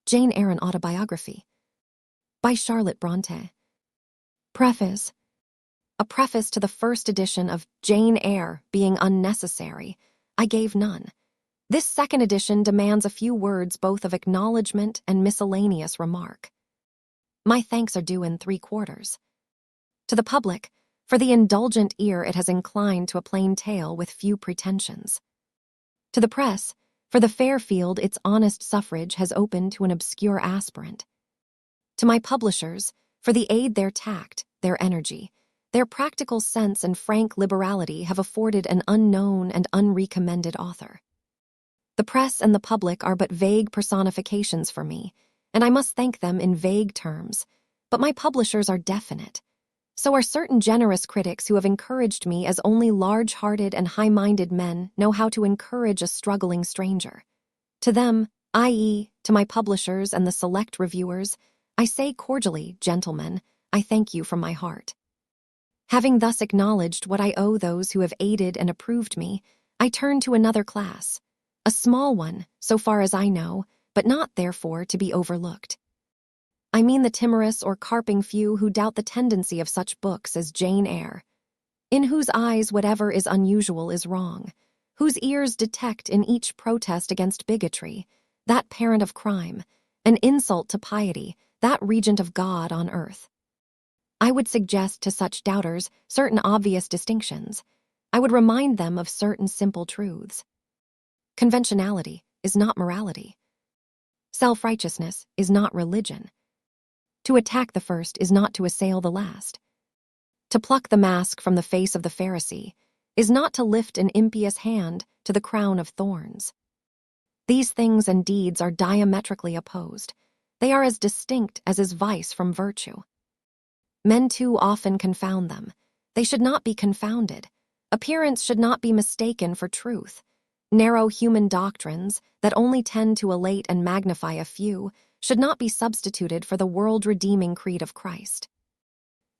Jane Eyre, an Autobiography, by Charlotte Brontë. Preface. A preface to the first edition of Jane Eyre being unnecessary, I gave none. This second edition demands a few words both of acknowledgement and miscellaneous remark. My thanks are due in 3/4. To the public, for the indulgent ear it has inclined to a plain tale with few pretensions. To the press, for the fair field its honest suffrage has opened to an obscure aspirant. To my publishers, for the aid their tact, their energy, their practical sense and frank liberality have afforded an unknown and unrecommended author. The press and the public are but vague personifications for me, and I must thank them in vague terms, but my publishers are definite. So are certain generous critics who have encouraged me as only large-hearted and high-minded men know how to encourage a struggling stranger. To them, i.e., to my publishers and the select reviewers, I say cordially, gentlemen, I thank you from my heart. Having thus acknowledged what I owe those who have aided and approved me, I turn to another class, a small one, so far as I know, but not, therefore, to be overlooked. I mean the timorous or carping few who doubt the tendency of such books as Jane Eyre, in whose eyes whatever is unusual is wrong, whose ears detect in each protest against bigotry, that parent of crime, an insult to piety, that regent of God on earth. I would suggest to such doubters certain obvious distinctions. I would remind them of certain simple truths. Conventionality is not morality. Self-righteousness is not religion. To attack the first is not to assail the last. To pluck the mask from the face of the Pharisee is not to lift an impious hand to the crown of thorns. These things and deeds are diametrically opposed. They are as distinct as is vice from virtue. Men too often confound them. They should not be confounded. Appearance should not be mistaken for truth. Narrow human doctrines that only tend to elate and magnify a few should not be substituted for the world-redeeming creed of Christ.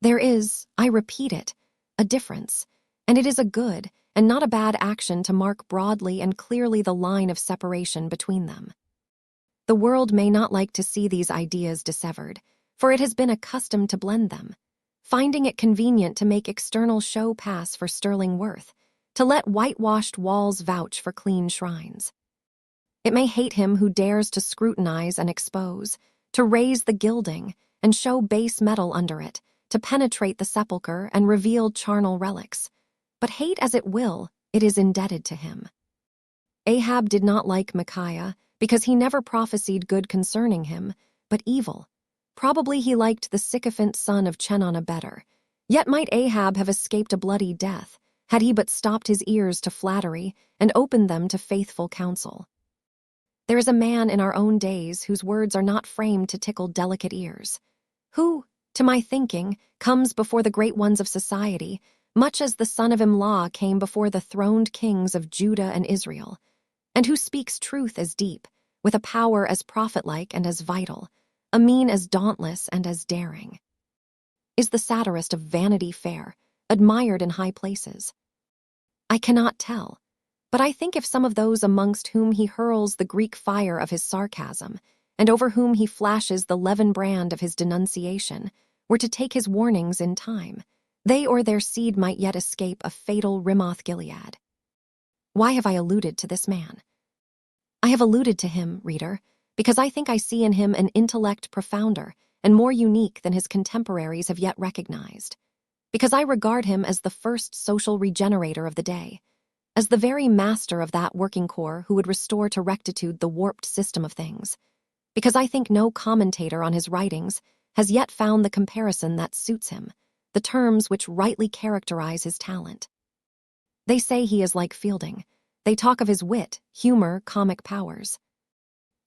There is, I repeat it, a difference, and it is a good and not a bad action to mark broadly and clearly the line of separation between them. The world may not like to see these ideas dissevered, for it has been accustomed to blend them, finding it convenient to make external show pass for sterling worth, to let whitewashed walls vouch for clean shrines. It may hate him who dares to scrutinize and expose, to raise the gilding and show base metal under it, to penetrate the sepulchre and reveal charnel relics. But hate as it will, it is indebted to him. Ahab did not like Micaiah because he never prophesied good concerning him, but evil. Probably he liked the sycophant son of Chenon better. Yet might Ahab have escaped a bloody death, had he but stopped his ears to flattery and opened them to faithful counsel. There is a man in our own days whose words are not framed to tickle delicate ears, who, to my thinking, comes before the great ones of society, much as the son of Imlah came before the throned kings of Judah and Israel, and who speaks truth as deep, with a power as prophet-like and as vital, a mien as dauntless and as daring. Is the satirist of Vanity Fair, admired in high places? I cannot tell. But I think if some of those amongst whom he hurls the Greek fire of his sarcasm, and over whom he flashes the leaven brand of his denunciation, were to take his warnings in time, they or their seed might yet escape a fatal Ramoth-Gilead. Why have I alluded to this man? I have alluded to him, reader, because I think I see in him an intellect profounder and more unique than his contemporaries have yet recognized, because I regard him as the first social regenerator of the day, as the very master of that working corps who would restore to rectitude the warped system of things, because I think no commentator on his writings has yet found the comparison that suits him, the terms which rightly characterize his talent. They say he is like Fielding. They talk of his wit, humor, comic powers.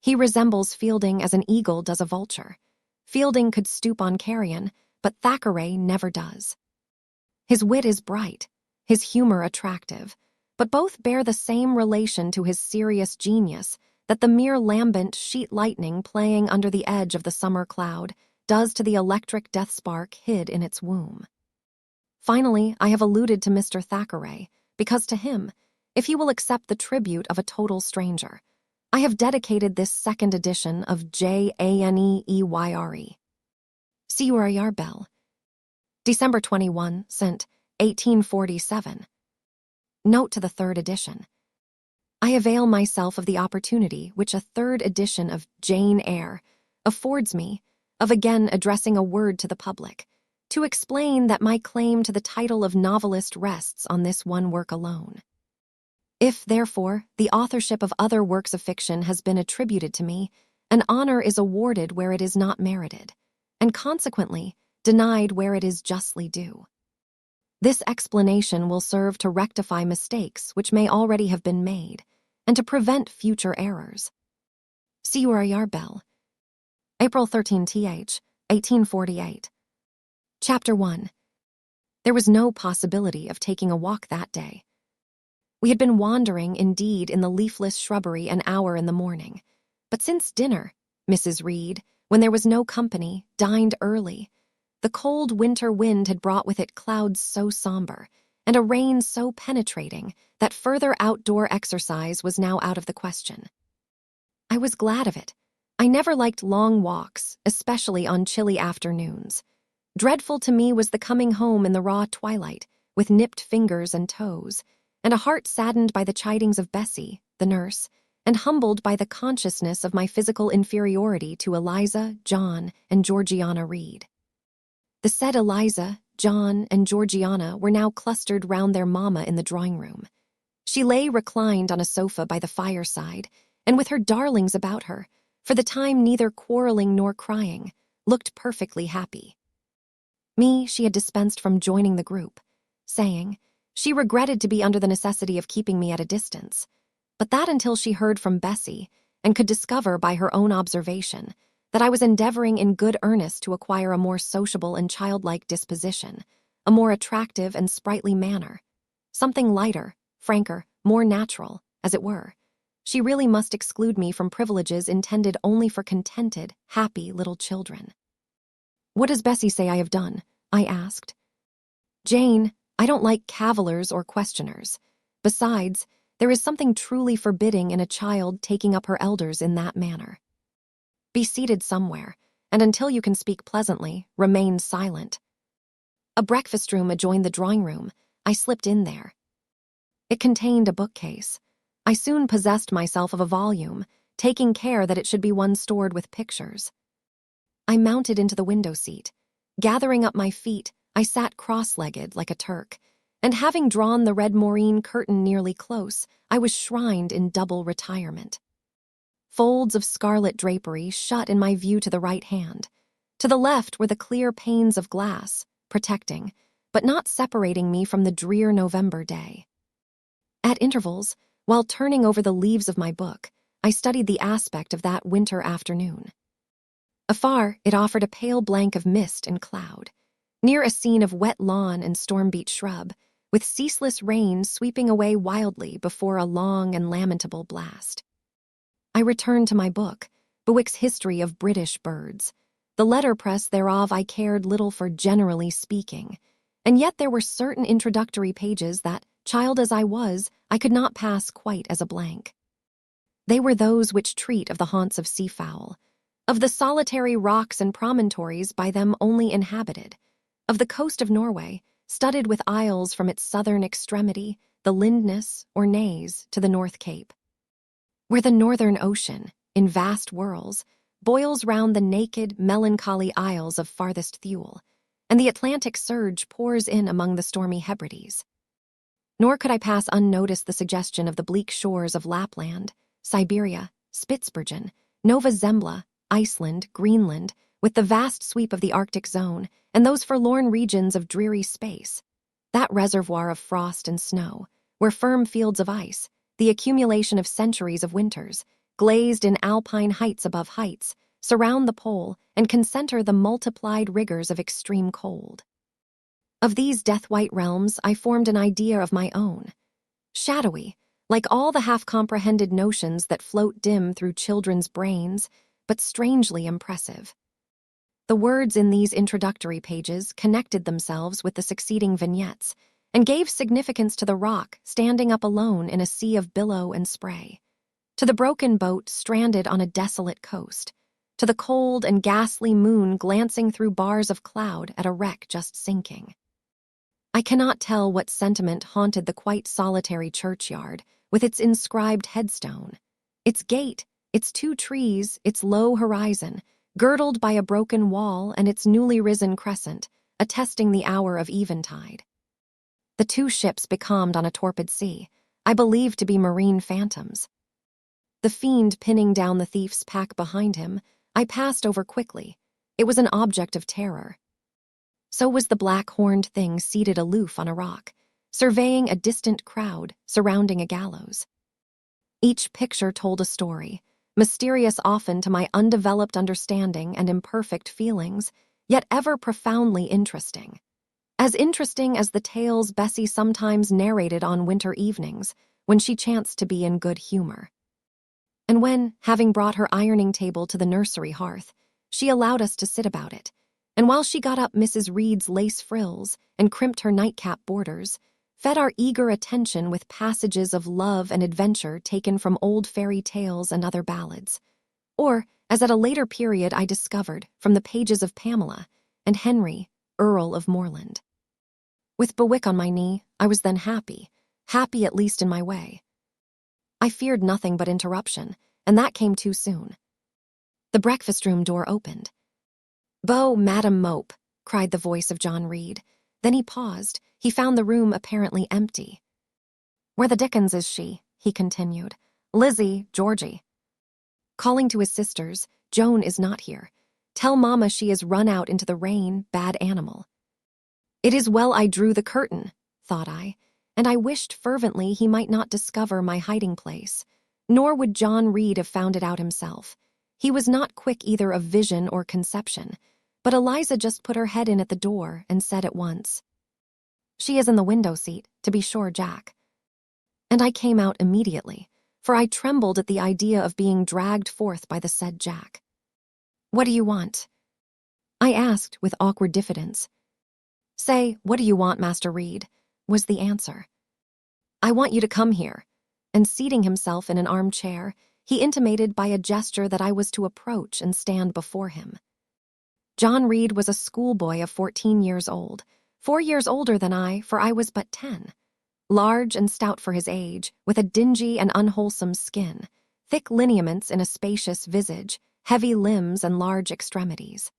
He resembles Fielding as an eagle does a vulture. Fielding could stoop on carrion, but Thackeray never does. His wit is bright, his humor attractive, but both bear the same relation to his serious genius that the mere lambent sheet lightning playing under the edge of the summer cloud does to the electric death spark hid in its womb. Finally, I have alluded to Mr. Thackeray, because to him, if he will accept the tribute of a total stranger, I have dedicated this second edition of Janeyre. Sewar Bell. December 21, St. 1847. Note to the third edition. I avail myself of the opportunity which a third edition of Jane Eyre affords me of again addressing a word to the public, to explain that my claim to the title of novelist rests on this one work alone. If, therefore, the authorship of other works of fiction has been attributed to me, an honor is awarded where it is not merited, and consequently denied where it is justly due. This explanation will serve to rectify mistakes which may already have been made, and to prevent future errors. Sewar Bell. April 13, th. 1848. Chapter 1. There was no possibility of taking a walk that day. We had been wandering, indeed, in the leafless shrubbery an hour in the morning, but since dinner, Mrs. Reed, when there was no company, dined early. The cold winter wind had brought with it clouds so somber, and a rain so penetrating, that further outdoor exercise was now out of the question. I was glad of it. I never liked long walks, especially on chilly afternoons. Dreadful to me was the coming home in the raw twilight, with nipped fingers and toes, and a heart saddened by the chidings of Bessie, the nurse, and humbled by the consciousness of my physical inferiority to Eliza, John, and Georgiana Reed. The said Eliza, John, and Georgiana were now clustered round their mamma in the drawing-room. She lay reclined on a sofa by the fireside, and with her darlings about her, for the time neither quarreling nor crying, looked perfectly happy. Me she had dispensed from joining the group, saying she regretted to be under the necessity of keeping me at a distance, but that until she heard from Bessie, and could discover by her own observation that I was endeavoring in good earnest to acquire a more sociable and childlike disposition, a more attractive and sprightly manner, something lighter, franker, more natural, as it were. She really must exclude me from privileges intended only for contented, happy little children. "What does Bessie say I have done?" I asked. "Jane, I don't like cavillers or questioners. Besides, there is something truly forbidding in a child taking up her elders in that manner. Be seated somewhere, and until you can speak pleasantly, remain silent." A breakfast room adjoined the drawing room. I slipped in there. It contained a bookcase. I soon possessed myself of a volume, taking care that it should be one stored with pictures. I mounted into the window seat. Gathering up my feet, I sat cross-legged like a Turk, and having drawn the red moreen curtain nearly close, I was shrined in double retirement. Folds of scarlet drapery shut in my view to the right hand. To the left were the clear panes of glass, protecting, but not separating me from the drear November day. At intervals, while turning over the leaves of my book, I studied the aspect of that winter afternoon. Afar, it offered a pale blank of mist and cloud. Near a scene of wet lawn and storm-beat shrub, with ceaseless rain sweeping away wildly before a long and lamentable blast. I returned to my book, Bewick's History of British Birds. The letterpress thereof I cared little for, generally speaking, and yet there were certain introductory pages that, child as I was, I could not pass quite as a blank. They were those which treat of the haunts of seafowl, of the solitary rocks and promontories by them only inhabited, of the coast of Norway, studded with isles from its southern extremity, the Lindness, or Naze, to the North Cape, where the northern ocean, in vast whirls, boils round the naked, melancholy isles of farthest Thule, and the Atlantic surge pours in among the stormy Hebrides. Nor could I pass unnoticed the suggestion of the bleak shores of Lapland, Siberia, Spitzbergen, Nova Zembla, Iceland, Greenland, with the vast sweep of the Arctic zone, and those forlorn regions of dreary space, that reservoir of frost and snow, where firm fields of ice, the accumulation of centuries of winters, glazed in alpine heights above heights, surround the pole and concentre the multiplied rigors of extreme cold. Of these death-white realms I formed an idea of my own, shadowy, like all the half-comprehended notions that float dim through children's brains, but strangely impressive. The words in these introductory pages connected themselves with the succeeding vignettes, and gave significance to the rock standing up alone in a sea of billow and spray, to the broken boat stranded on a desolate coast, to the cold and ghastly moon glancing through bars of cloud at a wreck just sinking. I cannot tell what sentiment haunted the quite solitary churchyard, with its inscribed headstone, its gate, its 2 trees, its low horizon, girdled by a broken wall, and its newly risen crescent, attesting the hour of eventide. The 2 ships becalmed on a torpid sea, I believed to be marine phantoms. The fiend pinning down the thief's pack behind him, I passed over quickly. It was an object of terror. So was the black-horned thing seated aloof on a rock, surveying a distant crowd surrounding a gallows. Each picture told a story, mysterious often to my undeveloped understanding and imperfect feelings, yet ever profoundly interesting. As interesting as the tales Bessie sometimes narrated on winter evenings when she chanced to be in good humor. And when, having brought her ironing table to the nursery hearth, she allowed us to sit about it, and while she got up Mrs. Reed's lace frills and crimped her nightcap borders, fed our eager attention with passages of love and adventure taken from old fairy tales and other ballads, or, as at a later period I discovered, from the pages of Pamela and Henry, Earl of Morland. With Bewick on my knee, I was then happy at least in my way. I feared nothing but interruption, and that came too soon. The breakfast-room door opened. "Bo, Madam Mope," cried the voice of John Reed. Then he paused. He found the room apparently empty. "Where the dickens is she?" he continued. "Lizzie, Georgie." Calling to his sisters, "Joan is not here. Tell Mamma she is run out into the rain, bad animal." It is well I drew the curtain, thought I, and I wished fervently he might not discover my hiding place, nor would John Reed have found it out himself. He was not quick either of vision or conception, but Eliza just put her head in at the door and said at once, "She is in the window seat, to be sure, Jack." And I came out immediately, for I trembled at the idea of being dragged forth by the said Jack. "What do you want?" I asked with awkward diffidence. "Say, what do you want, Master Reed?" was the answer. "I want you to come here," and seating himself in an armchair, he intimated by a gesture that I was to approach and stand before him. John Reed was a schoolboy of 14 years old, 4 years older than I, for I was but 10. Large and stout for his age, with a dingy and unwholesome skin, thick lineaments in a spacious visage, heavy limbs and large extremities.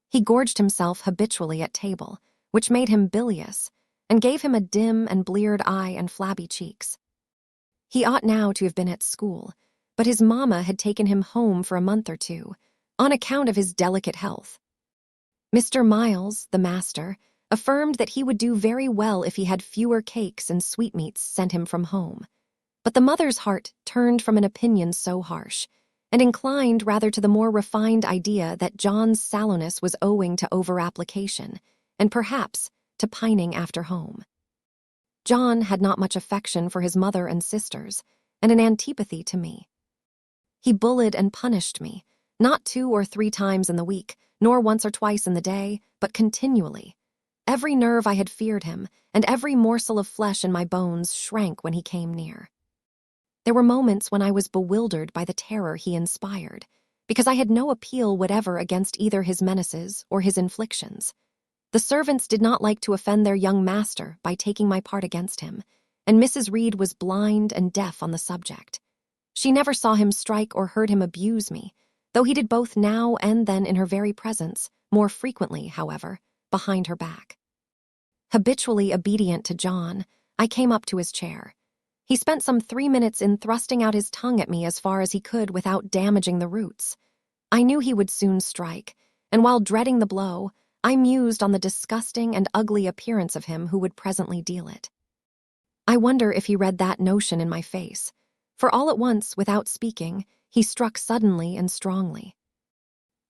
He gorged himself habitually at table, which made him bilious, and gave him a dim and bleared eye and flabby cheeks. He ought now to have been at school, but his mamma had taken him home for a month or 2, on account of his delicate health. Mr. Miles, the master, affirmed that he would do very well if he had fewer cakes and sweetmeats sent him from home. But the mother's heart turned from an opinion so harsh, and inclined rather to the more refined idea that John's sallowness was owing to over-application, and perhaps to pining after home. John had not much affection for his mother and sisters, and an antipathy to me. He bullied and punished me, not 2 or 3 times in the week, nor once or twice in the day, but continually. Every nerve I had feared him, and every morsel of flesh in my bones shrank when he came near. There were moments when I was bewildered by the terror he inspired, because I had no appeal whatever against either his menaces or his inflictions. The servants did not like to offend their young master by taking my part against him, and Mrs. Reed was blind and deaf on the subject. She never saw him strike or heard him abuse me, though he did both now and then in her very presence, more frequently, however, behind her back. Habitually obedient to John, I came up to his chair. He spent some 3 minutes in thrusting out his tongue at me as far as he could without damaging the roots. I knew he would soon strike, and while dreading the blow, I mused on the disgusting and ugly appearance of him who would presently deal it. I wonder if he read that notion in my face, for all at once, without speaking, he struck suddenly and strongly.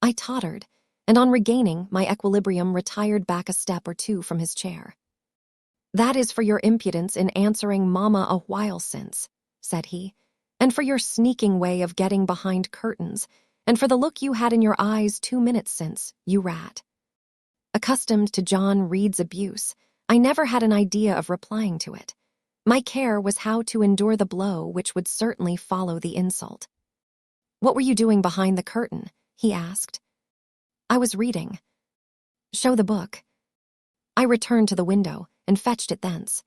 I tottered, and on regaining my equilibrium retired back a step or 2 from his chair. "That is for your impudence in answering Mamma a while since," said he, "and for your sneaking way of getting behind curtains, and for the look you had in your eyes 2 minutes since, you rat." Accustomed to John Reed's abuse, I never had an idea of replying to it. My care was how to endure the blow which would certainly follow the insult. "What were you doing behind the curtain?" he asked. "I was reading." "Show the book." I returned to the window and fetched it thence.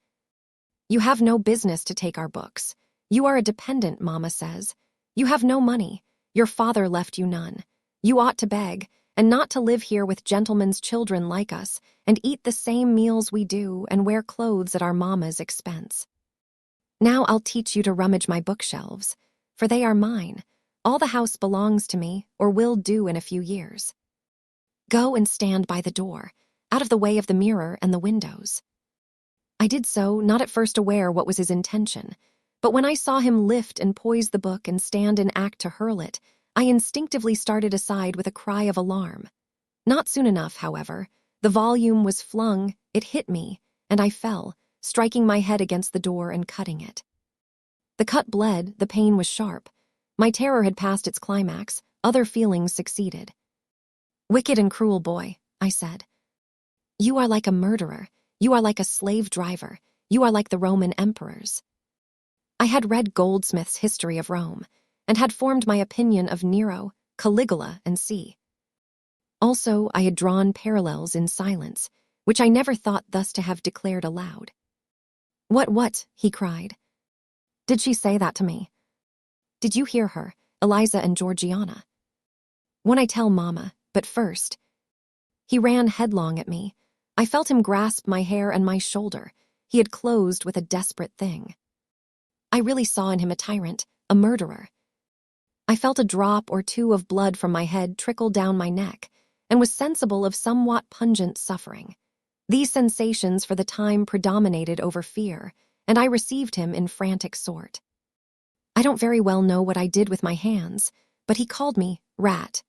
"You have no business to take our books. You are a dependent, Mama says. You have no money. Your father left you none. You ought to beg, and not to live here with gentlemen's children like us, and eat the same meals we do, and wear clothes at our mamma's expense. Now I'll teach you to rummage my bookshelves, for they are mine. All the house belongs to me, or will do in a few years. Go and stand by the door, out of the way of the mirror and the windows." I did so, not at first aware what was his intention, but when I saw him lift and poise the book and stand in act to hurl it, I instinctively started aside with a cry of alarm. Not soon enough, however. The volume was flung, it hit me, and I fell, striking my head against the door and cutting it. The cut bled, the pain was sharp. My terror had passed its climax, other feelings succeeded. "Wicked and cruel boy," I said. "You are like a murderer. You are like a slave driver. You are like the Roman emperors." I had read Goldsmith's History of Rome, and had formed my opinion of Nero, Caligula, and C. Also, I had drawn parallels in silence, which I never thought thus to have declared aloud. What, he cried. "Did she say that to me? Did you hear her, Eliza and Georgiana? When I tell Mama, but first." He ran headlong at me. I felt him grasp my hair and my shoulder. He had closed with a desperate thing. I really saw in him a tyrant, a murderer. I felt a drop or two of blood from my head trickle down my neck, and was sensible of somewhat pungent suffering. These sensations for the time predominated over fear, and I received him in frantic sort. I don't very well know what I did with my hands, but he called me Rat.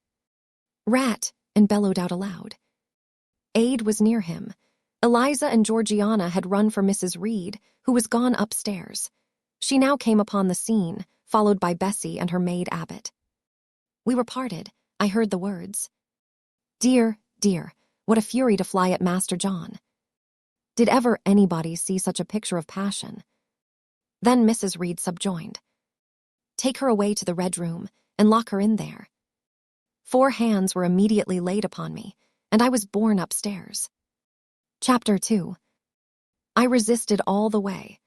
Rat, and bellowed out aloud. Aid was near him. Eliza and Georgiana had run for Mrs. Reed, who was gone upstairs. She now came upon the scene, followed by Bessie and her maid Abbott. We were parted. I heard the words. "Dear, dear, what a fury to fly at Master John. Did ever anybody see such a picture of passion?" Then Mrs. Reed subjoined. "Take her away to the Red Room, and lock her in there." 4 hands were immediately laid upon me, and I was borne upstairs. Chapter 2. I resisted all the way.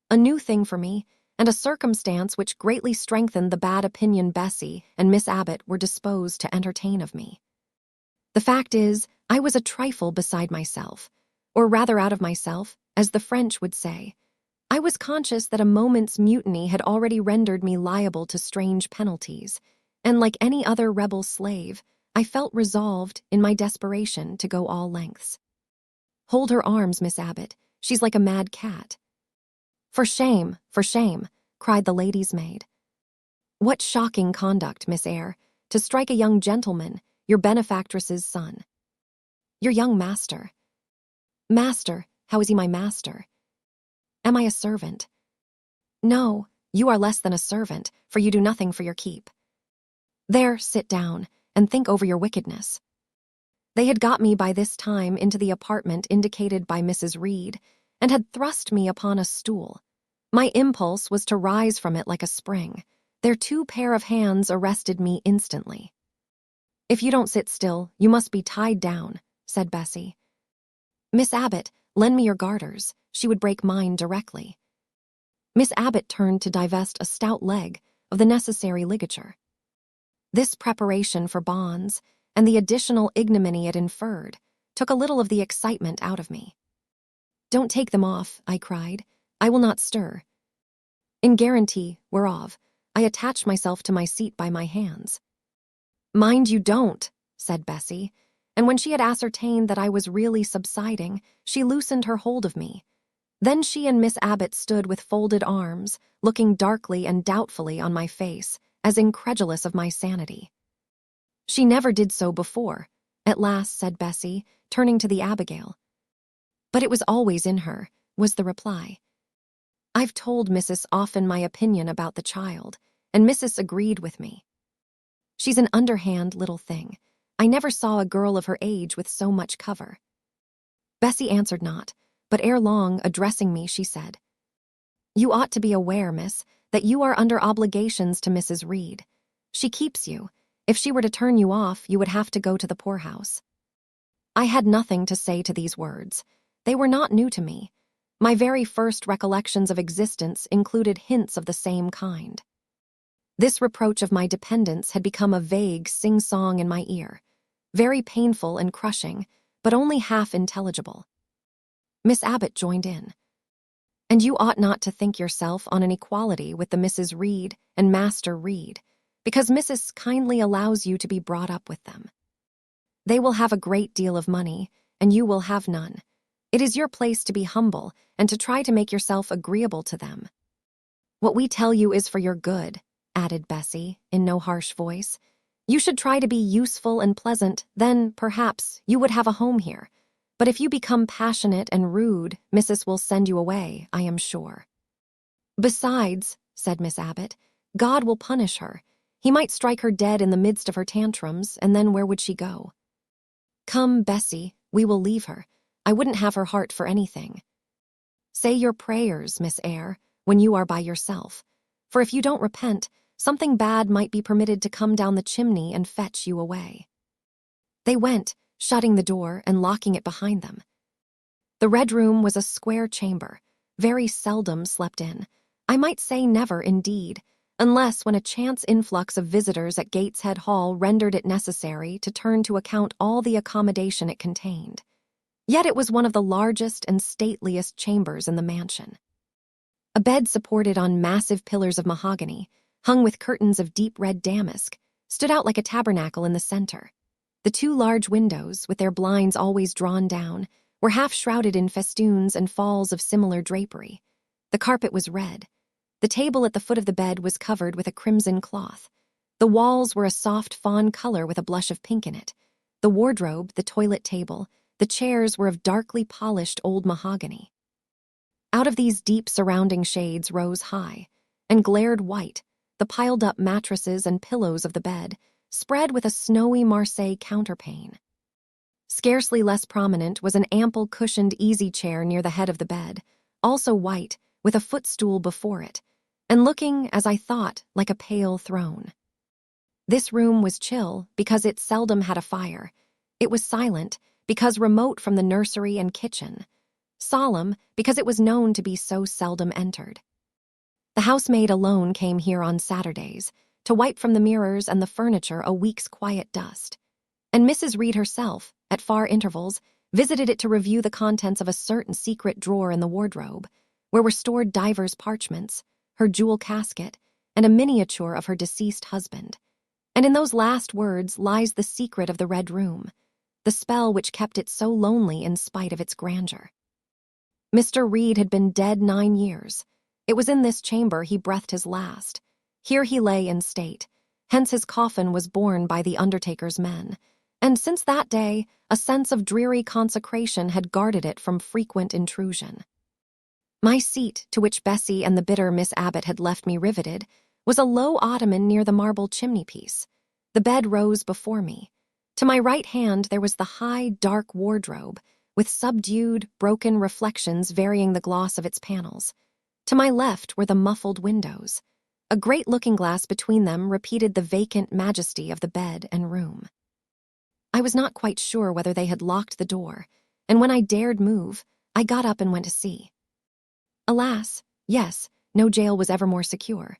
A new thing for me, and a circumstance which greatly strengthened the bad opinion Bessie and Miss Abbott were disposed to entertain of me. The fact is, I was a trifle beside myself, or rather out of myself, as the French would say. I was conscious that a moment's mutiny had already rendered me liable to strange penalties, and like any other rebel slave, I felt resolved, in my desperation, to go all lengths. "Hold her arms, Miss Abbott. She's like a mad cat." For shame, cried the lady's maid. "What shocking conduct, Miss Eyre, to strike a young gentleman, your benefactress's son." "Your young master." "Master? How is he my master? Am I a servant?" "No, you are less than a servant, for you do nothing for your keep. There, sit down, and think over your wickedness." They had got me by this time into the apartment indicated by Mrs. Reed, and had thrust me upon a stool. My impulse was to rise from it like a spring. Their 2 pair of hands arrested me instantly. "If you don't sit still, you must be tied down," said Bessie. "Miss Abbott, lend me your garters. She would break mine directly." Miss Abbott turned to divest a stout leg of the necessary ligature. This preparation for bonds, and the additional ignominy it inferred, took a little of the excitement out of me. "Don't take them off," I cried. "I will not stir." In guarantee whereof, I attached myself to my seat by my hands. "Mind you don't," said Bessie, and when she had ascertained that I was really subsiding, she loosened her hold of me. Then she and Miss Abbott stood with folded arms, looking darkly and doubtfully on my face, as incredulous of my sanity. "She never did so before," at last said Bessie, turning to the Abigail. "But it was always in her," was the reply. "I've told Mrs. often my opinion about the child, and Mrs. agreed with me. She's an underhand little thing. I never saw a girl of her age with so much cover." Bessie answered not, but ere long, addressing me, she said, You ought to be aware, miss, that you are under obligations to Mrs. Reed. She keeps you. If she were to turn you off, you would have to go to the poorhouse." I had nothing to say to these words. They were not new to me. My very first recollections of existence included hints of the same kind. This reproach of my dependence had become a vague sing-song in my ear, very painful and crushing, but only half intelligible. Miss Abbott joined in. "And you ought not to think yourself on an equality with the Mrs. Reed and Master Reed, because Mrs. kindly allows you to be brought up with them. They will have a great deal of money, and you will have none. It is your place to be humble and to try to make yourself agreeable to them." "What we tell you is for your good," added Bessie, in no harsh voice. "You should try to be useful and pleasant, then, perhaps, you would have a home here. But if you become passionate and rude, Mrs. will send you away, I am sure." "Besides," said Miss Abbott, "God will punish her. He might strike her dead in the midst of her tantrums, and then where would she go?" "Come, Bessie, we will leave her. I wouldn't have her heart for anything. Say your prayers, Miss Eyre, when you are by yourself. For if you don't repent, something bad might be permitted to come down the chimney and fetch you away." They went, shutting the door and locking it behind them. The Red Room was a square chamber, very seldom slept in. I might say never, indeed, unless when a chance influx of visitors at Gateshead Hall rendered it necessary to turn to account all the accommodation it contained. Yet it was one of the largest and stateliest chambers in the mansion. A bed supported on massive pillars of mahogany, hung with curtains of deep red damask, stood out like a tabernacle in the center. The two large windows, with their blinds always drawn down, were half shrouded in festoons and falls of similar drapery. The carpet was red. The table at the foot of the bed was covered with a crimson cloth. The walls were a soft fawn color with a blush of pink in it. The wardrobe, the toilet table, the chairs were of darkly polished old mahogany. Out of these deep surrounding shades rose high, and glared white, the piled-up mattresses and pillows of the bed, spread with a snowy Marseille counterpane. Scarcely less prominent was an ample cushioned easy-chair near the head of the bed, also white, with a footstool before it, and looking, as I thought, like a pale throne. This room was chill because it seldom had a fire. It was silent because remote from the nursery and kitchen. Solemn because it was known to be so seldom entered. The housemaid alone came here on Saturdays to wipe from the mirrors and the furniture a week's quiet dust. And Mrs. Reed herself, at far intervals, visited it to review the contents of a certain secret drawer in the wardrobe, where were stored divers parchments, her jewel casket, and a miniature of her deceased husband. And in those last words lies the secret of the Red Room, the spell which kept it so lonely in spite of its grandeur. Mr. Reed had been dead 9 years. It was in this chamber he breathed his last. Here he lay in state, hence his coffin was borne by the undertaker's men, and since that day a sense of dreary consecration had guarded it from frequent intrusion. My seat, to which Bessie and the bitter Miss Abbott had left me riveted, was a low ottoman near the marble chimney-piece. The bed rose before me. To my right hand there was the high, dark wardrobe, with subdued, broken reflections varying the gloss of its panels. To my left were the muffled windows. A great looking-glass between them repeated the vacant majesty of the bed and room. I was not quite sure whether they had locked the door, and when I dared move, I got up and went to see. Alas, yes, no jail was ever more secure.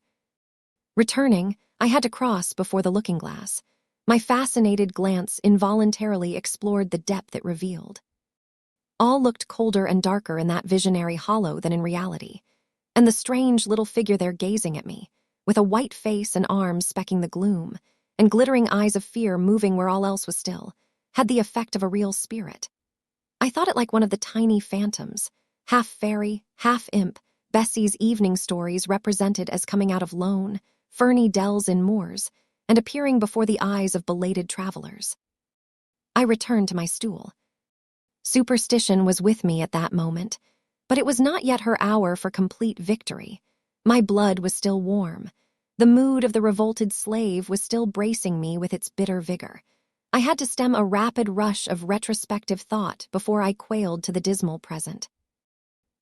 Returning, I had to cross before the looking-glass. My fascinated glance involuntarily explored the depth it revealed. All looked colder and darker in that visionary hollow than in reality, and the strange little figure there gazing at me, with a white face and arms specking the gloom, and glittering eyes of fear moving where all else was still, had the effect of a real spirit. I thought it like one of the tiny phantoms, half fairy, half imp, Bessie's evening stories represented as coming out of lone, ferny dells in moors, and appearing before the eyes of belated travelers. I returned to my stool. Superstition was with me at that moment, but it was not yet her hour for complete victory. My blood was still warm. The mood of the revolted slave was still bracing me with its bitter vigor. I had to stem a rapid rush of retrospective thought before I quailed to the dismal present.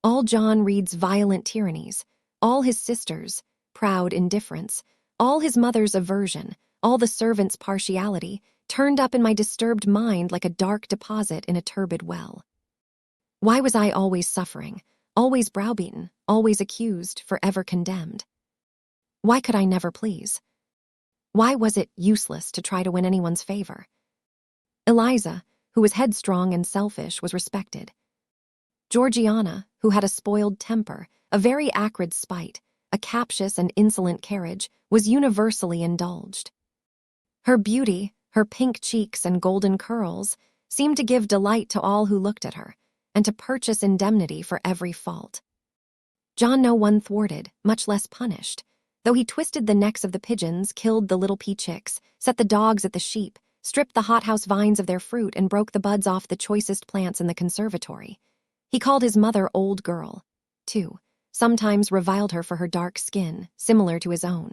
All John Reed's violent tyrannies, all his sisters' proud indifference, all his mother's aversion, all the servants' partiality, turned up in my disturbed mind like a dark deposit in a turbid well. Why was I always suffering, always browbeaten, always accused, forever condemned? Why could I never please? Why was it useless to try to win anyone's favor? Eliza, who was headstrong and selfish, was respected. Georgiana, who had a spoiled temper, a very acrid spite, a captious and insolent carriage, was universally indulged. Her beauty, her pink cheeks and golden curls, seemed to give delight to all who looked at her, and to purchase indemnity for every fault. John no one thwarted, much less punished, though he twisted the necks of the pigeons, killed the little pea chicks, set the dogs at the sheep, stripped the hothouse vines of their fruit, and broke the buds off the choicest plants in the conservatory. He called his mother old girl, too, sometimes reviled her for her dark skin, similar to his own,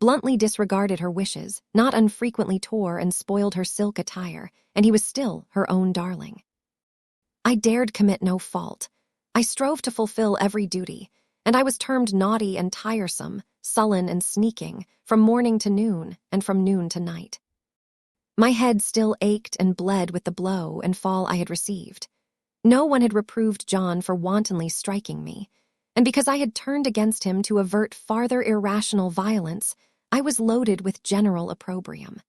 bluntly disregarded her wishes, not unfrequently tore and spoiled her silk attire, and he was still her own darling. I dared commit no fault. I strove to fulfill every duty, and I was termed naughty and tiresome, sullen and sneaking, from morning to noon, and from noon to night. My head still ached and bled with the blow and fall I had received. No one had reproved John for wantonly striking me, and because I had turned against him to avert farther irrational violence, I was loaded with general opprobrium.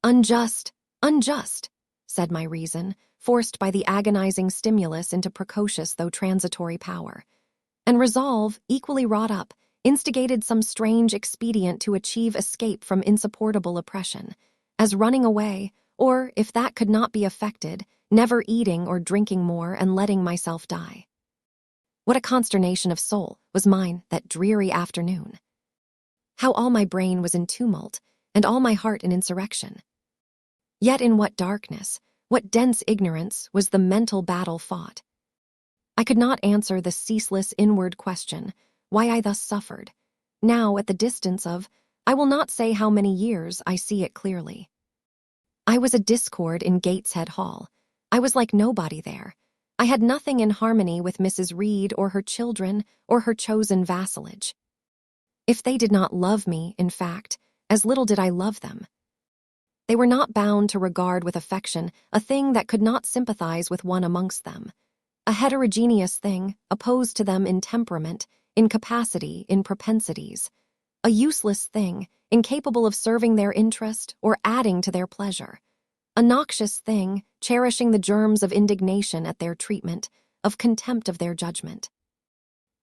Unjust, unjust, said my reason, forced by the agonizing stimulus into precocious though transitory power. And resolve, equally wrought up, instigated some strange expedient to achieve escape from insupportable oppression, as running away, or, if that could not be effected, never eating or drinking more and letting myself die. What a consternation of soul was mine that dreary afternoon! How all my brain was in tumult, and all my heart in insurrection. Yet in what darkness, what dense ignorance was the mental battle fought. I could not answer the ceaseless inward question, why I thus suffered. Now, at the distance of, I will not say how many years, I see it clearly. I was a discord in Gateshead Hall. I was like nobody there. I had nothing in harmony with Mrs. Reed or her children or her chosen vassalage. If they did not love me, in fact, as little did I love them. They were not bound to regard with affection a thing that could not sympathize with one amongst them, a heterogeneous thing, opposed to them in temperament, in capacity, in propensities, a useless thing, incapable of serving their interest or adding to their pleasure, a noxious thing, cherishing the germs of indignation at their treatment, of contempt of their judgment.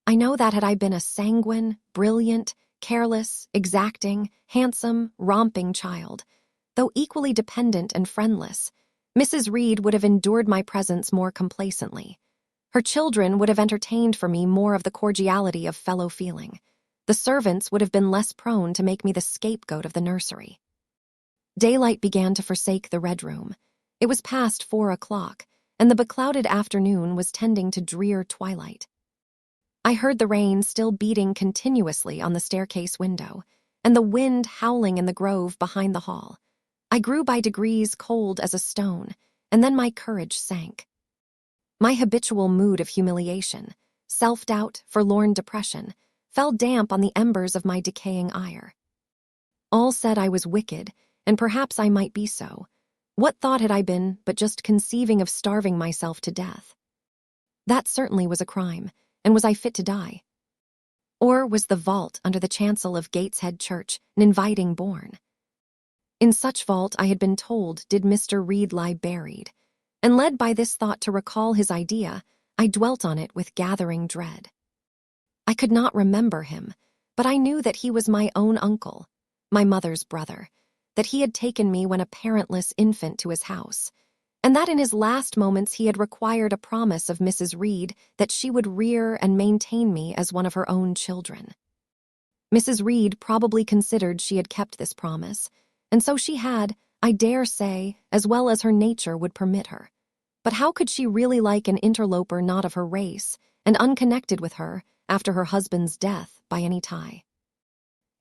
I know that had I been a sanguine, brilliant, careless, exacting, handsome, romping child, though equally dependent and friendless, Mrs. Reed would have endured my presence more complacently. Her children would have entertained for me more of the cordiality of fellow feeling. The servants would have been less prone to make me the scapegoat of the nursery. Daylight began to forsake the Red Room. It was past 4 o'clock, and the beclouded afternoon was tending to drear twilight. I heard the rain still beating continuously on the staircase window, and the wind howling in the grove behind the hall. I grew by degrees cold as a stone, and then my courage sank. My habitual mood of humiliation, self-doubt, forlorn depression, fell damp on the embers of my decaying ire. All said I was wicked, and perhaps I might be so. What thought had I been but just conceiving of starving myself to death? That certainly was a crime, and was I fit to die? Or was the vault under the chancel of Gateshead Church an inviting bourne? In such vault, I had been told, did Mr. Reed lie buried, and led by this thought to recall his idea, I dwelt on it with gathering dread. I could not remember him, but I knew that he was my own uncle, my mother's brother, that he had taken me when a parentless infant to his house, and that in his last moments he had required a promise of Mrs. Reed that she would rear and maintain me as one of her own children. Mrs. Reed probably considered she had kept this promise, and so she had, I dare say, as well as her nature would permit her. But how could she really like an interloper not of her race, and unconnected with her, after her husband's death, by any tie?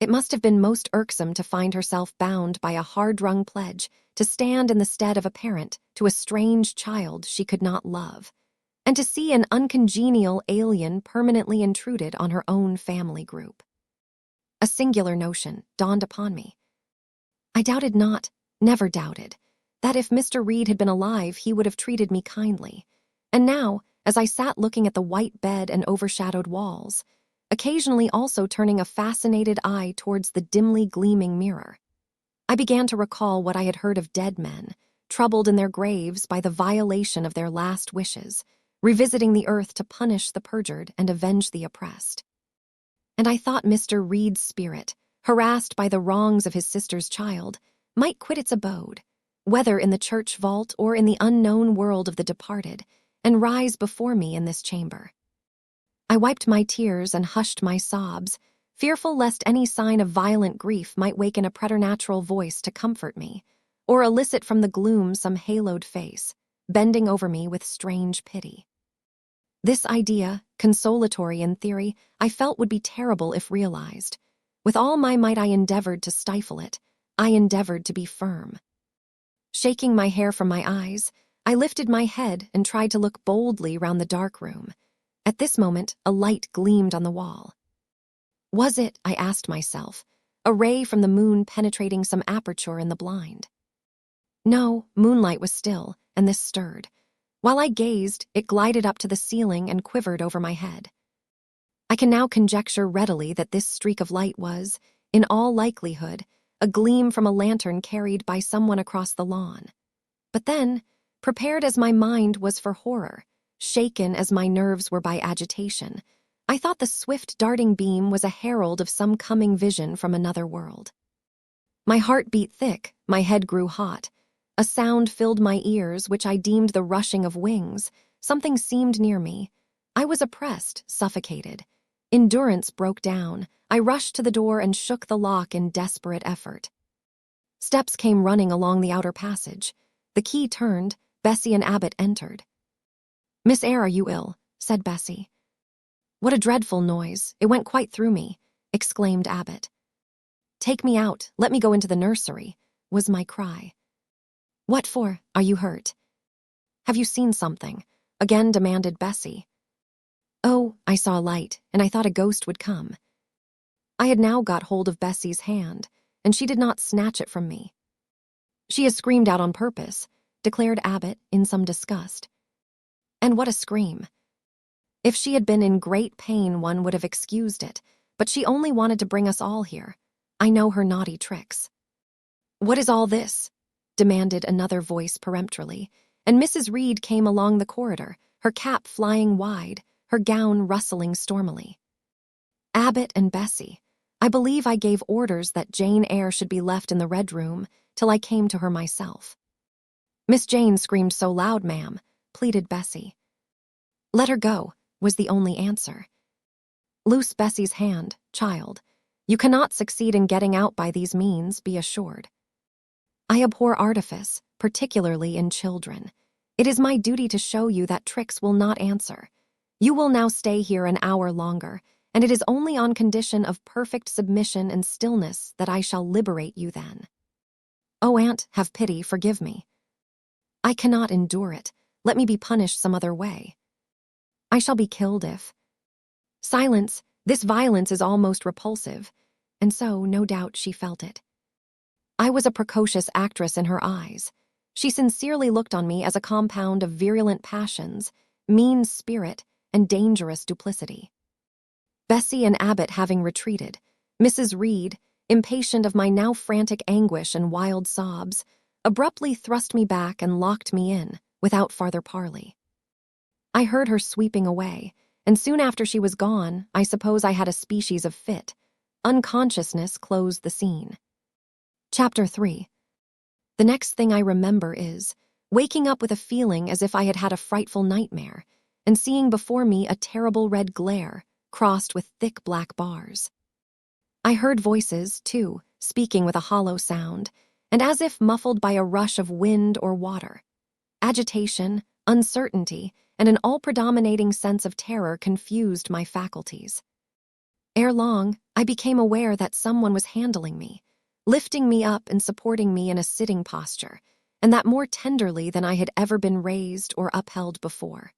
It must have been most irksome to find herself bound by a hard-wrung pledge to stand in the stead of a parent to a strange child she could not love. and to see an uncongenial alien permanently intruded on her own family group. A singular notion dawned upon me. I doubted not, never doubted, that if Mr. Reed had been alive, he would have treated me kindly. And now, as I sat looking at the white bed and overshadowed walls, occasionally also turning a fascinated eye towards the dimly gleaming mirror, I began to recall what I had heard of dead men, troubled in their graves by the violation of their last wishes, revisiting the earth to punish the perjured and avenge the oppressed. And I thought Mr. Reed's spirit, harassed by the wrongs of his sister's child, might quit its abode, whether in the church vault or in the unknown world of the departed, and rise before me in this chamber. I wiped my tears and hushed my sobs, fearful lest any sign of violent grief might waken a preternatural voice to comfort me, or elicit from the gloom some haloed face, bending over me with strange pity. This idea, consolatory in theory, I felt would be terrible if realized. With all my might I endeavored to stifle it. I endeavored to be firm. Shaking my hair from my eyes, I lifted my head and tried to look boldly round the dark room. At this moment, a light gleamed on the wall. Was it, I asked myself, a ray from the moon penetrating some aperture in the blind? No, moonlight was still, and this stirred. While I gazed, it glided up to the ceiling and quivered over my head. I can now conjecture readily that this streak of light was, in all likelihood, a gleam from a lantern carried by someone across the lawn. But then, prepared as my mind was for horror, shaken as my nerves were by agitation, I thought the swift darting beam was a herald of some coming vision from another world. My heart beat thick, my head grew hot. A sound filled my ears which I deemed the rushing of wings. Something seemed near me. I was oppressed, suffocated. Endurance broke down. I rushed to the door and shook the lock in desperate effort. Steps came running along the outer passage. The key turned. Bessie and Abbott entered. "Miss Eyre, are you ill?" said Bessie. "What a dreadful noise. It went quite through me," exclaimed Abbott. "Take me out. Let me go into the nursery," was my cry. "What for? Are you hurt?" "Have you seen something?" again demanded Bessie. "Oh, I saw a light, and I thought a ghost would come." I had now got hold of Bessie's hand, and she did not snatch it from me. "She has screamed out on purpose," declared Abbott in some disgust. "And what a scream! If she had been in great pain, one would have excused it, but she only wanted to bring us all here. I know her naughty tricks." "What is all this?" demanded another voice peremptorily, and Mrs. Reed came along the corridor, her cap flying wide, her gown rustling stormily. "Abbott and Bessie, I believe I gave orders that Jane Eyre should be left in the red room till I came to her myself." "Miss Jane screamed so loud, ma'am," pleaded Bessie. "Let her go," was the only answer. "Loose Bessie's hand, child. You cannot succeed in getting out by these means, be assured. I abhor artifice, particularly in children. It is my duty to show you that tricks will not answer. You will now stay here an hour longer, and it is only on condition of perfect submission and stillness that I shall liberate you then. Oh, aunt, have pity, forgive me. I cannot endure it. Let me be punished some other way. I shall be killed if—" "Silence, this violence is almost repulsive," and so, no doubt, she felt it. I was a precocious actress in her eyes. She sincerely looked on me as a compound of virulent passions, mean spirit, and dangerous duplicity. Bessie and Abbott having retreated, Mrs. Reed, impatient of my now frantic anguish and wild sobs, abruptly thrust me back and locked me in, without farther parley. I heard her sweeping away, and soon after she was gone, I suppose I had a species of fit. Unconsciousness closed the scene. Chapter 3. The next thing I remember is waking up with a feeling as if I had had a frightful nightmare, and seeing before me a terrible red glare, crossed with thick black bars. I heard voices, too, speaking with a hollow sound, and as if muffled by a rush of wind or water. Agitation, uncertainty, and an all-predominating sense of terror confused my faculties. Ere long, I became aware that someone was handling me, lifting me up and supporting me in a sitting posture, and that more tenderly than I had ever been raised or upheld before.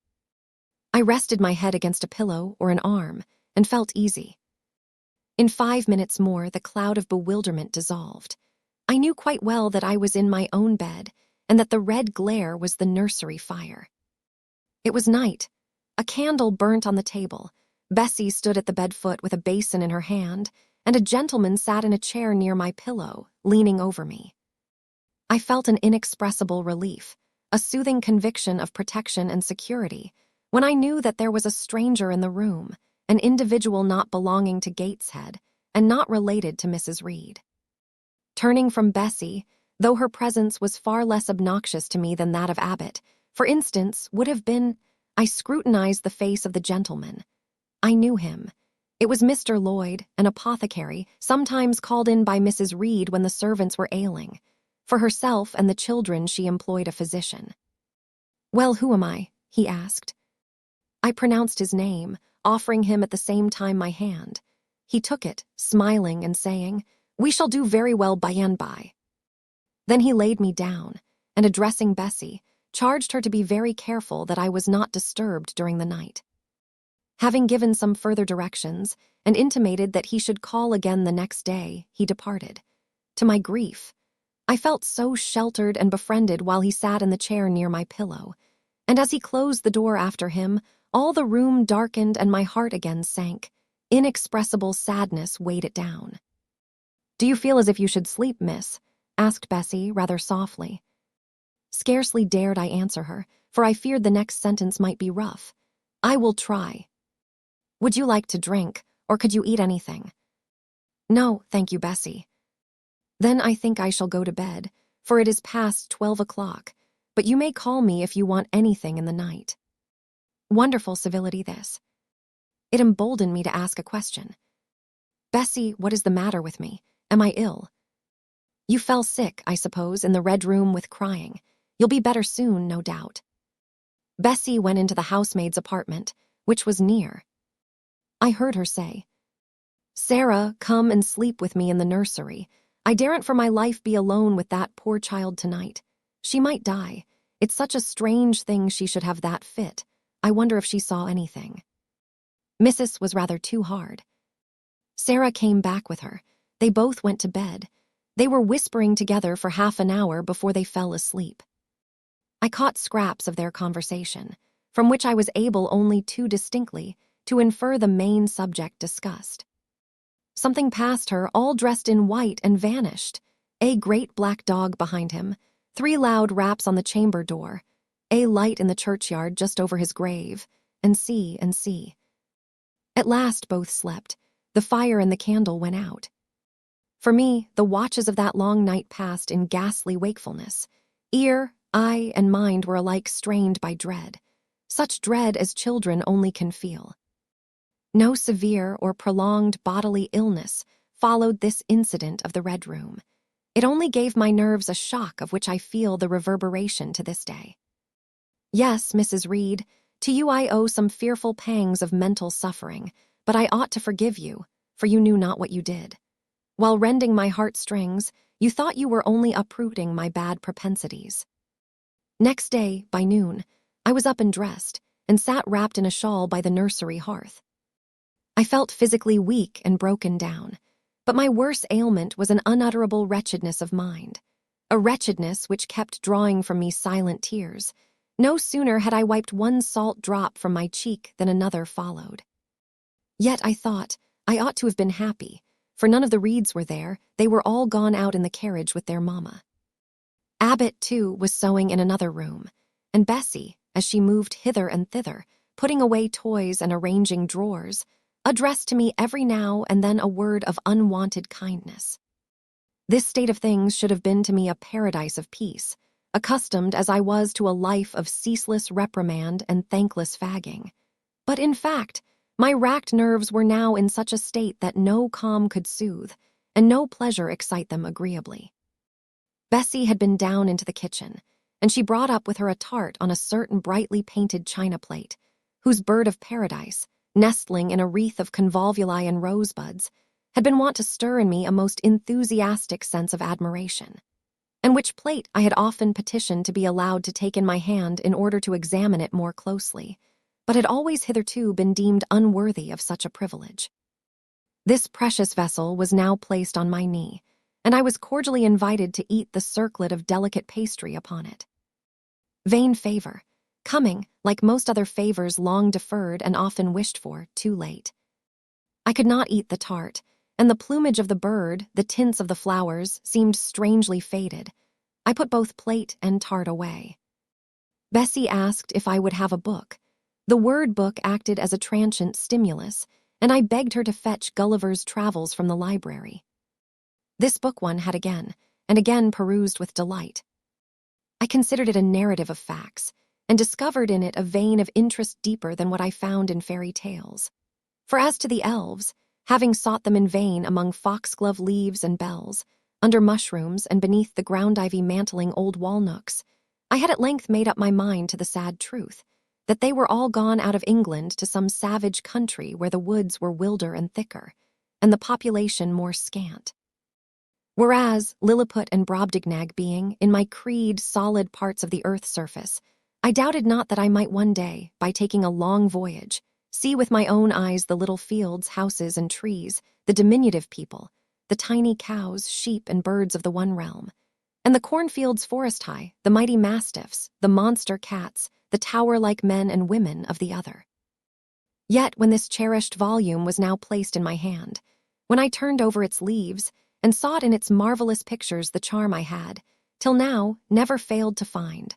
I rested my head against a pillow or an arm and felt easy. In 5 minutes more, the cloud of bewilderment dissolved. I knew quite well that I was in my own bed and that the red glare was the nursery fire. It was night. A candle burnt on the table. Bessie stood at the bed foot with a basin in her hand, and a gentleman sat in a chair near my pillow, leaning over me. I felt an inexpressible relief, a soothing conviction of protection and security, when I knew that there was a stranger in the room, an individual not belonging to Gateshead and not related to Mrs. Reed. Turning from Bessie, though her presence was far less obnoxious to me than that of Abbott, for instance, would have been, I scrutinized the face of the gentleman. I knew him. It was Mr. Lloyd, an apothecary, sometimes called in by Mrs. Reed when the servants were ailing. For herself and the children she employed a physician. "Well, who am I?" he asked. I pronounced his name, offering him at the same time my hand. He took it, smiling and saying, "We shall do very well by and by." Then he laid me down, and addressing Bessie, charged her to be very careful that I was not disturbed during the night. Having given some further directions, and intimated that he should call again the next day, he departed. To my grief, I felt so sheltered and befriended while he sat in the chair near my pillow, and as he closed the door after him, all the room darkened and my heart again sank. Inexpressible sadness weighed it down. "Do you feel as if you should sleep, miss?" asked Bessie, rather softly. Scarcely dared I answer her, for I feared the next sentence might be rough. "I will try." "Would you like to drink, or could you eat anything?" "No, thank you, Bessie." "Then I think I shall go to bed, for it is past 12 o'clock, but you may call me if you want anything in the night." Wonderful civility, this. It emboldened me to ask a question. "Bessie, what is the matter with me? Am I ill?" "You fell sick, I suppose, in the red room with crying. You'll be better soon, no doubt." Bessie went into the housemaid's apartment, which was near. I heard her say, "Sarah, come and sleep with me in the nursery. I daren't for my life be alone with that poor child tonight. She might die. It's such a strange thing she should have that fit. I wonder if she saw anything." Mrs. was rather too hard. Sarah came back with her. They both went to bed. They were whispering together for half an hour before they fell asleep. I caught scraps of their conversation, from which I was able only too distinctly to infer the main subject discussed. Something passed her, all dressed in white, and vanished. A great black dog behind him, 3 loud raps on the chamber door, a light in the churchyard just over his grave, and see. At last both slept. The fire and the candle went out. For me, the watches of that long night passed in ghastly wakefulness. Ear, eye, and mind were alike strained by dread, such dread as children only can feel. No severe or prolonged bodily illness followed this incident of the Red Room. It only gave my nerves a shock of which I feel the reverberation to this day. Yes, Mrs. Reed, to you I owe some fearful pangs of mental suffering, but I ought to forgive you, for you knew not what you did. While rending my heartstrings, you thought you were only uprooting my bad propensities. Next day, by noon, I was up and dressed, and sat wrapped in a shawl by the nursery hearth. I felt physically weak and broken down, but my worse ailment was an unutterable wretchedness of mind, a wretchedness which kept drawing from me silent tears. No sooner had I wiped one salt drop from my cheek than another followed. Yet I thought I ought to have been happy, for none of the Reeds were there. They were all gone out in the carriage with their mamma. Abbott, too, was sewing in another room, and Bessie, as she moved hither and thither, putting away toys and arranging drawers, addressed to me every now and then a word of unwonted kindness. This state of things should have been to me a paradise of peace, accustomed as I was to a life of ceaseless reprimand and thankless fagging. But in fact, my racked nerves were now in such a state that no calm could soothe, and no pleasure excite them agreeably. Bessie had been down into the kitchen, and she brought up with her a tart on a certain brightly painted china plate, whose bird of paradise, nestling in a wreath of convolvuli and rosebuds, had been wont to stir in me a most enthusiastic sense of admiration, and which plate I had often petitioned to be allowed to take in my hand in order to examine it more closely. but had always hitherto been deemed unworthy of such a privilege. This precious vessel was now placed on my knee, and I was cordially invited to eat the circlet of delicate pastry upon it. Vain favor, coming, like most other favors long deferred and often wished for, too late. I could not eat the tart, and the plumage of the bird, the tints of the flowers, seemed strangely faded. I put both plate and tart away. Bessie asked if I would have a book. The word book acted as a transient stimulus, and I begged her to fetch Gulliver's Travels from the library. This book one had again, and again perused with delight. I considered it a narrative of facts, and discovered in it a vein of interest deeper than what I found in fairy tales. For as to the elves, having sought them in vain among foxglove leaves and bells, under mushrooms and beneath the ground ivy mantling old wall-nooks, I had at length made up my mind to the sad truth, that they were all gone out of England to some savage country where the woods were wilder and thicker, and the population more scant. Whereas, Lilliput and Brobdingnag being, in my creed, solid parts of the earth's surface, I doubted not that I might one day, by taking a long voyage, see with my own eyes the little fields, houses, and trees, the diminutive people, the tiny cows, sheep, and birds of the one realm, and the cornfields forest high, the mighty mastiffs, the monster cats, the tower-like men and women of the other. Yet when this cherished volume was now placed in my hand, when I turned over its leaves, and sought in its marvelous pictures the charm I had, till now, never failed to find,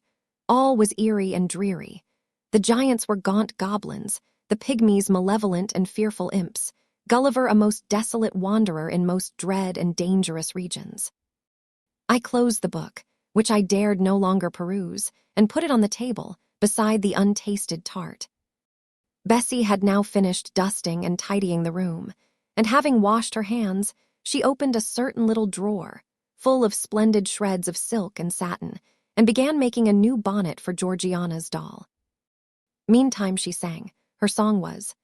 all was eerie and dreary. The giants were gaunt goblins, the pygmies malevolent and fearful imps, Gulliver a most desolate wanderer in most dread and dangerous regions. I closed the book, which I dared no longer peruse, and put it on the table, beside the untasted tart. Bessie had now finished dusting and tidying the room, and having washed her hands, she opened a certain little drawer, full of splendid shreds of silk and satin, and began making a new bonnet for Georgiana's doll. Meantime she sang. Her song was,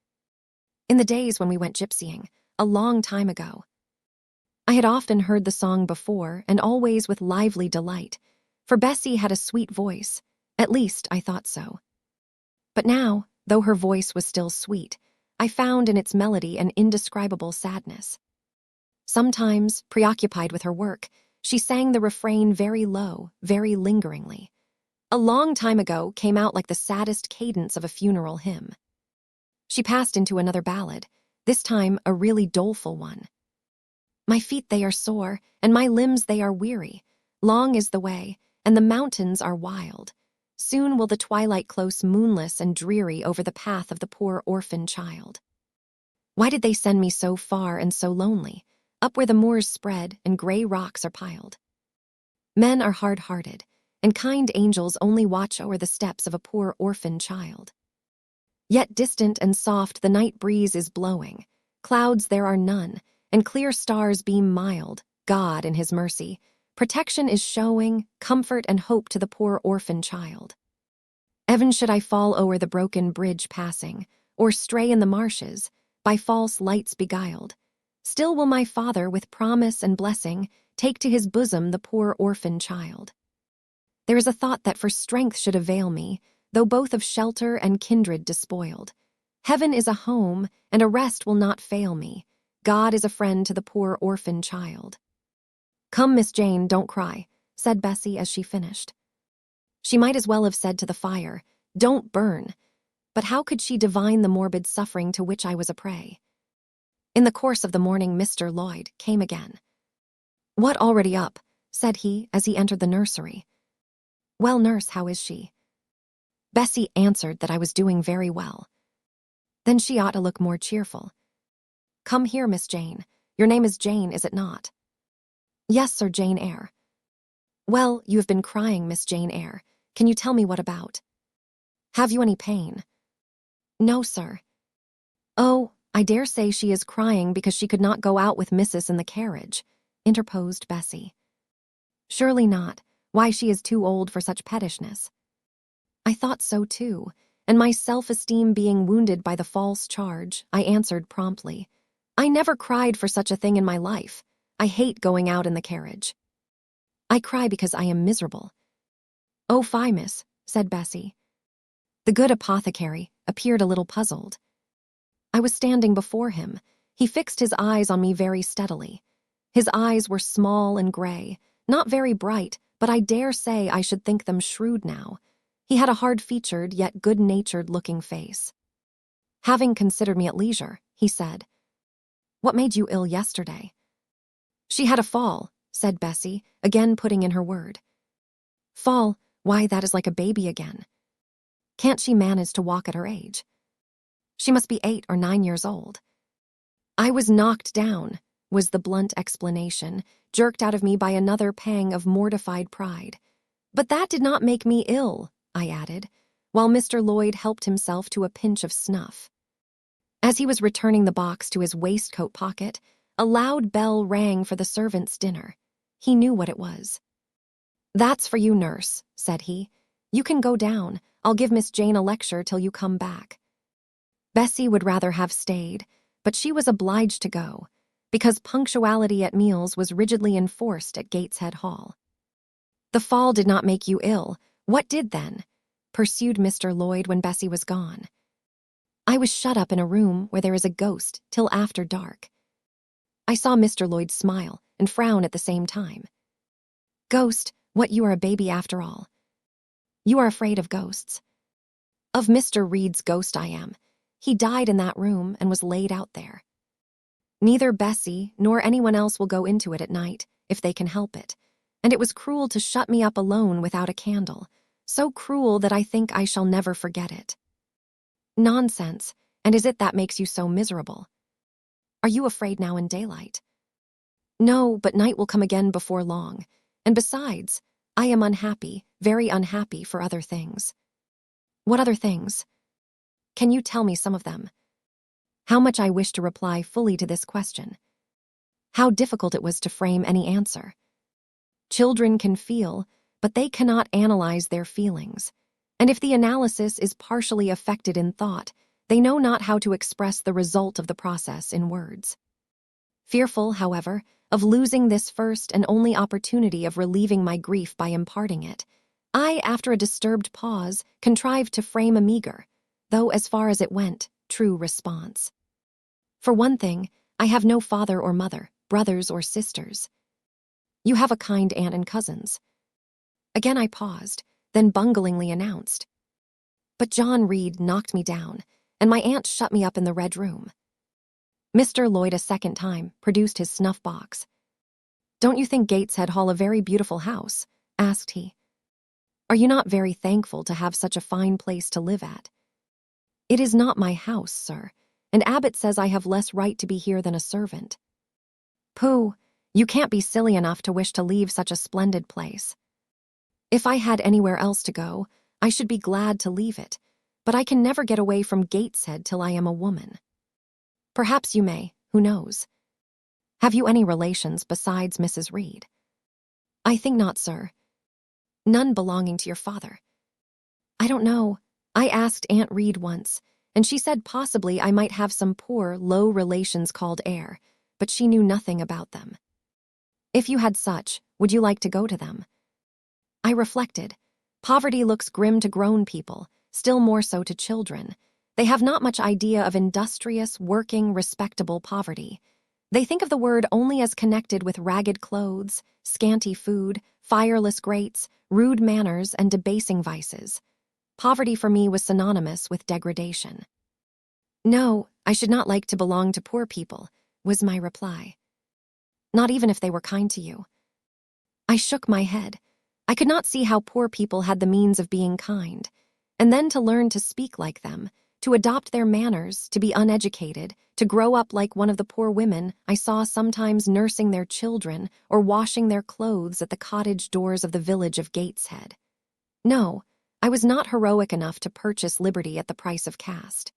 "In the days when we went gypsying, a long time ago." I had often heard the song before, and always with lively delight, for Bessie had a sweet voice, at least I thought so. But now, though her voice was still sweet, I found in its melody an indescribable sadness. Sometimes, preoccupied with her work, she sang the refrain very low, very lingeringly. "A long time ago" came out like the saddest cadence of a funeral hymn. She passed into another ballad, this time a really doleful one. "My feet they are sore, and my limbs they are weary. Long is the way, and the mountains are wild. Soon will the twilight close moonless and dreary over the path of the poor orphan child. Why did they send me so far and so lonely, up where the moors spread and gray rocks are piled? Men are hard-hearted, and kind angels only watch o'er the steps of a poor orphan child. Yet distant and soft the night breeze is blowing, clouds there are none, and clear stars beam mild. God, in his mercy, protection is showing, comfort and hope to the poor orphan child. Even should I fall o'er the broken bridge passing, or stray in the marshes, by false lights beguiled, still will my Father, with promise and blessing, take to his bosom the poor orphan child. There is a thought that for strength should avail me, though both of shelter and kindred despoiled. Heaven is a home, and a rest will not fail me. God is a friend to the poor orphan child." "Come, Miss Jane, don't cry," said Bessie as she finished. She might as well have said to the fire, "Don't burn," but how could she divine the morbid suffering to which I was a prey? In the course of the morning Mr. Lloyd came again. "What, already up?" said he as he entered the nursery. "Well, nurse, how is she?" Bessie answered that I was doing very well. Then she ought to look more cheerful. "Come here, Miss Jane. Your name is Jane, is it not?" "Yes, Sir, Jane Eyre." "Well, you have been crying, Miss Jane Eyre. Can you tell me what about? Have you any pain?" "No, sir." "Oh, I dare say she is crying because she could not go out with Missus in the carriage," interposed Bessie. "Surely not. Why, she is too old for such pettishness." I thought so too, and my self-esteem being wounded by the false charge, I answered promptly, "I never cried for such a thing in my life. I hate going out in the carriage. I cry because I am miserable." "Oh, fie, miss," said Bessie. "The good apothecary, appeared a little puzzled. I was standing before him. He fixed his eyes on me very steadily. His eyes were small and gray, not very bright, but I dare say I should think them shrewd now. He had a hard-featured yet good-natured-looking face. Having considered me at leisure, he said, "What made you ill yesterday?" "She had a fall," said Bessie, again putting in her word. "Fall? Why, that is like a baby again. Can't she manage to walk at her age? She must be 8 or 9 years old." "I was knocked down," was the blunt explanation, jerked out of me by another pang of mortified pride. "But that did not make me ill," I added, while Mr. Lloyd helped himself to a pinch of snuff. As he was returning the box to his waistcoat pocket, a loud bell rang for the servants' dinner. He knew what it was. "That's for you, nurse," said he. "You can go down. I'll give Miss Jane a lecture till you come back." Bessie would rather have stayed, but she was obliged to go, because punctuality at meals was rigidly enforced at Gateshead Hall. "The fall did not make you ill. What did then?" pursued Mr. Lloyd when Bessie was gone. "I was shut up in a room where there is a ghost till after dark." I saw Mr. Lloyd smile and frown at the same time. "Ghost? What, you are a baby after all. You are afraid of ghosts." "Of Mr. Reed's ghost I am. He died in that room and was laid out there. Neither Bessie nor anyone else will go into it at night, if they can help it, and it was cruel to shut me up alone without a candle, so cruel that I think I shall never forget it." "Nonsense, and is it that makes you so miserable? Are you afraid now in daylight?" "No, but night will come again before long, and besides, I am unhappy, very unhappy for other things." "What other things? Can you tell me some of them?" How much I wished to reply fully to this question. How difficult it was to frame any answer. Children can feel, but they cannot analyze their feelings, and if the analysis is partially affected in thought, they know not how to express the result of the process in words. Fearful, however, of losing this first and only opportunity of relieving my grief by imparting it, I, after a disturbed pause, contrived to frame a meager, though as far as it went, true response. "For one thing, I have no father or mother, brothers or sisters." "You have a kind aunt and cousins." Again I paused, then bunglingly announced, "But John Reed knocked me down, and my aunt shut me up in the Red Room." Mr. Lloyd a second time produced his snuff box. "Don't you think Gateshead Hall a very beautiful house?" asked he. "Are you not very thankful to have such a fine place to live at?" "It is not my house, sir, and Abbott says I have less right to be here than a servant." "Pooh, you can't be silly enough to wish to leave such a splendid place." "If I had anywhere else to go, I should be glad to leave it, but I can never get away from Gateshead till I am a woman." "Perhaps you may, who knows? Have you any relations besides Mrs. Reed?" "I think not, sir." "None belonging to your father?" "I don't know. I asked Aunt Reed once, and she said possibly I might have some poor, low relations called Eyre, but she knew nothing about them." "If you had such, would you like to go to them?" I reflected. Poverty looks grim to grown people, still more so to children. They have not much idea of industrious, working, respectable poverty. They think of the word only as connected with ragged clothes, scanty food, fireless grates, rude manners, and debasing vices. Poverty for me was synonymous with degradation. "No, I should not like to belong to poor people," was my reply. "Not even if they were kind to you?" I shook my head. I could not see how poor people had the means of being kind, and then to learn to speak like them, to adopt their manners, to be uneducated, to grow up like one of the poor women I saw sometimes nursing their children or washing their clothes at the cottage doors of the village of Gateshead. No, I was not heroic enough to purchase liberty at the price of caste.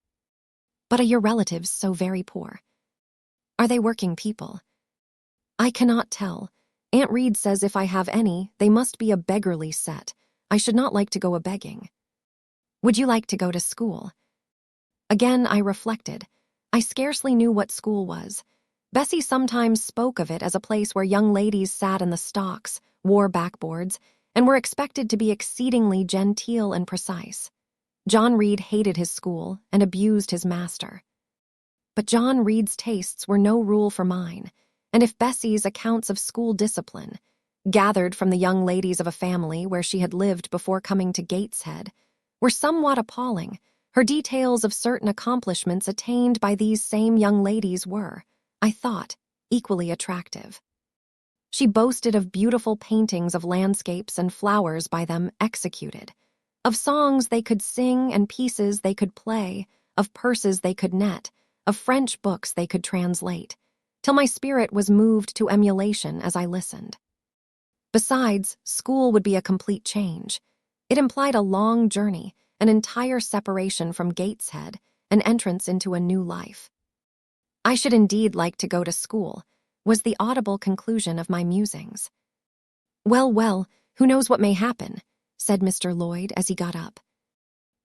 "But are your relatives so very poor? Are they working people?" "I cannot tell. Aunt Reed says if I have any, they must be a beggarly set. I should not like to go a-begging." "Would you like to go to school?" Again I reflected. I scarcely knew what school was. Bessie sometimes spoke of it as a place where young ladies sat in the stocks, wore backboards, and were expected to be exceedingly genteel and precise. John Reed hated his school and abused his master. But John Reed's tastes were no rule for mine, and if Bessie's accounts of school discipline, gathered from the young ladies of a family where she had lived before coming to Gateshead, were somewhat appalling, her details of certain accomplishments attained by these same young ladies were, I thought, equally attractive. She boasted of beautiful paintings of landscapes and flowers by them executed, of songs they could sing and pieces they could play, of purses they could net, of French books they could translate, till my spirit was moved to emulation as I listened. Besides, school would be a complete change. It implied a long journey, an entire separation from Gateshead, an entrance into a new life. I should indeed like to go to school, was the audible conclusion of my musings. Well, who knows what may happen, said Mr. Lloyd as he got up.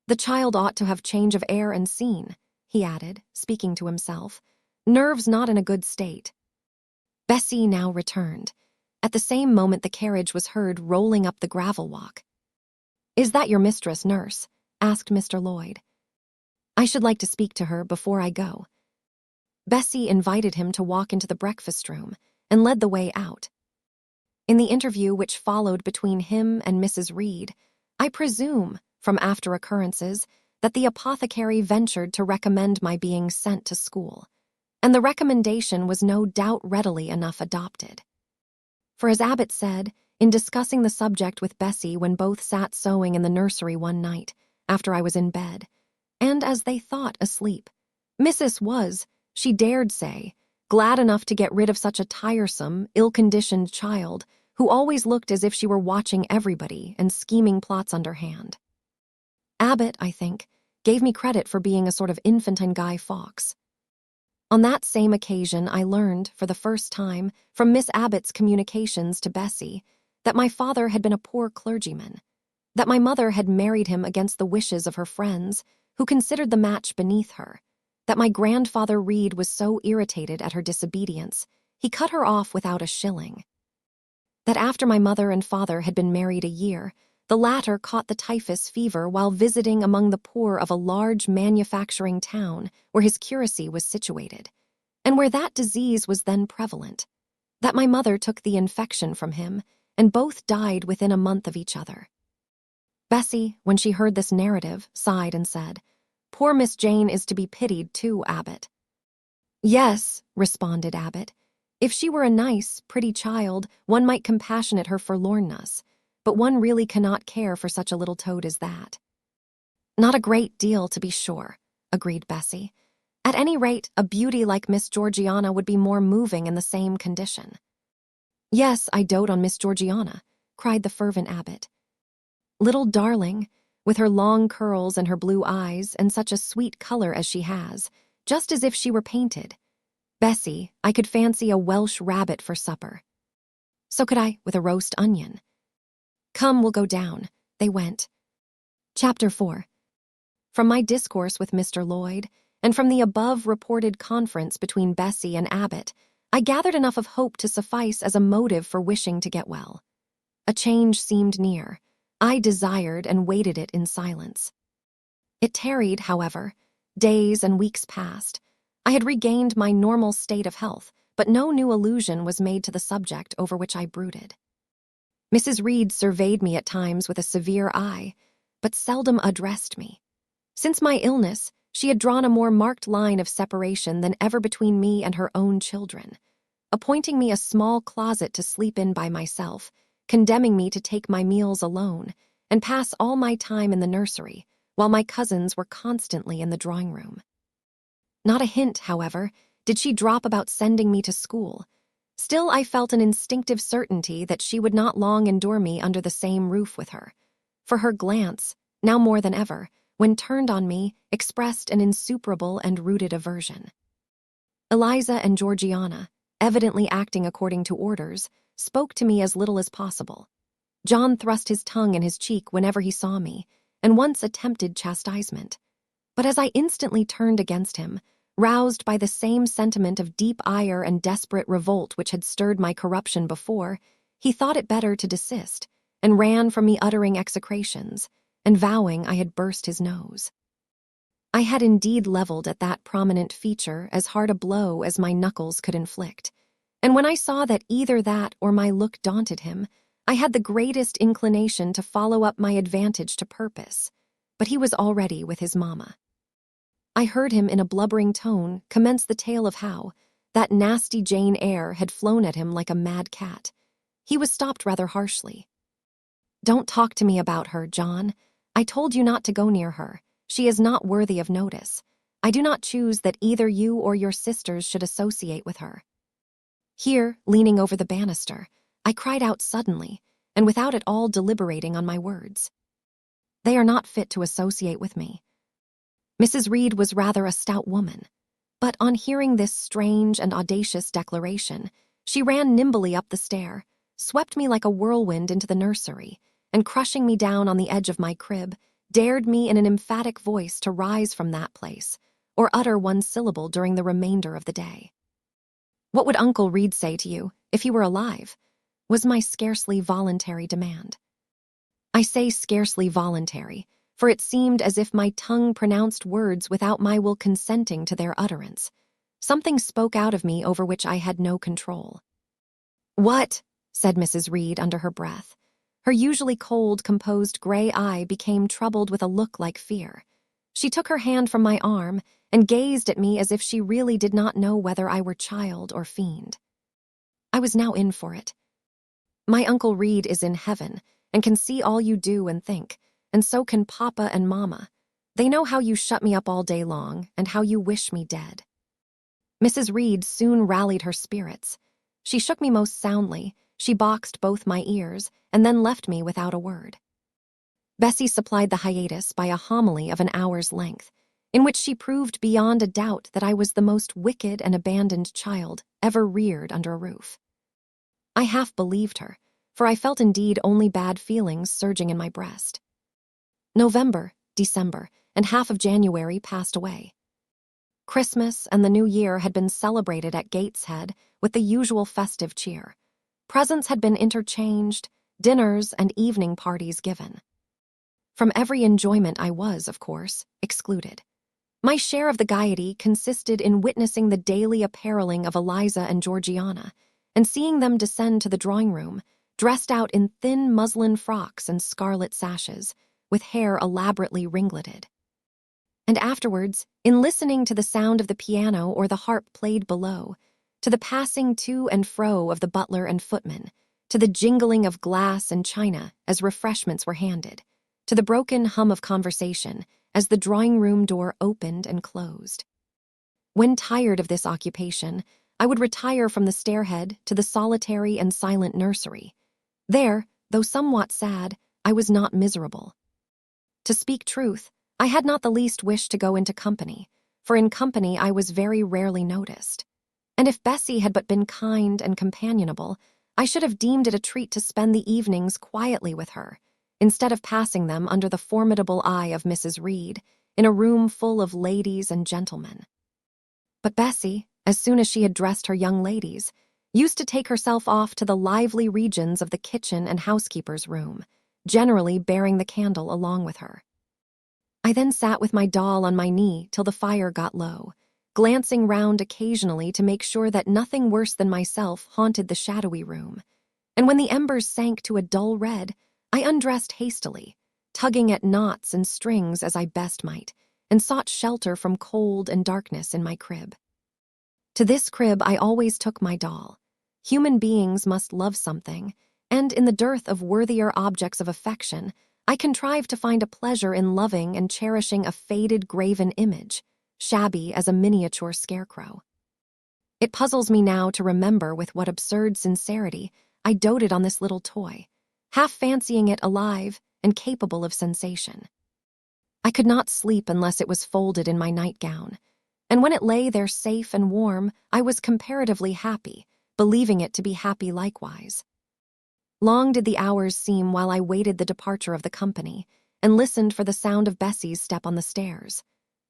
The child ought to have change of air and scene, he added, speaking to himself. Nerves not in a good state. Bessie now returned. At the same moment the carriage was heard rolling up the gravel walk. Is that your mistress, nurse? Asked Mr. Lloyd. I should like to speak to her before I go. Bessie invited him to walk into the breakfast room and led the way out. In the interview which followed between him and Mrs. Reed, I presume, from after occurrences, that the apothecary ventured to recommend my being sent to school, and the recommendation was no doubt readily enough adopted. For as Abbot said, in discussing the subject with Bessie when both sat sewing in the nursery one night, after I was in bed, and as they thought asleep, Mrs. was, she dared say, glad enough to get rid of such a tiresome, ill-conditioned child who always looked as if she were watching everybody and scheming plots underhand. Abbot, I think, gave me credit for being a sort of infantine Guy Fawkes. On that same occasion I learned, for the first time, from Miss Abbot's communications to Bessie, that my father had been a poor clergyman, that my mother had married him against the wishes of her friends, who considered the match beneath her, that my grandfather Reed was so irritated at her disobedience, he cut her off without a shilling, that after my mother and father had been married a year, the latter caught the typhus fever while visiting among the poor of a large manufacturing town where his curacy was situated, and where that disease was then prevalent, that my mother took the infection from him, and both died within a month of each other. Bessie, when she heard this narrative, sighed and said, Poor Miss Jane is to be pitied too, Abbot. Yes, responded Abbot. If she were a nice, pretty child, one might compassionate her forlornness, but one really cannot care for such a little toad as that. Not a great deal, to be sure, agreed Bessie. At any rate, a beauty like Miss Georgiana would be more moving in the same condition. Yes, I dote on Miss Georgiana, cried the fervent Abbot. Little darling, with her long curls and her blue eyes and such a sweet color as she has, just as if she were painted. Bessie, I could fancy a Welsh rabbit for supper. So could I, with a roast onion. Come, we'll go down. They went. Chapter 4. From my discourse with Mr. Lloyd, and from the above-reported conference between Bessie and Abbot, I gathered enough of hope to suffice as a motive for wishing to get well. A change seemed near. I desired and waited it in silence. It tarried, however. Days and weeks passed. I had regained my normal state of health, but no new allusion was made to the subject over which I brooded. Mrs. Reed surveyed me at times with a severe eye, but seldom addressed me. Since my illness, she had drawn a more marked line of separation than ever between me and her own children, appointing me a small closet to sleep in by myself, condemning me to take my meals alone, and pass all my time in the nursery, while my cousins were constantly in the drawing-room. Not a hint, however, did she drop about sending me to school. Still I felt an instinctive certainty that she would not long endure me under the same roof with her, for her glance, now more than ever, when turned on me, expressed an insuperable and rooted aversion. Eliza and Georgiana, evidently acting according to orders, spoke to me as little as possible. John thrust his tongue in his cheek whenever he saw me, and once attempted chastisement. But as I instantly turned against him, roused by the same sentiment of deep ire and desperate revolt which had stirred my corruption before, he thought it better to desist, and ran from me uttering execrations, and vowing I had burst his nose. I had indeed leveled at that prominent feature as hard a blow as my knuckles could inflict, and when I saw that either that or my look daunted him, I had the greatest inclination to follow up my advantage to purpose, but he was already with his mamma. I heard him in a blubbering tone commence the tale of how that nasty Jane Eyre had flown at him like a mad cat. He was stopped rather harshly. "Don't talk to me about her, John. I told you not to go near her. She is not worthy of notice. I do not choose that either you or your sisters should associate with her." Here, leaning over the banister, I cried out suddenly, and without at all deliberating on my words. "They are not fit to associate with me." Mrs. Reed was rather a stout woman, but on hearing this strange and audacious declaration, she ran nimbly up the stair, swept me like a whirlwind into the nursery, and crushing me down on the edge of my crib, dared me in an emphatic voice to rise from that place, or utter one syllable during the remainder of the day. "What would Uncle Reed say to you, if he were alive?" was my scarcely voluntary demand. I say scarcely voluntary, for it seemed as if my tongue pronounced words without my will consenting to their utterance. Something spoke out of me over which I had no control. "What?" said Mrs. Reed under her breath. Her usually cold, composed gray eye became troubled with a look like fear. She took her hand from my arm and gazed at me as if she really did not know whether I were child or fiend. I was now in for it. "My Uncle Reed is in heaven and can see all you do and think, and so can Papa and Mama. They know how you shut me up all day long and how you wish me dead." Mrs. Reed soon rallied her spirits. She shook me most soundly, she boxed both my ears, and then left me without a word. Bessie supplied the hiatus by a homily of an hour's length, in which she proved beyond a doubt that I was the most wicked and abandoned child ever reared under a roof. I half believed her, for I felt indeed only bad feelings surging in my breast. November, December, and half of January passed away. Christmas and the New Year had been celebrated at Gateshead with the usual festive cheer. Presents had been interchanged, dinners and evening parties given. From every enjoyment I was, of course, excluded. My share of the gaiety consisted in witnessing the daily appareling of Eliza and Georgiana, and seeing them descend to the drawing-room, dressed out in thin muslin frocks and scarlet sashes, with hair elaborately ringleted. And afterwards, in listening to the sound of the piano or the harp played below, to the passing to and fro of the butler and footman, to the jingling of glass and china as refreshments were handed, to the broken hum of conversation as the drawing-room door opened and closed. When tired of this occupation, I would retire from the stairhead to the solitary and silent nursery. There, though somewhat sad, I was not miserable. To speak truth, I had not the least wish to go into company, for in company I was very rarely noticed. And if Bessie had but been kind and companionable, I should have deemed it a treat to spend the evenings quietly with her, instead of passing them under the formidable eye of Mrs. Reed, in a room full of ladies and gentlemen. But Bessie, as soon as she had dressed her young ladies, used to take herself off to the lively regions of the kitchen and housekeeper's room, generally bearing the candle along with her. I then sat with my doll on my knee till the fire got low, glancing round occasionally to make sure that nothing worse than myself haunted the shadowy room, and when the embers sank to a dull red, I undressed hastily, tugging at knots and strings as I best might, and sought shelter from cold and darkness in my crib. To this crib I always took my doll. Human beings must love something, and in the dearth of worthier objects of affection, I contrived to find a pleasure in loving and cherishing a faded graven image, shabby as a miniature scarecrow. It puzzles me now to remember with what absurd sincerity I doted on this little toy, half fancying it alive and capable of sensation. I could not sleep unless it was folded in my nightgown, and when it lay there safe and warm, I was comparatively happy, believing it to be happy likewise. Long did the hours seem while I waited the departure of the company, and listened for the sound of Bessie's step on the stairs.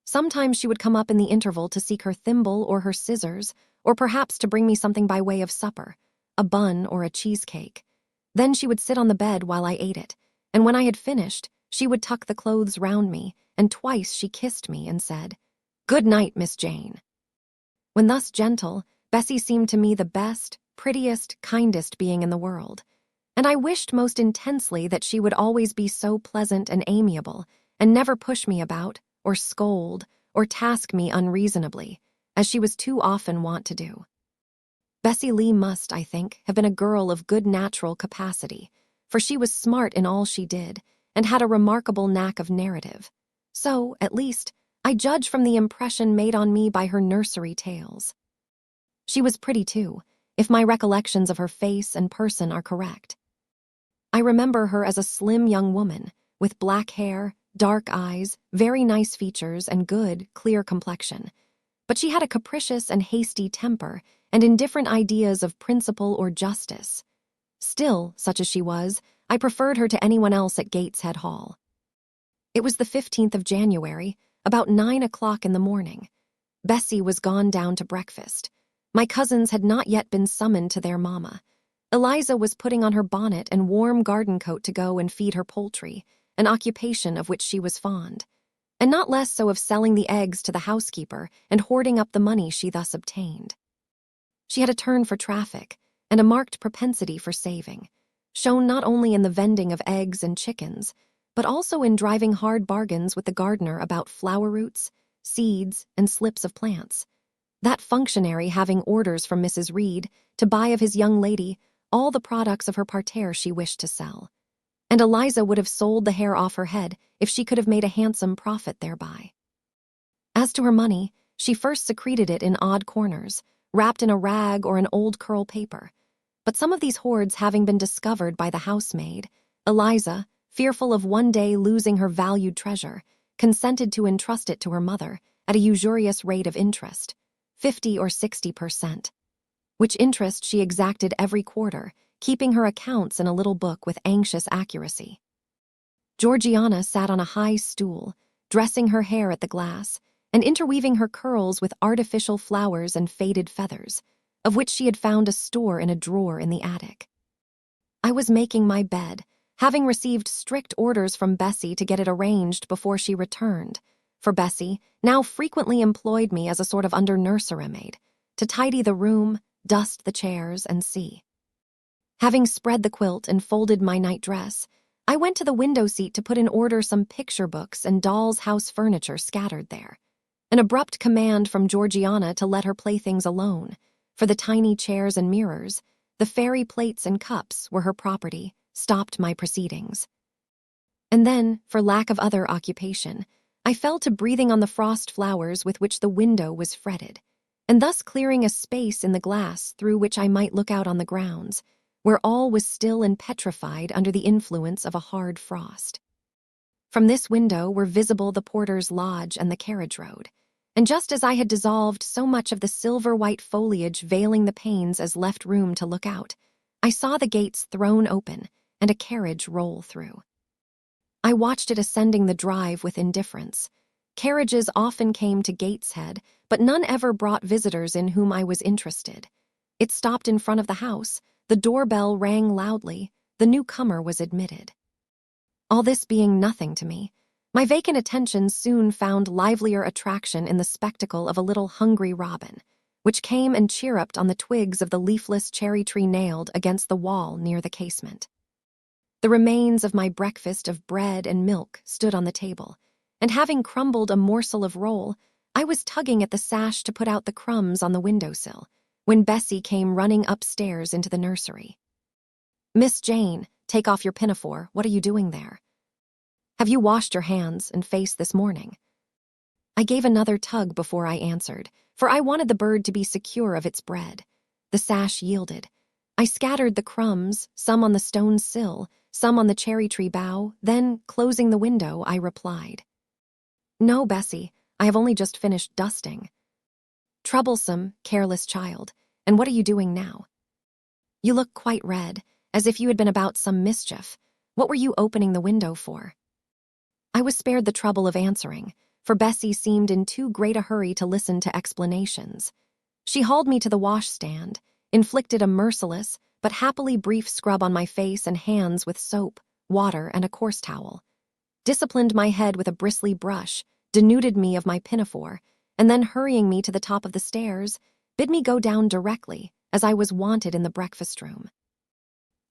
Sometimes she would come up in the interval to seek her thimble or her scissors, or perhaps to bring me something by way of supper, a bun or a cheesecake. Then she would sit on the bed while I ate it, and when I had finished, She would tuck the clothes round me, and twice she kissed me and said, "Good night, Miss Jane." When thus gentle, Bessie seemed to me the best, prettiest, kindest being in the world, and I wished most intensely that she would always be so pleasant and amiable, and never push me about, or scold, or task me unreasonably, as she was too often wont to do. Bessie Lee must, I think, have been a girl of good natural capacity, for she was smart in all she did, and had a remarkable knack of narrative. So, at least, I judge from the impression made on me by her nursery tales. She was pretty, too, if my recollections of her face and person are correct. I remember her as a slim young woman, with black hair, dark eyes, very nice features, and good, clear complexion. But she had a capricious and hasty temper, and indifferent ideas of principle or justice. Still, such as she was, I preferred her to anyone else at Gateshead Hall. It was the 15th of January, about 9 o'clock in the morning. Bessie was gone down to breakfast. My cousins had not yet been summoned to their mamma. Eliza was putting on her bonnet and warm garden coat to go and feed her poultry, an occupation of which she was fond, and not less so of selling the eggs to the housekeeper and hoarding up the money she thus obtained. She had a turn for traffic and a marked propensity for saving, shown not only in the vending of eggs and chickens, but also in driving hard bargains with the gardener about flower roots, seeds, and slips of plants, that functionary having orders from Mrs. Reed to buy of his young lady all the products of her parterre she wished to sell, and Eliza would have sold the hair off her head if she could have made a handsome profit thereby. As to her money, she first secreted it in odd corners, wrapped in a rag or an old curl paper, but some of these hoards having been discovered by the housemaid, Eliza, fearful of one day losing her valued treasure, consented to entrust it to her mother at a usurious rate of interest, 50 or 60%, which interest she exacted every quarter, keeping her accounts in a little book with anxious accuracy. Georgiana sat on a high stool, dressing her hair at the glass, and interweaving her curls with artificial flowers and faded feathers, of which she had found a store in a drawer in the attic. I was making my bed, having received strict orders from Bessie to get it arranged before she returned, for Bessie now frequently employed me as a sort of under-nursery maid, to tidy the room, dust the chairs, and see. Having spread the quilt and folded my night dress, I went to the window seat to put in order some picture books and doll's house furniture scattered there. An abrupt command from Georgiana to let her playthings alone, for the tiny chairs and mirrors, the fairy plates and cups were her property, stopped my proceedings. And then, for lack of other occupation, I fell to breathing on the frost flowers with which the window was fretted, and thus clearing a space in the glass through which I might look out on the grounds, where all was still and petrified under the influence of a hard frost. From this window were visible the porter's lodge and the carriage road, and just as I had dissolved so much of the silver-white foliage veiling the panes as left room to look out, I saw the gates thrown open and a carriage roll through. I watched it ascending the drive with indifference. Carriages often came to Gateshead, but none ever brought visitors in whom I was interested. It stopped in front of the house, the doorbell rang loudly, the newcomer was admitted. All this being nothing to me, my vacant attention soon found livelier attraction in the spectacle of a little hungry robin, which came and chirruped on the twigs of the leafless cherry tree nailed against the wall near the casement. The remains of my breakfast of bread and milk stood on the table, and having crumbled a morsel of roll, I was tugging at the sash to put out the crumbs on the windowsill, when Bessie came running upstairs into the nursery. "Miss Jane, take off your pinafore. What are you doing there? Have you washed your hands and face this morning?" I gave another tug before I answered, for I wanted the bird to be secure of its bread. The sash yielded. I scattered the crumbs, some on the stone sill, some on the cherry tree bough, then, closing the window, I replied, "No, Bessie, I have only just finished dusting." "Troublesome, careless child, and what are you doing now? You look quite red, as if you had been about some mischief. What were you opening the window for?" I was spared the trouble of answering, for Bessie seemed in too great a hurry to listen to explanations. She hauled me to the washstand, inflicted a merciless but happily brief scrub on my face and hands with soap, water, and a coarse towel. disciplined my head with a bristly brush, denuded me of my pinafore, and then hurrying me to the top of the stairs, bid me go down directly, as I was wanted in the breakfast room.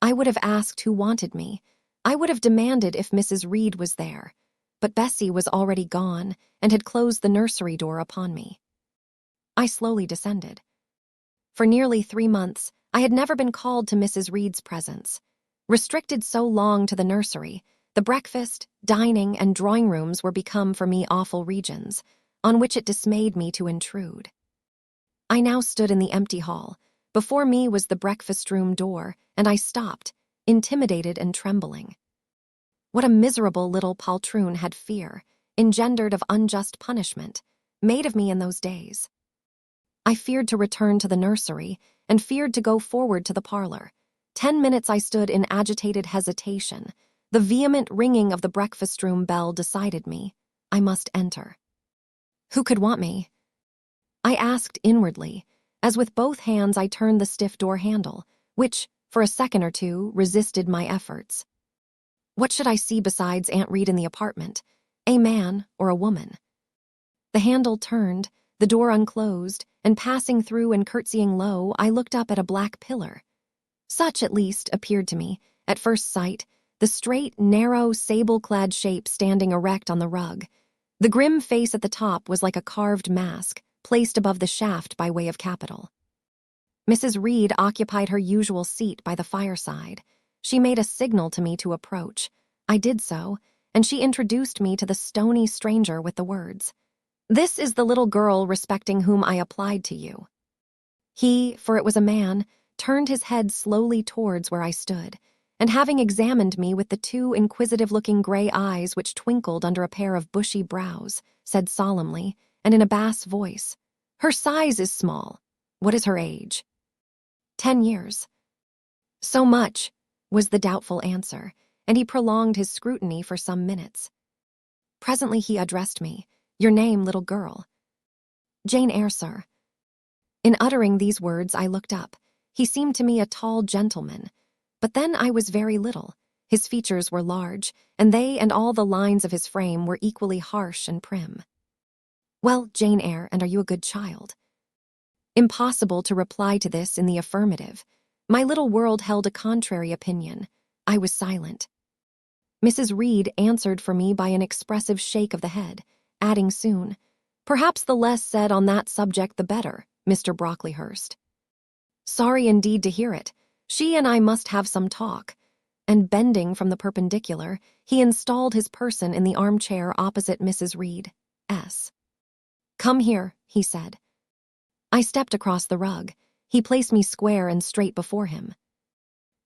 I would have asked who wanted me. I would have demanded if Mrs. Reed was there, but Bessie was already gone and had closed the nursery door upon me. I slowly descended. For nearly 3 months, I had never been called to Mrs. Reed's presence. Restricted so long to the nursery, the breakfast, dining, and drawing rooms were become for me awful regions, on which it dismayed me to intrude. I now stood in the empty hall. Before me was the breakfast room door, and I stopped, intimidated and trembling. What a miserable little poltroon had fear, engendered of unjust punishment, made of me in those days. I feared to return to the nursery, and feared to go forward to the parlor. 10 minutes I stood in agitated hesitation. The vehement ringing of the breakfast room bell decided me. I must enter. Who could want me? I asked inwardly, as with both hands I turned the stiff door handle, which, for a second or two, resisted my efforts. What should I see besides Aunt Reed in the apartment? A man or a woman? The handle turned, the door unclosed, and passing through and curtsying low, I looked up at a black pillar. Such, at least, appeared to me, at first sight, the straight, narrow, sable-clad shape standing erect on the rug. The grim face at the top was like a carved mask, placed above the shaft by way of capital. Mrs. Reed occupied her usual seat by the fireside. She made a signal to me to approach. I did so, and she introduced me to the stony stranger with the words, "This is the little girl respecting whom I applied to you." He, for it was a man, turned his head slowly towards where I stood, and having examined me with the 2 inquisitive-looking gray eyes which twinkled under a pair of bushy brows, said solemnly, and in a bass voice, "Her size is small. What is her age?" 10 years. So much, was the doubtful answer, and he prolonged his scrutiny for some minutes. Presently he addressed me, "Your name, little girl?" "Jane Eyre, sir." In uttering these words I looked up. He seemed to me a tall gentleman, but then I was very little. His features were large, and they and all the lines of his frame were equally harsh and prim. "Well, Jane Eyre, and are you a good child?" Impossible to reply to this in the affirmative. My little world held a contrary opinion. I was silent. Mrs. Reed answered for me by an expressive shake of the head, adding soon, "Perhaps the less said on that subject the better, Mr. Brocklehurst." Sorry indeed to hear it. She and I must have some talk. And bending from the perpendicular, he installed his person in the armchair opposite Mrs. Reed. "Come here," he said. I stepped across the rug. He placed me square and straight before him.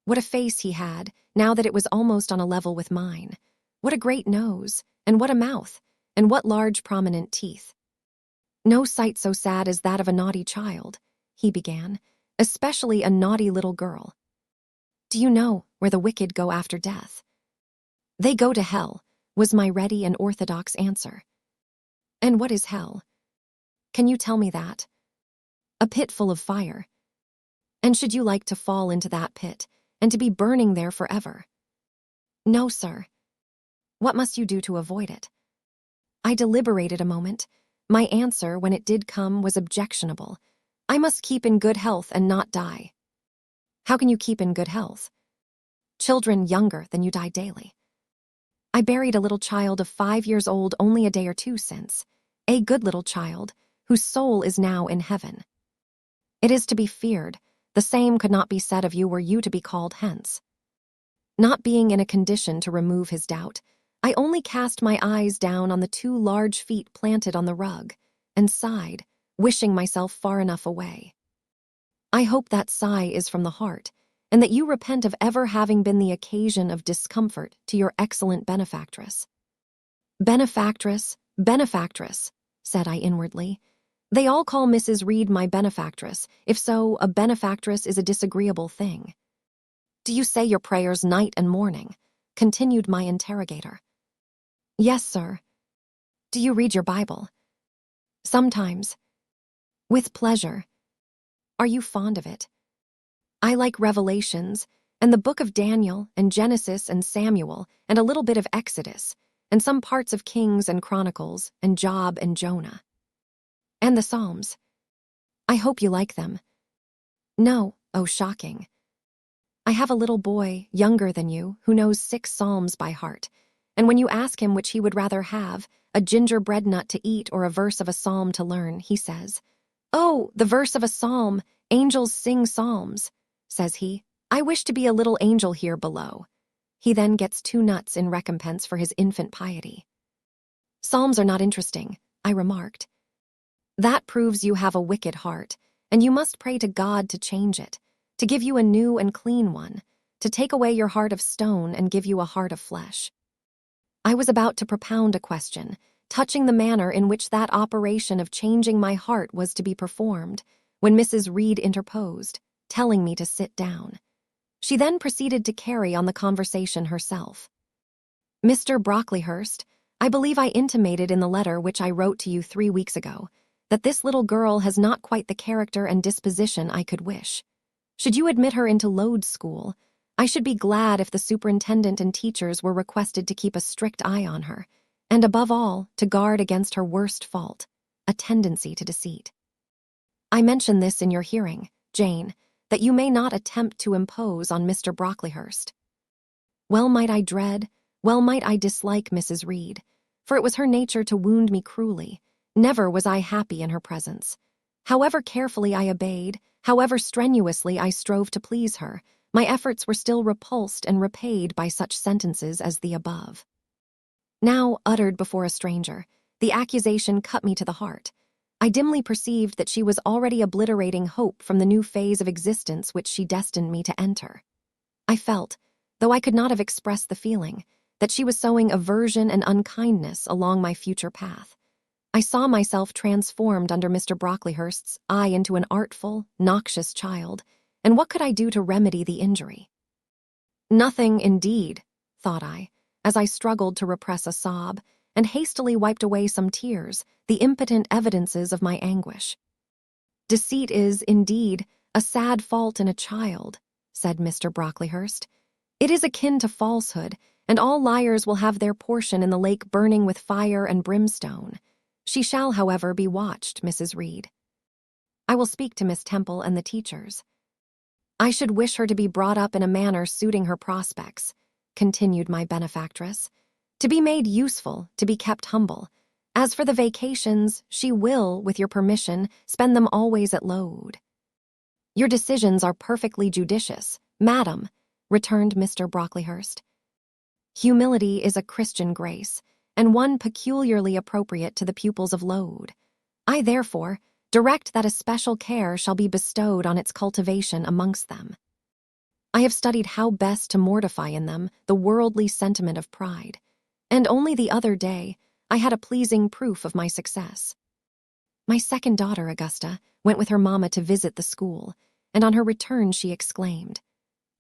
What a face he had, now that it was almost on a level with mine. What a great nose, and what a mouth, and what large prominent teeth. "No sight so sad as that of a naughty child," he began, "especially a naughty little girl. Do you know where the wicked go after death?" "They go to hell," was my ready and orthodox answer. "And what is hell? Can you tell me that?" "A pit full of fire." "And should you like to fall into that pit, and to be burning there forever?" "No, sir." "What must you do to avoid it?" I deliberated a moment. My answer, when it did come, was objectionable. "I must keep in good health and not die." "How can you keep in good health?" "Children younger than you die daily." "I buried a little child of 5 years old only a day or 2 since, a good little child, whose soul is now in heaven. It is to be feared, the same could not be said of you were you to be called hence." Not being in a condition to remove his doubt, I only cast my eyes down on the 2 large feet planted on the rug, and sighed, wishing myself far enough away. I hope that sigh is from the heart, and that you repent of ever having been the occasion of discomfort to your excellent benefactress. "Benefactress, benefactress," said I inwardly. "They all call Mrs. Reed my benefactress. If so, a benefactress is a disagreeable thing." "Do you say your prayers night and morning?" continued my interrogator. "Yes, sir." "Do you read your Bible?" "Sometimes." "With pleasure." "Are you fond of it?" "I like Revelations, and the book of Daniel, and Genesis and Samuel, and a little bit of Exodus. and some parts of Kings and Chronicles, and Job and Jonah. And the Psalms. I hope you like them. No, oh shocking. I have a little boy, younger than you, who knows 6 psalms by heart, and when you ask him which he would rather have, a gingerbread nut to eat or a verse of a psalm to learn, he says, "Oh, the verse of a psalm, angels sing psalms," says he. "I wish to be a little angel here below." He then gets 2 nuts in recompense for his infant piety. "Psalms are not interesting," I remarked. "That proves you have a wicked heart, and you must pray to God to change it, to give you a new and clean one, to take away your heart of stone and give you a heart of flesh." I was about to propound a question, touching the manner in which that operation of changing my heart was to be performed, when Mrs. Reed interposed, telling me to sit down. She then proceeded to carry on the conversation herself. "Mr. Brocklehurst, I believe I intimated in the letter which I wrote to you 3 weeks ago that this little girl has not quite the character and disposition I could wish. Should you admit her into Lowood School, I should be glad if the superintendent and teachers were requested to keep a strict eye on her, and above all, to guard against her worst fault, a tendency to deceit. I mention this in your hearing, Jane, that you may not attempt to impose on Mr. Brocklehurst." Well might I dread, well might I dislike Mrs. Reed, for it was her nature to wound me cruelly. Never was I happy in her presence. However carefully I obeyed, however strenuously I strove to please her, my efforts were still repulsed and repaid by such sentences as the above. Now, uttered before a stranger, the accusation cut me to the heart. I dimly perceived that she was already obliterating hope from the new phase of existence which she destined me to enter. I felt, though I could not have expressed the feeling, that she was sowing aversion and unkindness along my future path. I saw myself transformed under Mr. Brocklehurst's eye into an artful, noxious child, and what could I do to remedy the injury? Nothing, indeed, thought I, as I struggled to repress a sob, and hastily wiped away some tears, the impotent evidences of my anguish. "Deceit is, indeed, a sad fault in a child," said Mr. Brocklehurst. "It is akin to falsehood, and all liars will have their portion in the lake burning with fire and brimstone. She shall, however, be watched, Mrs. Reed. I will speak to Miss Temple and the teachers. I should wish her to be brought up in a manner suiting her prospects," continued my benefactress, "to be made useful, to be kept humble. As for the vacations, she will, with your permission, spend them always at Lowood." "Your decisions are perfectly judicious, madam," returned Mr. Brocklehurst. "Humility is a Christian grace, and one peculiarly appropriate to the pupils of Lowood. I, therefore, direct that a special care shall be bestowed on its cultivation amongst them. I have studied how best to mortify in them the worldly sentiment of pride, and only the other day I had a pleasing proof of my success. My second daughter, Augusta, went with her mamma to visit the school, and on her return she exclaimed,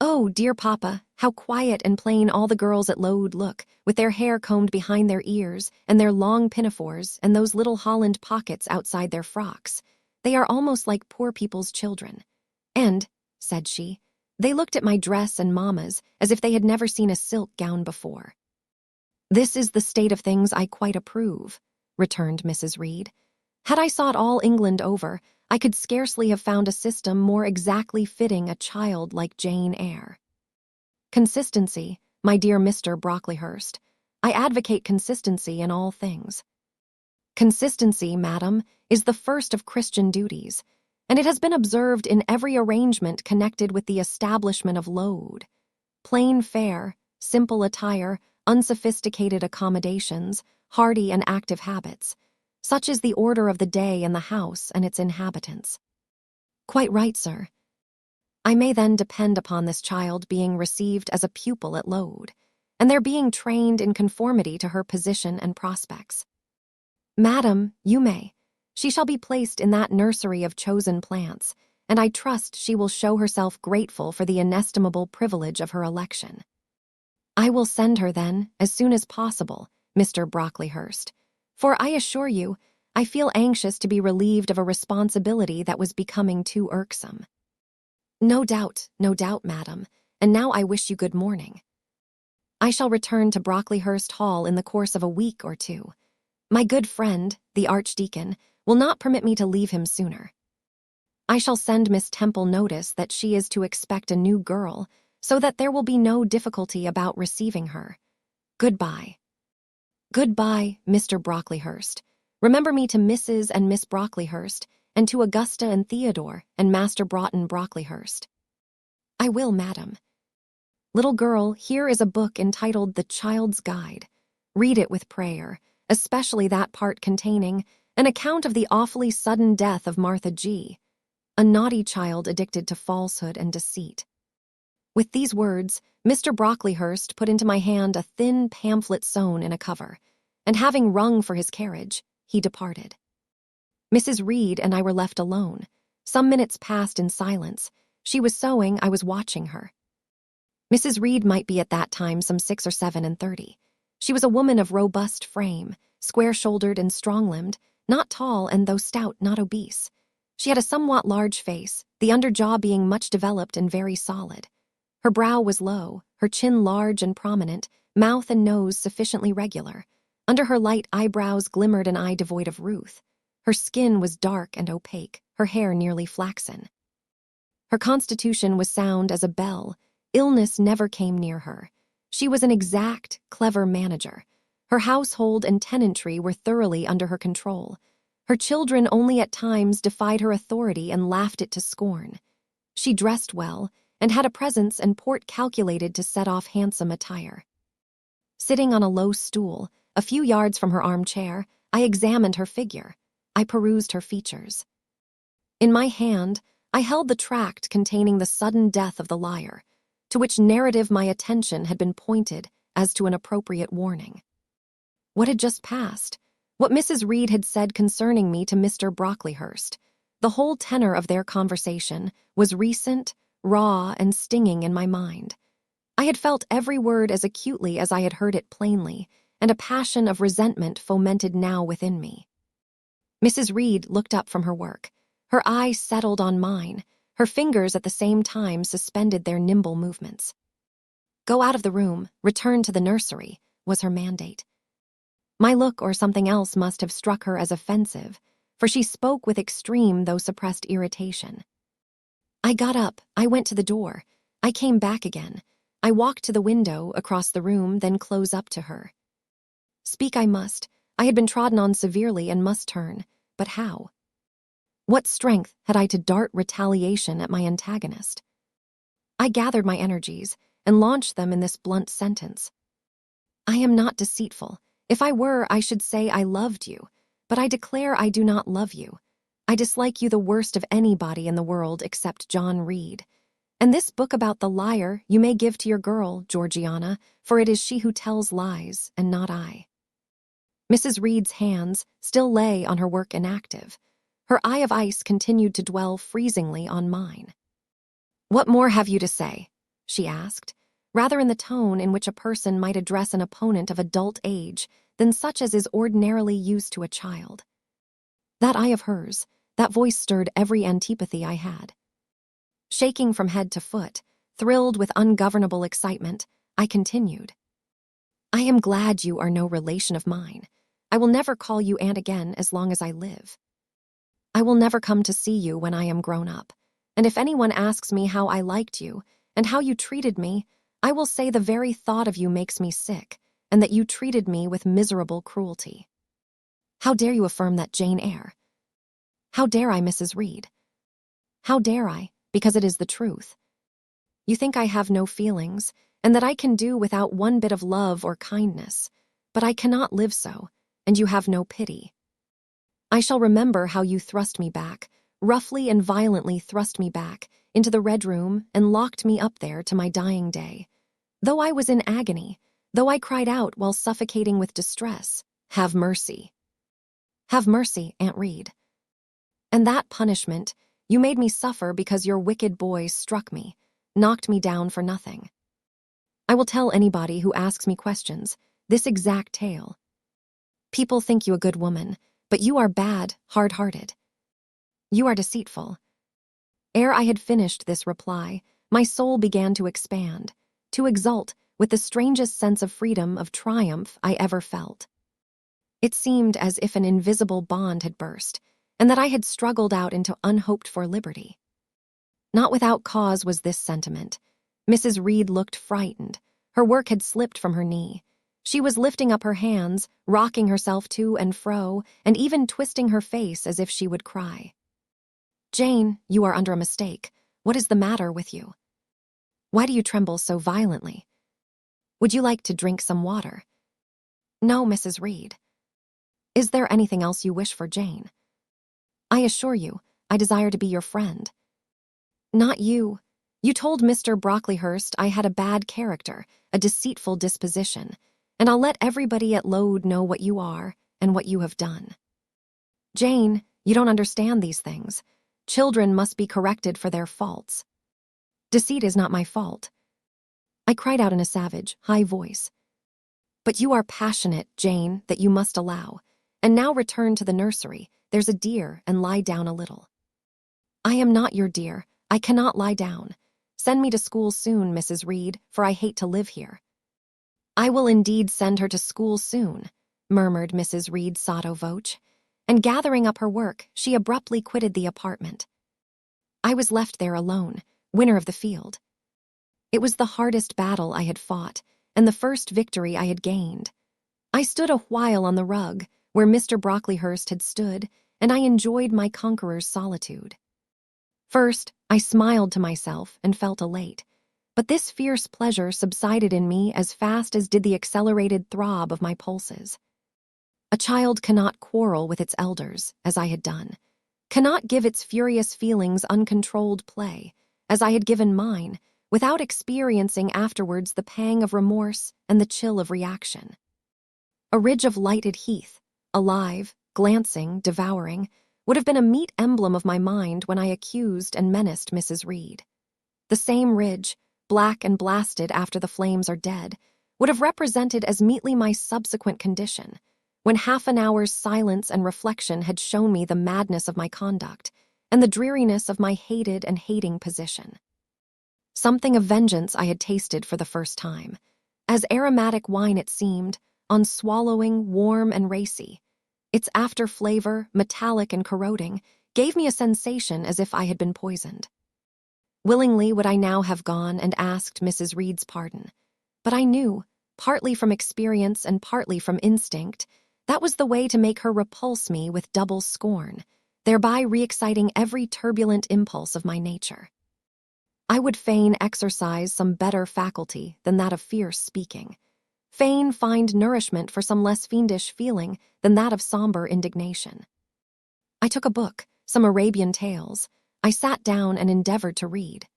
"Oh, dear papa, how quiet and plain all the girls at Lowood look, with their hair combed behind their ears, and their long pinafores, and those little Holland pockets outside their frocks. They are almost like poor people's children. And," said she, "they looked at my dress and mamma's as if they had never seen a silk gown before." "This is the state of things I quite approve," returned Mrs. Reed. "Had I sought all England over, I could scarcely have found a system more exactly fitting a child like Jane Eyre. Consistency, my dear Mr. Brocklehurst. I advocate consistency in all things. Consistency, madam, is the first of Christian duties, and it has been observed in every arrangement connected with the establishment of Lowood. Plain fare, simple attire, unsophisticated accommodations, hearty and active habits. Such is the order of the day in the house and its inhabitants." "Quite right, sir. I may then depend upon this child being received as a pupil at Lowood, and their being trained in conformity to her position and prospects." "Madam, you may. She shall be placed in that nursery of chosen plants, and I trust she will show herself grateful for the inestimable privilege of her election." "I will send her, then, as soon as possible, Mr. Brocklehurst, for I assure you, I feel anxious to be relieved of a responsibility that was becoming too irksome." No doubt, madam, and now I wish you good morning." I shall return to Brocklehurst Hall in the course of a week or two. My good friend, the Archdeacon, will not permit me to leave him sooner. I shall send Miss Temple notice that she is to expect a new girl, so that there will be no difficulty about receiving her. Goodbye. Goodbye, Mr. Brocklehurst. Remember me to Mrs. and Miss Brocklehurst, and to Augusta and Theodore, and Master Broughton Brocklehurst. I will, madam. Little girl, here is a book entitled The Child's Guide. Read it with prayer, especially that part containing an account of the awfully sudden death of Martha G., a naughty child addicted to falsehood and deceit. With these words, Mr. Brocklehurst put into my hand a thin pamphlet sewn in a cover, and having rung for his carriage, he departed. Mrs. Reed and I were left alone. Some minutes passed in silence. She was sewing, I was watching her. Mrs. Reed might be at that time some 6 or 7 and 30. She was a woman of robust frame, square-shouldered and strong-limbed, not tall and though stout, not obese. She had a somewhat large face, the under jaw being much developed and very solid. Her brow was low, her chin large and prominent, mouth and nose sufficiently regular. Under her light eyebrows glimmered an eye devoid of ruth. Her skin was dark and opaque, her hair nearly flaxen. Her constitution was sound as a bell. Illness never came near her. She was an exact, clever manager. Her household and tenantry were thoroughly under her control. Her children only at times defied her authority and laughed it to scorn. She dressed well, and had a presence and port calculated to set off handsome attire. Sitting on a low stool, a few yards from her armchair, I examined her figure. I perused her features. In my hand, I held the tract containing the sudden death of the liar, to which narrative my attention had been pointed as to an appropriate warning. What had just passed? What Mrs. Reed had said concerning me to Mr. Brocklehurst? The whole tenor of their conversation was recent, raw, and stinging in my mind. I had felt every word as acutely as I had heard it plainly, and a passion of resentment fomented now within me. Mrs. Reed looked up from her work. Her eye settled on mine. Her fingers at the same time suspended their nimble movements. "Go out of the room, return to the nursery," was her mandate. My look or something else must have struck her as offensive, for she spoke with extreme though suppressed irritation. I got up, I went to the door. I came back again. I walked to the window, across the room, then close up to her. Speak I must. I had been trodden on severely and must turn, but how? What strength had I to dart retaliation at my antagonist? I gathered my energies and launched them in this blunt sentence. I am not deceitful. If I were, I should say I loved you, but I declare I do not love you. I dislike you the worst of anybody in the world except John Reed. And this book about the liar you may give to your girl, Georgiana, for it is she who tells lies, and not I. Mrs. Reed's hands still lay on her work inactive. Her eye of ice continued to dwell freezingly on mine. "What more have you to say?" she asked, rather in the tone in which a person might address an opponent of adult age than such as is ordinarily used to a child. That eye of hers, that voice stirred every antipathy I had. Shaking from head to foot, thrilled with ungovernable excitement, I continued. "I am glad you are no relation of mine. I will never call you aunt again as long as I live. I will never come to see you when I am grown up, and if anyone asks me how I liked you and how you treated me, I will say the very thought of you makes me sick, and that you treated me with miserable cruelty. How dare you affirm that, Jane Eyre? How dare I, Mrs. Reed? How dare I, because it is the truth. You think I have no feelings, and that I can do without one bit of love or kindness, but I cannot live so, and you have no pity. I shall remember how you thrust me back, roughly and violently thrust me back, into the red room and locked me up there to my dying day. Though I was in agony, though I cried out while suffocating with distress, have mercy. Have mercy, Aunt Reed. And that punishment you made me suffer because your wicked boys struck me, knocked me down for nothing. I will tell anybody who asks me questions this exact tale. People think you a good woman, but you are bad, hard-hearted. You are deceitful." Ere I had finished this reply, my soul began to expand, to exult with the strangest sense of freedom, of triumph I ever felt. It seemed as if an invisible bond had burst, and that I had struggled out into unhoped-for liberty. Not without cause was this sentiment. Mrs. Reed looked frightened. Her work had slipped from her knee. She was lifting up her hands, rocking herself to and fro, and even twisting her face as if she would cry. "Jane, you are under a mistake. What is the matter with you? Why do you tremble so violently? Would you like to drink some water?" "No, Mrs. Reed." "Is there anything else you wish for, Jane?" "I assure you, I desire to be your friend." "Not you. You told Mr. Brocklehurst I had a bad character, a deceitful disposition, and I'll let everybody at Lowood know what you are and what you have done." "Jane, you don't understand these things. Children must be corrected for their faults." "Deceit is not my fault," I cried out in a savage, high voice. "But you are passionate, Jane, that you must allow. And now return to the nursery. There's a dear, and lie down a little." "I am not your dear. I cannot lie down. Send me to school soon, Mrs. Reed, for I hate to live here." "I will indeed send her to school soon," murmured Mrs. Reed sotto voce, and gathering up her work, she abruptly quitted the apartment. I was left there alone, winner of the field. It was the hardest battle I had fought, and the first victory I had gained. I stood a while on the rug, where Mr. Brocklehurst had stood, and I enjoyed my conqueror's solitude. First, I smiled to myself and felt elate, but this fierce pleasure subsided in me as fast as did the accelerated throb of my pulses. A child cannot quarrel with its elders, as I had done, cannot give its furious feelings uncontrolled play, as I had given mine, without experiencing afterwards the pang of remorse and the chill of reaction. A ridge of lighted heath, alive, glancing, devouring, would have been a meet emblem of my mind when I accused and menaced Mrs. Reed. The same ridge, black and blasted after the flames are dead, would have represented as meetly my subsequent condition, when half an hour's silence and reflection had shown me the madness of my conduct and the dreariness of my hated and hating position. Something of vengeance I had tasted for the first time, as aromatic wine it seemed, on swallowing, warm and racy. Its after flavor, metallic and corroding, gave me a sensation as if I had been poisoned. Willingly would I now have gone and asked Mrs. Reed's pardon, but I knew, partly from experience and partly from instinct, that was the way to make her repulse me with double scorn, thereby re-exciting every turbulent impulse of my nature. I would fain exercise some better faculty than that of fierce speaking, fain find nourishment for some less fiendish feeling than that of somber indignation. I took a book, some Arabian tales. I sat down and endeavored to read.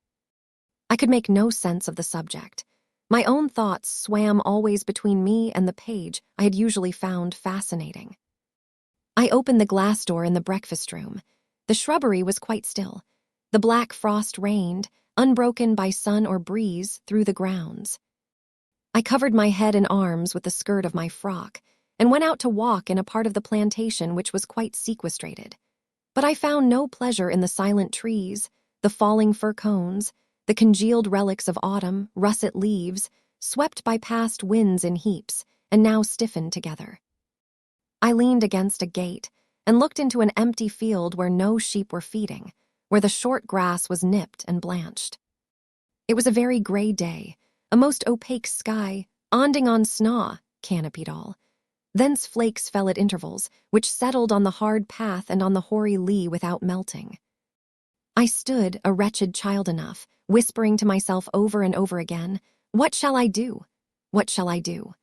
I could make no sense of the subject. My own thoughts swam always between me and the page I had usually found fascinating. I opened the glass door in the breakfast room. The shrubbery was quite still. The black frost reigned, unbroken by sun or breeze, through the grounds. I covered my head and arms with the skirt of my frock, and went out to walk in a part of the plantation which was quite sequestrated. But I found no pleasure in the silent trees, the falling fir cones, the congealed relics of autumn, russet leaves, swept by past winds in heaps, and now stiffened together. I leaned against a gate, and looked into an empty field where no sheep were feeding, where the short grass was nipped and blanched. It was a very grey day, a most opaque sky, onding on snaw, canopied all. Thence flakes fell at intervals, which settled on the hard path and on the hoary lea without melting. I stood, a wretched child enough, whispering to myself over and over again, "What shall I do? What shall I do?"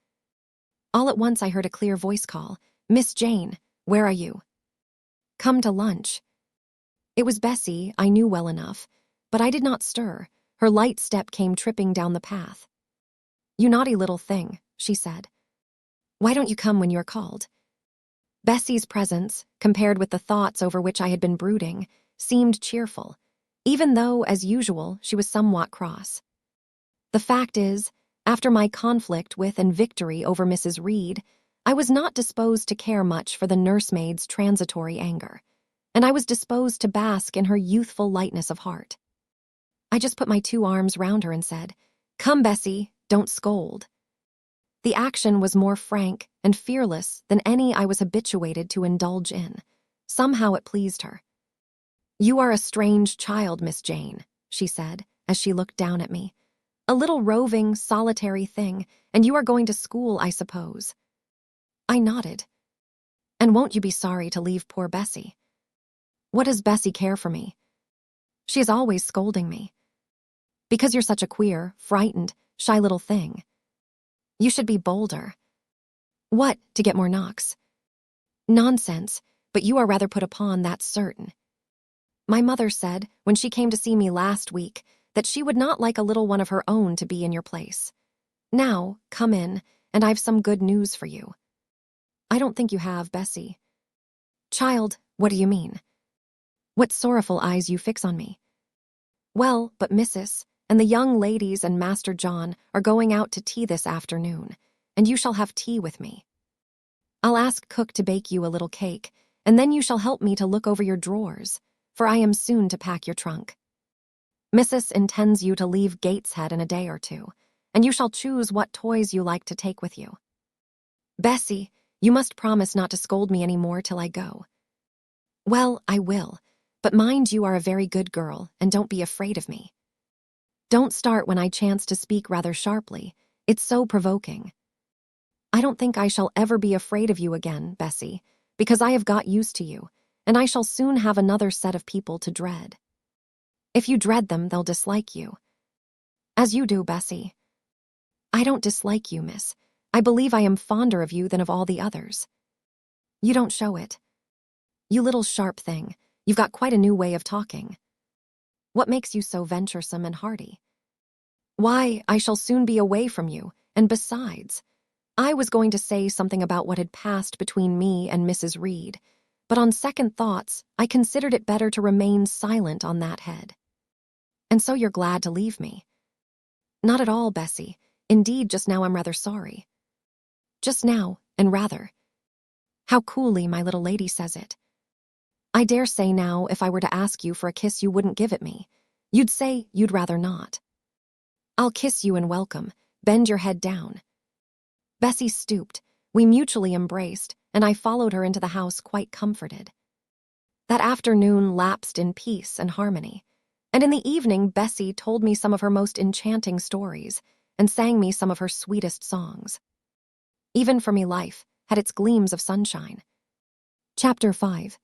All at once I heard a clear voice call, "Miss Jane, where are you?" "Come to lunch." It was Bessie, I knew well enough, but I did not stir. Her light step came tripping down the path. "You naughty little thing," she said. "Why don't you come when you are called?" Bessie's presence, compared with the thoughts over which I had been brooding, seemed cheerful, even though, as usual, she was somewhat cross. The fact is, after my conflict with and victory over Mrs. Reed, I was not disposed to care much for the nursemaid's transitory anger, and I was disposed to bask in her youthful lightness of heart. I just put my 2 arms round her and said, "Come, Bessie, don't scold." The action was more frank and fearless than any I was habituated to indulge in. Somehow it pleased her. "You are a strange child, Miss Jane," she said, as she looked down at me. "A little roving, solitary thing, and you are going to school, I suppose." I nodded. "And won't you be sorry to leave poor Bessie?" "What does Bessie care for me?" "She is always scolding me." "Because you're such a queer, frightened, shy little thing. You should be bolder." "What, to get more knocks?" "Nonsense, but you are rather put upon, that's certain. My mother said, when she came to see me last week, that she would not like a little one of her own to be in your place. Now, come in, and I've some good news for you." "I don't think you have, Bessie." "Child, what do you mean? What sorrowful eyes you fix on me." "Well, but Mrs. and the young ladies and Master John are going out to tea this afternoon, and you shall have tea with me. I'll ask cook to bake you a little cake, and then you shall help me to look over your drawers, for I am soon to pack your trunk. Mrs. intends you to leave Gateshead in a day or two, and you shall choose what toys you like to take with you. Bessie, you must promise not to scold me any more till I go." "Well, I will, but mind you are a very good girl, and don't be afraid of me. Don't start when I chance to speak rather sharply. It's so provoking." "I don't think I shall ever be afraid of you again, Bessie, because I have got used to you, and I shall soon have another set of people to dread." "If you dread them, they'll dislike you." "As you do, Bessie." "I don't dislike you, miss. I believe I am fonder of you than of all the others." "You don't show it." "You little sharp thing, you've got quite a new way of talking. What makes you so venturesome and hearty?" "Why, I shall soon be away from you, and besides, I was going to say something about what had passed between me and Mrs. Reed, but on second thoughts, I considered it better to remain silent on that head." "And so you're glad to leave me?" "Not at all, Bessie. Indeed, just now I'm rather sorry." "Just now, and rather. How coolly my little lady says it. I dare say now, if I were to ask you for a kiss, you wouldn't give it me. You'd say you'd rather not." "I'll kiss you and welcome. Bend your head down." Bessie stooped, we mutually embraced, and I followed her into the house quite comforted. That afternoon lapsed in peace and harmony, and in the evening Bessie told me some of her most enchanting stories and sang me some of her sweetest songs. Even for me life had its gleams of sunshine. Chapter 5.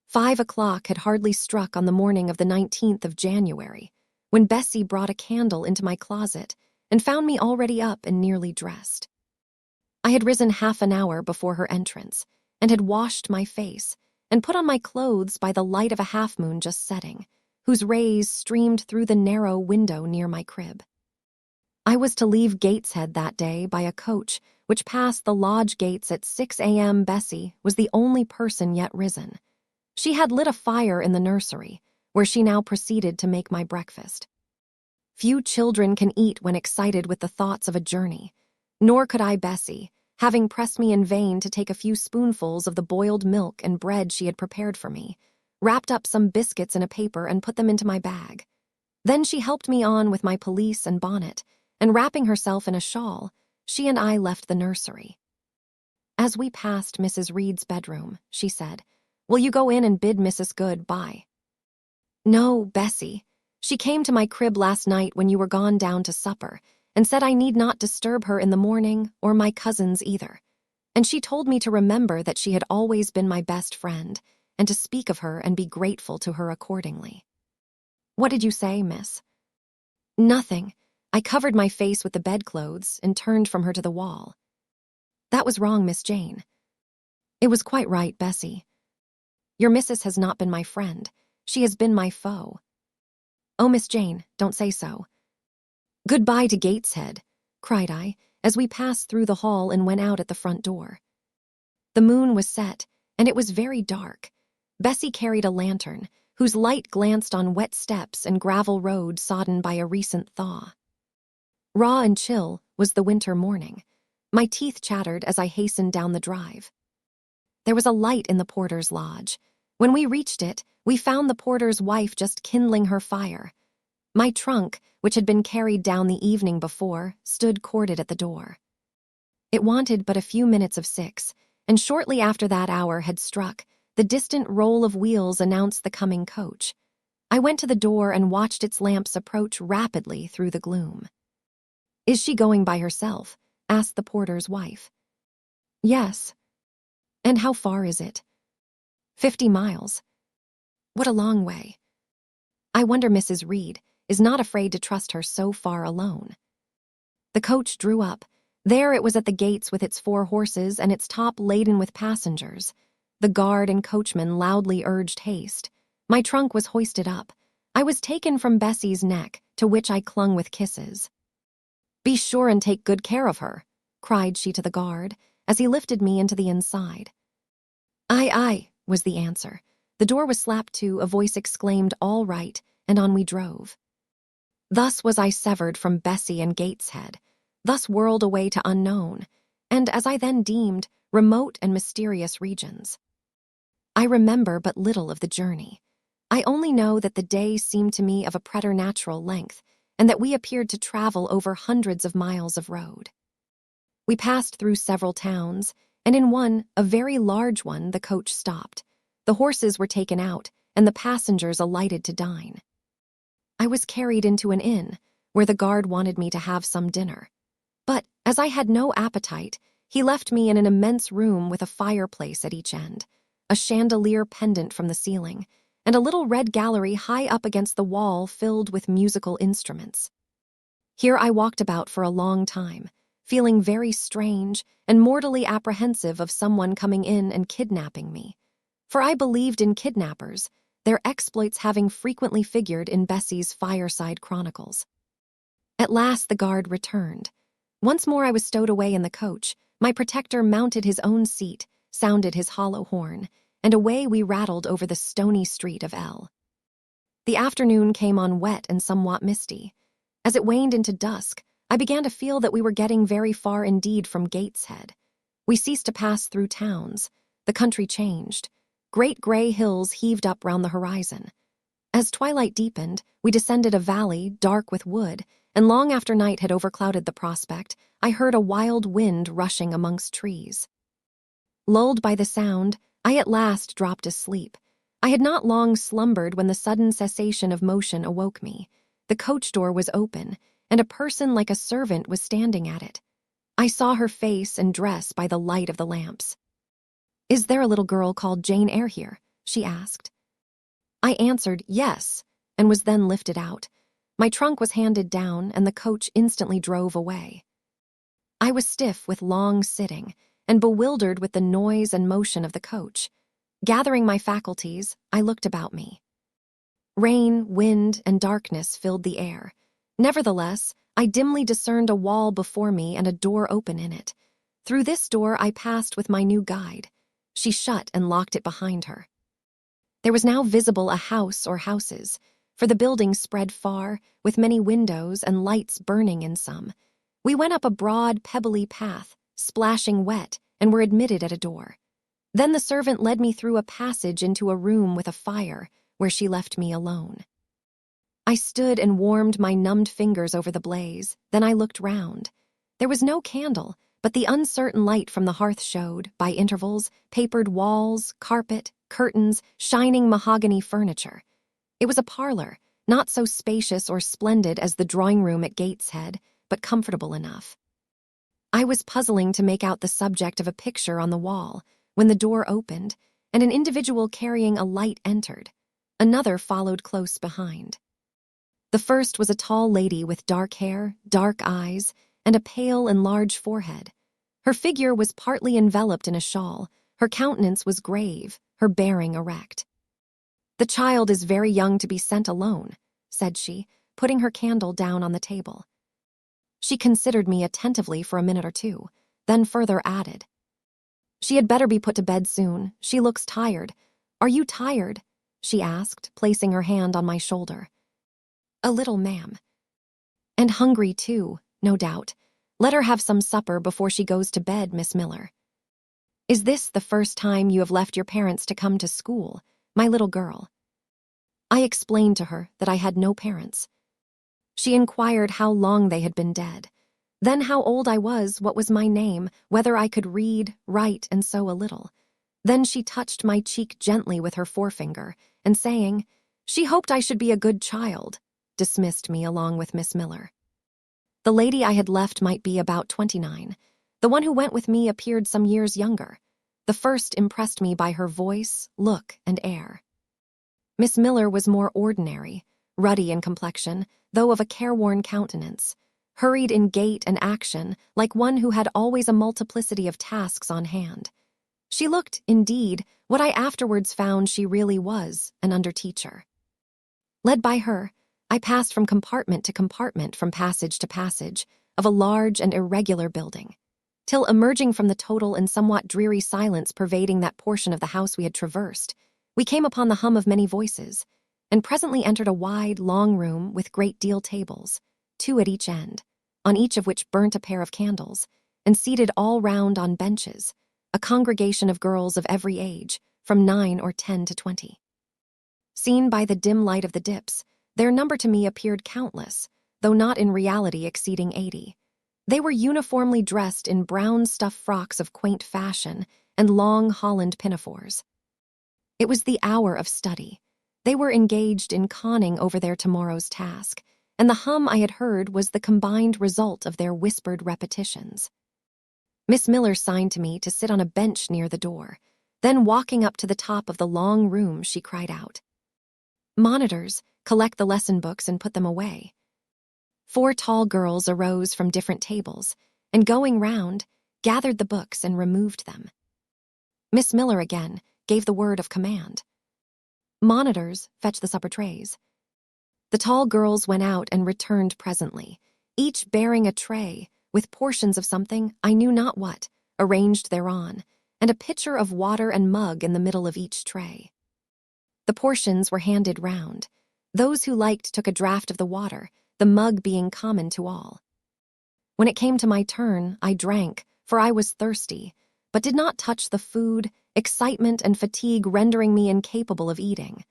5 o'clock had hardly struck on the morning of the 19th of January, when Bessie brought a candle into my closet and found me already up and nearly dressed. I had risen half an hour before her entrance, and had washed my face, and put on my clothes by the light of a half-moon just setting, whose rays streamed through the narrow window near my crib. I was to leave Gateshead that day by a coach which passed the lodge gates at 6 a.m. Bessie was the only person yet risen. She had lit a fire in the nursery, where she now proceeded to make my breakfast. Few children can eat when excited with the thoughts of a journey, nor could I, Bessie, having pressed me in vain to take a few spoonfuls of the boiled milk and bread she had prepared for me, wrapped up some biscuits in a paper and put them into my bag. Then she helped me on with my pelisse and bonnet, and wrapping herself in a shawl, she and I left the nursery. As we passed Mrs. Reed's bedroom, she said, "Will you go in and bid Mrs. Good bye?" "No, Bessie. She came to my crib last night when you were gone down to supper, and said I need not disturb her in the morning, or my cousins either. And she told me to remember that she had always been my best friend, and to speak of her and be grateful to her accordingly." "What did you say, miss?" "Nothing. I covered my face with the bedclothes and turned from her to the wall." "That was wrong, Miss Jane." "It was quite right, Bessie. Your missus has not been my friend. She has been my foe." "Oh, Miss Jane, don't say so." "Goodbye to Gateshead," cried I, as we passed through the hall and went out at the front door. The moon was set, and it was very dark. Bessie carried a lantern, whose light glanced on wet steps and gravel road sodden by a recent thaw. Raw and chill was the winter morning. My teeth chattered as I hastened down the drive. There was a light in the porter's lodge. When we reached it, we found the porter's wife just kindling her fire. My trunk, which had been carried down the evening before, stood corded at the door. It wanted but a few minutes of 6, and shortly after that hour had struck, the distant roll of wheels announced the coming coach. I went to the door and watched its lamps approach rapidly through the gloom. "Is she going by herself?" asked the porter's wife. "Yes." "And how far is it?" 50 miles. What a long way. I wonder Mrs. Reed is not afraid to trust her so far alone. The coach drew up. There it was at the gates with its 4 horses and its top laden with passengers. The guard and coachman loudly urged haste. My trunk was hoisted up. I was taken from Bessie's neck, to which I clung with kisses. "Be sure and take good care of her," cried she to the guard, as he lifted me into the inside. "Aye, aye," was the answer. The door was slapped to, a voice exclaimed, "All right," and on we drove. Thus was I severed from Bessie and Gateshead, thus whirled away to unknown, and, as I then deemed, remote and mysterious regions. I remember but little of the journey. I only know that the day seemed to me of a preternatural length, and that we appeared to travel over hundreds of miles of road. We passed through several towns, and in one, a very large one, the coach stopped. The horses were taken out, and the passengers alighted to dine. I was carried into an inn, where the guard wanted me to have some dinner. But, as I had no appetite, he left me in an immense room with a fireplace at each end, a chandelier pendant from the ceiling, and a little red gallery high up against the wall filled with musical instruments. Here I walked about for a long time, feeling very strange and mortally apprehensive of someone coming in and kidnapping me. For I believed in kidnappers, their exploits having frequently figured in Bessie's fireside chronicles. At last the guard returned. Once more I was stowed away in the coach. My protector mounted his own seat, sounded his hollow horn, and away we rattled over the stony street of L. The afternoon came on wet and somewhat misty. As it waned into dusk, I began to feel that we were getting very far indeed from Gateshead. We ceased to pass through towns. The country changed. Great gray hills heaved up round the horizon. As twilight deepened, we descended a valley dark with wood, and long after night had overclouded the prospect, I heard a wild wind rushing amongst trees. Lulled by the sound, I at last dropped asleep. I had not long slumbered when the sudden cessation of motion awoke me. The coach door was open, and a person like a servant was standing at it. I saw her face and dress by the light of the lamps. "Is there a little girl called Jane Eyre here?" she asked. I answered yes, and was then lifted out. My trunk was handed down, and the coach instantly drove away. I was stiff with long sitting, and bewildered with the noise and motion of the coach. Gathering my faculties, I looked about me. Rain, wind, and darkness filled the air. Nevertheless, I dimly discerned a wall before me and a door open in it. Through this door I passed with my new guide. She shut and locked it behind her. There was now visible a house or houses, for the building spread far, with many windows and lights burning in some. We went up a broad, pebbly path, splashing wet, and were admitted at a door. Then the servant led me through a passage into a room with a fire, where she left me alone. I stood and warmed my numbed fingers over the blaze, then I looked round. There was no candle, but the uncertain light from the hearth showed, by intervals, papered walls, carpet, curtains, shining mahogany furniture. It was a parlor, not so spacious or splendid as the drawing-room at Gateshead, but comfortable enough. I was puzzling to make out the subject of a picture on the wall, when the door opened, and an individual carrying a light entered. Another followed close behind. The first was a tall lady with dark hair, dark eyes, and a pale and large forehead. Her figure was partly enveloped in a shawl, her countenance was grave, her bearing erect. "The child is very young to be sent alone," said she, putting her candle down on the table. She considered me attentively for a minute or two, then further added, "She had better be put to bed soon. She looks tired. Are you tired?" she asked, placing her hand on my shoulder. "A little, ma'am." "And hungry, too, no doubt. Let her have some supper before she goes to bed, Miss Miller. Is this the first time you have left your parents to come to school, my little girl?" I explained to her that I had no parents. She inquired how long they had been dead. Then how old I was, what was my name, whether I could read, write, and sew a little. Then she touched my cheek gently with her forefinger, and saying, she hoped I should be a good child, dismissed me along with Miss Miller. The lady I had left might be about 29. The one who went with me appeared some years younger. The first impressed me by her voice, look, and air. Miss Miller was more ordinary, ruddy in complexion, though of a careworn countenance, hurried in gait and action, like one who had always a multiplicity of tasks on hand. She looked, indeed, what I afterwards found she really was, an under-teacher. Led by her, I passed from compartment to compartment, from passage to passage, of a large and irregular building, till, emerging from the total and somewhat dreary silence pervading that portion of the house we had traversed, we came upon the hum of many voices, and presently entered a wide, long room with great deal tables, 2 at each end, on each of which burnt a pair of candles, and seated all round on benches, a congregation of girls of every age, from 9 or 10 to 20. Seen by the dim light of the dips, their number to me appeared countless, though not in reality exceeding 80. They were uniformly dressed in brown stuff frocks of quaint fashion and long Holland pinafores. It was the hour of study. They were engaged in conning over their tomorrow's task, and the hum I had heard was the combined result of their whispered repetitions. Miss Miller signed to me to sit on a bench near the door. Then, walking up to the top of the long room, she cried out, "Monitors, collect the lesson books and put them away." 4 tall girls arose from different tables, and going round, gathered the books and removed them. Miss Miller again gave the word of command. "Monitors, fetch the supper trays." The tall girls went out and returned presently, each bearing a tray, with portions of something, I knew not what, arranged thereon, and a pitcher of water and mug in the middle of each tray. The portions were handed round. Those who liked took a draught of the water, the mug being common to all. When it came to my turn, I drank, for I was thirsty, but did not touch the food, excitement and fatigue rendering me incapable of eating.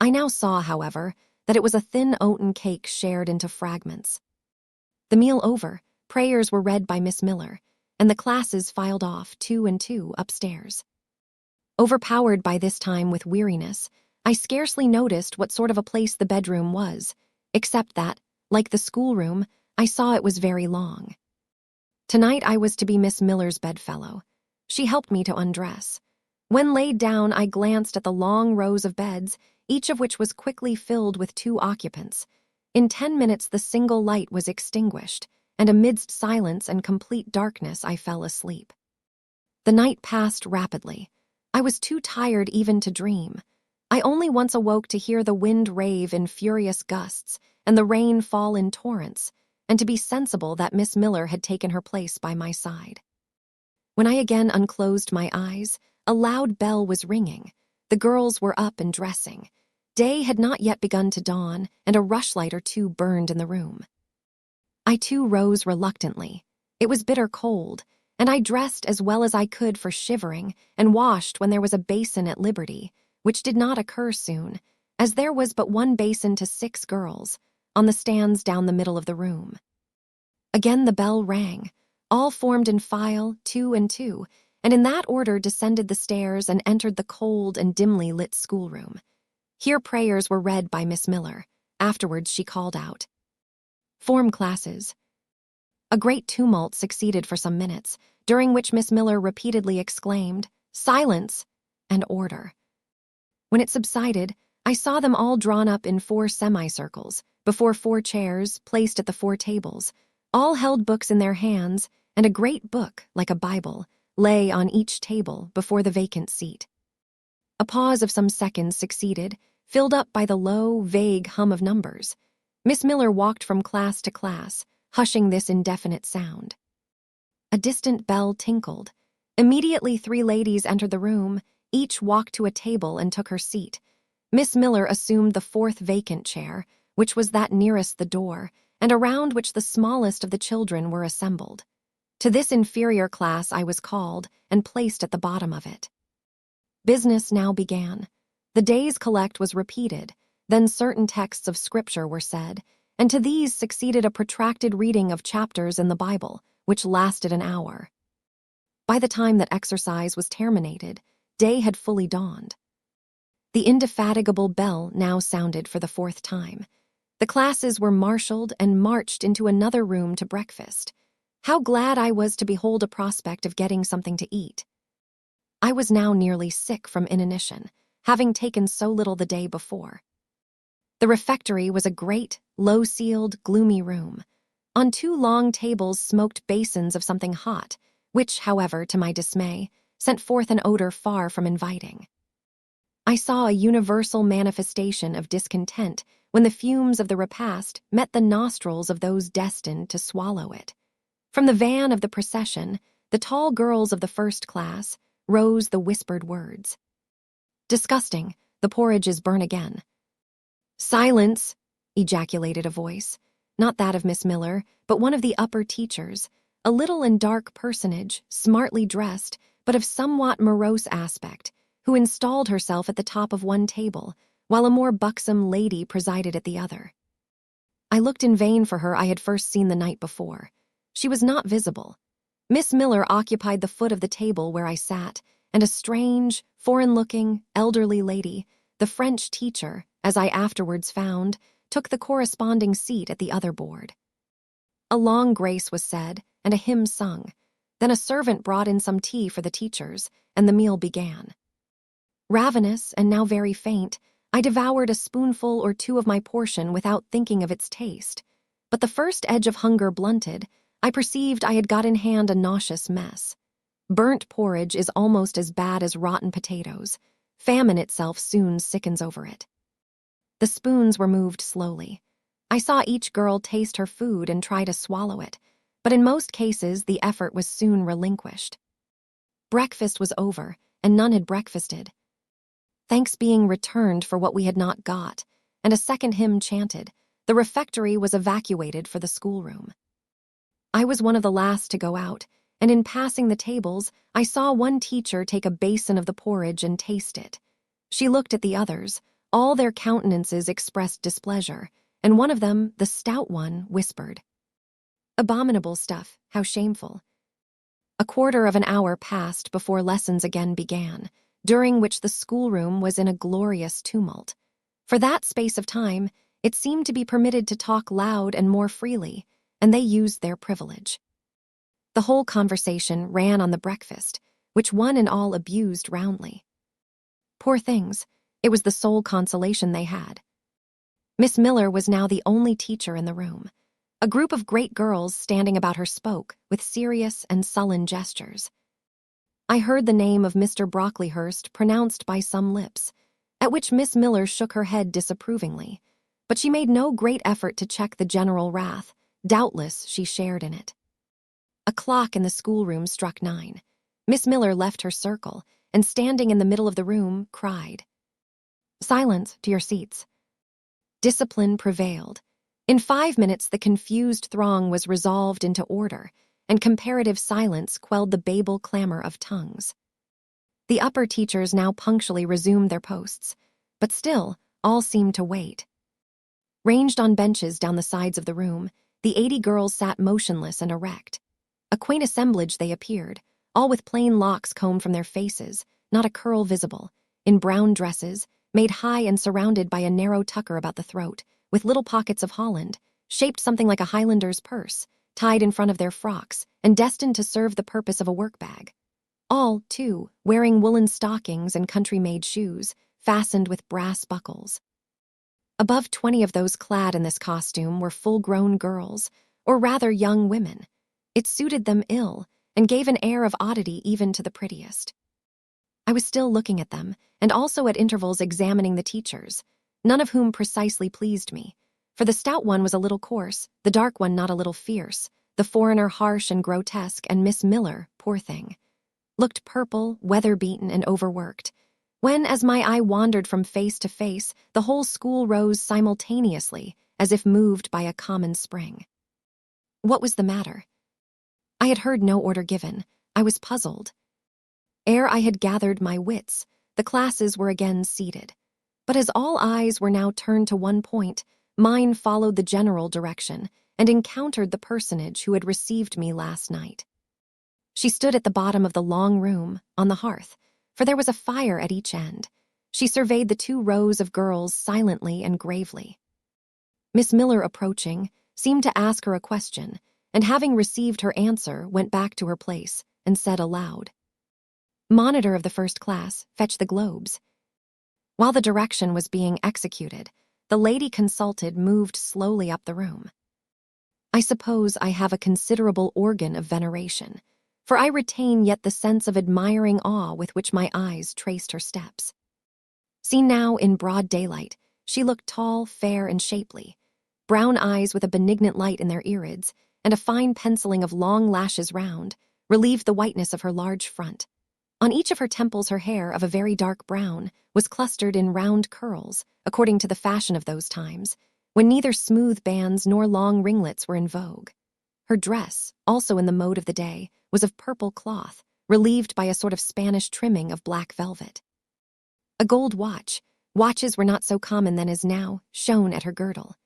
I now saw, however, that it was a thin oaten cake shared into fragments. The meal over, prayers were read by Miss Miller, and the classes filed off 2 and 2 upstairs. Overpowered by this time with weariness, I scarcely noticed what sort of a place the bedroom was, except that, like the schoolroom, I saw it was very long. Tonight I was to be Miss Miller's bedfellow. She helped me to undress. When laid down, I glanced at the long rows of beds, each of which was quickly filled with 2 occupants. In 10 minutes the single light was extinguished, and amidst silence and complete darkness I fell asleep. The night passed rapidly. I was too tired even to dream. I only once awoke to hear the wind rave in furious gusts and the rain fall in torrents, and to be sensible that Miss Miller had taken her place by my side. When I again unclosed my eyes, a loud bell was ringing. The girls were up and dressing. Day had not yet begun to dawn, and a rushlight or 2 burned in the room. I too rose reluctantly. It was bitter cold, and I dressed as well as I could for shivering, and washed when there was a basin at liberty, which did not occur soon, as there was but 1 basin to 6 girls, on the stands down the middle of the room. Again the bell rang. All formed in file, 2 and 2, and in that order descended the stairs and entered the cold and dimly lit schoolroom. Here prayers were read by Miss Miller. Afterwards she called out, "Form classes." A great tumult succeeded for some minutes, during which Miss Miller repeatedly exclaimed, "Silence!" and "Order." When it subsided, I saw them all drawn up in 4 semicircles, before 4 chairs, placed at the 4 tables. All held books in their hands, and a great book, like a Bible, lay on each table before the vacant seat. A pause of some seconds succeeded, filled up by the low, vague hum of numbers. Miss Miller walked from class to class, hushing this indefinite sound. A distant bell tinkled. Immediately 3 ladies entered the room. Each walked to a table and took her seat. Miss Miller assumed the 4th vacant chair, which was that nearest the door, and around which the smallest of the children were assembled. To this inferior class I was called and placed at the bottom of it. Business now began. The day's collect was repeated, then certain texts of Scripture were said, and to these succeeded a protracted reading of chapters in the Bible, which lasted an hour. By the time that exercise was terminated, day had fully dawned. The indefatigable bell now sounded for the 4th time. The classes were marshaled and marched into another room to breakfast. How glad I was to behold a prospect of getting something to eat. I was now nearly sick from inanition, having taken so little the day before. The refectory was a great, low-ceiled, gloomy room. On 2 long tables smoked basins of something hot, which, however, to my dismay, sent forth an odor far from inviting. I saw a universal manifestation of discontent when the fumes of the repast met the nostrils of those destined to swallow it. From the van of the procession, the tall girls of the 1st class, rose the whispered words. "Disgusting, the porridge is burnt again." "Silence!" ejaculated a voice, not that of Miss Miller, but one of the upper teachers, a little and dark personage, smartly dressed, but of somewhat morose aspect, who installed herself at the top of one table, while a more buxom lady presided at the other. I looked in vain for her I had first seen the night before. She was not visible. Miss Miller occupied the foot of the table where I sat, and a strange, foreign-looking, elderly lady, the French teacher, as I afterwards found, took the corresponding seat at the other board. A long grace was said, and a hymn sung. Then a servant brought in some tea for the teachers, and the meal began. Ravenous, and now very faint, I devoured a spoonful or 2 of my portion without thinking of its taste. But the first edge of hunger blunted, I perceived I had got in hand a nauseous mess. Burnt porridge is almost as bad as rotten potatoes. Famine itself soon sickens over it. The spoons were moved slowly. I saw each girl taste her food and try to swallow it, but in most cases the effort was soon relinquished. Breakfast was over, and none had breakfasted. Thanks being returned for what we had not got, and a second hymn chanted, the refectory was evacuated for the schoolroom. I was one of the last to go out, and in passing the tables, I saw one teacher take a basin of the porridge and taste it. She looked at the others. All their countenances expressed displeasure, and one of them, the stout one, whispered, "Abominable stuff, how shameful." A quarter of an hour passed before lessons again began, during which the schoolroom was in a glorious tumult. For that space of time, it seemed to be permitted to talk loud and more freely, and they used their privilege. The whole conversation ran on the breakfast, which one and all abused roundly. Poor things, it was the sole consolation they had. Miss Miller was now the only teacher in the room. A group of great girls standing about her spoke, with serious and sullen gestures. I heard the name of Mr. Brocklehurst pronounced by some lips, at which Miss Miller shook her head disapprovingly, but she made no great effort to check the general wrath. Doubtless she shared in it. A clock in the schoolroom struck 9. Miss Miller left her circle, and standing in the middle of the room, cried, "Silence, to your seats." Discipline prevailed. In 5 minutes the confused throng was resolved into order, and comparative silence quelled the Babel clamor of tongues. The upper teachers now punctually resumed their posts, but still all seemed to wait. Ranged on benches down the sides of the room, the 80 girls sat motionless and erect. A quaint assemblage they appeared, all with plain locks combed from their faces, not a curl visible, in brown dresses, made high and surrounded by a narrow tucker about the throat, with little pockets of holland, shaped something like a Highlander's purse, tied in front of their frocks, and destined to serve the purpose of a work-bag. All, too, wearing woolen stockings and country-made shoes, fastened with brass buckles. Above 20 of those clad in this costume were full-grown girls, or rather young women. It suited them ill, and gave an air of oddity even to the prettiest. I was still looking at them, and also at intervals examining the teachers, none of whom precisely pleased me, for the stout one was a little coarse, the dark one not a little fierce, the foreigner harsh and grotesque, and Miss Miller, poor thing, looked purple, weather-beaten, and overworked. When, as my eye wandered from face to face, the whole school rose simultaneously, as if moved by a common spring. What was the matter? I had heard no order given. I was puzzled. Ere I had gathered my wits, the classes were again seated. But as all eyes were now turned to one point, Mine followed the general direction and encountered the personage who had received me last night. She stood at the bottom of the long room, on the hearth, for there was a fire at each end. She surveyed the 2 rows of girls silently and gravely. Miss Miller, approaching, seemed to ask her a question, and having received her answer, went back to her place and said aloud, "Monitor of the first class, fetch the globes." While the direction was being executed, the lady consulted moved slowly up the room. I suppose I have a considerable organ of veneration, for I retain yet the sense of admiring awe with which my eyes traced her steps. Seen now in broad daylight, she looked tall, fair, and shapely, brown eyes with a benignant light in their irids, and a fine penciling of long lashes round, relieved the whiteness of her large front. On each of her temples her hair, of a very dark brown, was clustered in round curls, according to the fashion of those times, when neither smooth bands nor long ringlets were in vogue. Her dress, also in the mode of the day, was of purple cloth, relieved by a sort of Spanish trimming of black velvet. A gold watches were not so common then as now, shone at her girdle.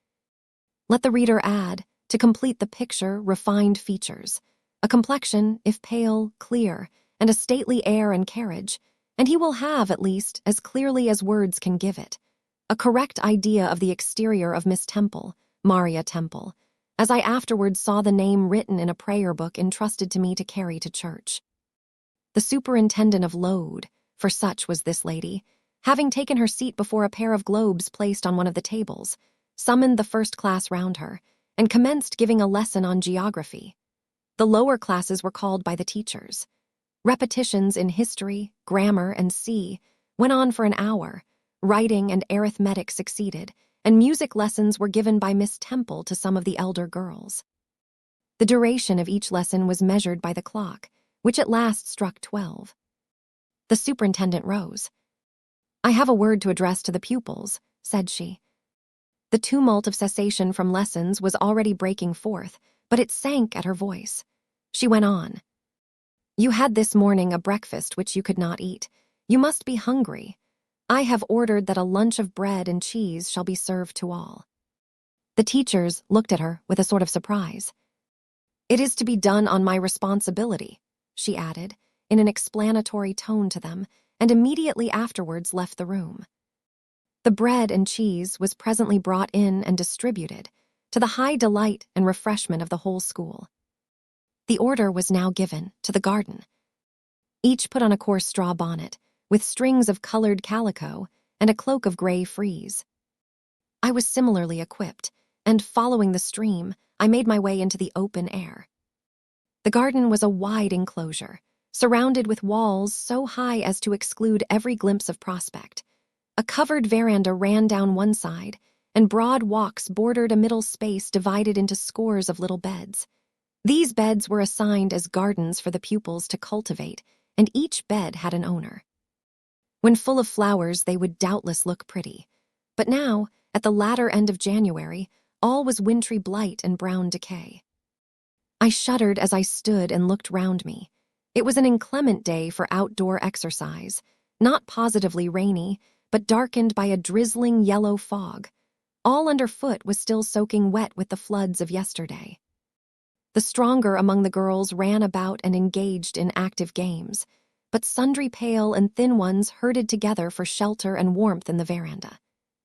Let the reader add, to complete the picture, refined features, a complexion, if pale, clear, and a stately air and carriage, and he will have, at least, as clearly as words can give it, a correct idea of the exterior of Miss Temple, Maria Temple, as I afterwards saw the name written in a prayer book entrusted to me to carry to church. The superintendent of Lowood, for such was this lady, having taken her seat before a pair of globes placed on one of the tables, summoned the first class round her, and commenced giving a lesson on geography. The lower classes were called by the teachers. Repetitions in history, grammar, and went on for an hour. Writing and arithmetic succeeded, and music lessons were given by Miss Temple to some of the elder girls. The duration of each lesson was measured by the clock, which at last struck 12. The superintendent rose. "I have a word to address to the pupils," said she. The tumult of cessation from lessons was already breaking forth, but it sank at her voice. She went on. "You had this morning a breakfast which you could not eat. You must be hungry. I have ordered that a lunch of bread and cheese shall be served to all." The teachers looked at her with a sort of surprise. "It is to be done on my responsibility," she added, in an explanatory tone to them, and immediately afterwards left the room. The bread and cheese was presently brought in and distributed, to the high delight and refreshment of the whole school. The order was now given to the garden. Each put on a coarse straw bonnet, with strings of colored calico and a cloak of gray frieze. I was similarly equipped, and following the stream, I made my way into the open air. The garden was a wide enclosure, surrounded with walls so high as to exclude every glimpse of prospect. A covered veranda ran down one side, and broad walks bordered a middle space divided into scores of little beds. These beds were assigned as gardens for the pupils to cultivate, and each bed had an owner. When full of flowers, they would doubtless look pretty. But now, at the latter end of January, all was wintry blight and brown decay. I shuddered as I stood and looked round me. It was an inclement day for outdoor exercise, not positively rainy, but darkened by a drizzling yellow fog. All underfoot was still soaking wet with the floods of yesterday. The stronger among the girls ran about and engaged in active games, but sundry pale and thin ones herded together for shelter and warmth in the veranda.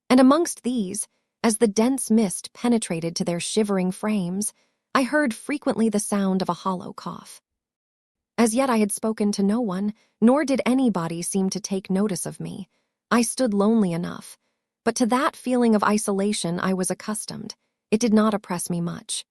And amongst these, as the dense mist penetrated to their shivering frames, I heard frequently the sound of a hollow cough. As yet I had spoken to no one, nor did anybody seem to take notice of me. I stood lonely enough, but to that feeling of isolation I was accustomed. It did not oppress me much.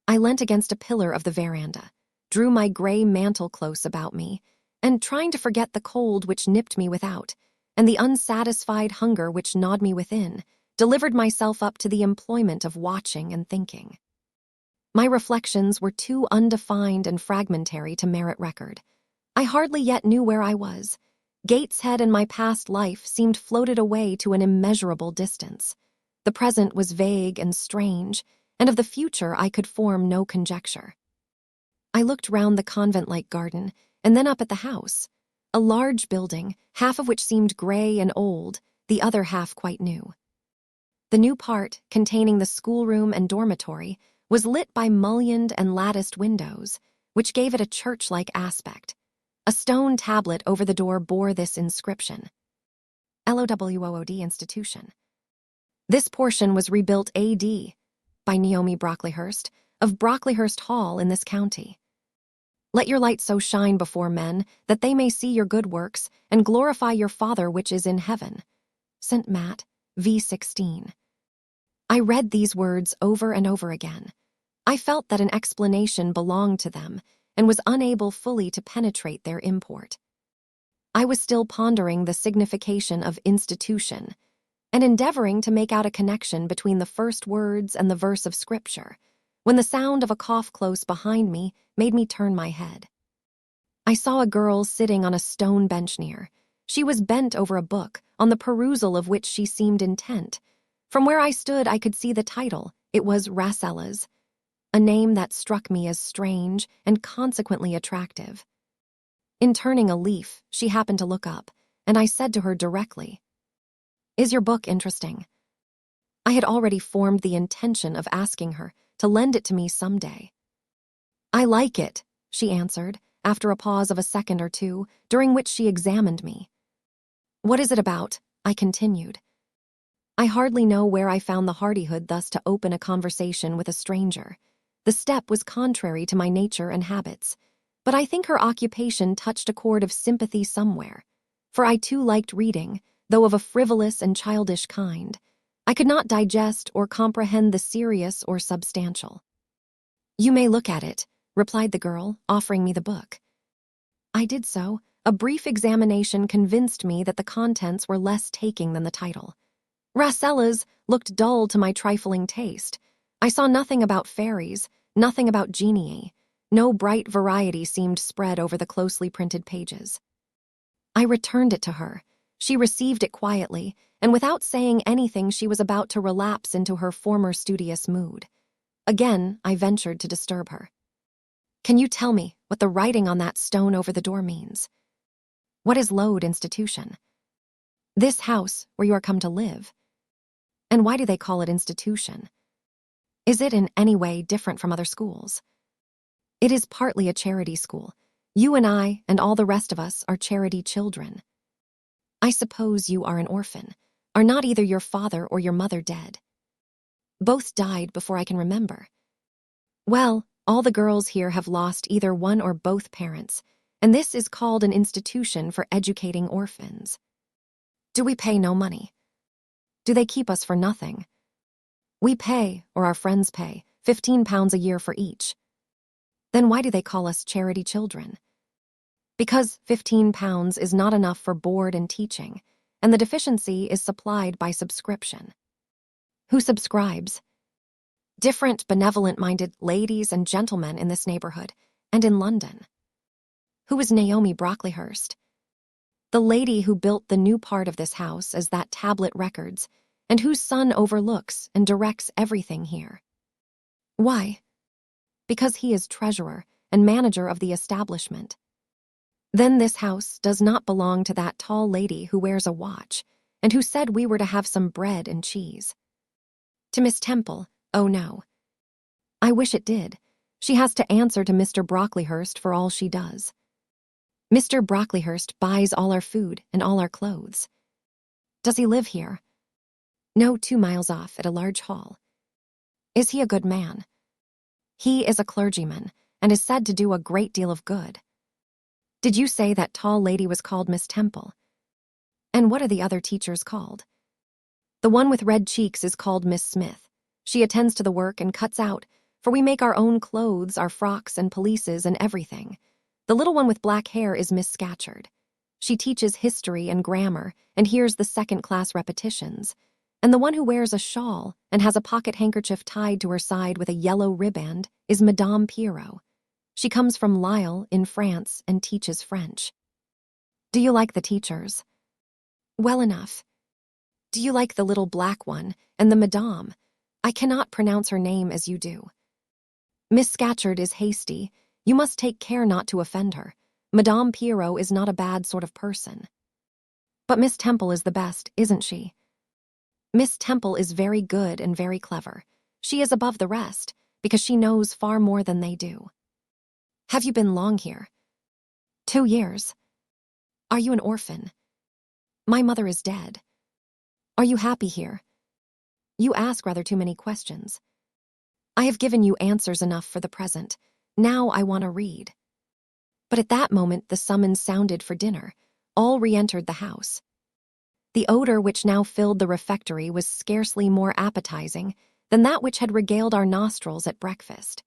I leant against a pillar of the veranda, drew my gray mantle close about me, and trying to forget the cold which nipped me without, and the unsatisfied hunger which gnawed me within, delivered myself up to the employment of watching and thinking. My reflections were too undefined and fragmentary to merit record. I hardly yet knew where I was. Gateshead and my past life seemed floated away to an immeasurable distance. The present was vague and strange, and of the future I could form no conjecture. I looked round the convent-like garden, and then up at the house, a large building, half of which seemed gray and old, the other half quite new. The new part, containing the schoolroom and dormitory, was lit by mullioned and latticed windows, which gave it a church-like aspect. A stone tablet over the door bore this inscription: LOWOOD Institution. This portion was rebuilt A.D. by Naomi Brocklehurst of Brocklehurst Hall in this county. Let your light so shine before men that they may see your good works and glorify your Father which is in heaven. St. Matt, v. 16. I read these words over and over again. I felt that an explanation belonged to them and was unable fully to penetrate their import. I was still pondering the signification of institution and endeavoring to make out a connection between the first words and the verse of Scripture, when the sound of a cough close behind me made me turn my head. I saw a girl sitting on a stone bench near. She was bent over a book, on the perusal of which she seemed intent. From where I stood, I could see the title. It was Rasselas, a name that struck me as strange and consequently attractive. In turning a leaf, she happened to look up, and I said to her directly, "Is your book interesting?" I had already formed the intention of asking her to lend it to me someday. "I like it," she answered, after a pause of a second or two, during which she examined me. "What is it about?" I continued. I hardly know where I found the hardihood thus to open a conversation with a stranger. The step was contrary to my nature and habits, but I think her occupation touched a chord of sympathy somewhere, for I too liked reading, though of a frivolous and childish kind. I could not digest or comprehend the serious or substantial. "You may look at it," replied the girl, offering me the book. I did so. A brief examination convinced me that the contents were less taking than the title. Rasselas looked dull to my trifling taste. I saw nothing about fairies, nothing about genii. No bright variety seemed spread over the closely printed pages. I returned it to her. She received it quietly, and without saying anything she was about to relapse into her former studious mood. Again, I ventured to disturb her. "Can you tell me what the writing on that stone over the door means? What is Lowood Institution? This house where you are come to live? And why do they call it institution? Is it in any way different from other schools?" "It is partly a charity school. You and I and all the rest of us are charity children." "I suppose you are an orphan. Are not either your father or your mother dead?" "Both died before I can remember." "Well, all the girls here have lost either one or both parents, and this is called an institution for educating orphans." "Do we pay no money? Do they keep us for nothing?" "We pay, or our friends pay, £15 a year for each." "Then why do they call us charity children?" "Because £15 is not enough for board and teaching, and the deficiency is supplied by subscription." "Who subscribes?" "Different benevolent-minded ladies and gentlemen in this neighborhood, and in London." "Who is Naomi Brocklehurst?" "The lady who built the new part of this house as that tablet records, and whose son overlooks and directs everything here." "Why?" "Because he is treasurer and manager of the establishment." "Then this house does not belong to that tall lady who wears a watch, and who said we were to have some bread and cheese?" "To Miss Temple? Oh, no." "I wish it did. She has to answer to Mr. Brocklehurst for all she does." "Mr. Brocklehurst buys all our food and all our clothes." "Does he live here?" "No, 2 miles off, at a large hall." "Is he a good man?" "He is a clergyman, and is said to do a great deal of good." "Did you say that tall lady was called Miss Temple? And what are the other teachers called?" "The one with red cheeks is called Miss Smith. She attends to the work and cuts out, for we make our own clothes, our frocks and pelisses and everything. The little one with black hair is Miss Scatcherd. She teaches history and grammar and hears the second-class repetitions. And the one who wears a shawl and has a pocket handkerchief tied to her side with a yellow ribband is Madame Pierrot. She comes from Lille in France and teaches French." "Do you like the teachers?" "Well enough." "Do you like the little black one and the Madame? I cannot pronounce her name as you do." "Miss Scatcherd is hasty. You must take care not to offend her. Madame Pierrot is not a bad sort of person." "But Miss Temple is the best, isn't she?" Miss Temple is very good and very clever. She is above the rest, because she knows far more than they do. Have you been long here? 2 years. Are you an orphan? My mother is dead. Are you happy here? You ask rather too many questions. I have given you answers enough for the present. Now I want to read. But at that moment the summons sounded for dinner. All re-entered the house. The odor which now filled the refectory was scarcely more appetizing than that which had regaled our nostrils at breakfast.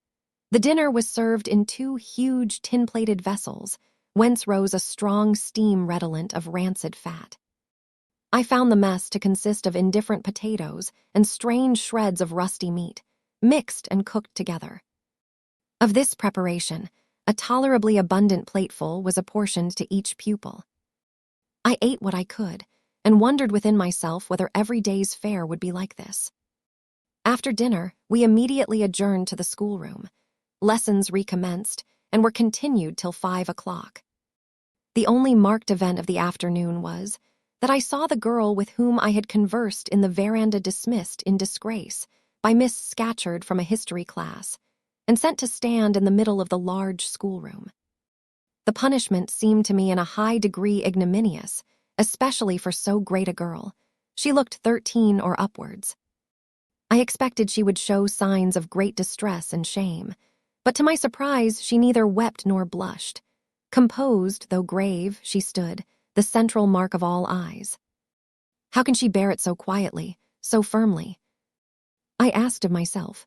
The dinner was served in 2 huge tin-plated vessels, whence rose a strong steam redolent of rancid fat. I found the mess to consist of indifferent potatoes and strange shreds of rusty meat, mixed and cooked together. Of this preparation, a tolerably abundant plateful was apportioned to each pupil. I ate what I could, and wondered within myself whether every day's fare would be like this. After dinner, we immediately adjourned to the schoolroom. Lessons recommenced, and were continued till 5 o'clock. The only marked event of the afternoon was that I saw the girl with whom I had conversed in the veranda dismissed in disgrace by Miss Scatcherd from a history class, and sent to stand in the middle of the large schoolroom. The punishment seemed to me in a high degree ignominious, especially for so great a girl. She looked 13 or upwards. I expected she would show signs of great distress and shame, but to my surprise she neither wept nor blushed. Composed, though grave, she stood, the central mark of all eyes. How can she bear it so quietly, so firmly? I asked of myself.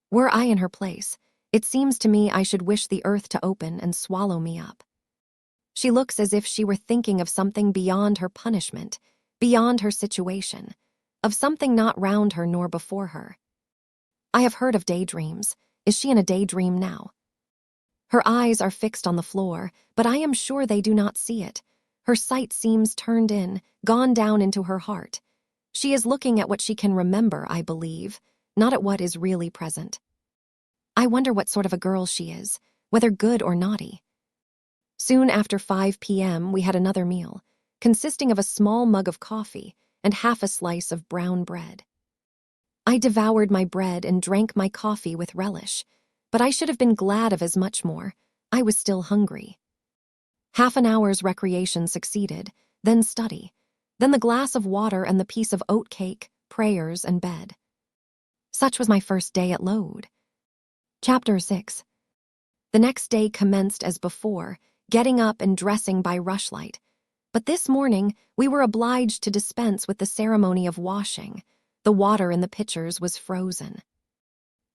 Were I in her place, it seems to me I should wish the earth to open and swallow me up. She looks as if she were thinking of something beyond her punishment, beyond her situation, of something not round her nor before her. I have heard of daydreams. Is she in a daydream now? Her eyes are fixed on the floor, but I am sure they do not see it. Her sight seems turned in, gone down into her heart. She is looking at what she can remember, I believe, not at what is really present. I wonder what sort of a girl she is, whether good or naughty. Soon after 5 p.m. we had another meal, consisting of a small mug of coffee and half a slice of brown bread. I devoured my bread and drank my coffee with relish, but I should have been glad of as much more. I was still hungry. Half an hour's recreation succeeded, then study, then the glass of water and the piece of oat cake, prayers, and bed. Such was my first day at Lowood. Chapter 6. The next day commenced as before, getting up and dressing by rushlight, but this morning we were obliged to dispense with the ceremony of washing. The water in the pitchers was frozen.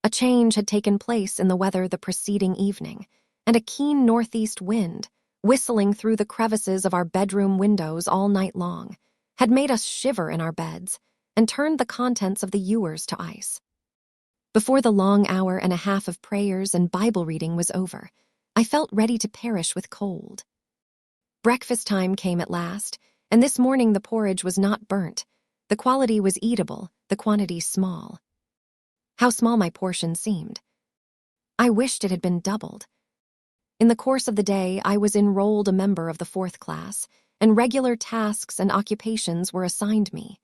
A change had taken place in the weather the preceding evening, and a keen northeast wind, whistling through the crevices of our bedroom windows all night long, had made us shiver in our beds and turned the contents of the ewers to ice. Before the long hour and a half of prayers and Bible reading was over, I felt ready to perish with cold. Breakfast time came at last, and this morning the porridge was not burnt. The quality was eatable, the quantity small. How small my portion seemed. I wished it had been doubled. In the course of the day, I was enrolled a member of the 4th class, and regular tasks and occupations were assigned me.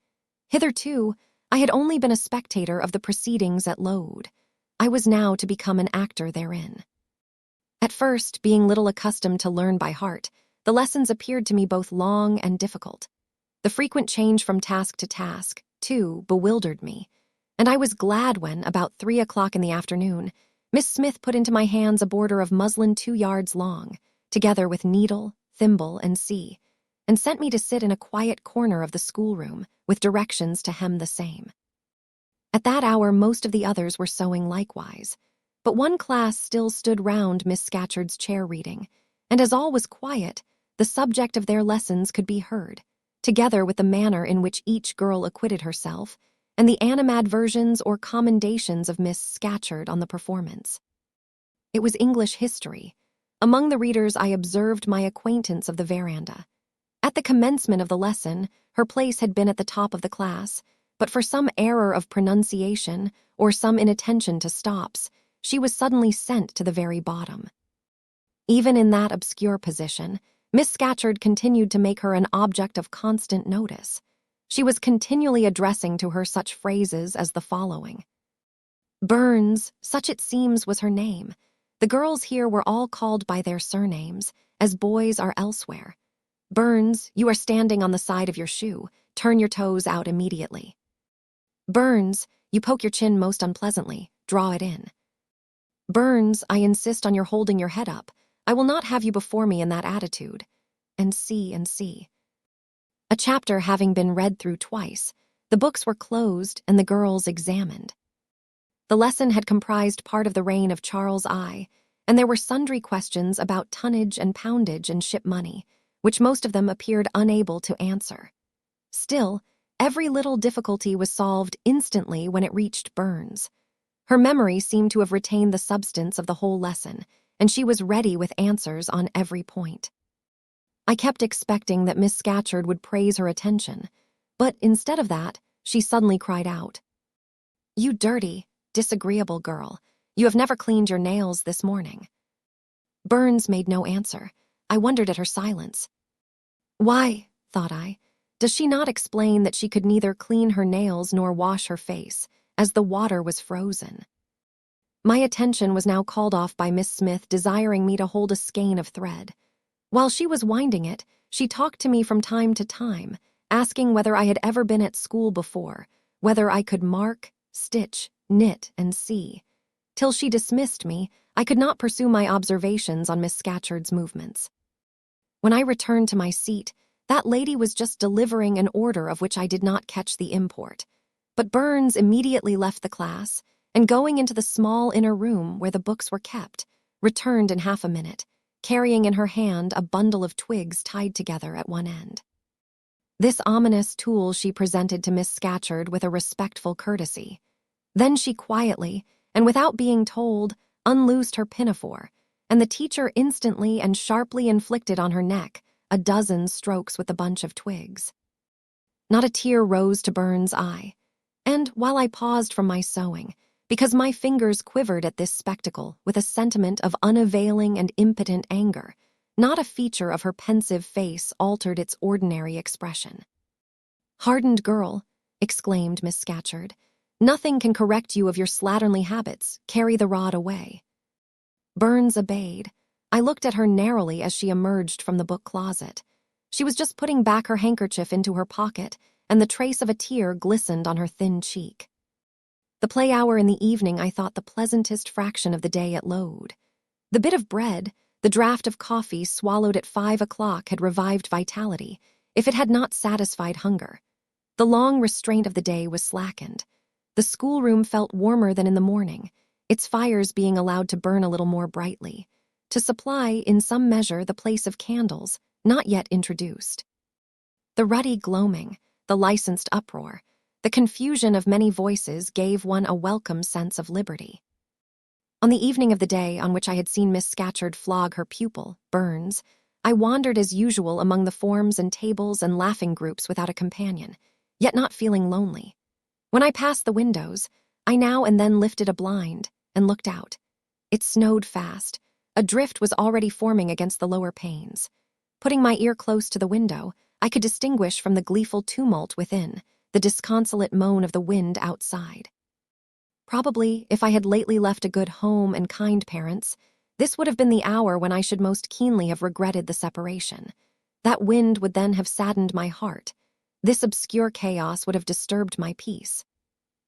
Hitherto, I had only been a spectator of the proceedings at Lowood. I was now to become an actor therein. At first, being little accustomed to learn by heart, the lessons appeared to me both long and difficult. The frequent change from task to task, too, bewildered me, and I was glad when, about 3 o'clock in the afternoon, Miss Smith put into my hands a border of muslin 2 yards long, together with needle, thimble, and C, and sent me to sit in a quiet corner of the schoolroom, with directions to hem the same. At that hour most of the others were sewing likewise, but one class still stood round Miss Scatcherd's chair reading, and as all was quiet, the subject of their lessons could be heard, together with the manner in which each girl acquitted herself, and the animadversions or commendations of Miss Scatcherd on the performance. It was English history. Among the readers I observed my acquaintance of the veranda. At the commencement of the lesson, her place had been at the top of the class, but for some error of pronunciation or some inattention to stops, she was suddenly sent to the very bottom. Even in that obscure position, Miss Scatcherd continued to make her an object of constant notice. She was continually addressing to her such phrases as the following. Burns, such it seems was her name. The girls here were all called by their surnames, as boys are elsewhere. Burns, you are standing on the side of your shoe. Turn your toes out immediately. Burns, you poke your chin most unpleasantly. Draw it in. Burns, I insist on your holding your head up. I will not have you before me in that attitude. And see. A chapter having been read through twice, the books were closed and the girls examined. The lesson had comprised part of the reign of Charles I, and there were sundry questions about tonnage and poundage and ship money, which most of them appeared unable to answer. Still, every little difficulty was solved instantly when it reached Burns. Her memory seemed to have retained the substance of the whole lesson, and she was ready with answers on every point. I kept expecting that Miss Scatcherd would praise her attention, but instead of that, she suddenly cried out, "You dirty, disagreeable girl, you have never cleaned your nails this morning." Burns made no answer. I wondered at her silence. Why, thought I, does she not explain that she could neither clean her nails nor wash her face, as the water was frozen? My attention was now called off by Miss Smith desiring me to hold a skein of thread. While she was winding it, she talked to me from time to time, asking whether I had ever been at school before, whether I could mark, stitch, knit, and see. Till she dismissed me, I could not pursue my observations on Miss Scatcherd's movements. When I returned to my seat, that lady was just delivering an order of which I did not catch the import. But Burns immediately left the class, and going into the small inner room where the books were kept, returned in half a minute, carrying in her hand a bundle of twigs tied together at one end. This ominous tool she presented to Miss Scatcherd with a respectful courtesy. Then she quietly, and without being told, unloosed her pinafore, and the teacher instantly and sharply inflicted on her neck a dozen strokes with the bunch of twigs. Not a tear rose to Burns' eye, and while I paused from my sewing, because my fingers quivered at this spectacle with a sentiment of unavailing and impotent anger, not a feature of her pensive face altered its ordinary expression. "Hardened girl," exclaimed Miss Scatcherd, "nothing can correct you of your slatternly habits. Carry the rod away." Burns obeyed. I looked at her narrowly as she emerged from the book closet. She was just putting back her handkerchief into her pocket, and the trace of a tear glistened on her thin cheek. The play hour in the evening I thought the pleasantest fraction of the day at Lowood. The bit of bread, the draught of coffee swallowed at 5 o'clock had revived vitality, if it had not satisfied hunger. The long restraint of the day was slackened. The schoolroom felt warmer than in the morning, its fires being allowed to burn a little more brightly, to supply, in some measure, the place of candles, not yet introduced. The ruddy gloaming, the licensed uproar, the confusion of many voices gave one a welcome sense of liberty. On the evening of the day on which I had seen Miss Scatcherd flog her pupil, Burns, I wandered as usual among the forms and tables and laughing groups without a companion, yet not feeling lonely. When I passed the windows, I now and then lifted a blind and looked out. It snowed fast. A drift was already forming against the lower panes. Putting my ear close to the window, I could distinguish from the gleeful tumult within the disconsolate moan of the wind outside. Probably, if I had lately left a good home and kind parents, this would have been the hour when I should most keenly have regretted the separation. That wind would then have saddened my heart. This obscure chaos would have disturbed my peace.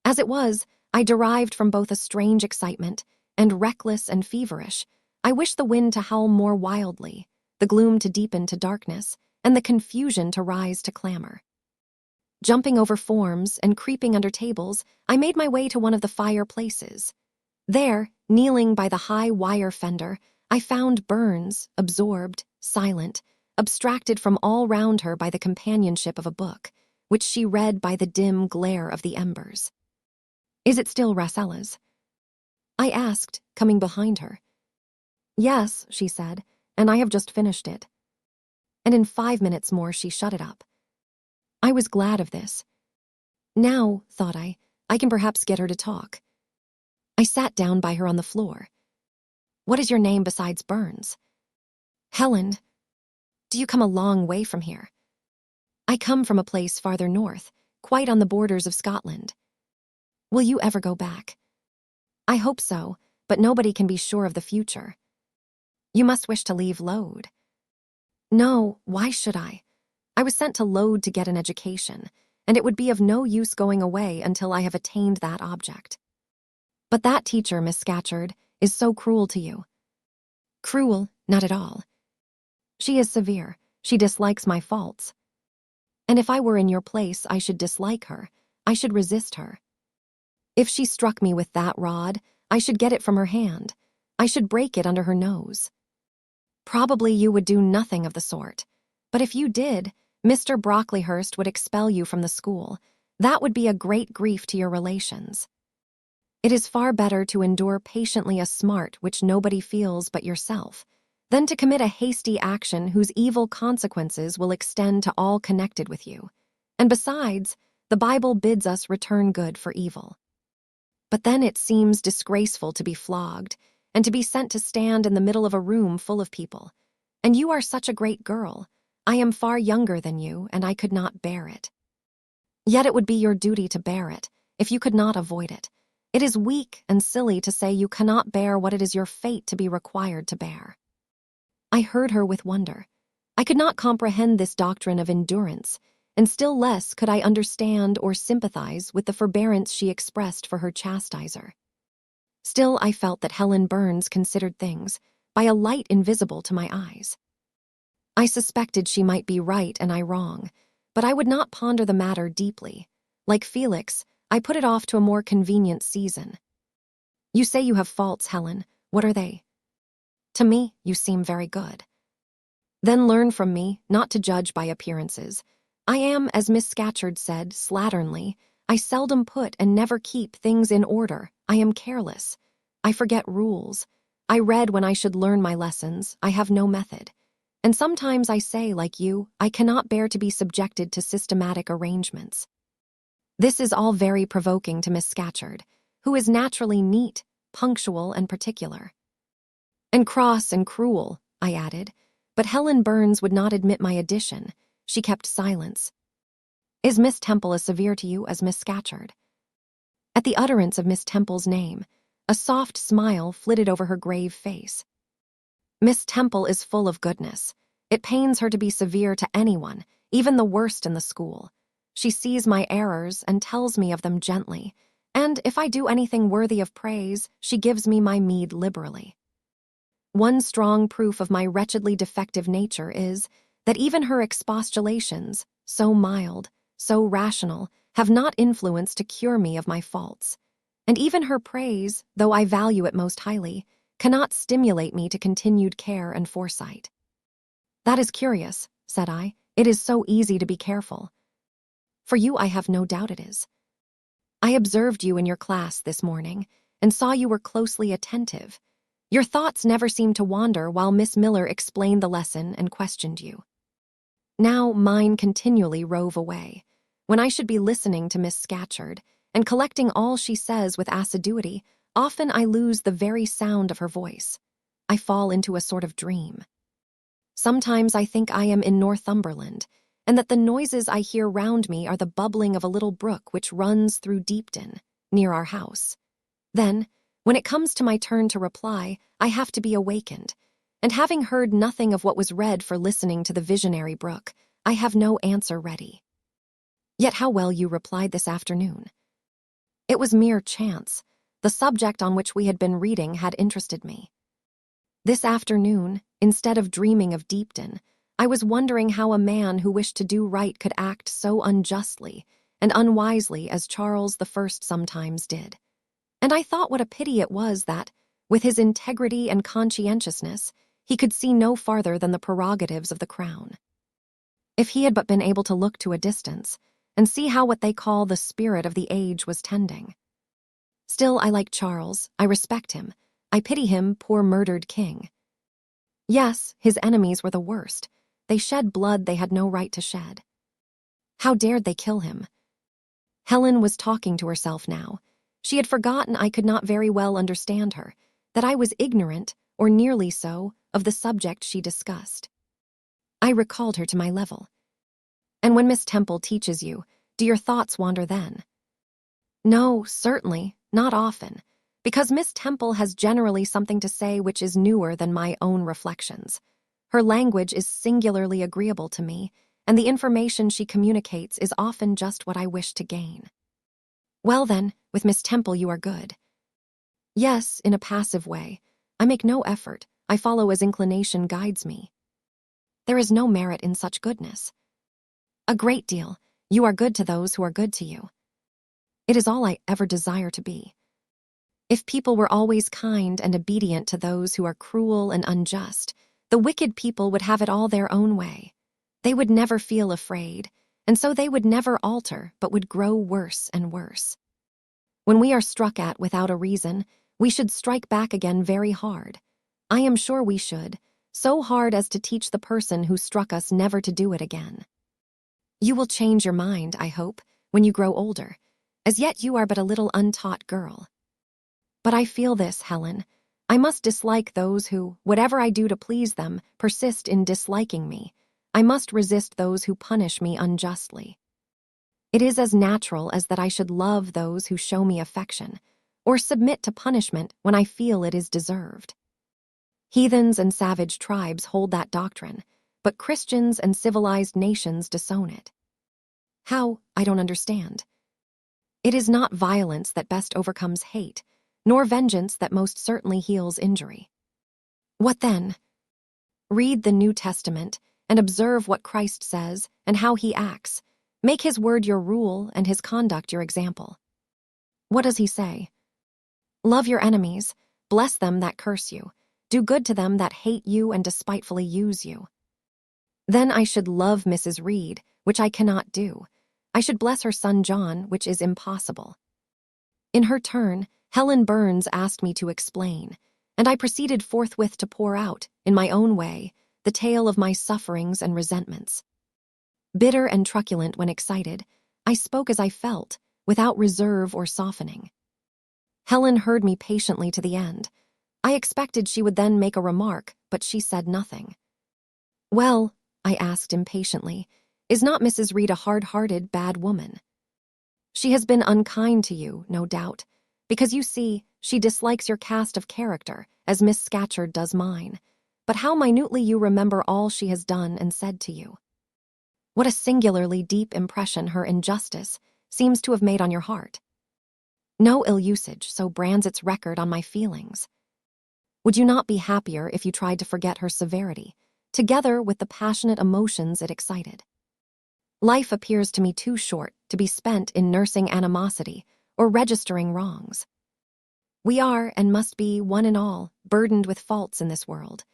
As it was, I derived from both a strange excitement and, reckless and feverish, I wished the wind to howl more wildly, the gloom to deepen to darkness, and the confusion to rise to clamor. Jumping over forms and creeping under tables, I made my way to one of the fireplaces. There, kneeling by the high wire fender, I found Burns, absorbed, silent, abstracted from all round her by the companionship of a book, which she read by the dim glare of the embers. "Is it still Rassella's?" I asked, coming behind her. "Yes," she said, "and I have just finished it." And in 5 minutes more she shut it up. I was glad of this. Now, thought I can perhaps get her to talk. I sat down by her on the floor. "What is your name besides Burns?" "Helen. Do you come a long way from here?" I come from a place farther north, quite on the borders of Scotland. Will you ever go back? I hope so, but nobody can be sure of the future. You must wish to leave Lowood. No, why should I? I was sent to Lowood to get an education, and it would be of no use going away until I have attained that object. But that teacher, Miss Scatcherd, is so cruel to you. Cruel? Not at all. She is severe. She dislikes my faults. And if I were in your place, I should dislike her. I should resist her. If she struck me with that rod, I should get it from her hand. I should break it under her nose. Probably you would do nothing of the sort. But if you did, Mr. Brocklehurst would expel you from the school. That would be a great grief to your relations. It is far better to endure patiently a smart which nobody feels but yourself, than to commit a hasty action whose evil consequences will extend to all connected with you. And besides, the Bible bids us return good for evil. But then it seems disgraceful to be flogged, and to be sent to stand in the middle of a room full of people. And you are such a great girl. I am far younger than you, and I could not bear it. Yet it would be your duty to bear it, if you could not avoid it. It is weak and silly to say you cannot bear what it is your fate to be required to bear. I heard her with wonder. I could not comprehend this doctrine of endurance, and still less could I understand or sympathize with the forbearance she expressed for her chastiser. Still I felt that Helen Burns considered things by a light invisible to my eyes. I suspected she might be right and I wrong, but I would not ponder the matter deeply. Like Felix, I put it off to a more convenient season. You say you have faults, Helen. What are they? To me, you seem very good. Then learn from me not to judge by appearances. I am, as Miss Scatcherd said, slatternly. I seldom put and never keep things in order. I am careless. I forget rules. I read when I should learn my lessons. I have no method. And sometimes I say, like you, I cannot bear to be subjected to systematic arrangements. This is all very provoking to Miss Scatcherd, who is naturally neat, punctual, and particular. And cross and cruel, I added, but Helen Burns would not admit my addition. She kept silence. Is Miss Temple as severe to you as Miss Scatcherd? At the utterance of Miss Temple's name, a soft smile flitted over her grave face. Miss Temple is full of goodness. It pains her to be severe to anyone, even the worst in the school. She sees my errors and tells me of them gently, and if I do anything worthy of praise, she gives me my meed liberally. One strong proof of my wretchedly defective nature is that even her expostulations, so mild, so rational, have not influence to cure me of my faults. And even her praise, though I value it most highly, cannot stimulate me to continued care and foresight. That is curious, said I. It is so easy to be careful. For you, I have no doubt it is. I observed you in your class this morning, and saw you were closely attentive. Your thoughts never seemed to wander while Miss Miller explained the lesson and questioned you. Now mine continually rove away, when I should be listening to Miss Scatcherd, and collecting all she says with assiduity. Often I lose the very sound of her voice. I fall into a sort of dream. Sometimes I think I am in Northumberland, and that the noises I hear round me are the bubbling of a little brook which runs through Deepden, near our house. Then, when it comes to my turn to reply, I have to be awakened, and having heard nothing of what was read for listening to the visionary brook, I have no answer ready. Yet how well you replied this afternoon. It was mere chance. The subject on which we had been reading had interested me. This afternoon, instead of dreaming of Deepden, I was wondering how a man who wished to do right could act so unjustly and unwisely as Charles I sometimes did. And I thought what a pity it was that, with his integrity and conscientiousness, he could see no farther than the prerogatives of the crown. If he had but been able to look to a distance and see how what they call the spirit of the age was tending. Still, I like Charles. I respect him. I pity him, poor murdered king. Yes, his enemies were the worst. They shed blood they had no right to shed. How dared they kill him? Helen was talking to herself now. She had forgotten I could not very well understand her, that I was ignorant, or nearly so, of the subject she discussed. I recalled her to my level. And when Miss Temple teaches you, do your thoughts wander then? No, certainly, not often, because Miss Temple has generally something to say which is newer than my own reflections. Her language is singularly agreeable to me, and the information she communicates is often just what I wish to gain. Well then, with Miss Temple you are good. Yes, in a passive way. I make no effort. I follow as inclination guides me. There is no merit in such goodness. A great deal. You are good to those who are good to you. It is all I ever desire to be. If people were always kind and obedient to those who are cruel and unjust, the wicked people would have it all their own way. They would never feel afraid, and so they would never alter, but would grow worse and worse. When we are struck at without a reason, we should strike back again very hard. I am sure we should, so hard as to teach the person who struck us never to do it again. You will change your mind, I hope, when you grow older. As yet you are but a little untaught girl. But I feel this, Helen. I must dislike those who, whatever I do to please them, persist in disliking me. I must resist those who punish me unjustly. It is as natural as that I should love those who show me affection, or submit to punishment when I feel it is deserved. Heathens and savage tribes hold that doctrine, but Christians and civilized nations disown it. How? I don't understand. It is not violence that best overcomes hate, nor vengeance that most certainly heals injury. What then? Read the New Testament and observe what Christ says and how he acts. Make his word your rule and his conduct your example. What does he say? Love your enemies, bless them that curse you, do good to them that hate you and despitefully use you. Then I should love Mrs. Reed, which I cannot do. I should bless her son John, which is impossible. In her turn, Helen Burns asked me to explain, and I proceeded forthwith to pour out, in my own way, the tale of my sufferings and resentments. Bitter and truculent when excited, I spoke as I felt, without reserve or softening. Helen heard me patiently to the end. I expected she would then make a remark, but she said nothing. Well, I asked impatiently, is not Mrs. Reed a hard-hearted, bad woman? She has been unkind to you, no doubt, because you see, she dislikes your cast of character, as Miss Scatcherd does mine. But how minutely you remember all she has done and said to you. What a singularly deep impression her injustice seems to have made on your heart. No ill usage so brands its record on my feelings. Would you not be happier if you tried to forget her severity, together with the passionate emotions it excited? Life appears to me too short to be spent in nursing animosity or registering wrongs. We are, and must be, one and all, burdened with faults in this world.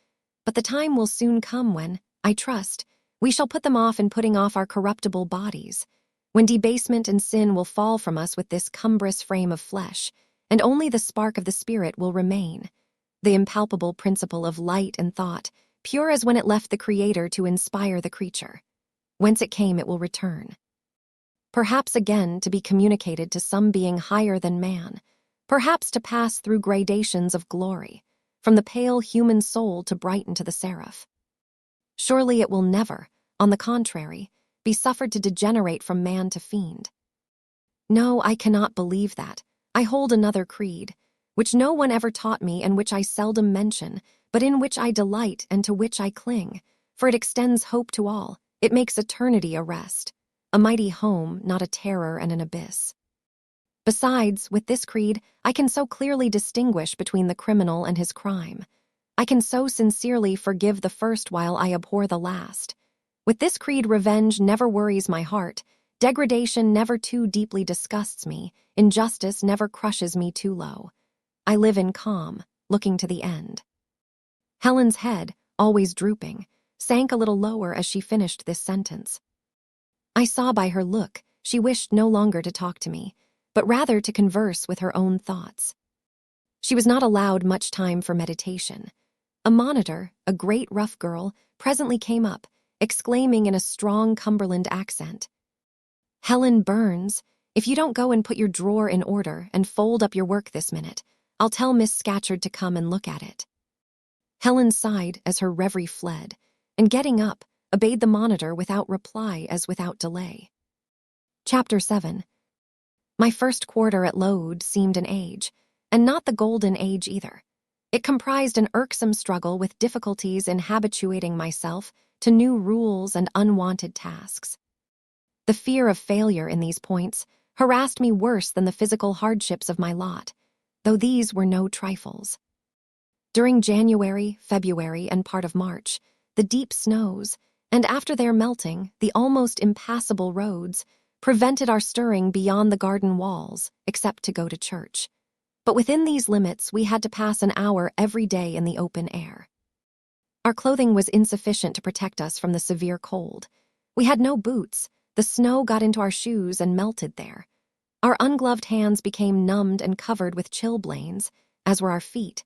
But the time will soon come when, I trust, we shall put them off in putting off our corruptible bodies, when debasement and sin will fall from us with this cumbrous frame of flesh, and only the spark of the spirit will remain, the impalpable principle of light and thought, pure as when it left the Creator to inspire the creature. Whence it came it will return. Perhaps again to be communicated to some being higher than man, perhaps to pass through gradations of glory, from the pale human soul to brighten to the seraph. Surely it will never, on the contrary, be suffered to degenerate from man to fiend. No, I cannot believe that. I hold another creed, which no one ever taught me and which I seldom mention, but in which I delight and to which I cling, for it extends hope to all. It makes eternity a rest, a mighty home, not a terror and an abyss. Besides, with this creed, I can so clearly distinguish between the criminal and his crime. I can so sincerely forgive the first while I abhor the last. With this creed, revenge never worries my heart, degradation never too deeply disgusts me, injustice never crushes me too low. I live in calm, looking to the end. Helen's head, always drooping, sank a little lower as she finished this sentence. I saw by her look she wished no longer to talk to me, but rather to converse with her own thoughts. She was not allowed much time for meditation. A monitor, a great rough girl, presently came up, exclaiming in a strong Cumberland accent, "Helen Burns, if you don't go and put your drawer in order and fold up your work this minute, I'll tell Miss Scatcherd to come and look at it." Helen sighed as her reverie fled, and getting up, obeyed the monitor without reply as without delay. Chapter 7. My first quarter at Lowood seemed an age, and not the golden age either. It comprised an irksome struggle with difficulties in habituating myself to new rules and unwanted tasks. The fear of failure in these points harassed me worse than the physical hardships of my lot, though these were no trifles. During January, February, and part of March, the deep snows, and after their melting, the almost impassable roads, prevented our stirring beyond the garden walls, except to go to church. But within these limits, we had to pass an hour every day in the open air. Our clothing was insufficient to protect us from the severe cold. We had no boots. The snow got into our shoes and melted there. Our ungloved hands became numbed and covered with chilblains, as were our feet.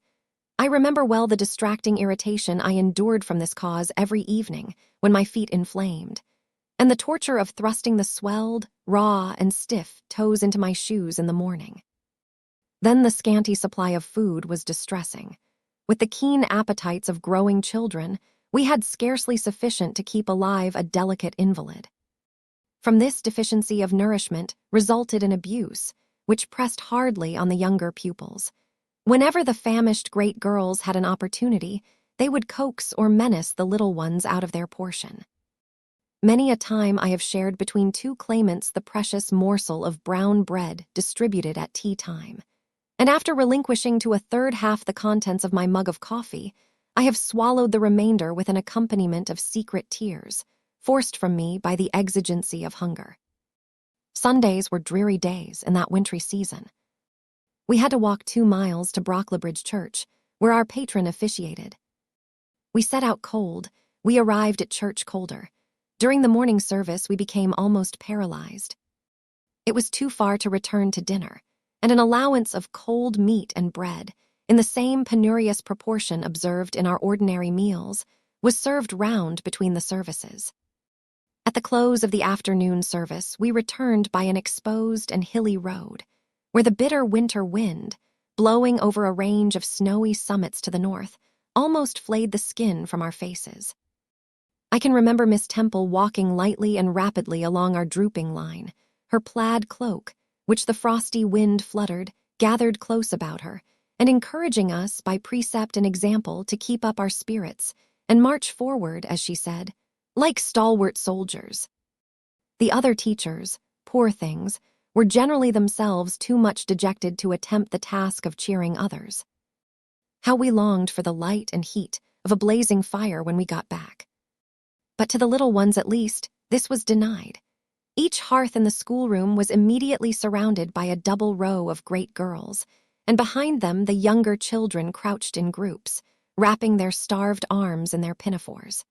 I remember well the distracting irritation I endured from this cause every evening when my feet inflamed, and the torture of thrusting the swelled, raw, and stiff toes into my shoes in the morning. Then the scanty supply of food was distressing. With the keen appetites of growing children, we had scarcely sufficient to keep alive a delicate invalid. From this deficiency of nourishment resulted an abuse, which pressed hardly on the younger pupils. Whenever the famished great girls had an opportunity, they would coax or menace the little ones out of their portion. Many a time I have shared between two claimants the precious morsel of brown bread distributed at tea time, and after relinquishing to a third half the contents of my mug of coffee, I have swallowed the remainder with an accompaniment of secret tears, forced from me by the exigency of hunger. Sundays were dreary days in that wintry season. We had to walk 2 miles to Brocklebridge Church, where our patron officiated. We set out cold. We arrived at church colder. During the morning service, we became almost paralyzed. It was too far to return to dinner, and an allowance of cold meat and bread, in the same penurious proportion observed in our ordinary meals, was served round between the services. At the close of the afternoon service, we returned by an exposed and hilly road, where the bitter winter wind, blowing over a range of snowy summits to the north, almost flayed the skin from our faces. I can remember Miss Temple walking lightly and rapidly along our drooping line, her plaid cloak, which the frosty wind fluttered, gathered close about her, and encouraging us by precept and example to keep up our spirits and march forward, as she said, like stalwart soldiers. The other teachers, poor things, were generally themselves too much dejected to attempt the task of cheering others. How we longed for the light and heat of a blazing fire when we got back. But to the little ones at least, this was denied. Each hearth in the schoolroom was immediately surrounded by a double row of great girls, and behind them the younger children crouched in groups, wrapping their starved arms in their pinafores.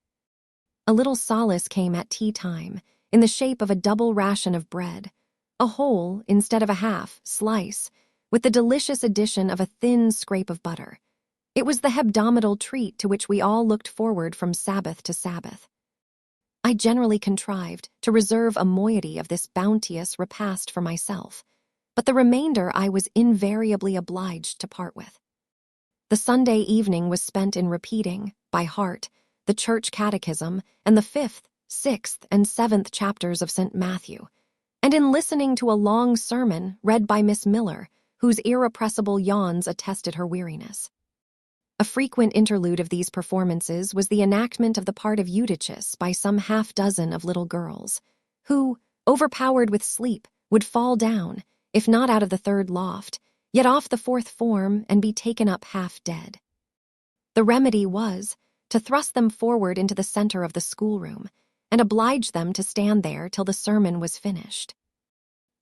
A little solace came at tea time, in the shape of a double ration of bread, a whole, instead of a half, slice, with the delicious addition of a thin scrape of butter. It was the hebdomadal treat to which we all looked forward from Sabbath to Sabbath. I generally contrived to reserve a moiety of this bounteous repast for myself, but the remainder I was invariably obliged to part with. The Sunday evening was spent in repeating, by heart, the church catechism and the 5th, 6th, and 7th chapters of St. Matthew, and in listening to a long sermon read by Miss Miller, whose irrepressible yawns attested her weariness. A frequent interlude of these performances was the enactment of the part of Eutychus by some half-dozen of little girls, who, overpowered with sleep, would fall down, if not out of the 3rd loft, yet off the 4th form and be taken up half dead. The remedy was to thrust them forward into the center of the schoolroom and oblige them to stand there till the sermon was finished.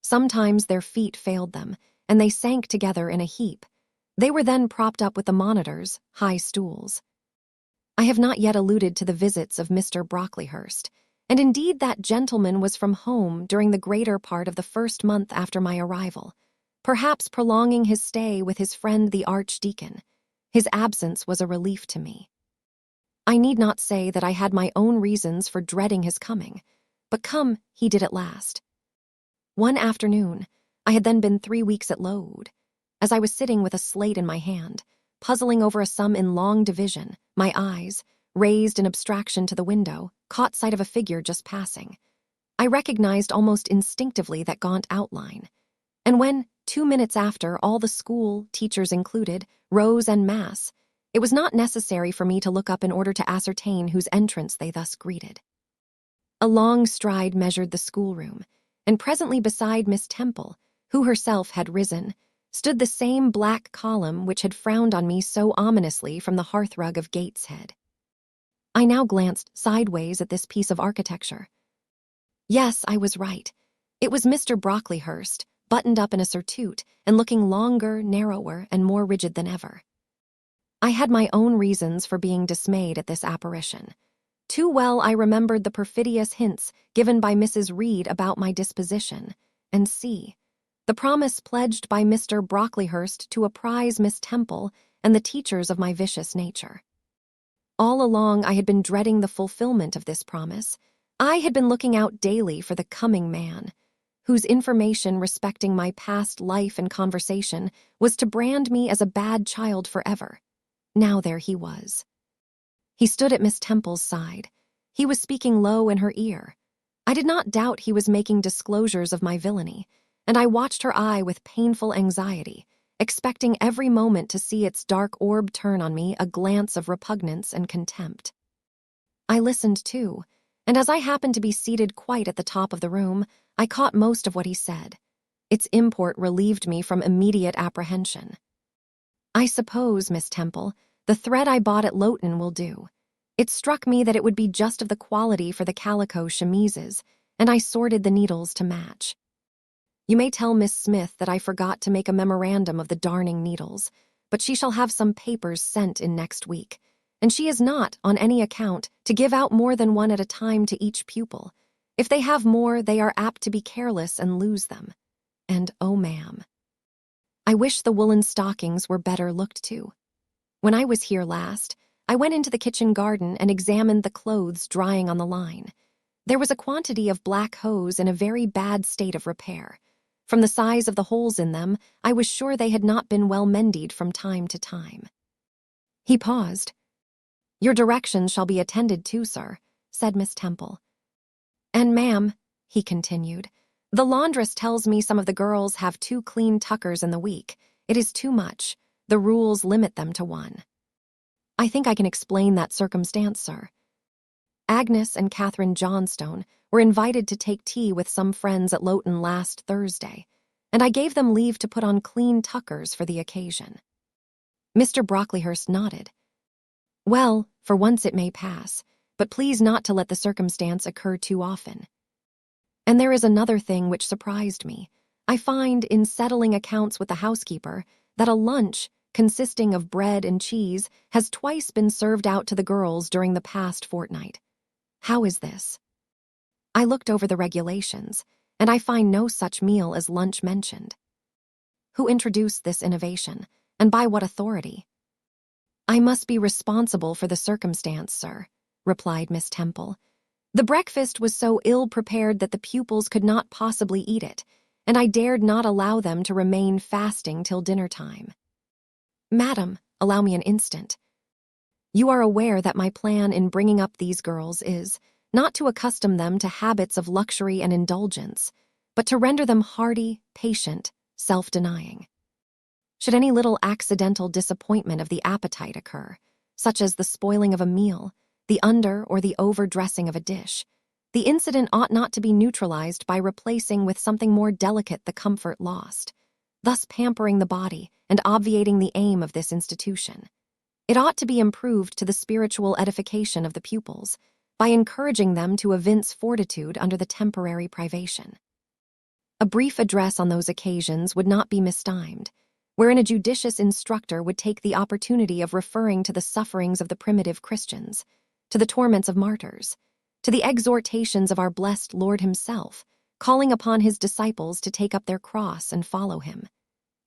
Sometimes their feet failed them, and they sank together in a heap. They were then propped up with the monitors, high stools. I have not yet alluded to the visits of Mr. Brocklehurst, and indeed that gentleman was from home during the greater part of the 1st month after my arrival, perhaps prolonging his stay with his friend the Archdeacon. His absence was a relief to me. I need not say that I had my own reasons for dreading his coming, but come he did at last. One afternoon, I had then been 3 weeks at Lowood. As I was sitting with a slate in my hand, puzzling over a sum in long division, my eyes, raised in abstraction to the window, caught sight of a figure just passing. I recognized almost instinctively that gaunt outline. And when, 2 minutes after, all the school, teachers included, rose en masse, it was not necessary for me to look up in order to ascertain whose entrance they thus greeted. A long stride measured the schoolroom, and presently beside Miss Temple, who herself had risen, stood the same black column which had frowned on me so ominously from the hearthrug of Gateshead. I now glanced sideways at this piece of architecture. Yes, I was right. It was Mr. Brocklehurst, buttoned up in a surtout and looking longer, narrower, and more rigid than ever. I had my own reasons for being dismayed at this apparition. Too well I remembered the perfidious hints given by Mrs. Reed about my disposition, and the promise pledged by Mr. Brocklehurst to apprise Miss Temple and the teachers of my vicious nature. All along I had been dreading the fulfillment of this promise. I had been looking out daily for the coming man, whose information respecting my past life and conversation was to brand me as a bad child forever. Now there he was. He stood at Miss Temple's side. He was speaking low in her ear. I did not doubt he was making disclosures of my villainy, and I watched her eye with painful anxiety, expecting every moment to see its dark orb turn on me a glance of repugnance and contempt. I listened too, and as I happened to be seated quite at the top of the room, I caught most of what he said. Its import relieved me from immediate apprehension. I suppose, Miss Temple, the thread I bought at Loughton will do. It struck me that it would be just of the quality for the calico chemises, and I sorted the needles to match. You may tell Miss Smith that I forgot to make a memorandum of the darning needles, but she shall have some papers sent in next week, and she is not, on any account, to give out more than one at a time to each pupil. If they have more, they are apt to be careless and lose them. And, oh, ma'am, I wish the woolen stockings were better looked to. When I was here last, I went into the kitchen garden and examined the clothes drying on the line. There was a quantity of black hose in a very bad state of repair. From the size of the holes in them, I was sure they had not been well mended from time to time. He paused. "Your directions shall be attended to, sir," said Miss Temple. "And, ma'am," he continued, "the laundress tells me some of the girls have 2 clean tuckers in the week. It is too much. The rules limit them to 1. I think I can explain that circumstance, sir. Agnes and Catherine Johnstone were invited to take tea with some friends at Loughton last Thursday, and I gave them leave to put on clean tuckers for the occasion." Mr. Brocklehurst nodded. "Well, for once it may pass, but please not to let the circumstance occur too often. And there is another thing which surprised me. I find, in settling accounts with the housekeeper, that a lunch, consisting of bread and cheese, has twice been served out to the girls during the past fortnight. How is this? I looked over the regulations, and I find no such meal as lunch mentioned. Who introduced this innovation, and by what authority?" "I must be responsible for the circumstance, sir," replied Miss Temple. "The breakfast was so ill prepared that the pupils could not possibly eat it, and I dared not allow them to remain fasting till dinner time. Madam, allow me an instant. You are aware that my plan in bringing up these girls is not to accustom them to habits of luxury and indulgence, but to render them hardy, patient, self-denying. Should any little accidental disappointment of the appetite occur, such as the spoiling of a meal, the under or the overdressing of a dish, the incident ought not to be neutralized by replacing with something more delicate the comfort lost, thus pampering the body and obviating the aim of this institution. It ought to be improved to the spiritual edification of the pupils, by encouraging them to evince fortitude under the temporary privation. A brief address on those occasions would not be mistimed, wherein a judicious instructor would take the opportunity of referring to the sufferings of the primitive Christians, to the torments of martyrs, to the exhortations of our blessed Lord himself, calling upon his disciples to take up their cross and follow him.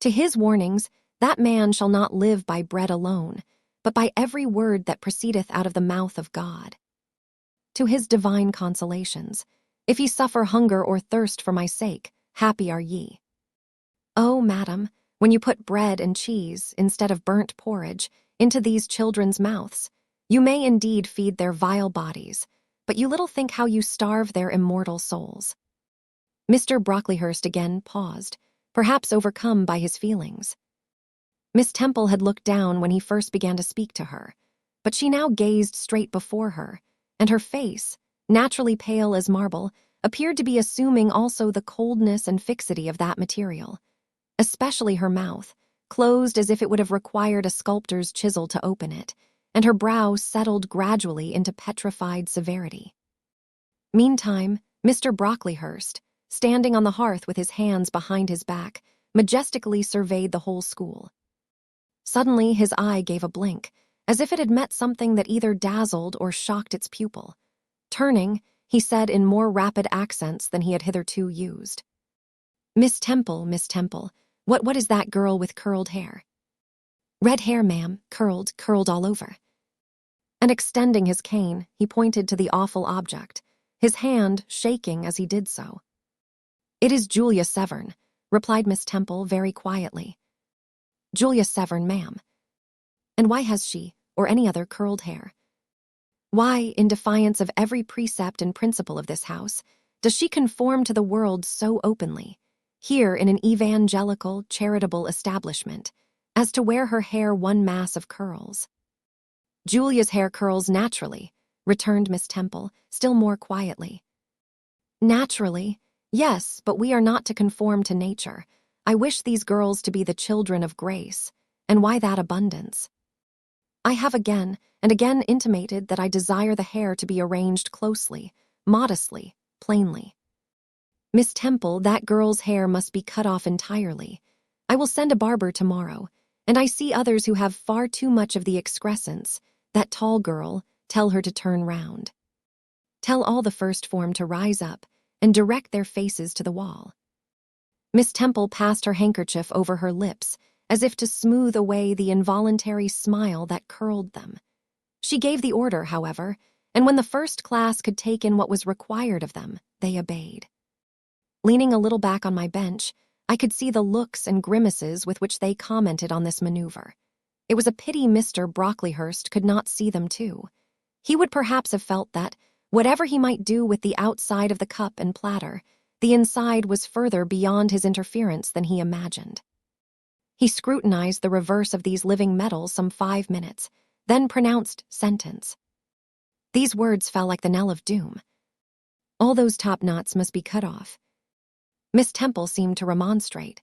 To his warnings, that man shall not live by bread alone, but by every word that proceedeth out of the mouth of God. To his divine consolations, if ye suffer hunger or thirst for my sake, happy are ye. Oh, madam, when you put bread and cheese, instead of burnt porridge, into these children's mouths, you may indeed feed their vile bodies, but you little think how you starve their immortal souls." Mr. Brocklehurst again paused, perhaps overcome by his feelings. Miss Temple had looked down when he first began to speak to her, but she now gazed straight before her, and her face, naturally pale as marble, appeared to be assuming also the coldness and fixity of that material, especially her mouth, closed as if it would have required a sculptor's chisel to open it, and her brow settled gradually into petrified severity. Meantime, Mr. Brocklehurst, standing on the hearth with his hands behind his back, majestically surveyed the whole school. Suddenly his eye gave a blink, as if it had met something that either dazzled or shocked its pupil. Turning, he said in more rapid accents than he had hitherto used, Miss Temple, what is that girl with curled hair?" "Red hair, ma'am, curled all over." And extending his cane, he pointed to the awful object, his hand shaking as he did so. "It is Julia Severn," replied Miss Temple very quietly. "Julia Severn, ma'am. And why has she, or any other, curled hair? Why, in defiance of every precept and principle of this house, does she conform to the world so openly, here in an evangelical, charitable establishment, as to wear her hair one mass of curls?" "Julia's hair curls naturally," returned Miss Temple, still more quietly. "Naturally, yes, but we are not to conform to nature. I wish these girls to be the children of grace, and why that abundance? I have again and again intimated that I desire the hair to be arranged closely, modestly, plainly. Miss Temple, that girl's hair must be cut off entirely. I will send a barber tomorrow, and I see others who have far too much of the excrescence. That tall girl, tell her to turn round. Tell all the first form to rise up and direct their faces to the wall." Miss Temple passed her handkerchief over her lips, as if to smooth away the involuntary smile that curled them. She gave the order, however, and when the first class could take in what was required of them, they obeyed. Leaning a little back on my bench, I could see the looks and grimaces with which they commented on this maneuver. It was a pity Mr. Brocklehurst could not see them too. He would perhaps have felt that, whatever he might do with the outside of the cup and platter, the inside was further beyond his interference than he imagined. He scrutinized the reverse of these living metals some 5 minutes, then pronounced sentence. These words fell like the knell of doom. "All those top knots must be cut off." Miss Temple seemed to remonstrate.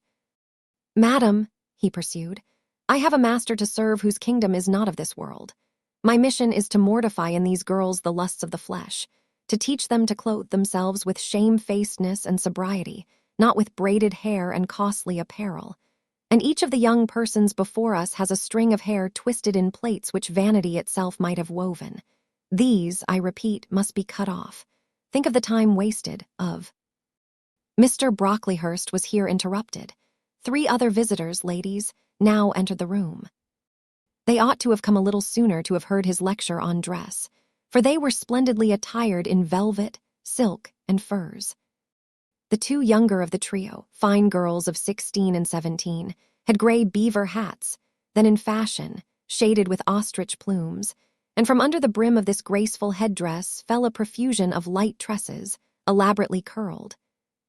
"Madam," he pursued, "I have a master to serve whose kingdom is not of this world. My mission is to mortify in these girls the lusts of the flesh, to teach them to clothe themselves with shamefacedness and sobriety, not with braided hair and costly apparel. And each of the young persons before us has a string of hair twisted in plaits which vanity itself might have woven. These, I repeat, must be cut off. Think of the time wasted, of—" Mr. Brocklehurst was here interrupted. 3 other visitors, ladies, now entered the room. They ought to have come a little sooner to have heard his lecture on dress, for they were splendidly attired in velvet, silk, and furs. The 2 younger of the trio, fine girls of 16 and 17, had gray beaver hats, then in fashion, shaded with ostrich plumes, and from under the brim of this graceful headdress fell a profusion of light tresses, elaborately curled.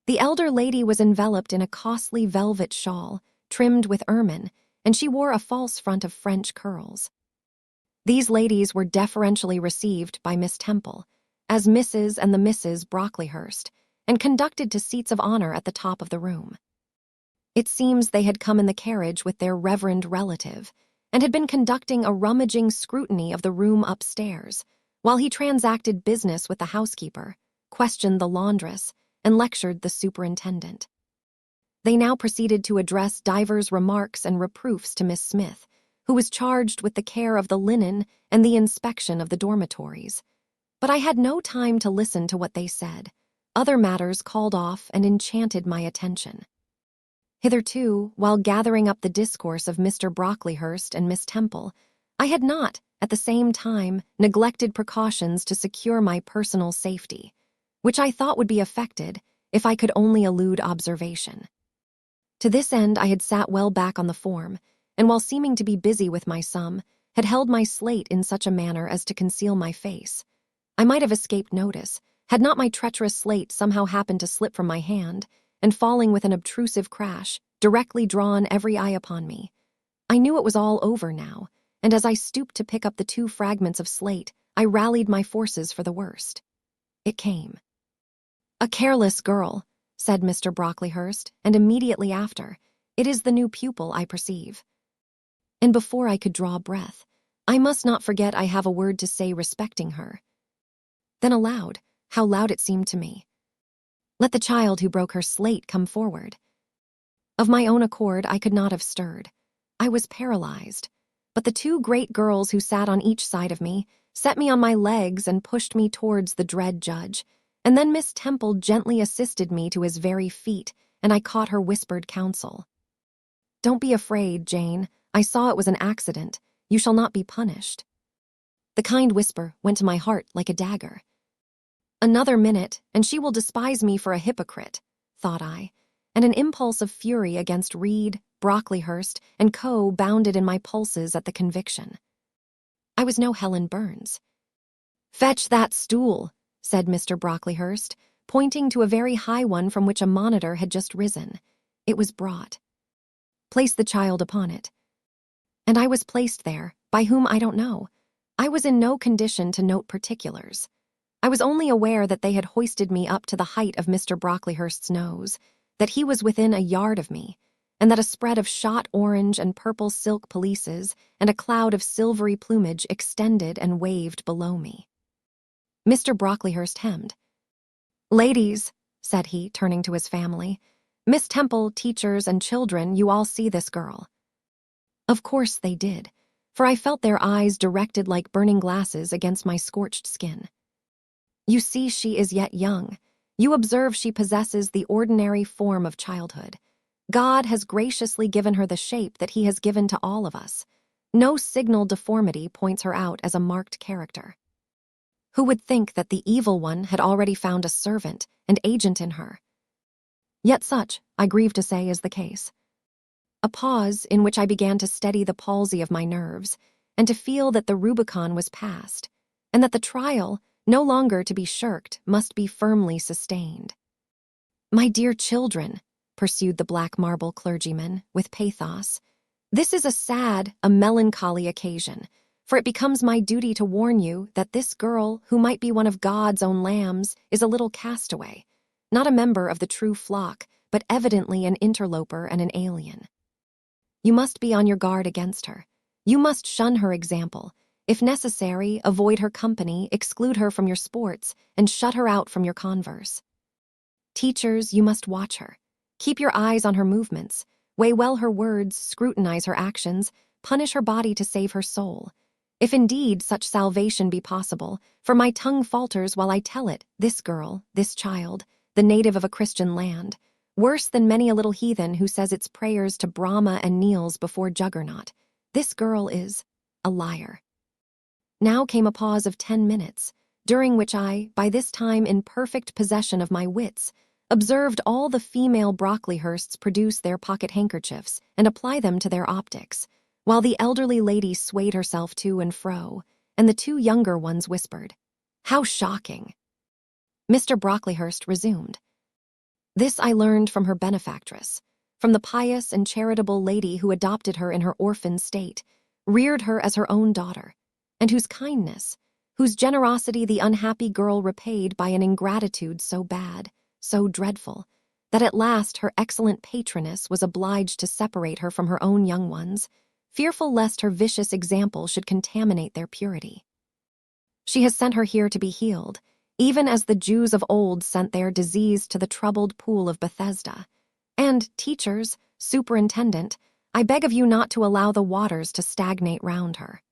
The elder lady was enveloped in a costly velvet shawl, trimmed with ermine, and she wore a false front of French curls. These ladies were deferentially received by Miss Temple, as Mrs. and the Misses Brocklehurst, and conducted to seats of honor at the top of the room. It seems they had come in the carriage with their reverend relative, and had been conducting a rummaging scrutiny of the room upstairs, while he transacted business with the housekeeper, questioned the laundress, and lectured the superintendent. They now proceeded to address divers remarks and reproofs to Miss Smith, who was charged with the care of the linen and the inspection of the dormitories. But I had no time to listen to what they said. Other matters called off and enchanted my attention. Hitherto, while gathering up the discourse of Mr. Brocklehurst and Miss Temple, I had not, at the same time, neglected precautions to secure my personal safety, which I thought would be effected if I could only elude observation. To this end I had sat well back on the form, and while seeming to be busy with my sum, had held my slate in such a manner as to conceal my face. I might have escaped notice, had not my treacherous slate somehow happened to slip from my hand, and falling with an obtrusive crash, directly drawn every eye upon me. I knew it was all over now, and as I stooped to pick up the 2 fragments of slate, I rallied my forces for the worst. It came. "A careless girl," said Mr. Brocklehurst, and immediately after, "It is the new pupil, I perceive." And before I could draw breath, "I must not forget I have a word to say respecting her." Then aloud, how loud it seemed to me, "Let the child who broke her slate come forward." Of my own accord, I could not have stirred. I was paralyzed. But the 2 great girls who sat on each side of me set me on my legs and pushed me towards the dread judge, and then Miss Temple gently assisted me to his very feet, and I caught her whispered counsel. "Don't be afraid, Jane. I saw it was an accident. You shall not be punished." The kind whisper went to my heart like a dagger. Another minute, and she will despise me for a hypocrite, thought I, and an impulse of fury against Reed, Brocklehurst, and Co. bounded in my pulses at the conviction. I was no Helen Burns. "Fetch that stool," said Mr. Brocklehurst, pointing to a very high one from which a monitor had just risen. It was brought. "Place the child upon it." And I was placed there, by whom I don't know. I was in no condition to note particulars. I was only aware that they had hoisted me up to the height of Mr. Brocklehurst's nose, that he was within a yard of me, and that a spread of shot orange and purple silk pelisses and a cloud of silvery plumage extended and waved below me. Mr. Brocklehurst hemmed. "Ladies," said he, turning to his family, "Miss Temple, teachers, and children, you all see this girl." Of course they did, for I felt their eyes directed like burning glasses against my scorched skin. "You see she is yet young. You observe she possesses the ordinary form of childhood. God has graciously given her the shape that he has given to all of us. No signal deformity points her out as a marked character. Who would think that the evil one had already found a servant and agent in her? Yet such, I grieve to say, is the case." A pause in which I began to steady the palsy of my nerves, and to feel that the Rubicon was passed, and that the trial, no longer to be shirked, must be firmly sustained. "My dear children," pursued the black marble clergyman, with pathos, "this is a sad, a melancholy occasion, for it becomes my duty to warn you that this girl, who might be one of God's own lambs, is a little castaway, not a member of the true flock, but evidently an interloper and an alien. You must be on your guard against her. You must shun her example. If necessary, avoid her company, exclude her from your sports, and shut her out from your converse. Teachers, you must watch her. Keep your eyes on her movements. Weigh well her words, scrutinize her actions, punish her body to save her soul. If indeed such salvation be possible, for my tongue falters while I tell it, this girl, this child, the native of a Christian land, worse than many a little heathen who says its prayers to Brahma and kneels before Juggernaut, this girl is a liar." Now came a pause of 10 minutes, during which I, by this time in perfect possession of my wits, observed all the female Brocklehursts produce their pocket handkerchiefs and apply them to their optics, while the elderly lady swayed herself to and fro, and the 2 younger ones whispered, "How shocking!" Mr. Brocklehurst resumed. "This I learned from her benefactress, from the pious and charitable lady who adopted her in her orphan state, reared her as her own daughter, and whose kindness, whose generosity the unhappy girl repaid by an ingratitude so bad, so dreadful, that at last her excellent patroness was obliged to separate her from her own young ones, fearful lest her vicious example should contaminate their purity. She has sent her here to be healed, even as the Jews of old sent their disease to the troubled pool of Bethesda. And, teachers, superintendent, I beg of you not to allow the waters to stagnate round her."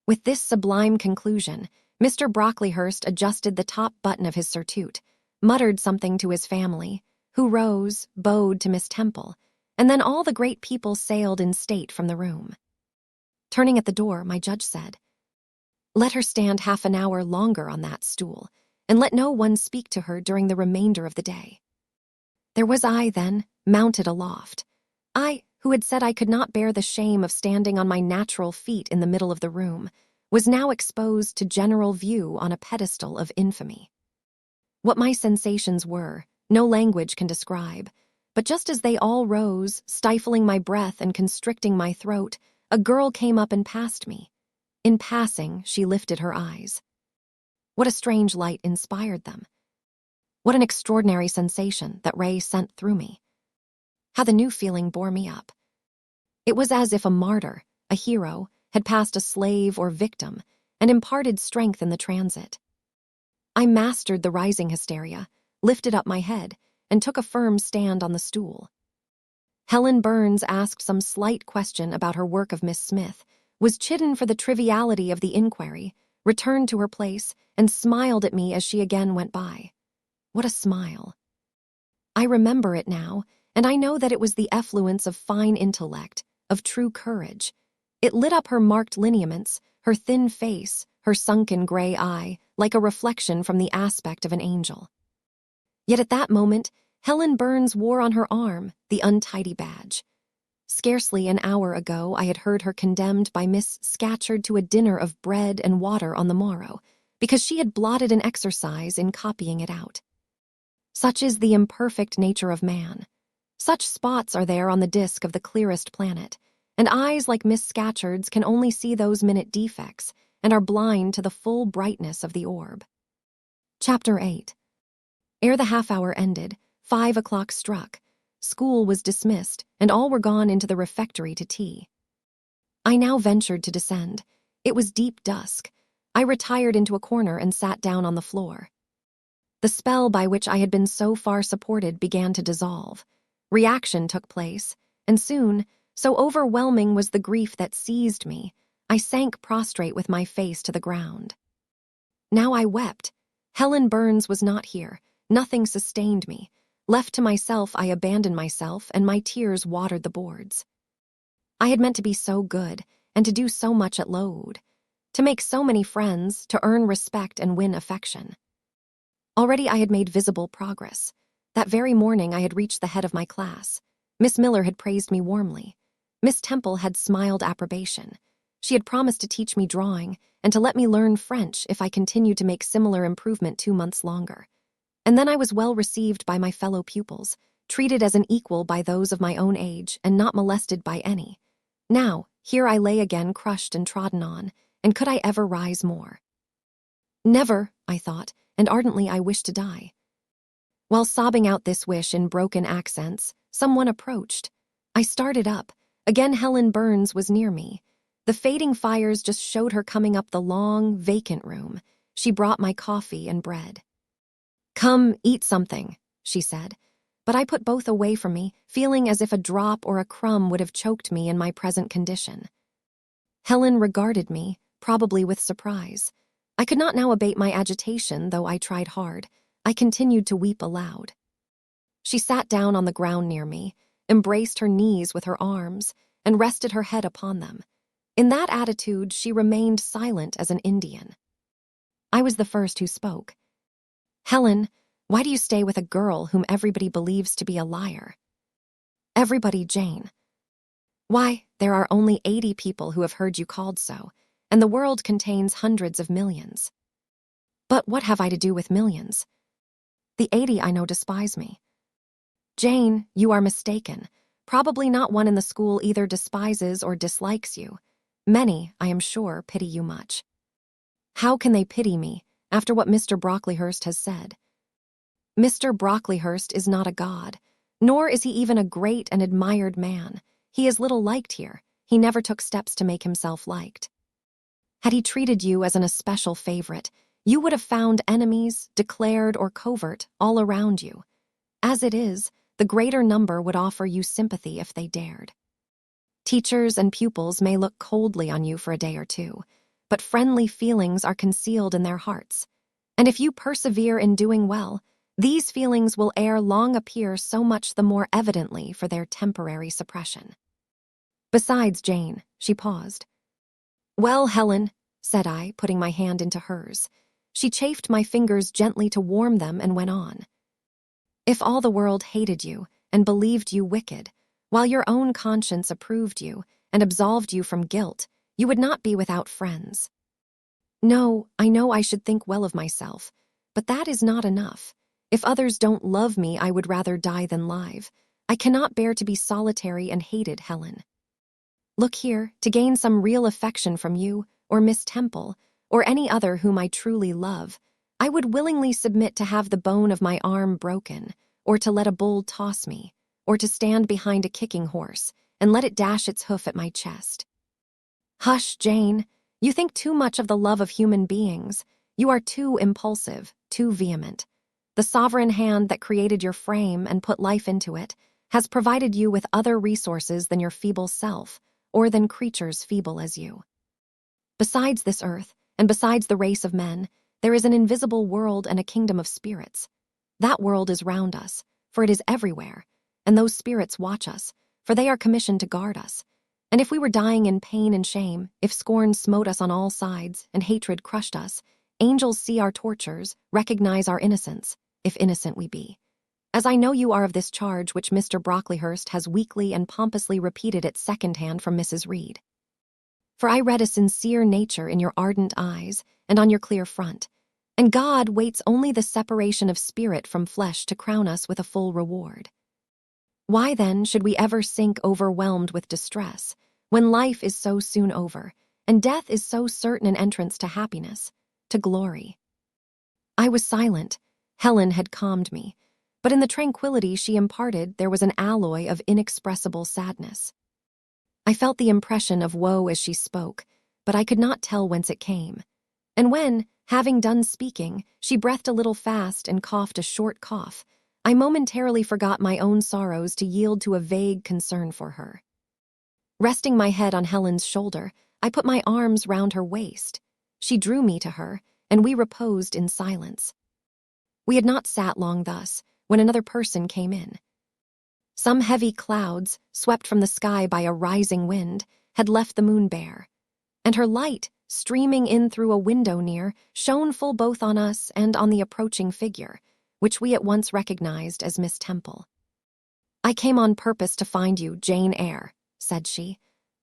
With this sublime conclusion, Mr. Brocklehurst adjusted the top button of his surtout, muttered something to his family, who rose, bowed to Miss Temple, and then all the great people sailed in state from the room. Turning at the door, my judge said, "Let her stand half an hour longer on that stool, and let no one speak to her during the remainder of the day." There was I, then, mounted aloft. I, who had said I could not bear the shame of standing on my natural feet in the middle of the room, was now exposed to general view on a pedestal of infamy. What my sensations were, no language can describe, but just as they all rose, stifling my breath and constricting my throat, a girl came up and passed me. In passing, she lifted her eyes. What a strange light inspired them. What an extraordinary sensation that ray sent through me. How the new feeling bore me up. It was as if a martyr, a hero, had passed a slave or victim and imparted strength in the transit. I mastered the rising hysteria, lifted up my head, and took a firm stand on the stool. Helen Burns asked some slight question about her work of Miss Smith, was chidden for the triviality of the inquiry, returned to her place, and smiled at me as she again went by. What a smile. I remember it now, and I know that it was the effluence of fine intellect, of true courage. It lit up her marked lineaments, her thin face, her sunken gray eye, like a reflection from the aspect of an angel. Yet at that moment, Helen Burns wore on her arm the untidy badge. Scarcely an hour ago I had heard her condemned by Miss Scatcherd to a dinner of bread and water on the morrow, because she had blotted an exercise in copying it out. Such is the imperfect nature of man. Such spots are there on the disk of the clearest planet, and eyes like Miss Scatcherd's can only see those minute defects and are blind to the full brightness of the orb. Chapter 8. Ere the half-hour ended, 5 o'clock struck. School was dismissed, and all were gone into the refectory to tea. I now ventured to descend. It was deep dusk. I retired into a corner and sat down on the floor. The spell by which I had been so far supported began to dissolve. Reaction took place, and soon, so overwhelming was the grief that seized me, I sank prostrate with my face to the ground. Now I wept. Helen Burns was not here. Nothing sustained me. Left to myself, I abandoned myself, and my tears watered the boards. I had meant to be so good, and to do so much at Lowood, to make so many friends, to earn respect and win affection. Already I had made visible progress. That very morning I had reached the head of my class. Miss Miller had praised me warmly. Miss Temple had smiled approbation. She had promised to teach me drawing and to let me learn French if I continued to make similar improvement 2 months longer. And then I was well received by my fellow pupils, treated as an equal by those of my own age, and not molested by any. Now, here I lay again crushed and trodden on, and could I ever rise more? Never, I thought, and ardently I wished to die. While sobbing out this wish in broken accents, someone approached. I started up. Again Helen Burns was near me. The fading fires just showed her coming up the long, vacant room. She brought my coffee and bread. "Come, eat something," she said, but I put both away from me, feeling as if a drop or a crumb would have choked me in my present condition. Helen regarded me, probably with surprise. I could not now abate my agitation, though I tried hard. I continued to weep aloud. She sat down on the ground near me, embraced her knees with her arms, and rested her head upon them. In that attitude, she remained silent as an Indian. I was the first who spoke. "Helen, why do you stay with a girl whom everybody believes to be a liar?" "Everybody, Jane." "Why, there are only 80 people who have heard you called so, and the world contains hundreds of millions." "But what have I to do with millions? The 80 I know despise me." "Jane, you are mistaken. Probably not one in the school either despises or dislikes you. Many, I am sure, pity you much." "How can they pity me, after what Mr. Brocklehurst has said?" "Mr. Brocklehurst is not a god, nor is he even a great and admired man. He is little liked here. He never took steps to make himself liked. Had he treated you as an especial favorite, you would have found enemies, declared or covert, all around you. As it is, the greater number would offer you sympathy if they dared. Teachers and pupils may look coldly on you for a day or two, but friendly feelings are concealed in their hearts. And if you persevere in doing well, these feelings will ere long appear so much the more evidently for their temporary suppression. Besides, Jane," she paused. "Well, Helen," said I, putting my hand into hers. She chafed my fingers gently to warm them and went on. "If all the world hated you and believed you wicked, while your own conscience approved you and absolved you from guilt, you would not be without friends. No, I know I should think well of myself, but that is not enough. If others don't love me, I would rather die than live. I cannot bear to be solitary and hated, Helen. Look here, to gain some real affection from you, or Miss Temple, or any other whom I truly love, I would willingly submit to have the bone of my arm broken, or to let a bull toss me, or to stand behind a kicking horse, and let it dash its hoof at my chest. Hush, Jane. You think too much of the love of human beings. You are too impulsive, too vehement. The sovereign hand that created your frame and put life into it has provided you with other resources than your feeble self, or than creatures feeble as you. Besides this earth, and besides the race of men, there is an invisible world and a kingdom of spirits. That world is round us, for it is everywhere, and those spirits watch us, for they are commissioned to guard us. And if we were dying in pain and shame, if scorn smote us on all sides, and hatred crushed us, angels see our tortures, recognize our innocence, if innocent we be. As I know you are of this charge which Mr. Brocklehurst has weakly and pompously repeated at second-hand from Mrs. Reed. For I read a sincere nature in your ardent eyes, and on your clear front, and God waits only the separation of spirit from flesh to crown us with a full reward. Why, then, should we ever sink overwhelmed with distress, when life is so soon over, and death is so certain an entrance to happiness, to glory? I was silent. Helen had calmed me, but in the tranquility she imparted there was an alloy of inexpressible sadness. I felt the impression of woe as she spoke, but I could not tell whence it came. And when, having done speaking, she breathed a little fast and coughed a short cough, I momentarily forgot my own sorrows to yield to a vague concern for her. Resting my head on Helen's shoulder, I put my arms round her waist. She drew me to her, and we reposed in silence. We had not sat long thus, when another person came in. Some heavy clouds, swept from the sky by a rising wind, had left the moon bare, and her light, streaming in through a window near, shone full both on us and on the approaching figure, which we at once recognized as Miss Temple. "I came on purpose to find you, Jane Eyre," said she.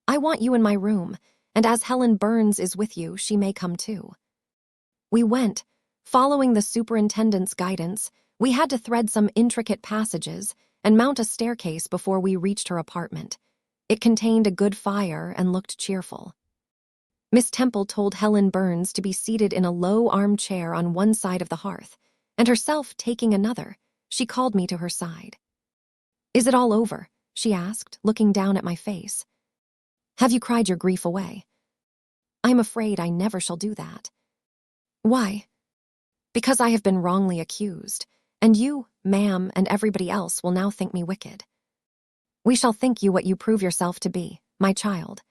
"I want you in my room, and as Helen Burns is with you, she may come too." We went. Following the superintendent's guidance, we had to thread some intricate passages and mount a staircase before we reached her apartment. It contained a good fire and looked cheerful. Miss Temple told Helen Burns to be seated in a low armchair on one side of the hearth, and herself taking another, she called me to her side. "Is it all over?" she asked, looking down at my face. "Have you cried your grief away?" "I am afraid I never shall do that." "Why?" "Because I have been wrongly accused, and you, ma'am, and everybody else will now think me wicked." "We shall think you what you prove yourself to be, my child.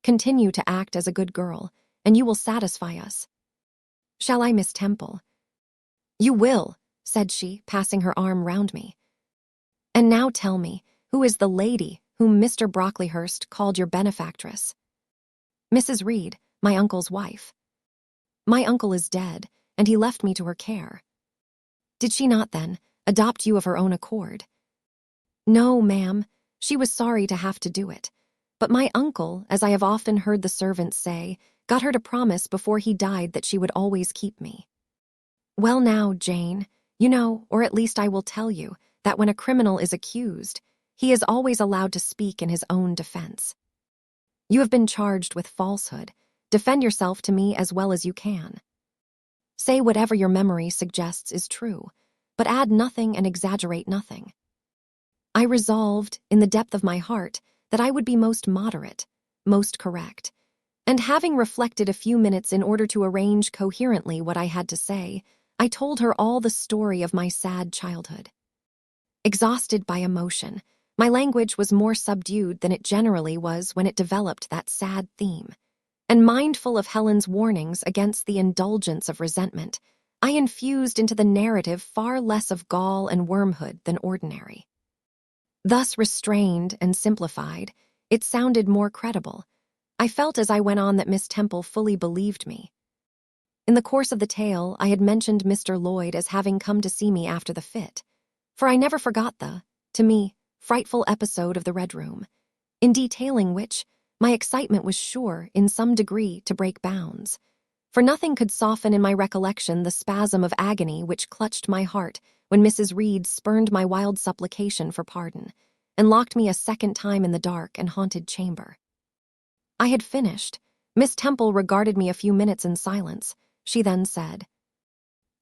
Continue to act as a good girl, and you will satisfy us." "Shall I, Miss Temple?" "You will," said she, passing her arm round me. "And now tell me, who is the lady whom Mr. Brocklehurst called your benefactress?" "Mrs. Reed, my uncle's wife." "My uncle is dead, and he left me to her care." "Did she not, then, adopt you of her own accord?" "No, ma'am. She was sorry to have to do it. But my uncle, as I have often heard the servants say, got her to promise before he died that she would always keep me." "Well now, Jane, you know, or at least I will tell you, that when a criminal is accused, he is always allowed to speak in his own defense. You have been charged with falsehood. Defend yourself to me as well as you can. Say whatever your memory suggests is true, but add nothing and exaggerate nothing." I resolved, in the depth of my heart, that I would be most moderate, most correct, and having reflected a few minutes in order to arrange coherently what I had to say, I told her all the story of my sad childhood. Exhausted by emotion, my language was more subdued than it generally was when it developed that sad theme, and mindful of Helen's warnings against the indulgence of resentment, I infused into the narrative far less of gall and wormhood than ordinary. Thus restrained and simplified, it sounded more credible. I felt as I went on that Miss Temple fully believed me. In the course of the tale, I had mentioned Mr. Lloyd as having come to see me after the fit, for I never forgot the, to me, frightful episode of the Red Room, in detailing which, my excitement was sure, in some degree, to break bounds. for nothing could soften in my recollection the spasm of agony which clutched my heart when Mrs. Reed spurned my wild supplication for pardon and locked me a second time in the dark and haunted chamber. I had finished. Miss Temple regarded me a few minutes in silence. She then said,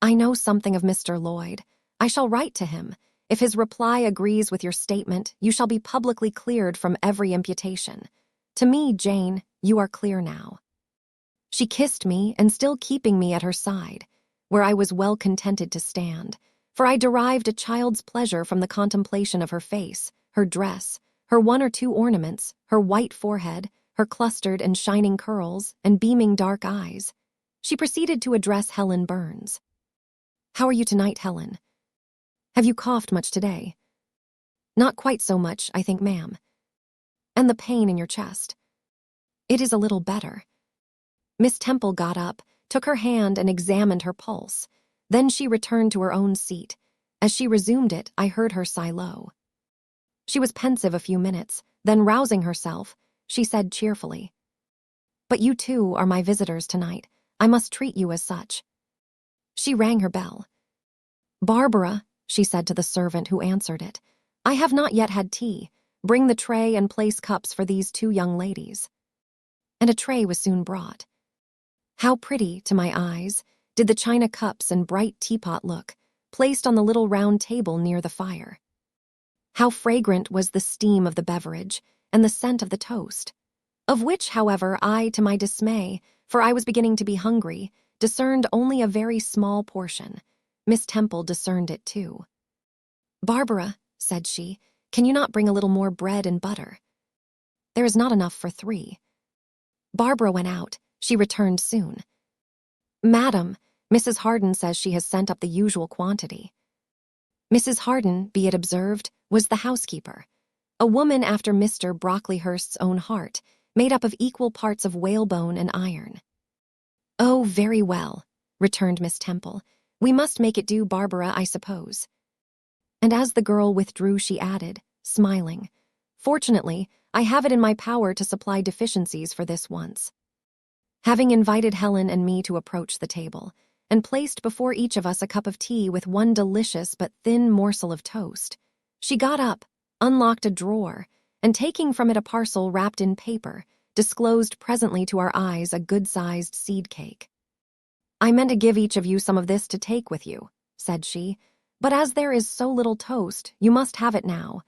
"I know something of Mr. Lloyd. I shall write to him. If his reply agrees with your statement, you shall be publicly cleared from every imputation. To me, Jane, you are clear now." She kissed me, and still keeping me at her side, where I was well contented to stand, for I derived a child's pleasure from the contemplation of her face, her dress, her one or two ornaments, her white forehead, her clustered and shining curls, and beaming dark eyes. She proceeded to address Helen Burns. "How are you tonight, Helen? Have you coughed much today?" "Not quite so much, I think, ma'am." "And the pain in your chest?" "It is a little better." Miss Temple got up, took her hand and examined her pulse. Then she returned to her own seat. As she resumed it, I heard her sigh low. She was pensive a few minutes, then rousing herself, she said cheerfully, "But you too are my visitors tonight. I must treat you as such." She rang her bell. "Barbara," she said to the servant who answered it, "I have not yet had tea. Bring the tray and place cups for these two young ladies." And a tray was soon brought. How pretty, to my eyes, did the china cups and bright teapot look, placed on the little round table near the fire. How fragrant was the steam of the beverage and the scent of the toast, of which, however, I, to my dismay, for I was beginning to be hungry, discerned only a very small portion. Miss Temple discerned it too. "Barbara," said she, "can you not bring a little more bread and butter? There is not enough for 3. Barbara went out. She returned soon. "Madam, Mrs. Harden says she has sent up the usual quantity." Mrs. Harden, be it observed, was the housekeeper, a woman after Mr. Brocklehurst's own heart, made up of equal parts of whalebone and iron. "Oh, very well," returned Miss Temple. "We must make it do, Barbara, I suppose." And as the girl withdrew, she added, smiling, "Fortunately, I have it in my power to supply deficiencies for this once." Having invited Helen and me to approach the table, and placed before each of us a cup of tea with one delicious but thin morsel of toast, she got up, unlocked a drawer, and taking from it a parcel wrapped in paper, disclosed presently to our eyes a good-sized seed cake. "I meant to give each of you some of this to take with you," said she, "but as there is so little toast, you must have it now,"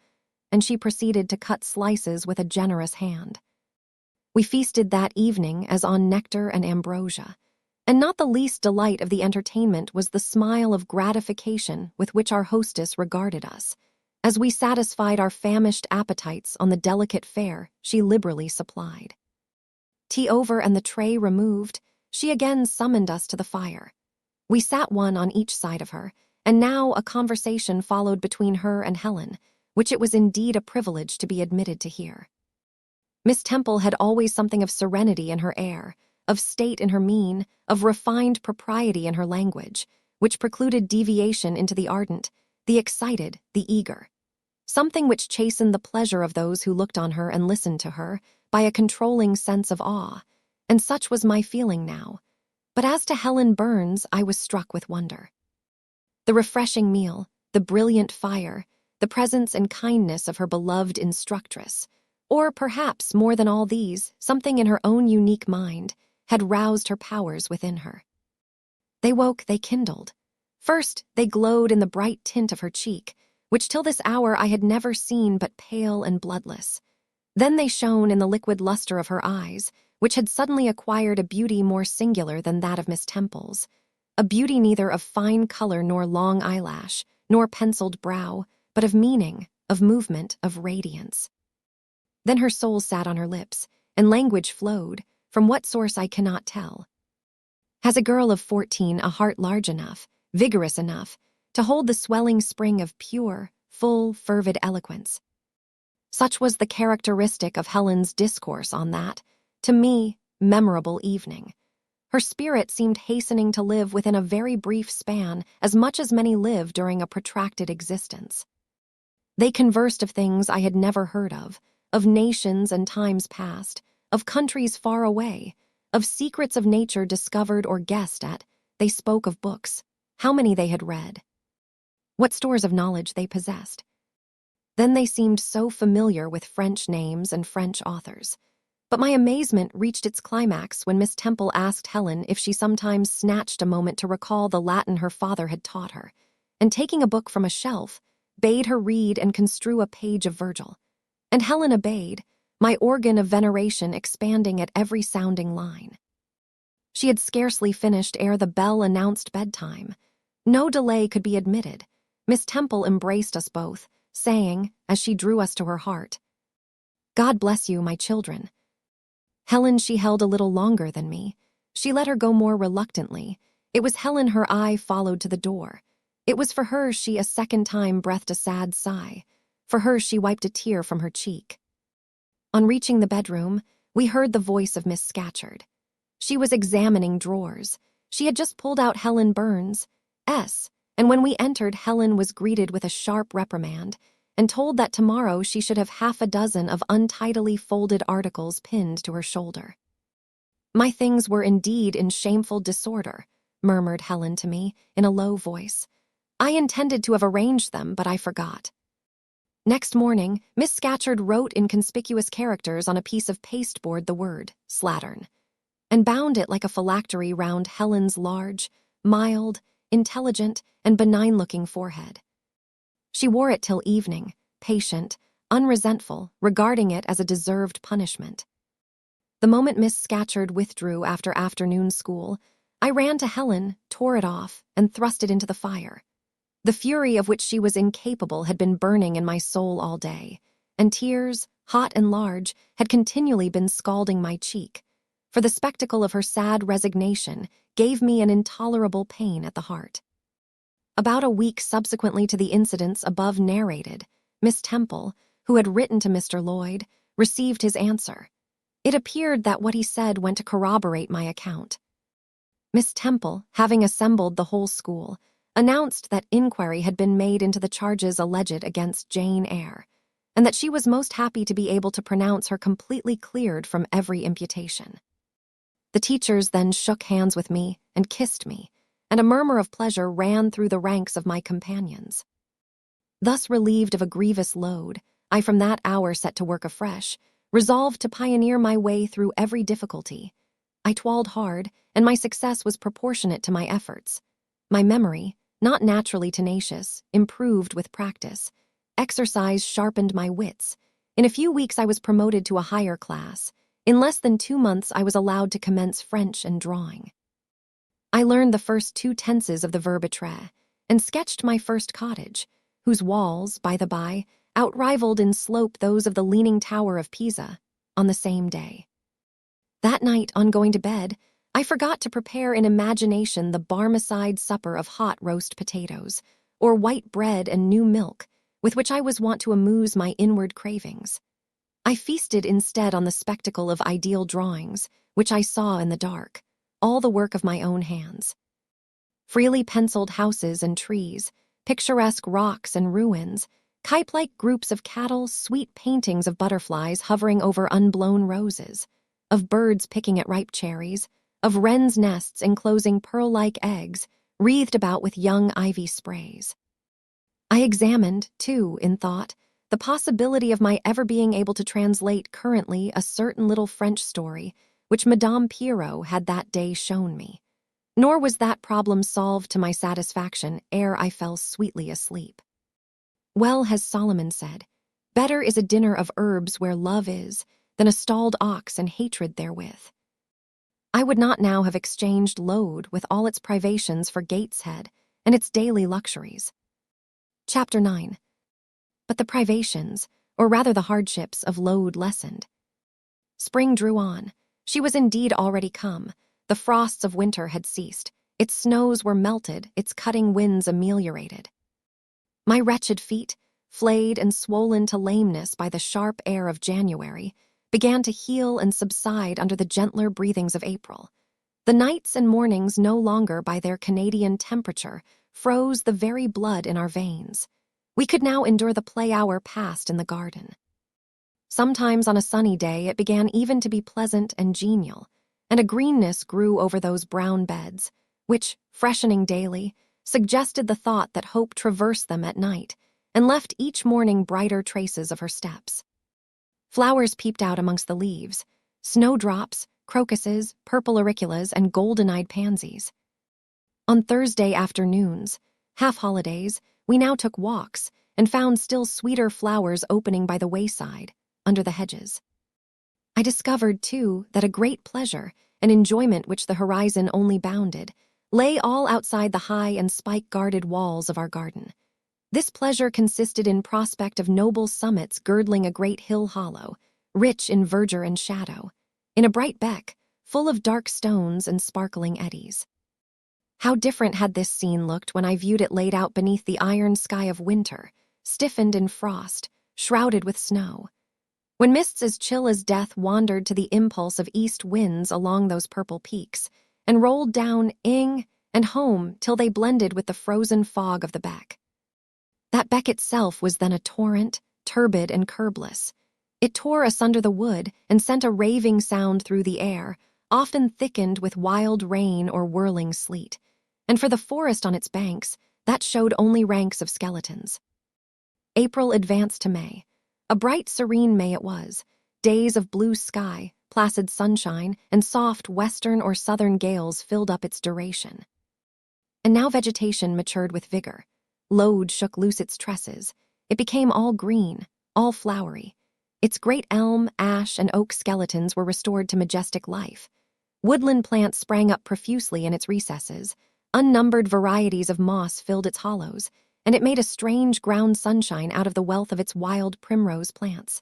and she proceeded to cut slices with a generous hand. We feasted that evening as on nectar and ambrosia, and not the least delight of the entertainment was the smile of gratification with which our hostess regarded us, as we satisfied our famished appetites on the delicate fare she liberally supplied. Tea over and the tray removed, she again summoned us to the fire. We sat one on each side of her, and now a conversation followed between her and Helen, which it was indeed a privilege to be admitted to hear. Miss Temple had always something of serenity in her air, of state in her mien, of refined propriety in her language, which precluded deviation into the ardent, the excited, the eager. Something which chastened the pleasure of those who looked on her and listened to her by a controlling sense of awe, and such was my feeling now. But as to Helen Burns, I was struck with wonder. The refreshing meal, the brilliant fire, the presence and kindness of her beloved instructress, or perhaps more than all these, something in her own unique mind, had roused her powers within her. They woke, they kindled. First, they glowed in the bright tint of her cheek, which till this hour I had never seen but pale and bloodless. Then they shone in the liquid luster of her eyes, which had suddenly acquired a beauty more singular than that of Miss Temple's, a beauty neither of fine color nor long eyelash, nor penciled brow, but of meaning, of movement, of radiance. Then her soul sat on her lips, and language flowed, from what source I cannot tell. Has a girl of 14 a heart large enough, vigorous enough, to hold the swelling spring of pure, full, fervid eloquence? Such was the characteristic of Helen's discourse on that, to me, memorable evening. Her spirit seemed hastening to live within a very brief span as much as many live during a protracted existence. They conversed of things I had never heard of nations and times past, of countries far away, Of secrets of nature discovered or guessed at, they spoke of books, how many they had read, what stores of knowledge they possessed. Then they seemed so familiar with French names and French authors. But my amazement reached its climax when Miss Temple asked Helen if she sometimes snatched a moment to recall the Latin her father had taught her, and taking a book from a shelf, bade her read and construe a page of Virgil. And Helen obeyed, my organ of veneration expanding at every sounding line. She had scarcely finished ere the bell announced bedtime. No delay could be admitted. Miss Temple embraced us both, saying, as she drew us to her heart, "God bless you, my children." Helen she held a little longer than me. She let her go more reluctantly. It was Helen her eye followed to the door. It was for her she a second time breathed a sad sigh. For her she wiped a tear from her cheek. On reaching the bedroom, we heard the voice of Miss Scatcherd. She was examining drawers. She had just pulled out Helen Burns' S, and when we entered, Helen was greeted with a sharp reprimand and told that tomorrow she should have half a dozen of untidily folded articles pinned to her shoulder. "My things were indeed in shameful disorder," murmured Helen to me in a low voice. "I intended to have arranged them, but I forgot." Next morning, Miss Scatcherd wrote in conspicuous characters on a piece of pasteboard the word slattern, and bound it like a phylactery round Helen's large, mild, intelligent, and benign-looking forehead. She wore it till evening, patient, unresentful, regarding it as a deserved punishment. The moment Miss Scatcherd withdrew after afternoon school, I ran to Helen, tore it off, and thrust it into the fire. The fury of which she was incapable had been burning in my soul all day, and tears, hot and large, had continually been scalding my cheek, for the spectacle of her sad resignation gave me an intolerable pain at the heart. About a week subsequently to the incidents above narrated, Miss Temple, who had written to Mr. Lloyd, received his answer. It appeared that what he said went to corroborate my account. Miss Temple, having assembled the whole school, announced that inquiry had been made into the charges alleged against Jane Eyre, and that she was most happy to be able to pronounce her completely cleared from every imputation. The teachers then shook hands with me and kissed me, and a murmur of pleasure ran through the ranks of my companions. Thus relieved of a grievous load, I from that hour set to work afresh, resolved to pioneer my way through every difficulty. I toiled hard, and my success was proportionate to my efforts. My memory, not naturally tenacious, improved with practice. Exercise sharpened my wits. In a few weeks I was promoted to a higher class. In less than 2 months I was allowed to commence French and drawing. I learned the first 2 tenses of the verb être, and sketched my first cottage, whose walls, by the by, outrivaled in slope those of the Leaning Tower of Pisa, on the same day. That night, on going to bed, I forgot to prepare in imagination the Barmecide supper of hot roast potatoes, or white bread and new milk, with which I was wont to amuse my inward cravings. I feasted instead on the spectacle of ideal drawings, which I saw in the dark, all the work of my own hands. Freely penciled houses and trees, picturesque rocks and ruins, cape-like groups of cattle, sweet paintings of butterflies hovering over unblown roses, of birds picking at ripe cherries, of wrens' nests enclosing pearl-like eggs, wreathed about with young ivy sprays. I examined, too, in thought, the possibility of my ever being able to translate currently a certain little French story which Madame Pierrot had that day shown me. Nor was that problem solved to my satisfaction ere I fell sweetly asleep. Well has Solomon said, "Better is a dinner of herbs where love is, than a stalled ox and hatred therewith." I would not now have exchanged Lowood with all its privations for Gateshead and its daily luxuries. Chapter 9. But the privations, or rather the hardships, of Lowood lessened. Spring drew on. She was indeed already come. The frosts of winter had ceased. Its snows were melted, its cutting winds ameliorated. My wretched feet, flayed and swollen to lameness by the sharp air of January, began to heal and subside under the gentler breathings of April. The nights and mornings no longer by their Canadian temperature froze the very blood in our veins. We could now endure the play hour passed in the garden. Sometimes on a sunny day it began even to be pleasant and genial, and a greenness grew over those brown beds, which, freshening daily, suggested the thought that hope traversed them at night and left each morning brighter traces of her steps. Flowers peeped out amongst the leaves, snowdrops, crocuses, purple auriculas, and golden-eyed pansies. On Thursday afternoons, half-holidays, we now took walks and found still sweeter flowers opening by the wayside, under the hedges. I discovered, too, that a great pleasure, an enjoyment which the horizon only bounded, lay all outside the high and spike-guarded walls of our garden. This pleasure consisted in prospect of noble summits girdling a great hill hollow, rich in verdure and shadow, in a bright beck, full of dark stones and sparkling eddies. How different had this scene looked when I viewed it laid out beneath the iron sky of winter, stiffened in frost, shrouded with snow. When mists as chill as death wandered to the impulse of east winds along those purple peaks, and rolled down ing and home till they blended with the frozen fog of the beck. That beck itself was then a torrent, turbid and curbless. It tore asunder the wood and sent a raving sound through the air, often thickened with wild rain or whirling sleet. And for the forest on its banks, that showed only ranks of skeletons. April advanced to May. A bright, serene May it was, days of blue sky, placid sunshine, and soft western or southern gales filled up its duration. And now vegetation matured with vigor. Lowood shook loose its tresses. It became all green, all flowery. Its great elm, ash, and oak skeletons were restored to majestic life. Woodland plants sprang up profusely in its recesses. Unnumbered varieties of moss filled its hollows, and it made a strange ground sunshine out of the wealth of its wild primrose plants.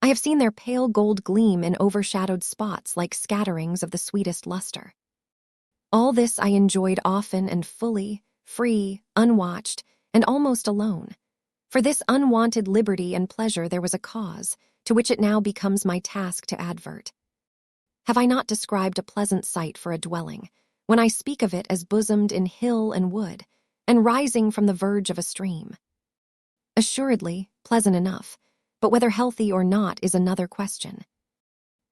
I have seen their pale gold gleam in overshadowed spots like scatterings of the sweetest luster. All this I enjoyed often and fully, free, unwatched, and almost alone. For this unwanted liberty and pleasure there was a cause, to which it now becomes my task to advert. Have I not described a pleasant site for a dwelling, when I speak of it as bosomed in hill and wood, and rising from the verge of a stream? Assuredly, pleasant enough, but whether healthy or not is another question.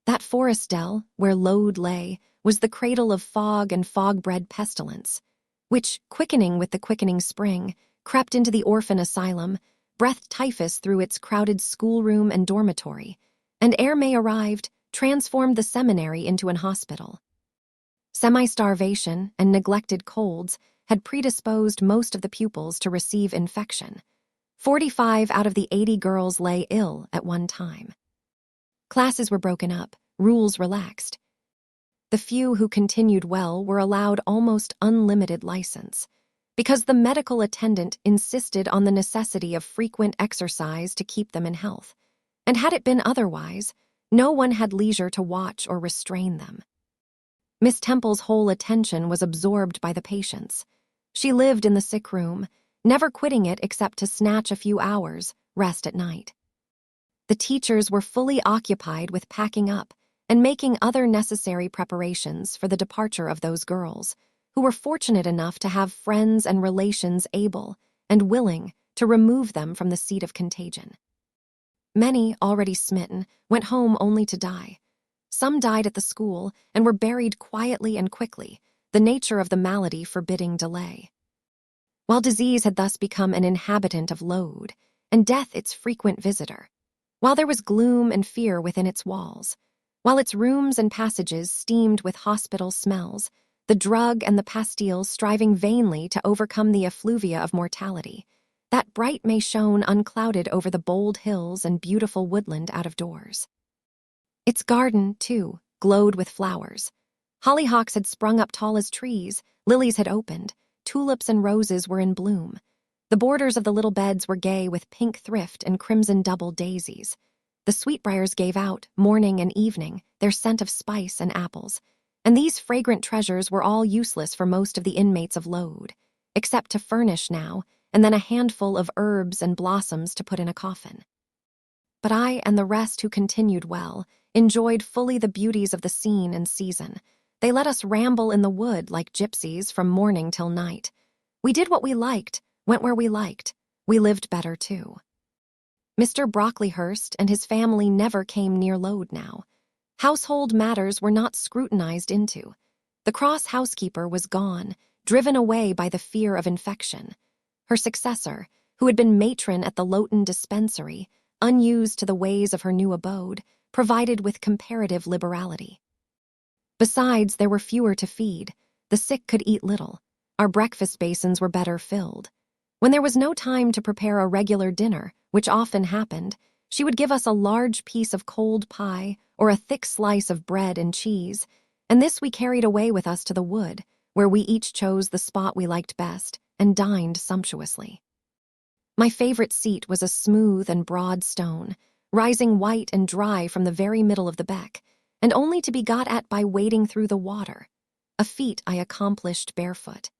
That forest dell, where Lowood lay, was the cradle of fog and fog-bred pestilence, which, quickening with the quickening spring, crept into the orphan asylum, breathed typhus through its crowded schoolroom and dormitory, and ere May arrived, transformed the seminary into an hospital. Semi-starvation and neglected colds had predisposed most of the pupils to receive infection. 45 out of the 80 girls lay ill at one time. Classes were broken up, rules relaxed. The few who continued well were allowed almost unlimited license, because the medical attendant insisted on the necessity of frequent exercise to keep them in health, and had it been otherwise, no one had leisure to watch or restrain them. Miss Temple's whole attention was absorbed by the patients. She lived in the sick room, never quitting it except to snatch a few hours' rest at night. The teachers were fully occupied with packing up and making other necessary preparations for the departure of those girls, who were fortunate enough to have friends and relations able and willing to remove them from the seat of contagion. Many, already smitten, went home only to die. Some died at the school and were buried quietly and quickly, the nature of the malady forbidding delay. While disease had thus become an inhabitant of Lowood, and death its frequent visitor, while there was gloom and fear within its walls, while its rooms and passages steamed with hospital smells, the drug and the pastiles striving vainly to overcome the effluvia of mortality, that bright May shone unclouded over the bold hills and beautiful woodland out of doors. Its garden, too, glowed with flowers. Hollyhocks had sprung up tall as trees, lilies had opened, tulips and roses were in bloom. The borders of the little beds were gay with pink thrift and crimson double daisies. The sweetbriars gave out, morning and evening, their scent of spice and apples, and these fragrant treasures were all useless for most of the inmates of Lowood, except to furnish now and then a handful of herbs and blossoms to put in a coffin. But I and the rest who continued well enjoyed fully the beauties of the scene and season. They let us ramble in the wood like gypsies from morning till night. We did what we liked, went where we liked. We lived better, too. Mr. Brocklehurst and his family never came near Lowood now. Household matters were not scrutinized into. The cross housekeeper was gone, driven away by the fear of infection. Her successor, who had been matron at the Lowton dispensary, unused to the ways of her new abode, provided with comparative liberality. Besides, there were fewer to feed. The sick could eat little. Our breakfast basins were better filled. When there was no time to prepare a regular dinner, which often happened, she would give us a large piece of cold pie or a thick slice of bread and cheese, and this we carried away with us to the wood, where we each chose the spot we liked best and dined sumptuously. My favorite seat was a smooth and broad stone, rising white and dry from the very middle of the beck, and only to be got at by wading through the water, a feat I accomplished barefoot.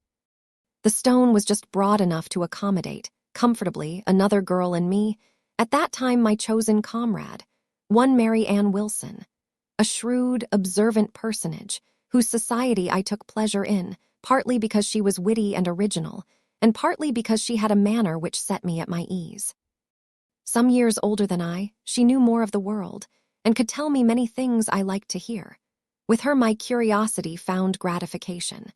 The stone was just broad enough to accommodate, comfortably, another girl and me, at that time my chosen comrade, one Mary Ann Wilson, a shrewd, observant personage whose society I took pleasure in, partly because she was witty and original, and partly because she had a manner which set me at my ease. Some years older than I, she knew more of the world, and could tell me many things I liked to hear. With her my curiosity found gratification.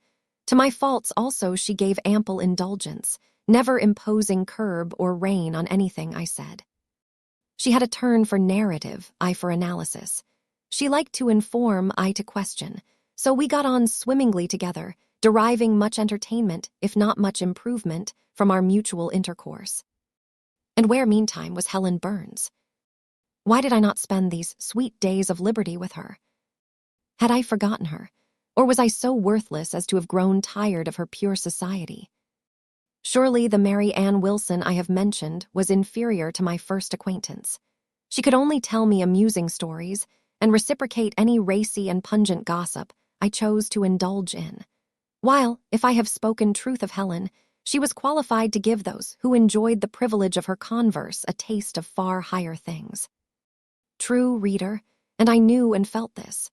To my faults also she gave ample indulgence, never imposing curb or rein on anything I said. She had a turn for narrative, I for analysis. She liked to inform, I to question, so we got on swimmingly together, deriving much entertainment, if not much improvement, from our mutual intercourse. And where, meantime, was Helen Burns? Why did I not spend these sweet days of liberty with her? Had I forgotten her, or was I so worthless as to have grown tired of her pure society? Surely the Mary Ann Wilson I have mentioned was inferior to my first acquaintance. She could only tell me amusing stories and reciprocate any racy and pungent gossip I chose to indulge in. While, if I have spoken truth of Helen, she was qualified to give those who enjoyed the privilege of her converse a taste of far higher things. True, reader, and I knew and felt this.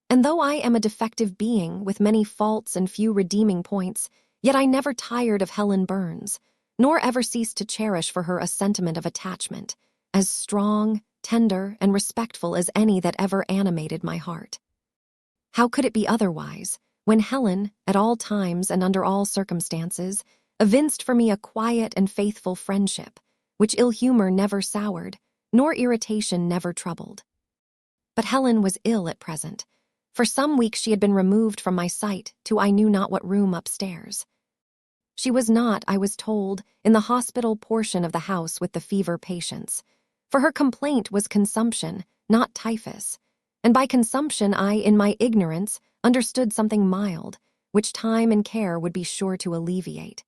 And though I am a defective being with many faults and few redeeming points, yet I never tired of Helen Burns, nor ever ceased to cherish for her a sentiment of attachment, as strong, tender, and respectful as any that ever animated my heart. How could it be otherwise, when Helen, at all times and under all circumstances, evinced for me a quiet and faithful friendship, which ill humor never soured, nor irritation never troubled? But Helen was ill at present. For some weeks she had been removed from my sight to I knew not what room upstairs. She was not, I was told, in the hospital portion of the house with the fever patients, for her complaint was consumption, not typhus, and by consumption I, in my ignorance, understood something mild, which time and care would be sure to alleviate.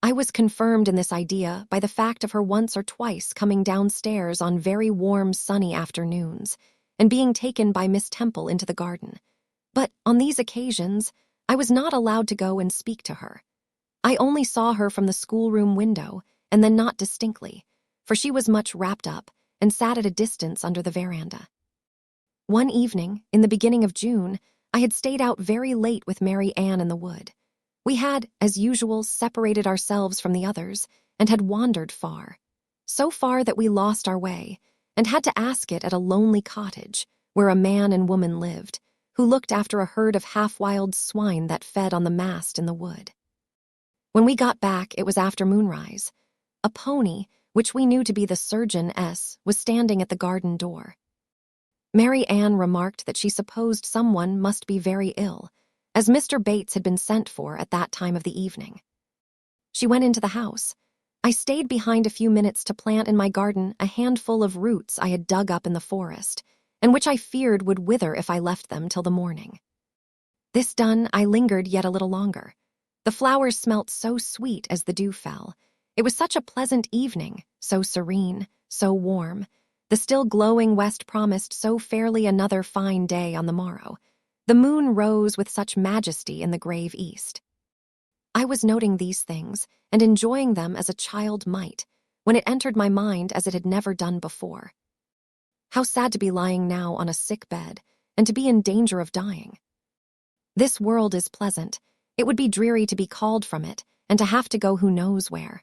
I was confirmed in this idea by the fact of her once or twice coming downstairs on very warm, sunny afternoons, and being taken by Miss Temple into the garden. But on these occasions, I was not allowed to go and speak to her. I only saw her from the schoolroom window, and then not distinctly, for she was much wrapped up and sat at a distance under the veranda. One evening, in the beginning of June, I had stayed out very late with Mary Ann in the wood. We had, as usual, separated ourselves from the others, and had wandered far, so far that we lost our way, and had to ask it at a lonely cottage, where a man and woman lived, who looked after a herd of half-wild swine that fed on the mast in the wood. When we got back, it was after moonrise. A pony, which we knew to be the surgeon S, was standing at the garden door. Mary Ann remarked that she supposed someone must be very ill, as Mr. Bates had been sent for at that time of the evening. She went into the house. I stayed behind a few minutes to plant in my garden a handful of roots I had dug up in the forest, and which I feared would wither if I left them till the morning. This done, I lingered yet a little longer. The flowers smelt so sweet as the dew fell. It was such a pleasant evening, so serene, so warm. The still glowing west promised so fairly another fine day on the morrow. The moon rose with such majesty in the grave east. I was noting these things and enjoying them as a child might, when it entered my mind as it had never done before. How sad to be lying now on a sick bed, and to be in danger of dying. This world is pleasant. It would be dreary to be called from it, and to have to go who knows where.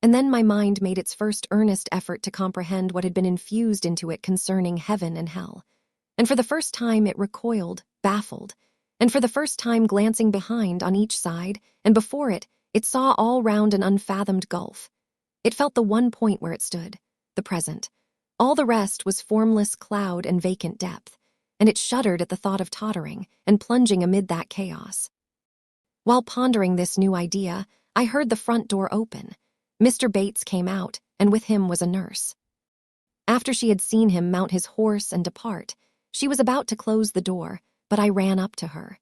And then my mind made its first earnest effort to comprehend what had been infused into it concerning heaven and hell. And for the first time it recoiled, baffled, and for the first time glancing behind on each side, and before it saw all round an unfathomed gulf. It felt the one point where it stood, the present. All the rest was formless cloud and vacant depth, and it shuddered at the thought of tottering and plunging amid that chaos. While pondering this new idea, I heard the front door open. Mr. Bates came out, and with him was a nurse. After she had seen him mount his horse and depart, she was about to close the door, but I ran up to her.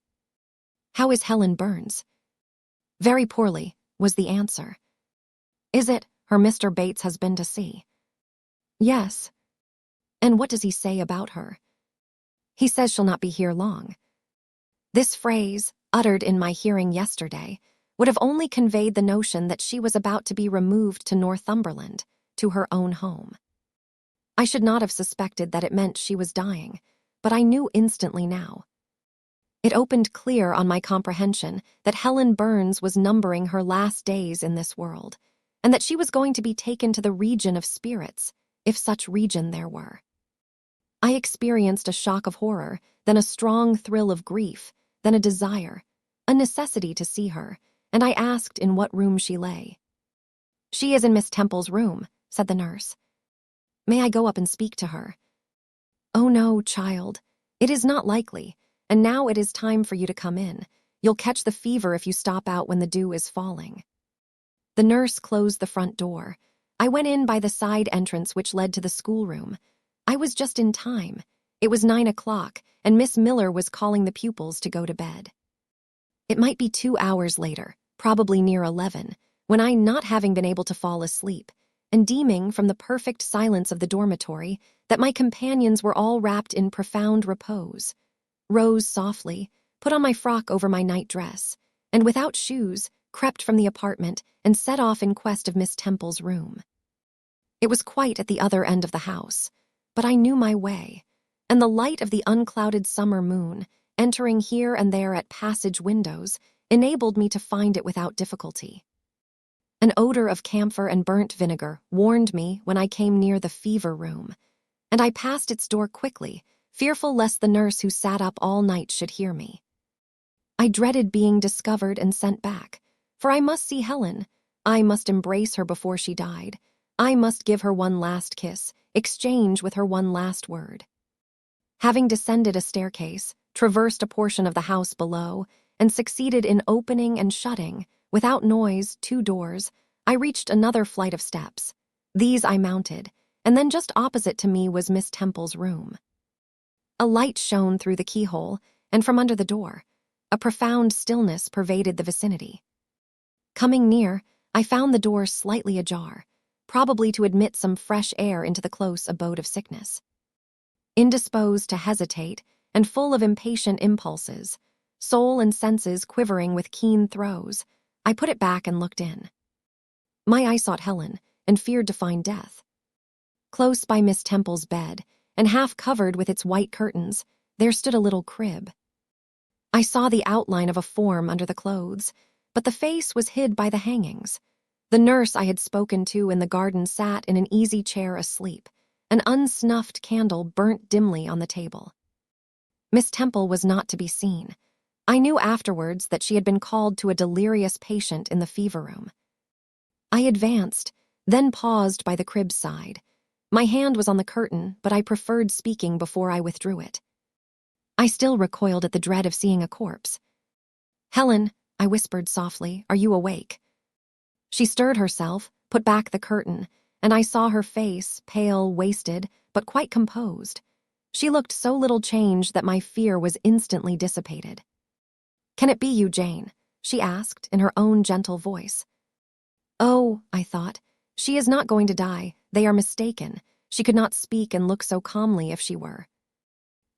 "How is Helen Burns?" "Very poorly," was the answer. "Is it her Mr. Bates has been to see?" "Yes." "And what does he say about her?" "He says she'll not be here long." This phrase, uttered in my hearing yesterday, would have only conveyed the notion that she was about to be removed to Northumberland, to her own home. I should not have suspected that it meant she was dying, but I knew instantly now. It opened clear on my comprehension that Helen Burns was numbering her last days in this world, and that she was going to be taken to the region of spirits, if such region there were. I experienced a shock of horror, then a strong thrill of grief, then a desire, a necessity to see her, and I asked in what room she lay. "She is in Miss Temple's room," said the nurse. "May I go up and speak to her?" "Oh no, child. It is not likely, and now it is time for you to come in. You'll catch the fever if you stop out when the dew is falling." The nurse closed the front door. I went in by the side entrance which led to the schoolroom. I was just in time. It was 9 o'clock, and Miss Miller was calling the pupils to go to bed. It might be 2 hours later, probably near 11, when I, not having been able to fall asleep, and deeming from the perfect silence of the dormitory that my companions were all wrapped in profound repose, rose softly, put on my frock over my night dress, and without shoes, crept from the apartment and set off in quest of Miss Temple's room. It was quite at the other end of the house, but I knew my way, and the light of the unclouded summer moon, entering here and there at passage windows, enabled me to find it without difficulty. An odor of camphor and burnt vinegar warned me when I came near the fever room, and I passed its door quickly, fearful lest the nurse who sat up all night should hear me. I dreaded being discovered and sent back, for I must see Helen. I must embrace her before she died. I must give her one last kiss, exchange with her one last word. Having descended a staircase, traversed a portion of the house below, and succeeded in opening and shutting, without noise, 2 doors, I reached another flight of steps. These I mounted, and then just opposite to me was Miss Temple's room. A light shone through the keyhole, and from under the door. A profound stillness pervaded the vicinity. Coming near, I found the door slightly ajar, probably to admit some fresh air into the close abode of sickness. Indisposed to hesitate, and full of impatient impulses, soul and senses quivering with keen throes, I put it back and looked in. My eye sought Helen, and feared to find death. Close by Miss Temple's bed, and half covered with its white curtains, there stood a little crib. I saw the outline of a form under the clothes, but the face was hid by the hangings. The nurse I had spoken to in the garden sat in an easy chair asleep. An unsnuffed candle burnt dimly on the table. Miss Temple was not to be seen. I knew afterwards that she had been called to a delirious patient in the fever room. I advanced, then paused by the crib's side. My hand was on the curtain, but I preferred speaking before I withdrew it. I still recoiled at the dread of seeing a corpse. "Helen," I whispered softly, "are you awake?" She stirred herself, put back the curtain, and I saw her face, pale, wasted, but quite composed. She looked so little changed that my fear was instantly dissipated. "Can it be you, Jane?" she asked in her own gentle voice. "Oh," I thought, "she is not going to die. They are mistaken. She could not speak and look so calmly if she were."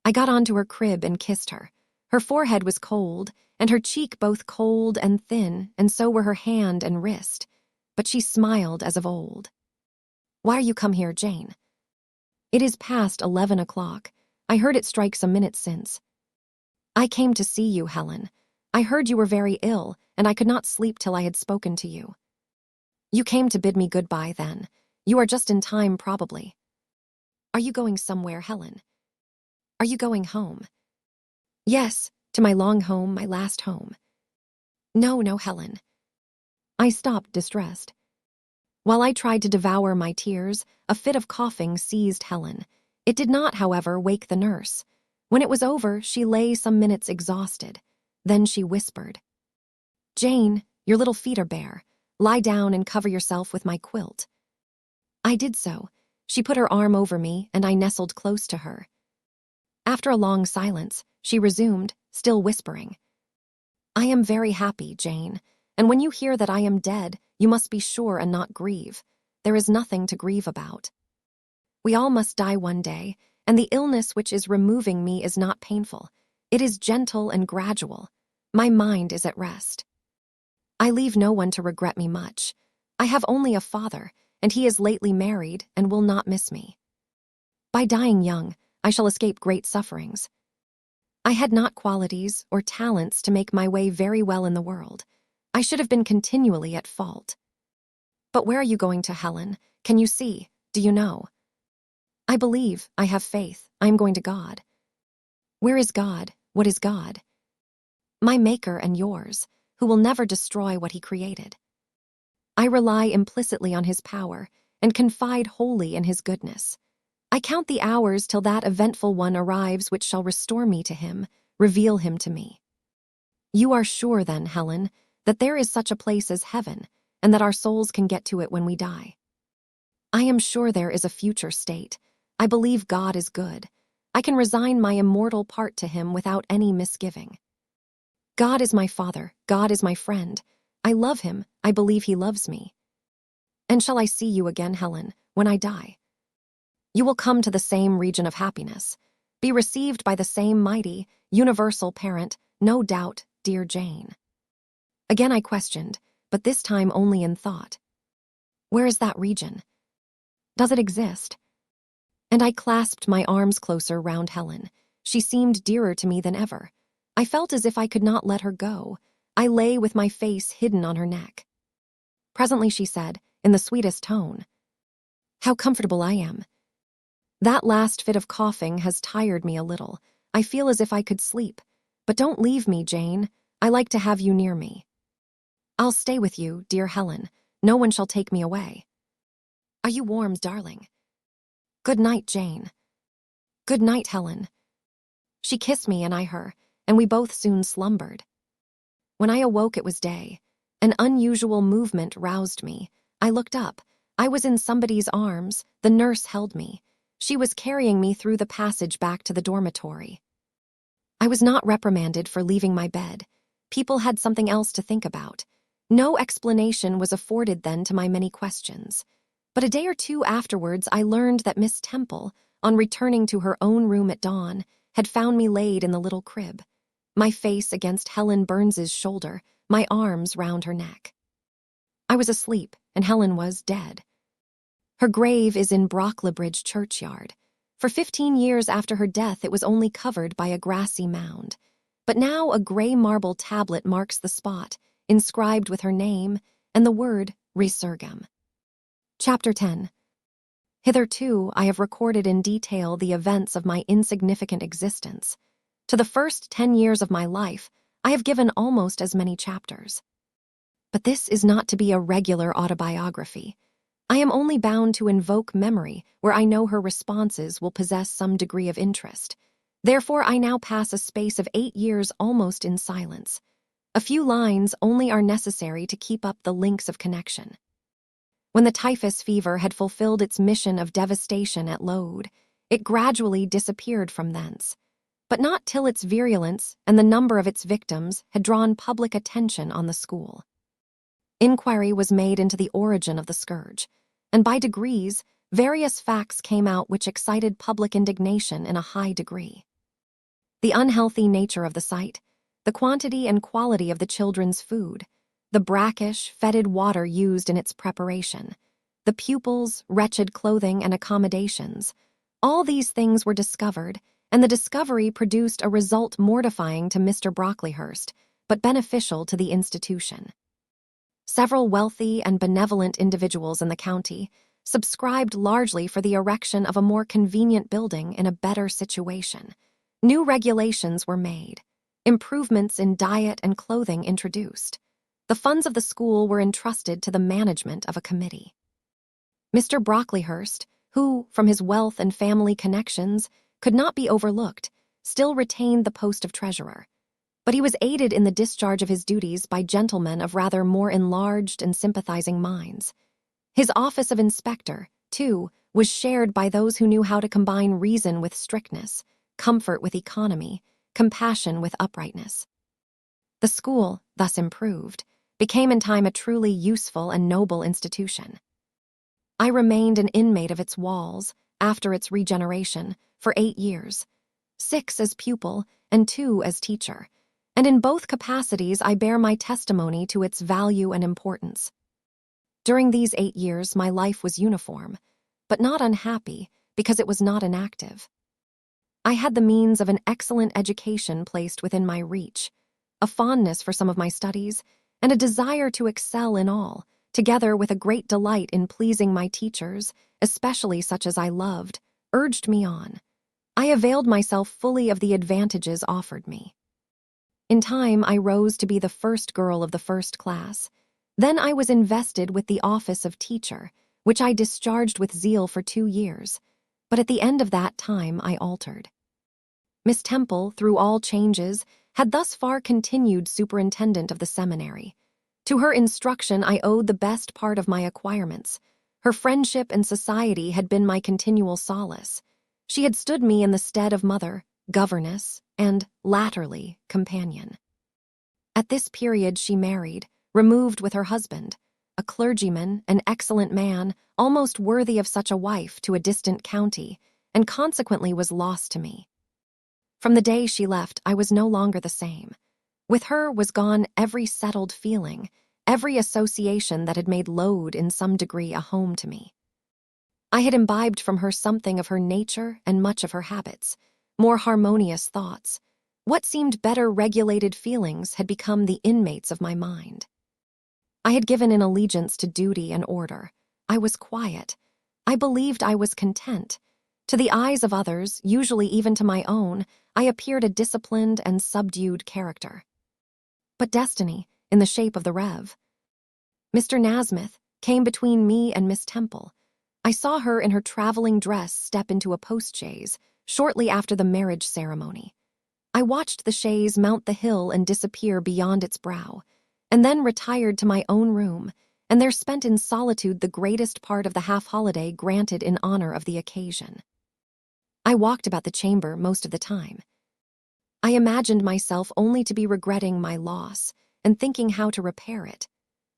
I got onto her crib and kissed her. Her forehead was cold, and her cheek both cold and thin, and so were her hand and wrist, but she smiled as of old. "Why are you come here, Jane?" "It is past 11 o'clock. I heard it strike some minutes since." "I came to see you, Helen. I heard you were very ill, and I could not sleep till I had spoken to you." "You came to bid me goodbye, then. You are just in time, probably." "Are you going somewhere, Helen?" Are you going home? Yes, to my long home, my last home. No, no, Helen. I stopped, distressed. While I tried to devour my tears, a fit of coughing seized Helen. It did not, however, wake the nurse. When it was over, she lay some minutes exhausted. Then she whispered, "Jane, your little feet are bare. Lie down and cover yourself with my quilt." I did so. She put her arm over me, and I nestled close to her. After a long silence, she resumed, still whispering, "I am very happy, Jane, and when you hear that I am dead, you must be sure and not grieve. There is nothing to grieve about. We all must die one day, and the illness which is removing me is not painful. It is gentle and gradual. My mind is at rest. I leave no one to regret me much. I have only a father, and he is lately married and will not miss me. By dying young, I shall escape great sufferings. I had not qualities or talents to make my way very well in the world. I should have been continually at fault. But where are you going to, Helen? Can you see? Do you know? I believe, I have faith, I am going to God. Where is God? What is God? My Maker and yours, who will never destroy what he created. I rely implicitly on his power and confide wholly in his goodness. I count the hours till that eventful one arrives which shall restore me to him, reveal him to me. You are sure then, Helen, that there is such a place as heaven, and that our souls can get to it when we die. I am sure there is a future state. I believe God is good. I can resign my immortal part to him without any misgiving. God is my Father, God is my friend. I love him, I believe he loves me. And shall I see you again, Helen, when I die? You will come to the same region of happiness, be received by the same mighty, universal parent, no doubt, dear Jane. Again I questioned, but this time only in thought. Where is that region? Does it exist? And I clasped my arms closer round Helen. She seemed dearer to me than ever. I felt as if I could not let her go. I lay with my face hidden on her neck. Presently she said, in the sweetest tone, "How comfortable I am. That last fit of coughing has tired me a little. I feel as if I could sleep. But don't leave me, Jane. I like to have you near me. I'll stay with you, dear Helen. No one shall take me away. Are you warm, darling? Good night, Jane. Good night, Helen." She kissed me and I her, and we both soon slumbered. When I awoke, it was day. An unusual movement roused me. I looked up. I was in somebody's arms. The nurse held me. She was carrying me through the passage back to the dormitory. I was not reprimanded for leaving my bed. People had something else to think about. No explanation was afforded then to my many questions. But a day or two afterwards, I learned that Miss Temple, on returning to her own room at dawn, had found me laid in the little crib, my face against Helen Burns's shoulder, my arms round her neck. I was asleep, and Helen was dead. Her grave is in Unabridged churchyard. For 15 years after her death, it was only covered by a grassy mound. But now a gray marble tablet marks the spot, inscribed with her name and the word Resurgam. Chapter 10. Hitherto, I have recorded in detail the events of my insignificant existence. To the first 10 years of my life, I have given almost as many chapters. But this is not to be a regular autobiography. I am only bound to invoke memory where I know her responses will possess some degree of interest. Therefore, I now pass a space of 8 years almost in silence. A few lines only are necessary to keep up the links of connection. When the typhus fever had fulfilled its mission of devastation at Lowood, it gradually disappeared from thence, but not till its virulence and the number of its victims had drawn public attention on the school. Inquiry was made into the origin of the scourge, and by degrees, various facts came out which excited public indignation in a high degree. The unhealthy nature of the site, the quantity and quality of the children's food, the brackish, fetid water used in its preparation, the pupils' wretched clothing and accommodations, all these things were discovered, and the discovery produced a result mortifying to Mr. Brocklehurst, but beneficial to the institution. Several wealthy and benevolent individuals in the county subscribed largely for the erection of a more convenient building in a better situation, New regulations were made, improvements in diet and clothing introduced. The funds of the school were entrusted to the management of a committee. Mr. Brocklehurst, who, from his wealth and family connections, could not be overlooked, still retained the post of treasurer. But he was aided in the discharge of his duties by gentlemen of rather more enlarged and sympathizing minds. His office of inspector, too, was shared by those who knew how to combine reason with strictness, comfort with economy, compassion with uprightness. The school, thus improved, became in time a truly useful and noble institution. I remained an inmate of its walls, after its regeneration, for 8 years, 6 as pupil and 2 as teacher, and in both capacities I bear my testimony to its value and importance. During these 8 years my life was uniform, but not unhappy because it was not inactive. I had the means of an excellent education placed within my reach, a fondness for some of my studies, and a desire to excel in all, together with a great delight in pleasing my teachers, especially such as I loved, urged me on. I availed myself fully of the advantages offered me. In time, I rose to be the first girl of the first class. Then I was invested with the office of teacher, which I discharged with zeal for 2 years, but at the end of that time I altered. Miss Temple, through all changes, had thus far continued superintendent of the seminary. To her instruction I owed the best part of my acquirements. Her friendship and society had been my continual solace. She had stood me in the stead of mother, governess, and, latterly, companion. At this period she married, removed with her husband, a clergyman, an excellent man, almost worthy of such a wife, to a distant county, and consequently was lost to me. From the day she left, I was no longer the same. With her was gone every settled feeling, every association that had made Lowood in some degree a home to me. I had imbibed from her something of her nature and much of her habits, more harmonious thoughts. What seemed better regulated feelings had become the inmates of my mind. I had given in allegiance to duty and order. I was quiet. I believed I was content. To the eyes of others, usually even to my own, I appeared a disciplined and subdued character. But destiny, in the shape of the Rev. Mr. Nasmyth, came between me and Miss Temple. I saw her in her traveling dress step into a post-chaise shortly after the marriage ceremony. I watched the chaise mount the hill and disappear beyond its brow, and then retired to my own room, and there spent in solitude the greatest part of the half-holiday granted in honor of the occasion. I walked about the chamber most of the time. I imagined myself only to be regretting my loss and thinking how to repair it.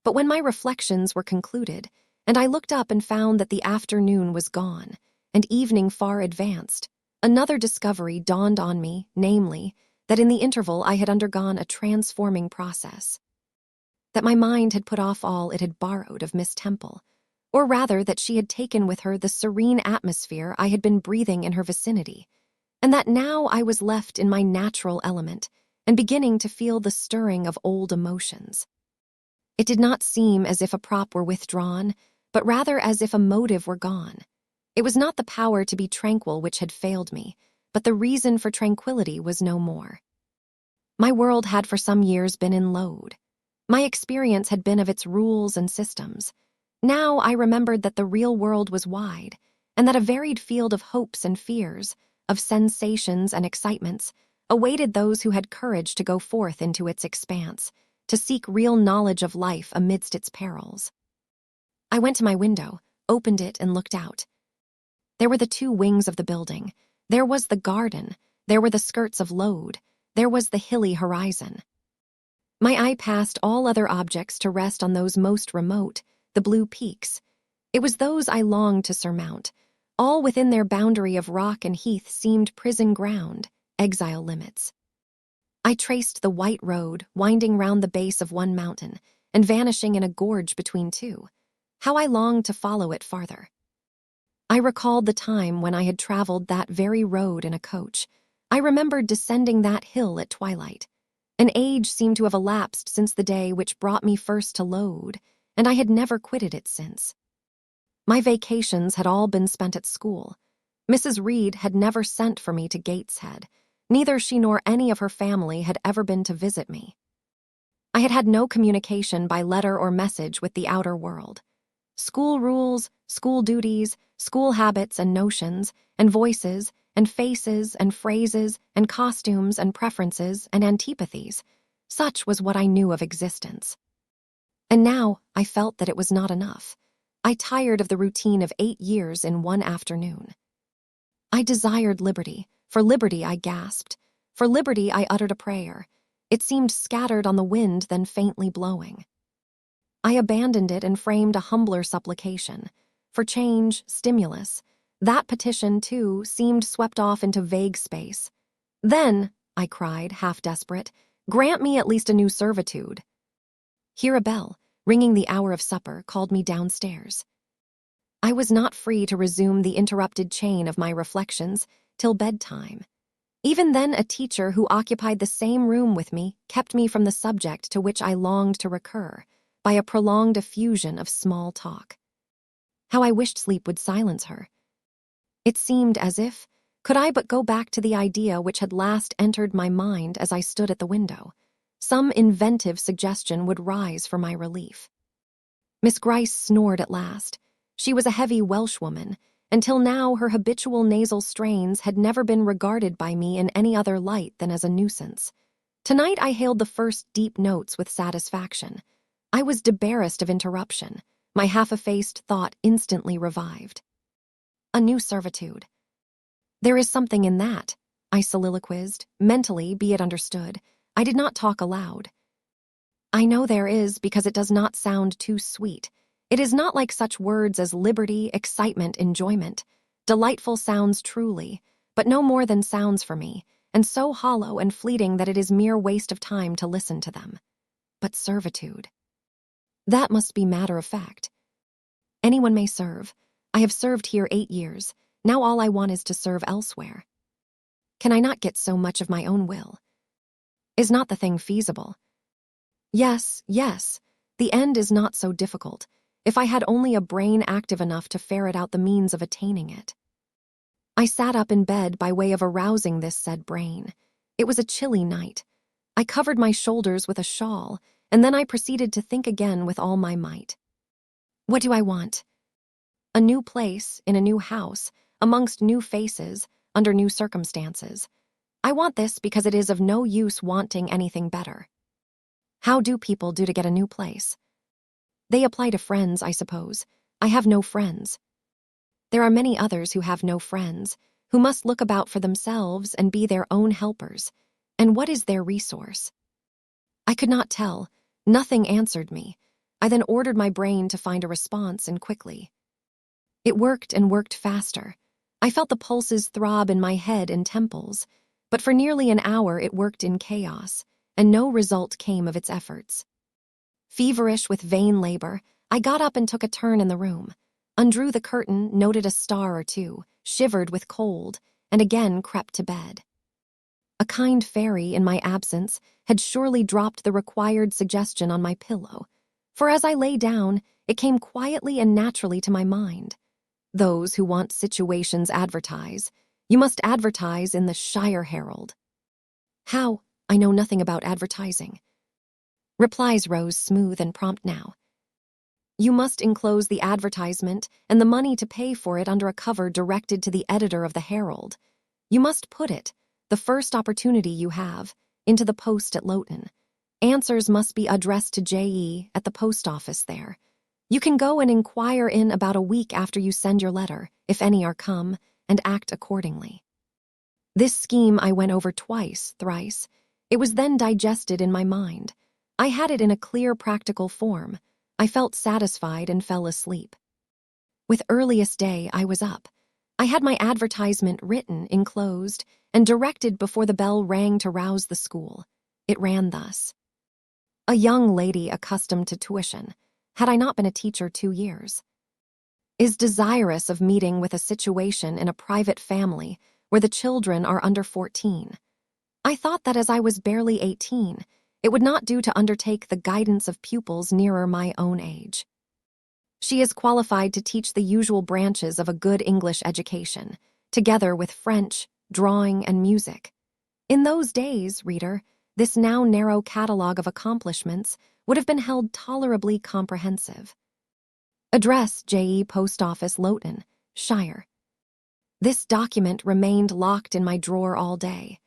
But when my reflections were concluded, and I looked up and found that the afternoon was gone, and evening far advanced, another discovery dawned on me, namely, that in the interval I had undergone a transforming process. That my mind had put off all it had borrowed of Miss Temple, or rather that she had taken with her the serene atmosphere I had been breathing in her vicinity, and that now I was left in my natural element and beginning to feel the stirring of old emotions. It did not seem as if a prop were withdrawn, but rather as if a motive were gone. It was not the power to be tranquil which had failed me, but the reason for tranquility was no more. My world had for some years been in Lowood. My experience had been of its rules and systems. Now I remembered that the real world was wide, and that a varied field of hopes and fears, of sensations and excitements, awaited those who had courage to go forth into its expanse, to seek real knowledge of life amidst its perils. I went to my window, opened it, and looked out. There were the 2 wings of the building. There was the garden. There were the skirts of Lowood. There was the hilly horizon. My eye passed all other objects to rest on those most remote, the blue peaks. It was those I longed to surmount. All within their boundary of rock and heath seemed prison ground, exile limits. I traced the white road winding round the base of one mountain and vanishing in a gorge between 2. How I longed to follow it farther. I recalled the time when I had traveled that very road in a coach. I remembered descending that hill at twilight. An age seemed to have elapsed since the day which brought me first to Lowood, and I had never quitted it since. My vacations had all been spent at school. Mrs. Reed had never sent for me to Gateshead. Neither she nor any of her family had ever been to visit me. I had had no communication by letter or message with the outer world. School rules, school duties, school habits and notions, and voices, and faces, and phrases, and costumes, and preferences, and antipathies. Such was what I knew of existence. And now I felt that it was not enough. I tired of the routine of 8 years in one afternoon. I desired liberty. For liberty I gasped. For liberty I uttered a prayer. It seemed scattered on the wind than faintly blowing. I abandoned it and framed a humbler supplication. For change, stimulus. That petition, too, seemed swept off into vague space. Then, I cried, half desperate, grant me at least a new servitude. Here a bell, ringing the hour of supper, called me downstairs. I was not free to resume the interrupted chain of my reflections till bedtime. Even then, a teacher who occupied the same room with me kept me from the subject to which I longed to recur by a prolonged effusion of small talk. How I wished sleep would silence her. It seemed as if, could I but go back to the idea which had last entered my mind as I stood at the window, some inventive suggestion would rise for my relief. Miss Gryce snored at last. She was a heavy Welshwoman. Until now, her habitual nasal strains had never been regarded by me in any other light than as a nuisance. Tonight I hailed the first deep notes with satisfaction. I was debarrassed of interruption. My half-effaced thought instantly revived. A new servitude. There is something in that, I soliloquized, mentally, be it understood. I did not talk aloud. I know there is because it does not sound too sweet. It is not like such words as liberty, excitement, enjoyment. Delightful sounds truly, but no more than sounds for me, and so hollow and fleeting that it is mere waste of time to listen to them. But servitude. That must be matter of fact. Anyone may serve. I have served here 8 years. Now all I want is to serve elsewhere. Can I not get so much of my own will? Is not the thing feasible? Yes, yes. The end is not so difficult, if I had only a brain active enough to ferret out the means of attaining it. I sat up in bed by way of arousing this said brain. It was a chilly night. I covered my shoulders with a shawl, and then I proceeded to think again with all my might. What do I want? A new place, in a new house, amongst new faces, under new circumstances. I want this because it is of no use wanting anything better. How do people do to get a new place? They apply to friends, I suppose. I have no friends. There are many others who have no friends, who must look about for themselves and be their own helpers. And what is their resource? I could not tell. Nothing answered me. I then ordered my brain to find a response, and quickly. It worked and worked faster. I felt the pulses throb in my head and temples, but for nearly an hour it worked in chaos, and no result came of its efforts. Feverish with vain labor, I got up and took a turn in the room, undrew the curtain, noted a star or two, shivered with cold, and again crept to bed. A kind fairy, in my absence, had surely dropped the required suggestion on my pillow, for as I lay down, it came quietly and naturally to my mind. Those who want situations advertise. You must advertise in the Shire Herald. How? I know nothing about advertising. Replies rose smooth and prompt now. You must enclose the advertisement and the money to pay for it under a cover directed to the editor of the Herald. You must put it, the first opportunity you have, into the post at Loughton. Answers must be addressed to J.E. at the post office there. You can go and inquire in about a week after you send your letter, if any are come, and act accordingly. This scheme I went over twice, thrice. It was then digested in my mind. I had it in a clear, practical form. I felt satisfied and fell asleep. With earliest day, I was up. I had my advertisement written, enclosed, and directed before the bell rang to rouse the school. It ran thus. A young lady accustomed to tuition, had I not been a teacher 2 years, is desirous of meeting with a situation in a private family where the children are under 14. I thought that as I was barely 18, it would not do to undertake the guidance of pupils nearer my own age. She is qualified to teach the usual branches of a good English education, together with French, drawing, and music. In those days, reader, this now narrow catalogue of accomplishments would have been held tolerably comprehensive. Address J.E. Post Office, Loughton, Shire. This document remained locked in my drawer all day.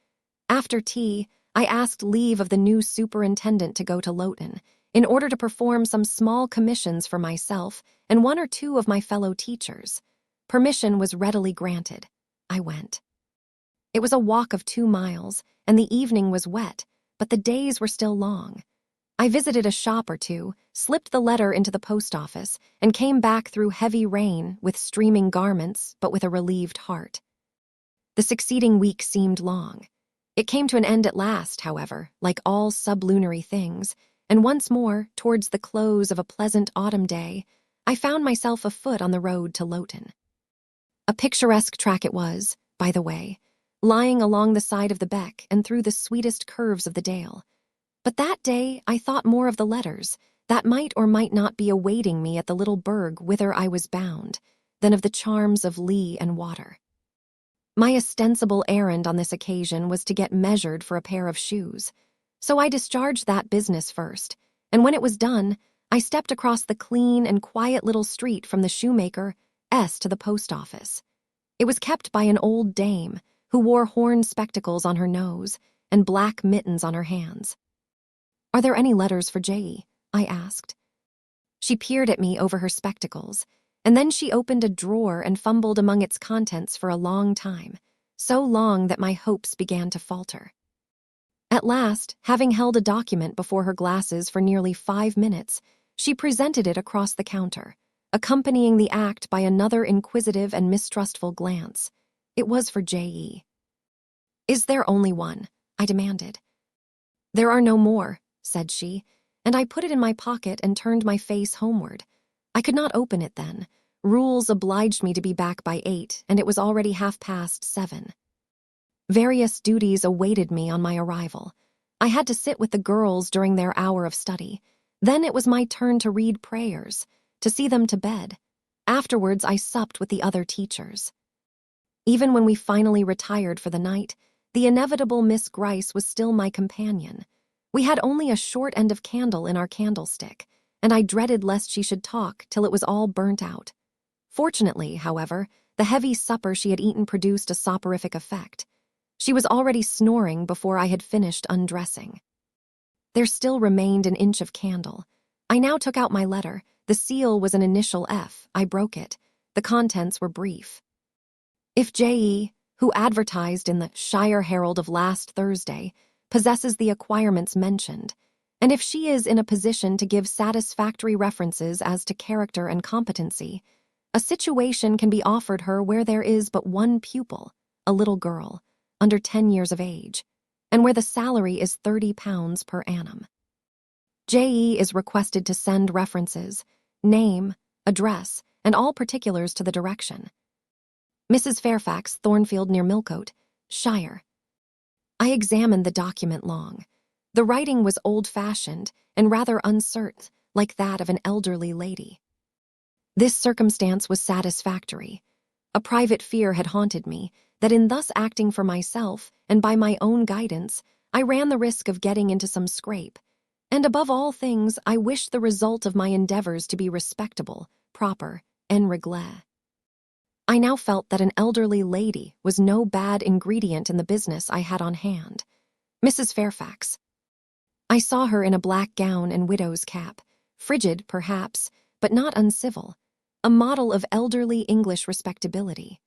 After tea, I asked leave of the new superintendent to go to Loughton in order to perform some small commissions for myself and one or two of my fellow teachers. Permission was readily granted. I went. It was a walk of 2 miles, and the evening was wet, but the days were still long. I visited a shop or two, slipped the letter into the post office, and came back through heavy rain with streaming garments but with a relieved heart. The succeeding week seemed long. It came to an end at last, however, like all sublunary things, and once more, towards the close of a pleasant autumn day, I found myself afoot on the road to Loughton. A picturesque track it was, by the way, lying along the side of the beck and through the sweetest curves of the dale. But that day I thought more of the letters that might or might not be awaiting me at the little burg whither I was bound than of the charms of lea and water. My ostensible errand on this occasion was to get measured for a pair of shoes, so I discharged that business first, and when it was done, I stepped across the clean and quiet little street from the shoemaker S to the post office. It was kept by an old dame who wore horn spectacles on her nose and black mittens on her hands. "Are there any letters for J.E.?" I asked. She peered at me over her spectacles, and then she opened a drawer and fumbled among its contents for a long time, so long that my hopes began to falter. At last, having held a document before her glasses for nearly 5 minutes, she presented it across the counter, accompanying the act by another inquisitive and mistrustful glance. It was for J.E. "Is there only one?" I demanded. "There are no more," said she, and I put it in my pocket and turned my face homeward. I could not open it then. Rules obliged me to be back by 8, and it was already 7:30. Various duties awaited me on my arrival. I had to sit with the girls during their hour of study. Then it was my turn to read prayers, to see them to bed. Afterwards, I supped with the other teachers. Even when we finally retired for the night, the inevitable Miss Gryce was still my companion. We had only a short end of candle in our candlestick, and I dreaded lest she should talk till it was all burnt out. Fortunately, however, the heavy supper she had eaten produced a soporific effect. She was already snoring before I had finished undressing. There still remained an inch of candle. I now took out my letter. The seal was an initial F. I broke it. The contents were brief. "If J.E., who advertised in the Shire Herald of last Thursday, possesses the acquirements mentioned, and if she is in a position to give satisfactory references as to character and competency, a situation can be offered her where there is but one pupil, a little girl, under 10 years of age, and where the salary is £30 per annum. J.E. is requested to send references, name, address, and all particulars to the direction. Mrs. Fairfax, Thornfield near Millcote, Shire." I examined the document long. The writing was old-fashioned and rather uncertain, like that of an elderly lady. This circumstance was satisfactory. A private fear had haunted me that in thus acting for myself and by my own guidance, I ran the risk of getting into some scrape, and above all things, I wished the result of my endeavors to be respectable, proper, en règle. I now felt that an elderly lady was no bad ingredient in the business I had on hand. Mrs. Fairfax. I saw her in a black gown and widow's cap, frigid, perhaps, but not uncivil, a model of elderly English respectability.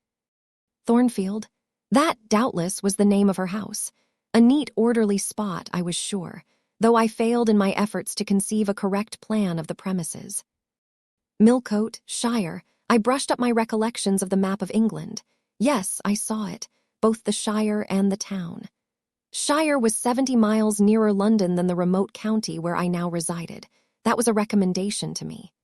Thornfield, that doubtless was the name of her house, a neat, orderly spot, I was sure, though I failed in my efforts to conceive a correct plan of the premises. Millcote, Shire. I brushed up my recollections of the map of England. Yes, I saw it, both the Shire and the town. Shire was 70 miles nearer London than the remote county where I now resided. That was a recommendation to me.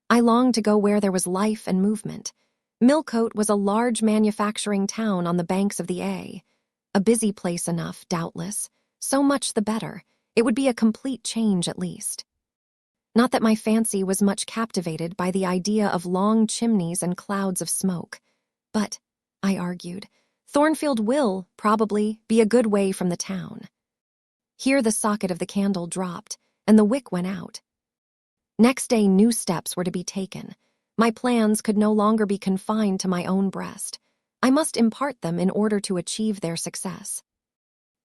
I longed to go where there was life and movement. Millcote was a large manufacturing town on the banks of the Eyre. A busy place enough, doubtless. So much the better. It would be a complete change at least. Not that my fancy was much captivated by the idea of long chimneys and clouds of smoke. But, I argued, Thornfield will, probably, be a good way from the town. Here the socket of the candle dropped, and the wick went out. Next day, new steps were to be taken. My plans could no longer be confined to my own breast. I must impart them in order to achieve their success.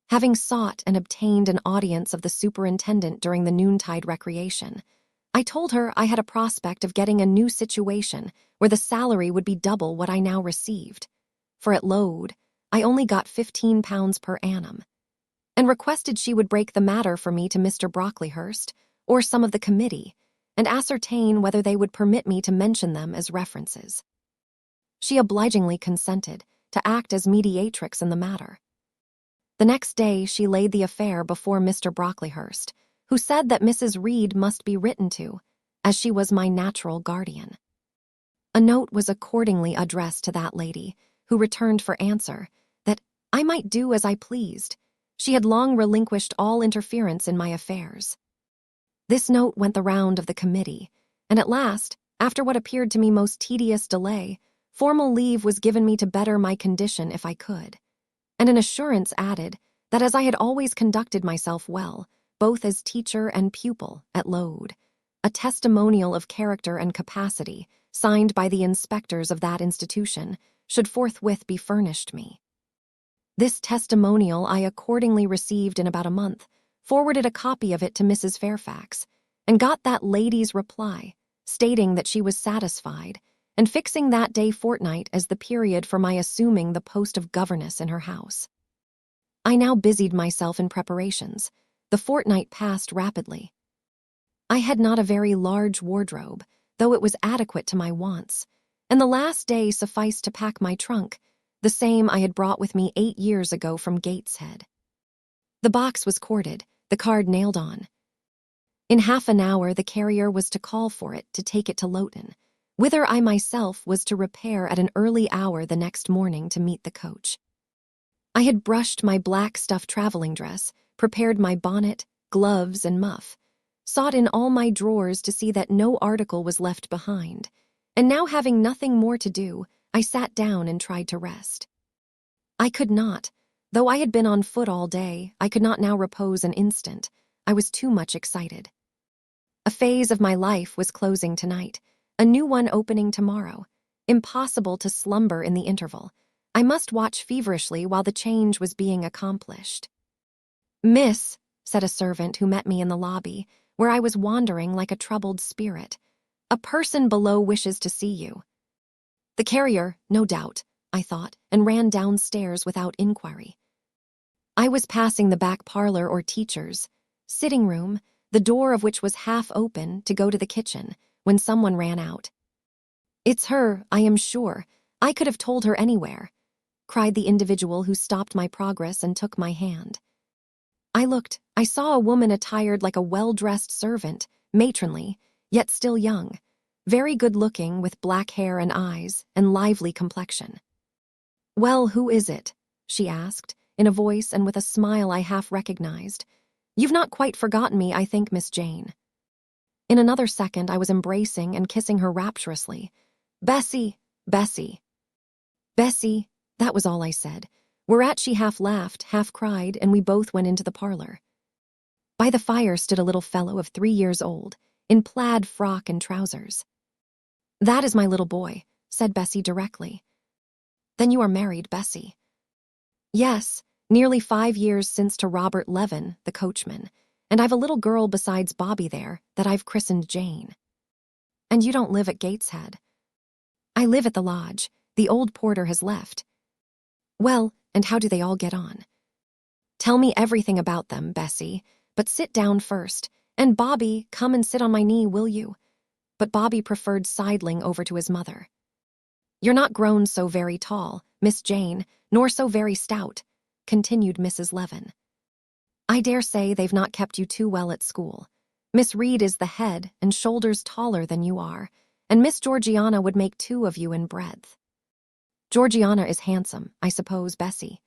Having sought and obtained an audience of the superintendent during the noontide recreation, I told her I had a prospect of getting a new situation where the salary would be double what I now received, for at Lowood I only got £15 per annum, and requested she would break the matter for me to Mr. Brocklehurst or some of the committee, and ascertain whether they would permit me to mention them as references. She obligingly consented to act as mediatrix in the matter. The next day she laid the affair before Mr. Brocklehurst, who said that Mrs. Reed must be written to, as she was my natural guardian. A note was accordingly addressed to that lady, who returned for answer that I might do as I pleased. She had long relinquished all interference in my affairs. This note went the round of the committee, and at last, after what appeared to me most tedious delay, formal leave was given me to better my condition if I could, and an assurance added that as I had always conducted myself well, both as teacher and pupil at Lowood, a testimonial of character and capacity, signed by the inspectors of that institution, should forthwith be furnished me. This testimonial I accordingly received in about a month, forwarded a copy of it to Mrs. Fairfax, and got that lady's reply, stating that she was satisfied, and fixing that day fortnight as the period for my assuming the post of governess in her house. I now busied myself in preparations. The fortnight passed rapidly. I had not a very large wardrobe, though it was adequate to my wants, and the last day sufficed to pack my trunk, the same I had brought with me 8 years ago from Gateshead. The box was corded, the card nailed on. In half an hour the carrier was to call for it to take it to Loughton, whither I myself was to repair at an early hour the next morning to meet the coach. I had brushed my black stuff traveling dress, prepared my bonnet, gloves, and muff, sought in all my drawers to see that no article was left behind, and now having nothing more to do, I sat down and tried to rest. I could not. Though I had been on foot all day, I could not now repose an instant. I was too much excited. A phase of my life was closing tonight, a new one opening tomorrow. Impossible to slumber in the interval. I must watch feverishly while the change was being accomplished. "Miss," said a servant who met me in the lobby, where I was wandering like a troubled spirit, "a person below wishes to see you." The carrier, no doubt, I thought, and ran downstairs without inquiry. I was passing the back parlor or teacher's sitting room, the door of which was half open, to go to the kitchen, when someone ran out. "It's her, I am sure. I could have told her anywhere," cried the individual who stopped my progress and took my hand. I looked. I saw a woman attired like a well-dressed servant, matronly, yet still young, very good-looking, with black hair and eyes, and lively complexion. "Well, who is it?" she asked, in a voice and with a smile I half recognized. "You've not quite forgotten me, I think, Miss Jane." In another second I was embracing and kissing her rapturously. "Bessie, Bessie." "Bessie," that was all I said, whereat she half laughed, half cried, and we both went into the parlor. By the fire stood a little fellow of 3 years old, in plaid frock and trousers. "That is my little boy," said Bessie directly. "Then you are married, Bessie?" "Yes, nearly 5 years since, to Robert Levin, the coachman, and I've a little girl besides Bobby there that I've christened Jane." "And you don't live at Gateshead?" "I live at the lodge. The old porter has left." "Well, and how do they all get on?" "Tell me everything about them, Bessie, but sit down first, and Bobby, come and sit on my knee, will you?" But Bobby preferred sidling over to his mother. "You're not grown so very tall, Miss Jane, nor so very stout," continued Mrs. Levin. "I dare say they've not kept you too well at school. Miss Reed is the head and shoulders taller than you are, and Miss Georgiana would make 2 of you in breadth." "Georgiana is handsome, I suppose, Bessie?"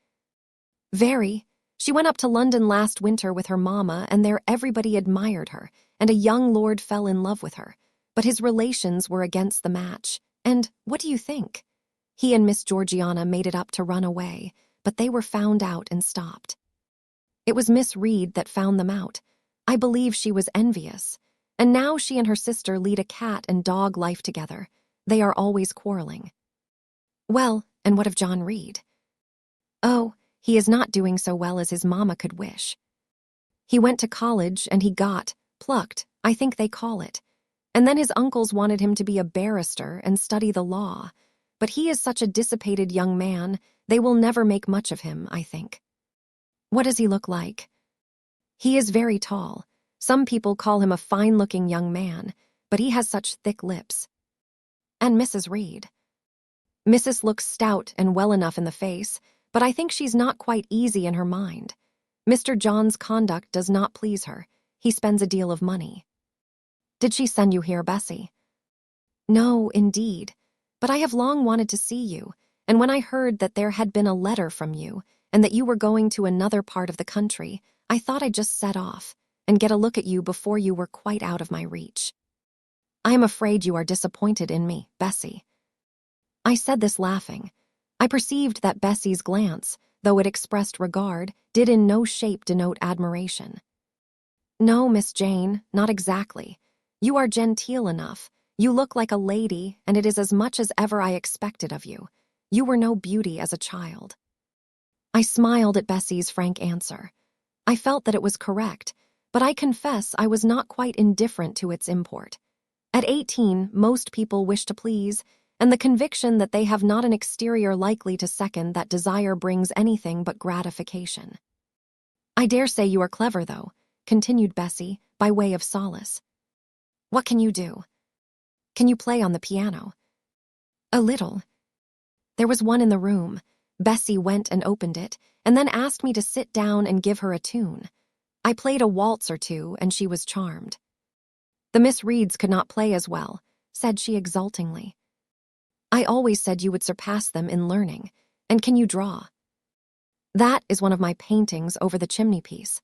"Very. She went up to London last winter with her mamma, and there everybody admired her, and a young lord fell in love with her, but his relations were against the match, and what do you think? He and Miss Georgiana made it up to run away, but they were found out and stopped. It was Miss Reed that found them out. I believe she was envious. And now she and her sister lead a cat and dog life together. They are always quarreling. Well, and what of John Reed? Oh, he is not doing so well as his mama could wish. He went to college and he got plucked, I think they call it. And then his uncles wanted him to be a barrister and study the law. But he is such a dissipated young man, they will never make much of him, I think. What does he look like? He is very tall. Some people call him a fine-looking young man, but he has such thick lips. And Mrs. Reed. Mrs. looks stout and well enough in the face, but I think she's not quite easy in her mind. Mr. John's conduct does not please her. He spends a deal of money. Did she send you here, Bessie? No, indeed. But I have long wanted to see you, and when I heard that there had been a letter from you, and that you were going to another part of the country, I thought I'd just set off and get a look at you before you were quite out of my reach. I am afraid you are disappointed in me, Bessie. I said this laughing. I perceived that Bessie's glance, though it expressed regard, did in no shape denote admiration. No, Miss Jane, not exactly. You are genteel enough. You look like a lady, and it is as much as ever I expected of you. You were no beauty as a child. I smiled at Bessie's frank answer. I felt that it was correct, but I confess I was not quite indifferent to its import. At 18, most people wish to please, and the conviction that they have not an exterior likely to second that desire brings anything but gratification. I dare say you are clever, though, continued Bessie, by way of solace. What can you do? Can you play on the piano? A little. There was one in the room. Bessie went and opened it, and then asked me to sit down and give her a tune. I played a waltz or two, and she was charmed. The Miss Reeds could not play as well, said she exultingly. I always said you would surpass them in learning. And can you draw? That is one of my paintings over the chimney-piece.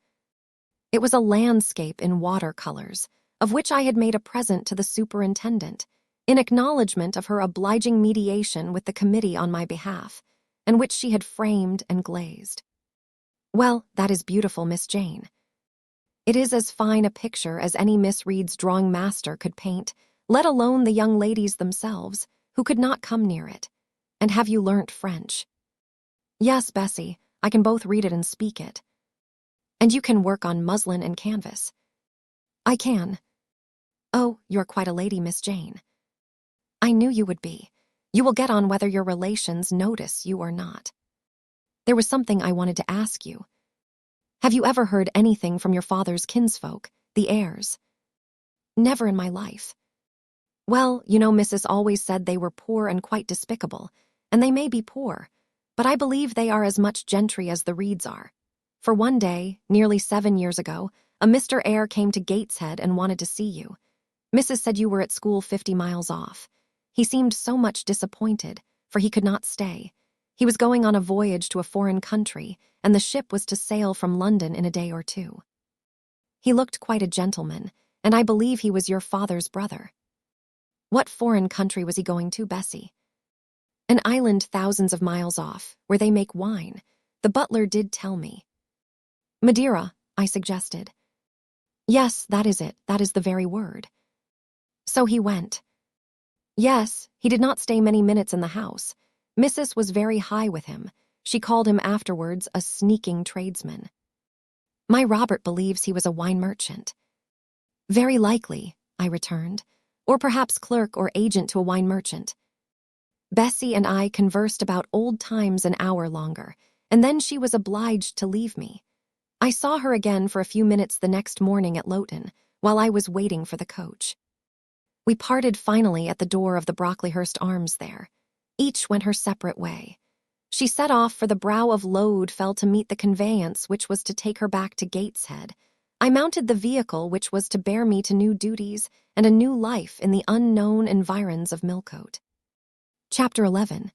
It was a landscape in watercolors, of which I had made a present to the superintendent, in acknowledgment of her obliging mediation with the committee on my behalf, and which she had framed and glazed. Well, that is beautiful, Miss Jane. It is as fine a picture as any Miss Reed's drawing master could paint, let alone the young ladies themselves, who could not come near it. And have you learnt French? Yes, Bessie, I can both read it and speak it. And you can work on muslin and canvas? I can. Oh, you're quite a lady, Miss Jane. I knew you would be. You will get on whether your relations notice you or not. There was something I wanted to ask you. Have you ever heard anything from your father's kinsfolk, the Eyres? Never in my life. Well, you know, Mrs. always said they were poor and quite despicable, and they may be poor, but I believe they are as much gentry as the Reeds are. For one day, nearly 7 years ago, a Mr. Eyre came to Gateshead and wanted to see you. Mrs. said you were at school 50 miles off. He seemed so much disappointed, for he could not stay. He was going on a voyage to a foreign country, and the ship was to sail from London in a day or two. He looked quite a gentleman, and I believe he was your father's brother. What foreign country was he going to, Bessie? An island thousands of miles off, where they make wine. The butler did tell me. Madeira, I suggested. Yes, that is it. That is the very word. So he went. Yes, he did not stay many minutes in the house. Mrs. was very high with him. She called him afterwards a sneaking tradesman. My Robert believes he was a wine merchant. Very likely, I returned, or perhaps clerk or agent to a wine merchant. Bessie and I conversed about old times an hour longer, and then she was obliged to leave me. I saw her again for a few minutes the next morning at Loughton, while I was waiting for the coach. We parted finally at the door of the Brocklehurst Arms there. Each went her separate way. She set off for the brow of Lowood Fell to meet the conveyance which was to take her back to Gateshead. I mounted the vehicle which was to bear me to new duties and a new life in the unknown environs of Millcote. Chapter 11.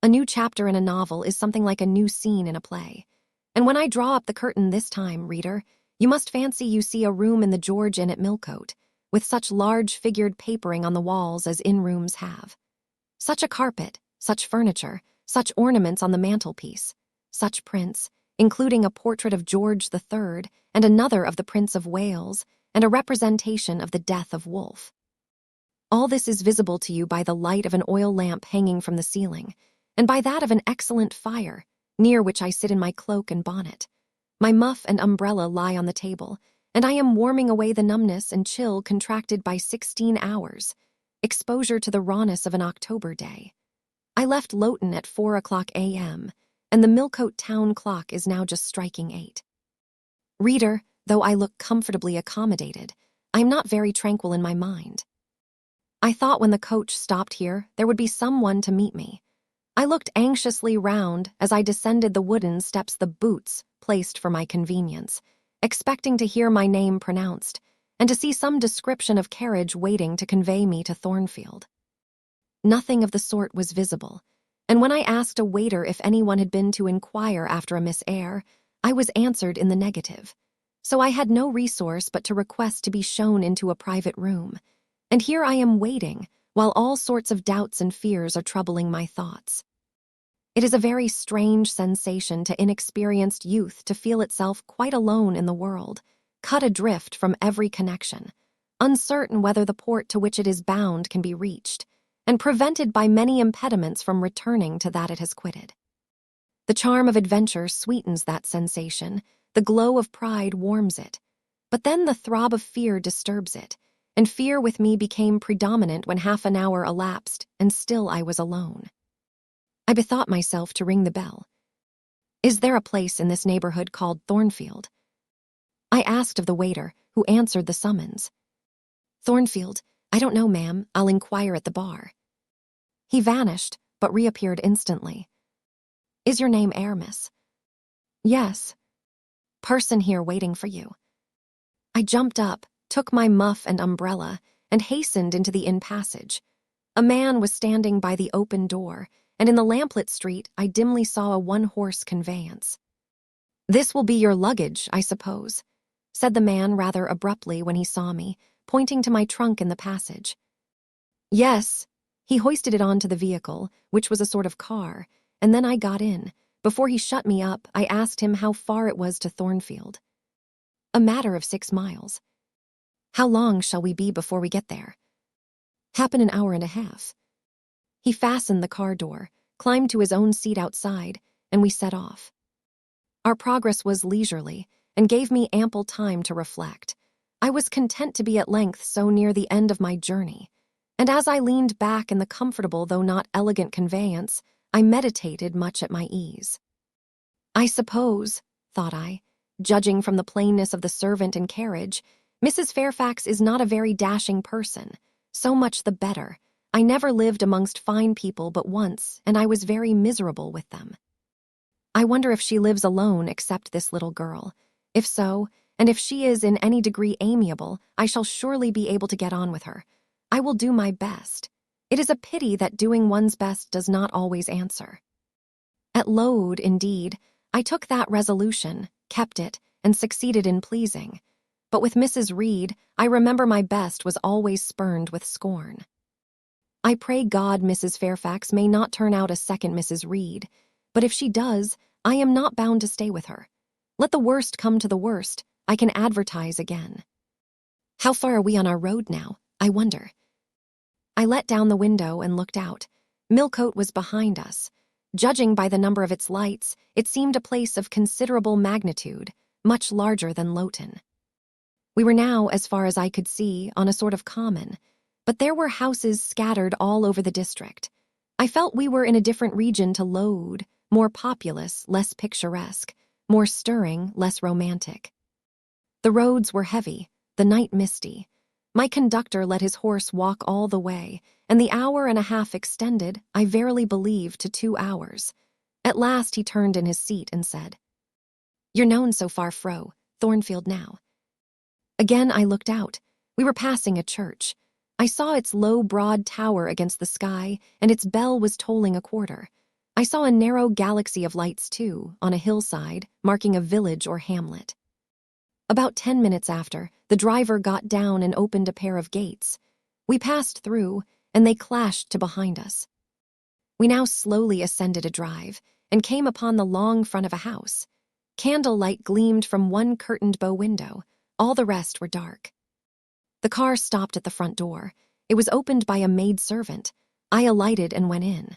A new chapter in a novel is something like a new scene in a play. And when I draw up the curtain this time, reader, you must fancy you see a room in the George Inn at Millcote, with such large figured papering on the walls as inn-rooms have. Such a carpet, such furniture, such ornaments on the mantelpiece, such prints, including a portrait of George III and another of the Prince of Wales, and a representation of the death of Wolfe. All this is visible to you by the light of an oil lamp hanging from the ceiling, and by that of an excellent fire, near which I sit in my cloak and bonnet. My muff and umbrella lie on the table, and I am warming away the numbness and chill contracted by 16 hours, exposure to the rawness of an October day. I left Loughton at 4:00 a.m., and the Millcote town clock is now just striking 8. Reader, though I look comfortably accommodated, I am not very tranquil in my mind. I thought when the coach stopped here, there would be someone to meet me. I looked anxiously round as I descended the wooden steps, the boots placed for my convenience, expecting to hear my name pronounced, and to see some description of carriage waiting to convey me to Thornfield. Nothing of the sort was visible, and when I asked a waiter if anyone had been to inquire after a Miss Eyre, I was answered in the negative. So I had no resource but to request to be shown into a private room, and here I am waiting, while all sorts of doubts and fears are troubling my thoughts. It is a very strange sensation to inexperienced youth to feel itself quite alone in the world, cut adrift from every connection, uncertain whether the port to which it is bound can be reached, and prevented by many impediments from returning to that it has quitted. The charm of adventure sweetens that sensation, the glow of pride warms it, but then the throb of fear disturbs it, and fear with me became predominant when half an hour elapsed and still I was alone. I bethought myself to ring the bell. Is there a place in this neighborhood called Thornfield? I asked of the waiter, who answered the summons. Thornfield, I don't know, ma'am, I'll inquire at the bar. He vanished, but reappeared instantly. Is your name Eyre, miss? Yes. Person here waiting for you. I jumped up, took my muff and umbrella, and hastened into the inn passage. A man was standing by the open door, and in the lamplit street I dimly saw a one-horse conveyance. This will be your luggage, I suppose, said the man rather abruptly when he saw me, pointing to my trunk in the passage. Yes. He hoisted it onto the vehicle, which was a sort of car, and then I got in. Before he shut me up, I asked him how far it was to Thornfield. A matter of 6 miles. How long shall we be before we get there? Happen an hour and a half. He fastened the car door, climbed to his own seat outside, and we set off. Our progress was leisurely, and gave me ample time to reflect. I was content to be at length so near the end of my journey, and as I leaned back in the comfortable though not elegant conveyance, I meditated much at my ease. I suppose, thought I, judging from the plainness of the servant and carriage, Mrs. Fairfax is not a very dashing person. So much the better. I never lived amongst fine people but once, and I was very miserable with them. I wonder if she lives alone except this little girl. If so, and if she is in any degree amiable, I shall surely be able to get on with her. I will do my best. It is a pity that doing one's best does not always answer. At Lowood, indeed, I took that resolution, kept it, and succeeded in pleasing. But with Mrs. Reed, I remember my best was always spurned with scorn. I pray God Mrs. Fairfax may not turn out a second Mrs. Reed, but if she does, I am not bound to stay with her. Let the worst come to the worst, I can advertise again. How far are we on our road now, I wonder? I let down the window and looked out. Millcote was behind us. Judging by the number of its lights, it seemed a place of considerable magnitude, much larger than Loughton. We were now, as far as I could see, on a sort of common, but there were houses scattered all over the district. I felt we were in a different region to Lowood, more populous, less picturesque, more stirring, less romantic. The roads were heavy, the night misty. My conductor let his horse walk all the way, and the hour and a half extended, I verily believe, to 2 hours. At last he turned in his seat and said, "You're known so far fro, Thornfield now." Again I looked out. We were passing a church. I saw its low, broad tower against the sky, and its bell was tolling a quarter. I saw a narrow galaxy of lights, too, on a hillside, marking a village or hamlet. About 10 minutes after, the driver got down and opened a pair of gates. We passed through, and they clashed to behind us. We now slowly ascended a drive and came upon the long front of a house. Candlelight gleamed from one curtained bow window. All the rest were dark. The car stopped at the front door. It was opened by a maidservant. I alighted and went in.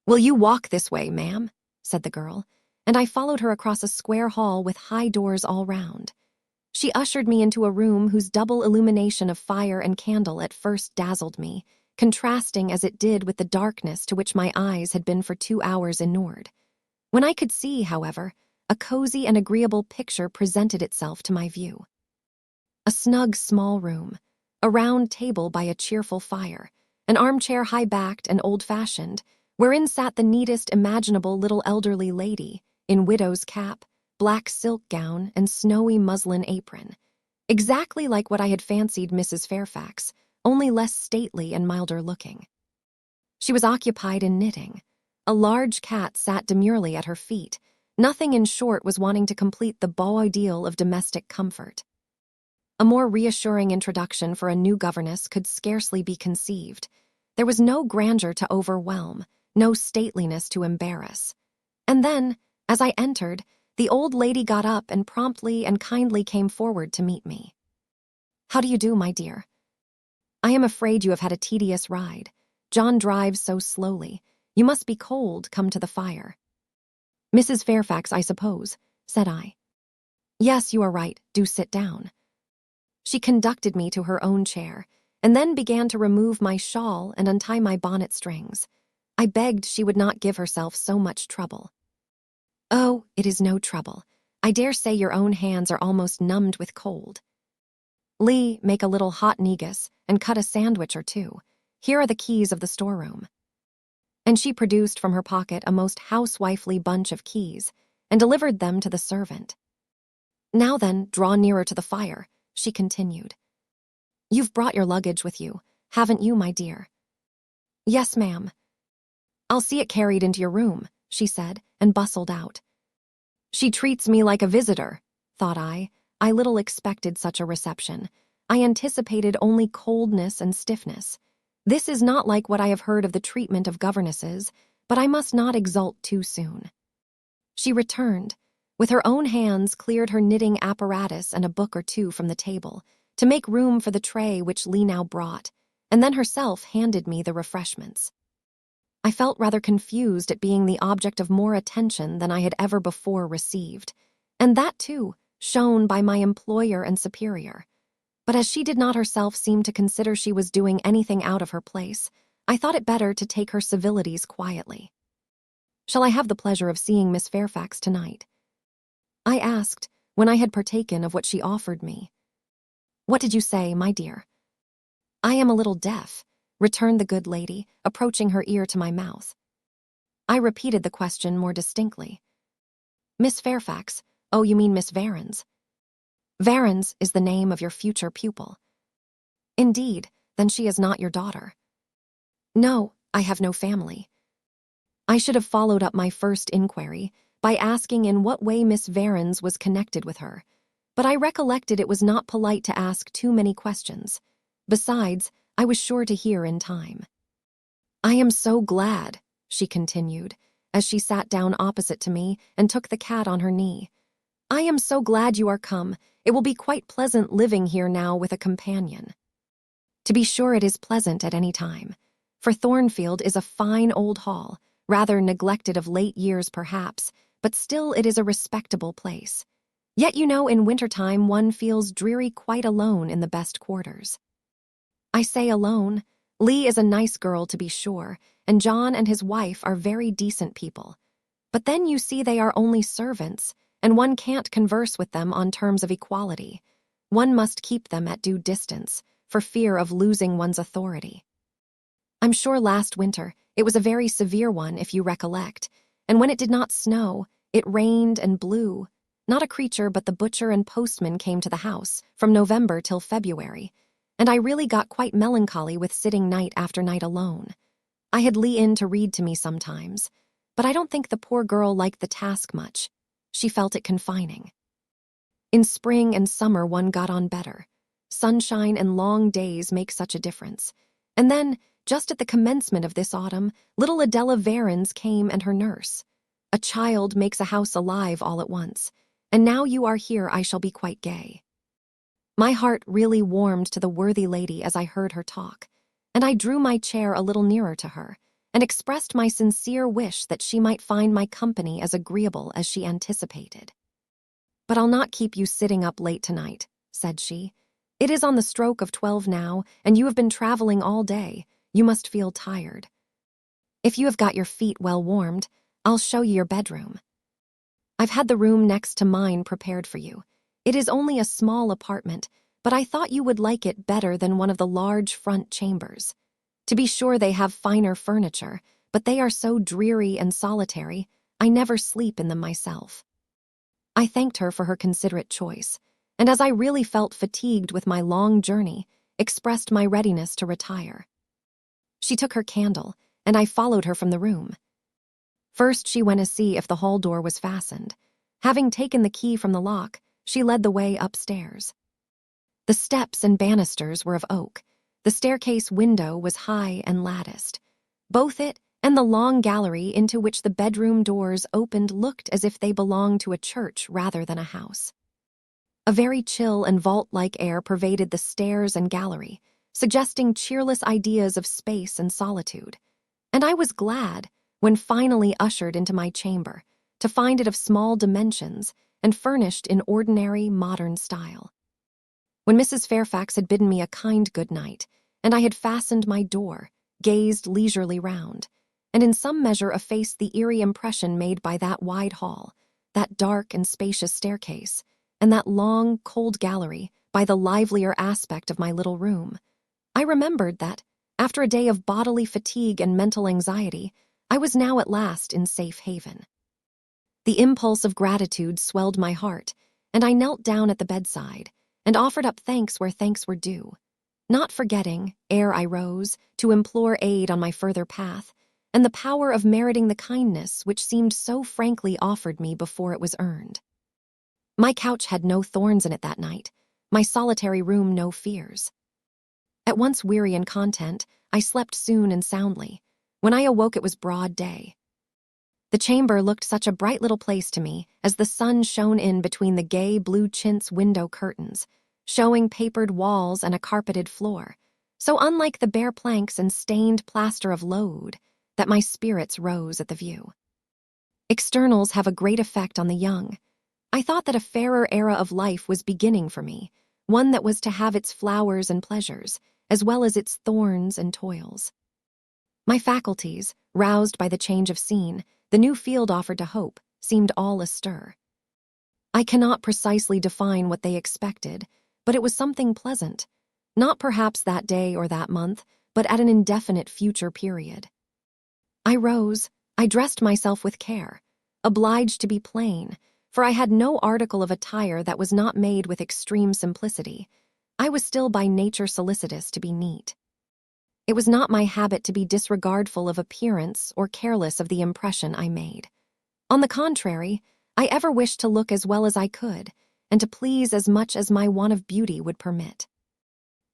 "Will you walk this way, ma'am?" said the girl, and I followed her across a square hall with high doors all round. She ushered me into a room whose double illumination of fire and candle at first dazzled me, contrasting as it did with the darkness to which my eyes had been for 2 hours inured. When I could see, however, a cozy and agreeable picture presented itself to my view. A snug small room, a round table by a cheerful fire, an armchair high-backed and old-fashioned, wherein sat the neatest imaginable little elderly lady, in widow's cap, black silk gown, and snowy muslin apron, exactly like what I had fancied Mrs. Fairfax, only less stately and milder looking. She was occupied in knitting. A large cat sat demurely at her feet. Nothing, in short, was wanting to complete the beau ideal of domestic comfort. A more reassuring introduction for a new governess could scarcely be conceived. There was no grandeur to overwhelm, no stateliness to embarrass. And then, as I entered, the old lady got up and promptly and kindly came forward to meet me. "How do you do, my dear? I am afraid you have had a tedious ride. John drives so slowly. You must be cold, come to the fire." "Mrs. Fairfax, I suppose," said I. "Yes, you are right. Do sit down." She conducted me to her own chair, and then began to remove my shawl and untie my bonnet strings. I begged she would not give herself so much trouble. "Oh, it is no trouble. I dare say your own hands are almost numbed with cold. Lee, make a little hot negus and cut a sandwich or two. Here are the keys of the storeroom." And she produced from her pocket a most housewifely bunch of keys and delivered them to the servant. "Now then, draw nearer to the fire," she continued. "You've brought your luggage with you, haven't you, my dear?" "Yes, ma'am." "I'll see it carried into your room," she said, and bustled out. She treats me like a visitor, thought I. I little expected such a reception. I anticipated only coldness and stiffness. This is not like what I have heard of the treatment of governesses, but I must not exult too soon. She returned, with her own hands cleared her knitting apparatus and a book or two from the table, to make room for the tray which Lee now brought, and then herself handed me the refreshments. I felt rather confused at being the object of more attention than I had ever before received, and that, too, shown by my employer and superior. But as she did not herself seem to consider she was doing anything out of her place, I thought it better to take her civilities quietly. "Shall I have the pleasure of seeing Miss Fairfax tonight?" I asked, when I had partaken of what she offered me. "What did you say, my dear?" "I am a little deaf," returned the good lady, approaching her ear to my mouth. I repeated the question more distinctly. "Miss Fairfax? Oh, you mean Miss Varens." "Varens is the name of your future pupil." "Indeed, then she is not your daughter." "No, I have no family." I should have followed up my first inquiry by asking in what way Miss Varens was connected with her, but I recollected it was not polite to ask too many questions. Besides, I was sure to hear in time. "I am so glad," she continued, as she sat down opposite to me and took the cat on her knee. "I am so glad you are come. It will be quite pleasant living here now with a companion." To be sure, it is pleasant at any time, for Thornfield is a fine old hall, rather neglected of late years perhaps, but still it is a respectable place. Yet you know, in wintertime one feels dreary quite alone in the best quarters. I say alone. Lee is a nice girl, to be sure, and John and his wife are very decent people. But then you see they are only servants, and one can't converse with them on terms of equality. One must keep them at due distance, for fear of losing one's authority. I'm sure last winter it was a very severe one, if you recollect, and when it did not snow, it rained and blew. Not a creature but the butcher and postman came to the house, from November till February, and I really got quite melancholy with sitting night after night alone. I had Lee in to read to me sometimes, but I don't think the poor girl liked the task much. She felt it confining. In spring and summer one got on better. Sunshine and long days make such a difference. And then, just at the commencement of this autumn, little Adela Varens came and her nurse. A child makes a house alive all at once, and now you are here I shall be quite gay. My heart really warmed to the worthy lady as I heard her talk, and I drew my chair a little nearer to her, and expressed my sincere wish that she might find my company as agreeable as she anticipated. "But I'll not keep you sitting up late tonight," said she. "It is on the stroke of 12 now, and you have been traveling all day. You must feel tired. If you have got your feet well warmed, I'll show you your bedroom. I've had the room next to mine prepared for you. It is only a small apartment, but I thought you would like it better than one of the large front chambers. To be sure they have finer furniture, but they are so dreary and solitary, I never sleep in them myself." I thanked her for her considerate choice, and as I really felt fatigued with my long journey, expressed my readiness to retire. She took her candle, and I followed her from the room. First she went to see if the hall door was fastened. Having taken the key from the lock, she led the way upstairs. The steps and banisters were of oak. The staircase window was high and latticed. Both it and the long gallery into which the bedroom doors opened looked as if they belonged to a church rather than a house. A very chill and vault-like air pervaded the stairs and gallery, suggesting cheerless ideas of space and solitude. And I was glad, when finally ushered into my chamber, to find it of small dimensions and furnished in ordinary modern style. When Mrs. Fairfax had bidden me a kind good night, and I had fastened my door, gazed leisurely round, and in some measure effaced the eerie impression made by that wide hall, that dark and spacious staircase, and that long, cold gallery by the livelier aspect of my little room, I remembered that, after a day of bodily fatigue and mental anxiety, I was now at last in safe haven. The impulse of gratitude swelled my heart, and I knelt down at the bedside and offered up thanks where thanks were due, not forgetting, ere I rose, to implore aid on my further path, and the power of meriting the kindness which seemed so frankly offered me before it was earned. My couch had no thorns in it that night, my solitary room no fears. At once weary and content, I slept soon and soundly. When I awoke it was broad day. The chamber looked such a bright little place to me as the sun shone in between the gay blue chintz window curtains, showing papered walls and a carpeted floor, so unlike the bare planks and stained plaster of Lowood, that my spirits rose at the view. Externals have a great effect on the young. I thought that a fairer era of life was beginning for me, one that was to have its flowers and pleasures, as well as its thorns and toils. My faculties, roused by the change of scene, the new field offered to hope, seemed all astir. I cannot precisely define what they expected, but it was something pleasant, not perhaps that day or that month, but at an indefinite future period. I rose, I dressed myself with care, obliged to be plain, for I had no article of attire that was not made with extreme simplicity. I was still by nature solicitous to be neat. It was not my habit to be disregardful of appearance or careless of the impression I made. On the contrary, I ever wished to look as well as I could, and to please as much as my want of beauty would permit.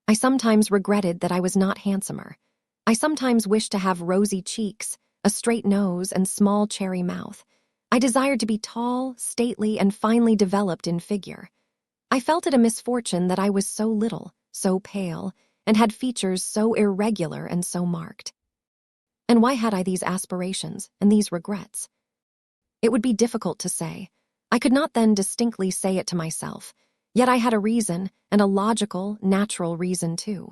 I sometimes regretted that I was not handsomer. I sometimes wished to have rosy cheeks, a straight nose, and small cherry mouth. I desired to be tall, stately, and finely developed in figure. I felt it a misfortune that I was so little, so pale, and had features so irregular and so marked. And why had I these aspirations and these regrets? It would be difficult to say. I could not then distinctly say it to myself, yet I had a reason, and a logical, natural reason too.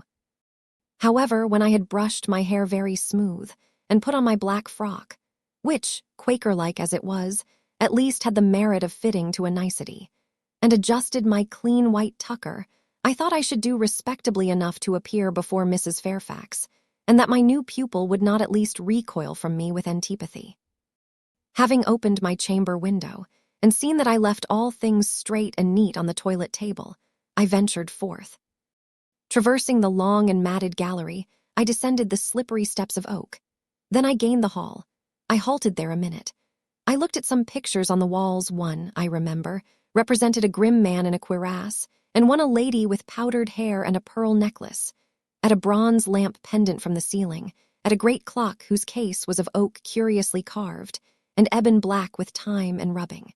However, when I had brushed my hair very smooth, and put on my black frock, which, Quaker-like as it was, at least had the merit of fitting to a nicety, and adjusted my clean white tucker, I thought I should do respectably enough to appear before Mrs. Fairfax, and that my new pupil would not at least recoil from me with antipathy. Having opened my chamber window, and seen that I left all things straight and neat on the toilet table, I ventured forth. Traversing the long and matted gallery, I descended the slippery steps of oak. Then I gained the hall. I halted there a minute. I looked at some pictures on the walls. One, I remember, represented a grim man in a cuirass, and one a lady with powdered hair and a pearl necklace. at a bronze lamp pendant from the ceiling, at a great clock whose case was of oak curiously carved, and ebon black with time and rubbing.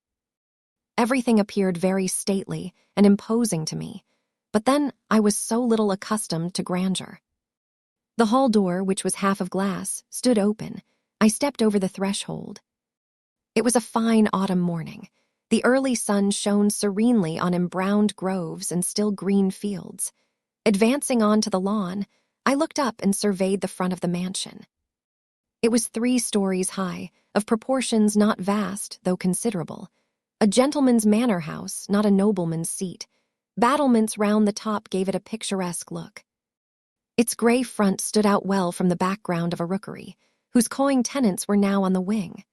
Everything appeared very stately and imposing to me, but then I was so little accustomed to grandeur. The hall door, which was half of glass, stood open. I stepped over the threshold. It was a fine autumn morning. The early sun shone serenely on embrowned groves and still green fields. Advancing on to the lawn, I looked up and surveyed the front of the mansion. It was 3 stories high, of proportions not vast, though considerable. A gentleman's manor house, not a nobleman's seat. Battlements round the top gave it a picturesque look. Its grey front stood out well from the background of a rookery, whose cawing tenants were now on the wing.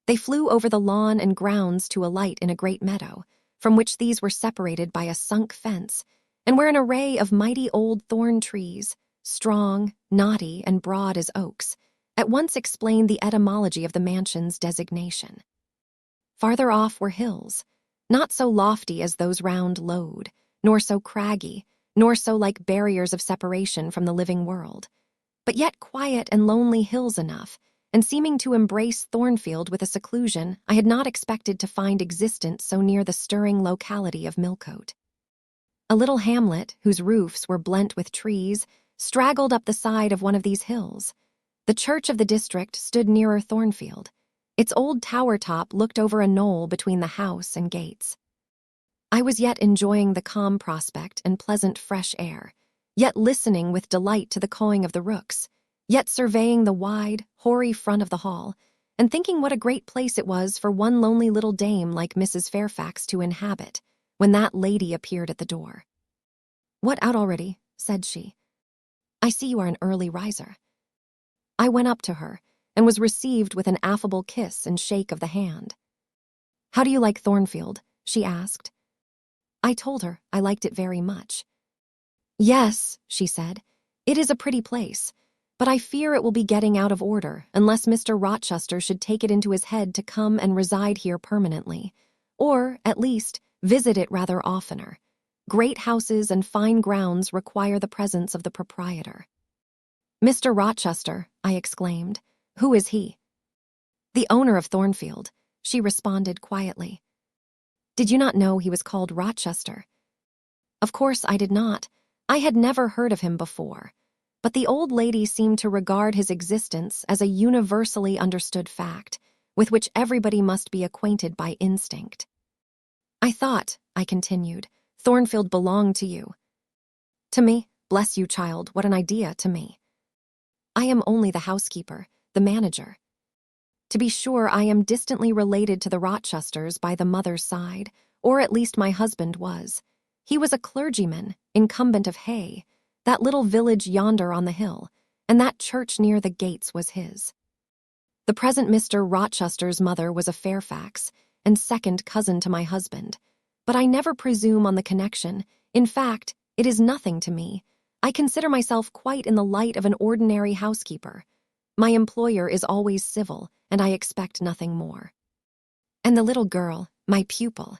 They flew over the lawn and grounds to alight in a great meadow, from which these were separated by a sunk fence, and where an array of mighty old thorn trees, strong, knotty, and broad as oaks, at once explained the etymology of the mansion's designation. Farther off were hills, not so lofty as those round Lowood, nor so craggy, nor so like barriers of separation from the living world, but yet quiet and lonely hills enough, and seeming to embrace Thornfield with a seclusion I had not expected to find existent so near the stirring locality of Millcote. A little hamlet, whose roofs were blent with trees, straggled up the side of one of these hills. The church of the district stood nearer Thornfield. Its old tower top looked over a knoll between the house and gates. I was yet enjoying the calm prospect and pleasant fresh air, yet listening with delight to the cawing of the rooks, yet surveying the wide, hoary front of the hall, and thinking what a great place it was for one lonely little dame like Mrs. Fairfax to inhabit, when that lady appeared at the door. "What, out already?" said she. "I see you are an early riser." I went up to her, and was received with an affable kiss and shake of the hand. "How do you like Thornfield?" she asked. I told her I liked it very much. "Yes," she said, "it is a pretty place, but I fear it will be getting out of order unless Mr. Rochester should take it into his head to come and reside here permanently, or, at least, visit it rather oftener. Great houses and fine grounds require the presence of the proprietor." "Mr. Rochester," I exclaimed. "Who is he?" "The owner of Thornfield," she responded quietly. "Did you not know he was called Rochester?" Of course I did not. I had never heard of him before, but the old lady seemed to regard his existence as a universally understood fact, with which everybody must be acquainted by instinct. "I thought," I continued, "Thornfield belonged to you." "To me? Bless you, child, what an idea, to me. I am only the housekeeper, the manager. To be sure, I am distantly related to the Rochesters by the mother's side, or at least my husband was. He was a clergyman, incumbent of Hay, that little village yonder on the hill, and that church near the gates was his. The present Mr. Rochester's mother was a Fairfax, and second cousin to my husband, but I never presume on the connection. In fact, it is nothing to me. I consider myself quite in the light of an ordinary housekeeper. My employer is always civil, and I expect nothing more. And the little girl, my pupil,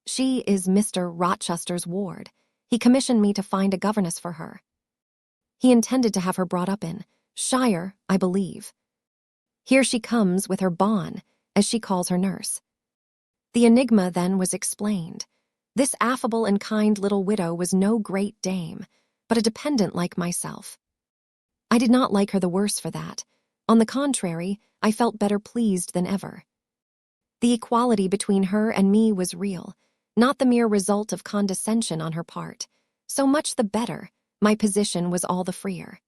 she is Mr. Rochester's ward. He commissioned me to find a governess for her. He intended to have her brought up in Shire, I believe. Here she comes with her bonne, as she calls her nurse." The enigma then was explained. This affable and kind little widow was no great dame, but a dependent like myself. I did not like her the worse for that. On the contrary, I felt better pleased than ever. The equality between her and me was real, not the mere result of condescension on her part. So much the better, my position was all the freer.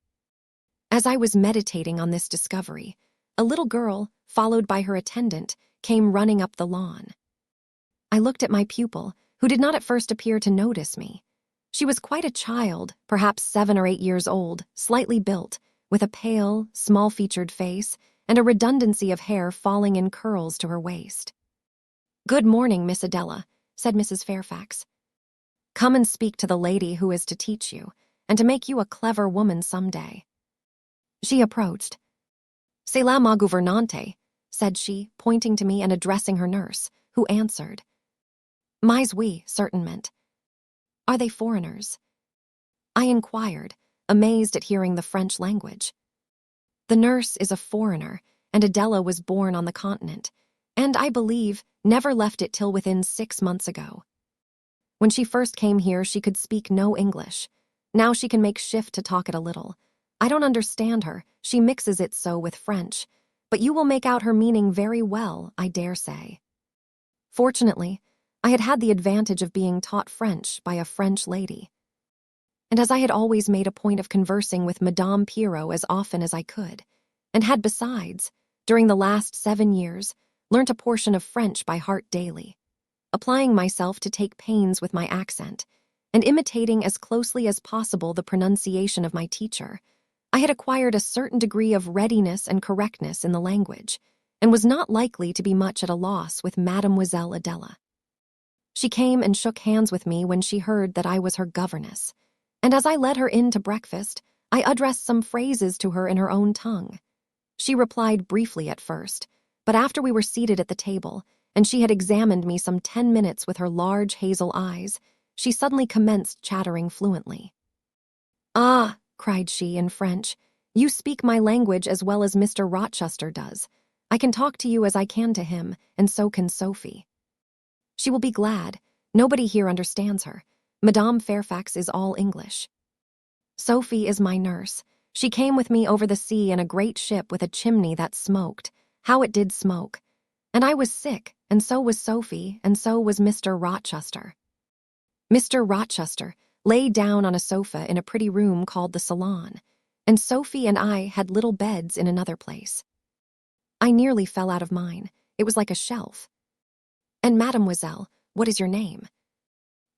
As I was meditating on this discovery, a little girl, followed by her attendant, came running up the lawn. I looked at my pupil, who did not at first appear to notice me. She was quite a child, perhaps 7 or 8 years old, slightly built, with a pale, small-featured face, and a redundancy of hair falling in curls to her waist. "Good morning, Miss Adela," said Mrs. Fairfax. "Come and speak to the lady who is to teach you, and to make you a clever woman some day." She approached. "C'est là ma gouvernante," said she, pointing to me and addressing her nurse, who answered. "Mais oui, certainement. Are they foreigners?" I inquired, amazed at hearing the French language. The nurse is a foreigner, and Adela was born on the continent, and, I believe, never left it till within 6 months ago. When she first came here, she could speak no English. Now she can make shift to talk it a little. I don't understand her, she mixes it so with French, but you will make out her meaning very well, I dare say. Fortunately, I had had the advantage of being taught French by a French lady. And as I had always made a point of conversing with Madame Pirot as often as I could, and had besides, during the last 7 years, learnt a portion of French by heart daily, applying myself to take pains with my accent, and imitating as closely as possible the pronunciation of my teacher, I had acquired a certain degree of readiness and correctness in the language, and was not likely to be much at a loss with Mademoiselle Adela. She came and shook hands with me when she heard that I was her governess, and as I led her in to breakfast, I addressed some phrases to her in her own tongue. She replied briefly at first, but after we were seated at the table, and she had examined me some 10 minutes with her large hazel eyes, she suddenly commenced chattering fluently. "Ah," cried she in French, "you speak my language as well as Mr. Rochester does. I can talk to you as I can to him, and so can Sophie. She will be glad. Nobody here understands her. Madame Fairfax is all English. Sophie is my nurse. She came with me over the sea in a great ship with a chimney that smoked. How it did smoke. And I was sick, and so was Sophie, and so was Mr. Rochester. Mr. Rochester lay down on a sofa in a pretty room called the salon, and Sophie and I had little beds in another place. I nearly fell out of mine. It was like a shelf. And mademoiselle, what is your name?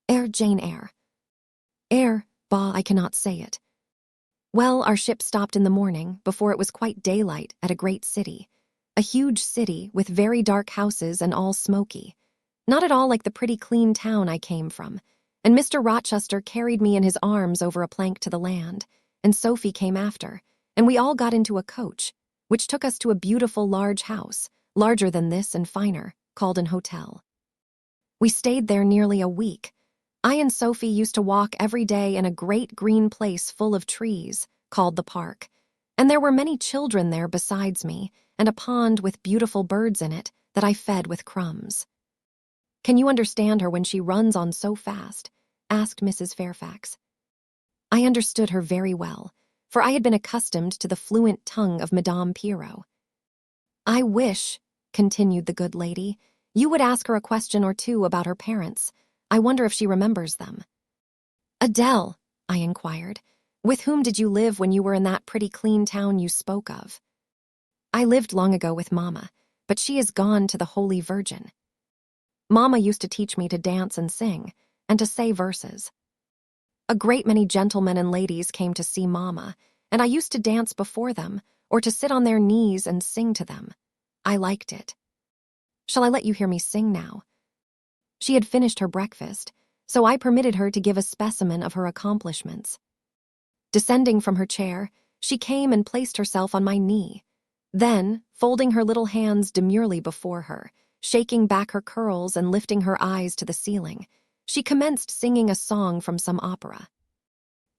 Eyre, Jane Eyre. Eyre, bah, I cannot say it. Well, our ship stopped in the morning, before it was quite daylight, at a great city. A huge city with very dark houses and all smoky. Not at all like the pretty clean town I came from. And Mr. Rochester carried me in his arms over a plank to the land, and Sophie came after, and we all got into a coach, which took us to a beautiful large house, larger than this and finer, called an hotel. We stayed there nearly a week. I and Sophie used to walk every day in a great green place full of trees, called the park, and there were many children there besides me, and a pond with beautiful birds in it that I fed with crumbs. Can you understand her when she runs on so fast? Asked Mrs. Fairfax. I understood her very well, for I had been accustomed to the fluent tongue of Madame Pirot. I wish, continued the good lady, you would ask her a question or two about her parents. I wonder if she remembers them. Adele, I inquired, with whom did you live when you were in that pretty clean town you spoke of? I lived long ago with Mamma, but she is gone to the Holy Virgin. Mamma used to teach me to dance and sing, and to say verses. A great many gentlemen and ladies came to see Mamma, and I used to dance before them, or to sit on their knees and sing to them. I liked it. Shall I let you hear me sing now? She had finished her breakfast, so I permitted her to give a specimen of her accomplishments. Descending from her chair, she came and placed herself on my knee. Then, folding her little hands demurely before her, shaking back her curls and lifting her eyes to the ceiling, she commenced singing a song from some opera.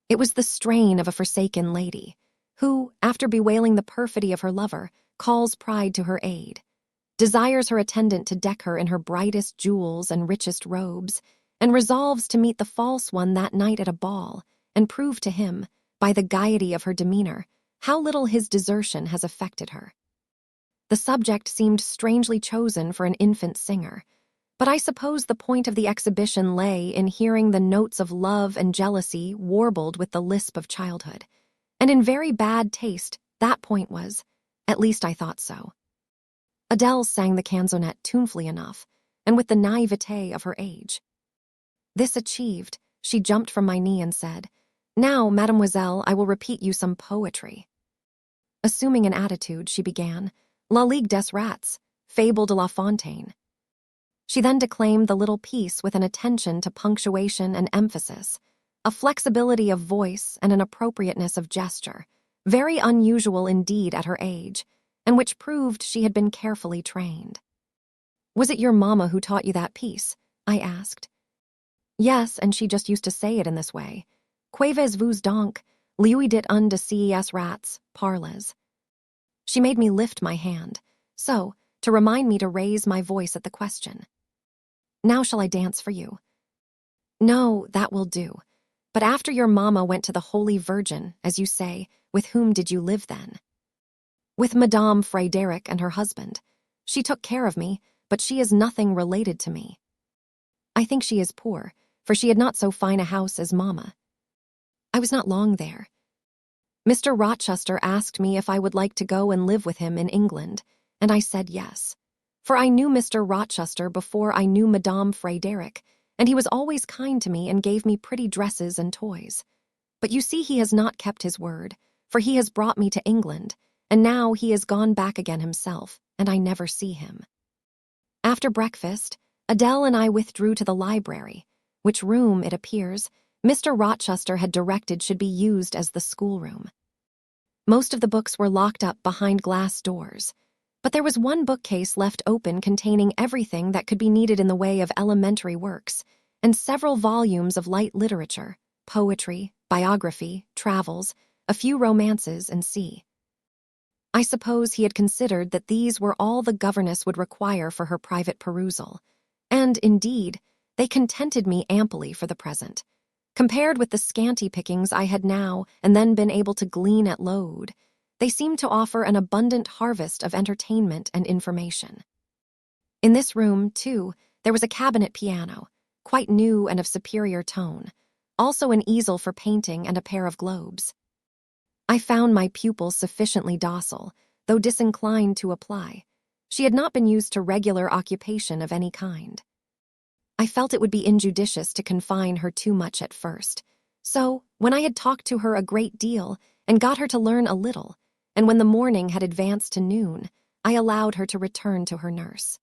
It was the strain of a forsaken lady, who, after bewailing the perfidy of her lover, calls pride to her aid, desires her attendant to deck her in her brightest jewels and richest robes, and resolves to meet the false one that night at a ball, and prove to him, by the gaiety of her demeanor, how little his desertion has affected her. The subject seemed strangely chosen for an infant singer, but I suppose the point of the exhibition lay in hearing the notes of love and jealousy warbled with the lisp of childhood, and in very bad taste that point was, at least I thought so. Adele sang the canzonet tunefully enough, and with the naivete of her age. This achieved, she jumped from my knee and said, "Now, mademoiselle, I will repeat you some poetry." Assuming an attitude, she began, La Ligue des Rats, Fable de La Fontaine. She then declaimed the little piece with an attention to punctuation and emphasis, a flexibility of voice and an appropriateness of gesture, very unusual indeed at her age, and which proved she had been carefully trained. Was it your mamma who taught you that piece? I asked. Yes, and she just used to say it in this way. Qu'avez-vous donc? Luidit unde ces rats, parles. She made me lift my hand, so, to remind me to raise my voice at the question. Now shall I dance for you? No, that will do. But after your mamma went to the Holy Virgin, as you say, with whom did you live then? With Madame Frederick and her husband. She took care of me, but she is nothing related to me. I think she is poor, for she had not so fine a house as mamma. I was not long there. Mr. Rochester asked me if I would like to go and live with him in England, and I said yes. For I knew Mr. Rochester before I knew Madame Frederick, and he was always kind to me and gave me pretty dresses and toys. But you see he has not kept his word, for he has brought me to England, and now he has gone back again himself, and I never see him. After breakfast, Adele and I withdrew to the library, which room, it appears, Mr. Rochester had directed should be used as the schoolroom. Most of the books were locked up behind glass doors, but there was one bookcase left open containing everything that could be needed in the way of elementary works, and several volumes of light literature, poetry, biography, travels, a few romances, and sea. I suppose he had considered that these were all the governess would require for her private perusal, and, indeed, they contented me amply for the present. Compared with the scanty pickings I had now and then been able to glean at Lowood, they seemed to offer an abundant harvest of entertainment and information. In this room, too, there was a cabinet piano, quite new and of superior tone, also an easel for painting and a pair of globes. I found my pupil sufficiently docile, though disinclined to apply. She had not been used to regular occupation of any kind. I felt it would be injudicious to confine her too much at first, so, when I had talked to her a great deal and got her to learn a little, and when the morning had advanced to noon, I allowed her to return to her nurse.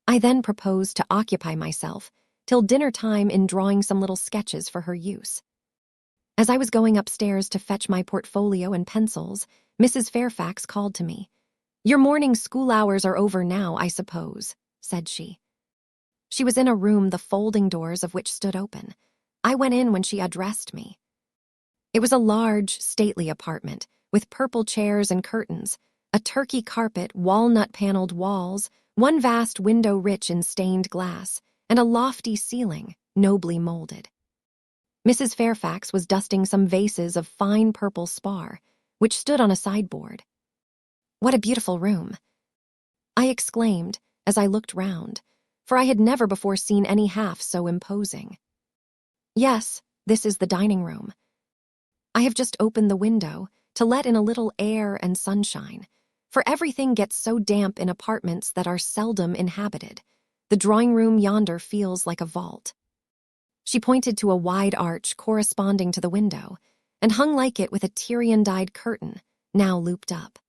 I then proposed to occupy myself till dinner time in drawing some little sketches for her use. As I was going upstairs to fetch my portfolio and pencils, Mrs. Fairfax called to me. "Your morning school hours are over now, I suppose," said she. She was in a room the folding doors of which stood open. I went in when she addressed me. It was a large, stately apartment, with purple chairs and curtains, a turkey carpet, walnut-paneled walls, one vast window rich in stained glass, and a lofty ceiling, nobly molded. Mrs. Fairfax was dusting some vases of fine purple spar, which stood on a sideboard. "What a beautiful room!" I exclaimed as I looked round, for I had never before seen any half so imposing. "Yes, this is the dining room. I have just opened the window to let in a little air and sunshine, for everything gets so damp in apartments that are seldom inhabited. The drawing room yonder feels like a vault." She pointed to a wide arch corresponding to the window, and hung like it with a Tyrian-dyed curtain, now looped up.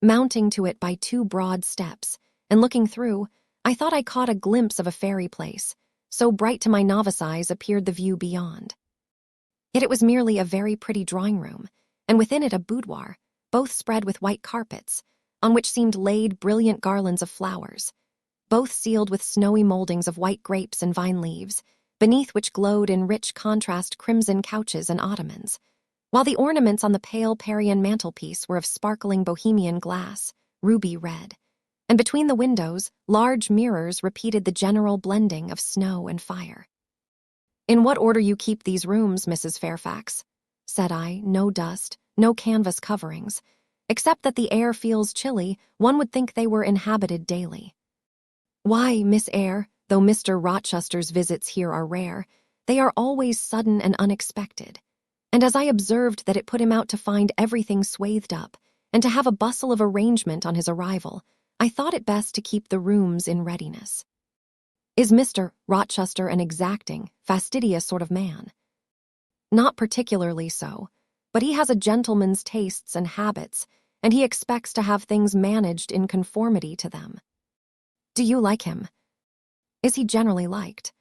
Mounting to it by two broad steps, and looking through, I thought I caught a glimpse of a fairy place, so bright to my novice eyes appeared the view beyond. Yet it was merely a very pretty drawing room, and within it a boudoir, both spread with white carpets, on which seemed laid brilliant garlands of flowers, both sealed with snowy moldings of white grapes and vine leaves, beneath which glowed in rich contrast crimson couches and ottomans, while the ornaments on the pale Parian mantelpiece were of sparkling Bohemian glass, ruby red, and between the windows, large mirrors repeated the general blending of snow and fire. "In what order you keep these rooms, Mrs. Fairfax?" said I. "No dust, no canvas coverings. Except that the air feels chilly, one would think they were inhabited daily." "Why, Miss Eyre, though Mr. Rochester's visits here are rare, they are always sudden and unexpected. And as I observed that it put him out to find everything swathed up, and to have a bustle of arrangement on his arrival, I thought it best to keep the rooms in readiness." "Is Mr. Rochester an exacting, fastidious sort of man?" "Not particularly so, but he has a gentleman's tastes and habits, and he expects to have things managed in conformity to them." "Do you like him? Is he generally liked?"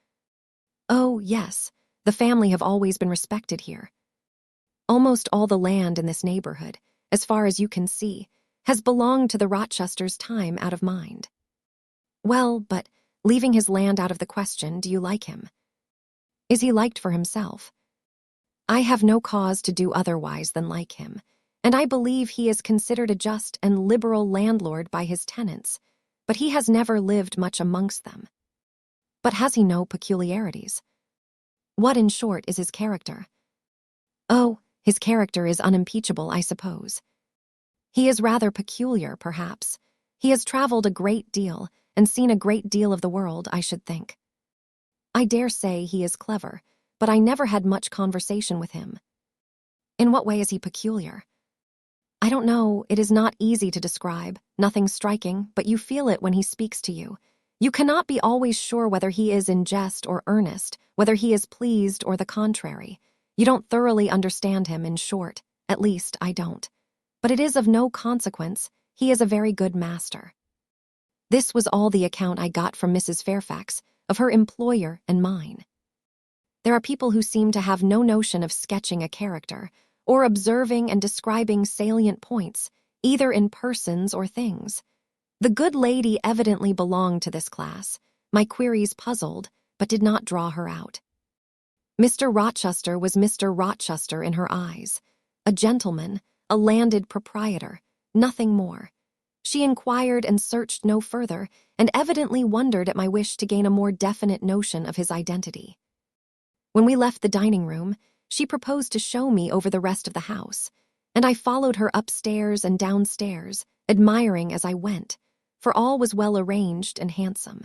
"Oh, yes. The family have always been respected here. Almost all the land in this neighborhood, as far as you can see, has belonged to the Rochesters' time out of mind." "Well, but, leaving his land out of the question, do you like him? Is he liked for himself?" I have no cause to do otherwise than like him, and I believe he is considered a just and liberal landlord by his tenants, but he has never lived much amongst them. But has he no peculiarities? What, in short, is his character? Oh, his character is unimpeachable, I suppose. He is rather peculiar, perhaps. He has traveled a great deal and seen a great deal of the world, I should think. I dare say he is clever, but I never had much conversation with him. In what way is he peculiar? I don't know, it is not easy to describe, nothing striking, but you feel it when he speaks to you. You cannot be always sure whether he is in jest or earnest, whether he is pleased or the contrary. You don't thoroughly understand him, in short. At least, I don't. But it is of no consequence. He is a very good master. This was all the account I got from Mrs. Fairfax, of her employer and mine. There are people who seem to have no notion of sketching a character, or observing and describing salient points, either in persons or things. The good lady evidently belonged to this class. My queries puzzled, but did not draw her out. Mr. Rochester was Mr. Rochester in her eyes, a gentleman, a landed proprietor, nothing more. She inquired and searched no further, and evidently wondered at my wish to gain a more definite notion of his identity. When we left the dining room, she proposed to show me over the rest of the house, and I followed her upstairs and downstairs, admiring as I went, for all was well arranged and handsome.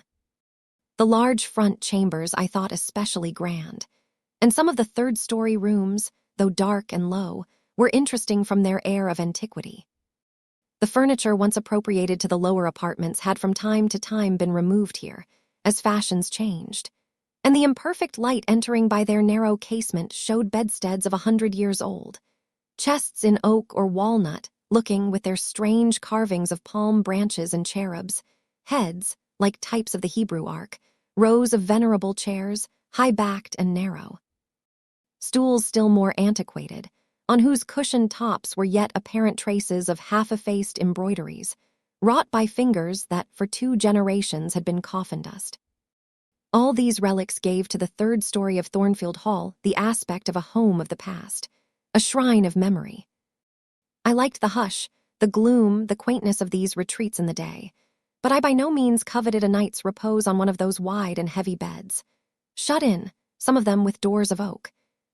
The large front chambers I thought especially grand, and some of the third-story rooms, though dark and low, were interesting from their air of antiquity. The furniture once appropriated to the lower apartments had from time to time been removed here, as fashions changed, and the imperfect light entering by their narrow casement showed bedsteads of 100 years old, chests in oak or walnut, looking, with their strange carvings of palm branches and cherubs, heads, like types of the Hebrew ark, rows of venerable chairs, high-backed and narrow. Stools still more antiquated, on whose cushioned tops were yet apparent traces of half-effaced embroideries, wrought by fingers that for 2 generations had been coffin dust. All these relics gave to the third story of Thornfield Hall the aspect of a home of the past, a shrine of memory. I liked the hush, the gloom, the quaintness of these retreats in the day, but I by no means coveted a night's repose on one of those wide and heavy beds, shut in, some of them with doors of oak,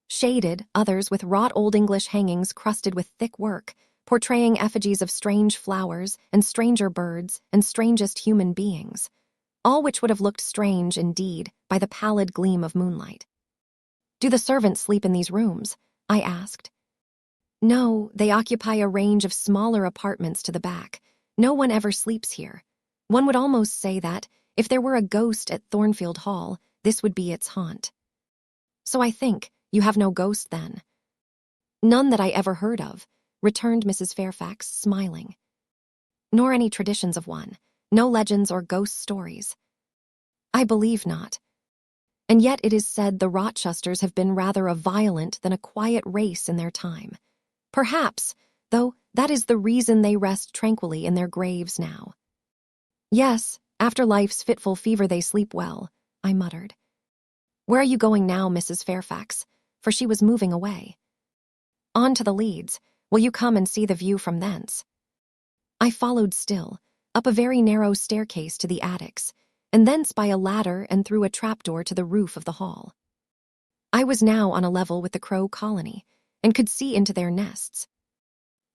shaded, others with wrought Old English hangings crusted with thick work, portraying effigies of strange flowers and stranger birds and strangest human beings, all which would have looked strange, indeed, by the pallid gleam of moonlight. "Do the servants sleep in these rooms?" I asked. "No, they occupy a range of smaller apartments to the back. No one ever sleeps here. One would almost say that, if there were a ghost at Thornfield Hall, this would be its haunt." "So I think, you have no ghost, then?" "None that I ever heard of," returned Mrs. Fairfax, smiling. "Nor any traditions of one, no legends or ghost stories?" "I believe not. And yet it is said the Rochesters have been rather a violent than a quiet race in their time. Perhaps, though, that is the reason they rest tranquilly in their graves now." "Yes, after life's fitful fever they sleep well," I muttered. "Where are you going now, Mrs. Fairfax?" For she was moving away. "On to the Leads. Will you come and see the view from thence?" I followed still, up a very narrow staircase to the attics, and thence by a ladder and through a trapdoor to the roof of the hall. I was now on a level with the crow colony, and could see into their nests.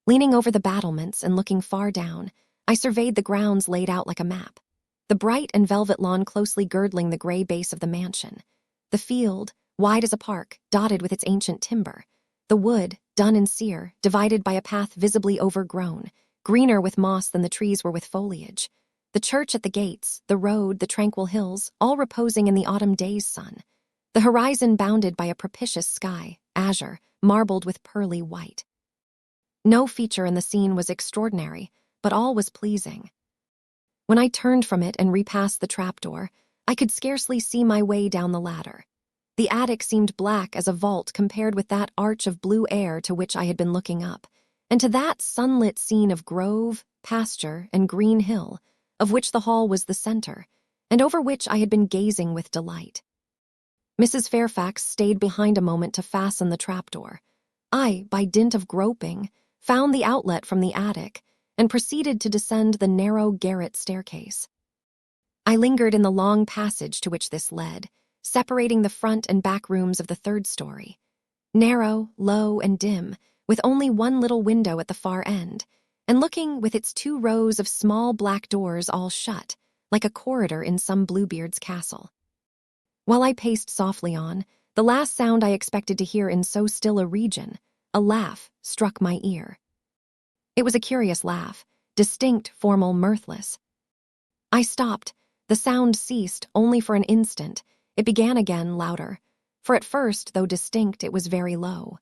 Leaning over the battlements and looking far down, I surveyed the grounds laid out like a map, the bright and velvet lawn closely girdling the gray base of the mansion, the field, wide as a park, dotted with its ancient timber, the wood, dun and sere, divided by a path visibly overgrown, greener with moss than the trees were with foliage, the church at the gates, the road, the tranquil hills, all reposing in the autumn day's sun, the horizon bounded by a propitious sky, azure, marbled with pearly white. No feature in the scene was extraordinary, but all was pleasing. When I turned from it and repassed the trapdoor, I could scarcely see my way down the ladder. The attic seemed black as a vault compared with that arch of blue air to which I had been looking up, and to that sunlit scene of grove, pasture, and green hill, of which the hall was the center, and over which I had been gazing with delight. Mrs. Fairfax stayed behind a moment to fasten the trapdoor. I, by dint of groping, found the outlet from the attic and proceeded to descend the narrow garret staircase. I lingered in the long passage to which this led, separating the front and back rooms of the third story. Narrow, low, and dim, with only one little window at the far end, and looking with its 2 rows of small black doors all shut, like a corridor in some Bluebeard's castle. While I paced softly on, the last sound I expected to hear in so still a region, a laugh, struck my ear. It was a curious laugh, distinct, formal, mirthless. I stopped. The sound ceased only for an instant. It began again, louder, for at first, though distinct, it was very low.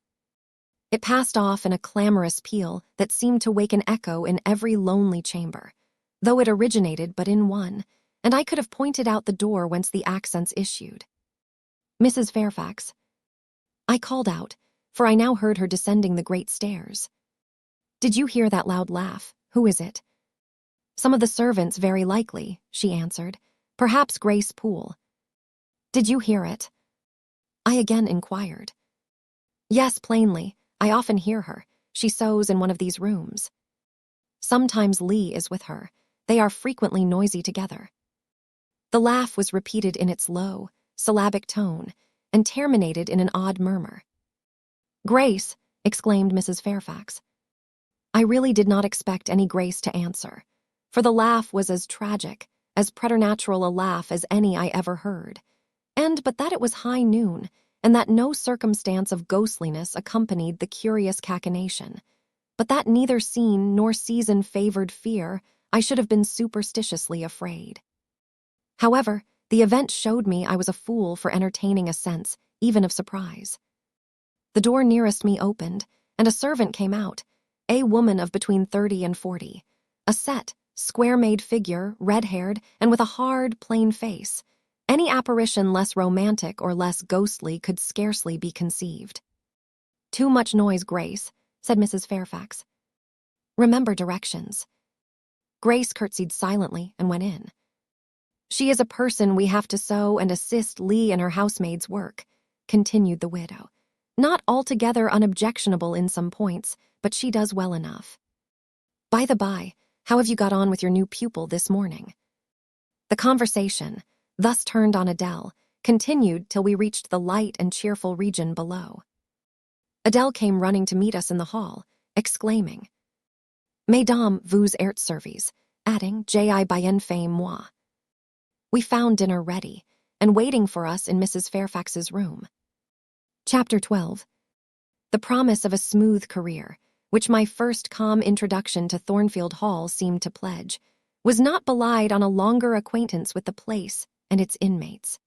It passed off in a clamorous peal that seemed to wake an echo in every lonely chamber, though it originated but in one, and I could have pointed out the door whence the accents issued. "Mrs. Fairfax." I called out, for I now heard her descending the great stairs. "Did you hear that loud laugh? Who is it?" "Some of the servants, very likely," she answered. "Perhaps Grace Poole." "Did you hear it?" I again inquired. "Yes, plainly. I often hear her. She sews in one of these rooms. Sometimes Lee is with her. They are frequently noisy together." The laugh was repeated in its low, syllabic tone, and terminated in an odd murmur. "Grace!" exclaimed Mrs. Fairfax. I really did not expect any Grace to answer, for the laugh was as tragic, as preternatural a laugh as any I ever heard, and but that it was high noon, and that no circumstance of ghostliness accompanied the curious cachinnation, but that neither scene nor season favored fear, I should have been superstitiously afraid. However, the event showed me I was a fool for entertaining a sense, even of surprise. The door nearest me opened, and a servant came out, a woman of between 30 and 40, a set, square-made figure, red-haired, and with a hard, plain face. Any apparition less romantic or less ghostly could scarcely be conceived. "Too much noise, Grace," said Mrs. Fairfax. "Remember directions." Grace curtsied silently and went in. "She is a person we have to sew and assist Lee in her housemaid's work," continued the widow. "Not altogether unobjectionable in some points, but she does well enough. By the by, how have you got on with your new pupil this morning?" The conversation, thus turned on Adele, continued till we reached the light and cheerful region below. Adele came running to meet us in the hall, exclaiming, "Mesdames, vous êtes servies," adding, "J'ai bien fait moi." We found dinner ready, and waiting for us in Mrs. Fairfax's room. Chapter 12. The promise of a smooth career, which my first calm introduction to Thornfield Hall seemed to pledge, was not belied on a longer acquaintance with the place and its inmates.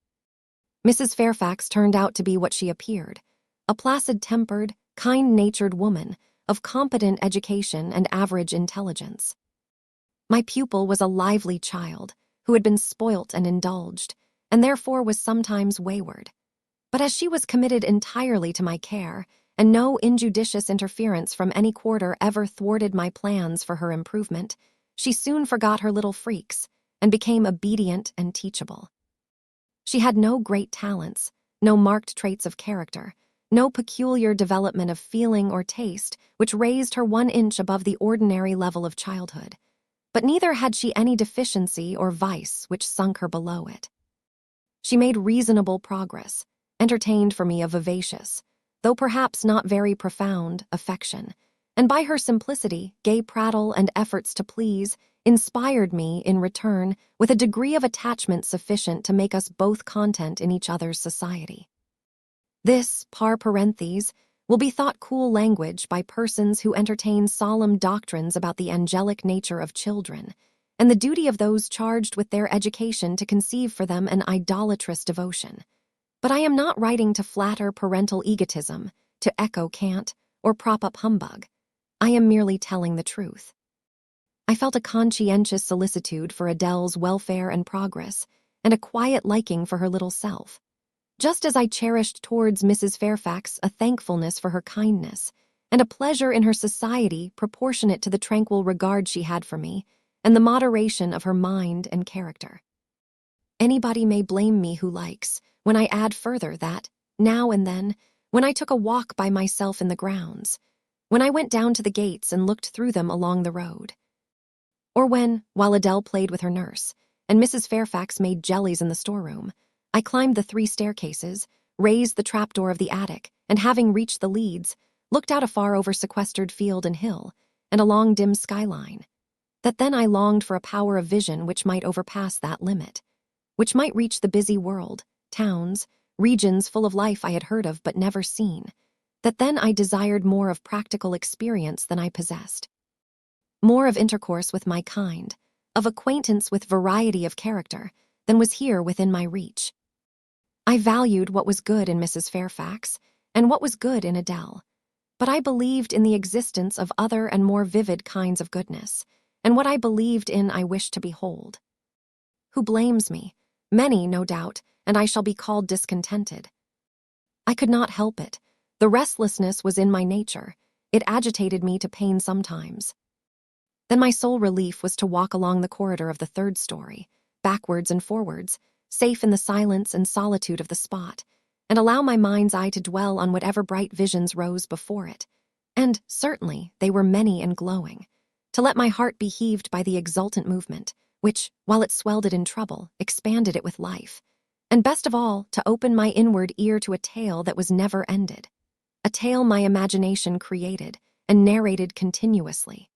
Mrs. Fairfax turned out to be what she appeared, a placid-tempered, kind-natured woman of competent education and average intelligence. My pupil was a lively child who had been spoilt and indulged, and therefore was sometimes wayward. But as she was committed entirely to my care, and no injudicious interference from any quarter ever thwarted my plans for her improvement, she soon forgot her little freaks and became obedient and teachable. She had no great talents, no marked traits of character, no peculiar development of feeling or taste which raised her 1 inch above the ordinary level of childhood, but neither had she any deficiency or vice which sunk her below it. She made reasonable progress, entertained for me a vivacious, though perhaps not very profound, affection, and by her simplicity, gay prattle, and efforts to please, inspired me, in return, with a degree of attachment sufficient to make us both content in each other's society. This, par parentheses, will be thought cool language by persons who entertain solemn doctrines about the angelic nature of children, and the duty of those charged with their education to conceive for them an idolatrous devotion. But I am not writing to flatter parental egotism, to echo cant, or prop up humbug. I am merely telling the truth. I felt a conscientious solicitude for Adele's welfare and progress, and a quiet liking for her little self, just as I cherished towards Mrs. Fairfax a thankfulness for her kindness, and a pleasure in her society proportionate to the tranquil regard she had for me, and the moderation of her mind and character. Anybody may blame me who likes, when I add further that, now and then, when I took a walk by myself in the grounds, when I went down to the gates and looked through them along the road, or when, while Adele played with her nurse, and Mrs. Fairfax made jellies in the storeroom, I climbed the 3 staircases, raised the trapdoor of the attic, and having reached the leads, looked out afar over sequestered field and hill, and along dim skyline, that then I longed for a power of vision which might overpass that limit, which might reach the busy world, towns, regions full of life I had heard of but never seen, that then I desired more of practical experience than I possessed, more of intercourse with my kind, of acquaintance with variety of character, than was here within my reach. I valued what was good in Mrs. Fairfax, and what was good in Adele, but I believed in the existence of other and more vivid kinds of goodness, and what I believed in I wished to behold. Who blames me? Many, no doubt, and I shall be called discontented. I could not help it. The restlessness was in my nature. It agitated me to pain sometimes. Then my sole relief was to walk along the corridor of the 3rd story, backwards and forwards, safe in the silence and solitude of the spot, and allow my mind's eye to dwell on whatever bright visions rose before it. And, certainly, they were many and glowing. To let my heart be heaved by the exultant movement, which, while it swelled it in trouble, expanded it with life. And best of all, to open my inward ear to a tale that was never ended. A tale my imagination created, and narrated continuously.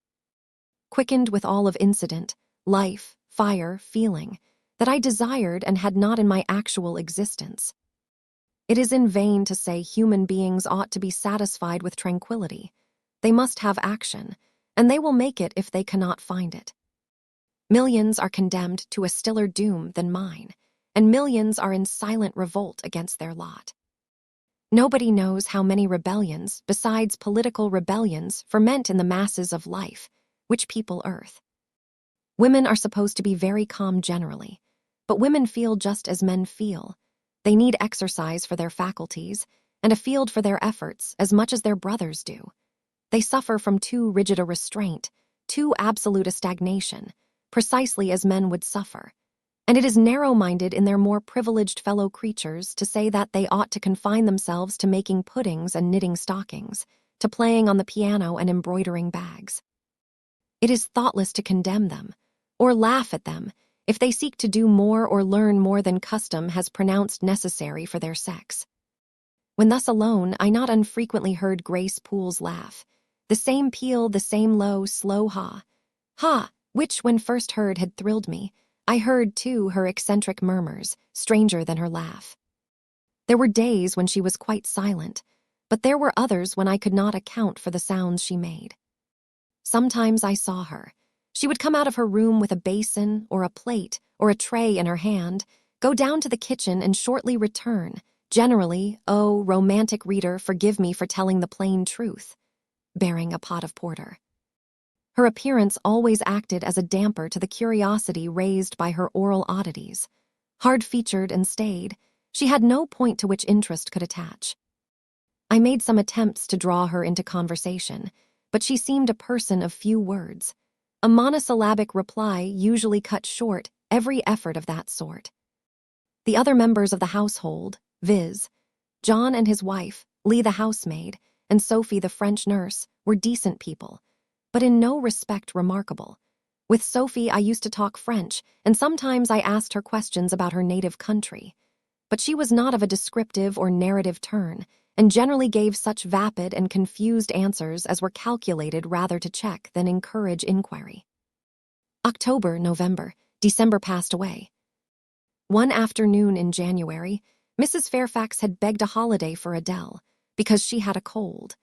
Quickened with all of incident, life, fire, feeling, that I desired and had not in my actual existence. It is in vain to say human beings ought to be satisfied with tranquility. They must have action, and they will make it if they cannot find it. Millions are condemned to a stiller doom than mine, and millions are in silent revolt against their lot. Nobody knows how many rebellions, besides political rebellions, ferment in the masses of life, which people earth. Women are supposed to be very calm generally, but women feel just as men feel. They need exercise for their faculties, and a field for their efforts as much as their brothers do. They suffer from too rigid a restraint, too absolute a stagnation, precisely as men would suffer. And it is narrow-minded in their more privileged fellow creatures to say that they ought to confine themselves to making puddings and knitting stockings, to playing on the piano and embroidering bags. It is thoughtless to condemn them, or laugh at them, if they seek to do more or learn more than custom has pronounced necessary for their sex. When thus alone, I not unfrequently heard Grace Poole's laugh, the same peal, the same low, slow ha, which when first heard had thrilled me. I heard, too, her eccentric murmurs, stranger than her laugh. There were days when she was quite silent, but there were others when I could not account for the sounds she made. Sometimes I saw her. She would come out of her room with a basin or a plate or a tray in her hand, go down to the kitchen and shortly return, generally, oh, romantic reader, forgive me for telling the plain truth, bearing a pot of porter. Her appearance always acted as a damper to the curiosity raised by her oral oddities. Hard-featured and staid, she had no point to which interest could attach. I made some attempts to draw her into conversation, but she seemed a person of few words. A monosyllabic reply usually cut short every effort of that sort. The other members of the household, viz., John and his wife, Lee the housemaid, and Sophie the French nurse, were decent people, but in no respect remarkable. With Sophie I used to talk French, and sometimes I asked her questions about her native country. But she was not of a descriptive or narrative turn, and generally gave such vapid and confused answers as were calculated rather to check than encourage inquiry. October, November, December passed away. One afternoon in January, Mrs. Fairfax had begged a holiday for Adele, because she had a cold.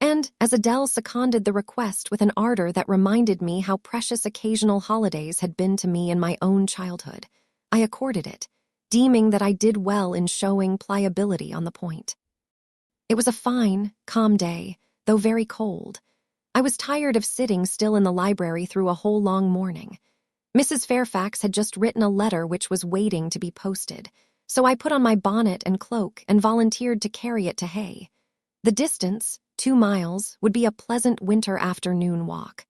And, as Adele seconded the request with an ardor that reminded me how precious occasional holidays had been to me in my own childhood, I accorded it, deeming that I did well in showing pliability on the point. It was a fine, calm day, though very cold. I was tired of sitting still in the library through a whole long morning. Mrs. Fairfax had just written a letter which was waiting to be posted, so I put on my bonnet and cloak and volunteered to carry it to Hay. The distance, 2 miles, would be a pleasant winter afternoon walk.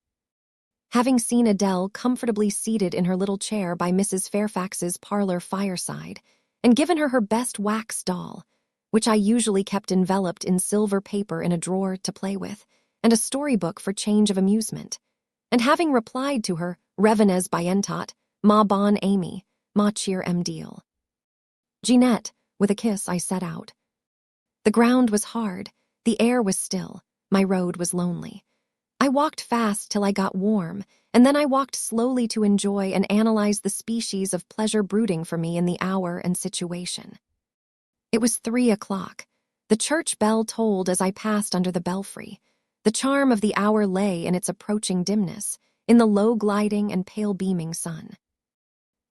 Having seen Adele comfortably seated in her little chair by Mrs. Fairfax's parlor fireside, and given her her best wax doll, which I usually kept enveloped in silver paper in a drawer to play with, and a storybook for change of amusement. And having replied to her, Revenez Bientot, ma bonne Amy, ma cheer em deal. Jeanette, with a kiss I set out. The ground was hard, the air was still, my road was lonely. I walked fast till I got warm, and then I walked slowly to enjoy and analyze the species of pleasure brooding for me in the hour and situation. It was 3 o'clock. The church bell tolled as I passed under the belfry. The charm of the hour lay in its approaching dimness, in the low gliding and pale beaming sun.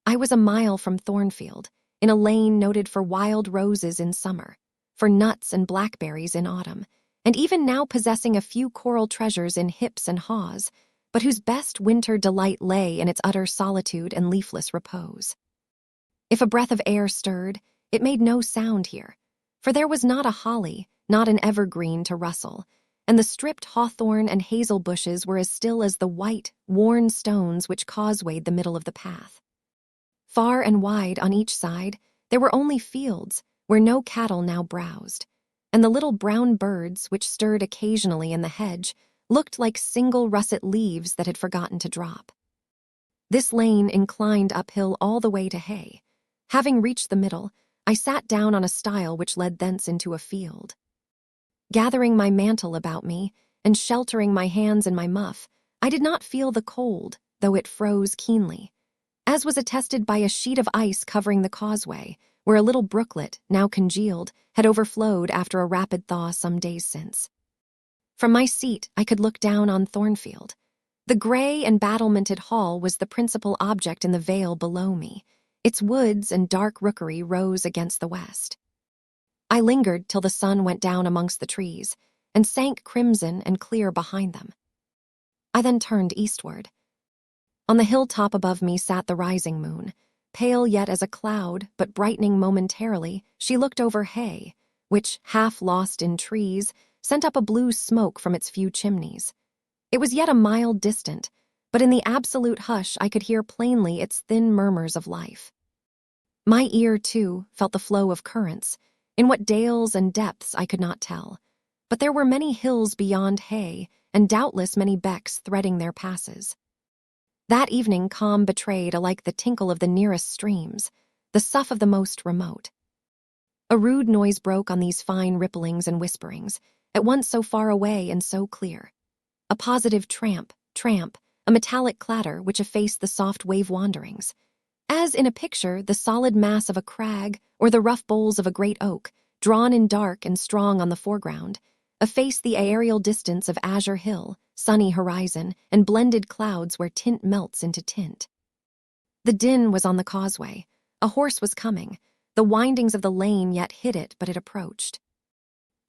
I was a mile from Thornfield, in a lane noted for wild roses in summer, for nuts and blackberries in autumn, and even now possessing a few coral treasures in hips and haws, but whose best winter delight lay in its utter solitude and leafless repose. If a breath of air stirred, it made no sound here, for there was not a holly, not an evergreen to rustle, and the stripped hawthorn and hazel bushes were as still as the white, worn stones which causewayed the middle of the path. Far and wide on each side, there were only fields, where no cattle now browsed, and the little brown birds which stirred occasionally in the hedge looked like single russet leaves that had forgotten to drop. This lane inclined uphill all the way to hay. Having reached the middle, I sat down on a stile which led thence into a field. Gathering my mantle about me, and sheltering my hands in my muff, I did not feel the cold, though it froze keenly, as was attested by a sheet of ice covering the causeway, where a little brooklet, now congealed, had overflowed after a rapid thaw some days since. From my seat I could look down on Thornfield. The gray and battlemented hall was the principal object in the vale below me. Its woods and dark rookery rose against the west. I lingered till the sun went down amongst the trees, and sank crimson and clear behind them. I then turned eastward. On the hilltop above me sat the rising moon. Pale yet as a cloud, but brightening momentarily, she looked over hay, which, half lost in trees, sent up a blue smoke from its few chimneys. It was yet a mile distant, but in the absolute hush I could hear plainly its thin murmurs of life. My ear, too, felt the flow of currents, in what dales and depths I could not tell, but there were many hills beyond hay, and doubtless many becks threading their passes. That evening calm betrayed alike the tinkle of the nearest streams, the sough of the most remote. A rude noise broke on these fine ripplings and whisperings, at once so far away and so clear. A positive tramp, a metallic clatter which effaced the soft wave wanderings. As in a picture, the solid mass of a crag or the rough boles of a great oak, drawn in dark and strong on the foreground, effaced the aerial distance of azure hill, sunny horizon, and blended clouds where tint melts into tint. The din was on the causeway. A horse was coming. The windings of the lane yet hid it, but it approached.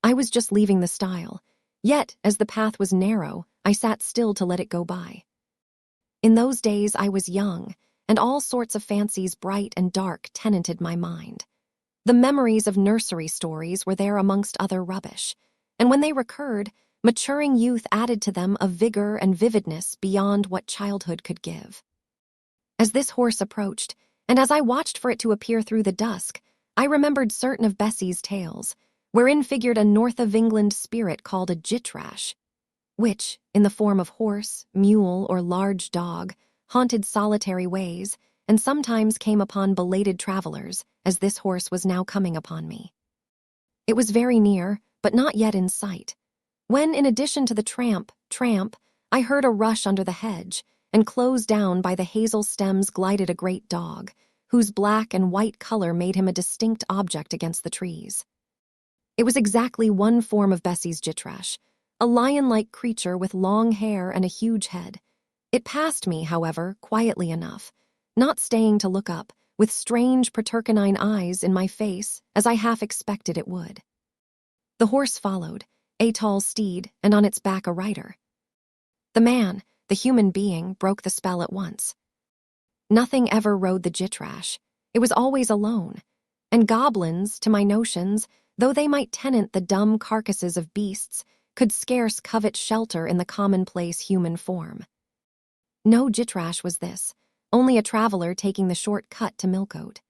I was just leaving the stile, yet, as the path was narrow, I sat still to let it go by. In those days I was young, and all sorts of fancies bright and dark tenanted my mind. The memories of nursery stories were there amongst other rubbish, and when they recurred, maturing youth added to them a vigor and vividness beyond what childhood could give. As this horse approached, and as I watched for it to appear through the dusk, I remembered certain of Bessie's tales, wherein figured a North of England spirit called a jitrash, which, in the form of horse, mule, or large dog, haunted solitary ways, and sometimes came upon belated travelers, as this horse was now coming upon me. It was very near, but not yet in sight, when, in addition to the tramp, I heard a rush under the hedge, and close down by the hazel stems glided a great dog, whose black and white color made him a distinct object against the trees. It was exactly one form of Bessie's jitrash, a lion-like creature with long hair and a huge head. It passed me, however, quietly enough, not staying to look up, with strange pretercanine eyes in my face, as I half expected it would. The horse followed, a tall steed, and on its back a rider. The man, the human being, broke the spell at once. Nothing ever rode the jitrash. It was always alone, and goblins, to my notions, though they might tenant the dumb carcasses of beasts, could scarce covet shelter in the commonplace human form. No jitrash was this, only a traveler taking the short cut to Millcote.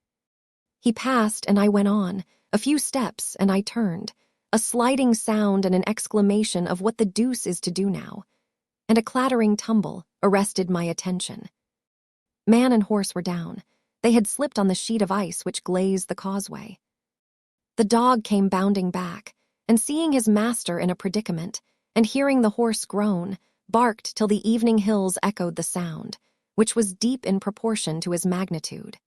He passed and I went on, a few steps and I turned, a sliding sound and an exclamation of what the deuce is to do now, and a clattering tumble arrested my attention. Man and horse were down. They had slipped on the sheet of ice which glazed the causeway. The dog came bounding back, and seeing his master in a predicament, and hearing the horse groan, barked till the evening hills echoed the sound, which was deep in proportion to his magnitude.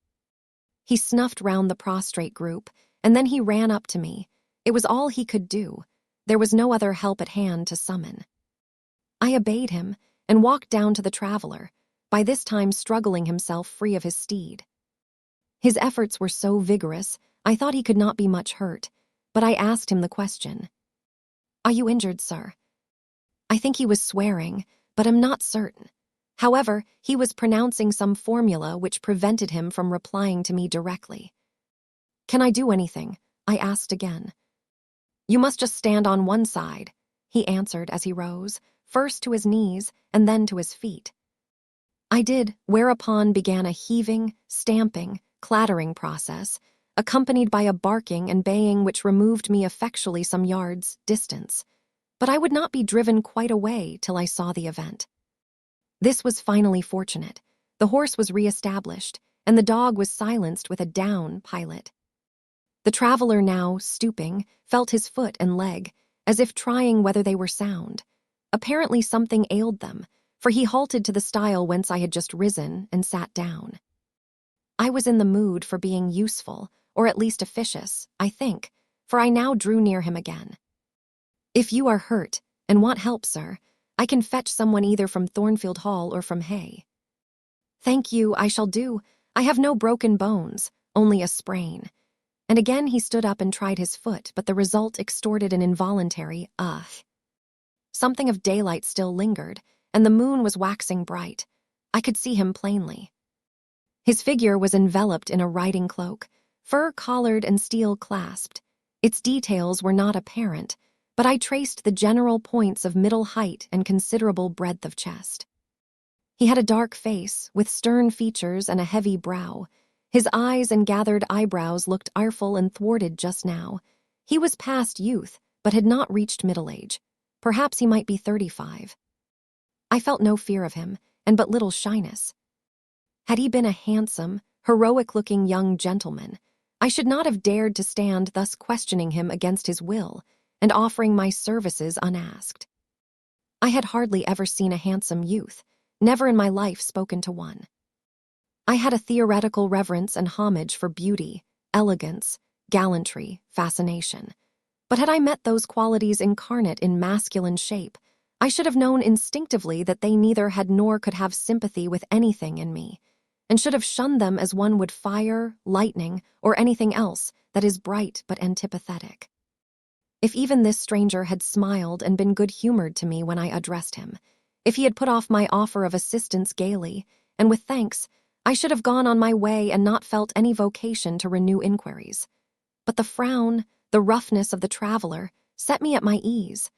He snuffed round the prostrate group, and then he ran up to me. It was all he could do. There was no other help at hand to summon. I obeyed him, and walked down to the traveler, by this time struggling himself free of his steed. His efforts were so vigorous, I thought he could not be much hurt, but I asked him the question. "Are you injured, sir?" I think he was swearing, but am not certain. However, he was pronouncing some formula which prevented him from replying to me directly. "Can I do anything?" I asked again. "You must just stand on one side," he answered as he rose, first to his knees and then to his feet. I did, whereupon began a heaving, stamping, clattering process, accompanied by a barking and baying which removed me effectually some yards' distance. But I would not be driven quite away till I saw the event. This was finally fortunate. The horse was re-established, and the dog was silenced with a down pilot. The traveler now, stooping, felt his foot and leg, as if trying whether they were sound. Apparently something ailed them, for he halted to the stile whence I had just risen and sat down. I was in the mood for being useful, or at least officious, I think, for I now drew near him again. "If you are hurt, and want help, sir, I can fetch someone either from Thornfield Hall or from Hay." "Thank you, I shall do. I have no broken bones, only a sprain." And again he stood up and tried his foot, but the result extorted an involuntary "ugh." Something of daylight still lingered, and the moon was waxing bright. I could see him plainly. His figure was enveloped in a riding cloak, fur-collared and steel-clasped. Its details were not apparent, but I traced the general points of middle height and considerable breadth of chest. He had a dark face, with stern features and a heavy brow. His eyes and gathered eyebrows looked ireful and thwarted just now. He was past youth, but had not reached middle age. Perhaps he might be 35. I felt no fear of him, and but little shyness. Had he been a handsome, heroic-looking young gentleman, I should not have dared to stand thus questioning him against his will, and offering my services unasked. I had hardly ever seen a handsome youth, never in my life spoken to one. I had a theoretical reverence and homage for beauty, elegance, gallantry, fascination. But had I met those qualities incarnate in masculine shape, I should have known instinctively that they neither had nor could have sympathy with anything in me, and should have shunned them as one would fire, lightning, or anything else that is bright but antipathetic. If even this stranger had smiled and been good-humored to me when I addressed him, if he had put off my offer of assistance gaily, and with thanks, I should have gone on my way and not felt any vocation to renew inquiries. But the frown, the roughness of the traveler, set me at my ease.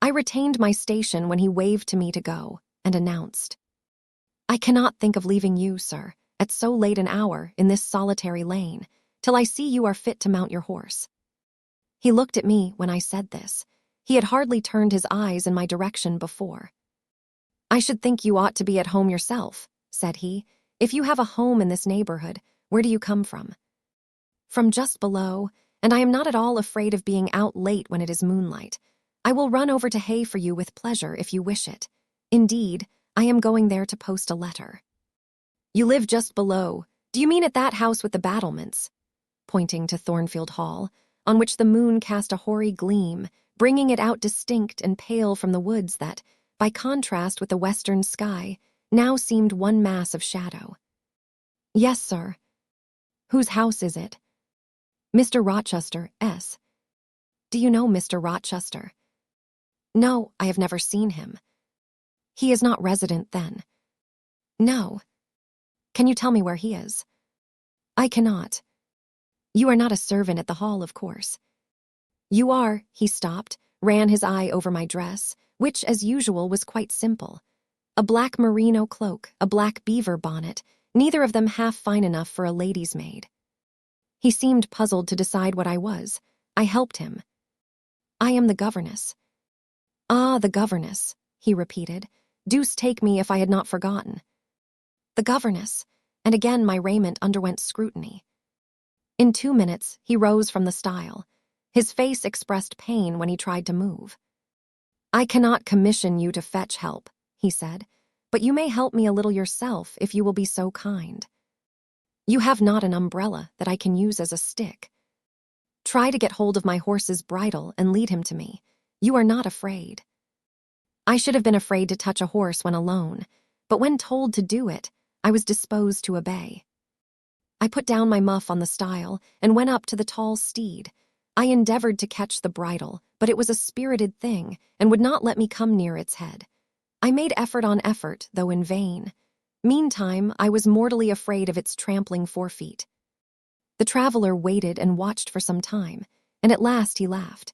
I retained my station when he waved to me to go, and announced, "I cannot think of leaving you, sir, at so late an hour in this solitary lane, till I see you are fit to mount your horse." He looked at me when I said this. He had hardly turned his eyes in my direction before. "I should think you ought to be at home yourself," said he. "If you have a home in this neighborhood, where do you come from?" "From just below, and I am not at all afraid of being out late when it is moonlight. I will run over to Hay for you with pleasure if you wish it. Indeed, I am going there to post a letter." "You live just below. Do you mean at that house with the battlements?" Pointing to Thornfield Hall, on which the moon cast a hoary gleam, bringing it out distinct and pale from the woods that, by contrast with the western sky, now seemed one mass of shadow. "Yes, sir." "Whose house is it?" "Mr. Rochester, S." "Do you know Mr. Rochester?" "No, I have never seen him." "He is not resident, then?" "No." "Can you tell me where he is?" "I cannot." "You are not a servant at the hall, of course." "You are." He stopped, ran his eye over my dress, which, as usual, was quite simple. A black merino cloak, a black beaver bonnet, neither of them half fine enough for a lady's maid. He seemed puzzled to decide what I was. I helped him. I am the governess. Ah, the governess, he repeated. Deuce take me if I had not forgotten. The governess, and again my raiment underwent scrutiny. In 2 minutes, he rose from the stile. His face expressed pain when he tried to move. I cannot commission you to fetch help, he said, but you may help me a little yourself if you will be so kind. You have not an umbrella that I can use as a stick. Try to get hold of my horse's bridle and lead him to me. You are not afraid. I should have been afraid to touch a horse when alone, but when told to do it, I was disposed to obey. I put down my muff on the stile and went up to the tall steed. I endeavored to catch the bridle, but it was a spirited thing and would not let me come near its head. I made effort on effort, though in vain. Meantime, I was mortally afraid of its trampling forefeet. The traveler waited and watched for some time, and at last he laughed.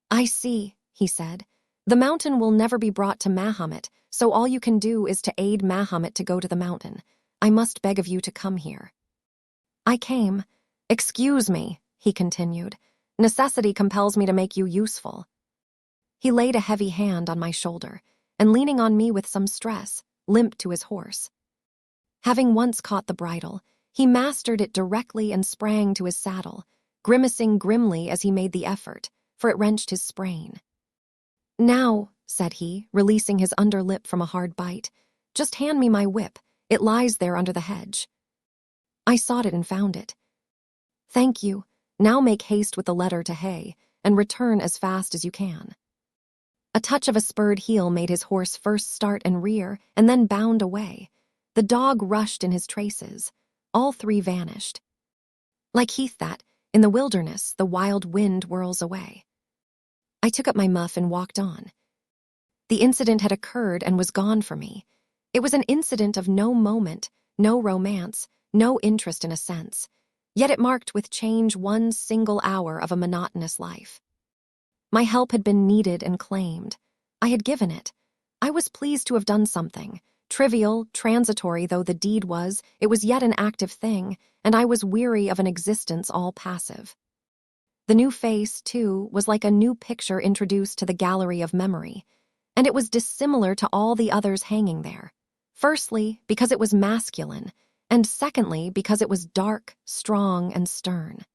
I see, he said. The mountain will never be brought to Mahomet, so all you can do is to aid Mahomet to go to the mountain. I must beg of you to come here. I came. Excuse me, he continued. Necessity compels me to make you useful. He laid a heavy hand on my shoulder, and leaning on me with some stress, limped to his horse. Having once caught the bridle, he mastered it directly and sprang to his saddle, grimacing grimly as he made the effort, for it wrenched his sprain. Now, said he, releasing his underlip from a hard bite, just hand me my whip. It lies there under the hedge. I sought it and found it. Thank you. Now make haste with the letter to Hay, and return as fast as you can. A touch of a spurred heel made his horse first start and rear, and then bound away. The dog rushed in his traces. All three vanished. Like heath that, in the wilderness, the wild wind whirls away. I took up my muff and walked on. The incident had occurred and was gone for me. It was an incident of no moment, no romance, no interest in a sense. Yet it marked with change one single hour of a monotonous life. My help had been needed and claimed. I had given it. I was pleased to have done something. Trivial, transitory though the deed was, it was yet an active thing, and I was weary of an existence all passive. The new face, too, was like a new picture introduced to the gallery of memory, and it was dissimilar to all the others hanging there. Firstly, because it was masculine, and secondly, because it was dark, strong, and stern.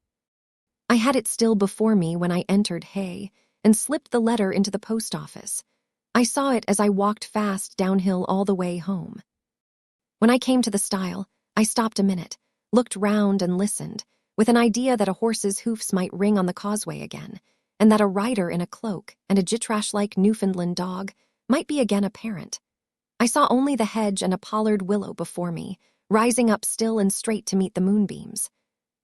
I had it still before me when I entered Hay, and slipped the letter into the post office. I saw it as I walked fast downhill all the way home. When I came to the stile, I stopped a minute, looked round and listened, with an idea that a horse's hoofs might ring on the causeway again, and that a rider in a cloak and a jitrash-like Newfoundland dog might be again apparent. I saw only the hedge and a pollard willow before me, rising up still and straight to meet the moonbeams.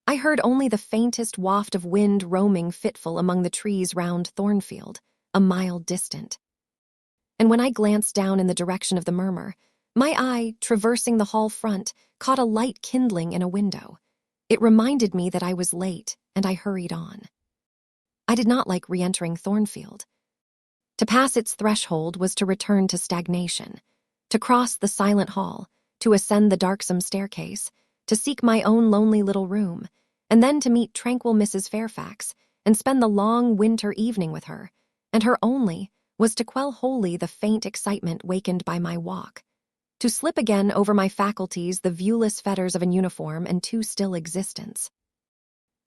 I heard only the faintest waft of wind roaming fitful among the trees round Thornfield, a mile distant. And when I glanced down in the direction of the murmur, my eye, traversing the hall front, caught a light kindling in a window. It reminded me that I was late, and I hurried on. I did not like re-entering Thornfield. To pass its threshold was to return to stagnation, to cross the silent hall, to ascend the darksome staircase, to seek my own lonely little room, and then to meet tranquil Mrs. Fairfax and spend the long winter evening with her, and her only was to quell wholly the faint excitement wakened by my walk, to slip again over my faculties the viewless fetters of an uniform and too still existence.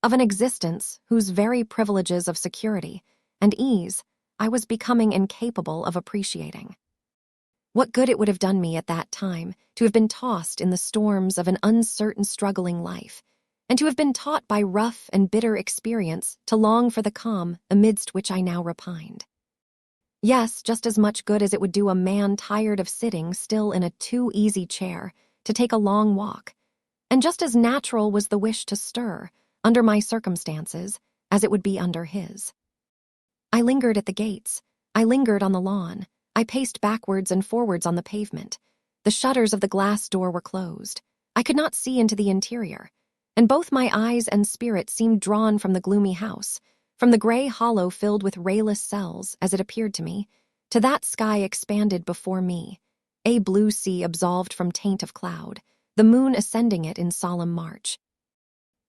Of an existence whose very privileges of security and ease I was becoming incapable of appreciating. What good it would have done me at that time to have been tossed in the storms of an uncertain struggling life, and to have been taught by rough and bitter experience to long for the calm amidst which I now repined. Yes, just as much good as it would do a man tired of sitting still in a too-easy chair to take a long walk, and just as natural was the wish to stir, under my circumstances, as it would be under his. I lingered at the gates. I lingered on the lawn. I paced backwards and forwards on the pavement. The shutters of the glass door were closed. I could not see into the interior, and both my eyes and spirit seemed drawn from the gloomy house, from the gray hollow filled with rayless cells, as it appeared to me, to that sky expanded before me, a blue sea absolved from taint of cloud, the moon ascending it in solemn march.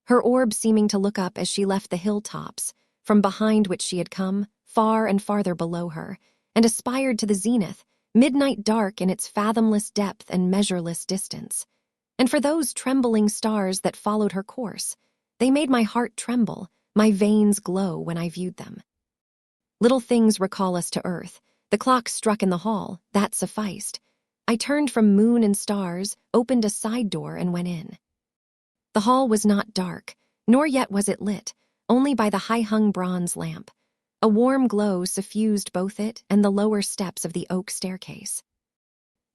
her orb seeming to look up as she left the hilltops, from behind which she had come, far and farther below her, and aspired to the zenith, midnight dark in its fathomless depth and measureless distance. And for those trembling stars that followed her course, they made my heart tremble, my veins glow when I viewed them. Little things recall us to earth. The clock struck in the hall, that sufficed. I turned from moon and stars, opened a side door, and went in. The hall was not dark, nor yet was it lit, only by the high-hung bronze lamp. A warm glow suffused both it and the lower steps of the oak staircase.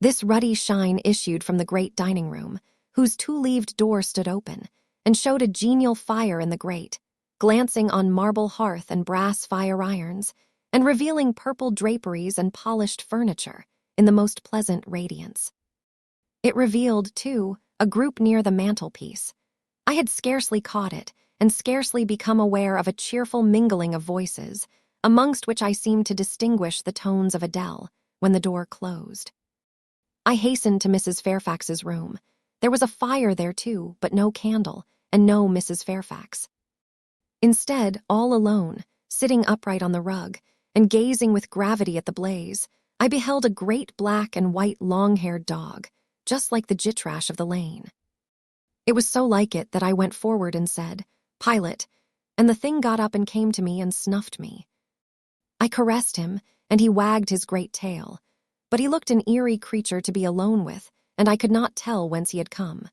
This ruddy shine issued from the great dining room, whose two-leaved door stood open, and showed a genial fire in the grate, glancing on marble hearth and brass fire irons, and revealing purple draperies and polished furniture in the most pleasant radiance. It revealed, too, a group near the mantelpiece. I had scarcely caught it, and scarcely become aware of a cheerful mingling of voices, amongst which I seemed to distinguish the tones of Adele, when the door closed. I hastened to Mrs. Fairfax's room. There was a fire there, too, but no candle, and no Mrs. Fairfax. Instead, all alone, sitting upright on the rug, and gazing with gravity at the blaze, I beheld a great black and white long-haired dog, just like the jitrash of the lane. It was so like it that I went forward and said, "Pilot," and the thing got up and came to me and snuffed me. I caressed him, and he wagged his great tail, but he looked an eerie creature to be alone with, and I could not tell whence he had come.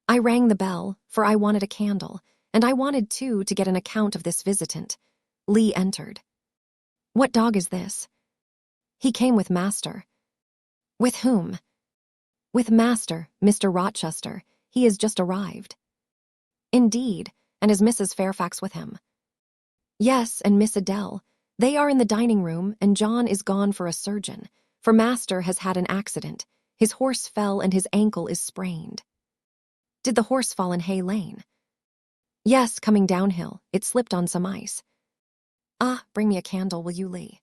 I rang the bell, for I wanted a candle, and I wanted, too, to get an account of this visitant. Lee entered. "What dog is this?" "He came with master." "With whom?" "With master, Mr. Rochester. He is just arrived." "Indeed, and is Mrs. Fairfax with him?" "Yes, and Miss Adele. They are in the dining room, and John is gone for a surgeon, for master has had an accident. His horse fell and his ankle is sprained." "Did the horse fall in Hay Lane?" "Yes, coming downhill. It slipped on some ice." "Ah, bring me a candle, will you, Lee?"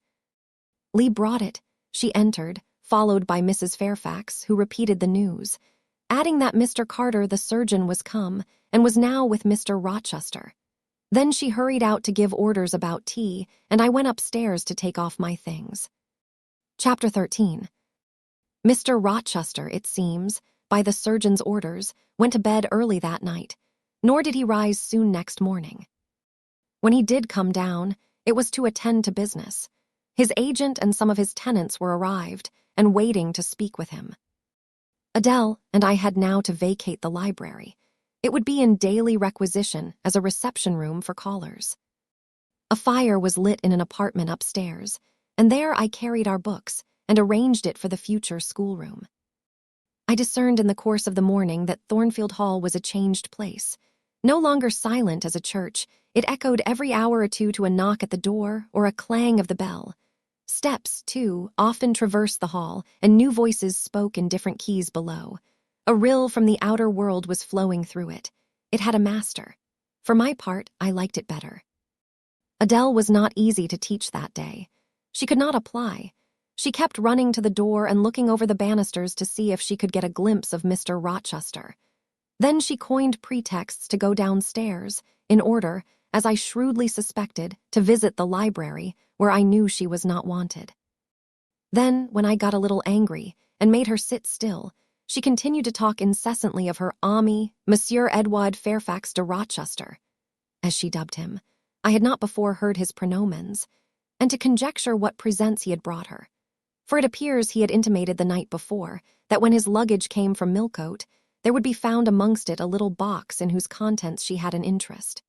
Lee brought it. She entered, followed by Mrs. Fairfax, who repeated the news, adding that Mr. Carter, the surgeon, was come, and was now with Mr. Rochester. Then she hurried out to give orders about tea, and I went upstairs to take off my things. Chapter 13. Mr. Rochester, it seems, by the surgeon's orders, went to bed early that night, nor did he rise soon next morning. When he did come down, it was to attend to business. His agent and some of his tenants were arrived, and waiting to speak with him. Adele and I had now to vacate the library. It would be in daily requisition as a reception room for callers. A fire was lit in an apartment upstairs, and there I carried our books and arranged it for the future schoolroom. I discerned in the course of the morning that Thornfield Hall was a changed place. No longer silent as a church, it echoed every hour or two to a knock at the door or a clang of the bell. Steps, too, often traversed the hall, and new voices spoke in different keys below. A rill from the outer world was flowing through it. It had a master. For my part, I liked it better. Adele was not easy to teach that day. She could not apply. She kept running to the door and looking over the banisters to see if she could get a glimpse of Mr. Rochester. Then she coined pretexts to go downstairs, in order, as I shrewdly suspected, to visit the library, where I knew she was not wanted. Then, when I got a little angry and made her sit still, she continued to talk incessantly of her ami, Monsieur Edouard Fairfax de Rochester, as she dubbed him. I had not before heard his pronomens, and to conjecture what presents he had brought her. For it appears he had intimated the night before that when his luggage came from Millcote, there would be found amongst it a little box in whose contents she had an interest.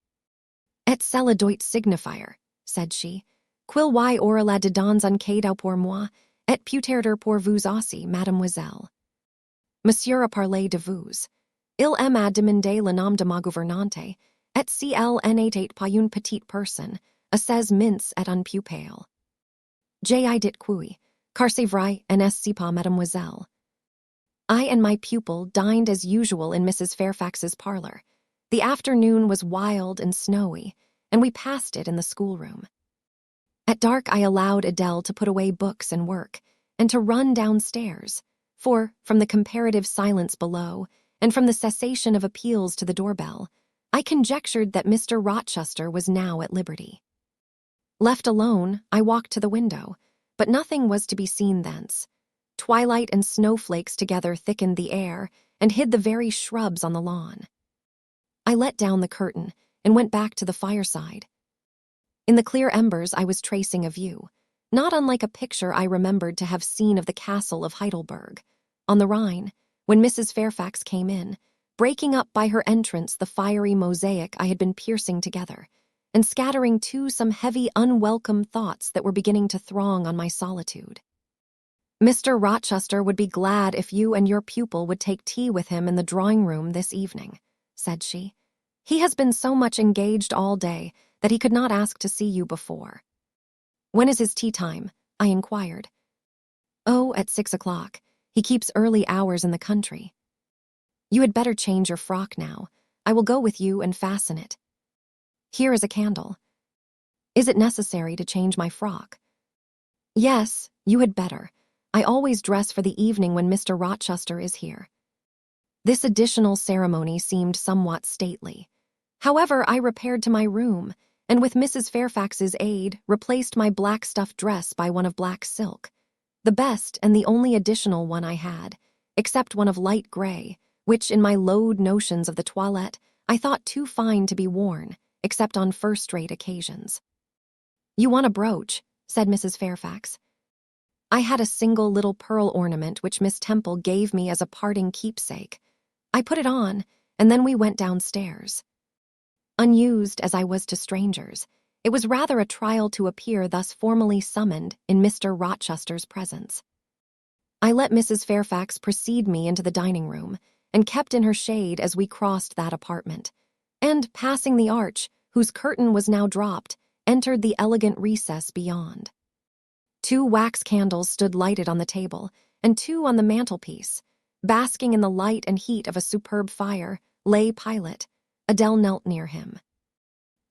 "Et cela doit signifier," said she, "quil y aura la dedans un cadeau pour moi, et peut-être pour vous aussi, mademoiselle. Monsieur a parlé de vous. Il m'a demandé le nom de ma gouvernante, et si elle n'était pas une petite personne, à ses minces et un pupille. J'ai dit oui, car c'est vrai, n'est-ce pas, mademoiselle?" I and my pupil dined as usual in Mrs. Fairfax's parlor. The afternoon was wild and snowy, and we passed it in the schoolroom. At dark I allowed Adele to put away books and work, and to run downstairs, for, from the comparative silence below, and from the cessation of appeals to the doorbell, I conjectured that Mr. Rochester was now at liberty. Left alone, I walked to the window, but nothing was to be seen thence. Twilight and snowflakes together thickened the air and hid the very shrubs on the lawn. I let down the curtain and went back to the fireside. In the clear embers I was tracing a view, not unlike a picture I remembered to have seen of the castle of Heidelberg, on the Rhine, when Mrs. Fairfax came in, breaking up by her entrance the fiery mosaic I had been piercing together, and scattering too some heavy, unwelcome thoughts that were beginning to throng on my solitude. "Mr. Rochester would be glad if you and your pupil would take tea with him in the drawing-room this evening," said she. "He has been so much engaged all day that he could not ask to see you before." "When is his tea time?" I inquired. "Oh, at 6 o'clock. He keeps early hours in the country." "You had better change your frock now. I will go with you and fasten it. Here is a candle." "Is it necessary to change my frock?" "Yes, you had better. I always dress for the evening when Mr. Rochester is here." This additional ceremony seemed somewhat stately. However, I repaired to my room, and with Mrs. Fairfax's aid, replaced my black stuff dress by one of black silk, the best and the only additional one I had, except one of light gray, which, in my low notions of the toilette, I thought too fine to be worn, except on first-rate occasions. "You want a brooch," said Mrs. Fairfax. I had a single little pearl ornament which Miss Temple gave me as a parting keepsake. I put it on, and then we went downstairs. Unused as I was to strangers, it was rather a trial to appear thus formally summoned in Mr. Rochester's presence. I let Mrs. Fairfax precede me into the dining-room, and kept in her shade as we crossed that apartment, and, passing the arch, whose curtain was now dropped, entered the elegant recess beyond. 2 wax candles stood lighted on the table, and 2 on the mantelpiece. Basking in the light and heat of a superb fire, lay Pilot. Adele knelt near him.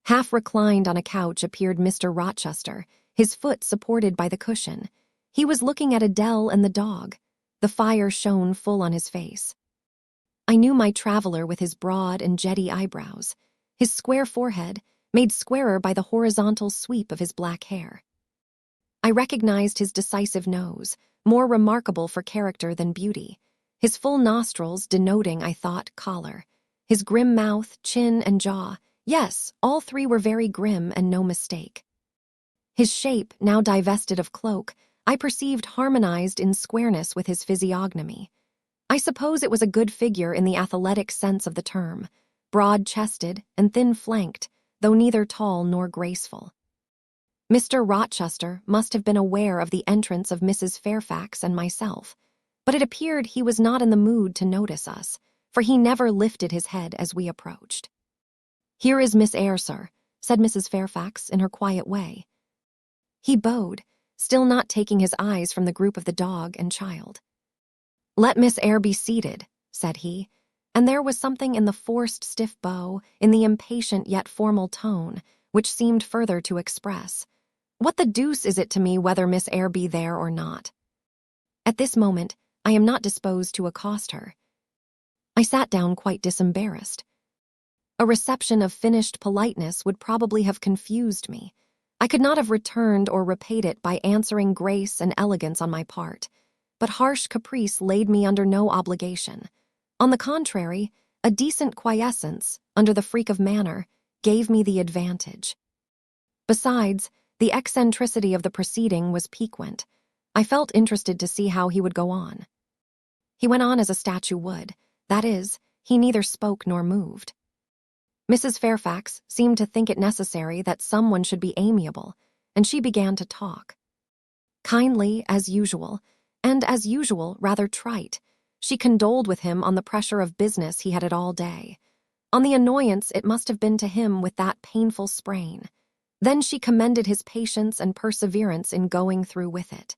Half reclined on a couch appeared Mr. Rochester, his foot supported by the cushion. He was looking at Adele and the dog. The fire shone full on his face. I knew my traveler with his broad and jetty eyebrows, his square forehead, made squarer by the horizontal sweep of his black hair. I recognized his decisive nose, more remarkable for character than beauty, his full nostrils denoting, I thought, choler, his grim mouth, chin, and jaw. Yes, all 3 were very grim and no mistake. His shape, now divested of cloak, I perceived harmonized in squareness with his physiognomy. I suppose it was a good figure in the athletic sense of the term, broad-chested and thin-flanked, though neither tall nor graceful. Mr. Rochester must have been aware of the entrance of Mrs. Fairfax and myself, but it appeared he was not in the mood to notice us, for he never lifted his head as we approached. "Here is Miss Eyre, sir," said Mrs. Fairfax in her quiet way. He bowed, still not taking his eyes from the group of the dog and child. "Let Miss Eyre be seated," said he, and there was something in the forced stiff bow, in the impatient yet formal tone, which seemed further to express, "What the deuce is it to me whether Miss Eyre be there or not? At this moment, I am not disposed to accost her." I sat down quite disembarrassed. A reception of finished politeness would probably have confused me. I could not have returned or repaid it by answering grace and elegance on my part, but harsh caprice laid me under no obligation. On the contrary, a decent quiescence, under the freak of manner, gave me the advantage. Besides, the eccentricity of the proceeding was piquant. I felt interested to see how he would go on. He went on as a statue would, that is, he neither spoke nor moved. Mrs. Fairfax seemed to think it necessary that someone should be amiable, and she began to talk. Kindly, as usual, and as usual rather trite, she condoled with him on the pressure of business he had had all day, on the annoyance it must have been to him with that painful sprain. Then she commended his patience and perseverance in going through with it.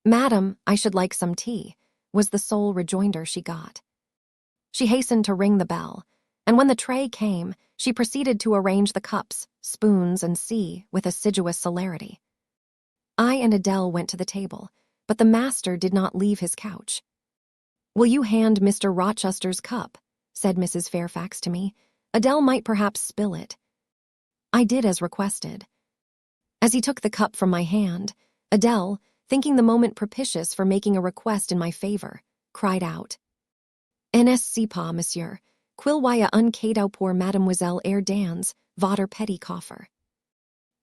"Madam, I should like some tea," was the sole rejoinder she got. She hastened to ring the bell, and when the tray came, she proceeded to arrange the cups, spoons, and with assiduous celerity. I and Adele went to the table, but the master did not leave his couch. "Will you hand Mr. Rochester's cup?" said Mrs. Fairfax to me. Adele might perhaps spill it. I did as requested. As he took the cup from my hand, Adele, thinking the moment propitious for making a request in my favor, cried out, "N'est-ce pas, monsieur, quil y a un cadeau pour Mademoiselle Eyre dans votre petit coffre?"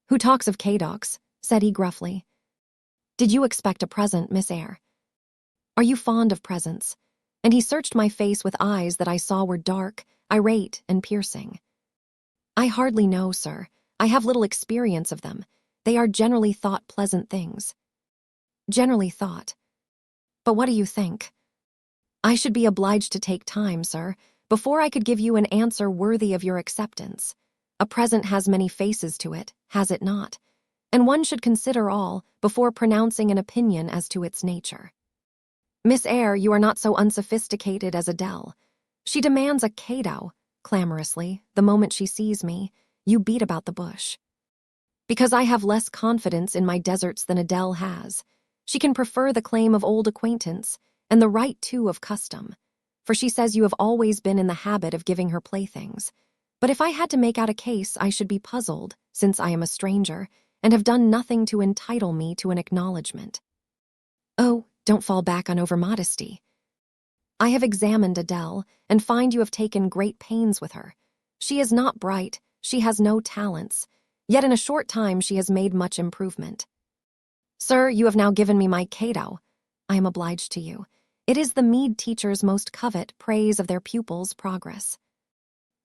"Who talks of cadeaux?" said he gruffly. "Did you expect a present, Miss Eyre? Are you fond of presents?" And he searched my face with eyes that I saw were dark, irate, and piercing. "I hardly know, sir. I have little experience of them. They are generally thought pleasant things." "Generally thought. But what do you think?" "I should be obliged to take time, sir, before I could give you an answer worthy of your acceptance. A present has many faces to it, has it not? And one should consider all before pronouncing an opinion as to its nature. Miss Eyre, you are not so unsophisticated as Adele. She demands a cadeau, clamorously, the moment she sees me. You beat about the bush. Because I have less confidence in my deserts than Adele has. She can prefer the claim of old acquaintance, and the right, too, of custom, for she says you have always been in the habit of giving her playthings. But if I had to make out a case, I should be puzzled, since I am a stranger, and have done nothing to entitle me to an acknowledgement." "Oh, don't fall back on over-modesty. I have examined Adele, and find you have taken great pains with her. She is not bright, she has no talents, yet in a short time she has made much improvement. Sir, you have now given me my cadeau. I am obliged to you. It is the meed teachers most covet praise of their pupils' progress."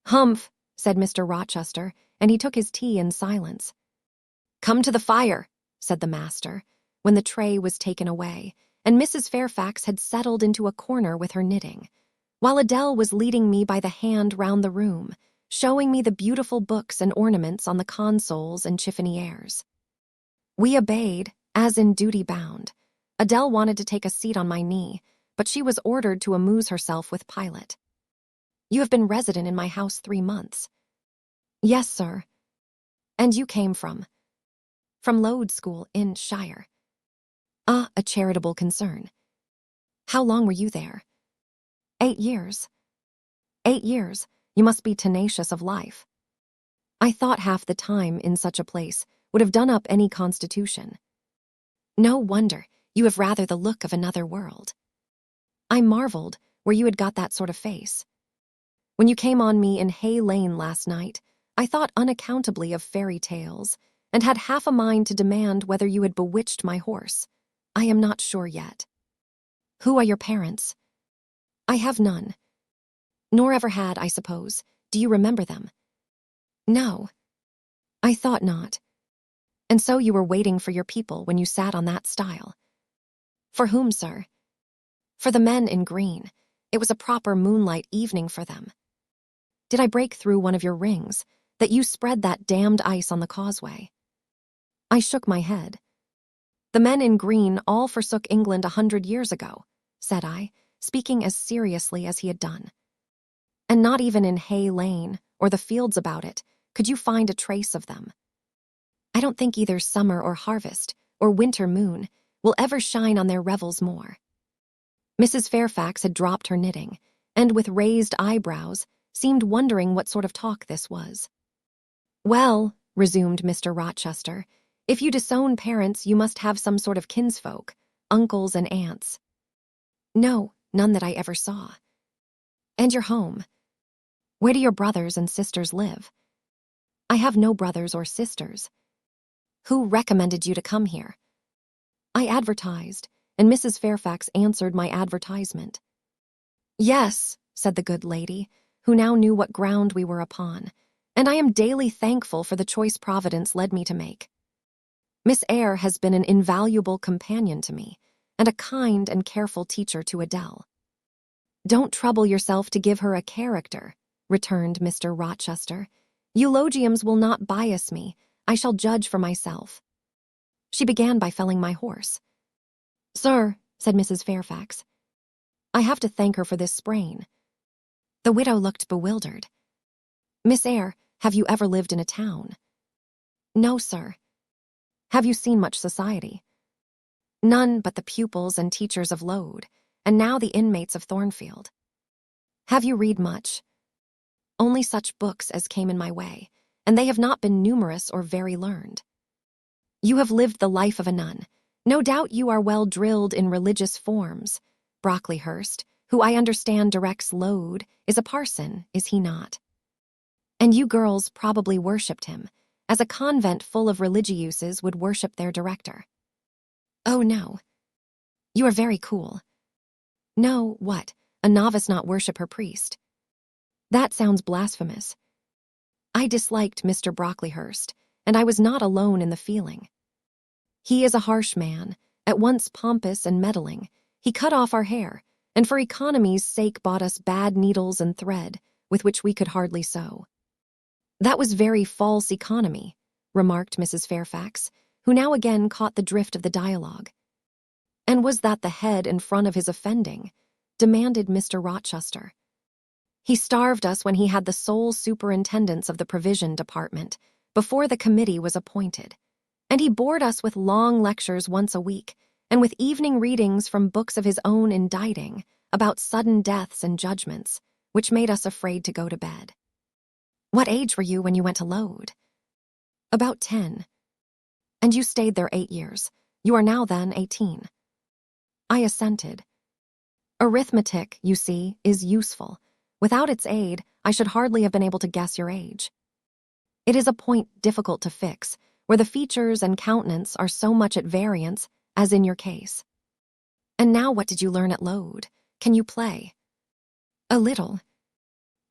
"Humph," said Mr. Rochester, and he took his tea in silence. "Come to the fire," said the master, when the tray was taken away, and Mrs. Fairfax had settled into a corner with her knitting, while Adele was leading me by the hand round the room, showing me the beautiful books and ornaments on the consoles and chiffoniers. We obeyed, as in duty bound. Adele wanted to take a seat on my knee, but she was ordered to amuse herself with Pilot. "You have been resident in my house 3 months." "Yes, sir." "And you came from?" "From Lowood School in Shire." "Ah, a charitable concern. How long were you there?" 8 years. 8 years. You must be tenacious of life. I thought half the time in such a place would have done up any constitution. No wonder, you have rather the look of another world. I marveled where you had got that sort of face. When you came on me in Hay Lane last night, I thought unaccountably of fairy tales, and had half a mind to demand whether you had bewitched my horse. I am not sure yet. Who are your parents?" "I have none." "Nor ever had, I suppose. Do you remember them?" "No." "I thought not. And so you were waiting for your people when you sat on that stile." "For whom, sir?" "For the men in green. It was a proper moonlight evening for them." "Did I break through one of your rings, that you spread that damned ice on the causeway?" I shook my head. "The men in green all forsook England 100 years ago," said I, speaking as seriously as he had done. "And not even in Hay Lane, or the fields about it, could you find a trace of them. I don't think either summer or harvest, or winter moon, will ever shine on their revels more." Mrs. Fairfax had dropped her knitting, and with raised eyebrows, seemed wondering what sort of talk this was. "Well," resumed Mr. Rochester, "if you disown parents, you must have some sort of kinsfolk, uncles and aunts." "No, none that I ever saw." "And your home? Where do your brothers and sisters live?" "I have no brothers or sisters." "Who recommended you to come here?" "I advertised, and Mrs. Fairfax answered my advertisement." "Yes," said the good lady, who now knew what ground we were upon, "and I am daily thankful for the choice Providence led me to make. Miss Eyre has been an invaluable companion to me, and a kind and careful teacher to Adele." "Don't trouble yourself to give her a character," returned Mr. Rochester. "Eulogiums will not bias me. I shall judge for myself. She began by felling my horse." "Sir," said Mrs. Fairfax, "I have to thank her for this sprain." The widow looked bewildered. "Miss Eyre, have you ever lived in a town?" "No, sir." "Have you seen much society?" "None but the pupils and teachers of Lowood, and now the inmates of Thornfield." "Have you read much?" Only such books as came in my way, and they have not been numerous or very learned. You have lived the life of a nun. No doubt you are well drilled in religious forms. Brocklehurst, who I understand directs Lowood, is a parson, is he not? And you girls probably worshipped him, as a convent full of religieuses would worship their director. Oh, no. You are very cool. No, what? A novice not worship her priest? That sounds blasphemous. I disliked Mr. Brocklehurst, and I was not alone in the feeling. He is a harsh man, at once pompous and meddling. He cut off our hair, and for economy's sake bought us bad needles and thread, with which we could hardly sew. That was very false economy, remarked Mrs. Fairfax, who now again caught the drift of the dialogue. And was that the head in front of his offending? Demanded Mr. Rochester. He starved us when he had the sole superintendence of the provision department, before the committee was appointed. And he bored us with long lectures once a week, and with evening readings from books of his own inditing, about sudden deaths and judgments, which made us afraid to go to bed. What age were you when you went to Lowood? About 10. And you stayed there 8 years. You are now, then, 18. I assented. Arithmetic, you see, is useful. Without its aid, I should hardly have been able to guess your age. It is a point difficult to fix, where the features and countenance are so much at variance, as in your case. And now what did you learn at Lowood? Can you play? A little.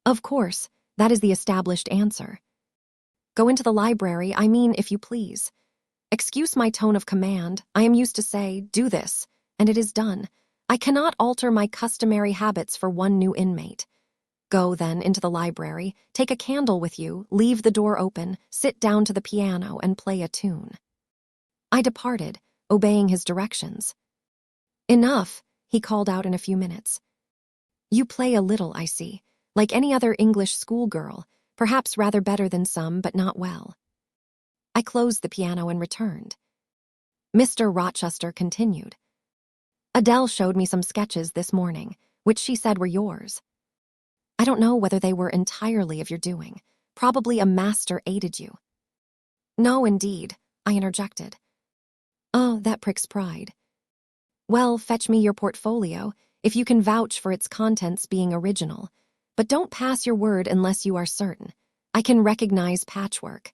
Of course, that is the established answer. Go into the library, I mean, if you please. Excuse my tone of command. I am used to say, do this, and it is done. I cannot alter my customary habits for one new inmate. Go, then, into the library, take a candle with you, leave the door open, sit down to the piano, and play a tune. I departed, obeying his directions. Enough, he called out in a few minutes. You play a little, I see, like any other English schoolgirl, perhaps rather better than some, but not well. I closed the piano and returned. Mr. Rochester continued. Adele showed me some sketches this morning, which she said were yours. I don't know whether they were entirely of your doing. Probably a master aided you. No, indeed, I interjected. Oh, that pricks pride. Well, fetch me your portfolio, if you can vouch for its contents being original. But don't pass your word unless you are certain. I can recognize patchwork.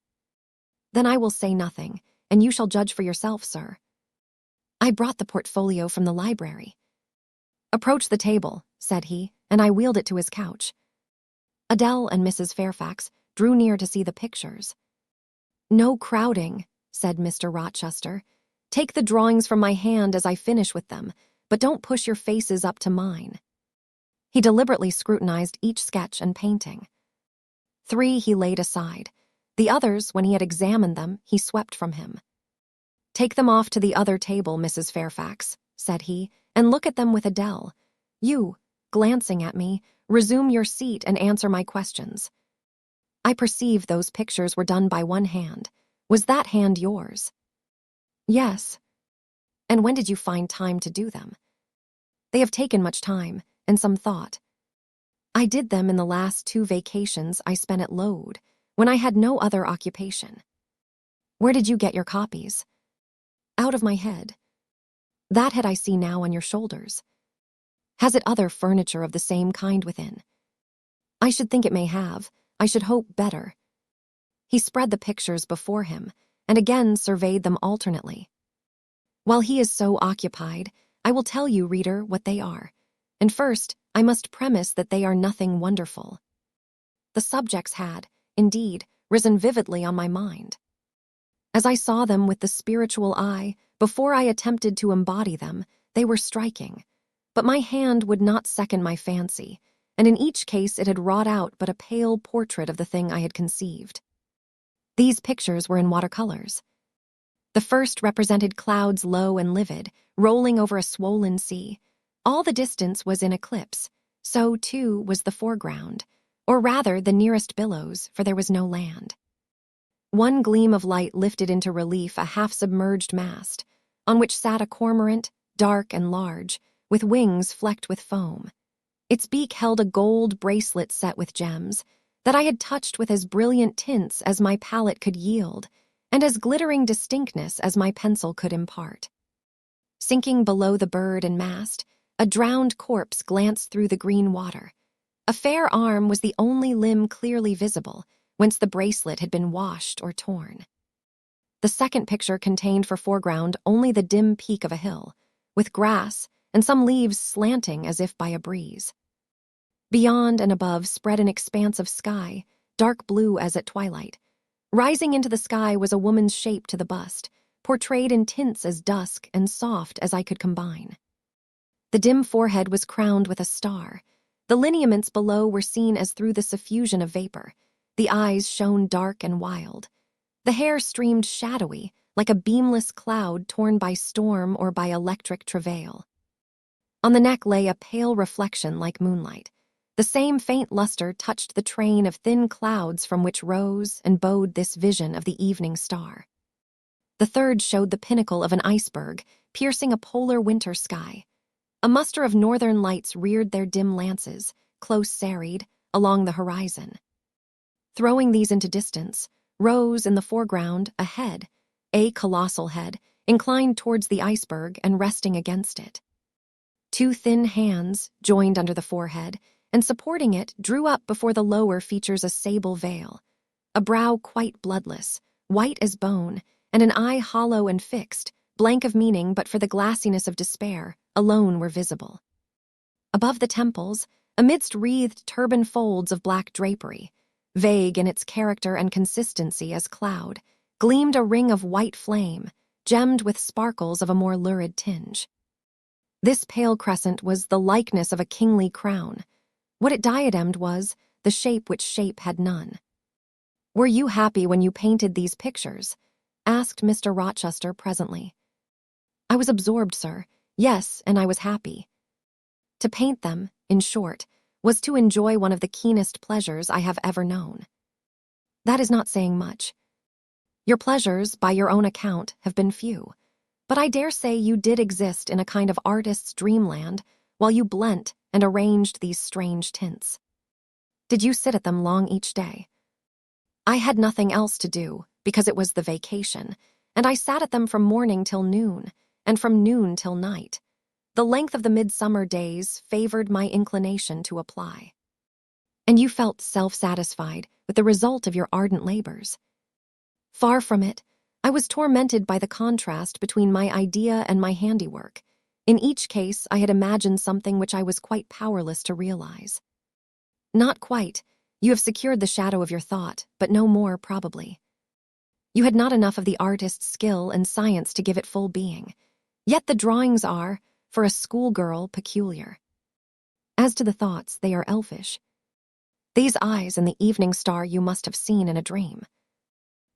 Then I will say nothing, and you shall judge for yourself, sir. I brought the portfolio from the library. Approach the table, said he, and I wheeled it to his couch. Adele and Mrs. Fairfax drew near to see the pictures. No crowding, said Mr. Rochester. Take the drawings from my hand as I finish with them, but don't push your faces up to mine. He deliberately scrutinized each sketch and painting. 3 he laid aside. The others, when he had examined them, he swept from him. Take them off to the other table, Mrs. Fairfax, said he, and look at them with Adele. You, glancing at me, resume your seat and answer my questions. I perceive those pictures were done by one hand. Was that hand yours? Yes. And when did you find time to do them? They have taken much time, and some thought. I did them in the last 2 vacations I spent at Lowood, when I had no other occupation. Where did you get your copies? Out of my head. That head I see now on your shoulders. Has it other furniture of the same kind within? I should think it may have. I should hope better. He spread the pictures before him, and again surveyed them alternately. While he is so occupied, I will tell you, reader, what they are. And first, I must premise that they are nothing wonderful. The subjects had, indeed, risen vividly on my mind. As I saw them with the spiritual eye, before I attempted to embody them, they were striking. But my hand would not second my fancy, and in each case it had wrought out but a pale portrait of the thing I had conceived. These pictures were in watercolors. The first represented clouds low and livid, rolling over a swollen sea. All the distance was in eclipse, so, too, was the foreground, or rather the nearest billows, for there was no land. One gleam of light lifted into relief a half-submerged mast, on which sat a cormorant, dark and large, with wings flecked with foam. Its beak held a gold bracelet set with gems. that I had touched with as brilliant tints as my palette could yield, and as glittering distinctness as my pencil could impart. Sinking below the bird and mast, a drowned corpse glanced through the green water. A fair arm was the only limb clearly visible, whence the bracelet had been washed or torn. The second picture contained for foreground only the dim peak of a hill, with grass and some leaves slanting as if by a breeze. Beyond and above spread an expanse of sky, dark blue as at twilight. Rising into the sky was a woman's shape to the bust, portrayed in tints as dusk and soft as I could combine. The dim forehead was crowned with a star. The lineaments below were seen as through the suffusion of vapor. The eyes shone dark and wild. The hair streamed shadowy, like a beamless cloud torn by storm or by electric travail. On the neck lay a pale reflection like moonlight. The same faint luster touched the train of thin clouds from which rose and bowed this vision of the evening star. The third showed the pinnacle of an iceberg, piercing a polar winter sky. A muster of northern lights reared their dim lances, close serried, along the horizon. Throwing these into distance, rose in the foreground a head, a colossal head, inclined towards the iceberg and resting against it. Two thin hands, joined under the forehead, and supporting it, drew up before the lower features a sable veil. A brow quite bloodless, white as bone, and an eye hollow and fixed, blank of meaning but for the glassiness of despair, alone were visible. Above the temples, amidst wreathed turban folds of black drapery, vague in its character and consistency as cloud, gleamed a ring of white flame, gemmed with sparkles of a more lurid tinge. This pale crescent was the likeness of a kingly crown. What it diademed was the shape which shape had none. "Were you happy when you painted these pictures?" asked Mr. Rochester presently. "I was absorbed, sir. Yes, and I was happy. To paint them, in short, was to enjoy one of the keenest pleasures I have ever known." "That is not saying much. Your pleasures, by your own account, have been few, but I dare say you did exist in a kind of artist's dreamland while you blent and arranged these strange tints. Did you sit at them long each day?" "I had nothing else to do, because it was the vacation, and I sat at them from morning till noon, and from noon till night. The length of the midsummer days favored my inclination to apply." "And you felt self-satisfied with the result of your ardent labors?" "Far from it. I was tormented by the contrast between my idea and my handiwork. In each case, I had imagined something which I was quite powerless to realize." "Not quite. You have secured the shadow of your thought, but no more, probably. You had not enough of the artist's skill and science to give it full being. Yet the drawings are, for a schoolgirl, peculiar. As to the thoughts, they are elfish. These eyes and the evening star you must have seen in a dream.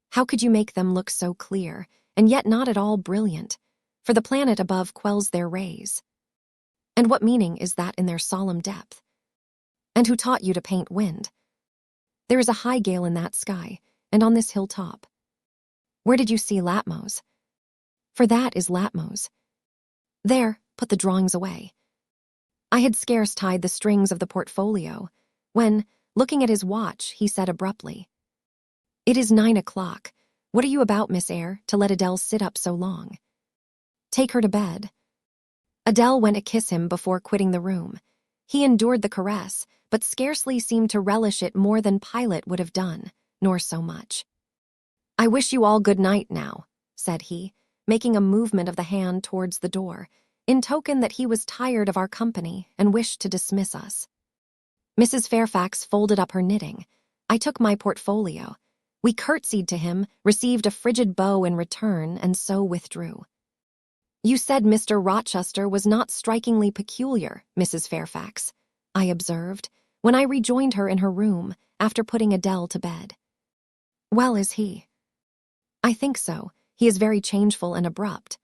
How could you make them look so clear, and yet not at all brilliant? For the planet above quells their rays. And what meaning is that in their solemn depth? And who taught you to paint wind? There is a high gale in that sky, and on this hilltop. Where did you see Latmos? For that is Latmos. There, put the drawings away." I had scarce tied the strings of the portfolio, when, looking at his watch, he said abruptly, "It is 9 o'clock. What are you about, Miss Eyre, to let Adele sit up so long? Take her to bed." Adele went to kiss him before quitting the room. He endured the caress, but scarcely seemed to relish it more than Pilate would have done, nor so much. "I wish you all good night now," said he, making a movement of the hand towards the door, in token that he was tired of our company and wished to dismiss us. Mrs. Fairfax folded up her knitting. I took my portfolio. We curtsied to him, received a frigid bow in return, and so withdrew. "You said Mr. Rochester was not strikingly peculiar, Mrs. Fairfax," I observed, when I rejoined her in her room after putting Adele to bed. "Well, is he?" "I think so. He is very changeful and abrupt."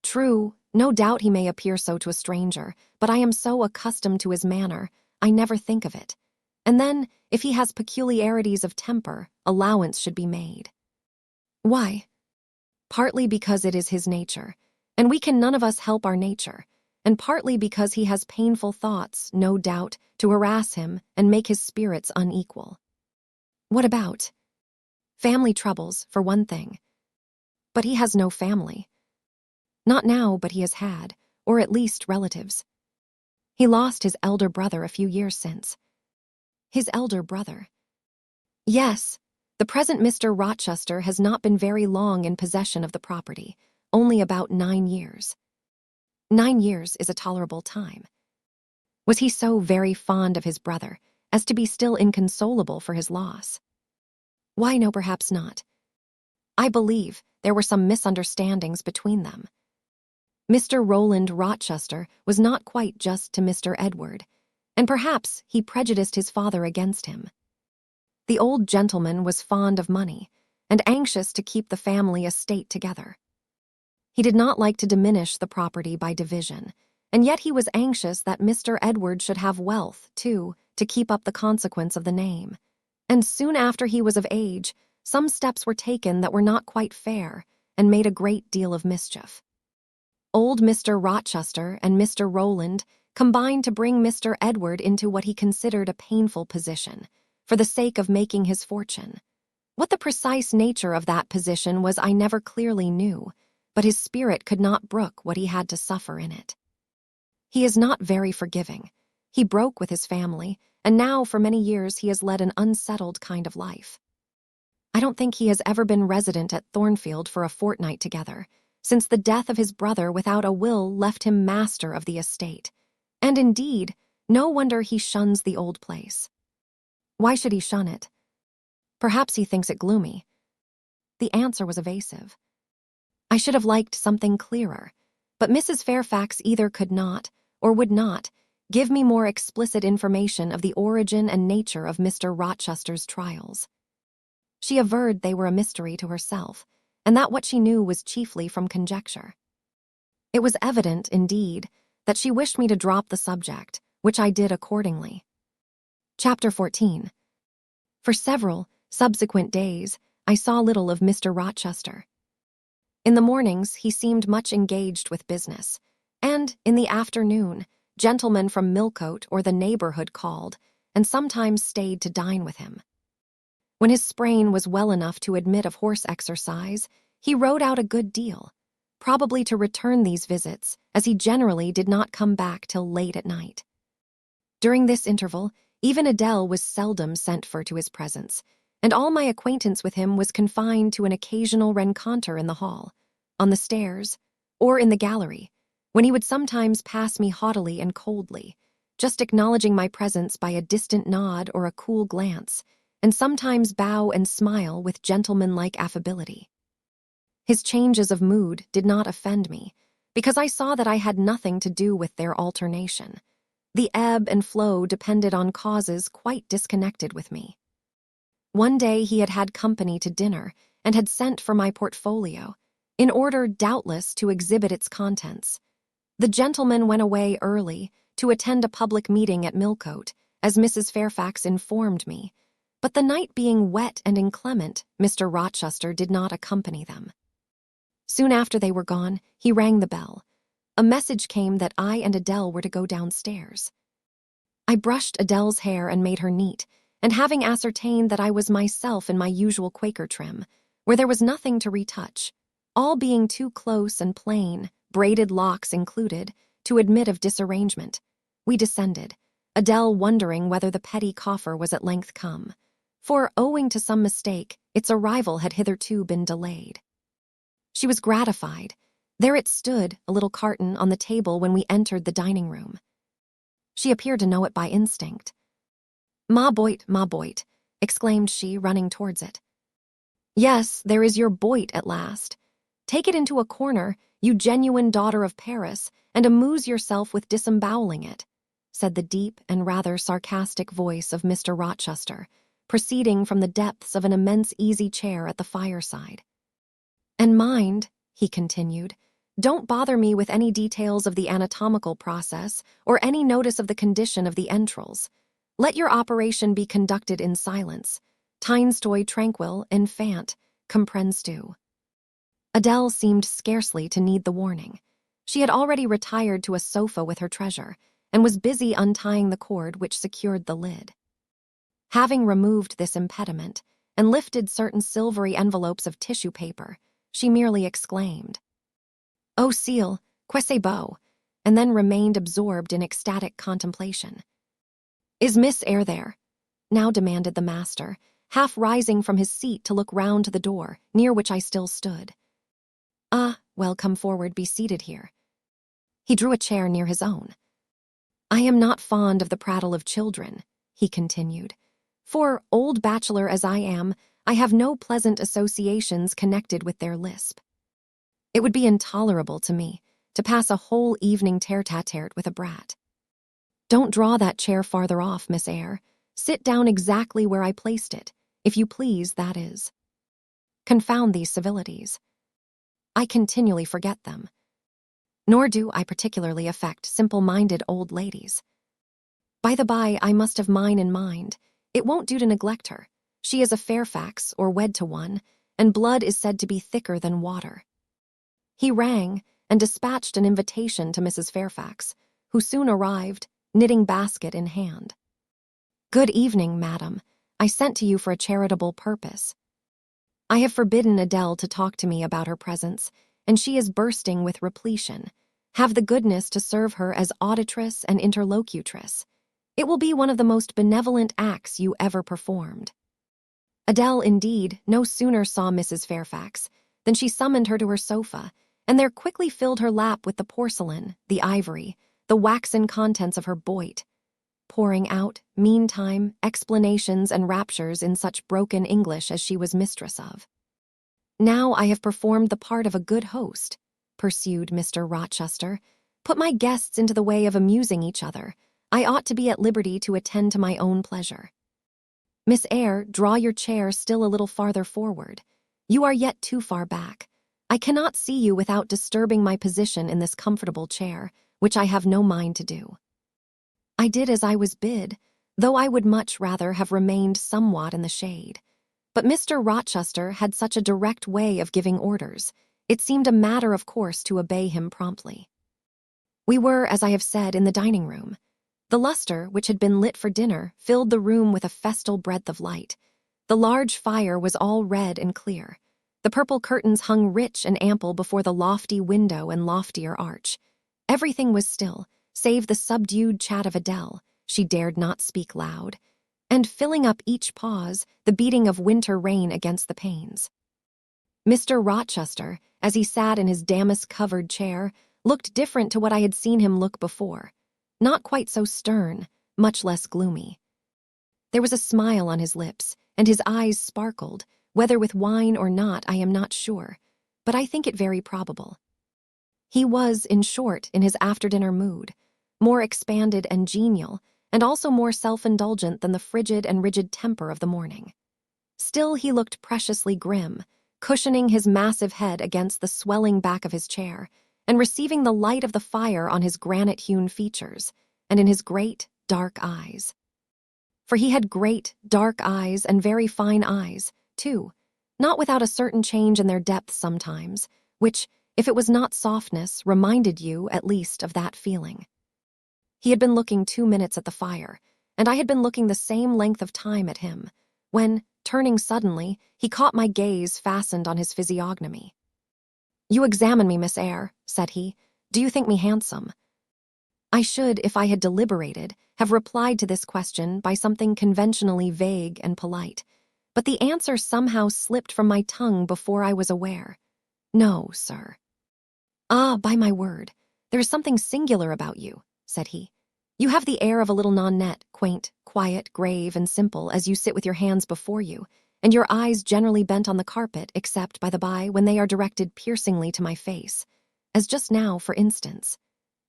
"True, no doubt he may appear so to a stranger, but I am so accustomed to his manner, I never think of it. And then, if he has peculiarities of temper, allowance should be made." "Why?" "Partly because it is his nature, and we can none of us help our nature, and partly because he has painful thoughts, no doubt, to harass him and make his spirits unequal." What about? Family troubles, for one thing. But he has no family. Not now, but he has had, or at least relatives. He lost his elder brother a few years since. His elder brother? Yes, the present Mr. Rochester has not been very long in possession of the property, only about 9 years. 9 years is a tolerable time. Was he so very fond of his brother as to be still inconsolable for his loss? Why, no, perhaps not. I believe there were some misunderstandings between them. Mr. Roland Rochester was not quite just to Mr. Edward, and perhaps he prejudiced his father against him. The old gentleman was fond of money and anxious to keep the family estate together. He did not like to diminish the property by division, and yet he was anxious that Mr. Edward should have wealth, too, to keep up the consequence of the name. And soon after he was of age, some steps were taken that were not quite fair and made a great deal of mischief. Old Mr. Rochester and Mr. Roland combined to bring Mr. Edward into what he considered a painful position, for the sake of making his fortune. What the precise nature of that position was I never clearly knew, but his spirit could not brook what he had to suffer in it. He is not very forgiving. He broke with his family, and now for many years he has led an unsettled kind of life. I don't think he has ever been resident at Thornfield for a fortnight together, since the death of his brother without a will left him master of the estate. And indeed, no wonder he shuns the old place. Why should he shun it? Perhaps he thinks it gloomy. The answer was evasive. I should have liked something clearer, but Mrs. Fairfax either could not, or would not, give me more explicit information of the origin and nature of Mr. Rochester's trials. She averred they were a mystery to herself, and that what she knew was chiefly from conjecture. It was evident, indeed, that she wished me to drop the subject, which I did accordingly. Chapter 14. For several subsequent days, I saw little of Mr. Rochester. In the mornings, he seemed much engaged with business, and, in the afternoon, gentlemen from Millcote or the neighborhood called, and sometimes stayed to dine with him. When his sprain was well enough to admit of horse exercise, he rode out a good deal, probably to return these visits, as he generally did not come back till late at night. During this interval, even Adele was seldom sent for to his presence, and all my acquaintance with him was confined to an occasional rencontre in the hall, on the stairs, or in the gallery, when he would sometimes pass me haughtily and coldly, just acknowledging my presence by a distant nod or a cool glance, and sometimes bow and smile with gentlemanlike affability. His changes of mood did not offend me, because I saw that I had nothing to do with their alternation. The ebb and flow depended on causes quite disconnected with me. One day he had had company to dinner and had sent for my portfolio, in order, doubtless, to exhibit its contents. The gentleman went away early to attend a public meeting at Millcote, as Mrs. Fairfax informed me, but the night being wet and inclement, Mr. Rochester did not accompany them. Soon after they were gone, he rang the bell. A message came that I and Adele were to go downstairs. I brushed Adele's hair and made her neat, and having ascertained that I was myself in my usual Quaker trim, where there was nothing to retouch, all being too close and plain, braided locks included, to admit of disarrangement, we descended, Adele wondering whether the petty coffer was at length come, for, owing to some mistake, its arrival had hitherto been delayed. She was gratified. There it stood, a little carton, on the table when we entered the dining room. She appeared to know it by instinct. Ma boit," exclaimed she, running towards it. "Yes, there is your boit at last. Take it into a corner, you genuine daughter of Paris, and amuse yourself with disemboweling it," said the deep and rather sarcastic voice of Mr. Rochester, proceeding from the depths of an immense easy-chair at the fireside. "And mind," he continued, "don't bother me with any details of the anatomical process or any notice of the condition of the entrails. Let your operation be conducted in silence. Tinstoy tranquil, infant, comprenses-tu." Adele seemed scarcely to need the warning. She had already retired to a sofa with her treasure, and was busy untying the cord which secured the lid. Having removed this impediment and lifted certain silvery envelopes of tissue paper, she merely exclaimed, "Oh, Seal, que c'est beau," and then remained absorbed in ecstatic contemplation. "Is Miss Eyre there?" now demanded the master, half rising from his seat to look round to the door, near which I still stood. "Ah, well, come forward, be seated here." He drew a chair near his own. "I am not fond of the prattle of children," he continued, "for, old bachelor as I am, I have no pleasant associations connected with their lisp. It would be intolerable to me to pass a whole evening tete-a-tete with a brat. Don't draw that chair farther off, Miss Eyre. Sit down exactly where I placed it, if you please, that is. Confound these civilities. I continually forget them. Nor do I particularly affect simple-minded old ladies. By the by, I must have mine in mind. It won't do to neglect her. She is a Fairfax, or wed to one, and blood is said to be thicker than water." He rang and dispatched an invitation to Mrs. Fairfax, who soon arrived, knitting basket in hand. "Good evening, madam. I sent to you for a charitable purpose. I have forbidden Adele to talk to me about her presence, and she is bursting with repletion. Have the goodness to serve her as auditress and interlocutress. It will be one of the most benevolent acts you ever performed." Adele, indeed, no sooner saw Mrs. Fairfax than she summoned her to her sofa, and there quickly filled her lap with the porcelain, the ivory, the waxen contents of her boit, pouring out, meantime, explanations and raptures in such broken English as she was mistress of. "Now I have performed the part of a good host," pursued Mr. Rochester, "put my guests into the way of amusing each other, I ought to be at liberty to attend to my own pleasure. Miss Eyre, draw your chair still a little farther forward. You are yet too far back. I cannot see you without disturbing my position in this comfortable chair, which I have no mind to do." I did as I was bid, though I would much rather have remained somewhat in the shade. But Mr. Rochester had such a direct way of giving orders, it seemed a matter of course to obey him promptly. We were, as I have said, in the dining room. The lustre, which had been lit for dinner, filled the room with a festal breadth of light. The large fire was all red and clear. The purple curtains hung rich and ample before the lofty window and loftier arch. Everything was still, save the subdued chat of Adele, she dared not speak loud, and filling up each pause, the beating of winter rain against the panes. Mr. Rochester, as he sat in his damask-covered chair, looked different to what I had seen him look before. Not quite so stern, much less gloomy. There was a smile on his lips, and his eyes sparkled, whether with wine or not I am not sure, but I think it very probable. He was, in short, in his after-dinner mood, more expanded and genial, and also more self-indulgent than the frigid and rigid temper of the morning. Still he looked preciously grim, cushioning his massive head against the swelling back of his chair, and receiving the light of the fire on his granite-hewn features, and in his great, dark eyes. For he had great, dark eyes and very fine eyes, too, not without a certain change in their depth sometimes, which, if it was not softness, reminded you, at least, of that feeling. He had been looking 2 minutes at the fire, and I had been looking the same length of time at him, when, turning suddenly, he caught my gaze fastened on his physiognomy. "You examine me, Miss Eyre," said he. "Do you think me handsome?" I should, if I had deliberated, have replied to this question by something conventionally vague and polite, but the answer somehow slipped from my tongue before I was aware. "No, sir." "Ah, by my word, there is something singular about you," said he. "You have the air of a little nonnette, quaint, quiet, grave, and simple, as you sit with your hands before you, and your eyes generally bent on the carpet, except, by the by, when they are directed piercingly to my face, as just now, for instance.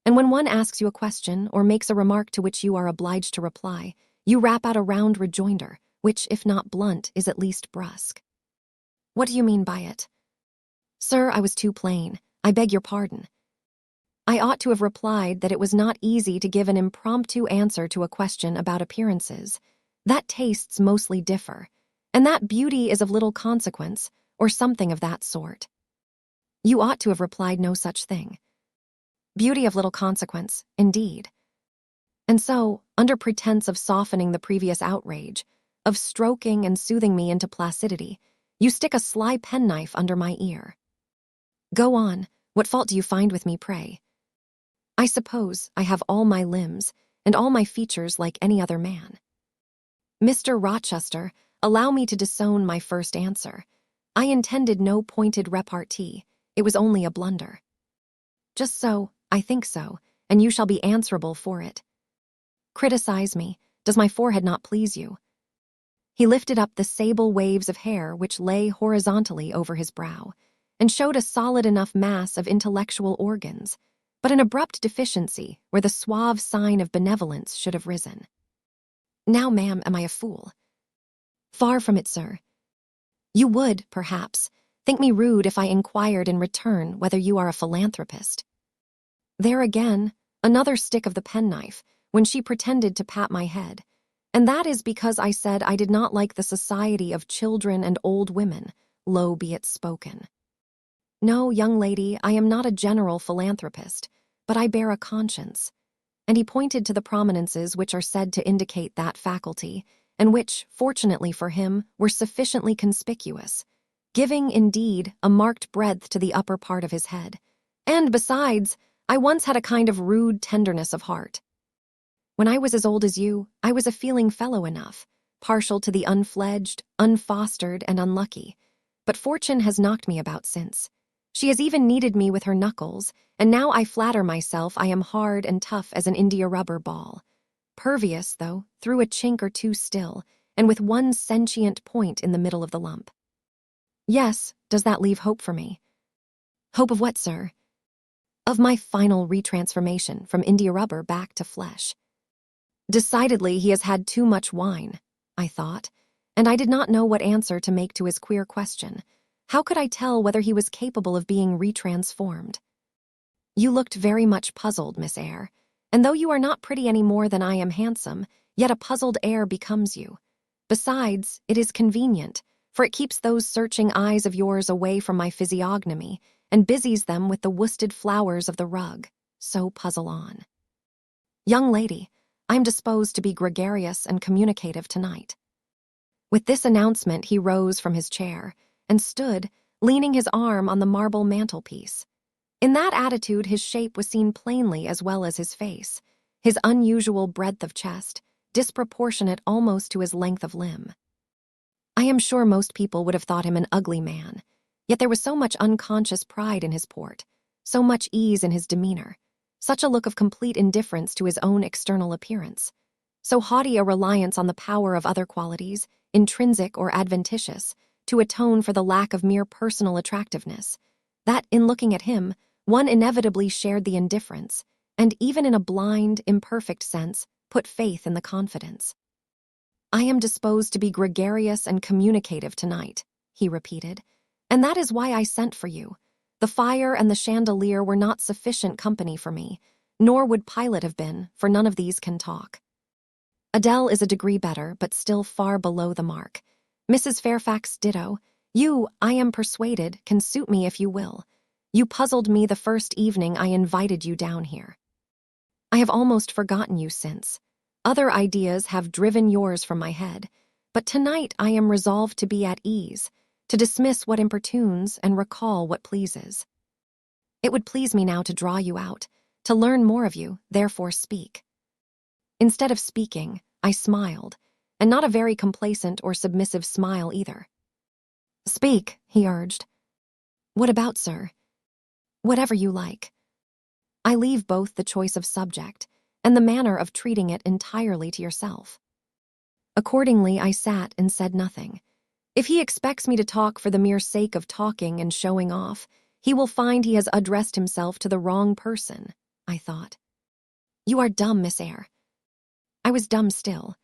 And when one asks you a question, or makes a remark to which you are obliged to reply, you rap out a round rejoinder, which, if not blunt, is at least brusque." "What do you mean by it?" "Sir, I was too plain. I beg your pardon. I ought to have replied that it was not easy to give an impromptu answer to a question about appearances, that tastes mostly differ, and that beauty is of little consequence, or something of that sort. You ought to have replied no such thing. Beauty of little consequence, indeed. And so, under pretense of softening the previous outrage, of stroking and soothing me into placidity, you stick a sly penknife under my ear. Go on, what fault do you find with me, pray? I suppose I have all my limbs and all my features like any other man. Mr. Rochester, allow me to disown my first answer. I intended no pointed repartee, it was only a blunder. Just so, I think so, and you shall be answerable for it. Criticize me, does my forehead not please you? He lifted up the sable waves of hair which lay horizontally over his brow, and showed a solid enough mass of intellectual organs, but an abrupt deficiency where the suave sign of benevolence should have risen. Now, ma'am, am I a fool? Far from it, sir. You would, perhaps, think me rude if I inquired in return whether you are a philanthropist. There again, another stick of the penknife, when she pretended to pat my head, and that is because I said I did not like the society of children and old women, low be it spoken. No, young lady, I am not a general philanthropist, but I bear a conscience. And he pointed to the prominences which are said to indicate that faculty, and which, fortunately for him, were sufficiently conspicuous, giving, indeed, a marked breadth to the upper part of his head. And besides, I once had a kind of rude tenderness of heart. When I was as old as you, I was a feeling fellow enough, partial to the unfledged, unfostered, and unlucky. But fortune has knocked me about since. She has even kneaded me with her knuckles, and now I flatter myself I am hard and tough as an india-rubber ball. Pervious, though, through a chink or two still, and with one sentient point in the middle of the lump. Yes, does that leave hope for me? Hope of what, sir? Of my final retransformation from india-rubber back to flesh. Decidedly he has had too much wine, I thought, and I did not know what answer to make to his queer question. How could I tell whether he was capable of being retransformed? You looked very much puzzled, Miss Eyre, and though you are not pretty any more than I am handsome, yet a puzzled air becomes you. Besides, it is convenient, for it keeps those searching eyes of yours away from my physiognomy, and busies them with the worsted flowers of the rug. So puzzle on. Young lady, I am disposed to be gregarious and communicative tonight. With this announcement he rose from his chair, and stood, leaning his arm on the marble mantelpiece. In that attitude his shape was seen plainly as well as his face, his unusual breadth of chest, disproportionate almost to his length of limb. I am sure most people would have thought him an ugly man, yet there was so much unconscious pride in his port, so much ease in his demeanor, such a look of complete indifference to his own external appearance, so haughty a reliance on the power of other qualities, intrinsic or adventitious, to atone for the lack of mere personal attractiveness, that, in looking at him, one inevitably shared the indifference, and even in a blind, imperfect sense, put faith in the confidence. I am disposed to be gregarious and communicative tonight, he repeated, and that is why I sent for you. The fire and the chandelier were not sufficient company for me, nor would Pilate have been, for none of these can talk. Adele is a degree better, but still far below the mark. Mrs. Fairfax ditto. You, I am persuaded, can suit me if you will. You puzzled me the first evening I invited you down here. I have almost forgotten you since. Other ideas have driven yours from my head, but tonight I am resolved to be at ease, to dismiss what importunes and recall what pleases. It would please me now to draw you out, to learn more of you, therefore speak. Instead of speaking, I smiled, and not a very complacent or submissive smile either. Speak, he urged. What about, sir? Whatever you like. I leave both the choice of subject and the manner of treating it entirely to yourself. Accordingly, I sat and said nothing. If he expects me to talk for the mere sake of talking and showing off, he will find he has addressed himself to the wrong person, I thought. You are dumb, Miss Eyre. I was dumb still.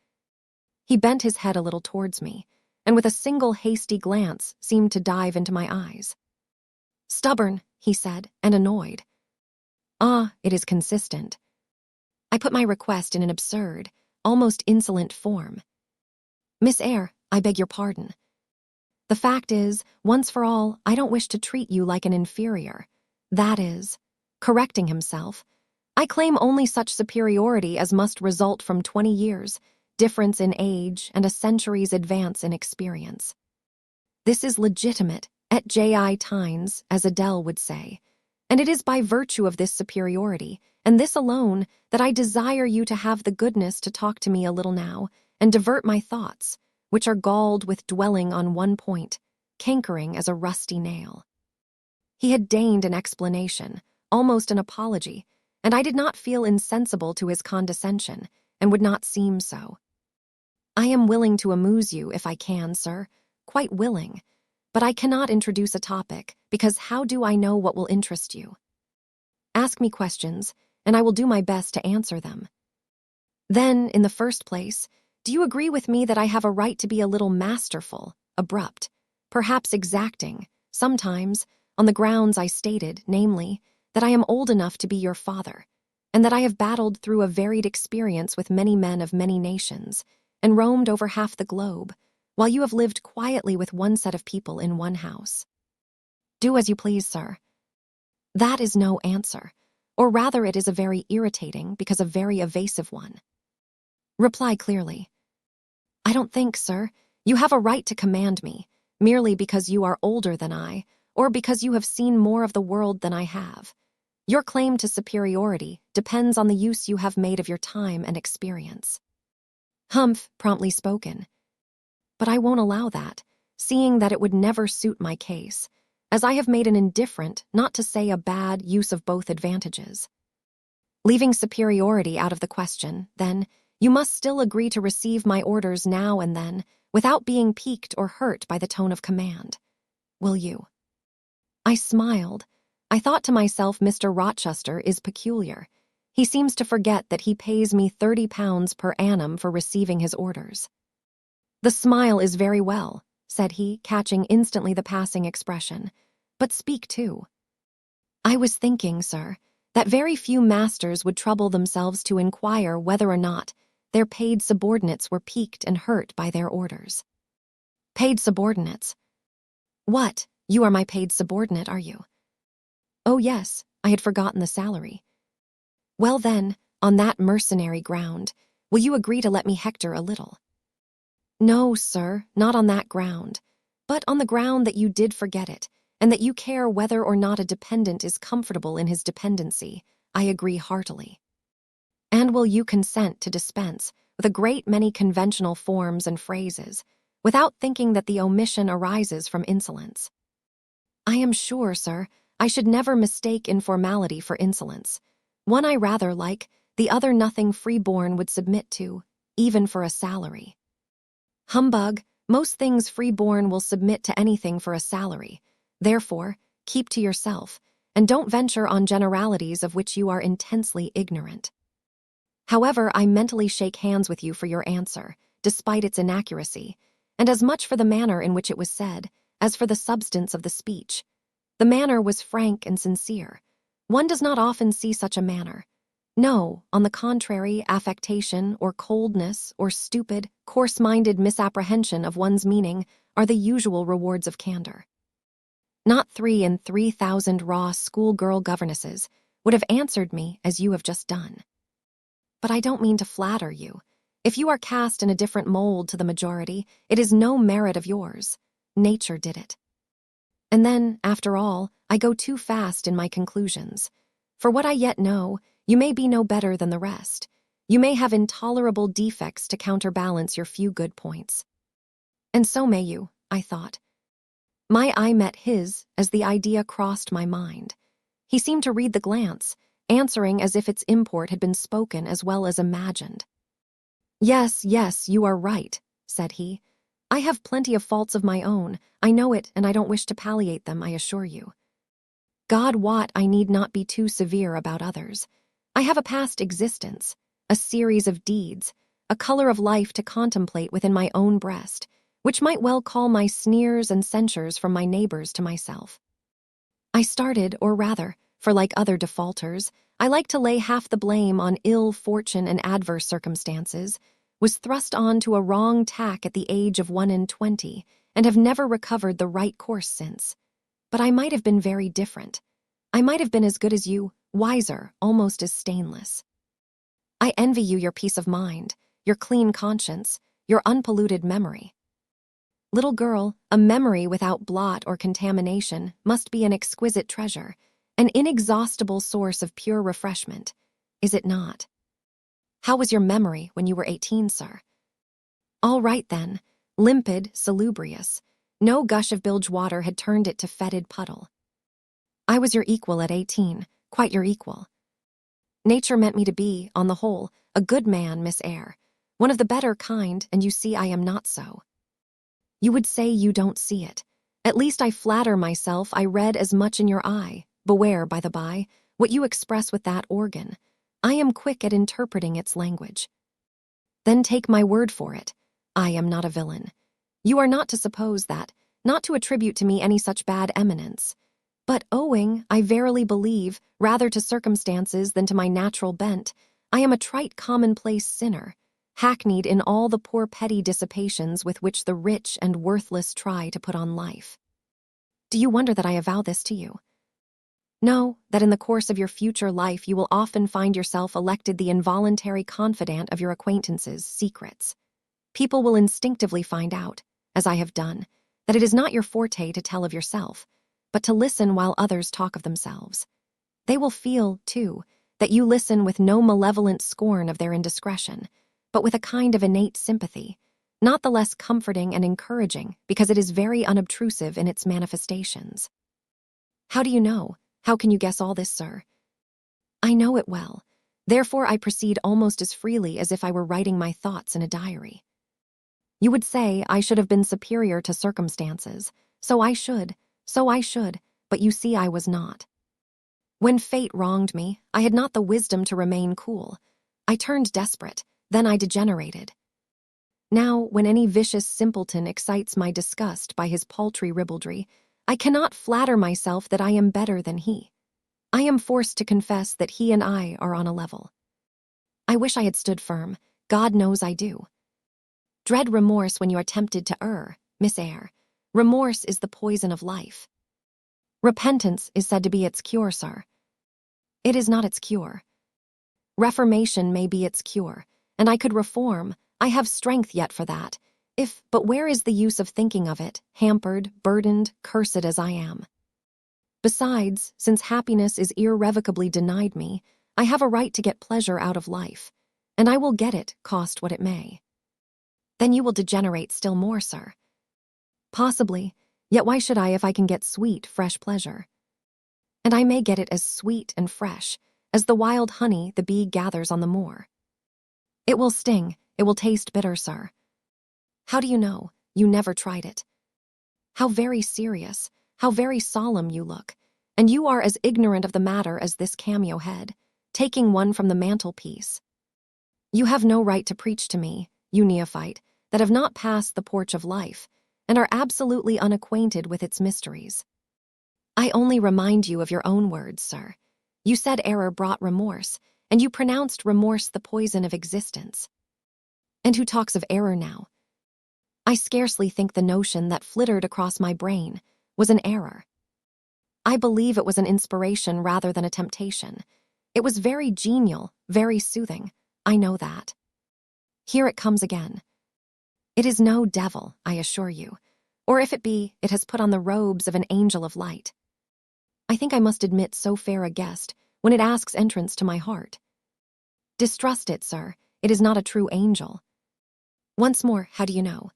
He bent his head a little towards me, and with a single hasty glance seemed to dive into my eyes. Stubborn, he said, and annoyed. Ah, it is consistent. I put my request in an absurd, almost insolent form. Miss Eyre, I beg your pardon. The fact is, once for all, I don't wish to treat you like an inferior. That is, correcting himself, I claim only such superiority as must result from 20 years, difference in age, and a century's advance in experience. This is legitimate, et ji tines, as Adele would say, and it is by virtue of this superiority, and this alone, that I desire you to have the goodness to talk to me a little now, and divert my thoughts, which are galled with dwelling on one point, cankering as a rusty nail. He had deigned an explanation, almost an apology, and I did not feel insensible to his condescension, and would not seem so. I am willing to amuse you if I can, sir, quite willing, but I cannot introduce a topic, because how do I know what will interest you? Ask me questions, and I will do my best to answer them. Then, in the first place, do you agree with me that I have a right to be a little masterful, abrupt, perhaps exacting, sometimes, on the grounds I stated, namely, that I am old enough to be your father, and that I have battled through a varied experience with many men of many nations, and roamed over half the globe, while you have lived quietly with one set of people in one house? Do as you please, sir. That is no answer, or rather it is a very irritating, because a very evasive one. Reply clearly. I don't think, sir, you have a right to command me, merely because you are older than I, or because you have seen more of the world than I have. Your claim to superiority depends on the use you have made of your time and experience. Humph, promptly spoken. But I won't allow that, seeing that it would never suit my case, as I have made an indifferent, not to say a bad, use of both advantages. Leaving superiority out of the question, then, you must still agree to receive my orders now and then, without being piqued or hurt by the tone of command. Will you? I smiled. I thought to myself, Mr. Rochester is peculiar. He seems to forget that he pays me £30 per annum for receiving his orders. The smile is very well, said he, catching instantly the passing expression. But speak too. I was thinking, sir, that very few masters would trouble themselves to inquire whether or not their paid subordinates were piqued and hurt by their orders. Paid subordinates? What, you are my paid subordinate, are you? Oh yes, I had forgotten the salary. Well then, on that mercenary ground, will you agree to let me hector a little? No, sir, not on that ground, but on the ground that you did forget it, and that you care whether or not a dependent is comfortable in his dependency, I agree heartily. And will you consent to dispense with a great many conventional forms and phrases, without thinking that the omission arises from insolence? I am sure, sir, I should never mistake informality for insolence. One I rather like, the other nothing free-born would submit to, even for a salary. Humbug, most things free-born will submit to anything for a salary. Therefore, keep to yourself, and don't venture on generalities of which you are intensely ignorant. However, I mentally shake hands with you for your answer, despite its inaccuracy, and as much for the manner in which it was said, as for the substance of the speech. The manner was frank and sincere. One does not often see such a manner. No, on the contrary, affectation, or coldness, or stupid, coarse-minded misapprehension of one's meaning are the usual rewards of candor. Not 3 in 3,000 raw schoolgirl governesses would have answered me as you have just done. But I don't mean to flatter you. If you are cast in a different mold to the majority, it is no merit of yours. Nature did it. And then, after all, I go too fast in my conclusions. For what I yet know, you may be no better than the rest. You may have intolerable defects to counterbalance your few good points. And so may you, I thought. My eye met his as the idea crossed my mind. He seemed to read the glance, answering as if its import had been spoken as well as imagined. Yes, you are right, said he. I have plenty of faults of my own. I know it, and I don't wish to palliate them, I assure you. God wot I need not be too severe about others. I have a past existence, a series of deeds, a color of life to contemplate within my own breast, which might well call my sneers and censures from my neighbors to myself. I started, or rather, for like other defaulters, I like to lay half the blame on ill fortune and adverse circumstances, was thrust on to a wrong tack at the age of 21, and have never recovered the right course since. But I might have been very different. I might have been as good as you, wiser, almost as stainless. I envy you your peace of mind. your clean conscience, your unpolluted memory. Little girl, a memory without blot or contamination must be an exquisite treasure, an inexhaustible source of pure refreshment, is it not? How was your memory when you were 18, sir? All right then, limpid, salubrious. No gush of bilge water had turned it to fetid puddle. I was your equal at 18, quite your equal. Nature meant me to be, on the whole, a good man, Miss Eyre, one of the better kind, and you see I am not so. You would say you don't see it. At least I flatter myself I read as much in your eye. Beware, by the by, what you express with that organ. I am quick at interpreting its language. Then take my word for it. I am not a villain. You are not to suppose that, not to attribute to me any such bad eminence. But owing, I verily believe, rather to circumstances than to my natural bent, I am a trite commonplace sinner, hackneyed in all the poor petty dissipations with which the rich and worthless try to put on life. Do you wonder that I avow this to you? Know that in the course of your future life you will often find yourself elected the involuntary confidant of your acquaintances' secrets. People will instinctively find out, as I have done, that it is not your forte to tell of yourself, but to listen while others talk of themselves. They will feel, too, that you listen with no malevolent scorn of their indiscretion, but with a kind of innate sympathy, not the less comforting and encouraging because it is very unobtrusive in its manifestations. How do you know? How can you guess all this, sir? I know it well. Therefore I proceed almost as freely as if I were writing my thoughts in a diary. You would say I should have been superior to circumstances. So I should, but you see I was not. When fate wronged me, I had not the wisdom to remain cool. I turned desperate, then I degenerated. Now, when any vicious simpleton excites my disgust by his paltry ribaldry, I cannot flatter myself that I am better than he. I am forced to confess that he and I are on a level. I wish I had stood firm. God knows I do. Dread remorse when you are tempted to err, Miss Eyre. Remorse is the poison of life. Repentance is said to be its cure, sir. It is not its cure. Reformation may be its cure, and I could reform. I have strength yet for that. But where is the use of thinking of it, hampered, burdened, cursed as I am? Besides, since happiness is irrevocably denied me, I have a right to get pleasure out of life, and I will get it, cost what it may. Then you will degenerate still more, sir. Possibly, yet why should I if I can get sweet, fresh pleasure? And I may get it as sweet and fresh as the wild honey the bee gathers on the moor. It will sting, it will taste bitter, sir. How do you know? You never tried it. How very serious, how very solemn you look, and you are as ignorant of the matter as this cameo head, taking one from the mantelpiece. You have no right to preach to me, you neophyte, that have not passed the porch of life, and are absolutely unacquainted with its mysteries. I only remind you of your own words, sir. You said error brought remorse, and you pronounced remorse the poison of existence. And who talks of error now? I scarcely think the notion that flittered across my brain was an error. I believe it was an inspiration rather than a temptation. It was very genial, very soothing. I know that. Here it comes again. It is no devil, I assure you, or if it be, it has put on the robes of an angel of light. I think I must admit so fair a guest when it asks entrance to my heart. Distrust it, sir. It is not a true angel. Once more, how do you know?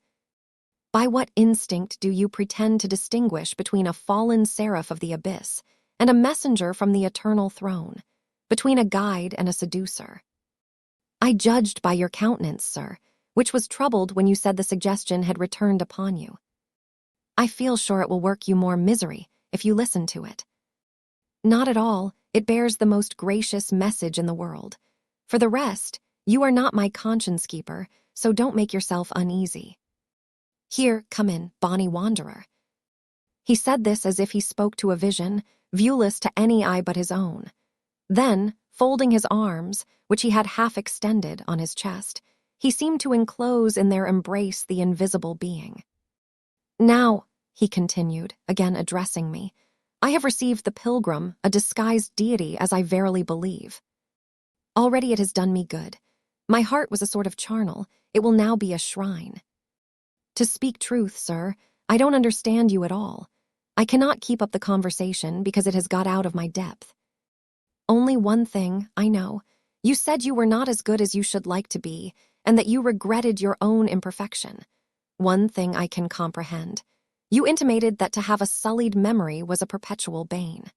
By what instinct do you pretend to distinguish between a fallen seraph of the abyss and a messenger from the eternal throne, between a guide and a seducer? I judged by your countenance, sir, which was troubled when you said the suggestion had returned upon you. I feel sure it will work you more misery if you listen to it. Not at all. It bears the most gracious message in the world. For the rest, you are not my conscience keeper, so don't make yourself uneasy. Here, come in, bonny wanderer. He said this as if he spoke to a vision, viewless to any eye but his own. Then, folding his arms, which he had half extended on his chest, he seemed to enclose in their embrace the invisible being. Now, he continued, again addressing me, I have received the pilgrim, a disguised deity, as I verily believe. Already it has done me good. My heart was a sort of charnel. It will now be a shrine. To speak truth, sir, I don't understand you at all. I cannot keep up the conversation because it has got out of my depth. Only one thing, I know. You said you were not as good as you should like to be, and that you regretted your own imperfection. One thing I can comprehend. You intimated that to have a sullied memory was a perpetual bane.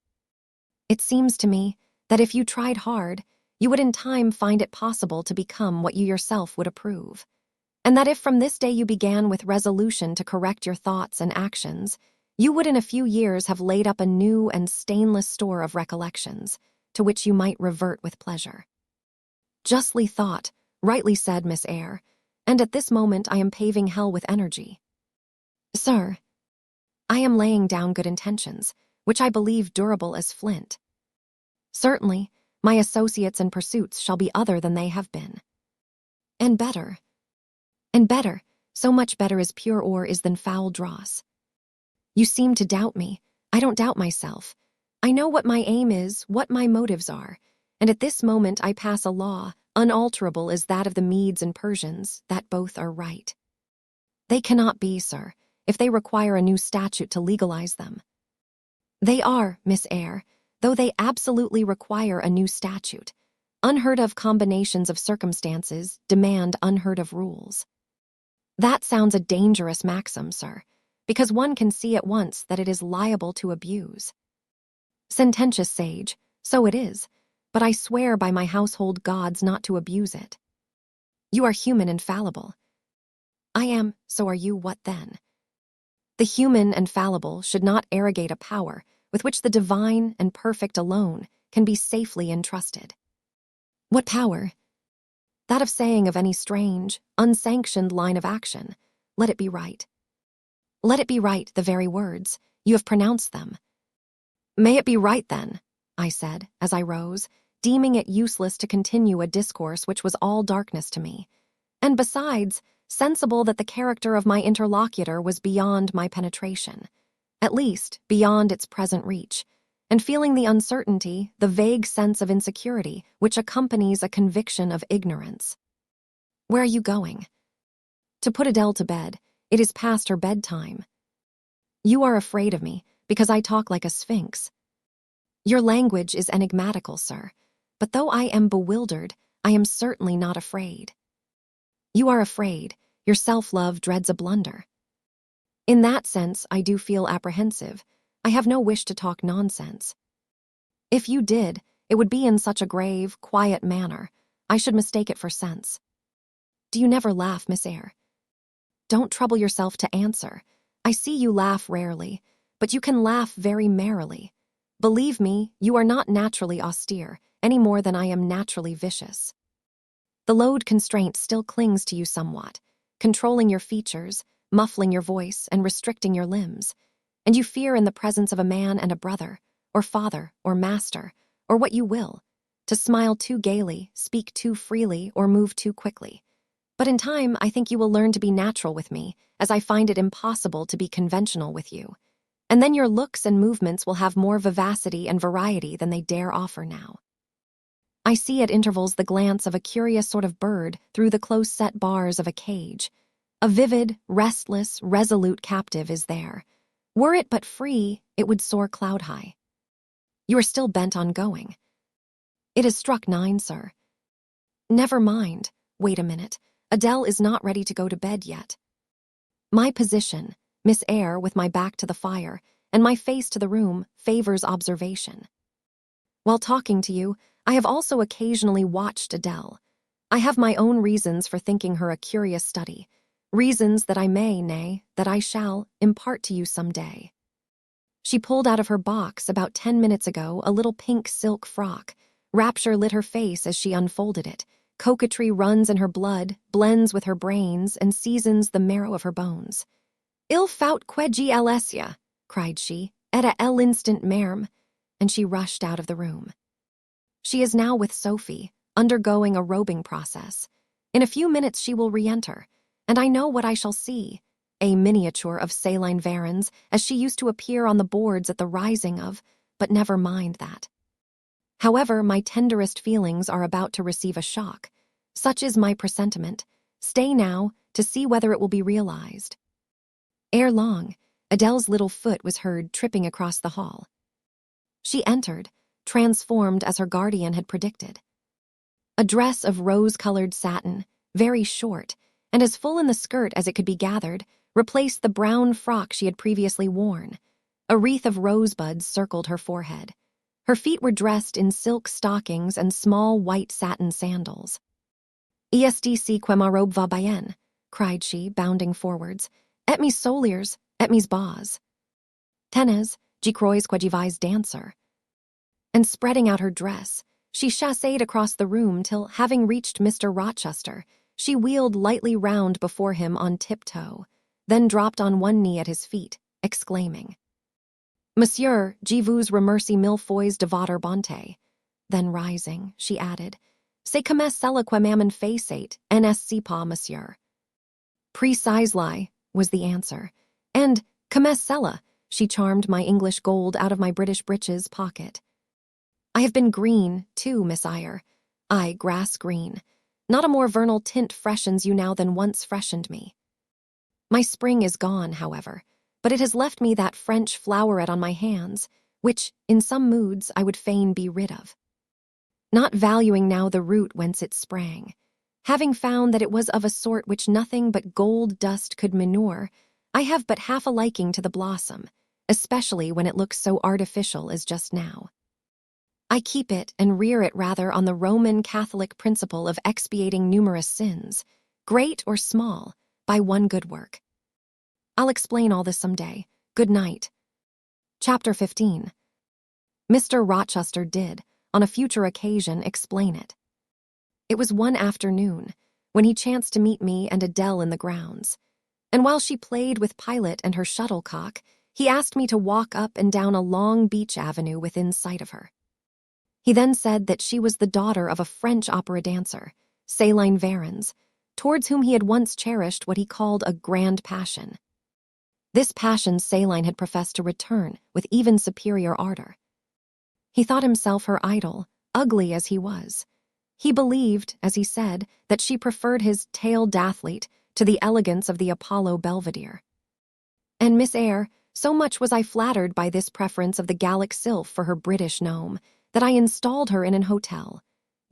It seems to me that if you tried hard, you would in time find it possible to become what you yourself would approve. And that if from this day you began with resolution to correct your thoughts and actions, you would in a few years have laid up a new and stainless store of recollections, to which you might revert with pleasure. Justly thought, rightly said, Miss Eyre, and at this moment I am paving hell with energy. Sir, I am laying down good intentions, which I believe durable as flint. Certainly, my associates and pursuits shall be other than they have been. And better, so much better as pure ore is than foul dross. You seem to doubt me. I don't doubt myself. I know what my aim is, what my motives are, and at this moment I pass a law, unalterable as that of the Medes and Persians, that both are right. They cannot be, sir, if they require a new statute to legalize them. They are, Miss Eyre, though they absolutely require a new statute. Unheard-of combinations of circumstances demand unheard-of rules. That sounds a dangerous maxim, sir, because one can see at once that it is liable to abuse. Sententious sage, so it is, but I swear by my household gods not to abuse it. You are human and fallible. I am, so are you, what then? The human and fallible should not arrogate a power with which the divine and perfect alone can be safely entrusted. What power? That of saying of any strange, unsanctioned line of action, let it be right. Let it be right, the very words. You have pronounced them. May it be right, then, I said, as I rose, deeming it useless to continue a discourse which was all darkness to me, and besides, sensible that the character of my interlocutor was beyond my penetration, at least beyond its present reach, and feeling the uncertainty, the vague sense of insecurity which accompanies a conviction of ignorance. Where are you going? To put Adele to bed. It is past her bedtime. You are afraid of me, because I talk like a sphinx. Your language is enigmatical, sir, but though I am bewildered, I am certainly not afraid. You are afraid. Your self-love dreads a blunder. In that sense, I do feel apprehensive. I have no wish to talk nonsense. If you did, it would be in such a grave, quiet manner. I should mistake it for sense. Do you never laugh, Miss Eyre? Don't trouble yourself to answer. I see you laugh rarely, but you can laugh very merrily. Believe me, you are not naturally austere, any more than I am naturally vicious. The load constraint still clings to you somewhat, controlling your features, muffling your voice, and restricting your limbs, and you fear in the presence of a man and a brother, or father, or master, or what you will, to smile too gaily, speak too freely, or move too quickly. But in time, I think you will learn to be natural with me, as I find it impossible to be conventional with you. And then your looks and movements will have more vivacity and variety than they dare offer now. I see at intervals the glance of a curious sort of bird through the close-set bars of a cage. A vivid, restless, resolute captive is there. Were it but free, it would soar cloud-high. You are still bent on going. It has struck 9, sir. Never mind. Wait a minute. Adele is not ready to go to bed yet. My position, Miss Eyre, with my back to the fire, and my face to the room, favors observation. While talking to you, I have also occasionally watched Adele. I have my own reasons for thinking her a curious study, reasons that I may, nay, that I shall, impart to you some day. She pulled out of her box about 10 minutes ago a little pink silk frock. Rapture lit her face as she unfolded it. Coquetry runs in her blood, blends with her brains, and seasons the marrow of her bones. Il faut que je laisse, cried she, et à l'instant même, and she rushed out of the room. She is now with Sophie, undergoing a robing process. In a few minutes she will re-enter, and I know what I shall see, a miniature of Céline Varens, as she used to appear on the boards at the rising of, but never mind that. However, my tenderest feelings are about to receive a shock. Such is my presentiment. Stay now to see whether it will be realized. Ere long, Adele's little foot was heard tripping across the hall. She entered, transformed as her guardian had predicted. A dress of rose-colored satin, very short, and as full in the skirt as it could be gathered, replaced the brown frock she had previously worn. A wreath of rosebuds circled her forehead. Her feet were dressed in silk stockings and small white satin sandals. "Estc que ma robe va bien," cried she, bounding forwards. "Et mes souliers, et mes bas. Tenez, je crois que je vais danser." And spreading out her dress, she chassed across the room till, having reached Mr. Rochester, she wheeled lightly round before him on tiptoe, then dropped on one knee at his feet, exclaiming, "Monsieur, je vous remercie mille fois de votre bonté." Then rising, she added, "C'est comme cela que maman fait, n'est-ce pas, monsieur?" "Precisely," was the answer, and comme cela, she charmed my English gold out of my British breeches pocket. "I have been green, too, Miss Eyre. Aye, grass green. Not a more vernal tint freshens you now than once freshened me. My spring is gone, however, but it has left me that French floweret on my hands, which, in some moods, I would fain be rid of. Not valuing now the root whence it sprang, having found that it was of a sort which nothing but gold dust could manure, I have but half a liking to the blossom, especially when it looks so artificial as just now. I keep it and rear it rather on the Roman Catholic principle of expiating numerous sins, great or small, by one good work. I'll explain all this some day. Good night." Chapter 15. Mr. Rochester did, on a future occasion, explain it. It was one afternoon, when he chanced to meet me and Adele in the grounds, and while she played with Pilot and her shuttlecock, he asked me to walk up and down a long beech avenue within sight of her. He then said that she was the daughter of a French opera dancer, Céline Varens, towards whom he had once cherished what he called a grand passion. This passion Céline had professed to return with even superior ardor. He thought himself her idol, ugly as he was. He believed, as he said, that she preferred his tailed athlete to the elegance of the Apollo Belvedere. And Miss Eyre, so much was I flattered by this preference of the Gallic sylph for her British gnome, that I installed her in an hotel,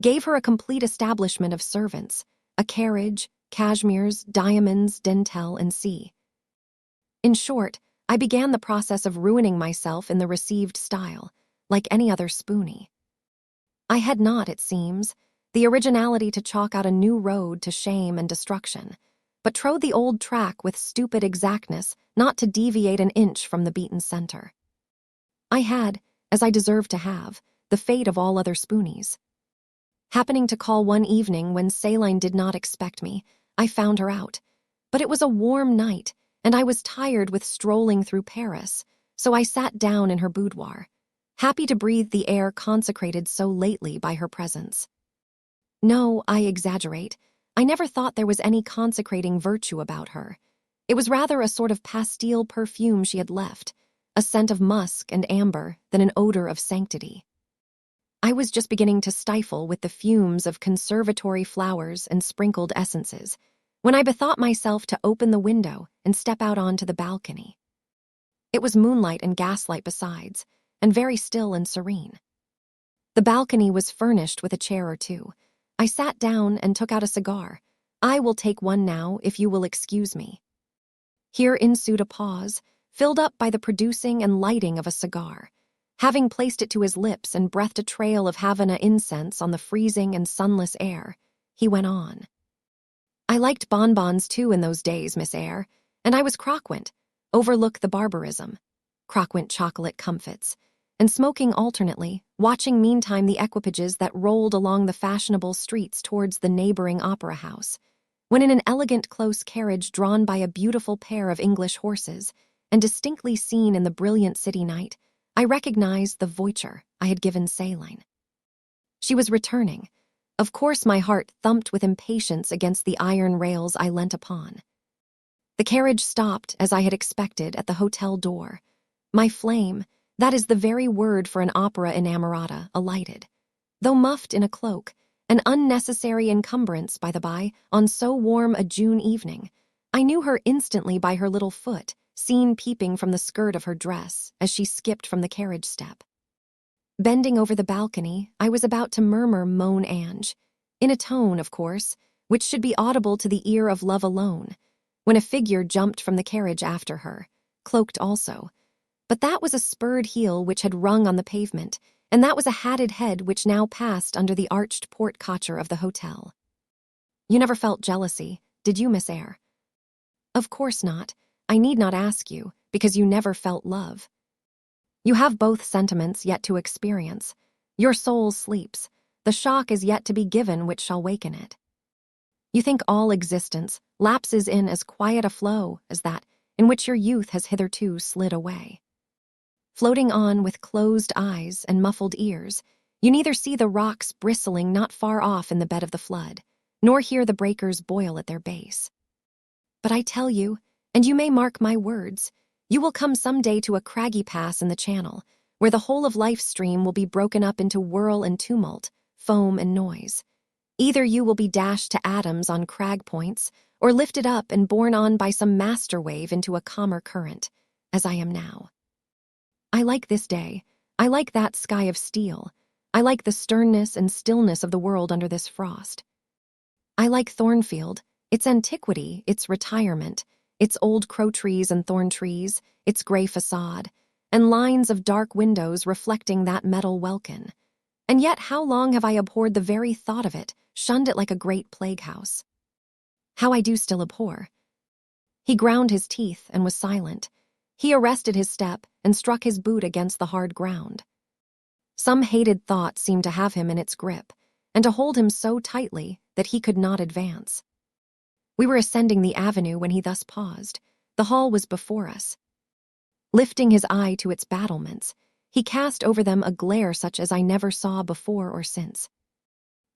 gave her a complete establishment of servants, a carriage, cashmeres, diamonds, dentelle, and sea. In short, I began the process of ruining myself in the received style, like any other spoony. I had not, it seems, the originality to chalk out a new road to shame and destruction, but trode the old track with stupid exactness not to deviate an inch from the beaten center. I had, as I deserved to have, the fate of all other spoonies. Happening to call one evening when Céline did not expect me, I found her out, but it was a warm night, and I was tired with strolling through Paris, so I sat down in her boudoir, happy to breathe the air consecrated so lately by her presence. No, I exaggerate. I never thought there was any consecrating virtue about her. It was rather a sort of pastille perfume she had left, a scent of musk and amber than an odor of sanctity. I was just beginning to stifle with the fumes of conservatory flowers and sprinkled essences, when I bethought myself to open the window and step out onto the balcony. It was moonlight and gaslight besides, and very still and serene. The balcony was furnished with a chair or two. I sat down and took out a cigar. "I will take one now, if you will excuse me." Here ensued a pause, filled up by the producing and lighting of a cigar. Having placed it to his lips and breathed a trail of Havana incense on the freezing and sunless air, he went on. "I liked bonbons too in those days, Miss Eyre, and I was croquant, overlook the barbarism, croquant chocolate comfits, and smoking alternately, watching meantime the equipages that rolled along the fashionable streets towards the neighboring opera house, when in an elegant close carriage drawn by a beautiful pair of English horses, and distinctly seen in the brilliant city night, I recognized the voiture I had given Céline. She was returning. Of course my heart thumped with impatience against the iron rails I leant upon. The carriage stopped, as I had expected, at the hotel door. My flame, that is the very word for an opera inamorata, alighted. Though muffed in a cloak, An unnecessary encumbrance, by the by, on so warm a June evening. I knew her instantly by her little foot, seen peeping from the skirt of her dress as she skipped from the carriage step. Bending over the balcony, I was about to murmur "Moan Ange," in a tone, of course, which should be audible to the ear of love alone, when a figure jumped from the carriage after her, cloaked also. But that was a spurred heel which had rung on the pavement, and that was a hatted head which now passed under the arched porte-cochere of the hotel. You never felt jealousy, did you, Miss Eyre? Of course not. I need not ask you, because you never felt love. You have both sentiments yet to experience. Your soul sleeps. The shock is yet to be given which shall waken it. You think all existence lapses in as quiet a flow as that in which your youth has hitherto slid away. Floating on with closed eyes and muffled ears, you neither see the rocks bristling not far off in the bed of the flood, nor hear the breakers boil at their base. But I tell you, and you may mark my words, you will come some day to a craggy pass in the channel, where the whole of life's stream will be broken up into whirl and tumult, foam and noise. Either you will be dashed to atoms on crag points, or lifted up and borne on by some master wave into a calmer current, as I am now. I like this day. I like that sky of steel. I like the sternness and stillness of the world under this frost. I like Thornfield, its antiquity, its retirement, its old crow trees and thorn trees, its gray facade, and lines of dark windows reflecting that metal welkin. And yet how long have I abhorred the very thought of it, shunned it like a great plague house. How I do still abhor. He ground his teeth and was silent. He arrested his step and struck his boot against the hard ground. Some hated thought seemed to have him in its grip, and to hold him so tightly that he could not advance. We were ascending the avenue when he thus paused. The hall was before us. Lifting his eye to its battlements, he cast over them a glare such as I never saw before or since.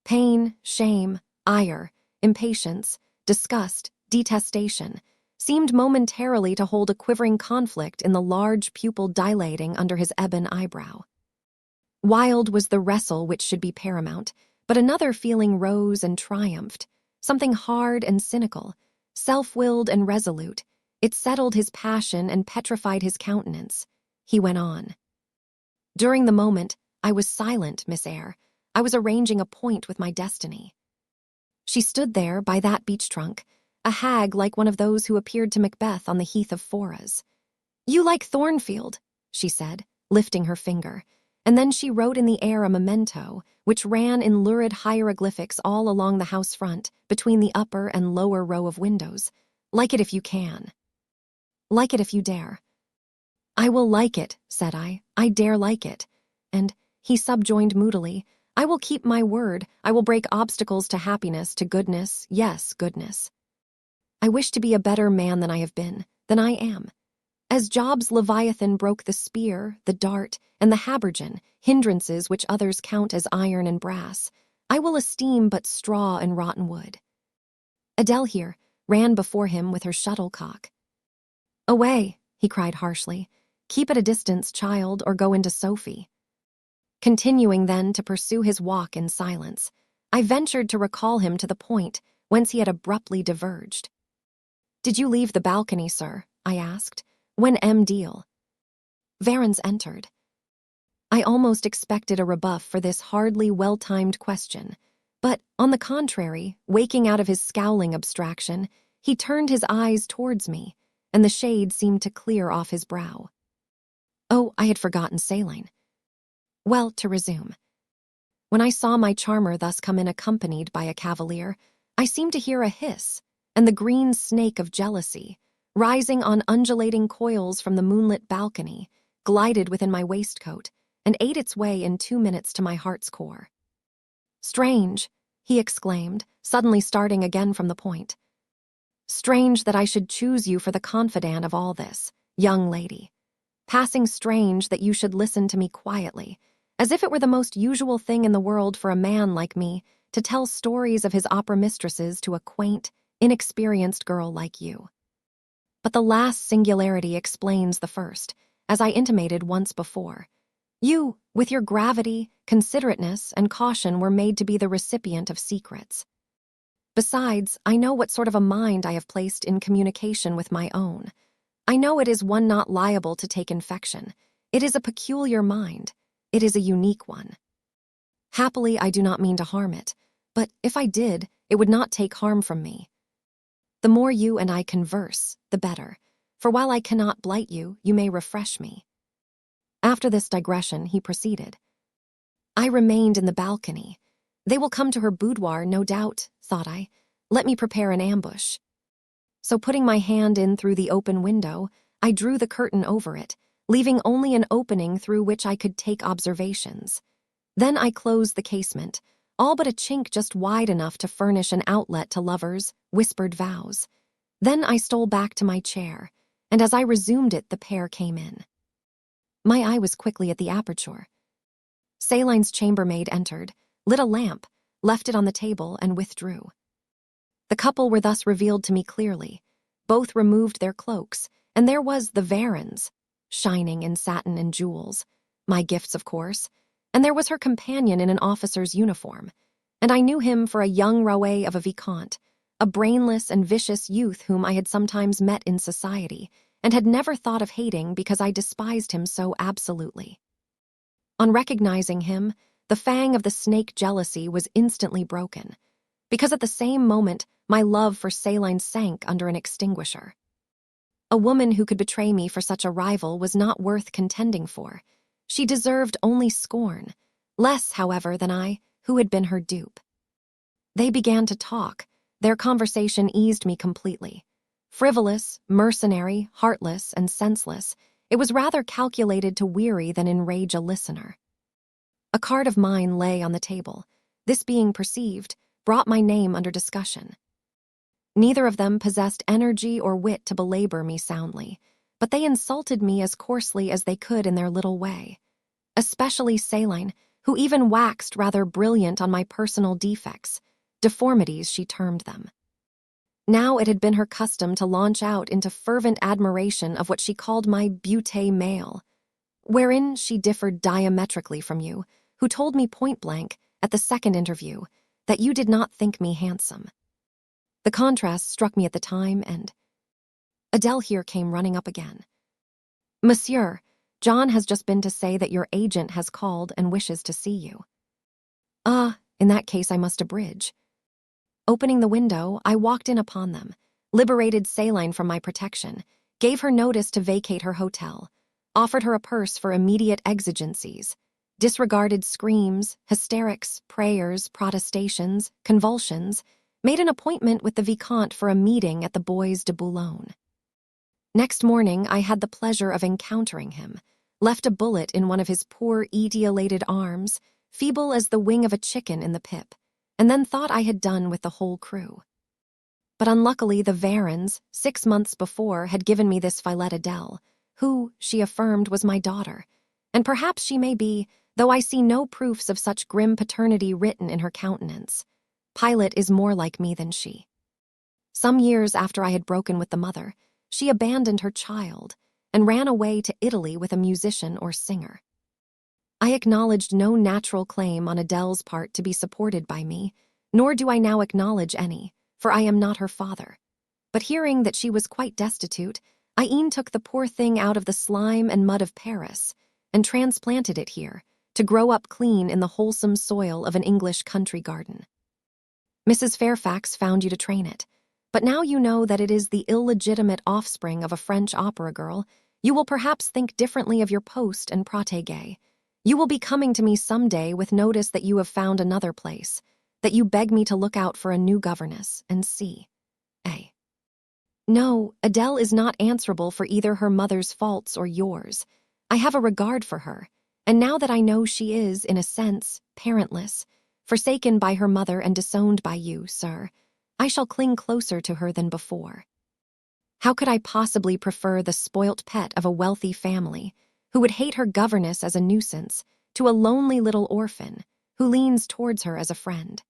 Pain, shame, ire, impatience, disgust, detestation seemed momentarily to hold a quivering conflict in the large pupil dilating under his ebon eyebrow. Wild was the wrestle which should be paramount, but another feeling rose and triumphed, something hard and cynical, self-willed and resolute. It settled his passion and petrified his countenance. He went on. During the moment, I was silent, Miss Eyre. I was arranging a point with my destiny. She stood there by that beech trunk, a hag like one of those who appeared to Macbeth on the heath of Forres. You like Thornfield, she said, lifting her finger, and then she wrote in the air a memento, which ran in lurid hieroglyphics all along the house front, between the upper and lower row of windows. Like it if you can. Like it if you dare. I will like it, said I. I dare like it. And, he subjoined moodily, I will keep my word. I will break obstacles to happiness, to goodness, yes, goodness. I wish to be a better man than I have been, than I am. As Job's Leviathan broke the spear, the dart, and the habergeon, hindrances which others count as iron and brass, I will esteem but straw and rotten wood. Adele here ran before him with her shuttlecock. Away, he cried harshly. Keep at a distance, child, or go into Sophie. Continuing then to pursue his walk in silence, I ventured to recall him to the point whence he had abruptly diverged. Did you leave the balcony, sir? I asked. When M. Deal? Varens entered. I almost expected a rebuff for this hardly well-timed question, but, on the contrary, waking out of his scowling abstraction, he turned his eyes towards me, and the shade seemed to clear off his brow. Oh, I had forgotten saline. Well, to resume. When I saw my charmer thus come in accompanied by a cavalier, I seemed to hear a hiss, and the green snake of jealousy, rising on undulating coils from the moonlit balcony, glided within my waistcoat, and ate its way in 2 minutes to my heart's core. Strange, he exclaimed, suddenly starting again from the point. Strange that I should choose you for the confidant of all this, young lady. Passing strange that you should listen to me quietly, as if it were the most usual thing in the world for a man like me to tell stories of his opera mistresses to a quaint, inexperienced girl like you. But the last singularity explains the first, as I intimated once before. You, with your gravity, considerateness, and caution, were made to be the recipient of secrets. Besides, I know what sort of a mind I have placed in communication with my own. I know it is one not liable to take infection. It is a peculiar mind. It is a unique one. Happily, I do not mean to harm it, but if I did, it would not take harm from me. The more you and I converse, the better, for while I cannot blight you, you may refresh me. After this digression, he proceeded. I remained in the balcony. They will come to her boudoir, no doubt, thought I. Let me prepare an ambush. So putting my hand in through the open window, I drew the curtain over it, leaving only an opening through which I could take observations. Then I closed the casement, all but a chink just wide enough to furnish an outlet to lovers' whispered vows. Then I stole back to my chair, and as I resumed it, the pair came in. My eye was quickly at the aperture. Celine's chambermaid entered, lit a lamp, left it on the table, and withdrew. The couple were thus revealed to me clearly. Both removed their cloaks, and there was the Varens, shining in satin and jewels, my gifts, of course, and there was her companion in an officer's uniform, and I knew him for a young roué of a vicomte, a brainless and vicious youth whom I had sometimes met in society, and had never thought of hating because I despised him so absolutely. On recognizing him, the fang of the snake jealousy was instantly broken, because at the same moment my love for Celine sank under an extinguisher. A woman who could betray me for such a rival was not worth contending for. She deserved only scorn, less, however, than I, who had been her dupe. They began to talk. Their conversation eased me completely. Frivolous, mercenary, heartless, and senseless, it was rather calculated to weary than enrage a listener. A card of mine lay on the table. This being perceived, brought my name under discussion. Neither of them possessed energy or wit to belabor me soundly, but they insulted me as coarsely as they could in their little way. Especially Celine, who even waxed rather brilliant on my personal defects, deformities she termed them. Now it had been her custom to launch out into fervent admiration of what she called my beauté male, wherein she differed diametrically from you, who told me point-blank, at the second interview, that you did not think me handsome. The contrast struck me at the time, and Adele here came running up again. Monsieur, John has just been to say that your agent has called and wishes to see you. Ah, in that case I must abridge. Opening the window, I walked in upon them, liberated Celine from my protection, gave her notice to vacate her hotel, offered her a purse for immediate exigencies, disregarded screams, hysterics, prayers, protestations, convulsions, made an appointment with the Vicomte for a meeting at the Bois de Boulogne. Next morning, I had the pleasure of encountering him, left a bullet in one of his poor, etiolated arms, feeble as the wing of a chicken in the pip, and then thought I had done with the whole crew. But unluckily, the Varens, 6 months before, had given me this Philette Adele, who, she affirmed, was my daughter, and perhaps she may be, though I see no proofs of such grim paternity written in her countenance. Pilot is more like me than she. Some years after I had broken with the mother, she abandoned her child and ran away to Italy with a musician or singer. I acknowledged no natural claim on Adele's part to be supported by me, nor do I now acknowledge any, for I am not her father. But hearing that she was quite destitute, I e'en took the poor thing out of the slime and mud of Paris and transplanted it here, to grow up clean in the wholesome soil of an English country garden. Mrs. Fairfax found you to train it, but now you know that it is the illegitimate offspring of a French opera girl, you will perhaps think differently of your post and protégé. You will be coming to me some day with notice that you have found another place, that you beg me to look out for a new governess, and see. A. No, Adele is not answerable for either her mother's faults or yours. I have a regard for her, and now that I know she is, in a sense, parentless, forsaken by her mother and disowned by you, sir, I shall cling closer to her than before. How could I possibly prefer the spoilt pet of a wealthy family, who would hate her governess as a nuisance, to a lonely little orphan, who leans towards her as a friend?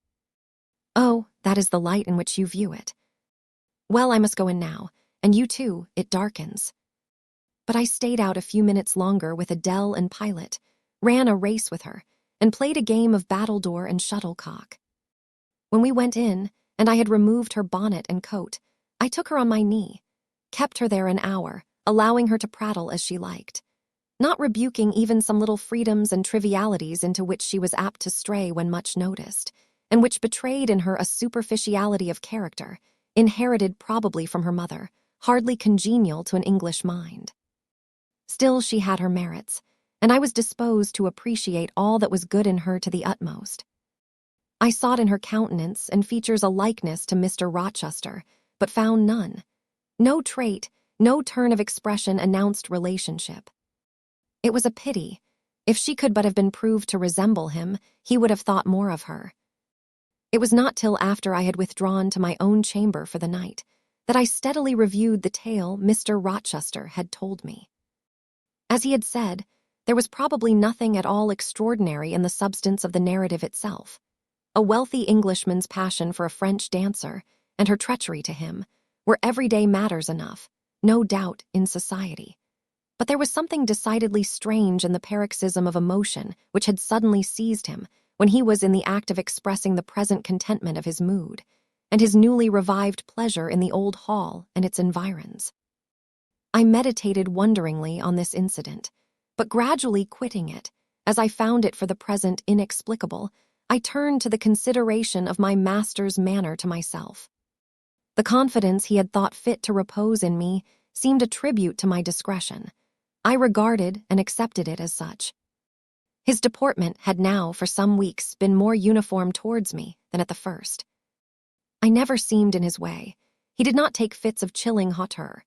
Oh, that is the light in which you view it. Well, I must go in now, and you too, it darkens. But I stayed out a few minutes longer with Adele and Pilot, ran a race with her, and played a game of battledore and shuttlecock. When we went in, and I had removed her bonnet and coat, I took her on my knee, kept her there an hour, allowing her to prattle as she liked, not rebuking even some little freedoms and trivialities into which she was apt to stray when much noticed, and which betrayed in her a superficiality of character, inherited probably from her mother, hardly congenial to an English mind. Still, she had her merits, and I was disposed to appreciate all that was good in her to the utmost. I sought in her countenance and features a likeness to Mr. Rochester, but found none. No trait, no turn of expression announced relationship. It was a pity. If she could but have been proved to resemble him, he would have thought more of her. It was not till after I had withdrawn to my own chamber for the night that I steadily reviewed the tale Mr. Rochester had told me. As he had said, there was probably nothing at all extraordinary in the substance of the narrative itself. A wealthy Englishman's passion for a French dancer, and her treachery to him, were everyday matters enough, no doubt, in society. But there was something decidedly strange in the paroxysm of emotion which had suddenly seized him when he was in the act of expressing the present contentment of his mood, and his newly revived pleasure in the old hall and its environs. I meditated wonderingly on this incident, but gradually quitting it, as I found it for the present inexplicable, I turned to the consideration of my master's manner to myself. The confidence he had thought fit to repose in me seemed a tribute to my discretion. I regarded and accepted it as such. His deportment had now, for some weeks, been more uniform towards me than at the first. I never seemed in his way. He did not take fits of chilling hauteur.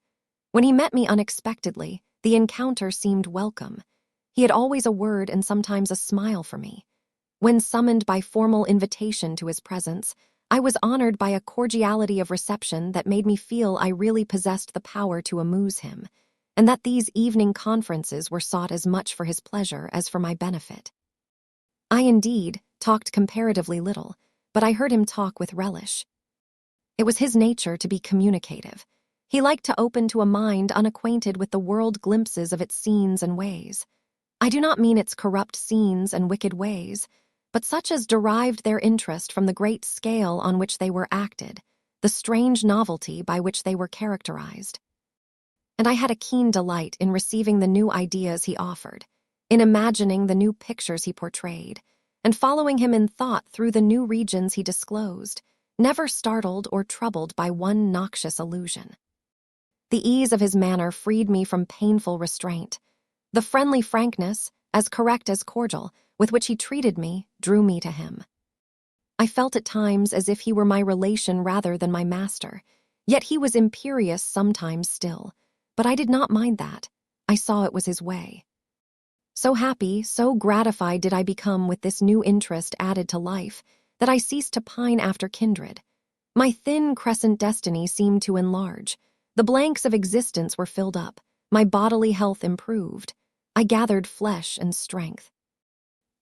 When he met me unexpectedly, the encounter seemed welcome. He had always a word and sometimes a smile for me. When summoned by formal invitation to his presence, I was honored by a cordiality of reception that made me feel I really possessed the power to amuse him, and that these evening conferences were sought as much for his pleasure as for my benefit. I, indeed, talked comparatively little, but I heard him talk with relish. It was his nature to be communicative. He liked to open to a mind unacquainted with the world glimpses of its scenes and ways. I do not mean its corrupt scenes and wicked ways, but such as derived their interest from the great scale on which they were acted, the strange novelty by which they were characterized. And I had a keen delight in receiving the new ideas he offered, in imagining the new pictures he portrayed, and following him in thought through the new regions he disclosed, never startled or troubled by one noxious illusion. The ease of his manner freed me from painful restraint. The friendly frankness, as correct as cordial, with which he treated me, drew me to him. I felt at times as if he were my relation rather than my master, yet he was imperious sometimes still, but I did not mind that. I saw it was his way. So happy, so gratified did I become with this new interest added to life, that I ceased to pine after kindred. My thin crescent destiny seemed to enlarge. The blanks of existence were filled up. My bodily health improved. I gathered flesh and strength.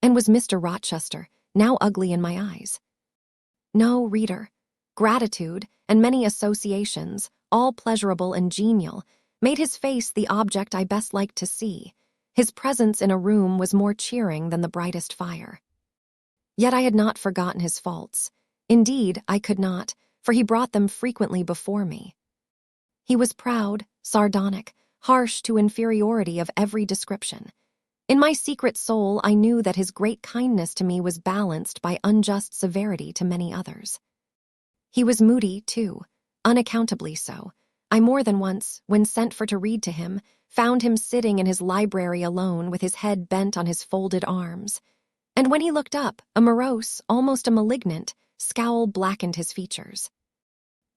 And was Mr. Rochester now ugly in my eyes? No, reader. Gratitude, and many associations, all pleasurable and genial, made his face the object I best liked to see. His presence in a room was more cheering than the brightest fire. Yet I had not forgotten his faults. Indeed, I could not, for he brought them frequently before me. He was proud, sardonic, harsh to inferiority of every description. In my secret soul, I knew that his great kindness to me was balanced by unjust severity to many others. He was moody, too, unaccountably so. I more than once, when sent for to read to him, found him sitting in his library alone with his head bent on his folded arms. And when he looked up, a morose, almost a malignant, scowl blackened his features.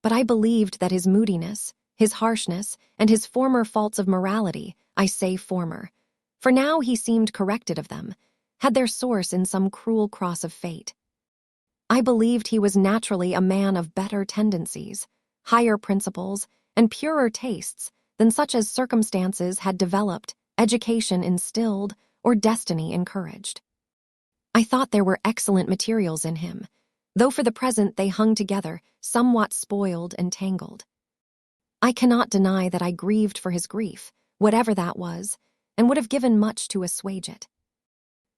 But I believed that his moodiness, his harshness, and his former faults of morality, I say former, for now he seemed corrected of them, had their source in some cruel cross of fate. I believed he was naturally a man of better tendencies, higher principles, and purer tastes than such as circumstances had developed, education instilled, or destiny encouraged. I thought there were excellent materials in him, though for the present they hung together, somewhat spoiled and tangled. I cannot deny that I grieved for his grief, whatever that was, and would have given much to assuage it.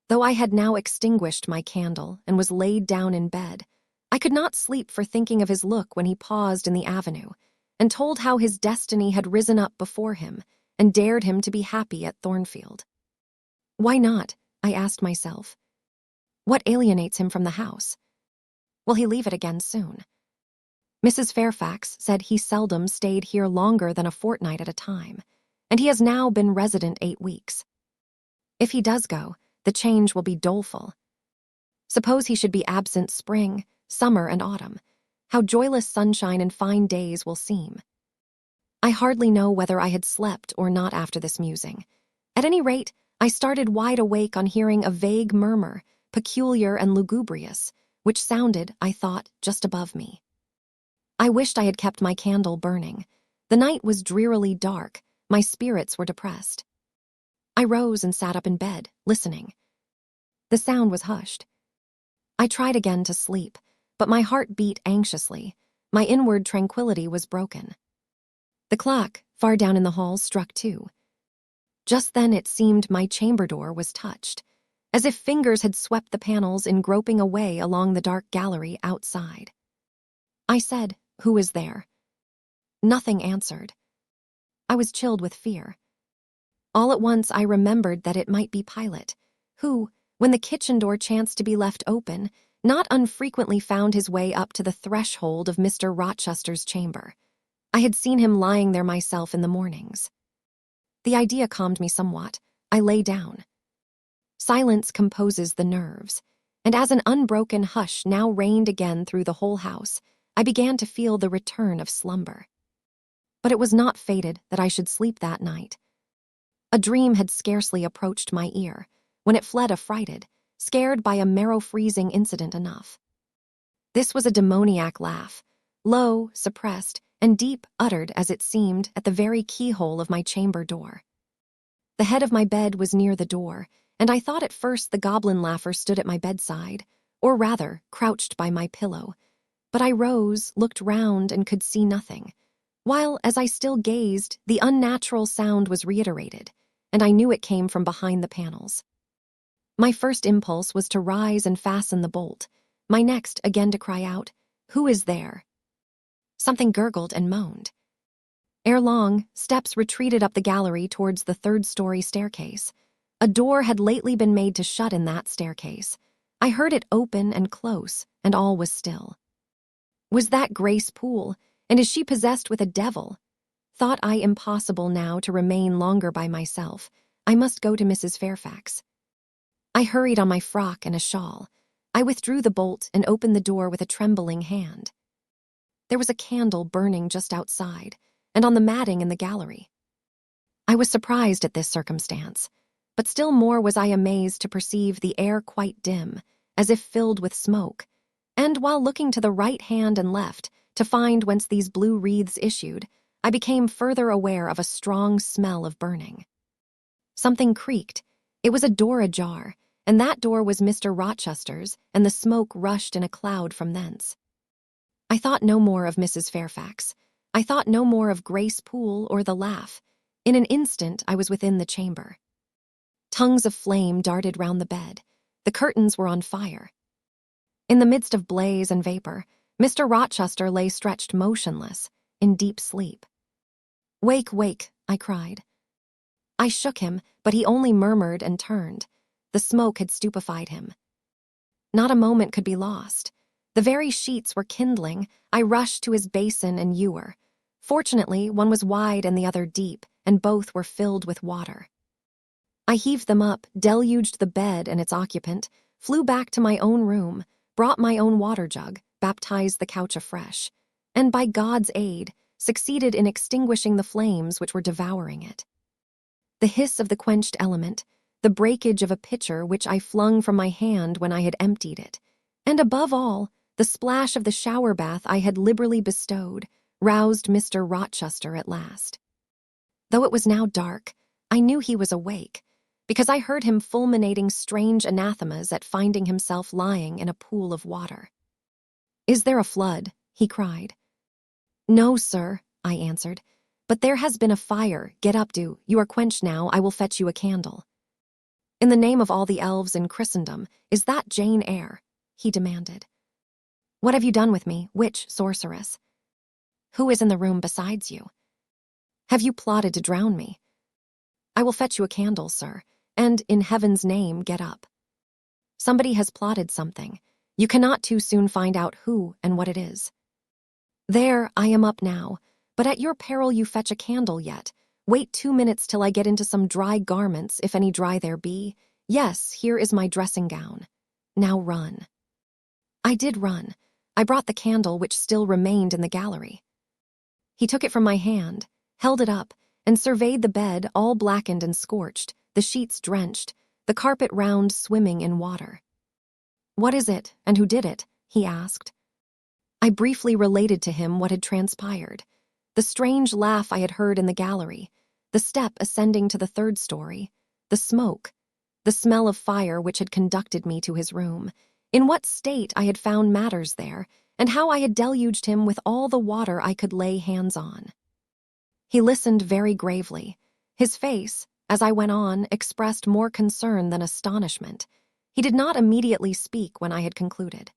Though I had now extinguished my candle and was laid down in bed, I could not sleep for thinking of his look when he paused in the avenue and told how his destiny had risen up before him and dared him to be happy at Thornfield. Why not? I asked myself. What alienates him from the house? Will he leave it again soon? Mrs. Fairfax said he seldom stayed here longer than a fortnight at a time, and he has now been resident 8 weeks. If he does go, the change will be doleful. Suppose he should be absent spring, summer, and autumn. How joyless sunshine and fine days will seem. I hardly know whether I had slept or not after this musing. At any rate, I started wide awake on hearing a vague murmur, peculiar and lugubrious, which sounded, I thought, just above me. I wished I had kept my candle burning. The night was drearily dark. My spirits were depressed. I rose and sat up in bed, listening. The sound was hushed. I tried again to sleep, but my heart beat anxiously. My inward tranquility was broken. The clock, far down in the hall, struck 2. Just then it seemed my chamber door was touched, as if fingers had swept the panels in groping a way along the dark gallery outside. I said, "Who is there?" Nothing answered. I was chilled with fear. All at once I remembered that it might be Pilot, who, when the kitchen door chanced to be left open, not unfrequently found his way up to the threshold of Mr. Rochester's chamber. I had seen him lying there myself in the mornings. The idea calmed me somewhat. I lay down. Silence composes the nerves, and as an unbroken hush now reigned again through the whole house, I began to feel the return of slumber. But it was not fated that I should sleep that night. A dream had scarcely approached my ear, when it fled affrighted, scared by a marrow-freezing incident enough. This was a demoniac laugh, low, suppressed, and deep, uttered, as it seemed, at the very keyhole of my chamber door. The head of my bed was near the door, and I thought at first the goblin laugher stood at my bedside, or rather, crouched by my pillow. But I rose, looked round, and could see nothing, while, as I still gazed, the unnatural sound was reiterated, and I knew it came from behind the panels. My first impulse was to rise and fasten the bolt, my next again to cry out, "Who is there?" Something gurgled and moaned. Ere long, steps retreated up the gallery towards the 3rd-story staircase. A door had lately been made to shut in that staircase. I heard it open and close, and all was still. Was that Grace Poole, and is she possessed with a devil? Thought I impossible now to remain longer by myself. I must go to Mrs. Fairfax. I hurried on my frock and a shawl. I withdrew the bolt and opened the door with a trembling hand. There was a candle burning just outside, and on the matting in the gallery. I was surprised at this circumstance, but still more was I amazed to perceive the air quite dim, as if filled with smoke, and while looking to the right hand and left to find whence these blue wreaths issued, I became further aware of a strong smell of burning. Something creaked. It was a door ajar, and that door was Mr. Rochester's, and the smoke rushed in a cloud from thence. I thought no more of Mrs. Fairfax. I thought no more of Grace Poole or the laugh. In an instant I was within the chamber. Tongues of flame darted round the bed. The curtains were on fire. In the midst of blaze and vapor, Mr. Rochester lay stretched motionless, in deep sleep. "Wake, wake," I cried. I shook him, but he only murmured and turned. The smoke had stupefied him. Not a moment could be lost. The very sheets were kindling. I rushed to his basin and ewer. Fortunately, one was wide and the other deep, and both were filled with water. I heaved them up, deluged the bed and its occupant, flew back to my own room, brought my own water jug, baptized the couch afresh, and by God's aid, succeeded in extinguishing the flames which were devouring it. The hiss of the quenched element, the breakage of a pitcher which I flung from my hand when I had emptied it, and above all, the splash of the shower bath I had liberally bestowed, roused Mr. Rochester at last. Though it was now dark, I knew he was awake, because I heard him fulminating strange anathemas at finding himself lying in a pool of water. "Is there a flood?" he cried. "No, sir," I answered, "but there has been a fire. Get up, do. You are quenched now. I will fetch you a candle." In the name of all the elves in Christendom, is that Jane Eyre? He demanded. What have you done with me, witch sorceress? Who is in the room besides you? Have you plotted to drown me? I will fetch you a candle, sir, and, in heaven's name, get up. Somebody has plotted something. You cannot too soon find out who and what it is. There, I am up now, but at your peril you fetch a candle yet. Wait 2 minutes till I get into some dry garments, if any dry there be. Yes, here is my dressing gown. Now run. I did run. I brought the candle which still remained in the gallery. He took it from my hand, held it up, and surveyed the bed all blackened and scorched, the sheets drenched, the carpet round swimming in water. What is it, and who did it? He asked. I briefly related to him what had transpired. The strange laugh I had heard in the gallery, the step ascending to the 3rd story, the smoke, the smell of fire which had conducted me to his room, in what state I had found matters there, and how I had deluged him with all the water I could lay hands on. He listened very gravely. His face, as I went on, expressed more concern than astonishment. He did not immediately speak when I had concluded.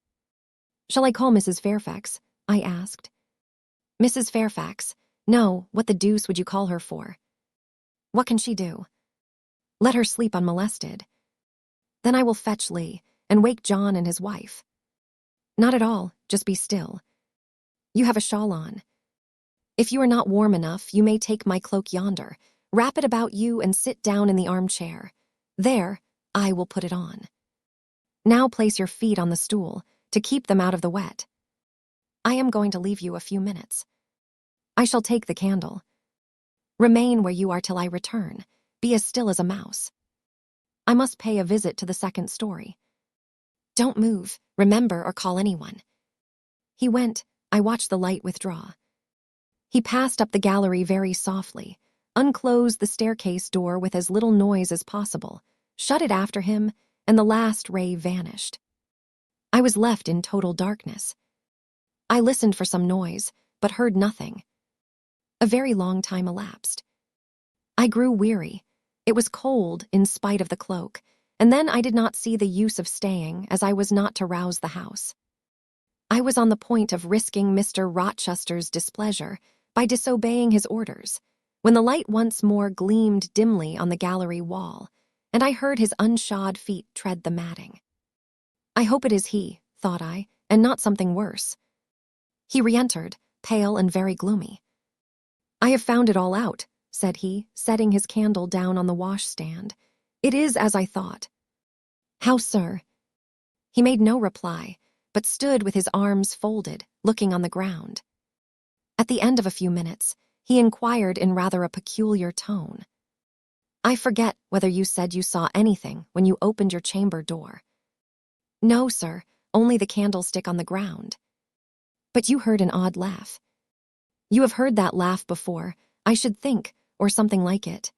Shall I call Mrs. Fairfax? I asked. Mrs. Fairfax? No, what the deuce would you call her for? What can she do? Let her sleep unmolested. Then I will fetch Lee, and wake John and his wife. Not at all, just be still. You have a shawl on. If you are not warm enough, you may take my cloak yonder, wrap it about you and sit down in the armchair. There, I will put it on. Now place your feet on the stool, to keep them out of the wet. I am going to leave you a few minutes. I shall take the candle. Remain where you are till I return. Be as still as a mouse. I must pay a visit to the 2nd story. Don't move, remember, or call anyone. He went. I watched the light withdraw. He passed up the gallery very softly, unclosed the staircase door with as little noise as possible, shut it after him, and the last ray vanished. I was left in total darkness. I listened for some noise, but heard nothing. A very long time elapsed. I grew weary. It was cold in spite of the cloak, and then I did not see the use of staying, as I was not to rouse the house. I was on the point of risking Mr. Rochester's displeasure by disobeying his orders, when the light once more gleamed dimly on the gallery wall, and I heard his unshod feet tread the matting. I hope it is he, thought I, and not something worse. He re-entered, pale and very gloomy. I have found it all out, said he, setting his candle down on the washstand. It is as I thought. How, sir? He made no reply, but stood with his arms folded, looking on the ground. At the end of a few minutes, he inquired in rather a peculiar tone. I forget whether you said you saw anything when you opened your chamber door. No, sir, only the candlestick on the ground. But you heard an odd laugh. You have heard that laugh before, I should think, or something like it.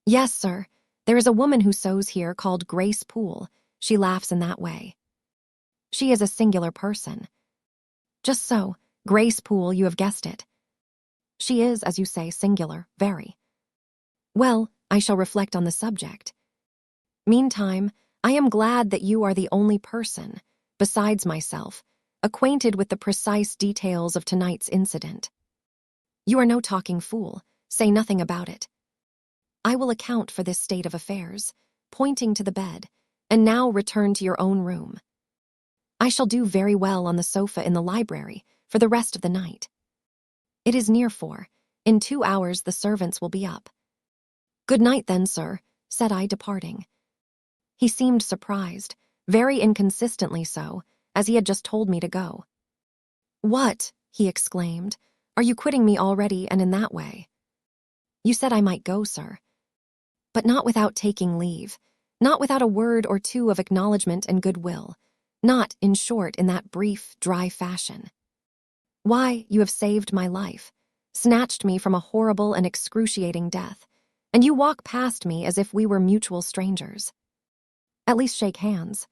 Yes, sir, there is a woman who sews here called Grace Poole. She laughs in that way. She is a singular person. Just so, Grace Poole, you have guessed it. She is, as you say, singular, very. Well, I shall reflect on the subject. Meantime, I am glad that you are the only person, besides myself, acquainted with the precise details of tonight's incident. You are no talking fool. Say nothing about it. I will account for this state of affairs, pointing to the bed, and now return to your own room. I shall do very well on the sofa in the library for the rest of the night. It is near 4. In 2 hours the servants will be up. Good night then, sir, said I, departing. He seemed surprised, very inconsistently so, as he had just told me to go. What, he exclaimed, are you quitting me already and in that way? You said I might go, sir. But not without taking leave, not without a word or two of acknowledgement and goodwill, not, in short, in that brief, dry fashion. Why, you have saved my life, snatched me from a horrible and excruciating death, and you walk past me as if we were mutual strangers. At least shake hands.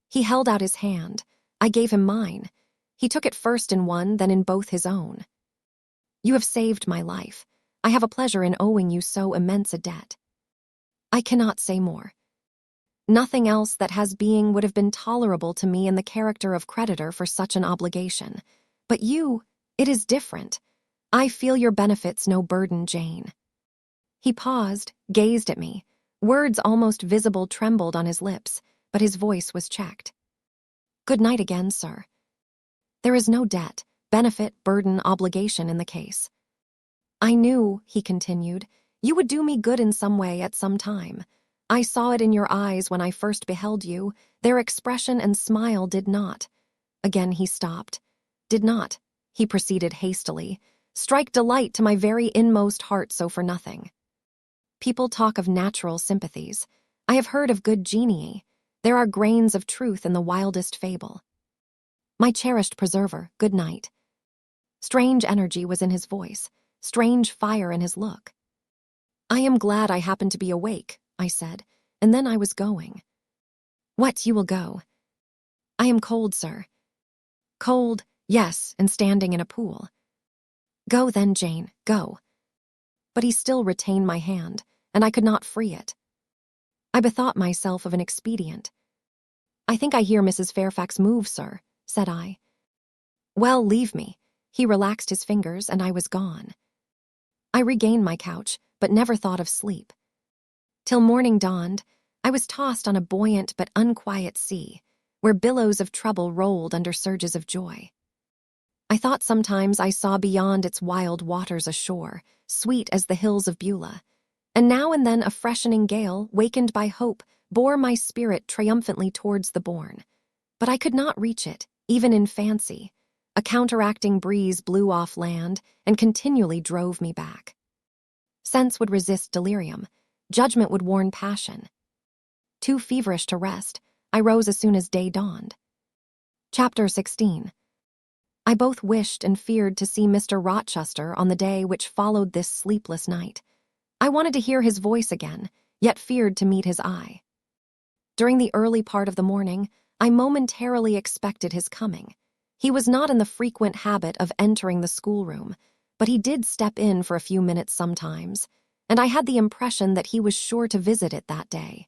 He held out his hand. I gave him mine. He took it first in one, then in both his own. You have saved my life. I have a pleasure in owing you so immense a debt. I cannot say more. Nothing else that has being would have been tolerable to me in the character of creditor for such an obligation. But you, it is different. I feel your benefits no burden, Jane." He paused, gazed at me. Words almost visible trembled on his lips, but his voice was checked. "Good night again, sir. There is no debt, benefit, burden, obligation in the case. I knew," he continued, "you would do me good in some way at some time. I saw it in your eyes when I first beheld you. Their expression and smile did not." Again he stopped. "Did not," he proceeded hastily, "strike delight to my very inmost heart so for nothing. People talk of natural sympathies. I have heard of good genii. There are grains of truth in the wildest fable. My cherished preserver, good night." Strange energy was in his voice, strange fire in his look. "I am glad I happened to be awake," I said, and then I was going. "What, you will go?" "I am cold, sir." "Cold, yes, and standing in a pool." "Go then, Jane, go." But he still retained my hand, and I could not free it. I bethought myself of an expedient. "I think I hear Mrs. Fairfax move, sir," said I. "Well, leave me." He relaxed his fingers, and I was gone. I regained my couch, but never thought of sleep. Till morning dawned, I was tossed on a buoyant but unquiet sea, where billows of trouble rolled under surges of joy. I thought sometimes I saw beyond its wild waters a shore, sweet as the hills of Beulah, and now and then a freshening gale, wakened by hope, bore my spirit triumphantly towards the bourne. But I could not reach it, even in fancy. A counteracting breeze blew off land and continually drove me back. Sense would resist delirium. Judgment would warn passion. Too feverish to rest, I rose as soon as day dawned. Chapter 16. I both wished and feared to see Mr. Rochester on the day which followed this sleepless night. I wanted to hear his voice again, yet feared to meet his eye. During the early part of the morning, I momentarily expected his coming. He was not in the frequent habit of entering the schoolroom, but he did step in for a few minutes sometimes, and I had the impression that he was sure to visit it that day.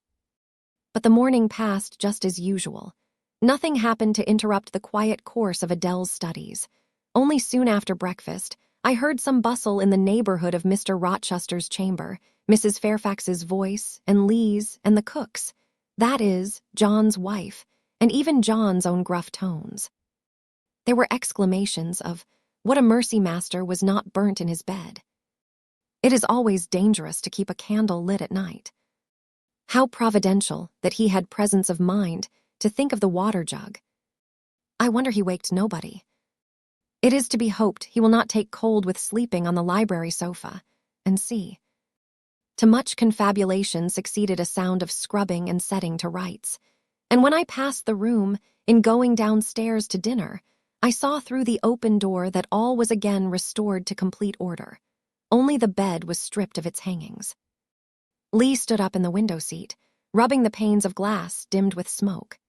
But the morning passed just as usual. Nothing happened to interrupt the quiet course of Adele's studies. Only soon after breakfast, I heard some bustle in the neighborhood of Mr. Rochester's chamber, Mrs. Fairfax's voice, and Lee's, and the cook's, that is, John's wife, and even John's own gruff tones. There were exclamations of, "What a mercy master was not burnt in his bed." It is always dangerous to keep a candle lit at night. How providential that he had presence of mind to think of the water jug. I wonder he waked nobody. It is to be hoped he will not take cold with sleeping on the library sofa. And see. To much confabulation succeeded a sound of scrubbing and setting to rights. And when I passed the room, in going downstairs to dinner, I saw through the open door that all was again restored to complete order. Only the bed was stripped of its hangings. Lee stood up in the window seat, rubbing the panes of glass dimmed with smoke.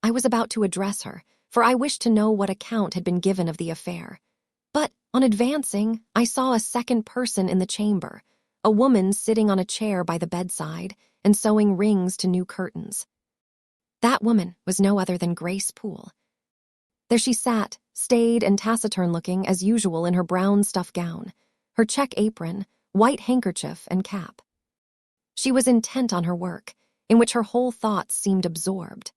I was about to address her, for I wished to know what account had been given of the affair. But, on advancing, I saw a second person in the chamber, a woman sitting on a chair by the bedside and sewing rings to new curtains. That woman was no other than Grace Poole. There she sat, staid and taciturn-looking as usual in her brown stuff gown, her check apron, white handkerchief, and cap. She was intent on her work, in which her whole thoughts seemed absorbed.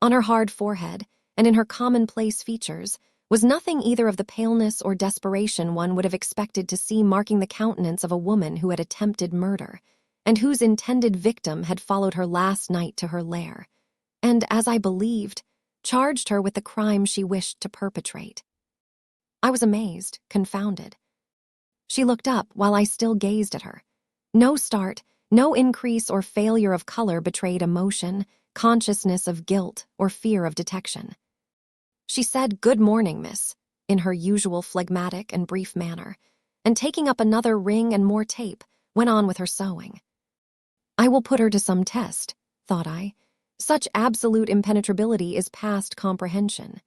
On her hard forehead, and in her commonplace features, was nothing either of the paleness or desperation one would have expected to see marking the countenance of a woman who had attempted murder, and whose intended victim had followed her last night to her lair, and, as I believed, charged her with the crime she wished to perpetrate. I was amazed, confounded. She looked up while I still gazed at her. No start, no increase or failure of color betrayed emotion, consciousness of guilt, or fear of detection. She said, "Good morning, miss," in her usual phlegmatic and brief manner, and taking up another ring and more tape, went on with her sewing. I will put her to some test, thought I. Such absolute impenetrability is past comprehension.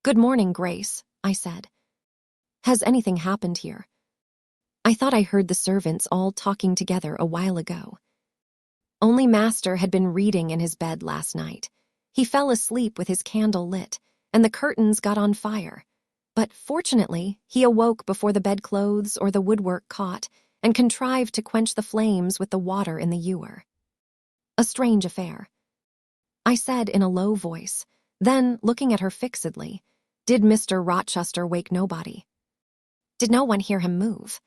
"Good morning, Grace," I said. "Has anything happened here? I thought I heard the servants all talking together a while ago." Only Master had been reading in his bed last night. He fell asleep with his candle lit, and the curtains got on fire. But fortunately, he awoke before the bedclothes or the woodwork caught, and contrived to quench the flames with the water in the ewer. A strange affair, I said in a low voice. Then, looking at her fixedly, did Mr. Rochester wake nobody? Did no one hear him move?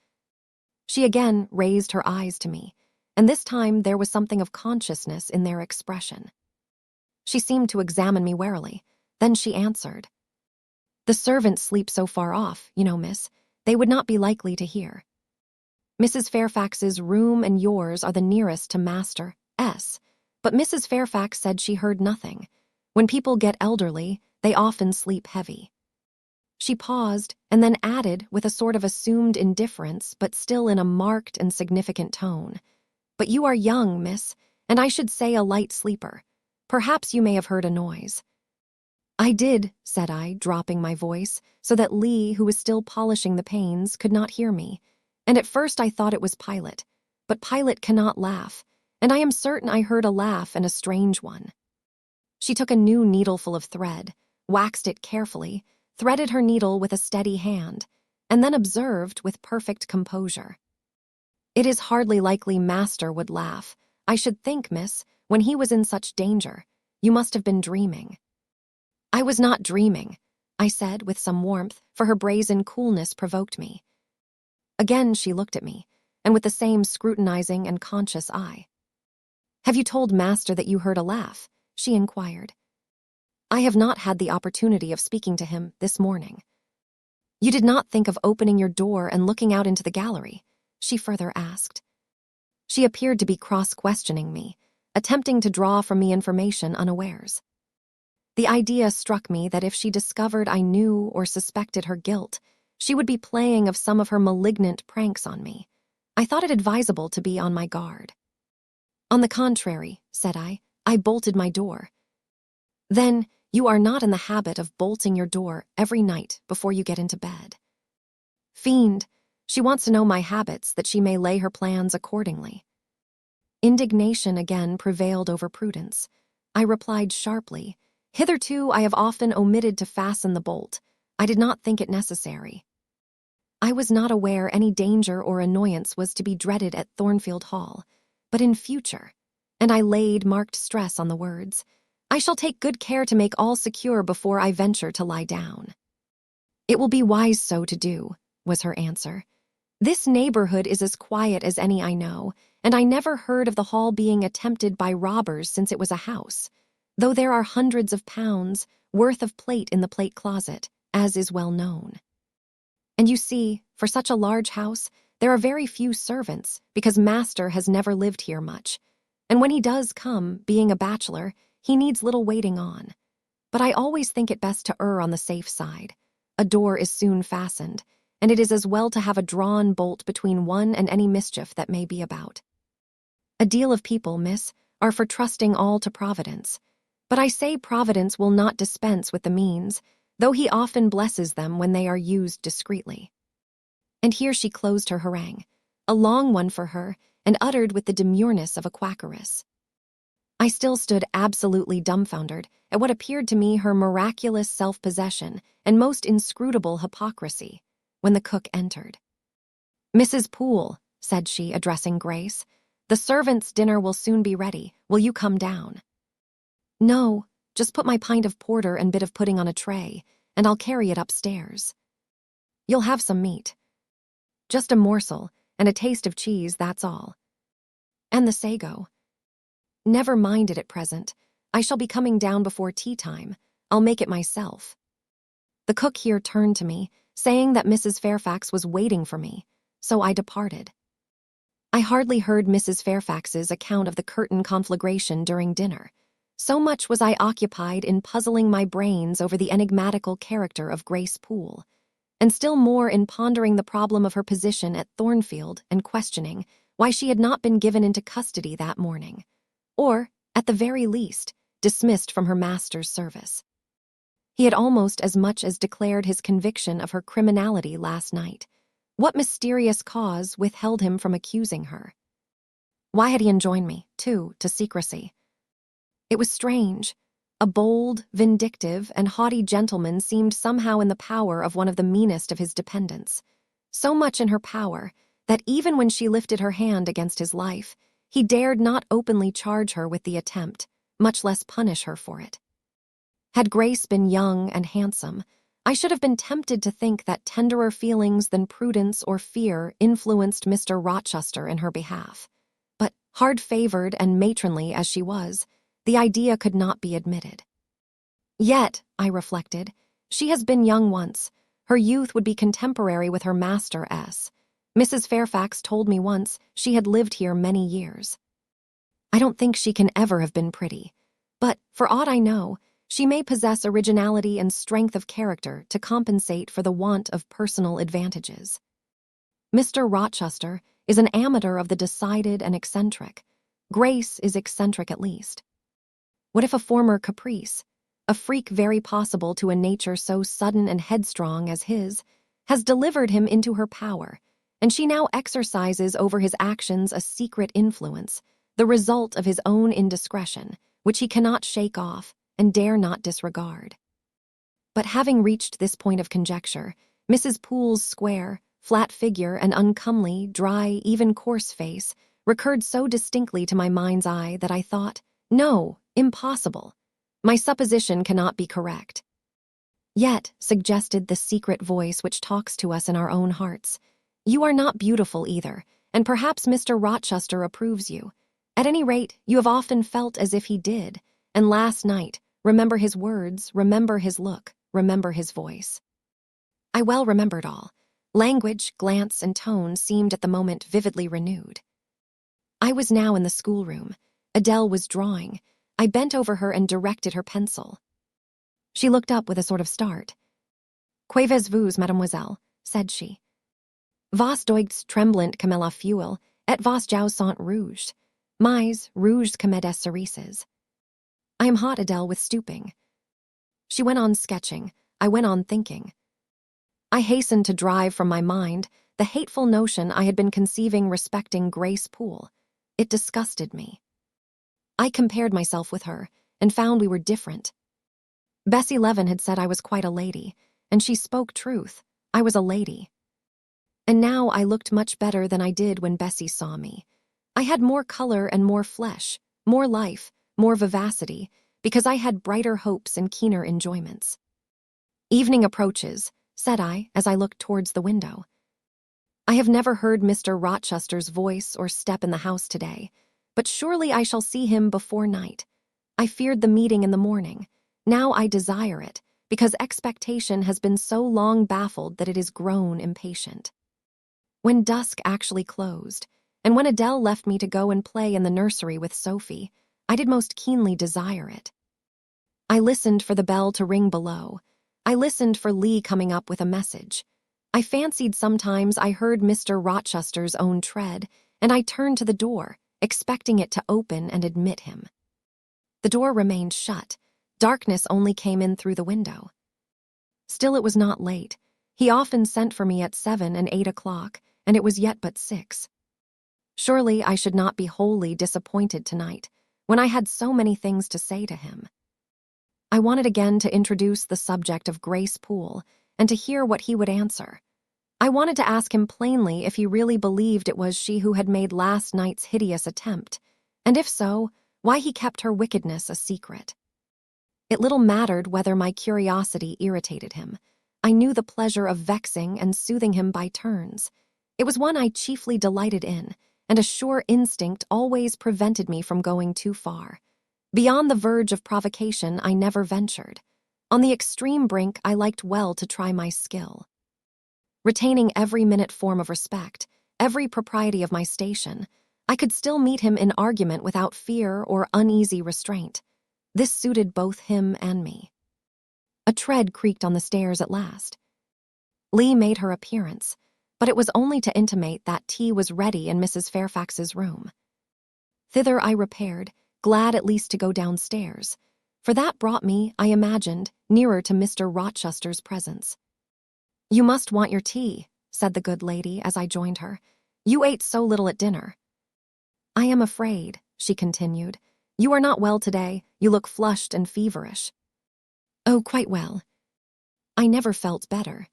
She again raised her eyes to me, and this time there was something of consciousness in their expression. She seemed to examine me warily. Then she answered, "The servants sleep so far off, you know, miss, they would not be likely to hear. Mrs. Fairfax's room and yours are the nearest to Master S, but Mrs. Fairfax said she heard nothing. When people get elderly, they often sleep heavy." She paused and then added with a sort of assumed indifference, but still in a marked and significant tone, "But you are young, miss, and I should say a light sleeper. Perhaps you may have heard a noise." "I did," said I, dropping my voice, so that Lee, who was still polishing the panes, could not hear me. "And at first I thought it was Pilot. But Pilot cannot laugh, and I am certain I heard a laugh and a strange one." She took a new needleful of thread, waxed it carefully, threaded her needle with a steady hand, and then observed with perfect composure, "It is hardly likely Master would laugh. I should think, miss, when he was in such danger, you must have been dreaming." "I was not dreaming," I said with some warmth, for her brazen coolness provoked me. Again she looked at me, and with the same scrutinizing and conscious eye. "Have you told Master that you heard a laugh?" she inquired. "I have not had the opportunity of speaking to him this morning." "You did not think of opening your door and looking out into the gallery?" she further asked. She appeared to be cross-questioning me, attempting to draw from me information unawares. The idea struck me that if she discovered I knew or suspected her guilt, she would be playing of some of her malignant pranks on me. I thought it advisable to be on my guard. "On the contrary," said I bolted my door." "Then you are not in the habit of bolting your door every night before you get into bed." Fiend, she wants to know my habits that she may lay her plans accordingly. Indignation again prevailed over prudence. I replied sharply, "Hitherto I have often omitted to fasten the bolt. I did not think it necessary." I was not aware any danger or annoyance was to be dreaded at Thornfield Hall, but in future, and I laid marked stress on the words, "I shall take good care to make all secure before I venture to lie down." "It will be wise so to do," was her answer. "This neighborhood is as quiet as any I know, and I never heard of the hall being attempted by robbers since it was a house, though there are hundreds of pounds worth of plate in the plate closet, as is well known. And you see, for such a large house, there are very few servants, because Master has never lived here much, and when he does come, being a bachelor, he needs little waiting on. But I always think it best to err on the safe side. A door is soon fastened, and it is as well to have a drawn bolt between one and any mischief that may be about. A deal of people, miss, are for trusting all to Providence, but I say Providence will not dispense with the means, though he often blesses them when they are used discreetly." And here she closed her harangue, a long one for her, and uttered with the demureness of a quackeress. I still stood absolutely dumbfounded at what appeared to me her miraculous self-possession and most inscrutable hypocrisy, when the cook entered. "Mrs. Poole," said she, addressing Grace, "the servants' dinner will soon be ready. Will you come down?" "No, just put my pint of porter and bit of pudding on a tray, and I'll carry it upstairs." "You'll have some meat." "Just a morsel, and a taste of cheese, that's all." "And the sago." "Never mind it at present. I shall be coming down before tea time. I'll make it myself." The cook here turned to me, saying that Mrs. Fairfax was waiting for me, so I departed. I hardly heard Mrs. Fairfax's account of the curtain conflagration during dinner. So much was I occupied in puzzling my brains over the enigmatical character of Grace Poole, and still more in pondering the problem of her position at Thornfield and questioning why she had not been given into custody that morning, or, at the very least, dismissed from her master's service. He had almost as much as declared his conviction of her criminality last night. What mysterious cause withheld him from accusing her? Why had he enjoined me, too, to secrecy? It was strange. A bold, vindictive, and haughty gentleman seemed somehow in the power of one of the meanest of his dependents. So much in her power that even when she lifted her hand against his life, he dared not openly charge her with the attempt, much less punish her for it. Had Grace been young and handsome, I should have been tempted to think that tenderer feelings than prudence or fear influenced Mr. Rochester in her behalf. But, hard-favored and matronly as she was, the idea could not be admitted. Yet, I reflected, she has been young once. Her youth would be contemporary with her master S. Mrs. Fairfax told me once she had lived here many years. I don't think she can ever have been pretty, but, for aught I know, she may possess originality and strength of character to compensate for the want of personal advantages. Mr. Rochester is an amateur of the decided and eccentric. Grace is eccentric at least. What if a former caprice, a freak very possible to a nature so sudden and headstrong as his, has delivered him into her power, and she now exercises over his actions a secret influence, the result of his own indiscretion, which he cannot shake off and dare not disregard. But having reached this point of conjecture, Mrs. Poole's square, flat figure and uncomely, dry, even coarse face recurred so distinctly to my mind's eye that I thought, no, impossible. My supposition cannot be correct. Yet, suggested the secret voice which talks to us in our own hearts, you are not beautiful either, and perhaps Mr. Rochester approves you. At any rate, you have often felt as if he did, and last night, remember his words, remember his look, remember his voice. I well remembered all. Language, glance, and tone seemed at the moment vividly renewed. I was now in the schoolroom. Adele was drawing. I bent over her and directed her pencil. She looked up with a sort of start. "Qu'avez-vous, mademoiselle?" said she. "Vos doigts tremblant comme la fuel, et vos joues sont rouges. Mais rouges comme des cerises." I am hot, Adele, with stooping. She went on sketching. I went on thinking. I hastened to drive from my mind the hateful notion I had been conceiving respecting Grace Poole. It disgusted me. I compared myself with her, and found we were different. Bessie Levin had said I was quite a lady, and she spoke truth. I was a lady. And now I looked much better than I did when Bessie saw me. I had more color and more flesh, more life, more vivacity, because I had brighter hopes and keener enjoyments. "Evening approaches," said I, as I looked towards the window. I have never heard Mr. Rochester's voice or step in the house today, but surely I shall see him before night. I feared the meeting in the morning. Now I desire it, because expectation has been so long baffled that it is grown impatient. When dusk actually closed, and when Adele left me to go and play in the nursery with Sophie, I did most keenly desire it. I listened for the bell to ring below. I listened for Lee coming up with a message. I fancied sometimes I heard Mr. Rochester's own tread, and I turned to the door, expecting it to open and admit him. The door remained shut. Darkness only came in through the window. Still it was not late. He often sent for me at 7 and 8 o'clock, and it was yet but 6. Surely I should not be wholly disappointed tonight, when I had so many things to say to him. I wanted again to introduce the subject of Grace Poole, and to hear what he would answer. I wanted to ask him plainly if he really believed it was she who had made last night's hideous attempt, and if so, why he kept her wickedness a secret. It little mattered whether my curiosity irritated him. I knew the pleasure of vexing and soothing him by turns. It was one I chiefly delighted in, and a sure instinct always prevented me from going too far. Beyond the verge of provocation I never ventured. On the extreme brink I liked well to try my skill. Retaining every minute form of respect, every propriety of my station, I could still meet him in argument without fear or uneasy restraint. This suited both him and me. A tread creaked on the stairs at last. Lee made her appearance, but it was only to intimate that tea was ready in Mrs. Fairfax's room. Thither I repaired, glad at least to go downstairs, for that brought me, I imagined, nearer to Mr. Rochester's presence. "You must want your tea," said the good lady as I joined her. "You ate so little at dinner." I am afraid, she continued. You are not well today. You look flushed and feverish. Oh, quite well. I never felt better.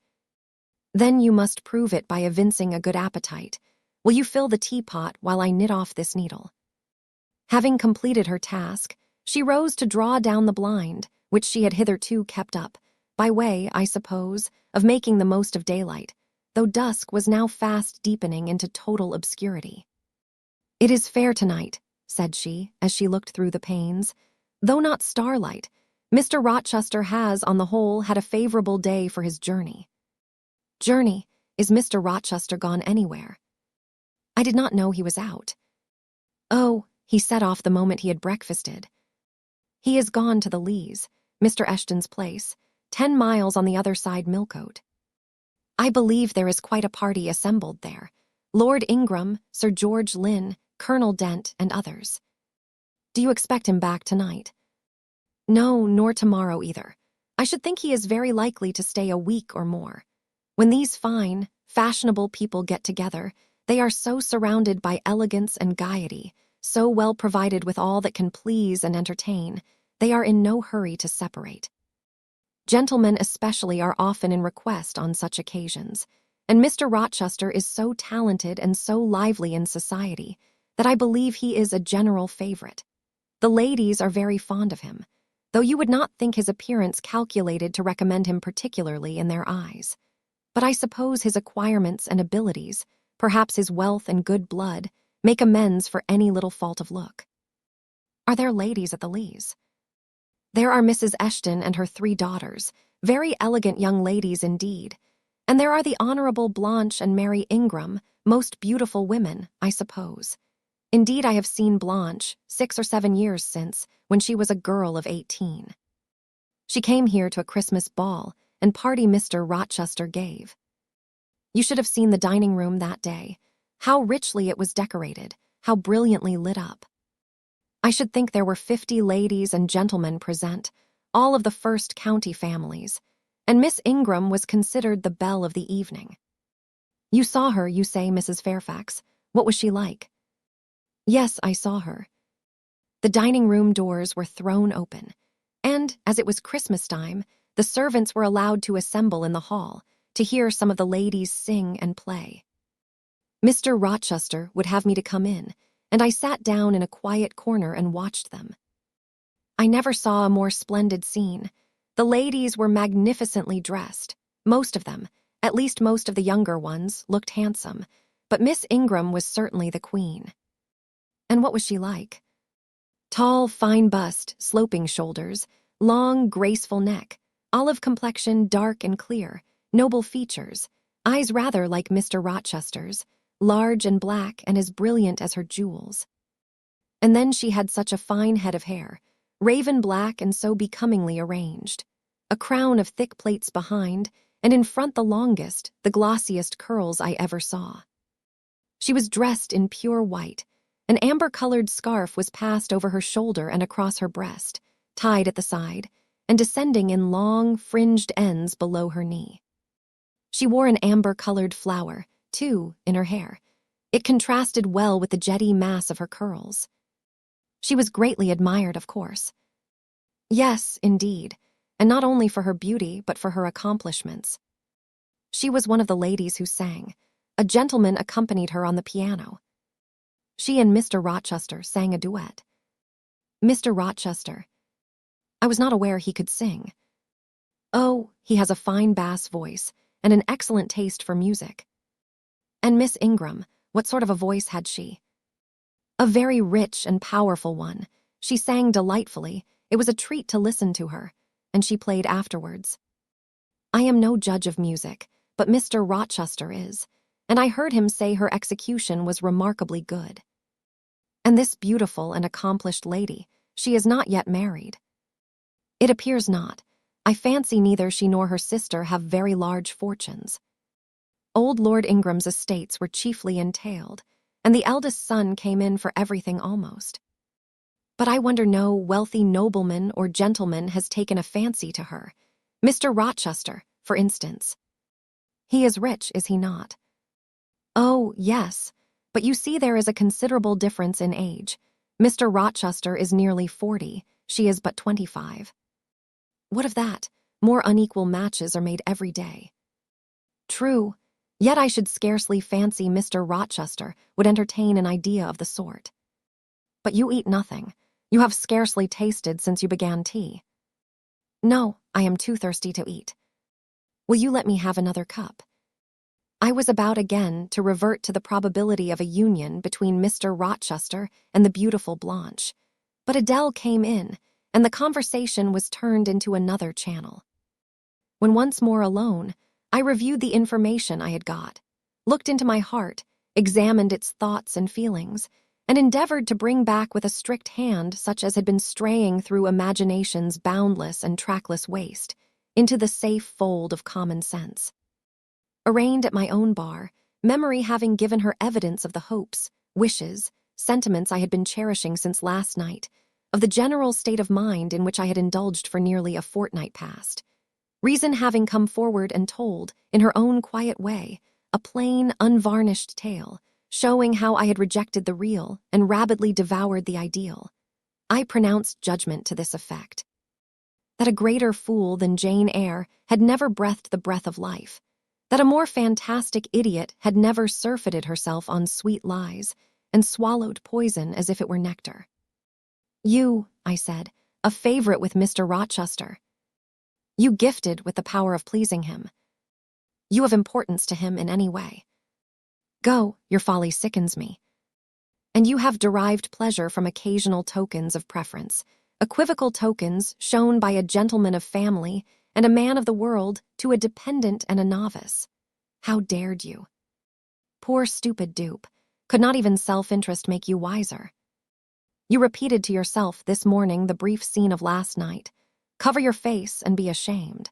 Then you must prove it by evincing a good appetite. Will you fill the teapot while I knit off this needle? Having completed her task, she rose to draw down the blind, which she had hitherto kept up, by way, I suppose, of making the most of daylight, though dusk was now fast deepening into total obscurity. It is fair tonight, said she, as she looked through the panes. Though not starlight, Mr. Rochester has, on the whole, had a favorable day for his journey. Journey? Is Mr. Rochester gone anywhere? I did not know he was out. Oh, he set off the moment he had breakfasted. He is gone to the Lees, Mr. Eshton's place, 10 miles on the other side Millcote. I believe there is quite a party assembled there. Lord Ingram, Sir George Lynn, Colonel Dent, and others. Do you expect him back tonight? No, nor tomorrow either. I should think he is very likely to stay a week or more. When these fine, fashionable people get together, they are so surrounded by elegance and gaiety, so well provided with all that can please and entertain, they are in no hurry to separate. Gentlemen especially are often in request on such occasions, and Mr. Rochester is so talented and so lively in society that I believe he is a general favorite. The ladies are very fond of him, though you would not think his appearance calculated to recommend him particularly in their eyes. But I suppose his acquirements and abilities, perhaps his wealth and good blood, make amends for any little fault of look. Are there ladies at the Lees? There are Mrs. Eshton and her 3 daughters, very elegant young ladies indeed, and there are the Honorable Blanche and Mary Ingram, most beautiful women, I suppose. Indeed, I have seen Blanche 6 or 7 years since, when she was a girl of 18. She came here to a Christmas ball and party Mr. Rochester gave. You should have seen the dining room that day. How richly it was decorated, how brilliantly lit up. I should think there were 50 ladies and gentlemen present, all of the first county families, and Miss Ingram was considered the belle of the evening. You saw her, you say, Mrs. Fairfax. What was she like? Yes, I saw her. The dining-room doors were thrown open, and, as it was Christmas time, the servants were allowed to assemble in the hall to hear some of the ladies sing and play. Mr. Rochester would have me to come in, and I sat down in a quiet corner and watched them. I never saw a more splendid scene. The ladies were magnificently dressed. Most of them, at least most of the younger ones, looked handsome, but Miss Ingram was certainly the queen. And what was she like? Tall, fine bust, sloping shoulders, long, graceful neck, olive complexion, dark and clear, noble features, eyes rather like Mr. Rochester's, large and black and as brilliant as her jewels. And then she had such a fine head of hair, raven black and so becomingly arranged, a crown of thick plaits behind, and in front the longest, the glossiest curls I ever saw. She was dressed in pure white. An amber-colored scarf was passed over her shoulder and across her breast, tied at the side, and descending in long, fringed ends below her knee. She wore an amber-colored flower, too, in her hair. It contrasted well with the jetty mass of her curls. She was greatly admired, of course. Yes, indeed, and not only for her beauty, but for her accomplishments. She was one of the ladies who sang. A gentleman accompanied her on the piano. She and Mr. Rochester sang a duet. Mr. Rochester. I was not aware he could sing. Oh, he has a fine bass voice and an excellent taste for music. And Miss Ingram, what sort of a voice had she? A very rich and powerful one. She sang delightfully. It was a treat to listen to her, and she played afterwards. I am no judge of music, but Mr. Rochester is, and I heard him say her execution was remarkably good. And this beautiful and accomplished lady, she is not yet married. It appears not. I fancy neither she nor her sister have very large fortunes. Old Lord Ingram's estates were chiefly entailed, and the eldest son came in for everything almost. But I wonder no wealthy nobleman or gentleman has taken a fancy to her. Mr. Rochester, for instance. He is rich, is he not? Oh, yes. But you see there is a considerable difference in age. Mr. Rochester is nearly 40, she is but 25. What of that? More unequal matches are made every day. True, yet I should scarcely fancy Mr. Rochester would entertain an idea of the sort. But you eat nothing. You have scarcely tasted since you began tea. No, I am too thirsty to eat. Will you let me have another cup? I was about again to revert to the probability of a union between Mr. Rochester and the beautiful Blanche, but Adele came in, and the conversation was turned into another channel. When once more alone, I reviewed the information I had got, looked into my heart, examined its thoughts and feelings, and endeavored to bring back with a strict hand such as had been straying through imagination's boundless and trackless waste into the safe fold of common sense. Arraigned at my own bar, memory having given her evidence of the hopes, wishes, sentiments I had been cherishing since last night, of the general state of mind in which I had indulged for nearly a fortnight past, reason having come forward and told, in her own quiet way, a plain, unvarnished tale, showing how I had rejected the real and rabidly devoured the ideal, I pronounced judgment to this effect: that a greater fool than Jane Eyre had never breathed the breath of life, that a more fantastic idiot had never surfeited herself on sweet lies and swallowed poison as if it were nectar. You, I said, a favorite with Mr. Rochester. You gifted with the power of pleasing him. You of importance to him in any way. Go, your folly sickens me. And you have derived pleasure from occasional tokens of preference, equivocal tokens shown by a gentleman of family and a man of the world to a dependent and a novice. How dared you? Poor stupid dupe, could not even self-interest make you wiser? You repeated to yourself this morning the brief scene of last night. Cover your face and be ashamed.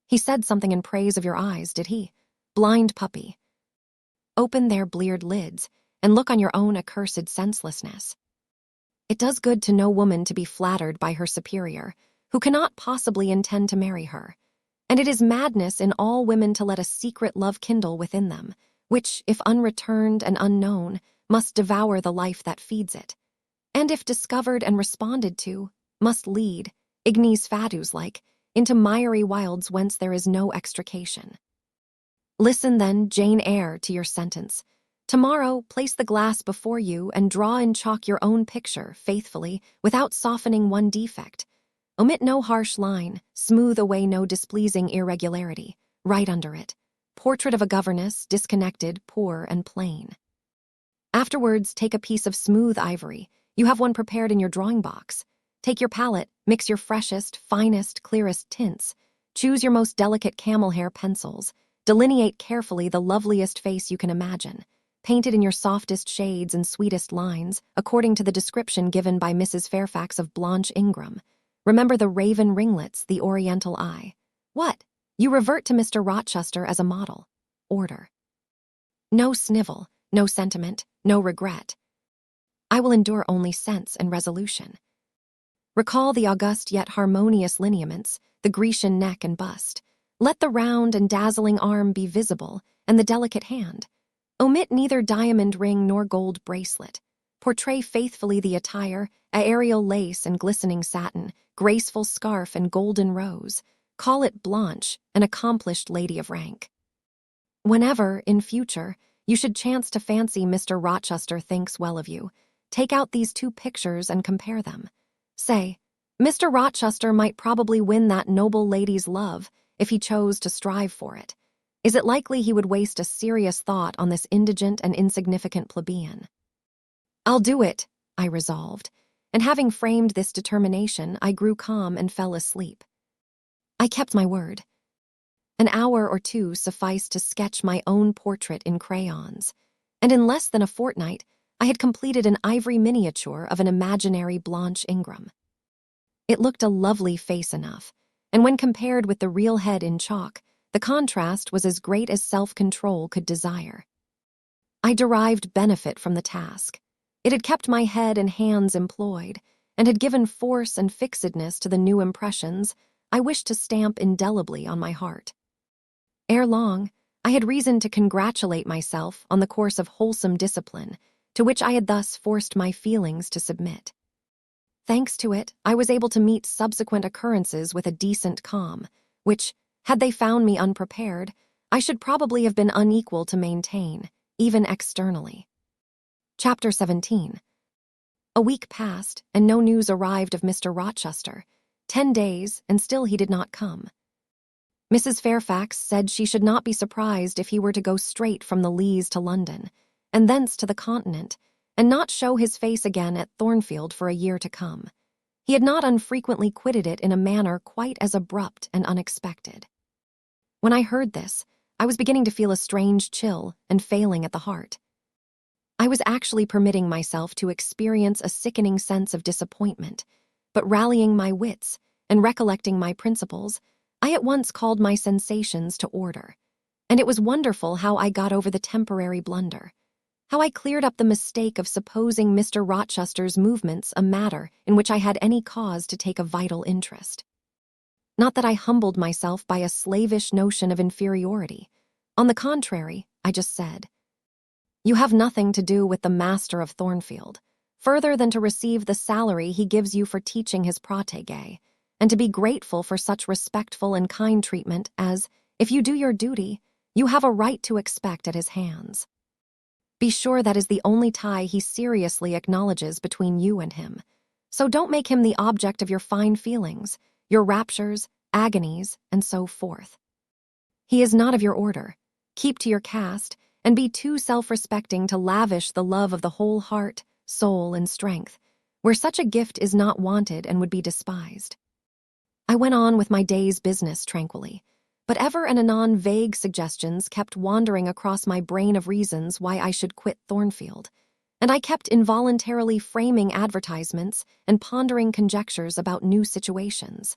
He said something in praise of your eyes, did he? Blind puppy. Open their bleared lids and look on your own accursed senselessness. It does good to no woman to be flattered by her superior, who cannot possibly intend to marry her, and it is madness in all women to let a secret love kindle within them, which, if unreturned and unknown, must devour the life that feeds it, and if discovered and responded to, must lead, ignes fadus like, into miry wilds whence there is no extrication. Listen then, Jane Eyre, to your sentence. Tomorrow, place the glass before you and draw in chalk your own picture, faithfully, without softening one defect. Omit no harsh line, smooth away no displeasing irregularity. Write under it, portrait of a governess, disconnected, poor, and plain. Afterwards, take a piece of smooth ivory. You have one prepared in your drawing box. Take your palette, mix your freshest, finest, clearest tints. Choose your most delicate camel hair pencils. Delineate carefully the loveliest face you can imagine. Paint it in your softest shades and sweetest lines, according to the description given by Mrs. Fairfax of Blanche Ingram. Remember the raven ringlets, the oriental eye. What? You revert to Mr. Rochester as a model. Order. No snivel, no sentiment, no regret. I will endure only sense and resolution. Recall the august yet harmonious lineaments, the Grecian neck and bust. Let the round and dazzling arm be visible, and the delicate hand. Omit neither diamond ring nor gold bracelet. Portray faithfully the attire, aerial lace and glistening satin, graceful scarf and golden rose. Call it Blanche, an accomplished lady of rank. Whenever, in future, you should chance to fancy Mr. Rochester thinks well of you, take out these two pictures and compare them. Say, Mr. Rochester might probably win that noble lady's love if he chose to strive for it. Is it likely he would waste a serious thought on this indigent and insignificant plebeian? I'll do it, I resolved, and having framed this determination, I grew calm and fell asleep. I kept my word. An hour or two sufficed to sketch my own portrait in crayons, and in less than a fortnight, I had completed an ivory miniature of an imaginary Blanche Ingram. It looked a lovely face enough, and when compared with the real head in chalk, the contrast was as great as self-control could desire. I derived benefit from the task. It had kept my head and hands employed, and had given force and fixedness to the new impressions I wished to stamp indelibly on my heart. Ere long, I had reason to congratulate myself on the course of wholesome discipline to which I had thus forced my feelings to submit. Thanks to it, I was able to meet subsequent occurrences with a decent calm, which, had they found me unprepared, I should probably have been unequal to maintain, even externally. Chapter 17. A week passed, and no news arrived of Mr. Rochester. 10 days, and still he did not come. Mrs. Fairfax said she should not be surprised if he were to go straight from the Leas to London, and thence to the Continent, and not show his face again at Thornfield for a year to come. He had not unfrequently quitted it in a manner quite as abrupt and unexpected. When I heard this, I was beginning to feel a strange chill and failing at the heart. I was actually permitting myself to experience a sickening sense of disappointment, but rallying my wits and recollecting my principles, I at once called my sensations to order, and it was wonderful how I got over the temporary blunder, how I cleared up the mistake of supposing Mr. Rochester's movements a matter in which I had any cause to take a vital interest. Not that I humbled myself by a slavish notion of inferiority. On the contrary, I just said, "You have nothing to do with the master of Thornfield, further than to receive the salary he gives you for teaching his protégé, and to be grateful for such respectful and kind treatment as, if you do your duty, you have a right to expect at his hands. Be sure that is the only tie he seriously acknowledges between you and him, so don't make him the object of your fine feelings, your raptures, agonies, and so forth. He is not of your order. Keep to your caste, and be too self-respecting to lavish the love of the whole heart, soul, and strength, where such a gift is not wanted and would be despised." I went on with my day's business tranquilly, but ever and anon vague suggestions kept wandering across my brain of reasons why I should quit Thornfield, and I kept involuntarily framing advertisements and pondering conjectures about new situations.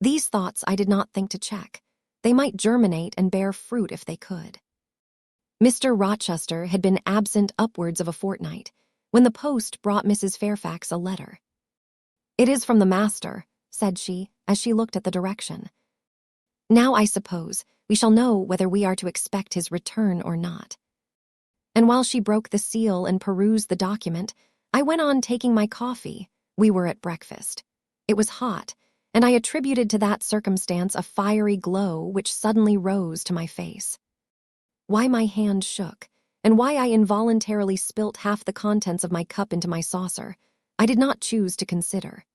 These thoughts I did not think to check. They might germinate and bear fruit if they could. Mr. Rochester had been absent upwards of a fortnight, when the post brought Mrs. Fairfax a letter. "It is from the master," said she, as she looked at the direction. "Now, I suppose, we shall know whether we are to expect his return or not." And while she broke the seal and perused the document, I went on taking my coffee. We were at breakfast. It was hot, and I attributed to that circumstance a fiery glow which suddenly rose to my face. Why my hand shook, and why I involuntarily spilt half the contents of my cup into my saucer, I did not choose to consider.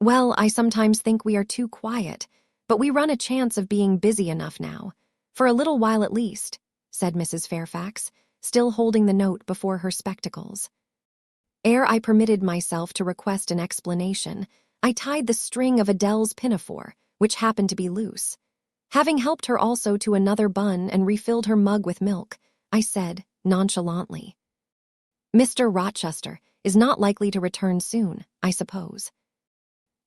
"Well, I sometimes think we are too quiet, but we run a chance of being busy enough now, for a little while at least," said Mrs. Fairfax, still holding the note before her spectacles. Ere I permitted myself to request an explanation, I tied the string of Adele's pinafore, which happened to be loose. Having helped her also to another bun and refilled her mug with milk, I said, nonchalantly, "Mr. Rochester is not likely to return soon, I suppose."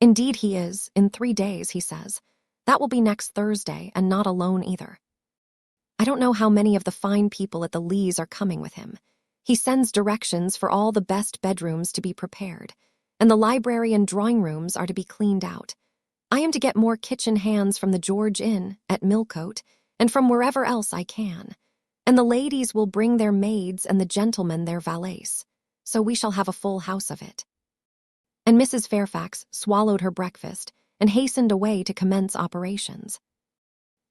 "Indeed he is, in 3 days, he says. That will be next Thursday, and not alone either. I don't know how many of the fine people at the Leas are coming with him. He sends directions for all the best bedrooms to be prepared, and the library and drawing rooms are to be cleaned out. I am to get more kitchen hands from the George Inn, at Millcote, and from wherever else I can, and the ladies will bring their maids and the gentlemen their valets, so we shall have a full house of it." And Mrs. Fairfax swallowed her breakfast and hastened away to commence operations.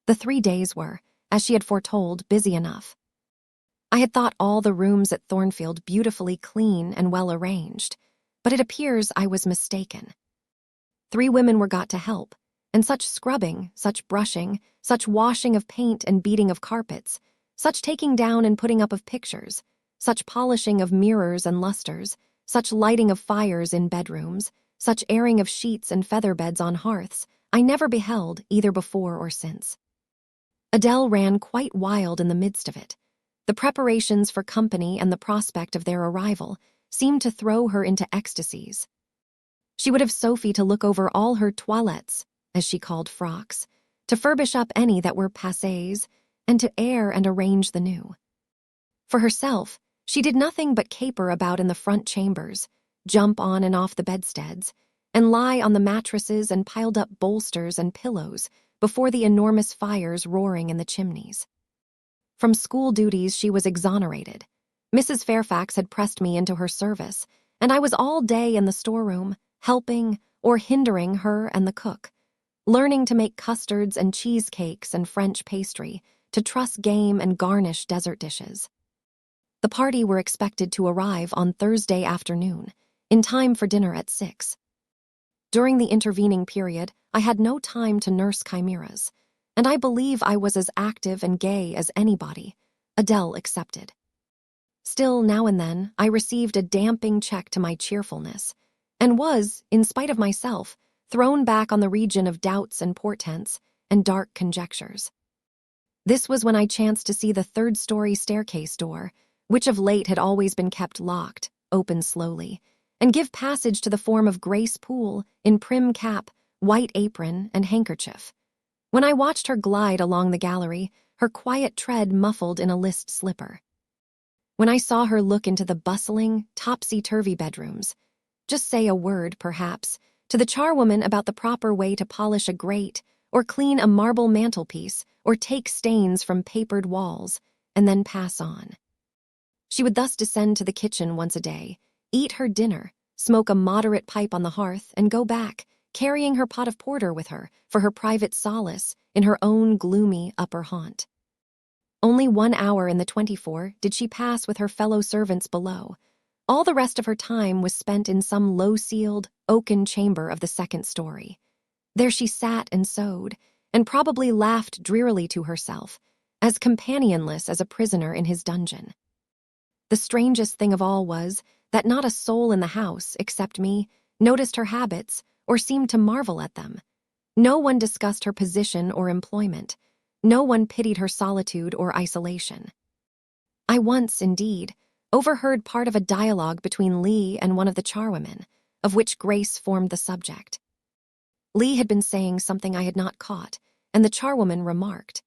The 3 days were, as she had foretold, busy enough. I had thought all the rooms at Thornfield beautifully clean and well arranged, but it appears I was mistaken. 3 women were got to help, and such scrubbing, such brushing, such washing of paint and beating of carpets, such taking down and putting up of pictures, such polishing of mirrors and lustres, such lighting of fires in bedrooms, such airing of sheets and feather beds on hearths, I never beheld either before or since. Adele ran quite wild in the midst of it. The preparations for company and the prospect of their arrival seemed to throw her into ecstasies. She would have Sophie to look over all her toilettes, as she called frocks, to furbish up any that were passés, and to air and arrange the new. For herself, she did nothing but caper about in the front chambers, jump on and off the bedsteads, and lie on the mattresses and piled up bolsters and pillows before the enormous fires roaring in the chimneys. From school duties, she was exonerated. Mrs. Fairfax had pressed me into her service, and I was all day in the storeroom, helping or hindering her and the cook, learning to make custards and cheesecakes and French pastry, to truss game and garnish dessert dishes. The party were expected to arrive on Thursday afternoon, in time for dinner at 6. During the intervening period, I had no time to nurse chimeras, and I believe I was as active and gay as anybody, Adele excepted. Still, now and then, I received a damping check to my cheerfulness, and was, in spite of myself, thrown back on the region of doubts and portents and dark conjectures. This was when I chanced to see the third-story staircase door, which of late had always been kept locked, open slowly, and give passage to the form of Grace Poole in prim cap, white apron, and handkerchief. When I watched her glide along the gallery, her quiet tread muffled in a list slipper. When I saw her look into the bustling, topsy-turvy bedrooms, just say a word, perhaps, to the charwoman about the proper way to polish a grate, or clean a marble mantelpiece, or take stains from papered walls, and then pass on. She would thus descend to the kitchen once a day, eat her dinner, smoke a moderate pipe on the hearth, and go back, carrying her pot of porter with her for her private solace in her own gloomy upper haunt. Only 1 hour in the 24 did she pass with her fellow servants below. All the rest of her time was spent in some low-ceiled, oaken chamber of the second story. There she sat and sewed, and probably laughed drearily to herself, as companionless as a prisoner in his dungeon. The strangest thing of all was that not a soul in the house, except me, noticed her habits or seemed to marvel at them. No one discussed her position or employment. No one pitied her solitude or isolation. I once, indeed, overheard part of a dialogue between Lee and one of the charwomen, of which Grace formed the subject. Lee had been saying something I had not caught, and the charwoman remarked,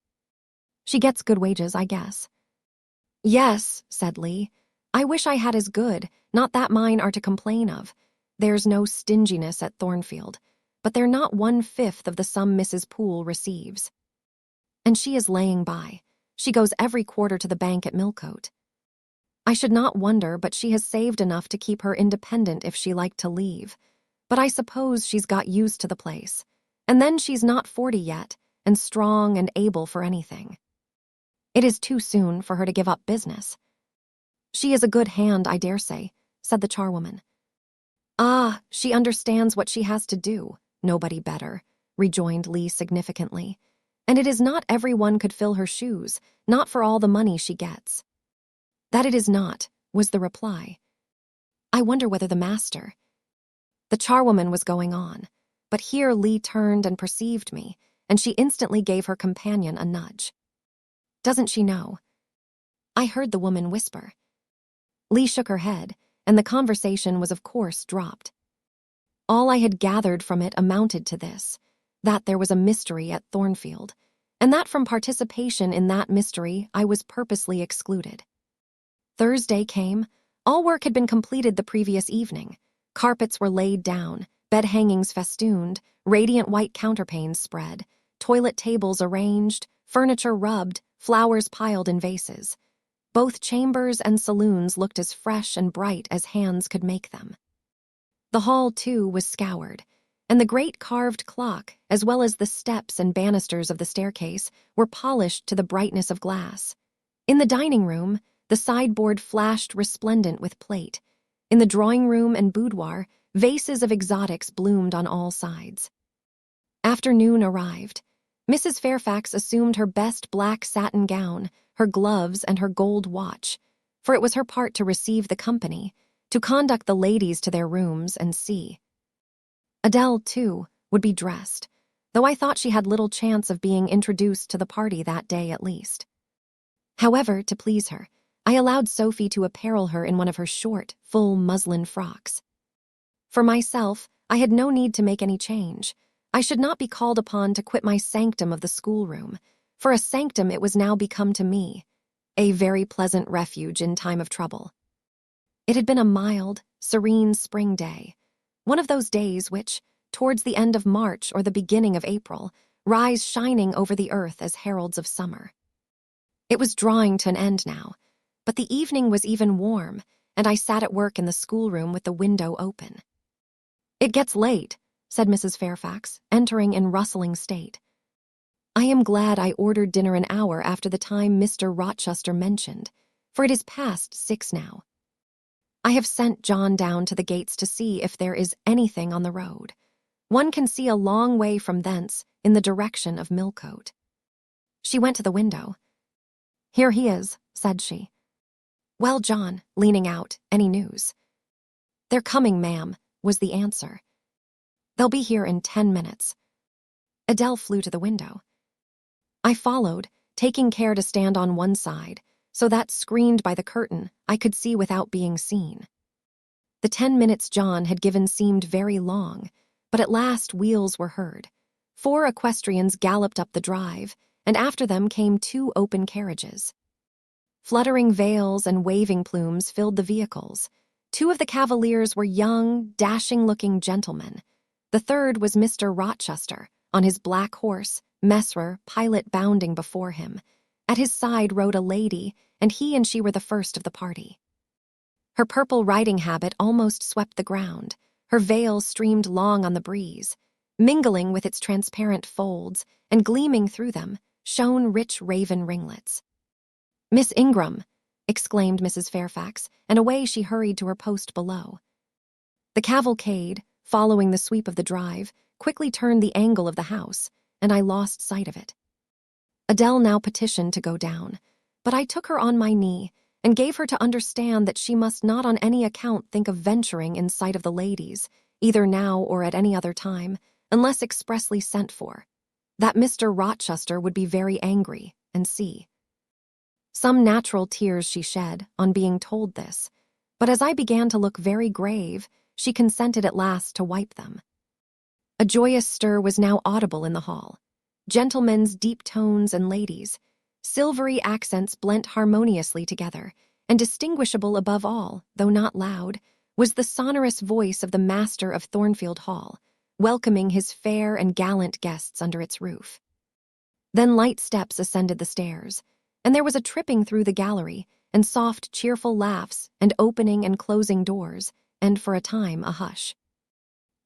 "She gets good wages, I guess." "Yes," said Lee. "I wish I had as good, not that mine are to complain of. There's no stinginess at Thornfield, but they're not 1/5 of the sum Mrs. Poole receives. And she is laying by. She goes every quarter to the bank at Millcote. I should not wonder but she has saved enough to keep her independent if she liked to leave. But I suppose she's got used to the place. And then she's not 40 yet, and strong and able for anything. It is too soon for her to give up business." "She is a good hand, I dare say," said the charwoman. "Ah, she understands what she has to do. Nobody better," rejoined Lee significantly. "And it is not every one could fill her shoes, not for all the money she gets." "That it is not," was the reply. "I wonder whether the master—" The charwoman was going on, but here Lee turned and perceived me, and she instantly gave her companion a nudge. "Doesn't she know?" I heard the woman whisper. Lee shook her head, and the conversation was of course dropped. All I had gathered from it amounted to this, that there was a mystery at Thornfield, and that from participation in that mystery I was purposely excluded. Thursday came. All work had been completed the previous evening. Carpets were laid down, bed hangings festooned, radiant white counterpanes spread, toilet tables arranged, furniture rubbed, flowers piled in vases. Both chambers and saloons looked as fresh and bright as hands could make them. The hall, too, was scoured, and the great carved clock, as well as the steps and banisters of the staircase, were polished to the brightness of glass. In the dining room, the sideboard flashed resplendent with plate. In the drawing room and boudoir, vases of exotics bloomed on all sides. Afternoon arrived. Mrs. Fairfax assumed her best black satin gown, her gloves, and her gold watch, for it was her part to receive the company, to conduct the ladies to their rooms and see. Adele, too, would be dressed, though I thought she had little chance of being introduced to the party that day at least. However, to please her, I allowed Sophie to apparel her in one of her short, full muslin frocks. For myself, I had no need to make any change. I should not be called upon to quit my sanctum of the schoolroom, for a sanctum it was now become to me, a very pleasant refuge in time of trouble. It had been a mild, serene spring day, one of those days which, towards the end of March or the beginning of April, rise shining over the earth as heralds of summer. It was drawing to an end now, but the evening was even warm, and I sat at work in the schoolroom with the window open. "It gets late," said Mrs. Fairfax, entering in rustling state. "I am glad I ordered dinner an hour after the time Mr. Rochester mentioned, for it is past 6 now. I have sent John down to the gates to see if there is anything on the road. One can see a long way from thence in the direction of Millcote." She went to the window. "Here he is," said she. "Well, John," leaning out, "any news?" "They're coming, ma'am," was the answer. "They'll be here in 10 minutes. Adele flew to the window. I followed, taking care to stand on one side, so that, screened by the curtain, I could see without being seen. The 10 minutes John had given seemed very long, but at last wheels were heard. 4 equestrians galloped up the drive, and after them came 2 open carriages. Fluttering veils and waving plumes filled the vehicles. 2 of the cavaliers were young, dashing-looking gentlemen. The third was Mr. Rochester, on his black horse, Messer, pilot bounding before him. At his side rode a lady, and he and she were the first of the party. Her purple riding habit almost swept the ground. Her veil streamed long on the breeze. Mingling with its transparent folds, and gleaming through them, shone rich raven ringlets. "Miss Ingram!" exclaimed Mrs. Fairfax, and away she hurried to her post below. The cavalcade, following the sweep of the drive, quickly turned the angle of the house, and I lost sight of it. Adele now petitioned to go down, but I took her on my knee and gave her to understand that she must not on any account think of venturing in sight of the ladies, either now or at any other time, unless expressly sent for. That Mr. Rochester would be very angry, and see. Some natural tears she shed on being told this, but as I began to look very grave, she consented at last to wipe them. A joyous stir was now audible in the hall. Gentlemen's deep tones and ladies' silvery accents blent harmoniously together, and distinguishable above all, though not loud, was the sonorous voice of the master of Thornfield Hall, welcoming his fair and gallant guests under its roof. Then light steps ascended the stairs, and there was a tripping through the gallery, and soft, cheerful laughs, and opening and closing doors, and for a time a hush.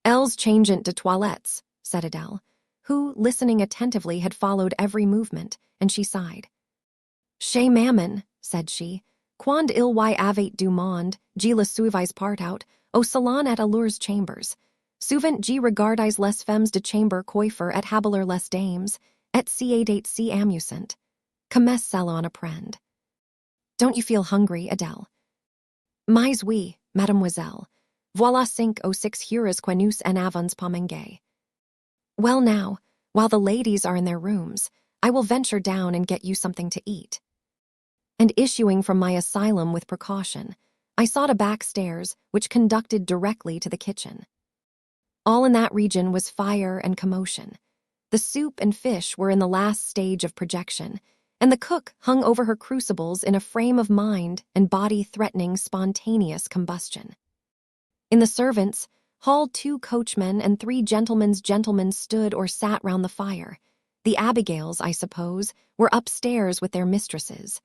"Elle's changent de toilettes," said Adele, who, listening attentively, had followed every movement, and she sighed. "Chez mammon," said she, "quand il y avait du monde, je le suivais part out, au salon at allures chambers. Souvent je regardais les femmes de chambre coiffer et habeler les dames, et si amusant. Comme cela on apprend." "Don't you feel hungry, Adele?" "Mais oui, mademoiselle. Voilà 5 ou 6 heures que nous en avons pas mangé." "Well now, while the ladies are in their rooms, I will venture down and get you something to eat." And issuing from my asylum with precaution, I sought a back stairs which conducted directly to the kitchen. All in that region was fire and commotion. The soup and fish were in the last stage of projection, and the cook hung over her crucibles in a frame of mind and body threatening spontaneous combustion. In the servants' hall 2 coachmen and 3 gentlemen stood or sat round the fire. The Abigails, I suppose, were upstairs with their mistresses.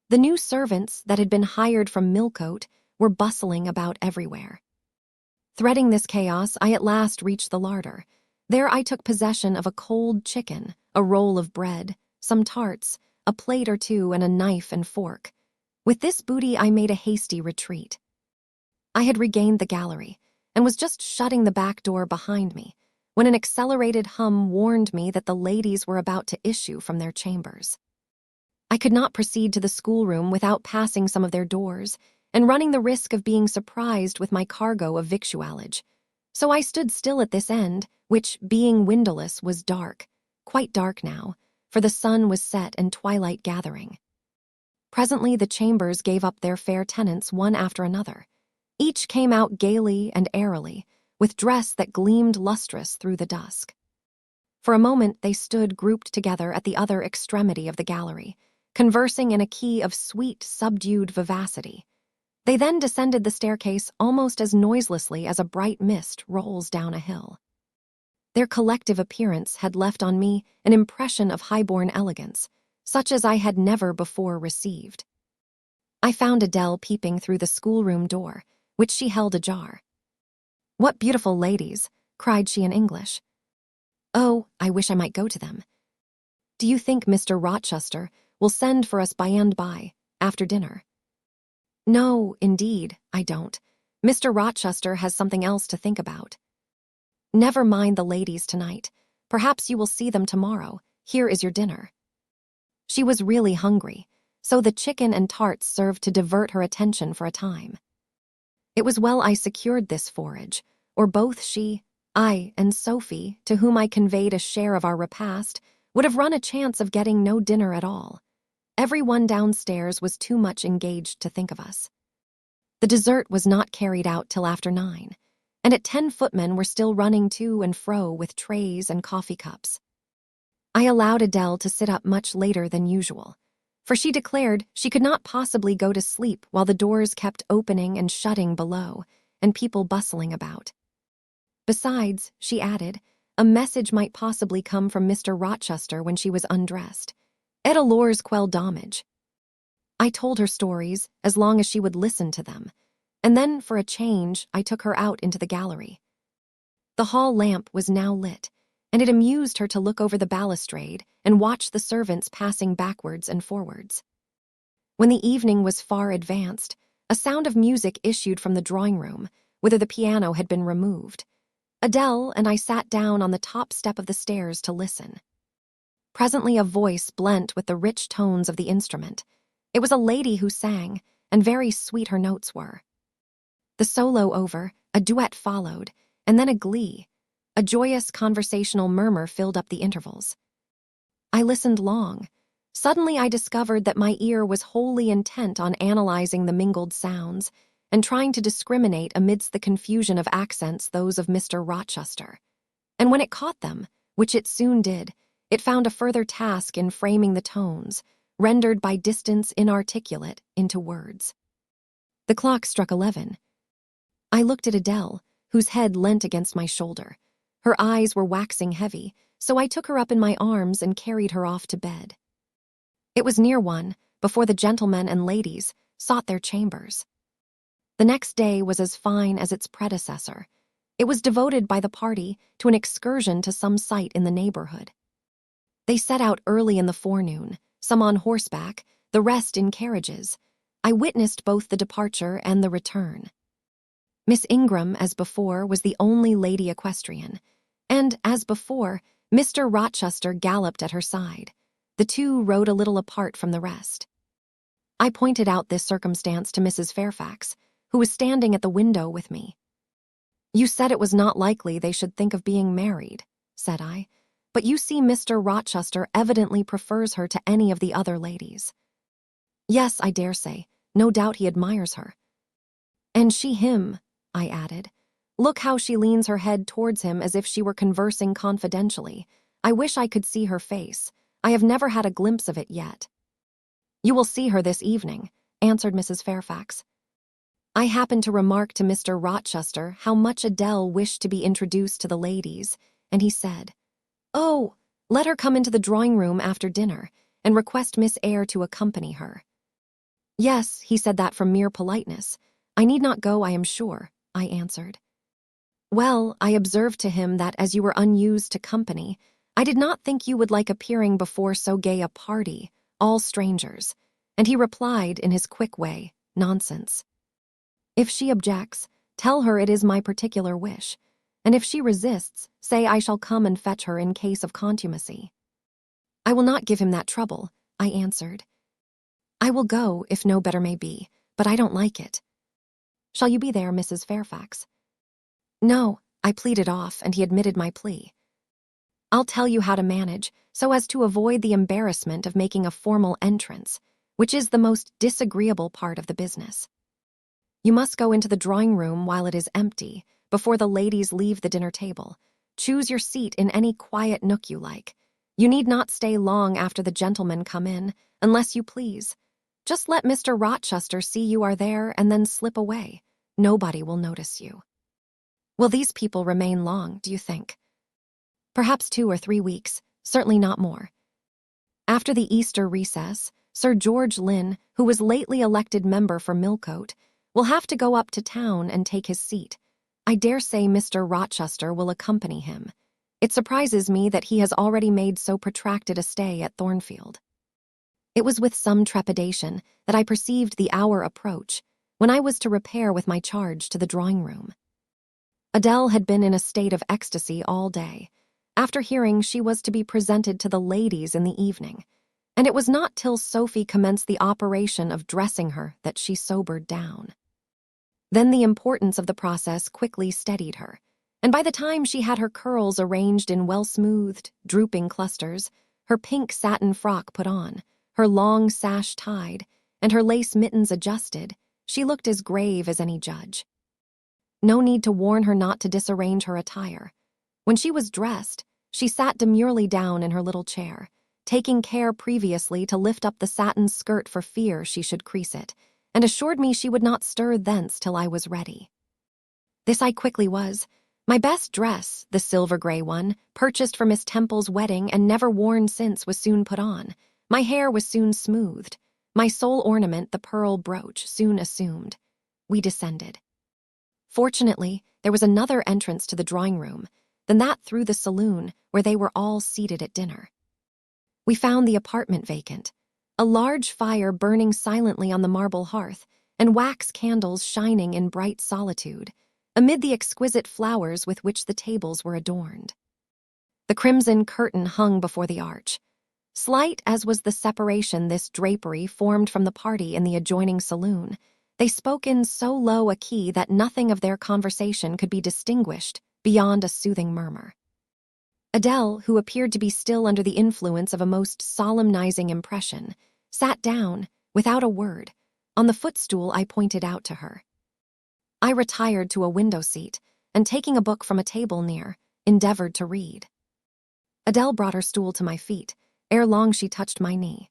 The new servants that had been hired from Millcote were bustling about everywhere. Threading this chaos, I at last reached the larder. There I took possession of a cold chicken, a roll of bread, some tarts, a plate or 2, and a knife and fork. With this booty I made a hasty retreat. I had regained the gallery, and was just shutting the back door behind me, when an accelerated hum warned me that the ladies were about to issue from their chambers. I could not proceed to the schoolroom without passing some of their doors, and running the risk of being surprised with my cargo of victuallage. So I stood still at this end, which, being windowless, was dark, quite dark now, for the sun was set and twilight gathering. Presently the chambers gave up their fair tenants one after another. Each came out gaily and airily, with dress that gleamed lustrous through the dusk. For a moment they stood grouped together at the other extremity of the gallery, conversing in a key of sweet, subdued vivacity. They then descended the staircase almost as noiselessly as a bright mist rolls down a hill. Their collective appearance had left on me an impression of high-born elegance, such as I had never before received. I found Adele peeping through the schoolroom door, which she held ajar. "What beautiful ladies," cried she in English. "Oh, I wish I might go to them. Do you think Mr. Rochester will send for us by and by, after dinner?" "No, indeed, I don't. Mr. Rochester has something else to think about." "Never mind the ladies tonight. Perhaps you will see them tomorrow. Here is your dinner." She was really hungry, so the chicken and tarts served to divert her attention for a time. It was well I secured this forage, or both she, I, and Sophie, to whom I conveyed a share of our repast, would have run a chance of getting no dinner at all. Everyone downstairs was too much engaged to think of us. The dessert was not carried out till after 9, and at 10 footmen were still running to and fro with trays and coffee cups. I allowed Adele to sit up much later than usual, for she declared she could not possibly go to sleep while the doors kept opening and shutting below, and people bustling about. Besides, she added, a message might possibly come from Mr. Rochester when she was undressed. Et alors quel dommage. I told her stories as long as she would listen to them, and then, for a change, I took her out into the gallery. The hall lamp was now lit, and it amused her to look over the balustrade and watch the servants passing backwards and forwards. When the evening was far advanced, a sound of music issued from the drawing-room, whither the piano had been removed. Adele and I sat down on the top step of the stairs to listen. Presently a voice blent with the rich tones of the instrument. It was a lady who sang, and very sweet her notes were. The solo over, a duet followed, and then a glee. A joyous conversational murmur filled up the intervals. I listened long. Suddenly I discovered that my ear was wholly intent on analyzing the mingled sounds and trying to discriminate amidst the confusion of accents those of Mr. Rochester. And when it caught them, which it soon did, it found a further task in framing the tones, rendered by distance inarticulate, into words. The clock struck 11. I looked at Adele, whose head leant against my shoulder. Her eyes were waxing heavy, so I took her up in my arms and carried her off to bed. It was near 1, before the gentlemen and ladies sought their chambers. The next day was as fine as its predecessor. It was devoted by the party to an excursion to some site in the neighborhood. They set out early in the forenoon, some on horseback, the rest in carriages. I witnessed both the departure and the return. Miss Ingram, as before, was the only lady equestrian, and, as before, Mr. Rochester galloped at her side. The two rode a little apart from the rest. I pointed out this circumstance to Mrs. Fairfax, who was standing at the window with me. "You said it was not likely they should think of being married," said I, "but you see Mr. Rochester evidently prefers her to any of the other ladies." "Yes, I dare say. No doubt he admires her." "And she him," I added. "Look how she leans her head towards him as if she were conversing confidentially. I wish I could see her face. I have never had a glimpse of it yet." "You will see her this evening," answered Mrs. Fairfax. I happened to remark to Mr. Rochester how much Adele wished to be introduced to the ladies, and he said, "Oh, let her come into the drawing-room after dinner, and request Miss Eyre to accompany her." "Yes, he said that from mere politeness. I need not go, I am sure," I answered. "Well, I observed to him that as you were unused to company, I did not think you would like appearing before so gay a party, all strangers," and he replied in his quick way, "Nonsense. If she objects, tell her it is my particular wish, and if she resists, say I shall come and fetch her in case of contumacy." "I will not give him that trouble," I answered. "I will go, if no better may be, but I don't like it." "Shall you be there, Mrs. Fairfax?" "No," I pleaded off, and he admitted my plea. "I'll tell you how to manage, so as to avoid the embarrassment of making a formal entrance, which is the most disagreeable part of the business. You must go into the drawing-room while it is empty, before the ladies leave the dinner table. Choose your seat in any quiet nook you like. You need not stay long after the gentlemen come in, unless you please. Just let Mr. Rochester see you are there and then slip away. Nobody will notice you." "Will these people remain long, do you think?" "Perhaps 2 or 3 weeks, certainly not more." After the Easter recess, Sir George Lynn, who was lately elected member for Millcote, will have to go up to town and take his seat. I dare say Mr. Rochester will accompany him. It surprises me that he has already made so protracted a stay at Thornfield. It was with some trepidation that I perceived the hour approach, when I was to repair with my charge to the drawing-room. Adele had been in a state of ecstasy all day, after hearing she was to be presented to the ladies in the evening, and it was not till Sophie commenced the operation of dressing her that she sobered down. Then the importance of the process quickly steadied her, and by the time she had her curls arranged in well-smoothed, drooping clusters, her pink satin frock put on, her long sash tied, and her lace mittens adjusted, she looked as grave as any judge. No need to warn her not to disarrange her attire. When she was dressed, she sat demurely down in her little chair, taking care previously to lift up the satin skirt for fear she should crease it, and assured me she would not stir thence till I was ready. This I quickly was. My best dress, the silver-gray one, purchased for Miss Temple's wedding and never worn since, was soon put on. My hair was soon smoothed. My sole ornament, the pearl brooch, soon assumed. We descended. Fortunately, there was another entrance to the drawing-room than that through the saloon where they were all seated at dinner. We found the apartment vacant, a large fire burning silently on the marble hearth, and wax candles shining in bright solitude, amid the exquisite flowers with which the tables were adorned. The crimson curtain hung before the arch. Slight as was the separation this drapery formed from the party in the adjoining saloon, they spoke in so low a key that nothing of their conversation could be distinguished beyond a soothing murmur. Adele, who appeared to be still under the influence of a most solemnizing impression, sat down, without a word, on the footstool I pointed out to her. I retired to a window seat, and taking a book from a table near, endeavored to read. Adele brought her stool to my feet. Ere long she touched my knee.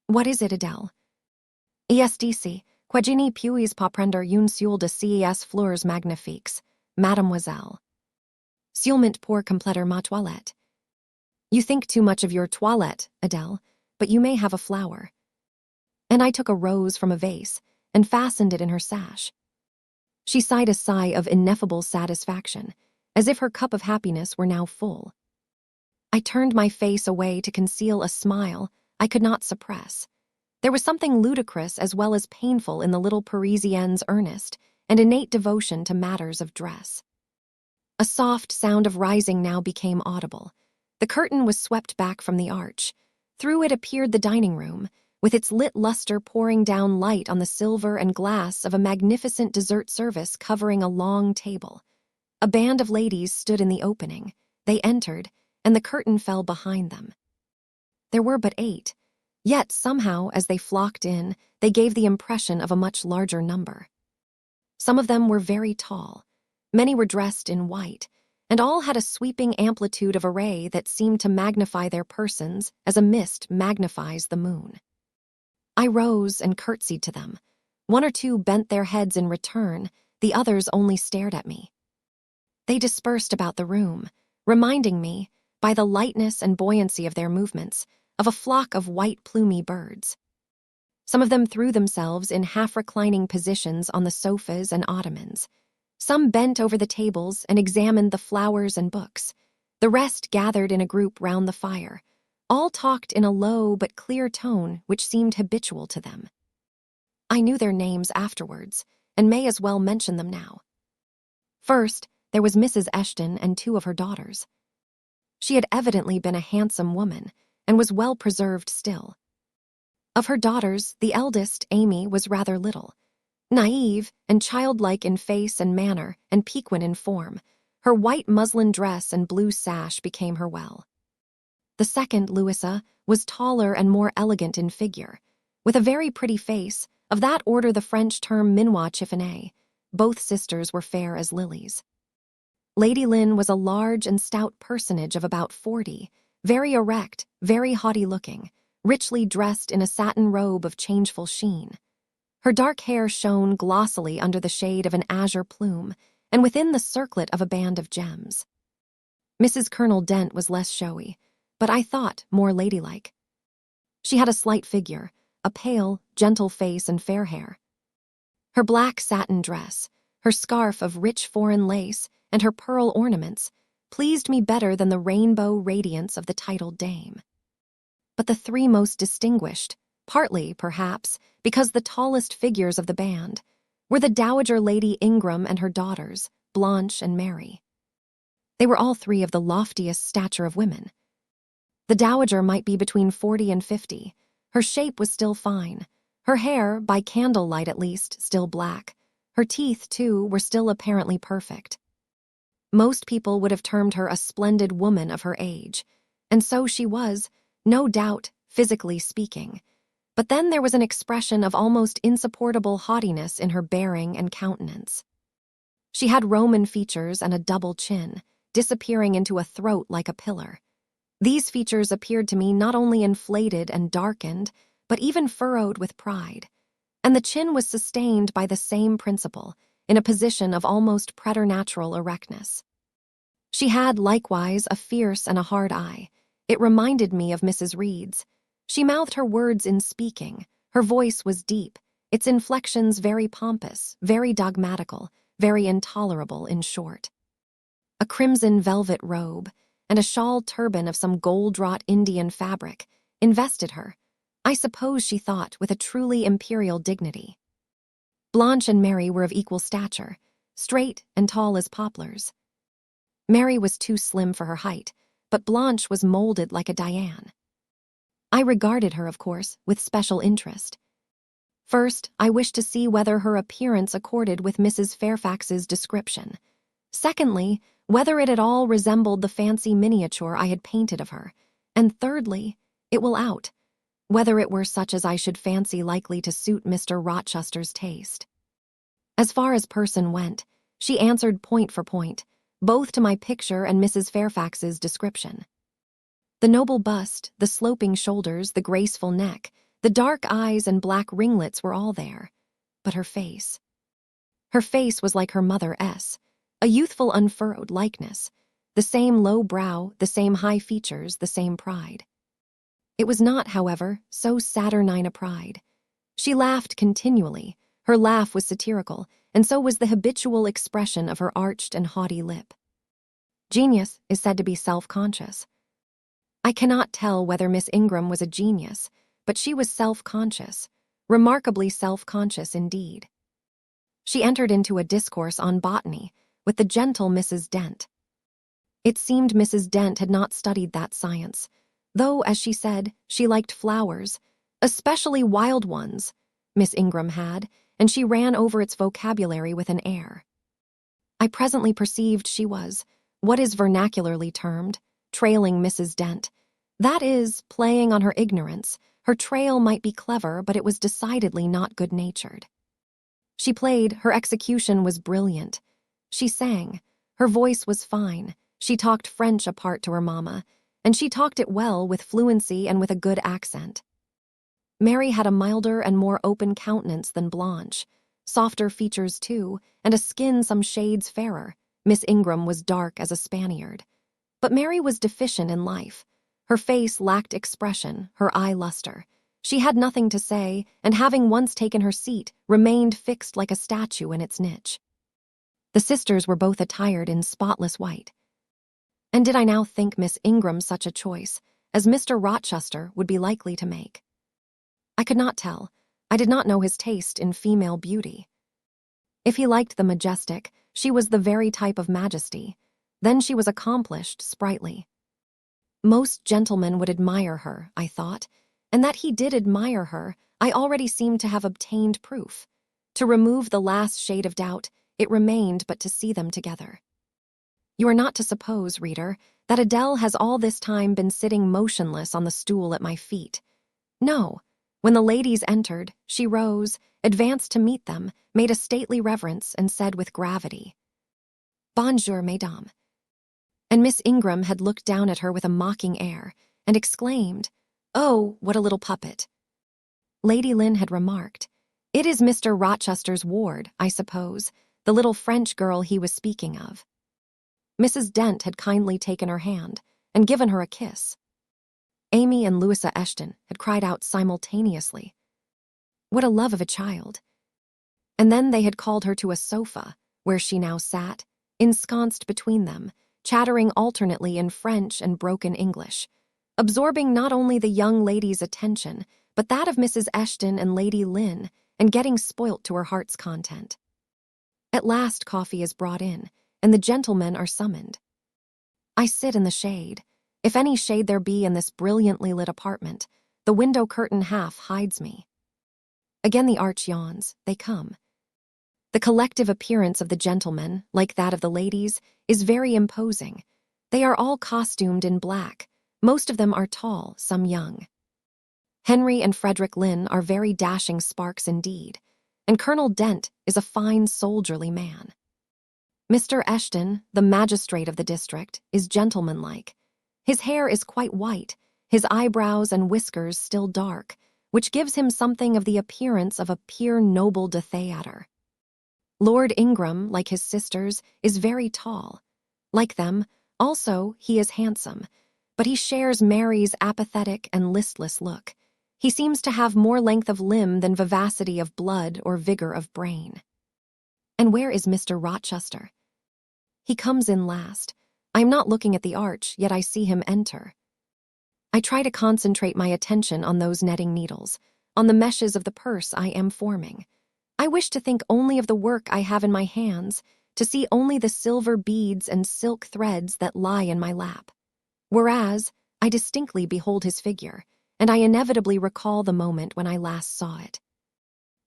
"What is it, Adele?" "ESDC, quegini puis pas prendre une seule de ces fleurs magnifiques, mademoiselle. Seulement pour compléter ma toilette." "You think too much of your toilette, Adele, but you may have a flower." And I took a rose from a vase and fastened it in her sash. She sighed a sigh of ineffable satisfaction, as if her cup of happiness were now full. I turned my face away to conceal a smile I could not suppress. There was something ludicrous as well as painful in the little Parisienne's earnest and innate devotion to matters of dress. A soft sound of rising now became audible. The curtain was swept back from the arch. Through it appeared the dining room, with its lit luster pouring down light on the silver and glass of a magnificent dessert service covering a long table. A band of ladies stood in the opening. They entered, and the curtain fell behind them. There were but 8, yet somehow, as they flocked in, they gave the impression of a much larger number. Some of them were very tall, many were dressed in white, and all had a sweeping amplitude of array that seemed to magnify their persons as a mist magnifies the moon. I rose and curtsied to them. 1 or 2 bent their heads in return, the others only stared at me. They dispersed about the room, reminding me, by the lightness and buoyancy of their movements, of a flock of white plumy birds. Some of them threw themselves in half-reclining positions on the sofas and ottomans. Some bent over the tables and examined the flowers and books. The rest gathered in a group round the fire. All talked in a low but clear tone which seemed habitual to them. I knew their names afterwards, and may as well mention them now. First, there was Mrs. Eshton and 2 of her daughters. She had evidently been a handsome woman, and was well preserved still. Of her daughters, the eldest, Amy, was rather little. Naive and childlike in face and manner, and piquant in form, her white muslin dress and blue sash became her well. The second, Louisa, was taller and more elegant in figure, with a very pretty face, of that order the French term minois chiffonné. Both sisters were fair as lilies. Lady Lynn was a large and stout personage of about 40, very erect, very haughty-looking, richly dressed in a satin robe of changeful sheen. Her dark hair shone glossily under the shade of an azure plume, and within the circlet of a band of gems. Mrs. Colonel Dent was less showy, but I thought more ladylike. She had a slight figure, a pale, gentle face and fair hair. Her black satin dress, her scarf of rich foreign lace, and her pearl ornaments pleased me better than the rainbow radiance of the titled dame. But the three most distinguished, partly, perhaps, because the tallest figures of the band, were the Dowager Lady Ingram and her daughters, Blanche and Mary. They were all three of the loftiest stature of women. The dowager might be between 40 and 50. Her shape was still fine. Her hair, by candlelight at least, still black. Her teeth, too, were still apparently perfect. Most people would have termed her a splendid woman of her age, and so she was, no doubt, physically speaking. But then there was an expression of almost insupportable haughtiness in her bearing and countenance. She had Roman features and a double chin, disappearing into a throat like a pillar. These features appeared to me not only inflated and darkened, but even furrowed with pride. And the chin was sustained by the same principle, in a position of almost preternatural erectness. She had, likewise, a fierce and a hard eye. It reminded me of Mrs. Reed's. She mouthed her words in speaking. Her voice was deep, its inflections very pompous, very dogmatical, very intolerable, in short. A crimson velvet robe, and a shawl turban of some gold-wrought Indian fabric, invested her, I suppose she thought, with a truly imperial dignity. Blanche and Mary were of equal stature, straight and tall as poplars. Mary was too slim for her height, but Blanche was molded like a Diane. I regarded her, of course, with special interest. First, I wished to see whether her appearance accorded with Mrs. Fairfax's description. Secondly, whether it at all resembled the fancy miniature I had painted of her. And thirdly, it will out, whether it were such as I should fancy likely to suit Mr. Rochester's taste. As far as person went, she answered point for point, both to my picture and Mrs. Fairfax's description. The noble bust, the sloping shoulders, the graceful neck, the dark eyes and black ringlets were all there. But her face. Her face was like her mother S., a youthful unfurrowed likeness, the same low brow, the same high features, the same pride. It was not, however, so saturnine a pride. She laughed continually. Her laugh was satirical, and so was the habitual expression of her arched and haughty lip. Genius is said to be self-conscious. I cannot tell whether Miss Ingram was a genius, but she was self-conscious, remarkably self-conscious indeed. She entered into a discourse on botany with the gentle Mrs. Dent. It seemed Mrs. Dent had not studied that science, though, as she said, she liked flowers, especially wild ones. Miss Ingram had, and she ran over its vocabulary with an air. I presently perceived she was, what is vernacularly termed, trailing Mrs. Dent. That is, playing on her ignorance. Her trail might be clever, but it was decidedly not good-natured. She played, her execution was brilliant. She sang, her voice was fine, she talked French apart to her mamma, and she talked it well, with fluency and with a good accent. Mary had a milder and more open countenance than Blanche, softer features too, and a skin some shades fairer. Miss Ingram was dark as a Spaniard. But Mary was deficient in life. Her face lacked expression, her eye luster. She had nothing to say, and having once taken her seat, remained fixed like a statue in its niche. The sisters were both attired in spotless white. And did I now think Miss Ingram such a choice as Mr. Rochester would be likely to make? I could not tell. I did not know his taste in female beauty. If he liked the majestic, she was the very type of majesty. Then she was accomplished, sprightly. Most gentlemen would admire her, I thought, and that he did admire her, I already seemed to have obtained proof. To remove the last shade of doubt, it remained but to see them together. You are not to suppose, reader, that Adele has all this time been sitting motionless on the stool at my feet. No. When the ladies entered, she rose, advanced to meet them, made a stately reverence, and said with gravity, "Bonjour, mesdames." And Miss Ingram had looked down at her with a mocking air, and exclaimed, "Oh, what a little puppet." Lady Lynn had remarked, "It is Mr. Rochester's ward, I suppose, the little French girl he was speaking of." Mrs. Dent had kindly taken her hand and given her a kiss. Amy and Louisa Eshton had cried out simultaneously. What a love of a child. And then they had called her to a sofa, where she now sat, ensconced between them, chattering alternately in French and broken English, absorbing not only the young lady's attention, but that of Mrs. Eshton and Lady Lynn, and getting spoilt to her heart's content. At last coffee is brought in, and the gentlemen are summoned. I sit in the shade. If any shade there be in this brilliantly lit apartment, the window curtain half hides me. Again the arch yawns. They come. The collective appearance of the gentlemen, like that of the ladies, is very imposing. They are all costumed in black. Most of them are tall, some young. Henry and Frederick Lynn are very dashing sparks indeed, and Colonel Dent is a fine soldierly man. Mr. Eshton, the magistrate of the district, is gentlemanlike. His hair is quite white, his eyebrows and whiskers still dark, which gives him something of the appearance of a pure noble de theatre. Lord Ingram, like his sisters, is very tall. Like them, also, he is handsome, but he shares Mary's apathetic and listless look. He seems to have more length of limb than vivacity of blood or vigor of brain. And where is Mr. Rochester? He comes in last. I am not looking at the arch, yet I see him enter. I try to concentrate my attention on those netting needles, on the meshes of the purse I am forming. I wish to think only of the work I have in my hands, to see only the silver beads and silk threads that lie in my lap. Whereas, I distinctly behold his figure, and I inevitably recall the moment when I last saw it.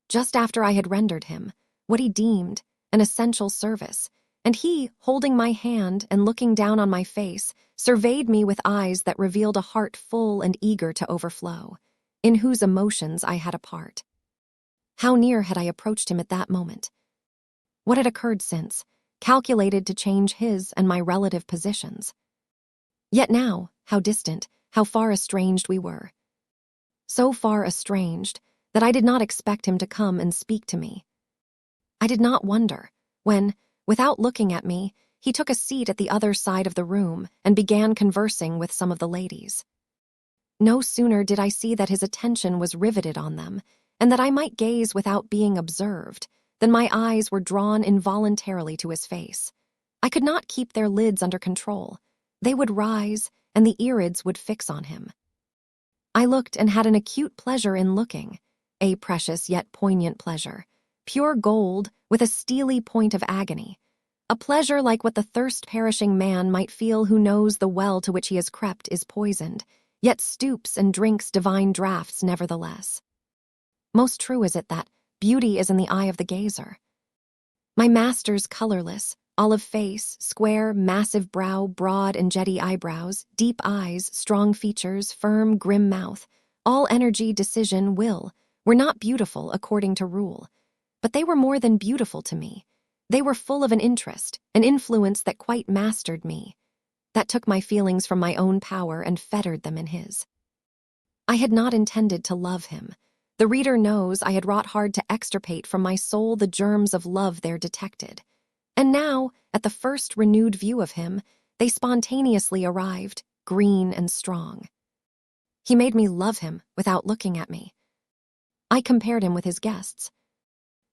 Just after I had rendered him what he deemed an essential service, and he, holding my hand and looking down on my face, surveyed me with eyes that revealed a heart full and eager to overflow, in whose emotions I had a part. How near had I approached him at that moment? What had occurred since, calculated to change his and my relative positions? Yet now, how distant, how far estranged we were. So far estranged that I did not expect him to come and speak to me. I did not wonder when, without looking at me, he took a seat at the other side of the room and began conversing with some of the ladies. No sooner did I see that his attention was riveted on them, and that I might gaze without being observed, than my eyes were drawn involuntarily to his face. I could not keep their lids under control. They would rise, and the irids would fix on him. I looked and had an acute pleasure in looking, a precious yet poignant pleasure, pure gold with a steely point of agony, a pleasure like what the thirst-perishing man might feel who knows the well to which he has crept is poisoned, yet stoops and drinks divine draughts nevertheless. Most true is it that beauty is in the eye of the gazer. My master's colorless, olive face, square, massive brow, broad and jetty eyebrows, deep eyes, strong features, firm, grim mouth, all energy, decision, will, were not beautiful according to rule. But they were more than beautiful to me. They were full of an interest, an influence that quite mastered me, that took my feelings from my own power and fettered them in his. I had not intended to love him. The reader knows I had wrought hard to extirpate from my soul the germs of love there detected. And now, at the first renewed view of him, they spontaneously arrived, green and strong. He made me love him without looking at me. I compared him with his guests.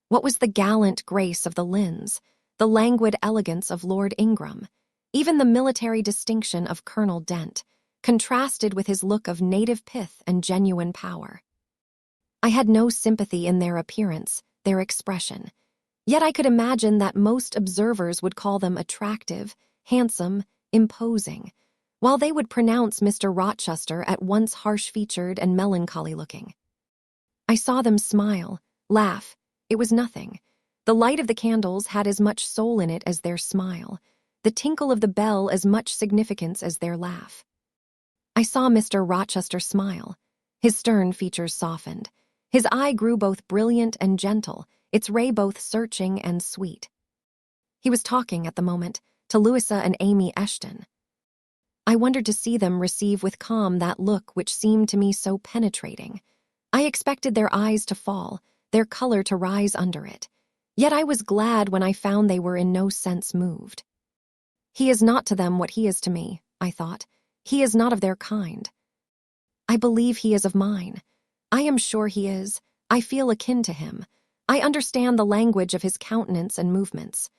What was the gallant grace of the Lynns, the languid elegance of Lord Ingram, even the military distinction of Colonel Dent, contrasted with his look of native pith and genuine power. I had no sympathy in their appearance, their expression, yet I could imagine that most observers would call them attractive, handsome, imposing, while they would pronounce Mr. Rochester at once harsh-featured and melancholy-looking. I saw them smile, laugh. It was nothing. The light of the candles had as much soul in it as their smile, the tinkle of the bell as much significance as their laugh. I saw Mr. Rochester smile. His stern features softened. His eye grew both brilliant and gentle, its ray both searching and sweet. He was talking at the moment to Louisa and Amy Eshton. I wondered to see them receive with calm that look which seemed to me so penetrating. I expected their eyes to fall, their color to rise under it. Yet I was glad when I found they were in no sense moved. He is not to them what he is to me, I thought. He is not of their kind. I believe he is of mine. I am sure he is. I feel akin to him. I understand the language of his countenance and movements.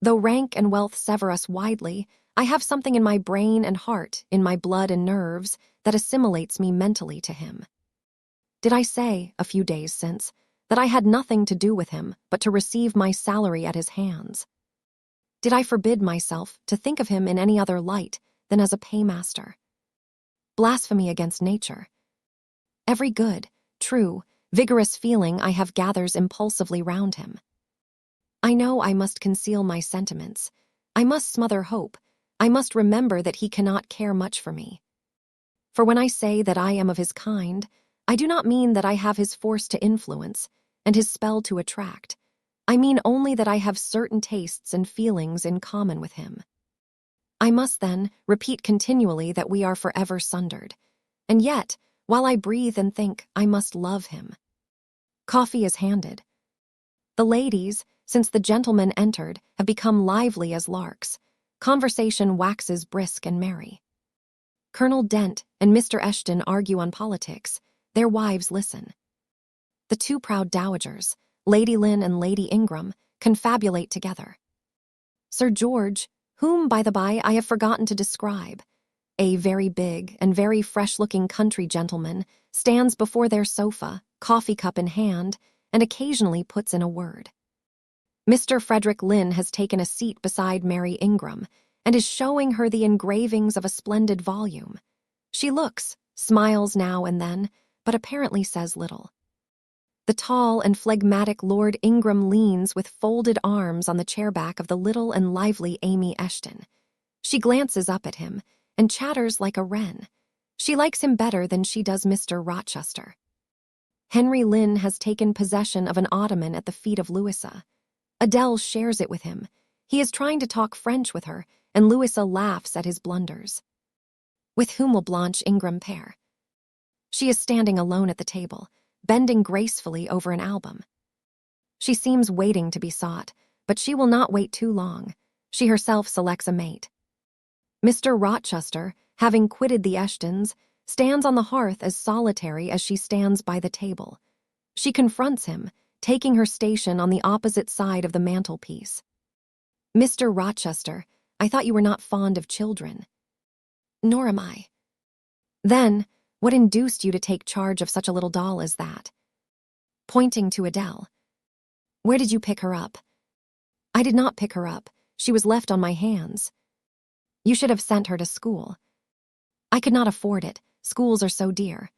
Though rank and wealth sever us widely, I have something in my brain and heart, in my blood and nerves, that assimilates me mentally to him. Did I say, a few days since, that I had nothing to do with him but to receive my salary at his hands? Did I forbid myself to think of him in any other light than as a paymaster? Blasphemy against nature. Every good, true, vigorous feeling I have gathers impulsively round him. I know I must conceal my sentiments. I must smother hope. I must remember that he cannot care much for me. For when I say that I am of his kind, I do not mean that I have his force to influence and his spell to attract. I mean only that I have certain tastes and feelings in common with him. I must, then, repeat continually that we are forever sundered. And yet, while I breathe and think, I must love him. Coffee is handed. The ladies, since the gentlemen entered, have become lively as larks. Conversation waxes brisk and merry. Colonel Dent and Mr. Eshton argue on politics. Their wives listen. The two proud dowagers, Lady Lynn and Lady Ingram, confabulate together. Sir George, whom, by the by, I have forgotten to describe, a very big and very fresh-looking country gentleman, stands before their sofa, coffee cup in hand, and occasionally puts in a word. Mr. Frederick Lynn has taken a seat beside Mary Ingram and is showing her the engravings of a splendid volume. She looks, smiles now and then, but apparently says little. The tall and phlegmatic Lord Ingram leans with folded arms on the chairback of the little and lively Amy Eshton. She glances up at him and chatters like a wren. She likes him better than she does Mr. Rochester. Henry Lynn has taken possession of an ottoman at the feet of Louisa. Adele shares it with him. He is trying to talk French with her, and Louisa laughs at his blunders. With whom will Blanche Ingram pair? She is standing alone at the table, bending gracefully over an album. She seems waiting to be sought, but she will not wait too long. She herself selects a mate. Mr. Rochester, having quitted the Eshtons, stands on the hearth as solitary as she stands by the table. She confronts him, taking her station on the opposite side of the mantelpiece. Mr. Rochester, I thought you were not fond of children. Nor am I. Then, what induced you to take charge of such a little doll as that? Pointing to Adele. Where did you pick her up? I did not pick her up. She was left on my hands. You should have sent her to school. I could not afford it. Schools are so dear.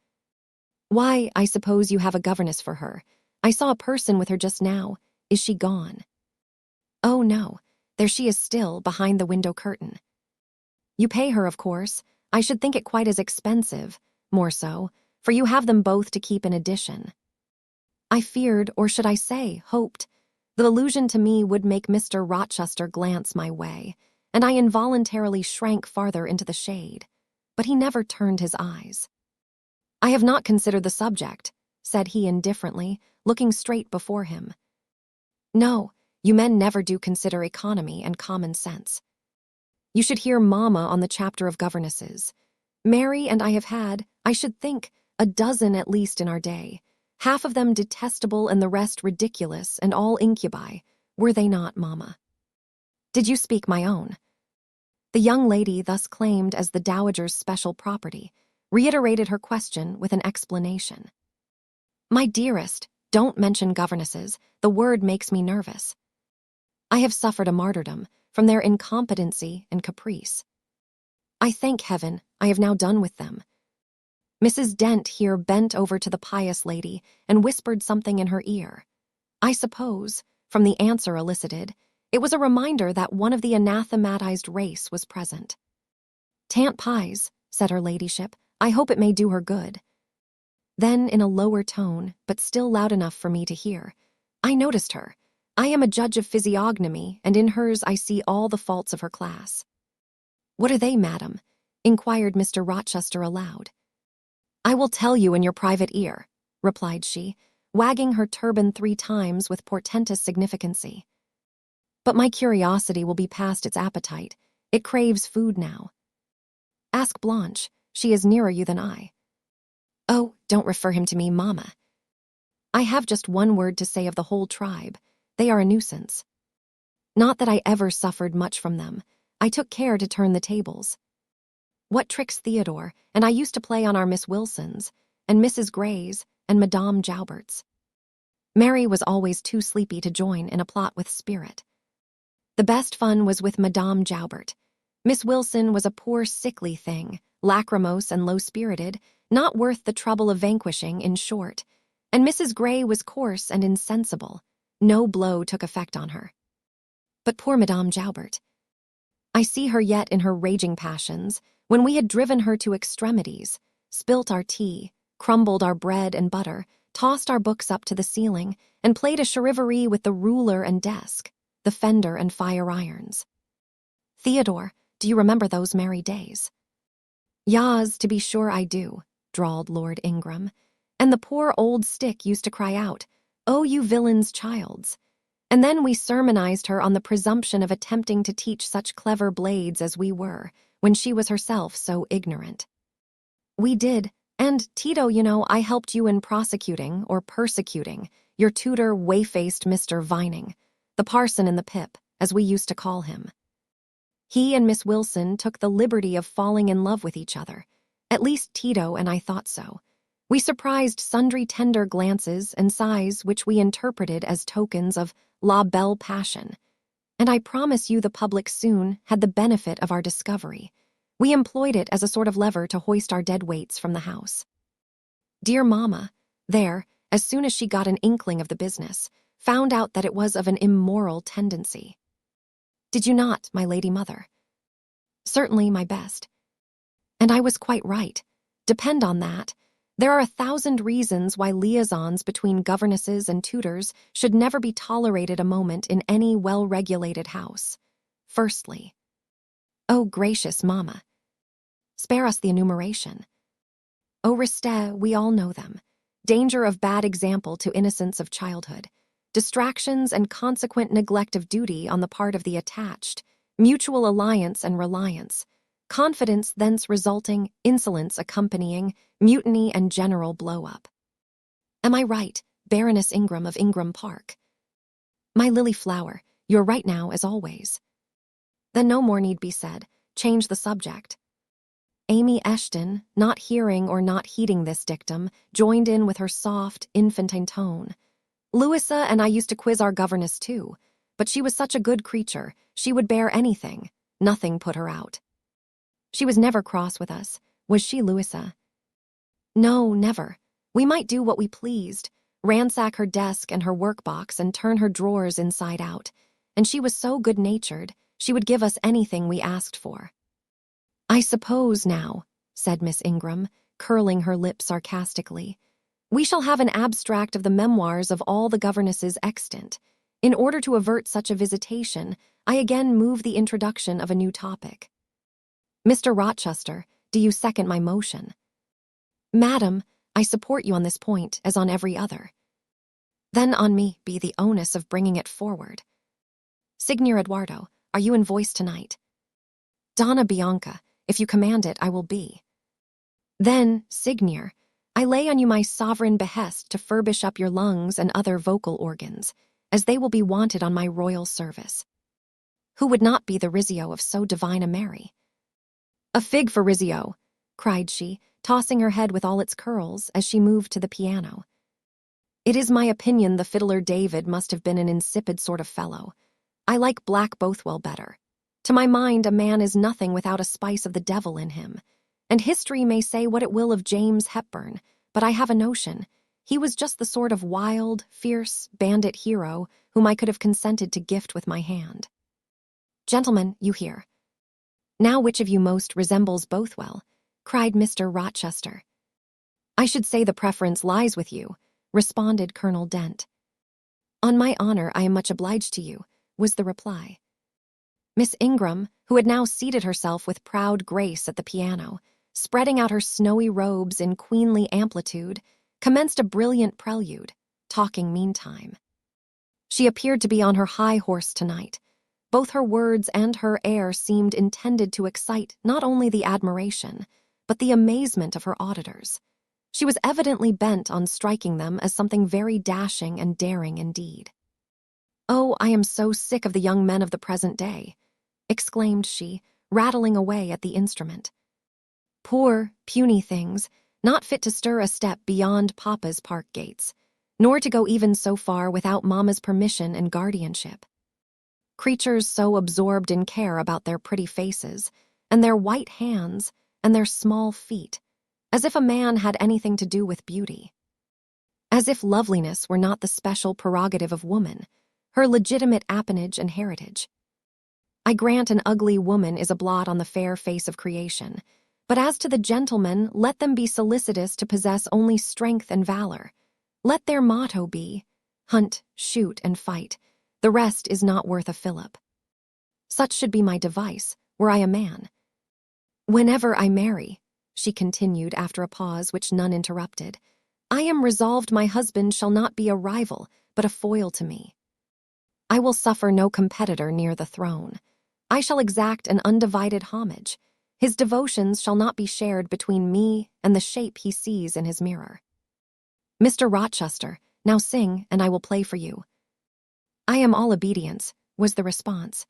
Why, I suppose you have a governess for her. I saw a person with her just now. Is she gone? Oh, no. There she is still, behind the window curtain. You pay her, of course. I should think it quite as expensive, more so, for you have them both to keep in addition. I feared, or should I say, hoped, the allusion to me would make Mr. Rochester glance my way, and I involuntarily shrank farther into the shade, but he never turned his eyes. I have not considered the subject, said he indifferently, looking straight before him. No, you men never do consider economy and common sense. You should hear Mamma on the chapter of governesses. Mary and I have had, I should think, a dozen at least in our day, half of them detestable and the rest ridiculous and all incubi, were they not, Mamma? Did you speak my own? The young lady, thus claimed as the dowager's special property, reiterated her question with an explanation. My dearest, don't mention governesses. The word makes me nervous. I have suffered a martyrdom from their incompetency and caprice. I thank heaven I have now done with them. Mrs. Dent here bent over to the pious lady and whispered something in her ear. I suppose, from the answer elicited, it was a reminder that one of the anathematized race was present. Tant pies, said her ladyship, I hope it may do her good. Then, in a lower tone, but still loud enough for me to hear, I noticed her. I am a judge of physiognomy, and in hers I see all the faults of her class. What are they, madam? Inquired Mr. Rochester aloud. I will tell you in your private ear, replied she, wagging her turban 3 times with portentous significancy. But my curiosity will be past its appetite. It craves food now. Ask Blanche. She is nearer you than I. Don't refer him to me, Mama. I have just one word to say of the whole tribe. They are a nuisance. Not that I ever suffered much from them. I took care to turn the tables. What tricks Theodore and I used to play on our Miss Wilsons, and Mrs. Grays, and Madame Joubert's. Mary was always too sleepy to join in a plot with spirit. The best fun was with Madame Joubert. Miss Wilson was a poor sickly thing, lachrymose and low-spirited, not worth the trouble of vanquishing, in short. And Mrs. Gray was coarse and insensible. No blow took effect on her. But poor Madame Joubert. I see her yet in her raging passions, when we had driven her to extremities, spilt our tea, crumbled our bread and butter, tossed our books up to the ceiling, and played a charivari with the ruler and desk, the fender and fire-irons. Theodore, do you remember those merry days? Yas, to be sure I do, drawled Lord Ingram, and the poor old stick used to cry out, "Oh, you villain's childs." And then we sermonized her on the presumption of attempting to teach such clever blades as we were, when she was herself so ignorant. We did, and Tito, you know, I helped you in prosecuting, or persecuting, your tutor way-faced Mr. Vining, the parson in the pip, as we used to call him. He and Miss Wilson took the liberty of falling in love with each other. At least Tito and I thought so. We surprised sundry tender glances and sighs which we interpreted as tokens of la belle passion. And I promise you the public soon had the benefit of our discovery. We employed it as a sort of lever to hoist our dead weights from the house. Dear Mamma, there, as soon as she got an inkling of the business, found out that it was of an immoral tendency. Did you not, my lady mother? Certainly, my best. And I was quite right. Depend on that. There are 1,000 reasons why liaisons between governesses and tutors should never be tolerated a moment in any well-regulated house. Firstly, oh, gracious Mamma, spare us the enumeration. Oh, Reste, we all know them. Danger of bad example to innocence of childhood. Distractions and consequent neglect of duty on the part of the attached, mutual alliance and reliance, confidence thence resulting, insolence accompanying, mutiny and general blow-up. Am I right, Baroness Ingram of Ingram Park? My lily flower, you're right now as always. Then no more need be said. Change the subject. Amy Eshton, not hearing or not heeding this dictum, joined in with her soft, infantine tone. Louisa and I used to quiz our governess too, but she was such a good creature, she would bear anything. Nothing put her out. She was never cross with us, was she, Louisa? No, never. We might do what we pleased, ransack her desk and her workbox and turn her drawers inside out, and she was so good-natured, she would give us anything we asked for. I suppose now, said Miss Ingram, curling her lip sarcastically, we shall have an abstract of the memoirs of all the governesses extant. In order to avert such a visitation, I again move the introduction of a new topic. Mr. Rochester, do you second my motion? Madam, I support you on this point as on every other. Then on me be the onus of bringing it forward. Signor Eduardo, are you in voice tonight? Donna Bianca, if you command it, I will be. Then, Signor, I lay on you my sovereign behest to furbish up your lungs and other vocal organs, as they will be wanted on my royal service. Who would not be the Rizzio of so divine a Mary? A fig for Rizzio, cried she, tossing her head with all its curls as she moved to the piano. It is my opinion the fiddler David must have been an insipid sort of fellow. I like Black Bothwell better. To my mind, a man is nothing without a spice of the devil in him. And history may say what it will of James Hepburn, but I have a notion. He was just the sort of wild, fierce, bandit hero whom I could have consented to gift with my hand. Gentlemen, you hear. Now which of you most resembles Bothwell? Cried Mr. Rochester. I should say the preference lies with you, responded Colonel Dent. On my honor, I am much obliged to you, was the reply. Miss Ingram, who had now seated herself with proud grace at the piano, spreading out her snowy robes in queenly amplitude, commenced a brilliant prelude, talking meantime. She appeared to be on her high horse tonight. Both her words and her air seemed intended to excite not only the admiration, but the amazement of her auditors. She was evidently bent on striking them as something very dashing and daring indeed. "Oh, I am so sick of the young men of the present day," exclaimed she, rattling away at the instrument. "Poor, puny things, not fit to stir a step beyond Papa's park gates, nor to go even so far without Mama's permission and guardianship. Creatures so absorbed in care about their pretty faces, and their white hands, and their small feet, as if a man had anything to do with beauty. As if loveliness were not the special prerogative of woman, her legitimate appanage and heritage. I grant an ugly woman is a blot on the fair face of creation, but as to the gentlemen, let them be solicitous to possess only strength and valor. Let their motto be, hunt, shoot, and fight. The rest is not worth a fillip. Such should be my device, were I a man. Whenever I marry," she continued after a pause which none interrupted, "I am resolved my husband shall not be a rival, but a foil to me. I will suffer no competitor near the throne. I shall exact an undivided homage. His devotions shall not be shared between me and the shape he sees in his mirror. Mr. Rochester, now sing, and I will play for you." "I am all obedience," was the response.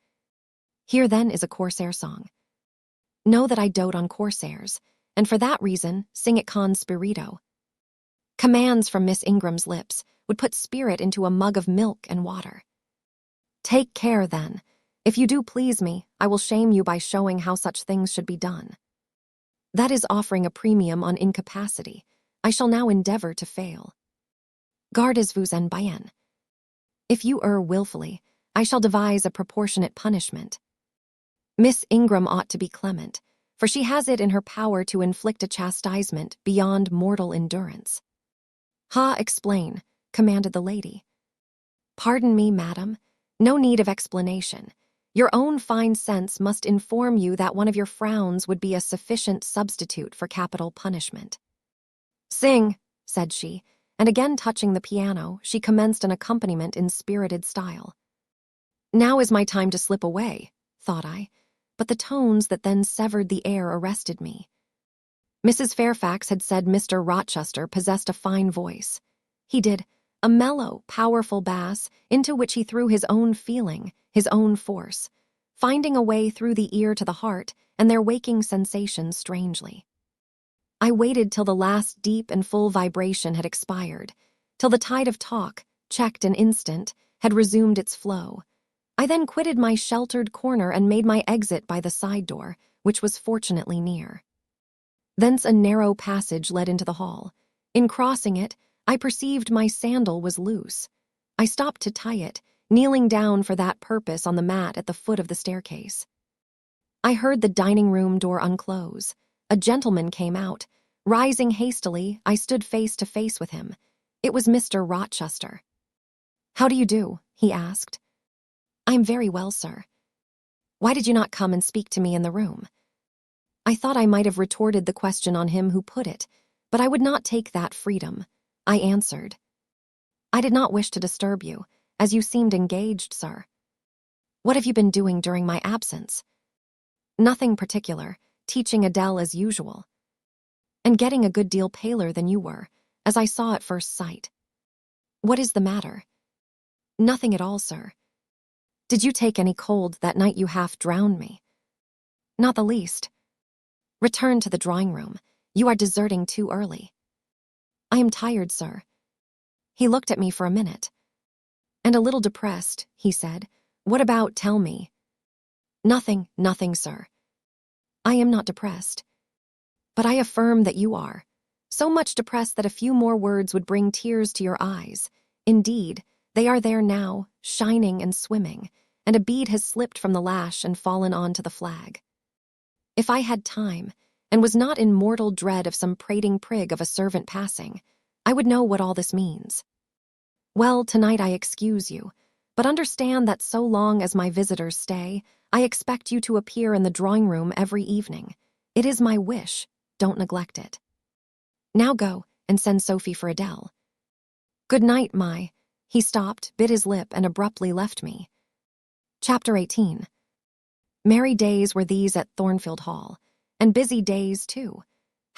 "Here then is a corsair song. Know that I dote on corsairs, and for that reason sing it con spirito." Commands from Miss Ingram's lips would put spirit into a mug of milk and water. "Take care, then. If you do please me, I will shame you by showing how such things should be done. That is offering a premium on incapacity. I shall now endeavor to fail. Gardez-vous en bien. If you err willfully, I shall devise a proportionate punishment. Miss Ingram ought to be clement, for she has it in her power to inflict a chastisement beyond mortal endurance." "Ha, explain," commanded the lady. "Pardon me, madam. No need of explanation. Your own fine sense must inform you that one of your frowns would be a sufficient substitute for capital punishment." "Sing," said she, and again touching the piano, she commenced an accompaniment in spirited style. Now is my time to slip away, thought I, but the tones that then severed the air arrested me. Mrs. Fairfax had said Mr. Rochester possessed a fine voice. He did, a mellow, powerful bass into which he threw his own feeling, his own force, finding a way through the ear to the heart and their waking sensations strangely. I waited till the last deep and full vibration had expired, till the tide of talk, checked an instant, had resumed its flow. I then quitted my sheltered corner and made my exit by the side door, which was fortunately near. Thence a narrow passage led into the hall. In crossing it, I perceived my sandal was loose. I stopped to tie it, kneeling down for that purpose on the mat at the foot of the staircase. I heard the dining-room door unclose. A gentleman came out. Rising hastily, I stood face to face with him. It was Mr. Rochester. "How do you do?" he asked. "I am very well, sir." "Why did you not come and speak to me in the room?" I thought I might have retorted the question on him who put it, but I would not take that freedom. I answered, "I did not wish to disturb you, as you seemed engaged, sir." "What have you been doing during my absence?" "Nothing particular, teaching Adele as usual." "And getting a good deal paler than you were, as I saw at first sight." "What is the matter?" "Nothing at all, sir." "Did you take any cold that night you half drowned me?" "Not the least." "Return to the drawing-room. You are deserting too early." "I am tired, sir." He looked at me for a minute. "And a little depressed," he said. "What about, tell me?" "Nothing, nothing, sir." "I am not depressed." "But I affirm that you are. So much depressed that a few more words would bring tears to your eyes. Indeed, they are there now, shining and swimming, and a bead has slipped from the lash and fallen onto the flag. If I had time, and was not in mortal dread of some prating prig of a servant passing, I would know what all this means. Well, tonight I excuse you, but understand that so long as my visitors stay, I expect you to appear in the drawing-room every evening. It is my wish. Don't neglect it. Now go, and send Sophie for Adele. Good night, my—" He stopped, bit his lip, and abruptly left me. Chapter 18. Merry days were these at Thornfield Hall, and busy days, too.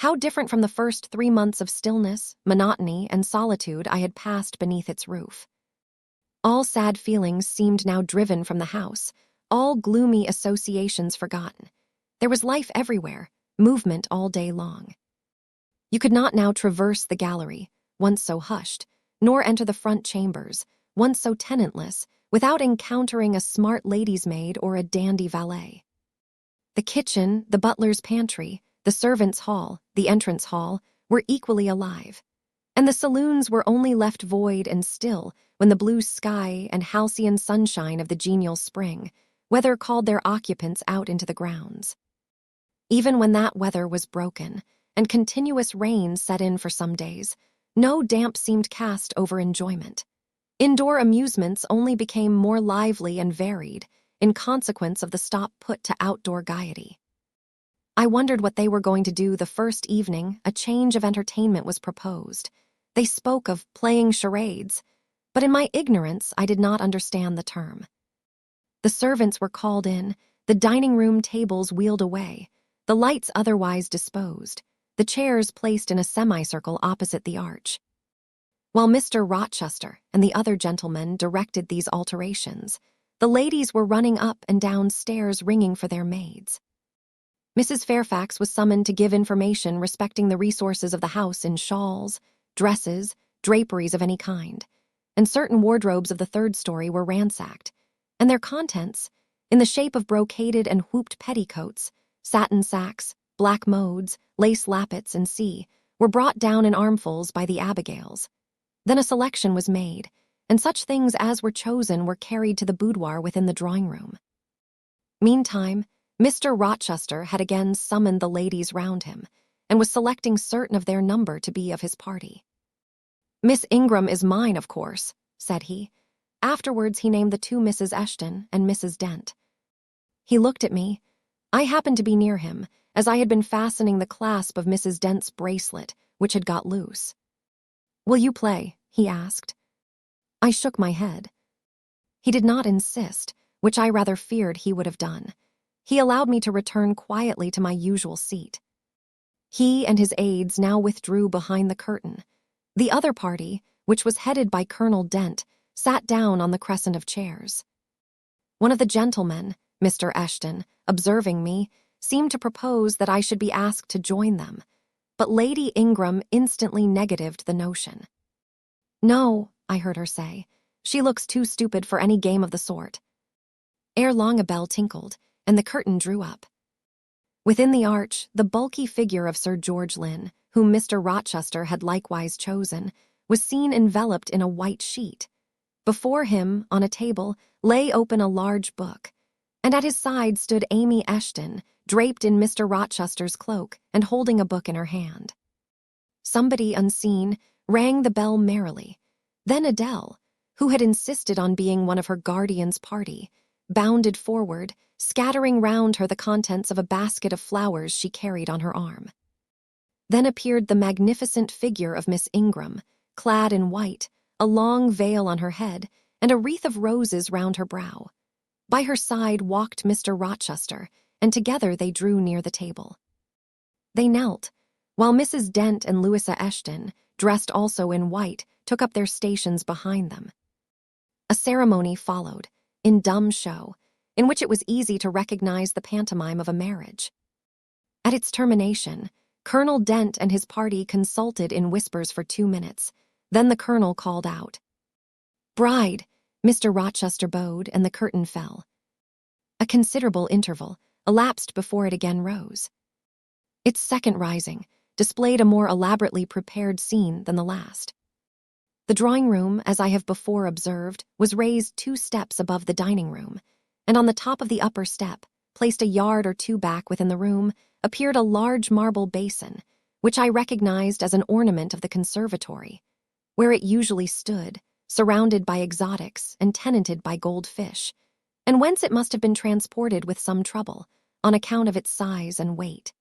How different from the first 3 months of stillness, monotony, and solitude I had passed beneath its roof. All sad feelings seemed now driven from the house, all gloomy associations forgotten. There was life everywhere, movement all day long. You could not now traverse the gallery, once so hushed, nor enter the front chambers, once so tenantless, without encountering a smart lady's maid or a dandy valet. The kitchen, the butler's pantry, the servants' hall, the entrance hall, were equally alive, and the saloons were only left void and still when the blue sky and halcyon sunshine of the genial spring weather called their occupants out into the grounds. Even when that weather was broken, and continuous rain set in for some days, no damp seemed cast over enjoyment. Indoor amusements only became more lively and varied in consequence of the stop put to outdoor gaiety. I wondered what they were going to do the first evening a change of entertainment was proposed. They spoke of playing charades, but in my ignorance I did not understand the term. The servants were called in, the dining room tables wheeled away, the lights otherwise disposed, the chairs placed in a semicircle opposite the arch. While Mr. Rochester and the other gentlemen directed these alterations, the ladies were running up and down stairs ringing for their maids. Mrs. Fairfax was summoned to give information respecting the resources of the house in shawls, dresses, draperies of any kind, and certain wardrobes of the third story were ransacked, and their contents, in the shape of brocaded and whooped petticoats, satin sacks, black modes, lace lappets, and were brought down in armfuls by the Abigails. Then a selection was made, and such things as were chosen were carried to the boudoir within the drawing-room. Meantime, Mr. Rochester had again summoned the ladies round him, and was selecting certain of their number to be of his party. "Miss Ingram is mine, of course," said he. Afterwards he named the 2 Mrs. Eshton and Mrs. Dent. He looked at me. I happened to be near him, as I had been fastening the clasp of Mrs. Dent's bracelet, which had got loose. "Will you play?" he asked. I shook my head. He did not insist, which I rather feared he would have done. He allowed me to return quietly to my usual seat. He and his aides now withdrew behind the curtain. The other party, which was headed by Colonel Dent, sat down on the crescent of chairs. One of the gentlemen, Mr. Eshton, observing me, seemed to propose that I should be asked to join them, but Lady Ingram instantly negatived the notion. "No," I heard her say, "she looks too stupid for any game of the sort." Ere long a bell tinkled, and the curtain drew up. Within the arch, the bulky figure of Sir George Lynn, whom Mr. Rochester had likewise chosen, was seen enveloped in a white sheet. Before him, on a table, lay open a large book, and at his side stood Amy Eshton, draped in Mr. Rochester's cloak and holding a book in her hand. Somebody unseen rang the bell merrily. Then Adele, who had insisted on being one of her guardian's party, bounded forward, scattering round her the contents of a basket of flowers she carried on her arm. Then appeared the magnificent figure of Miss Ingram, clad in white, a long veil on her head, and a wreath of roses round her brow. By her side walked Mr. Rochester, and together they drew near the table. They knelt, while Mrs. Dent and Louisa Eshton, dressed also in white, took up their stations behind them. A ceremony followed, in dumb show, in which it was easy to recognize the pantomime of a marriage. At its termination, Colonel Dent and his party consulted in whispers for 2 minutes. Then the colonel called out, "Bride!" Mr. Rochester bowed, and the curtain fell. A considerable interval elapsed before it again rose. Its second rising displayed a more elaborately prepared scene than the last. The drawing-room, as I have before observed, was raised 2 steps above the dining-room, and on the top of the upper step, placed a yard or 2 back within the room, appeared a large marble basin, which I recognized as an ornament of the conservatory, where it usually stood, surrounded by exotics and tenanted by goldfish, and whence it must have been transported with some trouble, on account of its size and weight.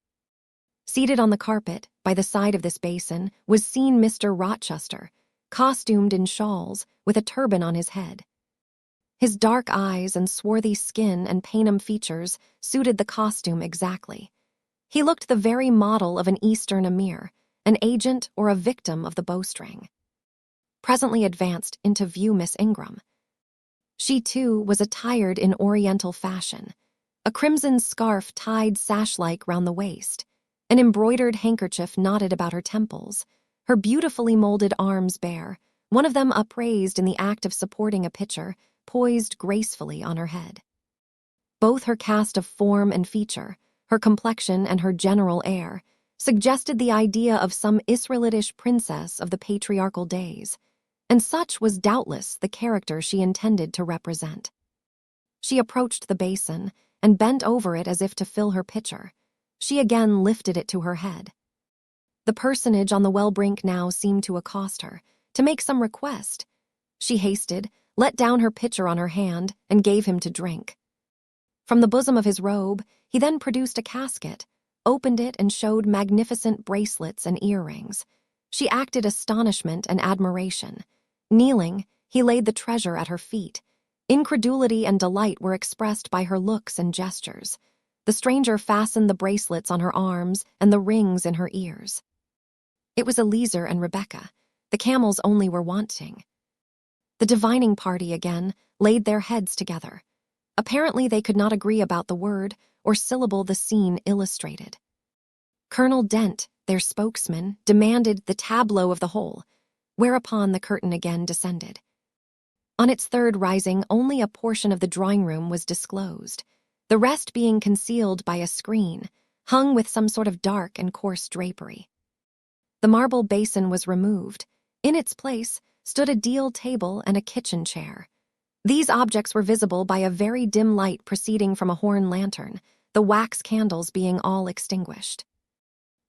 Seated on the carpet, by the side of this basin, was seen Mr. Rochester, costumed in shawls, with a turban on his head. His dark eyes and swarthy skin and Panem features suited the costume exactly. He looked the very model of an Eastern emir, an agent or a victim of the bowstring. Presently advanced into view Miss Ingram. She, too, was attired in Oriental fashion, a crimson scarf tied sash-like round the waist, an embroidered handkerchief knotted about her temples, her beautifully molded arms bare, one of them upraised in the act of supporting a pitcher, poised gracefully on her head. Both her cast of form and feature, her complexion and her general air, suggested the idea of some Israelitish princess of the patriarchal days, and such was doubtless the character she intended to represent. She approached the basin and bent over it as if to fill her pitcher. She again lifted it to her head. The personage on the well-brink now seemed to accost her, to make some request. She hasted, let down her pitcher on her hand, and gave him to drink. From the bosom of his robe, he then produced a casket, opened it, and showed magnificent bracelets and earrings. She acted astonishment and admiration. Kneeling, he laid the treasure at her feet. Incredulity and delight were expressed by her looks and gestures. The stranger fastened the bracelets on her arms and the rings in her ears. It was Eliezer and Rebecca. The camels only were wanting. The divining party again laid their heads together. Apparently they could not agree about the word or syllable the scene illustrated. Colonel Dent, their spokesman, demanded the tableau of the whole, whereupon the curtain again descended. On its third rising, only a portion of the drawing-room was disclosed, the rest being concealed by a screen, hung with some sort of dark and coarse drapery. The marble basin was removed. In its place stood a deal table and a kitchen chair. These objects were visible by a very dim light proceeding from a horn lantern, the wax candles being all extinguished.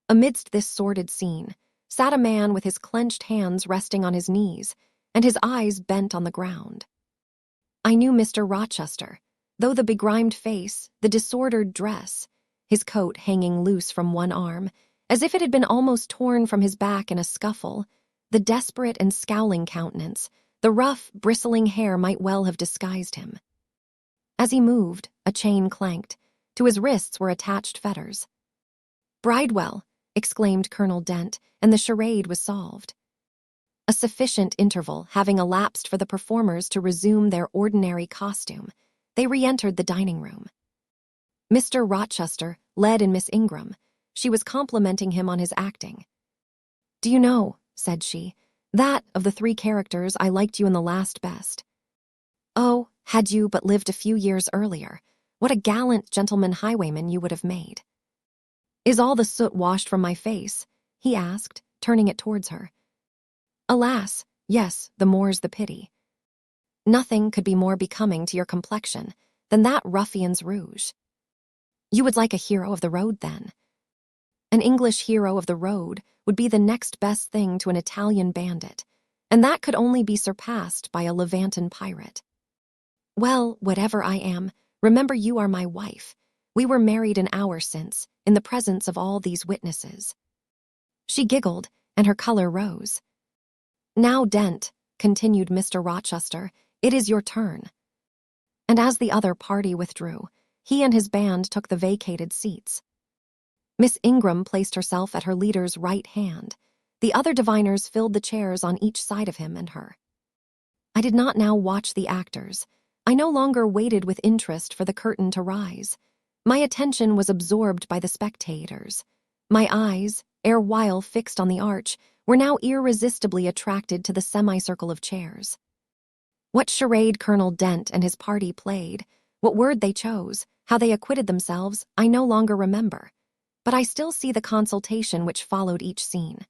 Amidst this sordid scene sat a man with his clenched hands resting on his knees and his eyes bent on the ground. I knew Mr. Rochester, though the begrimed face, the disordered dress, his coat hanging loose from one arm, as if it had been almost torn from his back in a scuffle, the desperate and scowling countenance, the rough, bristling hair might well have disguised him. As he moved, a chain clanked. To his wrists were attached fetters. "Bridewell," exclaimed Colonel Dent, and the charade was solved. A sufficient interval having elapsed for the performers to resume their ordinary costume, they re-entered the dining room. Mr. Rochester led in Miss Ingram. She was complimenting him on his acting. "Do you know," said she, "that, of the three characters, I liked you in the last best. Oh, had you but lived a few years earlier, what a gallant gentleman highwayman you would have made." "Is all the soot washed from my face?" he asked, turning it towards her. "Alas, yes, the more's the pity. Nothing could be more becoming to your complexion than that ruffian's rouge. You would like a hero of the road, then?" An English hero of the road would be the next best thing to an Italian bandit, and that could only be surpassed by a Levantan pirate. "Well, whatever I am, remember you are my wife. We were married an hour since, in the presence of all these witnesses." She giggled, and her color rose. "Now, Dent," continued Mr. Rochester, "it is your turn." And as the other party withdrew, he and his band took the vacated seats. Miss Ingram placed herself at her leader's right hand. The other diviners filled the chairs on each side of him and her. I did not now watch the actors. I no longer waited with interest for the curtain to rise. My attention was absorbed by the spectators. My eyes, erewhile fixed on the arch, were now irresistibly attracted to the semicircle of chairs. What charade Colonel Dent and his party played, what word they chose, how they acquitted themselves, I no longer remember. But I still see the consultation which followed each scene.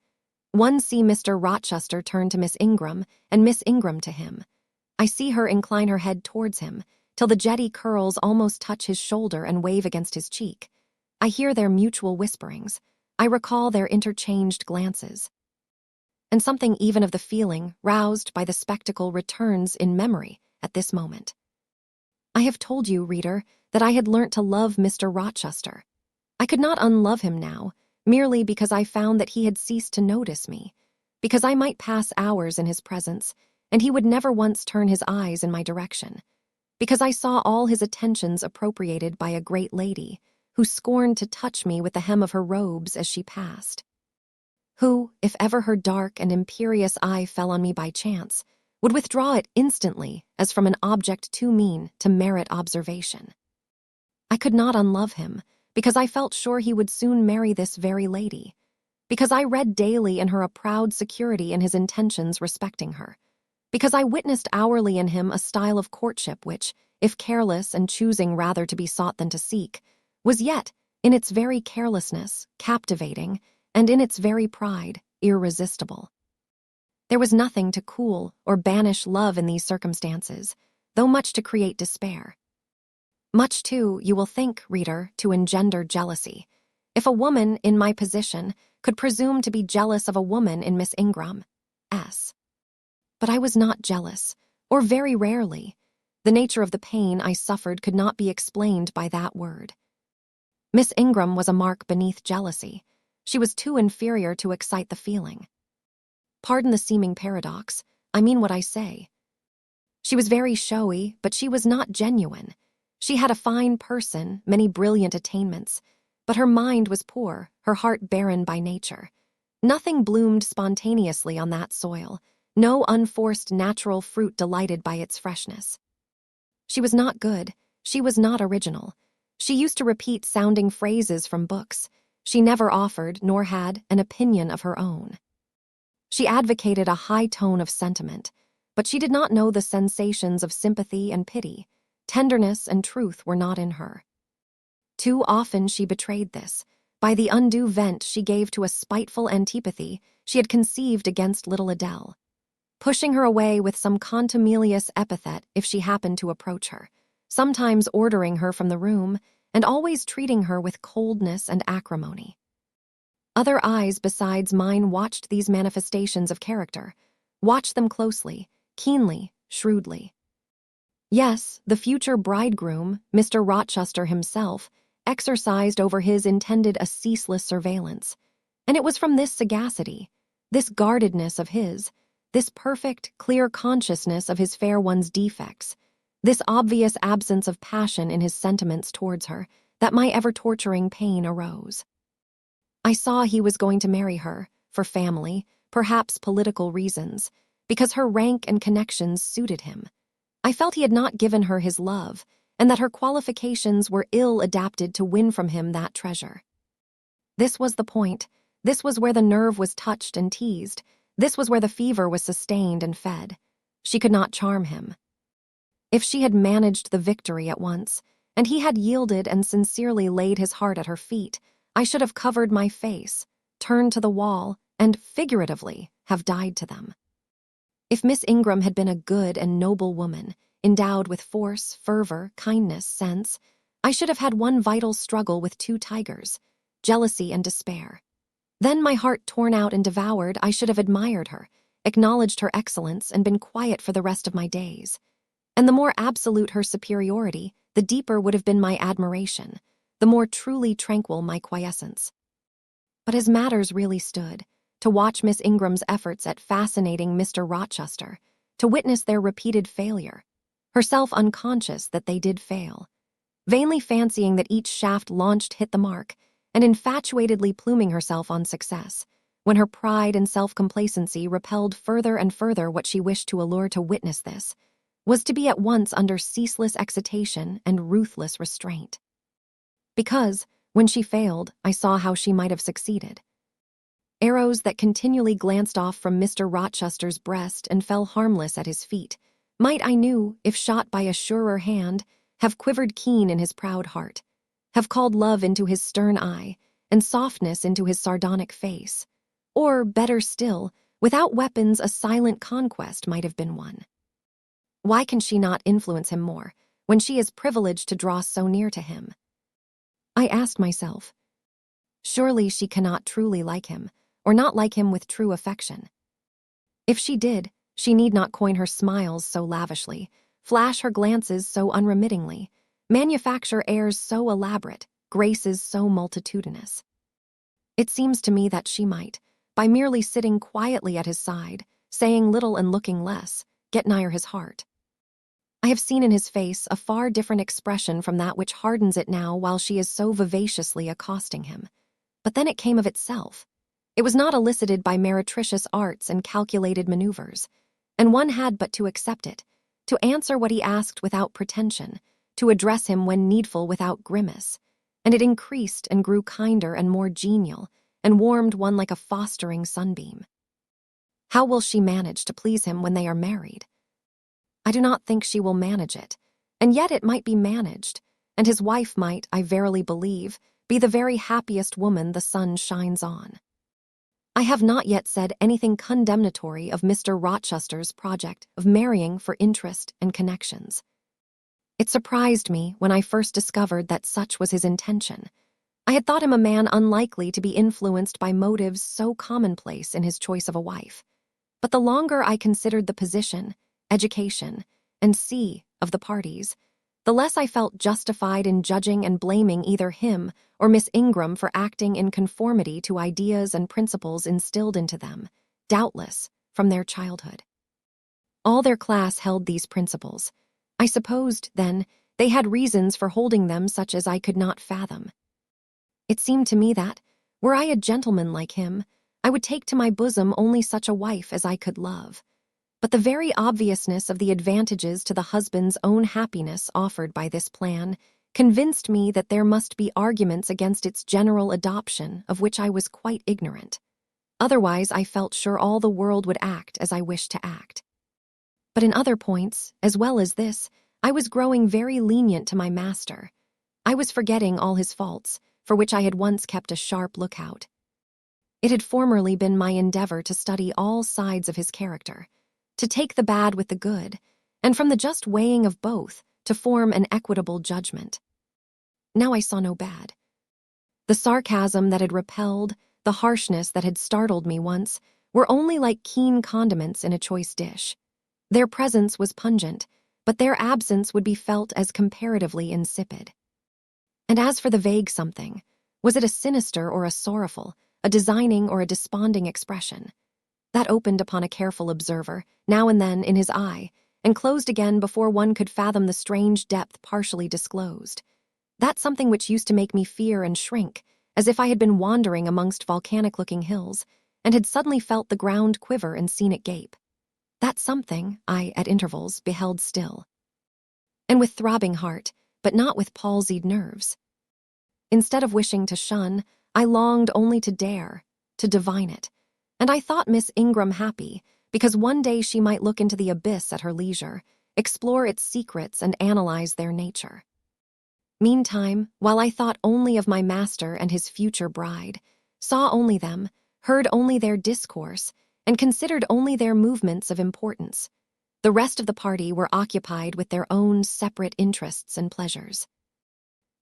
One see Mr. Rochester turn to Miss Ingram, and Miss Ingram to him. I see her incline her head towards him, till the jetty curls almost touch his shoulder and wave against his cheek. I hear their mutual whisperings. I recall their interchanged glances. And something even of the feeling roused by the spectacle returns in memory at this moment. I have told you, reader, that I had learnt to love Mr. Rochester. I could not unlove him now, merely because I found that he had ceased to notice me, because I might pass hours in his presence, and he would never once turn his eyes in my direction, because I saw all his attentions appropriated by a great lady, who scorned to touch me with the hem of her robes as she passed. Who, if ever her dark and imperious eye fell on me by chance, would withdraw it instantly as from an object too mean to merit observation. I could not unlove him, because I felt sure he would soon marry this very lady, because I read daily in her a proud security in his intentions respecting her, because I witnessed hourly in him a style of courtship which, if careless and choosing rather to be sought than to seek, was yet, in its very carelessness, captivating, and in its very pride, irresistible. There was nothing to cool or banish love in these circumstances, though much to create despair. Much, too, you will think, reader, to engender jealousy. If a woman in my position could presume to be jealous of a woman in Miss Ingram's. But I was not jealous, or very rarely. The nature of the pain I suffered could not be explained by that word. Miss Ingram was a mark beneath jealousy. She was too inferior to excite the feeling. Pardon the seeming paradox, I mean what I say. She was very showy, but she was not genuine. She had a fine person, many brilliant attainments, but her mind was poor, her heart barren by nature. Nothing bloomed spontaneously on that soil, no unforced natural fruit delighted by its freshness. She was not good, she was not original. She used to repeat sounding phrases from books. She never offered, nor had, an opinion of her own. She advocated a high tone of sentiment, but she did not know the sensations of sympathy and pity. Tenderness and truth were not in her. Too often she betrayed this, by the undue vent she gave to a spiteful antipathy she had conceived against little Adele, pushing her away with some contumelious epithet if she happened to approach her, sometimes ordering her from the room, and always treating her with coldness and acrimony. Other eyes besides mine watched these manifestations of character, watched them closely, keenly, shrewdly. Yes, the future bridegroom, Mr. Rochester himself, exercised over his intended a ceaseless surveillance, and it was from this sagacity, this guardedness of his, this perfect, clear consciousness of his fair one's defects, this obvious absence of passion in his sentiments towards her, that my ever-torturing pain arose. I saw he was going to marry her, for family, perhaps political reasons, because her rank and connections suited him. I felt he had not given her his love, and that her qualifications were ill adapted to win from him that treasure. This was the point. This was where the nerve was touched and teased. This was where the fever was sustained and fed. She could not charm him. If she had managed the victory at once, and he had yielded and sincerely laid his heart at her feet, I should have covered my face, turned to the wall, and, figuratively, have died to them. If Miss Ingram had been a good and noble woman, endowed with force, fervor, kindness, sense, I should have had one vital struggle with two tigers, jealousy and despair. Then, my heart torn out and devoured, I should have admired her, acknowledged her excellence, and been quiet for the rest of my days. And the more absolute her superiority, the deeper would have been my admiration, the more truly tranquil my quiescence. But as matters really stood, to watch Miss Ingram's efforts at fascinating Mr. Rochester, to witness their repeated failure, herself unconscious that they did fail, vainly fancying that each shaft launched hit the mark, and infatuatedly pluming herself on success, when her pride and self-complacency repelled further and further what she wished to allure to witness this, was to be at once under ceaseless excitation and ruthless restraint. Because, when she failed, I saw how she might have succeeded. Arrows that continually glanced off from Mr. Rochester's breast and fell harmless at his feet, might, I knew, if shot by a surer hand, have quivered keen in his proud heart, have called love into his stern eye, and softness into his sardonic face. Or, better still, without weapons a silent conquest might have been won. Why can she not influence him more, when she is privileged to draw so near to him? I asked myself. Surely she cannot truly like him, or not like him with true affection. If she did, she need not coin her smiles so lavishly, flash her glances so unremittingly, manufacture airs so elaborate, graces so multitudinous. It seems to me that she might, by merely sitting quietly at his side, saying little and looking less, get nigher his heart. I have seen in his face a far different expression from that which hardens it now while she is so vivaciously accosting him. But then it came of itself. It was not elicited by meretricious arts and calculated maneuvers, and one had but to accept it, to answer what he asked without pretension, to address him when needful without grimace, and it increased and grew kinder and more genial, and warmed one like a fostering sunbeam. How will she manage to please him when they are married? I do not think she will manage it, and yet it might be managed, and his wife might, I verily believe, be the very happiest woman the sun shines on. I have not yet said anything condemnatory of Mr. Rochester's project of marrying for interest and connections. It surprised me when I first discovered that such was his intention. I had thought him a man unlikely to be influenced by motives so commonplace in his choice of a wife. But the longer I considered the position, education, and of the parties, the less I felt justified in judging and blaming either him or Miss Ingram for acting in conformity to ideas and principles instilled into them, doubtless, from their childhood. All their class held these principles. I supposed, then, they had reasons for holding them such as I could not fathom. It seemed to me that, were I a gentleman like him, I would take to my bosom only such a wife as I could love. But the very obviousness of the advantages to the husband's own happiness offered by this plan convinced me that there must be arguments against its general adoption of which I was quite ignorant. Otherwise, I felt sure all the world would act as I wished to act. But in other points, as well as this, I was growing very lenient to my master. I was forgetting all his faults, for which I had once kept a sharp lookout. It had formerly been my endeavor to study all sides of his character, to take the bad with the good, and from the just weighing of both, to form an equitable judgment. Now I saw no bad. The sarcasm that had repelled, the harshness that had startled me once, were only like keen condiments in a choice dish. Their presence was pungent, but their absence would be felt as comparatively insipid. And as for the vague something, was it a sinister or a sorrowful, a designing or a desponding expression? That opened upon a careful observer, now and then in his eye, and closed again before one could fathom the strange depth partially disclosed. That something which used to make me fear and shrink, as if I had been wandering amongst volcanic-looking hills, and had suddenly felt the ground quiver and seen it gape. That something I, at intervals, beheld still, and with throbbing heart, but not with palsied nerves. Instead of wishing to shun, I longed only to dare, to divine it, and I thought Miss Ingram happy, because one day she might look into the abyss at her leisure, explore its secrets and analyze their nature. Meantime, while I thought only of my master and his future bride, saw only them, heard only their discourse, and considered only their movements of importance, the rest of the party were occupied with their own separate interests and pleasures.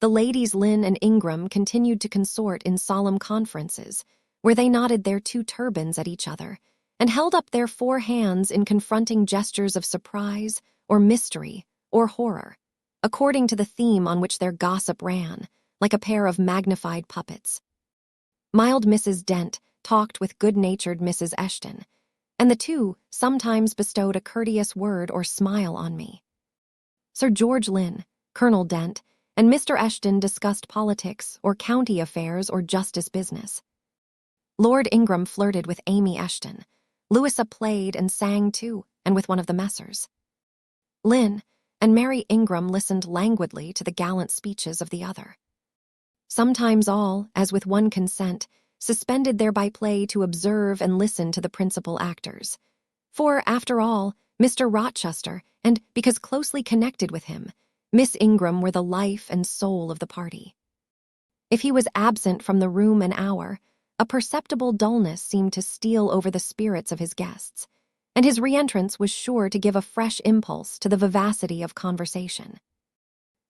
The ladies Lynn and Ingram continued to consort in solemn conferences, where they nodded their 2 turbans at each other, and held up their 4 hands in confronting gestures of surprise, or mystery, or horror, according to the theme on which their gossip ran, like a pair of magnified puppets. Mild Mrs. Dent talked with good-natured Mrs. Eshton, and the 2 sometimes bestowed a courteous word or smile on me. Sir George Lynn, Colonel Dent, and Mr. Eshton discussed politics or county affairs or justice business. Lord Ingram flirted with Amy Eshton. Louisa played and sang too, and with one of the Messers. Lynn and Mary Ingram listened languidly to the gallant speeches of the other. Sometimes all, as with one consent, suspended their by-play to observe and listen to the principal actors. For, after all, Mr. Rochester, and, because closely connected with him, Miss Ingram were the life and soul of the party. If he was absent from the room an hour, a perceptible dullness seemed to steal over the spirits of his guests, and his re-entrance was sure to give a fresh impulse to the vivacity of conversation.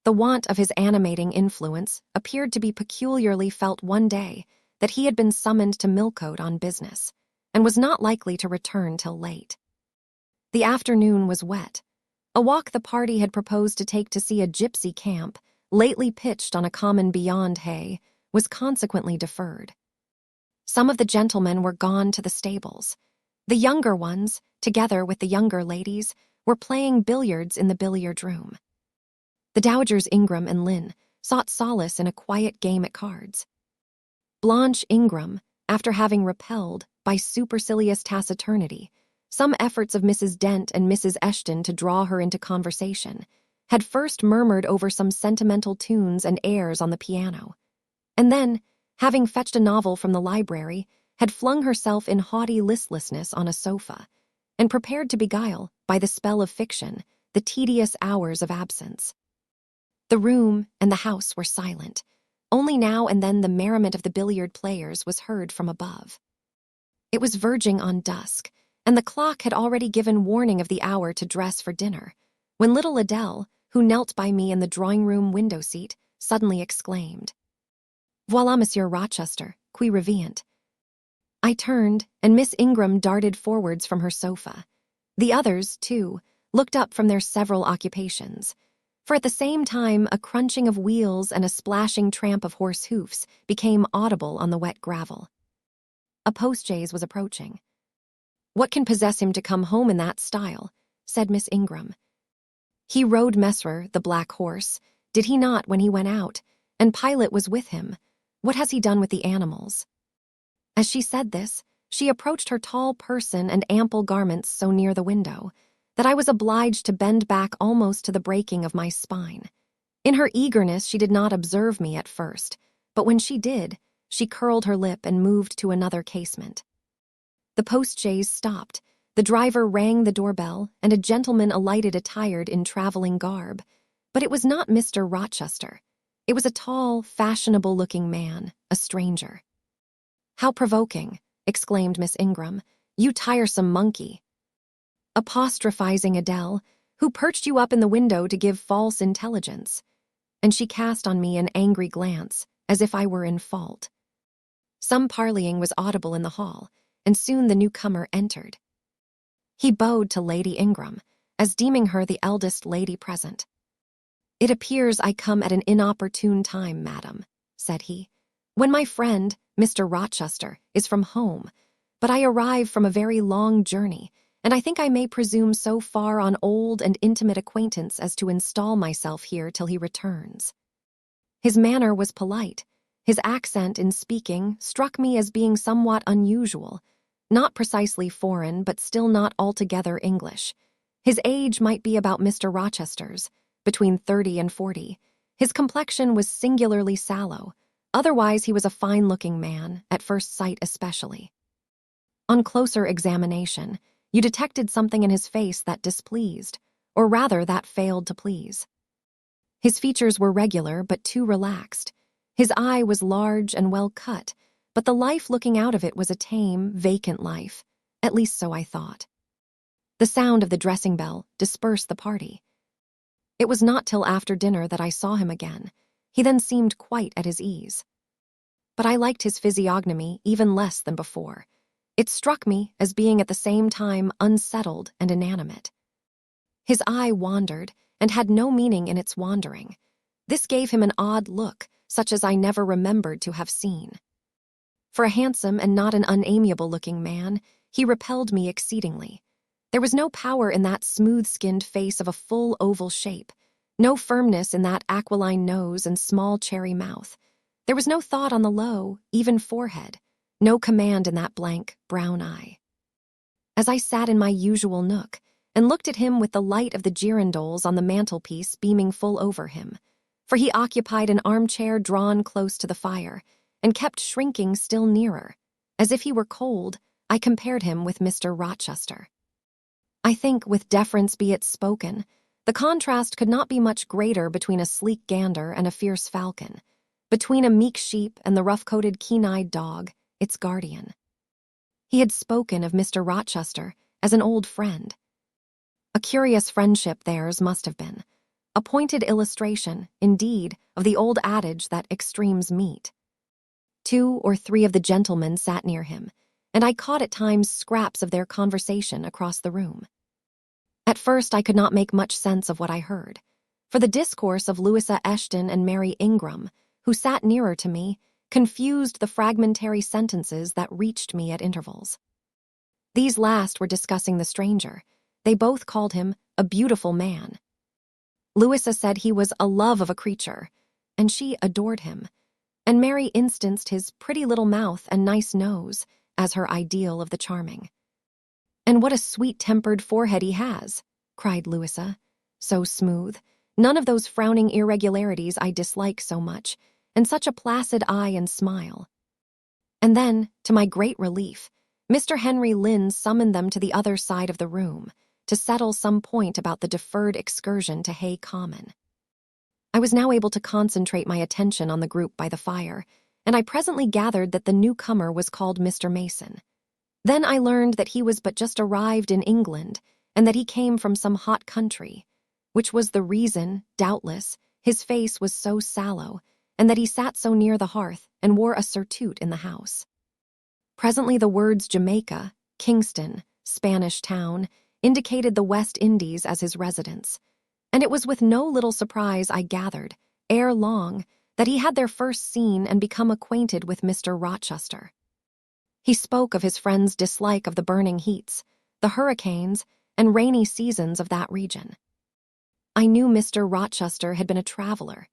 The want of his animating influence appeared to be peculiarly felt one day that he had been summoned to Millcote on business, and was not likely to return till late. The afternoon was wet. A walk the party had proposed to take to see a gypsy camp, lately pitched on a common beyond Hay, was consequently deferred. Some of the gentlemen were gone to the stables. The younger ones, together with the younger ladies, were playing billiards in the billiard room. The Dowagers Ingram and Lynn sought solace in a quiet game at cards. Blanche Ingram, after having repelled, by supercilious taciturnity, some efforts of Mrs. Dent and Mrs. Eshton to draw her into conversation, had first murmured over some sentimental tunes and airs on the piano, and then, having fetched a novel from the library, had flung herself in haughty listlessness on a sofa, and prepared to beguile, by the spell of fiction, the tedious hours of absence. The room and the house were silent. Only now and then the merriment of the billiard players was heard from above. It was verging on dusk, and the clock had already given warning of the hour to dress for dinner, when little Adele, who knelt by me in the drawing-room window-seat, suddenly exclaimed, "Voilà, Monsieur Rochester, qui revient." I turned, and Miss Ingram darted forwards from her sofa. The others, too, looked up from their several occupations, for at the same time a crunching of wheels and a splashing tramp of horse hoofs became audible on the wet gravel. A postchaise was approaching. "What can possess him to come home in that style?" said Miss Ingram. "He rode Messer, the black horse, did he not, when he went out, and Pilot was with him? What has he done with the animals?" As she said this, she approached her tall person and ample garments so near the window that I was obliged to bend back almost to the breaking of my spine. In her eagerness she did not observe me at first, but when she did, she curled her lip and moved to another casement. The postchaise stopped, the driver rang the doorbell, and a gentleman alighted attired in traveling garb. But it was not Mr. Rochester. It was a tall, fashionable-looking man, a stranger. "How provoking," exclaimed Miss Ingram. "You tiresome monkey." Apostrophizing Adele, "Who perched you up in the window to give false intelligence?" And she cast on me an angry glance, as if I were in fault. Some parleying was audible in the hall, and soon the newcomer entered. He bowed to Lady Ingram, as deeming her the eldest lady present. "It appears I come at an inopportune time, madam," said he, "when my friend, Mr. Rochester, is from home, but I arrive from a very long journey, and I think I may presume so far on old and intimate acquaintance as to install myself here till he returns." His manner was polite. His accent in speaking struck me as being somewhat unusual, not precisely foreign, but still not altogether English. His age might be about Mr. Rochester's, between 30 and 40. His complexion was singularly sallow. Otherwise he was a fine-looking man, at first sight especially. On closer examination, you detected something in his face that displeased, or rather that failed to please. His features were regular but too relaxed. His eye was large and well cut, but the life looking out of it was a tame, vacant life, at least so I thought. The sound of the dressing bell dispersed the party. It was not till after dinner that I saw him again. He then seemed quite at his ease. But I liked his physiognomy even less than before. It struck me as being at the same time unsettled and inanimate. His eye wandered, and had no meaning in its wandering. This gave him an odd look, such as I never remembered to have seen. For a handsome and not an unamiable-looking man, he repelled me exceedingly. There was no power in that smooth-skinned face of a full oval shape, no firmness in that aquiline nose and small cherry mouth. There was no thought on the low, even forehead, no command in that blank, brown eye. As I sat in my usual nook, and looked at him with the light of the girandoles on the mantelpiece beaming full over him, for he occupied an armchair drawn close to the fire, and kept shrinking still nearer. As if he were cold, I compared him with Mr. Rochester. I think, with deference be it spoken, the contrast could not be much greater between a sleek gander and a fierce falcon, between a meek sheep and the rough-coated keen-eyed dog, its guardian. He had spoken of Mr. Rochester as an old friend. A curious friendship theirs must have been, a pointed illustration, indeed, of the old adage that extremes meet. 2 or 3 of the gentlemen sat near him, and I caught at times scraps of their conversation across the room. At first I could not make much sense of what I heard, for the discourse of Louisa Eshton and Mary Ingram, who sat nearer to me, confused the fragmentary sentences that reached me at intervals. These last were discussing the stranger. They both called him a beautiful man. Louisa said he was a love of a creature, and she adored him, and Mary instanced his pretty little mouth and nice nose as her ideal of the charming. "And what a sweet-tempered forehead he has," cried Louisa. "So smooth, none of those frowning irregularities I dislike so much, and such a placid eye and smile." And then, to my great relief, Mr. Henry Lynn summoned them to the other side of the room to settle some point about the deferred excursion to Hay Common. I was now able to concentrate my attention on the group by the fire, and I presently gathered that the newcomer was called Mr. Mason. Then I learned that he was but just arrived in England, and that he came from some hot country, which was the reason, doubtless, his face was so sallow, and that he sat so near the hearth and wore a surtout in the house. Presently the words Jamaica, Kingston, Spanish Town, indicated the West Indies as his residence, and it was with no little surprise I gathered, ere long, that he had there first seen and become acquainted with Mr. Rochester. He spoke of his friend's dislike of the burning heats, the hurricanes, and rainy seasons of that region. I knew Mr. Rochester had been a traveler.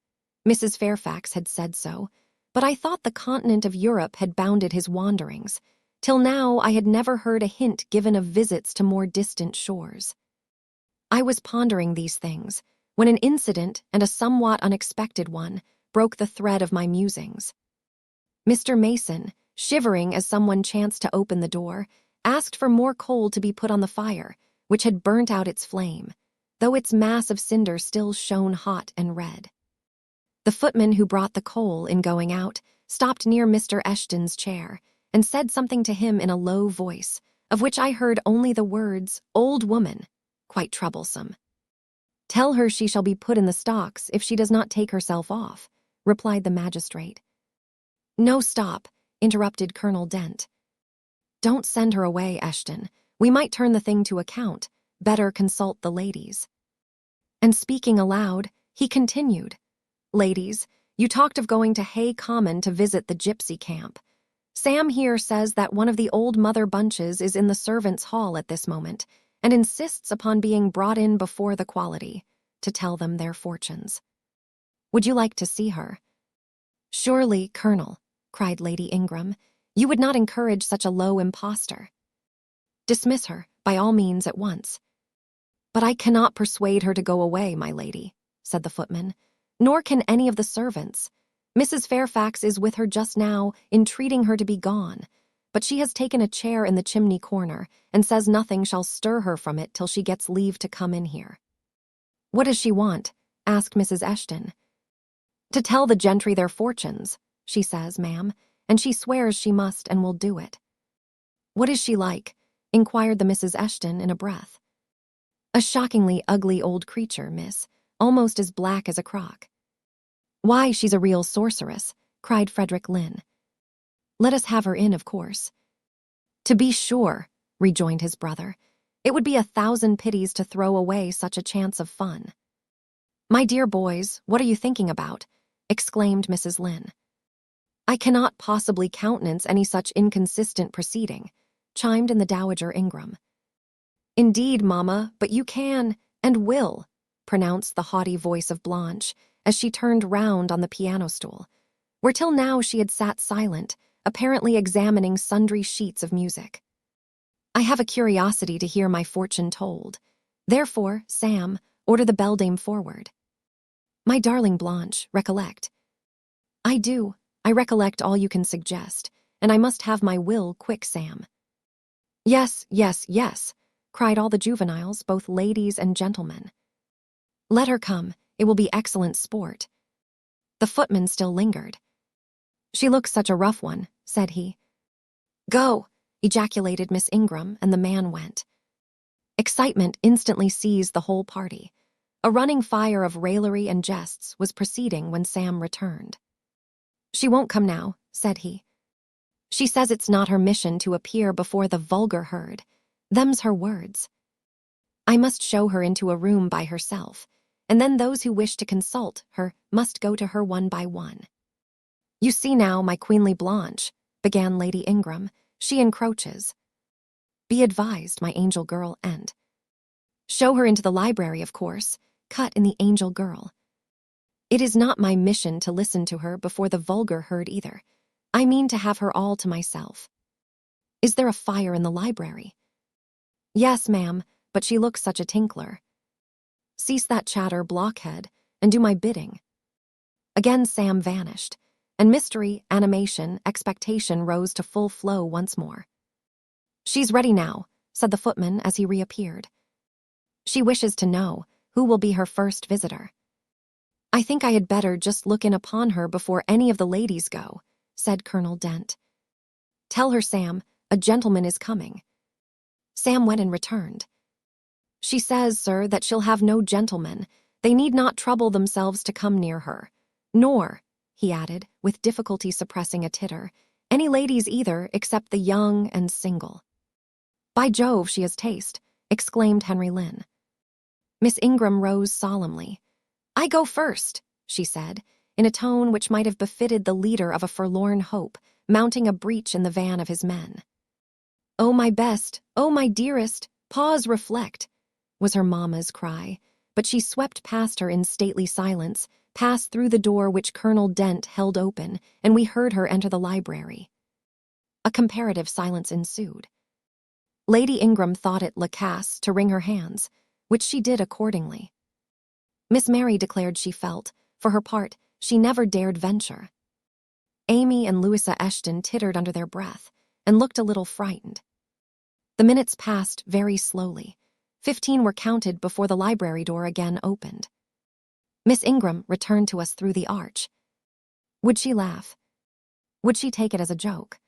Mrs. Fairfax had said so, but I thought the continent of Europe had bounded his wanderings. Till now I had never heard a hint given of visits to more distant shores. I was pondering these things when an incident, and a somewhat unexpected one, broke the thread of my musings. Mr. Mason, shivering as someone chanced to open the door, asked for more coal to be put on the fire, which had burnt out its flame, though its mass of cinder still shone hot and red. The footman who brought the coal, in going out, stopped near Mr. Eshton's chair, and said something to him in a low voice, of which I heard only the words, "Old woman," quite troublesome. "Tell her she shall be put in the stocks if she does not take herself off," replied the magistrate. "No, stop," interrupted Colonel Dent. "Don't send her away, Eshton. We might turn the thing to account. Better consult the ladies." And speaking aloud, he continued, "Ladies, you talked of going to Hay Common to visit the gypsy camp. Sam here says that one of the old Mother Bunches is in the servants' hall at this moment, and insists upon being brought in before the quality, to tell them their fortunes. Would you like to see her?" "Surely, Colonel," cried Lady Ingram, "you would not encourage such a low impostor." "Dismiss her, by all means, at once." "But I cannot persuade her to go away, my lady," said the footman, "nor can any of the servants. Mrs. Fairfax is with her just now, entreating her to be gone, but she has taken a chair in the chimney corner, and says nothing shall stir her from it till she gets leave to come in here." "What does she want?" asked Mrs. Eshton. "To tell the gentry their fortunes, she says, ma'am, and she swears she must and will do it." "What is she like?" inquired the Mrs. Eshton in a breath. "A shockingly ugly old creature, miss, almost as black as a crock." "Why, she's a real sorceress," cried Frederick Lynn. "Let us have her in, of course." "To be sure," rejoined his brother. "It would be 1,000 pities to throw away such a chance of fun." "My dear boys, what are you thinking about?" exclaimed Mrs. Lynn. "I cannot possibly countenance any such inconsistent proceeding," chimed in the Dowager Ingram. "Indeed, mamma, but you can, and will," pronounced the haughty voice of Blanche, as she turned round on the piano stool, where till now she had sat silent, apparently examining sundry sheets of music. "I have a curiosity to hear my fortune told. Therefore, Sam, order the beldame forward." "My darling Blanche, recollect." "I do. I recollect all you can suggest, and I must have my will quick, Sam." "Yes, yes, yes," cried all the juveniles, both ladies and gentlemen. "Let her come. It will be excellent sport." The footman still lingered. "She looks such a rough one," said he. "Go!" ejaculated Miss Ingram, and the man went. Excitement instantly seized the whole party. A running fire of raillery and jests was proceeding when Sam returned. "She won't come now," said he. "She says it's not her mission to appear before the vulgar herd. Them's her words. I must show her into a room by herself, and then those who wish to consult her must go to her one by one." "You see now, my queenly Blanche," began Lady Ingram, "she encroaches." "Be advised, my angel girl, and—" Show her into the library, of course, cut in the angel girl. It is not my mission to listen to her before the vulgar herd either. I mean to have her all to myself. Is there a fire in the library? Yes, ma'am, but she looks such a tinkler. Cease that chatter, blockhead, and do my bidding. Again Sam vanished, and mystery, animation, expectation rose to full flow once more. She's ready now, said the footman as he reappeared. She wishes to know who will be her first visitor. I think I had better just look in upon her before any of the ladies go, said Colonel Dent. Tell her, Sam, a gentleman is coming. Sam went and returned. She says, sir, that she'll have no gentlemen. They need not trouble themselves to come near her. Nor, he added, with difficulty suppressing a titter, any ladies either except the young and single. By Jove, she has taste, exclaimed Henry Lynn. Miss Ingram rose solemnly. I go first, she said, in a tone which might have befitted the leader of a forlorn hope, mounting a breach in the van of his men. Oh, my best, oh, my dearest, pause, reflect, was her mamma's cry, but she swept past her in stately silence, passed through the door which Colonel Dent held open, and we heard her enter the library. A comparative silence ensued. Lady Ingram thought it lacasse to wring her hands, which she did accordingly. Miss Mary declared she felt, for her part, she never dared venture. Amy and Louisa Eshton tittered under their breath, and looked a little frightened. The minutes passed very slowly. 15 were counted before the library door again opened. Miss Ingram returned to us through the arch. Would she laugh? Would she take it as a joke?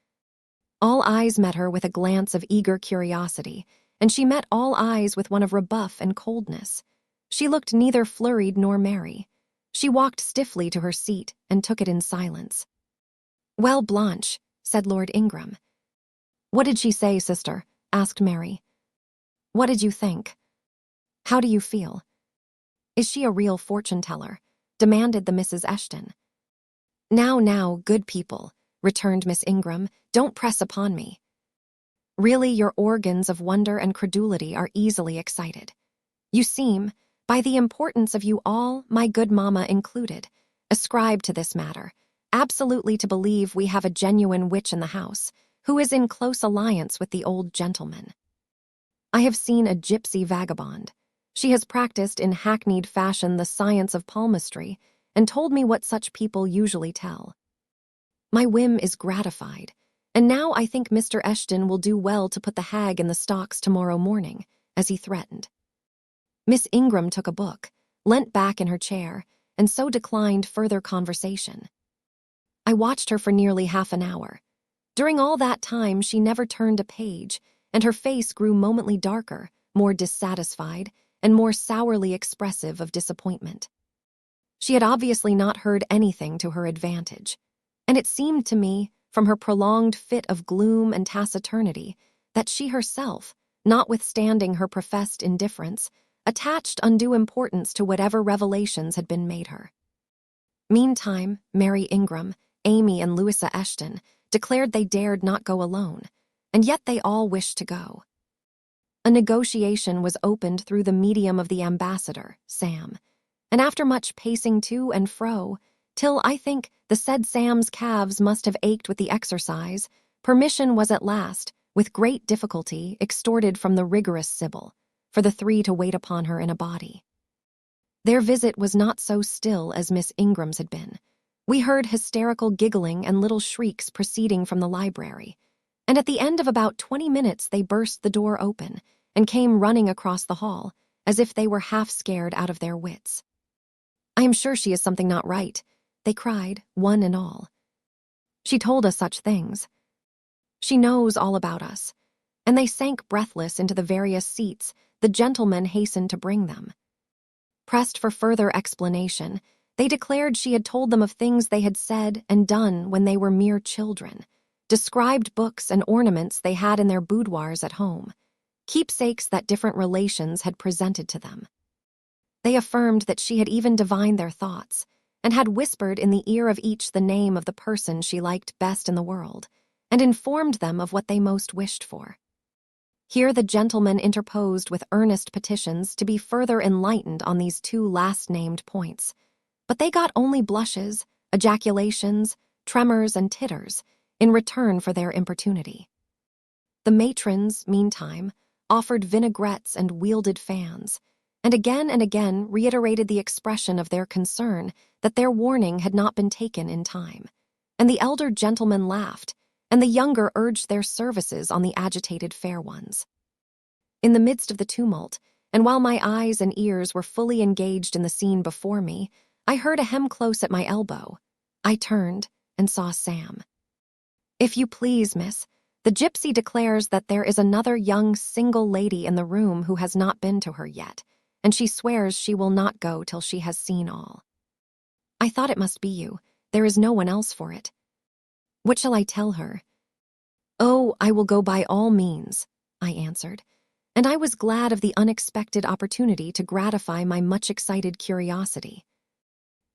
All eyes met her with a glance of eager curiosity, and she met all eyes with one of rebuff and coldness. She looked neither flurried nor merry. She walked stiffly to her seat and took it in silence. Well, Blanche, said Lord Ingram. What did she say, sister? Asked Mary. What did you think? How do you feel? Is she a real fortune-teller? Demanded the Mrs. Eshton. Now, good people, returned Miss Ingram, don't press upon me. Really, your organs of wonder and credulity are easily excited. You seem, by the importance of you all, my good mamma included, ascribe to this matter, absolutely to believe we have a genuine witch in the house, who is in close alliance with the old gentleman. I have seen a gypsy vagabond. She has practiced in hackneyed fashion the science of palmistry, and told me what such people usually tell. My whim is gratified, and now I think Mr. Eshton will do well to put the hag in the stocks tomorrow morning, as he threatened. Miss Ingram took a book, leant back in her chair, and so declined further conversation. I watched her for nearly half an hour. During all that time she never turned a page, and her face grew momently darker, more dissatisfied, and more sourly expressive of disappointment. She had obviously not heard anything to her advantage, and it seemed to me, from her prolonged fit of gloom and taciturnity, that she herself, notwithstanding her professed indifference, attached undue importance to whatever revelations had been made her. Meantime, Mary Ingram, Amy, and Louisa Eshton declared they dared not go alone, and yet they all wished to go. A negotiation was opened through the medium of the ambassador, Sam, and after much pacing to and fro, till I think the said Sam's calves must have ached with the exercise, permission was at last, with great difficulty, extorted from the rigorous Sibyl, for the 3 to wait upon her in a body. Their visit was not so still as Miss Ingram's had been. We heard hysterical giggling and little shrieks proceeding from the library, and at the end of about 20 minutes they burst the door open and came running across the hall, as if they were half scared out of their wits. I am sure she is something not right, they cried, one and all. She told us such things. She knows all about us. And they sank breathless into the various seats the gentlemen hastened to bring them. Pressed for further explanation, they declared she had told them of things they had said and done when they were mere children, described books and ornaments they had in their boudoirs at home, keepsakes that different relations had presented to them. They affirmed that she had even divined their thoughts, and had whispered in the ear of each the name of the person she liked best in the world, and informed them of what they most wished for. Here the gentleman interposed with earnest petitions to be further enlightened on these two last-named points. But they got only blushes, ejaculations, tremors, and titters in return for their importunity. The matrons, meantime, offered vinaigrettes and wielded fans, and again reiterated the expression of their concern that their warning had not been taken in time. And the elder gentlemen laughed, and the younger urged their services on the agitated fair ones. In the midst of the tumult, and while my eyes and ears were fully engaged in the scene before me, I heard a hem close at my elbow. I turned and saw Sam. "If you please, miss, the gypsy declares that there is another young single lady in the room who has not been to her yet, and she swears she will not go till she has seen all." "I thought it must be you. There is no one else for it." "What shall I tell her?" "Oh, I will go by all means," I answered, and I was glad of the unexpected opportunity to gratify my much-excited curiosity.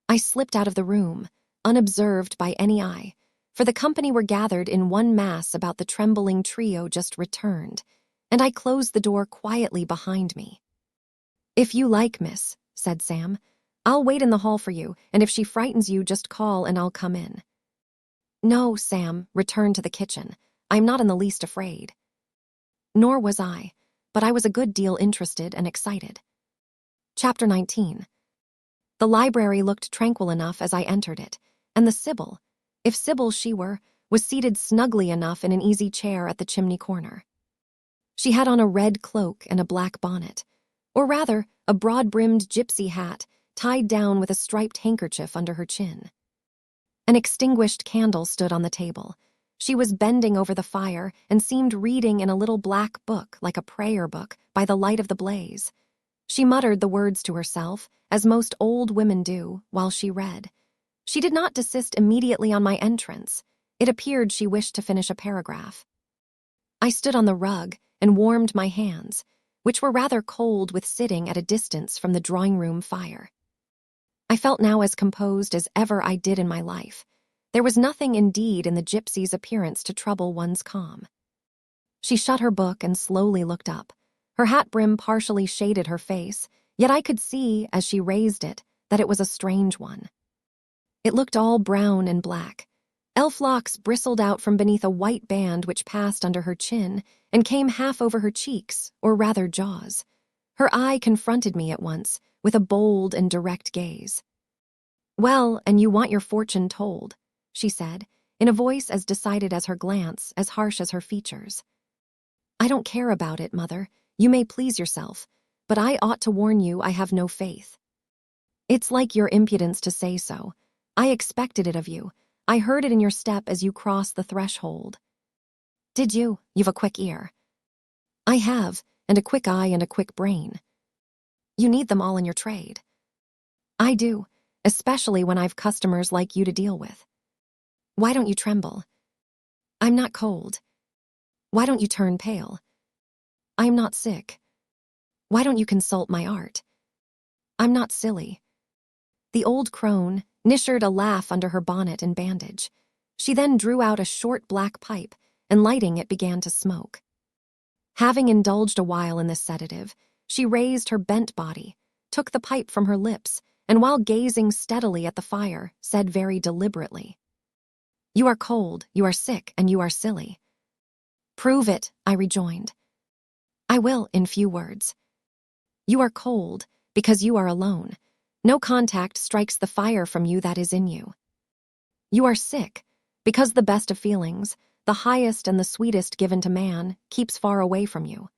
I slipped out of the room, unobserved by any eye, for the company were gathered in one mass about the trembling trio just returned, and I closed the door quietly behind me. "If you like, miss," said Sam, "I'll wait in the hall for you, and if she frightens you, just call and I'll come in." "No, Sam, return to the kitchen. I'm not in the least afraid." Nor was I, but I was a good deal interested and excited. Chapter 19. The library looked tranquil enough as I entered it, and the Sibyl, if Sibyl she were, was seated snugly enough in an easy chair at the chimney corner. She had on a red cloak and a black bonnet, or rather, a broad-brimmed gypsy hat tied down with a striped handkerchief under her chin. An extinguished candle stood on the table. She was bending over the fire and seemed reading in a little black book like a prayer book by the light of the blaze. She muttered the words to herself, as most old women do, while she read. She did not desist immediately on my entrance. It appeared she wished to finish a paragraph. I stood on the rug and warmed my hands, which were rather cold with sitting at a distance from the drawing-room fire. I felt now as composed as ever I did in my life. There was nothing indeed in the gypsy's appearance to trouble one's calm. She shut her book and slowly looked up. Her hat brim partially shaded her face, yet I could see, as she raised it, that it was a strange one. It looked all brown and black. Elf locks bristled out from beneath a white band which passed under her chin and came half over her cheeks, or rather jaws. Her eye confronted me at once, with a bold and direct gaze. "Well, and you want your fortune told," she said, in a voice as decided as her glance, as harsh as her features. "I don't care about it, Mother. You may please yourself, but I ought to warn you I have no faith." "It's like your impudence to say so. I expected it of you. I heard it in your step as you crossed the threshold." "Did you? You've a quick ear." "I have, and a quick eye and a quick brain." "You need them all in your trade." "I do, especially when I've customers like you to deal with." "Why don't you tremble?" "I'm not cold." "Why don't you turn pale?" "I am not sick." "Why don't you consult my art?" "I'm not silly." The old crone nishered a laugh under her bonnet and bandage. She then drew out a short black pipe, and lighting it began to smoke. Having indulged a while in this sedative, she raised her bent body, took the pipe from her lips, and while gazing steadily at the fire, said very deliberately, "You are cold, you are sick, and you are silly." "Prove it," I rejoined. "I will, in few words. You are cold, because you are alone. No contact strikes the fire from you that is in you. You are sick, because the best of feelings, the highest and the sweetest given to man, keeps far away from you.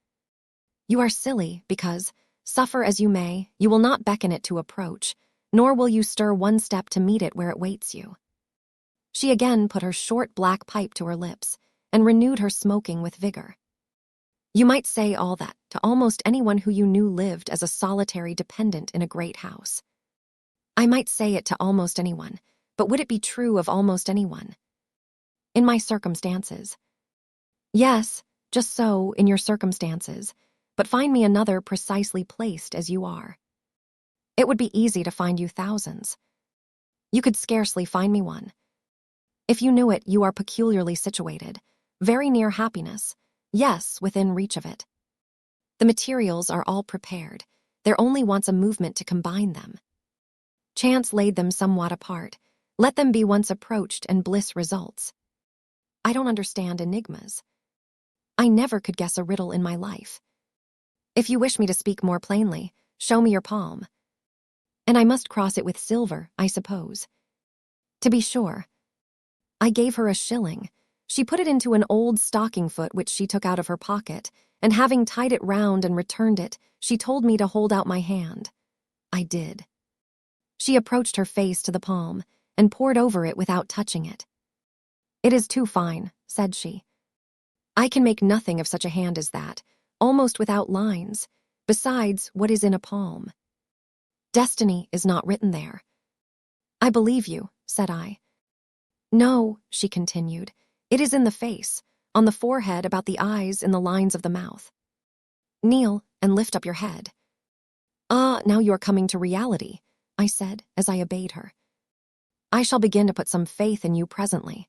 You are silly, because, suffer as you may, you will not beckon it to approach, nor will you stir one step to meet it where it waits you." She again put her short black pipe to her lips, and renewed her smoking with vigor. "You might say all that to almost anyone who you knew lived as a solitary dependent in a great house." "I might say it to almost anyone, but would it be true of almost anyone?" "In my circumstances." "Yes, just so, in your circumstances, but find me another precisely placed as you are." "It would be easy to find you thousands." "You could scarcely find me one." "If you knew it, you are peculiarly situated, very near happiness, Yes, within reach of it. The materials are all prepared. There only wants a movement to combine them. Chance laid them somewhat apart. Let them be once approached and bliss results. I don't understand enigmas. I never could guess a riddle in my life. If you wish me to speak more plainly, show me your palm. And I must cross it with silver, I suppose. To be sure. I gave her a shilling. She put it into an old stocking foot which she took out of her pocket, and having tied it round and returned it, she told me to hold out my hand. I did. She approached her face to the palm, and pored over it without touching it. It is too fine, said she. I can make nothing of such a hand as that, almost without lines. Besides, what is in a palm? Destiny is not written there. I believe you, said I. No, she continued, it is in the face, on the forehead, about the eyes, in the lines of the mouth. Kneel and lift up your head. Ah, now you are coming to reality, I said, as I obeyed her. I shall begin to put some faith in you presently.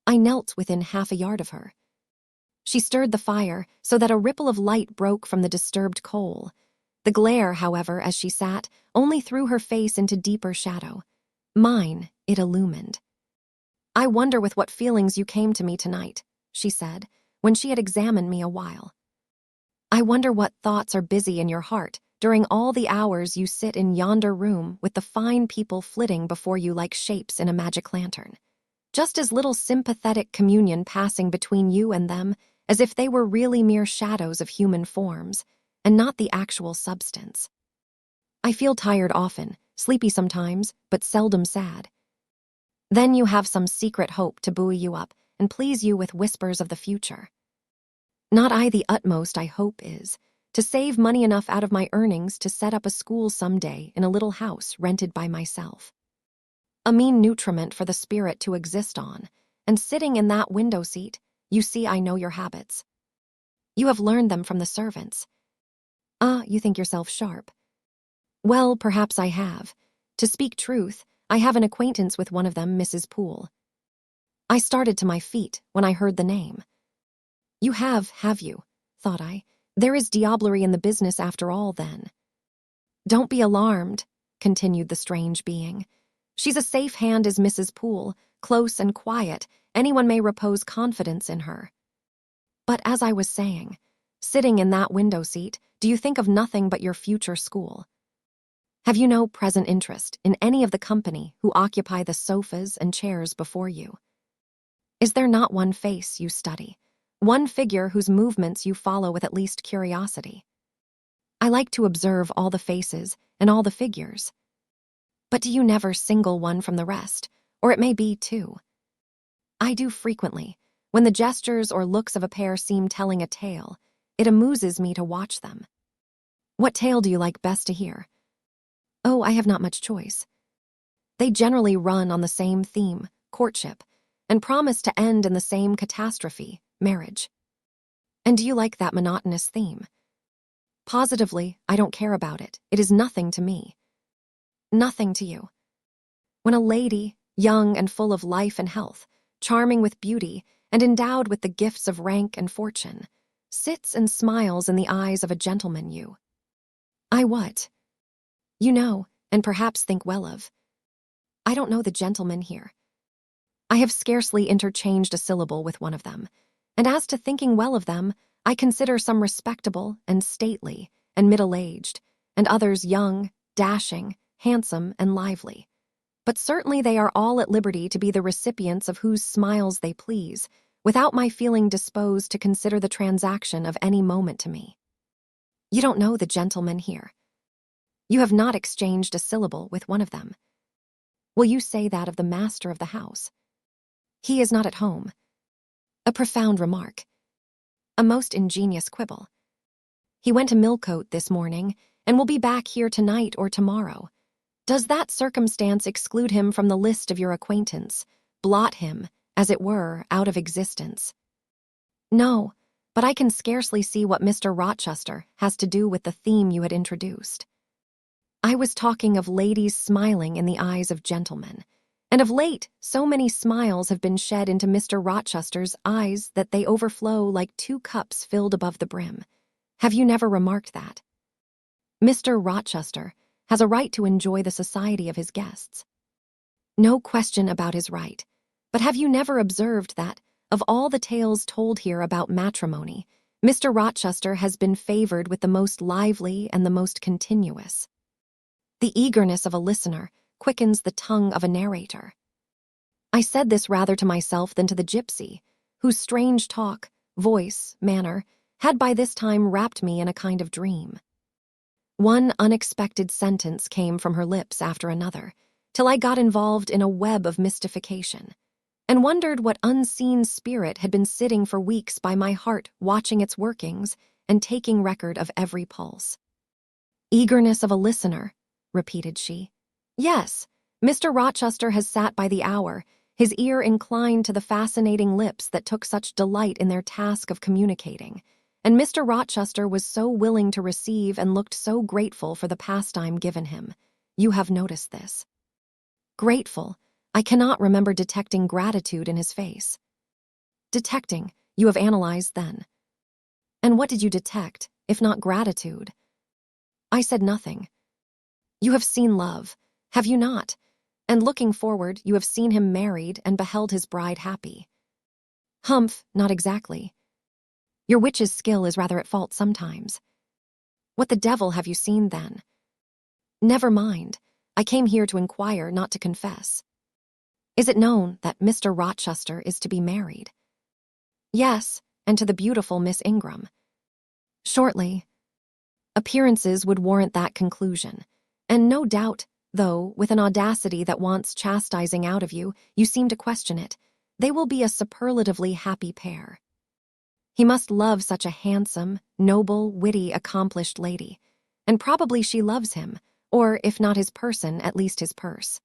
I knelt within half a yard of her. She stirred the fire so that a ripple of light broke from the disturbed coal. The glare, however, as she sat, only threw her face into deeper shadow. Mine it illumined. I wonder with what feelings you came to me tonight, she said, when she had examined me a while. I wonder what thoughts are busy in your heart during all the hours you sit in yonder room with the fine people flitting before you like shapes in a magic lantern. Just as little sympathetic communion passing between you and them as if they were really mere shadows of human forms, and not the actual substance. I feel tired often, sleepy sometimes, but seldom sad. Then you have some secret hope to buoy you up and please you with whispers of the future. Not I. The utmost I hope is to save money enough out of my earnings to set up a school some day in a little house rented by myself. A mean nutriment for the spirit to exist on, and sitting in that window seat, you see I know your habits. You have learned them from the servants. Ah, you think yourself sharp. Well, perhaps I have. To speak truth, I have an acquaintance with one of them, Mrs. Poole. I started to my feet when I heard the name. You have you? Thought I. There is diablerie in the business after all, then. Don't be alarmed, continued the strange being. She's a safe hand is Mrs. Poole, close and quiet. Anyone may repose confidence in her. But as I was saying, sitting in that window seat, do you think of nothing but your future school? Have you no present interest in any of the company who occupy the sofas and chairs before you? Is there not one face you study, one figure whose movements you follow with at least curiosity? I like to observe all the faces and all the figures. But do you never single one from the rest, or it may be two? I do frequently. When the gestures or looks of a pair seem telling a tale, it amuses me to watch them. What tale do you like best to hear? Oh, I have not much choice. They generally run on the same theme, courtship, and promise to end in the same catastrophe, marriage. And do you like that monotonous theme? Positively, I don't care about it. It is nothing to me. Nothing to you. When a lady, young and full of life and health, charming with beauty, and endowed with the gifts of rank and fortune, sits and smiles in the eyes of a gentleman I what? You know, and perhaps think well of. I don't know the gentleman here. I have scarcely interchanged a syllable with one of them, and as to thinking well of them, I consider some respectable and stately and middle-aged, and others young, dashing, handsome, and lively. But certainly they are all at liberty to be the recipients of whose smiles they please, without my feeling disposed to consider the transaction of any moment to me. You don't know the gentleman here. You have not exchanged a syllable with one of them. Will you say that of the master of the house? He is not at home. A profound remark. A most ingenious quibble. He went to Millcote this morning, and will be back here tonight or tomorrow. Does that circumstance exclude him from the list of your acquaintance, blot him, as it were, out of existence? No, but I can scarcely see what Mr. Rochester has to do with the theme you had introduced. I was talking of ladies smiling in the eyes of gentlemen, And of late, so many smiles have been shed into Mr. Rochester's eyes that they overflow like 2 cups filled above the brim. Have you never remarked that? Mr. Rochester has a right to enjoy the society of his guests. No question about his right. But have you never observed that, of all the tales told here about matrimony, Mr. Rochester has been favored with the most lively and the most continuous? The eagerness of a listener quickens the tongue of a narrator. I said this rather to myself than to the gypsy, whose strange talk, voice, manner, had by this time wrapped me in a kind of dream. One unexpected sentence came from her lips after another, till I got involved in a web of mystification, and wondered what unseen spirit had been sitting for weeks by my heart watching its workings and taking record of every pulse. Eagerness of a listener, repeated she. Yes, Mr. Rochester has sat by the hour, his ear inclined to the fascinating lips that took such delight in their task of communicating, and Mr. Rochester was so willing to receive and looked so grateful for the pastime given him. You have noticed this. Grateful, I cannot remember detecting gratitude in his face. Detecting, you have analyzed then. And what did you detect, if not gratitude? I said nothing. You have seen love, have you not? And looking forward, you have seen him married and beheld his bride happy. Humph, not exactly. Your witch's skill is rather at fault sometimes. What the devil have you seen then? Never mind. I came here to inquire, not to confess. Is it known that Mr. Rochester is to be married? Yes, and to the beautiful Miss Ingram. Shortly. Appearances would warrant that conclusion, and no doubt, though, with an audacity that wants chastising out of you, you seem to question it, they will be a superlatively happy pair. He must love such a handsome, noble, witty, accomplished lady, and probably she loves him, or, if not his person, at least his purse.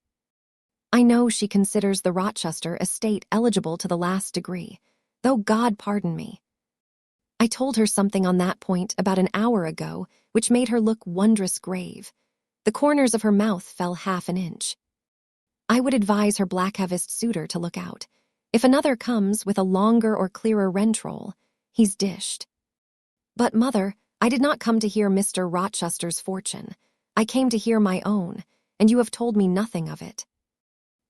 I know she considers the Rochester estate eligible to the last degree, though God pardon me. I told her something on that point about an hour ago, which made her look wondrous grave. The corners of her mouth fell half an inch. I would advise her black-haviced suitor to look out. If another comes with a longer or clearer rentroll, he's dished. But, mother, I did not come to hear Mr. Rochester's fortune. I came to hear my own, and you have told me nothing of it.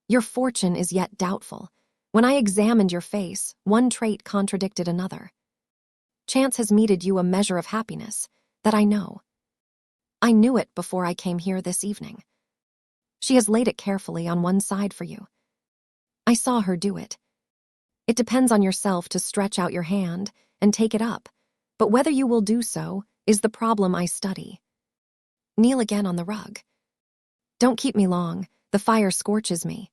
Your fortune is yet doubtful. When I examined your face, one trait contradicted another. Chance has meted you a measure of happiness, that I know. I knew it before I came here this evening. She has laid it carefully on one side for you. I saw her do it. It depends on yourself to stretch out your hand and take it up, but whether you will do so is the problem I study. Kneel again on the rug. Don't keep me long, the fire scorches me.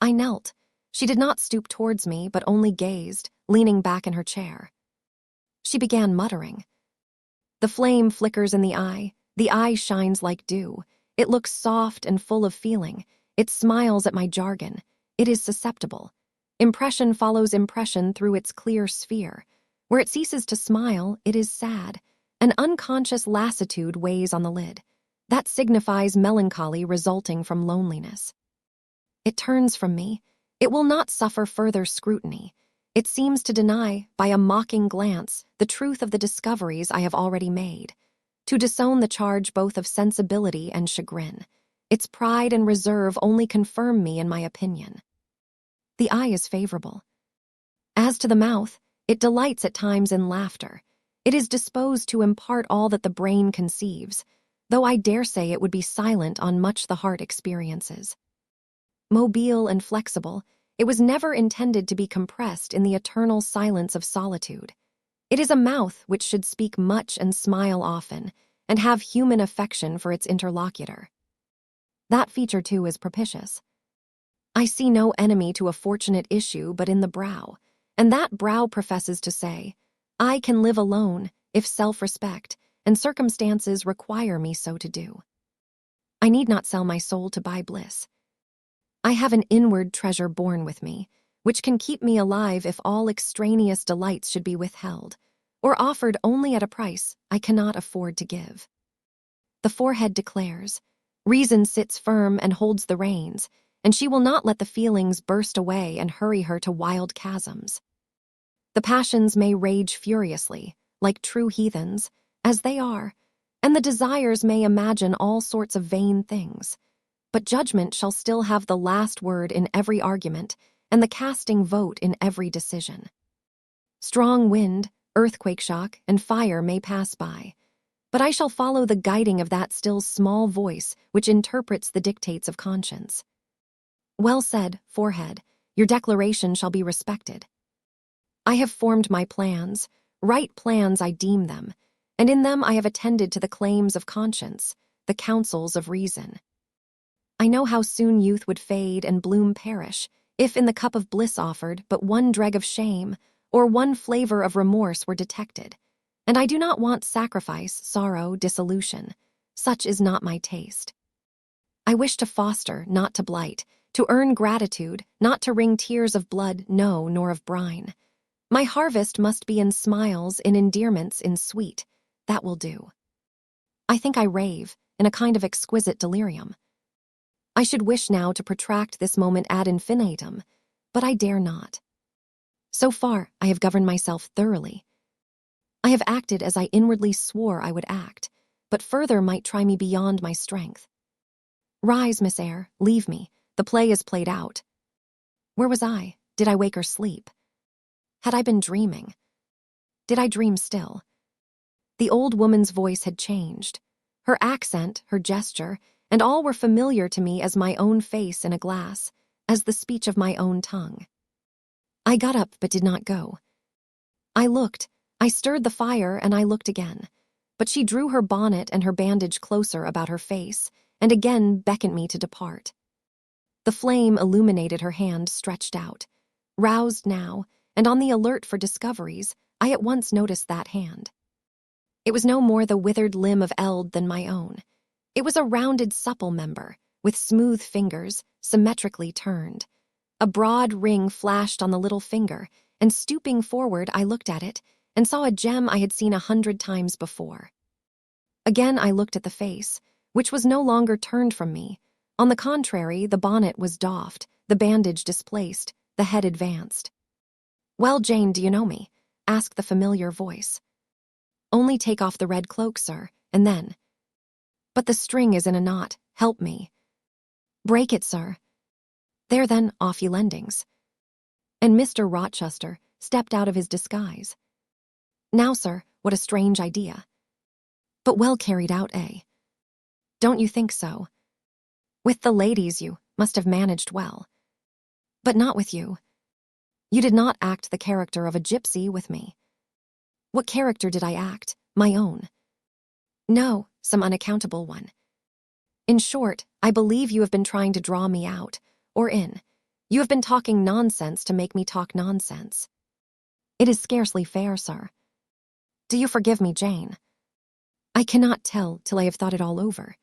I knelt. She did not stoop towards me, but only gazed, leaning back in her chair. She began muttering. The flame flickers in the eye shines like dew. It looks soft and full of feeling. It smiles at my jargon. It is susceptible. Impression follows impression through its clear sphere. Where it ceases to smile, it is sad. An unconscious lassitude weighs on the lid. That signifies melancholy resulting from loneliness. It turns from me. It will not suffer further scrutiny. It seems to deny, by a mocking glance, the truth of the discoveries I have already made, to disown the charge both of sensibility and chagrin. Its pride and reserve only confirm me in my opinion. The eye is favorable. As to the mouth, it delights at times in laughter. It is disposed to impart all that the brain conceives, though I dare say it would be silent on much the heart experiences. Mobile and flexible, it was never intended to be compressed in the eternal silence of solitude. It is a mouth which should speak much and smile often, and have human affection for its interlocutor. That feature, too, is propitious. I see no enemy to a fortunate issue but in the brow, and that brow professes to say, I can live alone, if self-respect and circumstances require me so to do. I need not sell my soul to buy bliss. I have an inward treasure born with me, which can keep me alive if all extraneous delights should be withheld, or offered only at a price I cannot afford to give. The forehead declares. Reason sits firm and holds the reins. and she will not let the feelings burst away and hurry her to wild chasms. The passions may rage furiously, like true heathens, as they are, and the desires may imagine all sorts of vain things. But judgment shall still have the last word in every argument, and the casting vote in every decision. Strong wind, earthquake shock, and fire may pass by, but I shall follow the guiding of that still small voice which interprets the dictates of conscience. Well said, forehead, your declaration shall be respected. I have formed my plans, right plans I deem them, and in them I have attended to the claims of conscience, the counsels of reason. I know how soon youth would fade and bloom perish, if in the cup of bliss offered but one dreg of shame, or one flavor of remorse were detected. And I do not want sacrifice, sorrow, dissolution. Such is not my taste. I wish to foster, not to blight, to earn gratitude, not to wring tears of blood, no, nor of brine. My harvest must be in smiles, in endearments, in sweet. That will do. I think I rave, in a kind of exquisite delirium. I should wish now to protract this moment ad infinitum, but I dare not. So far, I have governed myself thoroughly. I have acted as I inwardly swore I would act, but further might try me beyond my strength. Rise, Miss Eyre, leave me. The play is played out. Where was I? Did I wake or sleep? Had I been dreaming? Did I dream still? The old woman's voice had changed. Her accent, her gesture, and all were familiar to me as my own face in a glass, as the speech of my own tongue. I got up but did not go. I looked, I stirred the fire, and I looked again. But she drew her bonnet and her bandage closer about her face, and again beckoned me to depart. The flame illuminated her hand stretched out. Roused now, and on the alert for discoveries, I at once noticed that hand. It was no more the withered limb of eld than my own. It was a rounded, supple member, with smooth fingers, symmetrically turned. A broad ring flashed on the little finger, and stooping forward I looked at it, and saw a gem I had seen 100 times before. Again I looked at the face, which was no longer turned from me. On the contrary, the bonnet was doffed, the bandage displaced, the head advanced. "Well, Jane, do you know me?" asked the familiar voice. "Only take off the red cloak, sir, and then—" "But the string is in a knot. Help me." "Break it, sir." "There then, off ye lendings." And Mr. Rochester stepped out of his disguise. "Now, sir, what a strange idea. But well carried out, eh? Don't you think so? With the ladies you must have managed well. But not with you. You did not act the character of a gypsy with me." "What character did I act? My own?" "No, some unaccountable one. In short, I believe you have been trying to draw me out, or in. You have been talking nonsense to make me talk nonsense. It is scarcely fair, sir. Do you forgive me, Jane? I cannot tell till I have thought it all over.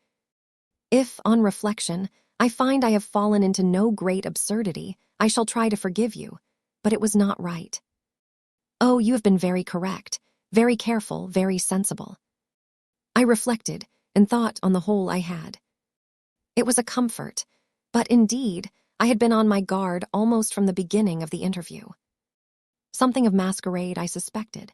If, on reflection, I find I have fallen into no great absurdity, I shall try to forgive you, but it was not right. Oh, you have been very correct, very careful, very sensible." I reflected, and thought on the whole I had. It was a comfort, but indeed, I had been on my guard almost from the beginning of the interview. Something of masquerade I suspected.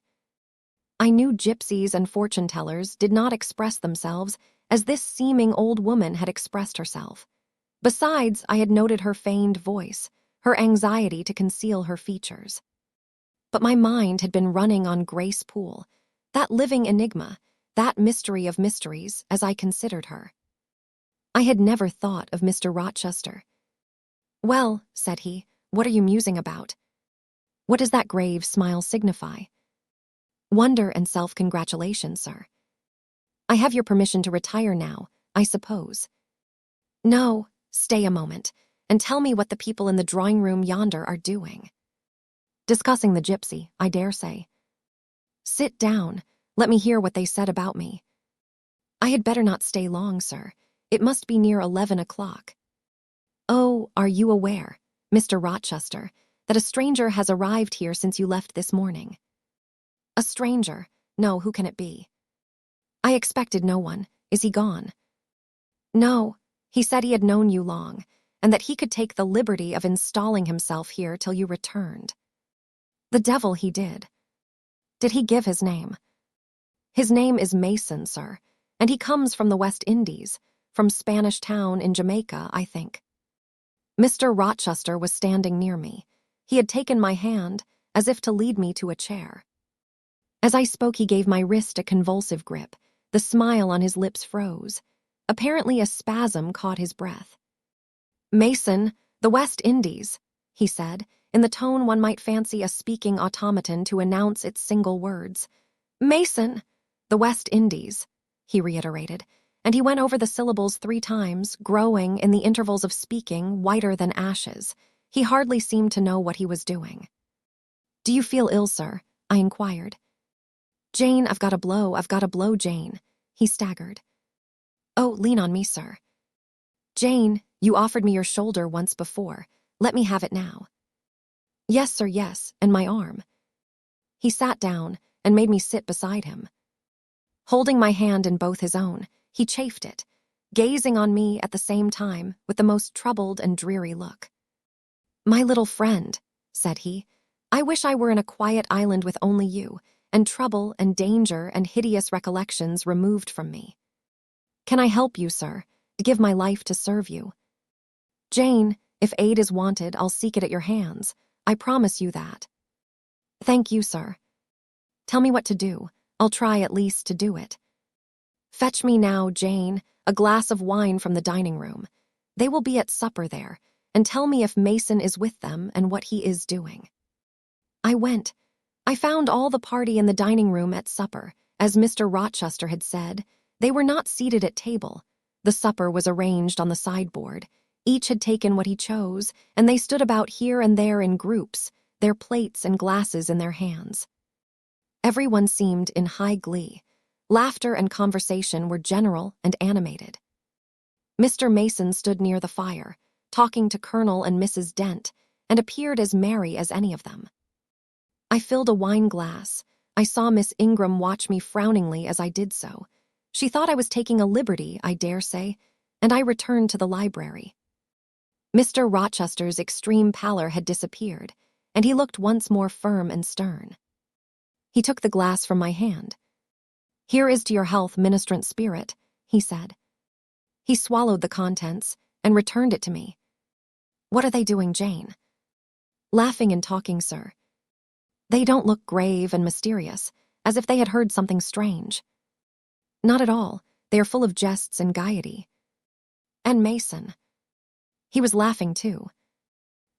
I knew gypsies and fortune-tellers did not express themselves as this seeming old woman had expressed herself. Besides, I had noted her feigned voice, her anxiety to conceal her features. But my mind had been running on Grace Poole, that living enigma, that mystery of mysteries, as I considered her. I had never thought of Mr. Rochester. "Well," said he, "what are you musing about? What does that grave smile signify?" "Wonder and self-congratulation, sir. I have your permission to retire now, I suppose." "No, stay a moment, and tell me what the people in the drawing-room yonder are doing." "Discussing the gypsy, I dare say." "Sit down. Let me hear what they said about me." "I had better not stay long, sir. It must be near 11 o'clock. "Oh, are you aware, Mr. Rochester, that a stranger has arrived here since you left this morning?" "A stranger? No, who can it be?" "I expected no one. Is he gone?" "No, he said he had known you long, and that he could take the liberty of installing himself here till you returned. The devil he did. Did he give his name? His name is Mason, sir, and he comes from the West Indies, from Spanish Town in Jamaica, I think. Mr. Rochester was standing near me. He had taken my hand, as if to lead me to a chair. As I spoke, he gave my wrist a convulsive grip. The smile on his lips froze. Apparently a spasm caught his breath. "Mason, the West Indies," he said, in the tone one might fancy a speaking automaton to announce its single words. "Mason, the West Indies," he reiterated, and he went over the syllables 3 times, growing, in the intervals of speaking, whiter than ashes. He hardly seemed to know what he was doing. "Do you feel ill, sir?" I inquired. "Jane, I've got a blow, Jane," he staggered. "Oh, lean on me, sir." "Jane, you offered me your shoulder once before. Let me have it now." "Yes, sir, yes, and my arm." He sat down and made me sit beside him. Holding my hand in both his own, he chafed it, gazing on me at the same time with the most troubled and dreary look. "My little friend," said he, "I wish I were in a quiet island with only you, and trouble and danger and hideous recollections removed from me. Can I help you, sir, to give my life to serve you? Jane, if aid is wanted, I'll seek it at your hands. I promise you that." "Thank you, sir." "Tell me what to do. I'll try at least to do it." "Fetch me now, Jane, a glass of wine from the dining room. They will be at supper there, and tell me if Mason is with them and what he is doing." I went. I found all the party in the dining room at supper. As Mr. Rochester had said, they were not seated at table. The supper was arranged on the sideboard. Each had taken what he chose, and they stood about here and there in groups, their plates and glasses in their hands. Everyone seemed in high glee. Laughter and conversation were general and animated. Mr. Mason stood near the fire, talking to Colonel and Mrs. Dent, and appeared as merry as any of them. I filled a wine glass. I saw Miss Ingram watch me frowningly as I did so. She thought I was taking a liberty, I dare say, and I returned to the library. Mr. Rochester's extreme pallor had disappeared, and he looked once more firm and stern. He took the glass from my hand. "Here is to your health, ministrant spirit," he said. He swallowed the contents and returned it to me. "What are they doing, Jane?" "Laughing and talking, sir. They don't look grave and mysterious, as if they had heard something strange. Not at all. They are full of jests and gaiety. And Mason. He was laughing too.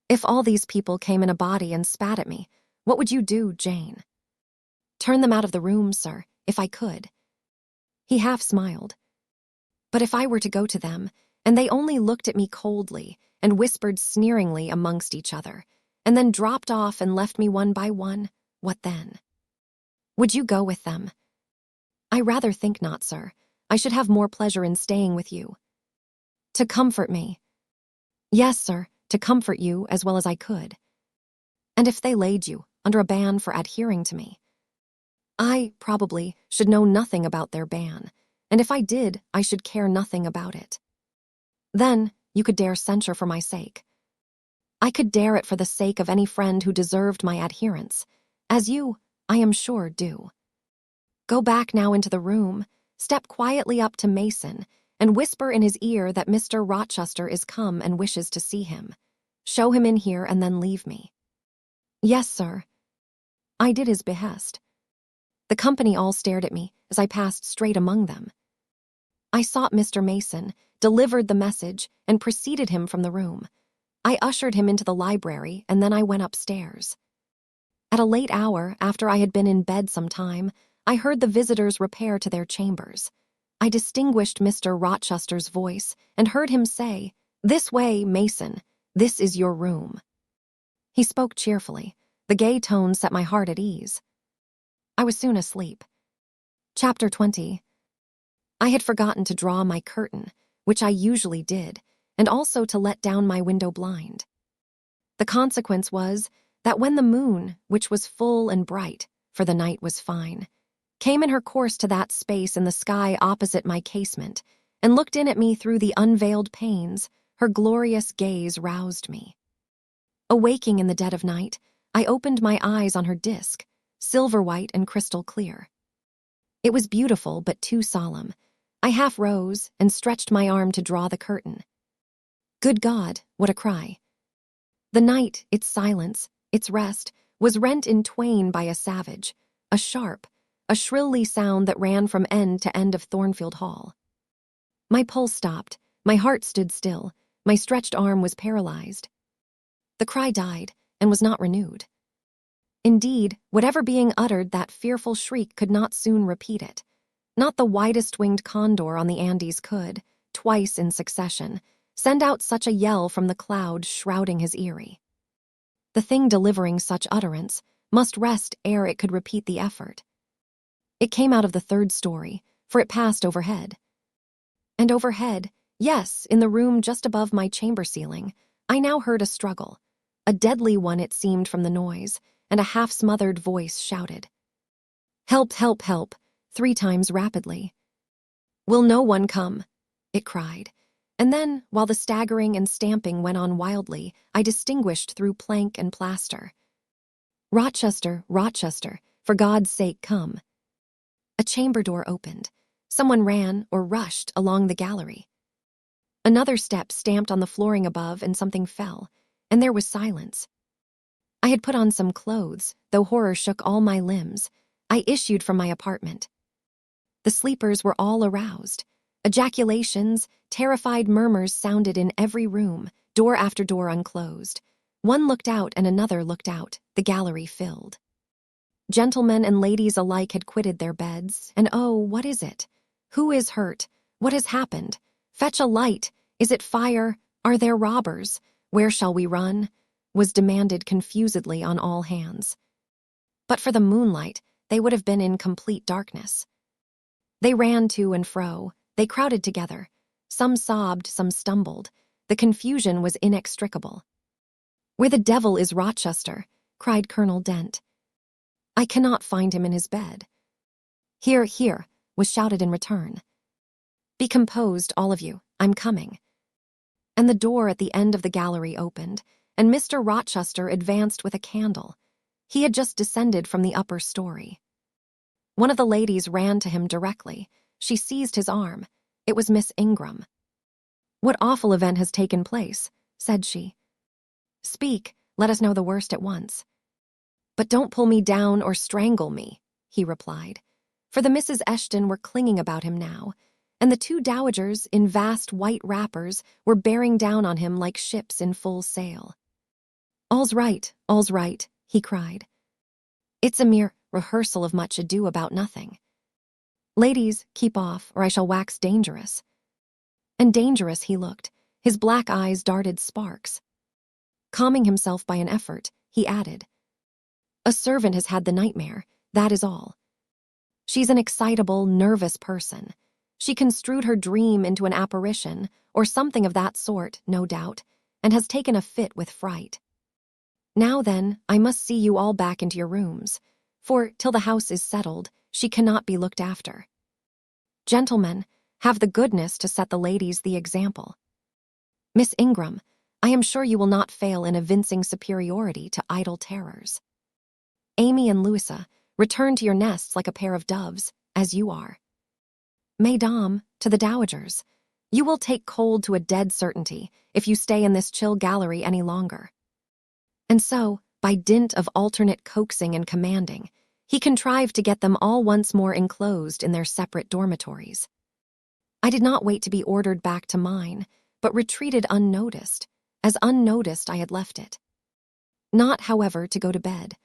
If all these people came in a body and spat at me, what would you do, Jane?" "Turn them out of the room, sir, if I could." He half smiled. "But if I were to go to them, and they only looked at me coldly and whispered sneeringly amongst each other, and then dropped off and left me one by one, what then? Would you go with them?" "I rather think not, sir. I should have more pleasure in staying with you." "To comfort me?" "Yes, sir, to comfort you as well as I could." "And if they laid you under a ban for adhering to me?" "I, probably, should know nothing about their ban, and if I did, I should care nothing about it." "Then you could dare censure for my sake." "I could dare it for the sake of any friend who deserved my adherence, as you, I am sure, do. Go back now into the room, step quietly up to Mason, and whisper in his ear that Mr. Rochester is come and wishes to see him. Show him in here and then leave me." "Yes, sir." I did his behest. The company all stared at me as I passed straight among them. I sought Mr. Mason, delivered the message, and preceded him from the room. I ushered him into the library, and then I went upstairs. At a late hour, after I had been in bed some time, I heard the visitors repair to their chambers. I distinguished Mr. Rochester's voice and heard him say, "This way, Mason. This is your room." He spoke cheerfully. The gay tone set my heart at ease. I was soon asleep. Chapter 20. I had forgotten to draw my curtain, which I usually did, and also to let down my window blind. The consequence was that when the moon, which was full and bright, for the night was fine, came in her course to that space in the sky opposite my casement, and looked in at me through the unveiled panes, Her glorious gaze roused me. Awaking in the dead of night, I opened my eyes on her disk, silver white and crystal clear. It was beautiful but too solemn. I half rose and stretched my arm to draw the curtain. Good God, what a cry! The night, its silence, its rest, was rent in twain by a savage, a sharp, a shrilly sound that ran from end to end of Thornfield Hall. My pulse stopped, my heart stood still, my stretched arm was paralyzed. The cry died and was not renewed. Indeed, whatever being uttered that fearful shriek could not soon repeat it. Not the widest-winged condor on the Andes could, twice in succession, send out such a yell from the clouds shrouding his eyrie. The thing delivering such utterance must rest ere it could repeat the effort. It came out of the third story, for it passed overhead. And overhead, yes, in the room just above my chamber ceiling, I now heard a struggle, a deadly one it seemed from the noise, and a half-smothered voice shouted, "Help, help, help," 3 times rapidly. "Will no one come?" it cried. And then, while the staggering and stamping went on wildly, I distinguished through plank and plaster, "Rochester, Rochester, for God's sake come." A chamber door opened. Someone ran or rushed along the gallery. Another step stamped on the flooring above and something fell, and there was silence. I had put on some clothes, though horror shook all my limbs. I issued from my apartment. The sleepers were all aroused. Ejaculations, terrified murmurs sounded in every room, door after door unclosed. One looked out and another looked out, the gallery filled. Gentlemen and ladies alike had quitted their beds, and oh, what is it? Who is hurt? What has happened? Fetch a light! Is it fire? Are there robbers? Where shall we run? Was demanded confusedly on all hands. But for the moonlight, they would have been in complete darkness. They ran to and fro, they crowded together. Some sobbed, some stumbled. The confusion was inextricable. "Where the devil is Rochester?" cried Colonel Dent. "I cannot find him in his bed." "Here, here," was shouted in return. "Be composed, all of you, I'm coming." And the door at the end of the gallery opened, and Mr. Rochester advanced with a candle. He had just descended from the upper story. One of the ladies ran to him directly. She seized his arm. It was Miss Ingram. "What awful event has taken place?" said she. "Speak, let us know the worst at once." "But don't pull me down or strangle me," he replied, for the Misses Eshton were clinging about him now, and the 2 dowagers in vast white wrappers were bearing down on him like ships in full sail. All's right," he cried. "It's a mere rehearsal of much ado about nothing. Ladies, keep off, or I shall wax dangerous." And dangerous he looked. His black eyes darted sparks. Calming himself by an effort, he added, "A servant has had the nightmare, that is all. She's an excitable, nervous person. She construed her dream into an apparition, or something of that sort, no doubt, and has taken a fit with fright. Now then, I must see you all back into your rooms, for, till the house is settled, she cannot be looked after. Gentlemen, have the goodness to set the ladies the example. Miss Ingram, I am sure you will not fail in evincing superiority to idle terrors. Amy and Louisa, return to your nests like a pair of doves, as you are. Mesdames, to the dowagers, you will take cold to a dead certainty if you stay in this chill gallery any longer." And so, by dint of alternate coaxing and commanding, he contrived to get them all once more enclosed in their separate dormitories. I did not wait to be ordered back to mine, but retreated unnoticed, as unnoticed I had left it. Not, however, to go to bed.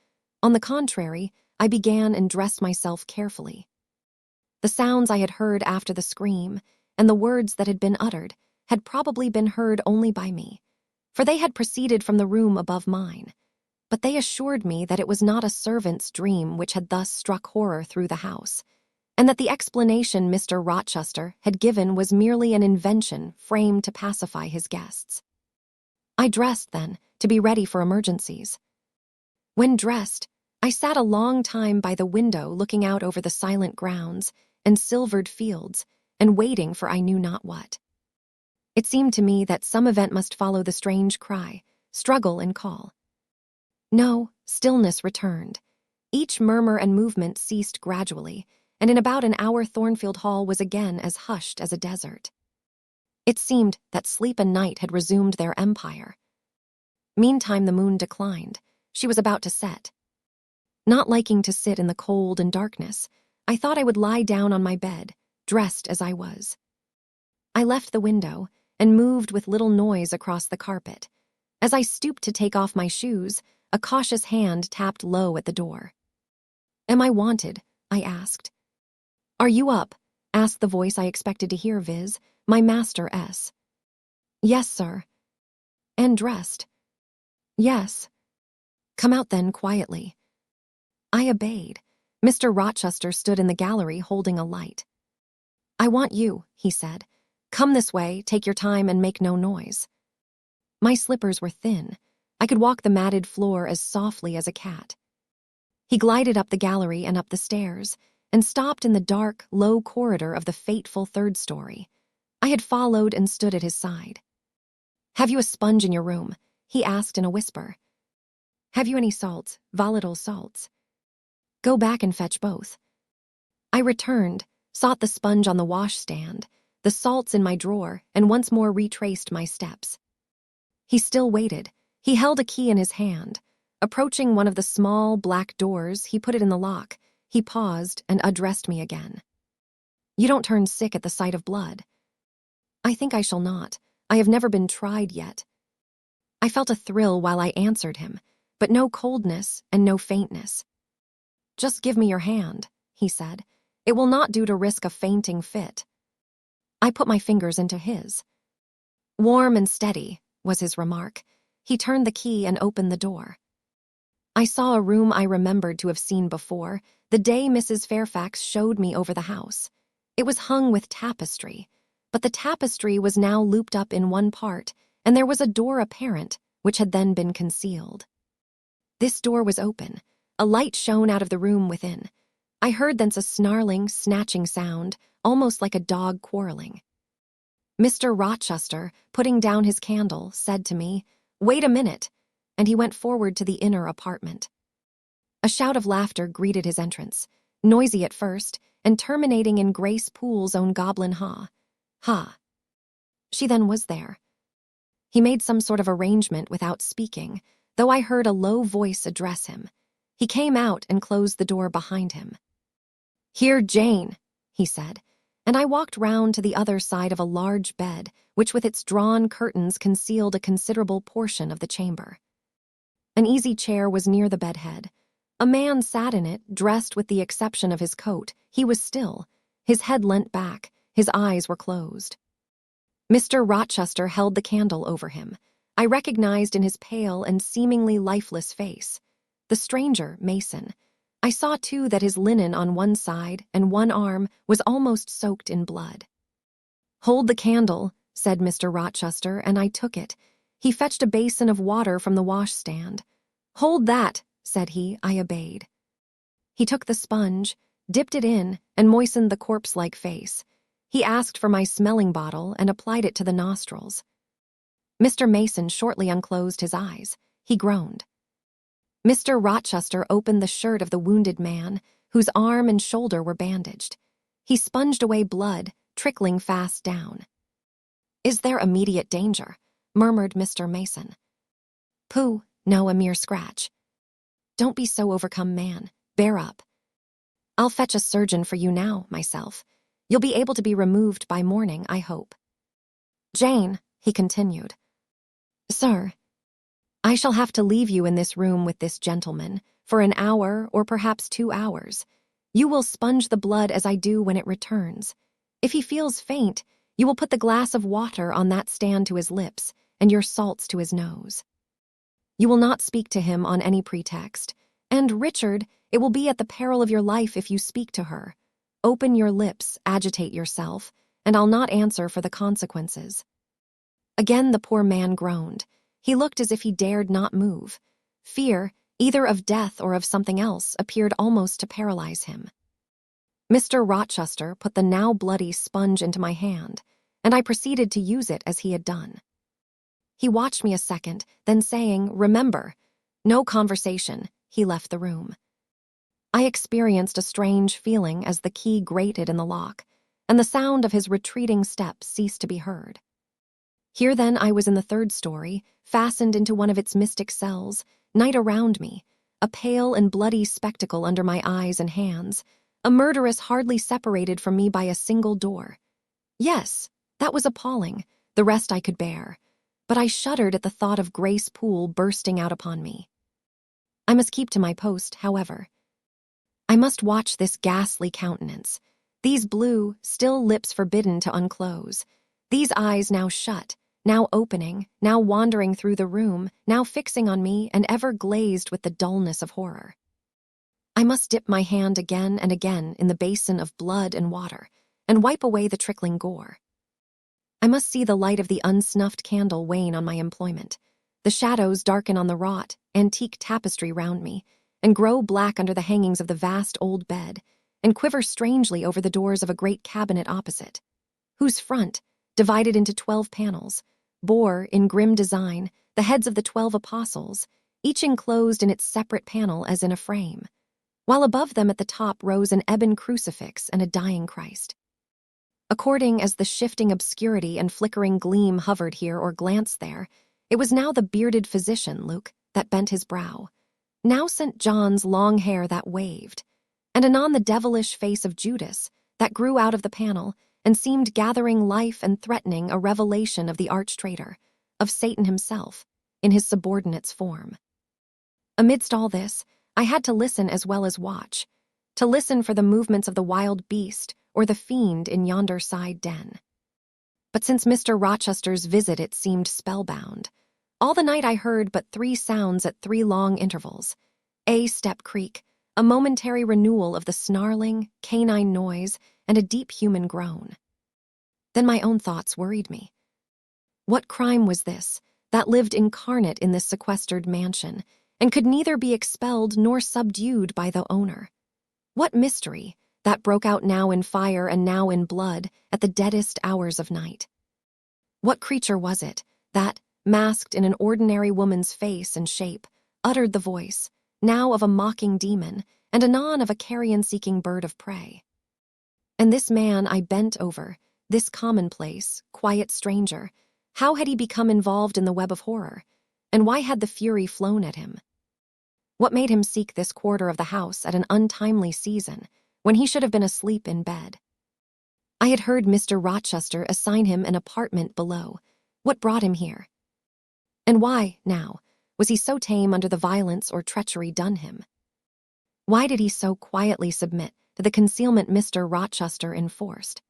On the contrary, I began and dressed myself carefully. The sounds I had heard after the scream, and the words that had been uttered, had probably been heard only by me, for they had proceeded from the room above mine. But they assured me that it was not a servant's dream which had thus struck horror through the house, and that the explanation Mr. Rochester had given was merely an invention framed to pacify his guests. I dressed, then, to be ready for emergencies. When dressed, I sat a long time by the window looking out over the silent grounds and silvered fields and waiting for I knew not what. It seemed to me that some event must follow the strange cry, struggle and call. No, stillness returned. Each murmur and movement ceased gradually, and in about an hour Thornfield Hall was again as hushed as a desert. It seemed that sleep and night had resumed their empire. Meantime the moon declined. She was about to set. Not liking to sit in the cold and darkness, I thought I would lie down on my bed, dressed as I was. I left the window and moved with little noise across the carpet. As I stooped to take off my shoes, a cautious hand tapped low at the door. "Am I wanted?" I asked. "Are you up?" asked the voice I expected to hear, viz., my master S. "Yes, sir." "And dressed?" "Yes." "Come out then, quietly." I obeyed. Mr. Rochester stood in the gallery holding a light. "I want you," he said. "Come this way, take your time, and make no noise." My slippers were thin. I could walk the matted floor as softly as a cat. He glided up the gallery and up the stairs, and stopped in the dark, low corridor of the fateful third story. I had followed and stood at his side. "Have you a sponge in your room?" he asked in a whisper. "Have you any salts, volatile salts?" "Go back and fetch both." I returned, sought the sponge on the washstand, the salts in my drawer, and once more retraced my steps. He still waited. He held a key in his hand. Approaching one of the small, black doors, he put it in the lock. He paused and addressed me again. "You don't turn sick at the sight of blood?" "I think I shall not. I have never been tried yet." I felt a thrill while I answered him, but no coldness and no faintness. "Just give me your hand," he said. "It will not do to risk a fainting fit." I put my fingers into his. "Warm and steady," was his remark. He turned the key and opened the door. I saw a room I remembered to have seen before, the day Mrs. Fairfax showed me over the house. It was hung with tapestry, but the tapestry was now looped up in one part, and there was a door apparent, which had then been concealed. This door was open. A light shone out of the room within. I heard thence a snarling, snatching sound, almost like a dog quarreling. Mr. Rochester, putting down his candle, said to me, "Wait a minute," and he went forward to the inner apartment. A shout of laughter greeted his entrance, noisy at first, and terminating in Grace Poole's own goblin ha. Ha. She then was there. He made some sort of arrangement without speaking, though I heard a low voice address him. He came out and closed the door behind him. "Here, Jane," he said, and I walked round to the other side of a large bed, which with its drawn curtains concealed a considerable portion of the chamber. An easy chair was near the bedhead. A man sat in it, dressed with the exception of his coat. He was still. His head leant back. His eyes were closed. Mr. Rochester held the candle over him. I recognized in his pale and seemingly lifeless face the stranger, Mason. I saw, too, that his linen on one side and one arm was almost soaked in blood. "Hold the candle," said Mr. Rochester, and I took it. He fetched a basin of water from the washstand. "Hold that," said he. I obeyed. He took the sponge, dipped it in, and moistened the corpse-like face. He asked for my smelling bottle and applied it to the nostrils. Mr. Mason shortly unclosed his eyes. He groaned. Mr. Rochester opened the shirt of the wounded man, whose arm and shoulder were bandaged. He sponged away blood, trickling fast down. "Is there immediate danger?" murmured Mr. Mason. "Pooh, no, a mere scratch." "Don't be so overcome, man. Bear up. I'll fetch a surgeon for you now, myself. You'll be able to be removed by morning, I hope." "Jane," he continued. "Sir." "I shall have to leave you in this room with this gentleman for an hour or perhaps 2 hours. You will sponge the blood as I do when it returns. If he feels faint, you will put the glass of water on that stand to his lips and your salts to his nose. You will not speak to him on any pretext. And, Richard, it will be at the peril of your life if you speak to her. Open your lips, agitate yourself, and I'll not answer for the consequences." Again the poor man groaned. He looked as if he dared not move. Fear, either of death or of something else, appeared almost to paralyze him. Mr. Rochester put the now bloody sponge into my hand, and I proceeded to use it as he had done. He watched me a second, then saying, "Remember," no conversation, he left the room. I experienced a strange feeling as the key grated in the lock, and the sound of his retreating steps ceased to be heard. Here then I was in the third story, fastened into one of its mystic cells, night around me, a pale and bloody spectacle under my eyes and hands, a murderess hardly separated from me by a single door. Yes, that was appalling, the rest I could bear, but I shuddered at the thought of Grace Poole bursting out upon me. I must keep to my post, however. I must watch this ghastly countenance, these blue, still lips forbidden to unclose, these eyes now shut, now opening, now wandering through the room, now fixing on me and ever glazed with the dullness of horror. I must dip my hand again and again in the basin of blood and water, and wipe away the trickling gore. I must see the light of the unsnuffed candle wane on my employment, the shadows darken on the wrought, antique tapestry round me, and grow black under the hangings of the vast old bed, and quiver strangely over the doors of a great cabinet opposite, whose front, divided into 12 panels, bore, in grim design, the heads of the 12 apostles, each enclosed in its separate panel as in a frame, while above them at the top rose an ebon crucifix and a dying Christ. According as the shifting obscurity and flickering gleam hovered here or glanced there, it was now the bearded physician, Luke, that bent his brow, now St. John's long hair that waved, and anon the devilish face of Judas that grew out of the panel and seemed gathering life and threatening a revelation of the arch-traitor, of Satan himself, in his subordinate's form. Amidst all this, I had to listen as well as watch, to listen for the movements of the wild beast or the fiend in yonder side den. But since Mr. Rochester's visit it seemed spellbound. All the night I heard but 3 sounds at 3 long intervals. A step creak, a momentary renewal of the snarling, canine noise, and a deep human groan. Then my own thoughts worried me. What crime was this that lived incarnate in this sequestered mansion, and could neither be expelled nor subdued by the owner? What mystery that broke out now in fire and now in blood at the deadest hours of night? What creature was it that, masked in an ordinary woman's face and shape, uttered the voice, now of a mocking demon, and anon of a carrion-seeking bird of prey? And this man I bent over, this commonplace, quiet stranger, how had he become involved in the web of horror, and why had the fury flown at him? What made him seek this quarter of the house at an untimely season, when he should have been asleep in bed? I had heard Mr. Rochester assign him an apartment below. What brought him here? And why, now, was he so tame under the violence or treachery done him? Why did he so quietly submit to the concealment Mr. Rochester enforced?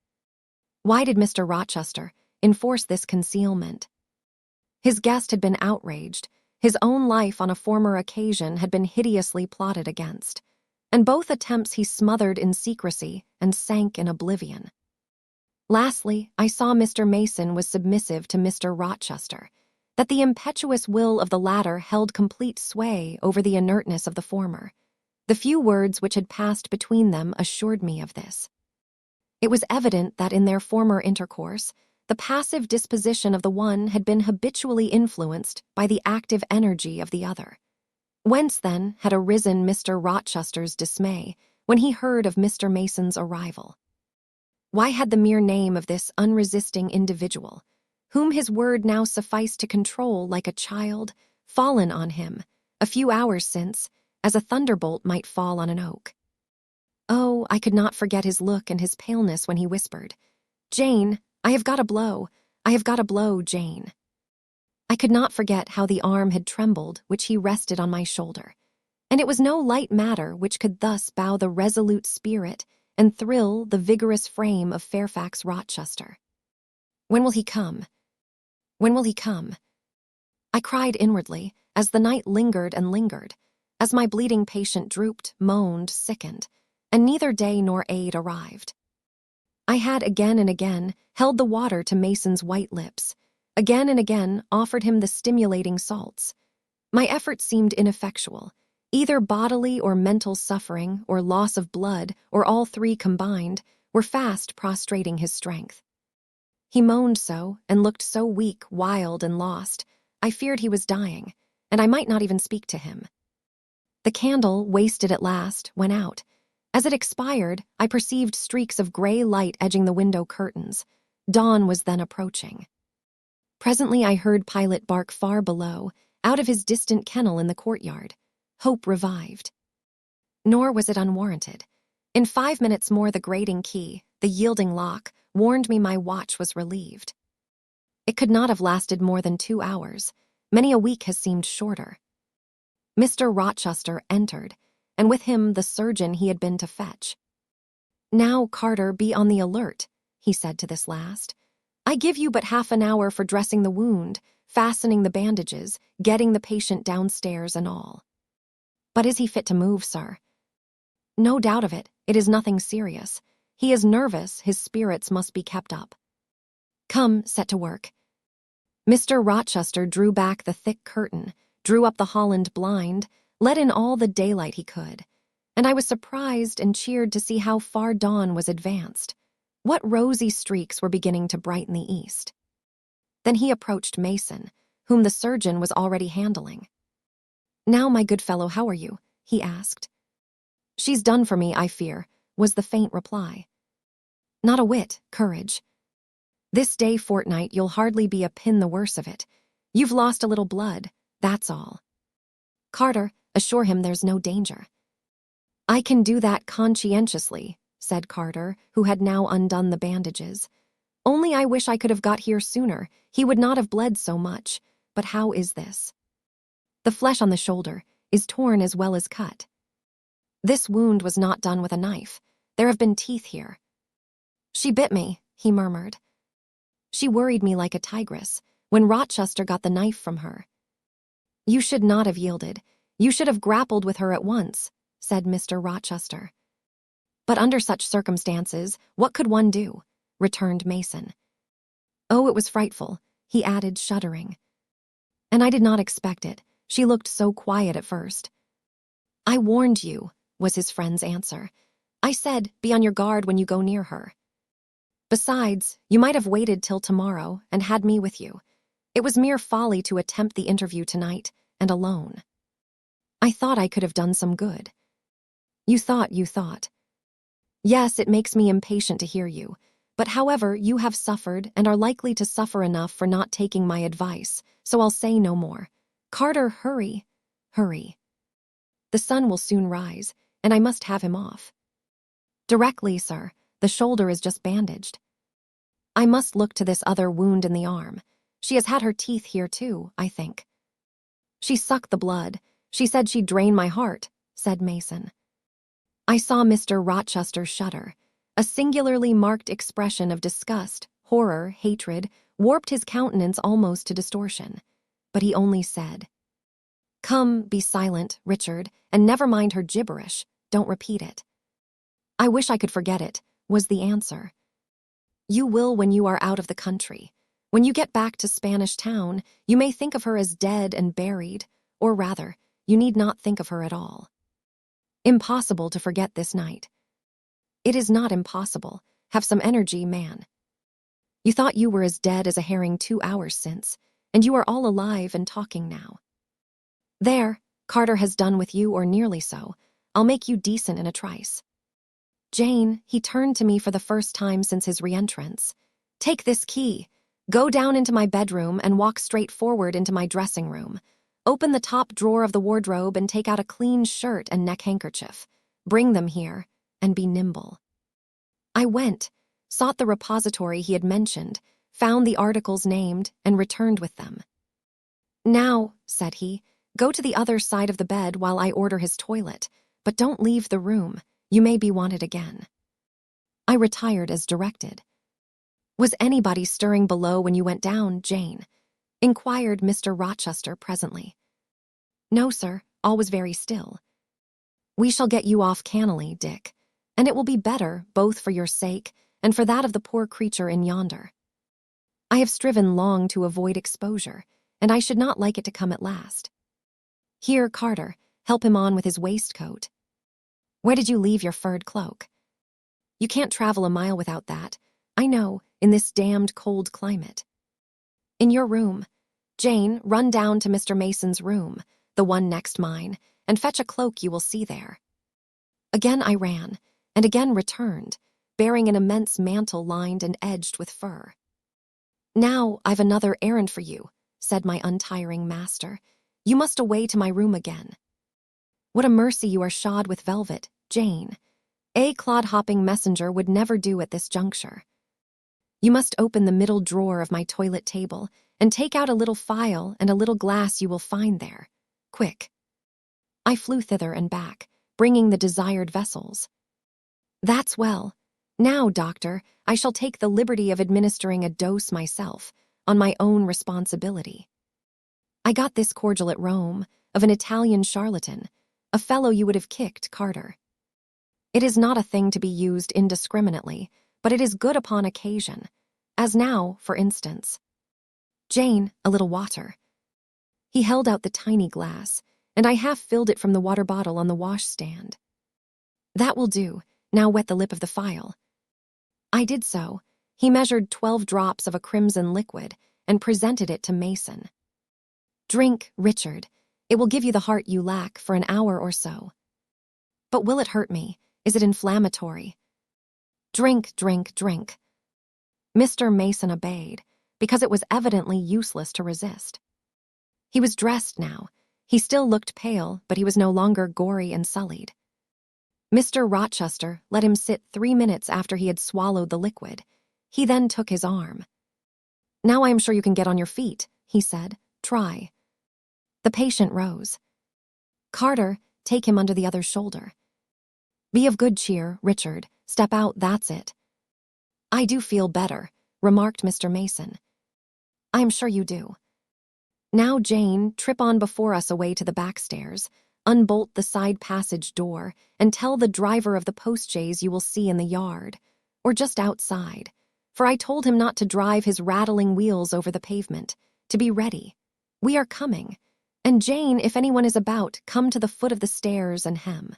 Why did Mr. Rochester enforce this concealment? His guest had been outraged. His own life on a former occasion had been hideously plotted against, and both attempts he smothered in secrecy and sank in oblivion. Lastly, I saw Mr. Mason was submissive to Mr. Rochester, that the impetuous will of the latter held complete sway over the inertness of the former. The few words which had passed between them assured me of this. It was evident that in their former intercourse, the passive disposition of the one had been habitually influenced by the active energy of the other. Whence, then, had arisen Mr. Rochester's dismay when he heard of Mr. Mason's arrival? Why had the mere name of this unresisting individual, whom his word now sufficed to control like a child, fallen on him, a few hours since, as a thunderbolt might fall on an oak? Oh, I could not forget his look and his paleness when he whispered, "Jane, I have got a blow. I have got a blow, Jane." I could not forget how the arm had trembled which he rested on my shoulder, and it was no light matter which could thus bow the resolute spirit and thrill the vigorous frame of Fairfax Rochester. When will he come? When will he come? I cried inwardly as the night lingered and lingered, as my bleeding patient drooped, moaned, sickened, and neither day nor aid arrived. I had again and again held the water to Mason's white lips, again and again offered him the stimulating salts. My efforts seemed ineffectual. Either bodily or mental suffering, or loss of blood, or all 3 combined, were fast prostrating his strength. He moaned so and looked so weak, wild, and lost. I feared he was dying, and I might not even speak to him. The candle, wasted at last, went out. As it expired, I perceived streaks of gray light edging the window curtains. Dawn was then approaching. Presently I heard Pilot bark far below, out of his distant kennel in the courtyard. Hope revived. Nor was it unwarranted. In 5 minutes more the grating key, the yielding lock, warned me my watch was relieved. It could not have lasted more than 2 hours. Many a week has seemed shorter. Mr. Rochester entered, and with him the surgeon he had been to fetch. "Now, Carter, be on the alert," he said to this last. "I give you but half an hour for dressing the wound, fastening the bandages, getting the patient downstairs and all." "But is he fit to move, sir?" "No doubt of it. It is nothing serious. He is nervous, his spirits must be kept up. Come, set to work." Mr. Rochester drew back the thick curtain, drew up the Holland blind, let in all the daylight he could, and I was surprised and cheered to see how far dawn was advanced. What rosy streaks were beginning to brighten the east. Then he approached Mason, whom the surgeon was already handling. "Now, my good fellow, how are you?" he asked. "She's done for me, I fear," was the faint reply. "Not a whit, courage. This day fortnight you'll hardly be a pin the worse of it. You've lost a little blood, that's all. Carter, assure him there's no danger." "I can do that conscientiously," said Carter, who had now undone the bandages. "Only I wish I could have got here sooner. He would not have bled so much. But how is this?" "The flesh on the shoulder is torn as well as cut. This wound was not done with a knife. There have been teeth here." "She bit me," he murmured. "She worried me like a tigress when Rochester got the knife from her." "You should not have yielded. You should have grappled with her at once," said Mr. Rochester. "But under such circumstances, what could one do?" returned Mason. "Oh, it was frightful," he added, shuddering. "And I did not expect it. She looked so quiet at first." "I warned you," was his friend's answer. "I said, be on your guard when you go near her. Besides, you might have waited till tomorrow and had me with you. It was mere folly to attempt the interview tonight, and alone. I thought I could have done some good." You thought. "Yes, it makes me impatient to hear you. But however, you have suffered and are likely to suffer enough for not taking my advice, so I'll say no more. Carter, hurry. Hurry. The sun will soon rise, and I must have him off." "Directly, sir. The shoulder is just bandaged." "I must look to this other wound in the arm. She has had her teeth here too, I think." "She sucked the blood. She said she'd drain my heart," said Mason. I saw Mr. Rochester shudder. A singularly marked expression of disgust, horror, hatred, warped his countenance almost to distortion. But he only said, "Come, be silent, Richard, and never mind her gibberish. Don't repeat it." "I wish I could forget it," was the answer. "You will when you are out of the country. When you get back to Spanish Town, you may think of her as dead and buried, or rather, you need not think of her at all. Impossible to forget this night." "It is not impossible. Have some energy, man. You thought you were as dead as a herring 2 hours since, and you are all alive and talking now. There, Carter has done with you, or nearly so. I'll make you decent in a trice. Jane," he turned to me for the first time since his re-entrance, "take this key. Go down into my bedroom and walk straight forward into my dressing room. Open the top drawer of the wardrobe and take out a clean shirt and neck handkerchief. Bring them here, and be nimble." I went, sought the repository he had mentioned, found the articles named, and returned with them. "Now," said he, "go to the other side of the bed while I order his toilet, but don't leave the room. You may be wanted again." I retired as directed. "Was anybody stirring below when you went down, Jane?" inquired Mr. Rochester presently. "No, sir, all was very still." "We shall get you off cannily, Dick, and it will be better, both for your sake and for that of the poor creature in yonder. I have striven long to avoid exposure, and I should not like it to come at last. Here, Carter, help him on with his waistcoat. Where did you leave your furred cloak?" "You can't travel a mile without that. I know, in this damned cold climate. In your room. Jane, run down to Mr. Mason's room, the one next mine, and fetch a cloak you will see there. Again I ran, and again returned, bearing an immense mantle lined and edged with fur. Now I've another errand for you, said my untiring master. You must away to my room again. What a mercy you are shod with velvet, Jane. A clod-hopping messenger would never do at this juncture. You must open the middle drawer of my toilet table and take out a little phial and a little glass you will find there. Quick. I flew thither and back, bringing the desired vessels. That's well. Now, doctor, I shall take the liberty of administering a dose myself, on my own responsibility. I got this cordial at Rome, of an Italian charlatan, a fellow you would have kicked, Carter. It is not a thing to be used indiscriminately, but it is good upon occasion, as now, for instance. Jane, a little water. He held out the tiny glass, and I half filled it from the water bottle on the washstand. That will do. Now wet the lip of the phial. I did so. He measured 12 drops of a crimson liquid and presented it to Mason. Drink, Richard. It will give you the heart you lack for an hour or so. But will it hurt me? Is it inflammatory? Drink, drink, drink. Mr. Mason obeyed, because it was evidently useless to resist. He was dressed now. He still looked pale, but he was no longer gory and sullied. Mr. Rochester let him sit 3 minutes after he had swallowed the liquid. He then took his arm. Now I am sure you can get on your feet, he said. Try. The patient rose. Carter, take him under the other's shoulder. Be of good cheer, Richard. Step out, that's it. I do feel better, remarked Mr. Mason. I am sure you do. Now, Jane, trip on before us away to the back stairs, unbolt the side passage door, and tell the driver of the postchaise you will see in the yard, or just outside, for I told him not to drive his rattling wheels over the pavement, to be ready. We are coming, and Jane, if anyone is about, come to the foot of the stairs and hem.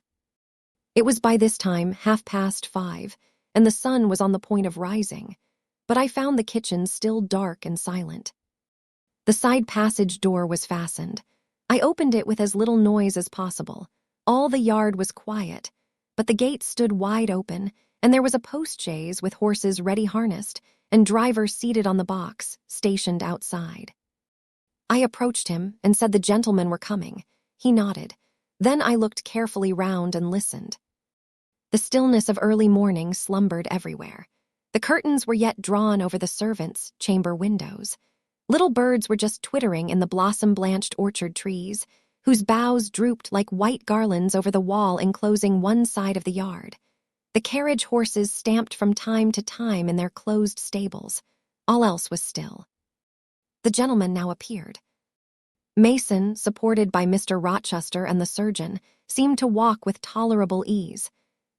It was by this time 5:30, and the sun was on the point of rising, but I found the kitchen still dark and silent. The side passage door was fastened. I opened it with as little noise as possible. All the yard was quiet, but the gate stood wide open, and there was a postchaise with horses ready harnessed and driver seated on the box, stationed outside. I approached him and said the gentlemen were coming. He nodded. Then I looked carefully round and listened. The stillness of early morning slumbered everywhere. The curtains were yet drawn over the servants' chamber windows. Little birds were just twittering in the blossom-blanched orchard trees, whose boughs drooped like white garlands over the wall enclosing one side of the yard. The carriage horses stamped from time to time in their closed stables. All else was still. The gentleman now appeared. Mason, supported by Mr. Rochester and the surgeon, seemed to walk with tolerable ease.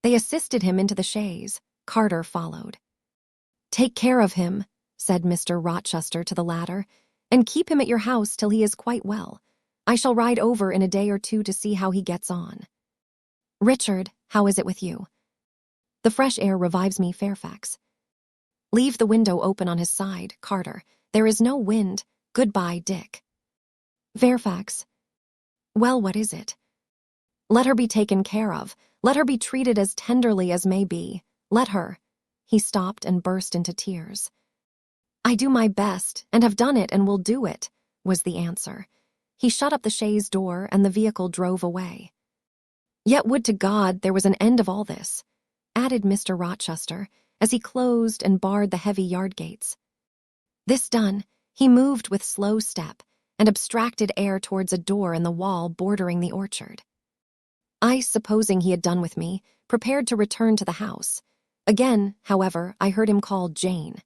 They assisted him into the chaise. Carter followed. Take care of him, said Mr. Rochester to the latter, and keep him at your house till he is quite well. I shall ride over in a day or two to see how he gets on. Richard, how is it with you? The fresh air revives me, Fairfax. Leave the window open on his side, Carter. There is no wind. Goodbye, Dick. Fairfax. Well, what is it? Let her be taken care of. Let her be treated as tenderly as may be. Let her. He stopped and burst into tears. I do my best, and have done it, and will do it, was the answer. He shut up the chaise door, and the vehicle drove away. Yet would to God there was an end of all this, added Mr. Rochester, as he closed and barred the heavy yard gates. This done, he moved with slow step, and abstracted air towards a door in the wall bordering the orchard. I, supposing he had done with me, prepared to return to the house. Again, however, I heard him call Jane.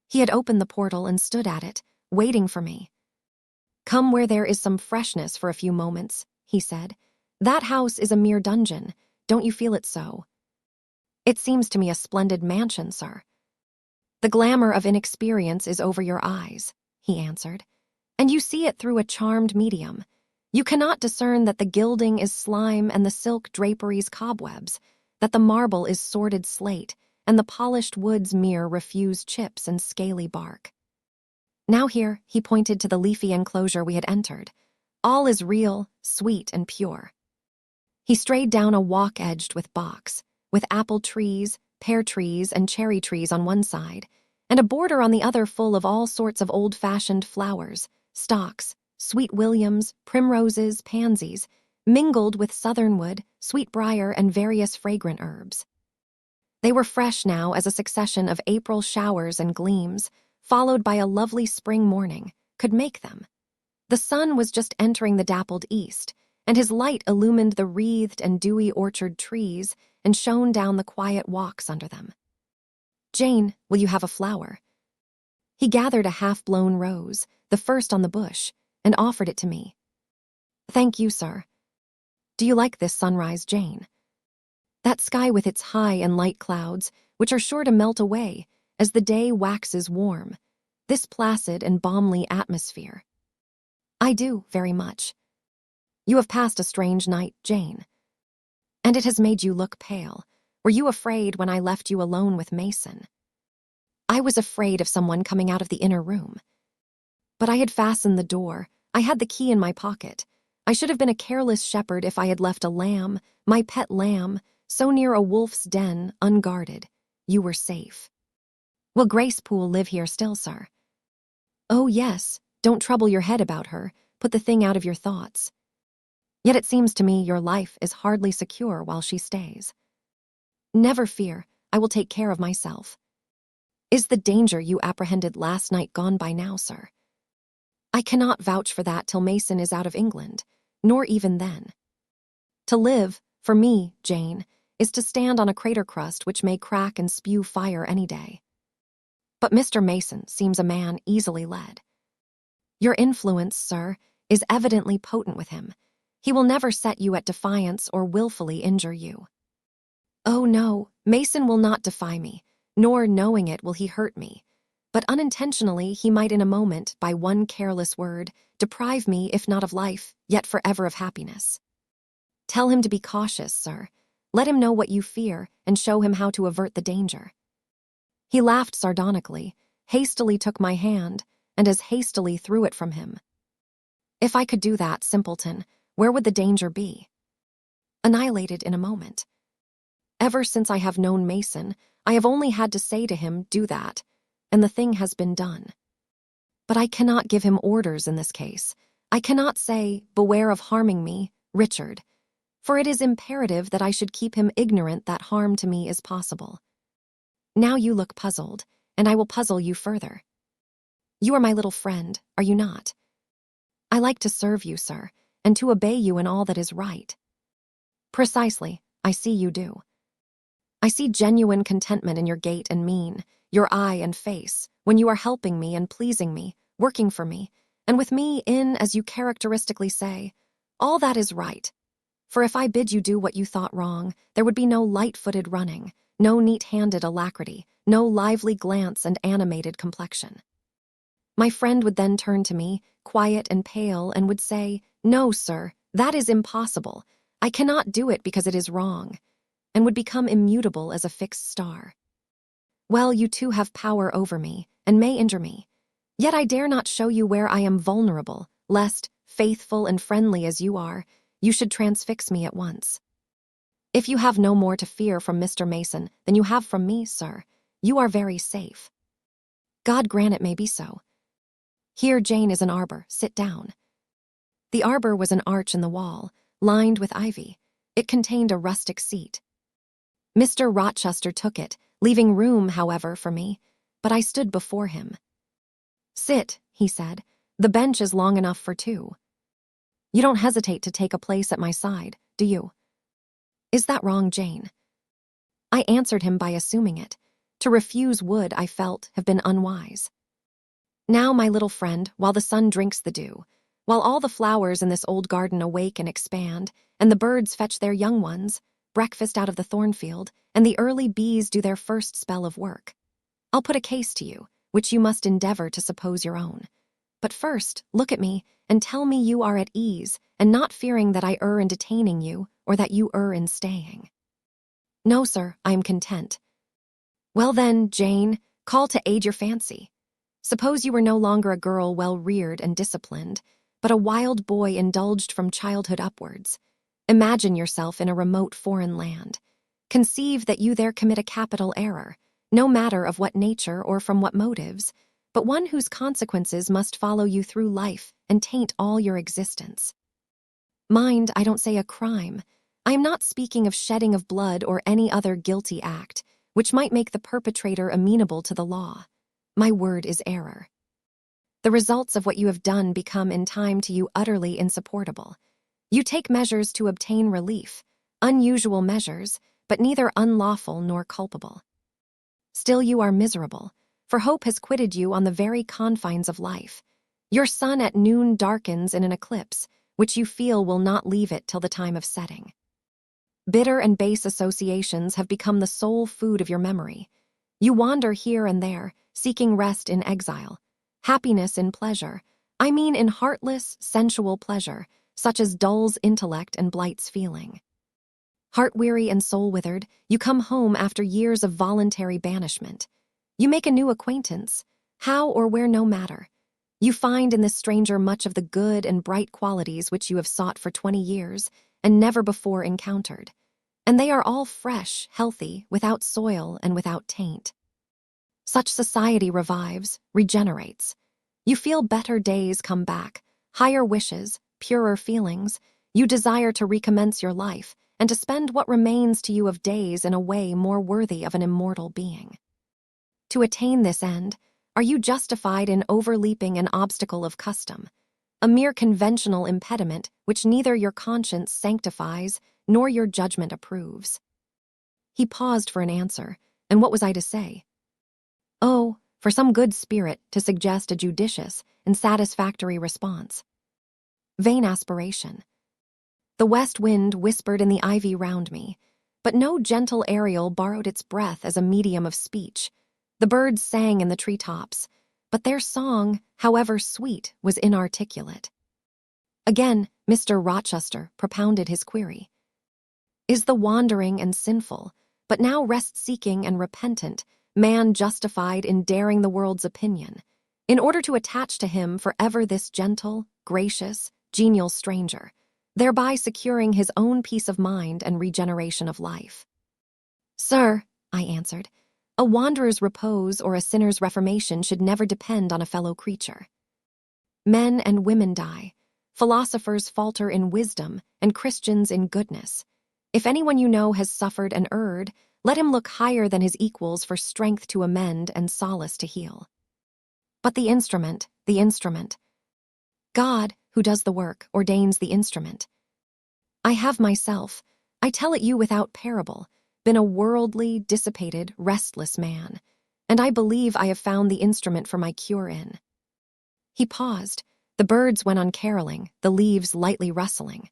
He had opened the portal and stood at it, waiting for me. Come where there is some freshness for a few moments, he said. That house is a mere dungeon. Don't you feel it so? It seems to me a splendid mansion, sir. The glamour of inexperience is over your eyes, he answered, and you see it through a charmed medium. You cannot discern that the gilding is slime and the silk draperies cobwebs, that the marble is sordid slate, and the polished woods mere refused chips and scaly bark. Now here, he pointed to the leafy enclosure we had entered. All is real, sweet, and pure. He strayed down a walk edged with box, with apple trees, pear trees, and cherry trees on one side, and a border on the other full of all sorts of old-fashioned flowers, stocks, sweet williams, primroses, pansies, mingled with southernwood, sweetbriar, and various fragrant herbs. They were fresh now as a succession of April showers and gleams, followed by a lovely spring morning, could make them. The sun was just entering the dappled east, and his light illumined the wreathed and dewy orchard trees and shone down the quiet walks under them. "Jane, will you have a flower?" He gathered a half-blown rose, the first on the bush, and offered it to me. "Thank you, sir. Do you like this sunrise, Jane? That sky with its high and light clouds, which are sure to melt away as the day waxes warm, this placid and balmy atmosphere." "I do, very much. You have passed a strange night, Jane. And it has made you look pale. Were you afraid when I left you alone with Mason?" "I was afraid of someone coming out of the inner room. But I had fastened the door. I had the key in my pocket. I should have been a careless shepherd if I had left a lamb, my pet lamb, so near a wolf's den, unguarded. You were safe." "Will Grace Poole live here still, sir?" "Oh, yes. Don't trouble your head about her. Put the thing out of your thoughts. Yet it seems to me your life is hardly secure while she stays." "Never fear. I will take care of myself." "Is the danger you apprehended last night gone by now, sir?" "I cannot vouch for that till Mason is out of England, nor even then. To live, for me, Jane, is to stand on a crater crust which may crack and spew fire any day. But Mr. Mason seems a man easily led. Your influence, sir, is evidently potent with him. He will never set you at defiance or willfully injure you." "Oh, no, Mason will not defy me, nor, knowing it, will he hurt me. But unintentionally he might in a moment, by one careless word, deprive me, if not of life, yet forever of happiness. Tell him to be cautious, sir. Let him know what you fear, and show him how to avert the danger." He laughed sardonically, hastily took my hand, and as hastily threw it from him. "If I could do that, simpleton, where would the danger be?" "Annihilated in a moment. Ever since I have known Mason, I have only had to say to him, 'Do that,' and the thing has been done. But I cannot give him orders in this case. I cannot say, 'Beware of harming me, Richard,' for it is imperative that I should keep him ignorant that harm to me is possible. Now you look puzzled, and I will puzzle you further. You are my little friend, are you not? I like to serve you, sir, and to obey you in all that is right." "Precisely, I see you do. I see genuine contentment in your gait and mien, your eye and face, when you are helping me and pleasing me, working for me, and with me in, as you characteristically say. All that is right. For if I bid you do what you thought wrong, there would be no light-footed running, no neat-handed alacrity, no lively glance and animated complexion. My friend would then turn to me, quiet and pale, and would say, 'No, sir, that is impossible. I cannot do it because it is wrong,' and would become immutable as a fixed star. Well, you too have power over me, and may injure me. Yet I dare not show you where I am vulnerable, lest, faithful and friendly as you are, you should transfix me at once. If you have no more to fear from Mr. Mason than you have from me, sir, you are very safe. God grant it may be so. Here, Jane, is an arbor. Sit down." The arbor was an arch in the wall, lined with ivy. It contained a rustic seat. Mr. Rochester took it, leaving room, however, for me, but I stood before him. "Sit," he said. "The bench is long enough for two. You don't hesitate to take a place at my side, do you?" "Is that wrong, Jane?" I answered him by assuming it. To refuse would, I felt, have been unwise. "Now, my little friend, while the sun drinks the dew, while all the flowers in this old garden awake and expand, and the birds fetch their young ones, breakfast out of the thornfield, and the early bees do their first spell of work, I'll put a case to you, which you must endeavor to suppose your own. But first, look at me, and tell me you are at ease, and not fearing that I err in detaining you, or that you err in staying." "No, sir, I am content." Well then, Jane, call to aid your fancy. Suppose you were no longer a girl well-reared and disciplined, but a wild boy indulged from childhood upwards. Imagine yourself in a remote foreign land. Conceive that you there commit a capital error, no matter of what nature or from what motives, but one whose consequences must follow you through life and taint all your existence. Mind, I don't say a crime. I am not speaking of shedding of blood or any other guilty act, which might make the perpetrator amenable to the law. My word is error. The results of what you have done become in time to you utterly insupportable. You take measures to obtain relief, unusual measures, but neither unlawful nor culpable. Still you are miserable, for hope has quitted you on the very confines of life. Your sun at noon darkens in an eclipse, which you feel will not leave it till the time of setting. Bitter and base associations have become the sole food of your memory. You wander here and there, seeking rest in exile, happiness in pleasure, I mean in heartless, sensual pleasure, such as dulls intellect and blights feeling. Heart-weary and soul-withered, you come home after years of voluntary banishment. You make a new acquaintance, how or where no matter. You find in this stranger much of the good and bright qualities which you have sought for 20 years and never before encountered. And they are all fresh, healthy, without soil and without taint. Such society revives, regenerates. You feel better days come back, higher wishes, purer feelings. You desire to recommence your life and to spend what remains to you of days in a way more worthy of an immortal being. To attain this end, are you justified in overleaping an obstacle of custom, a mere conventional impediment which neither your conscience sanctifies nor your judgment approves? He paused for an answer, and what was I to say? Oh, for some good spirit to suggest a judicious and satisfactory response. Vain aspiration. The west wind whispered in the ivy round me, but no gentle Ariel borrowed its breath as a medium of speech. The birds sang in the treetops, but their song, however sweet, was inarticulate. Again, Mr. Rochester propounded his query. Is the wandering and sinful, but now rest-seeking and repentant, man justified in daring the world's opinion, in order to attach to him forever this gentle, gracious, genial stranger, thereby securing his own peace of mind and regeneration of life? Sir, I answered, a wanderer's repose or a sinner's reformation should never depend on a fellow creature. Men and women die, philosophers falter in wisdom, and Christians in goodness. If anyone you know has suffered and erred, let him look higher than his equals for strength to amend and solace to heal. But the instrument. God, who does the work, ordains the instrument. I have myself, I tell it you without parable, been a worldly, dissipated, restless man, and I believe I have found the instrument for my cure in. He paused. The birds went on caroling, the leaves lightly rustling.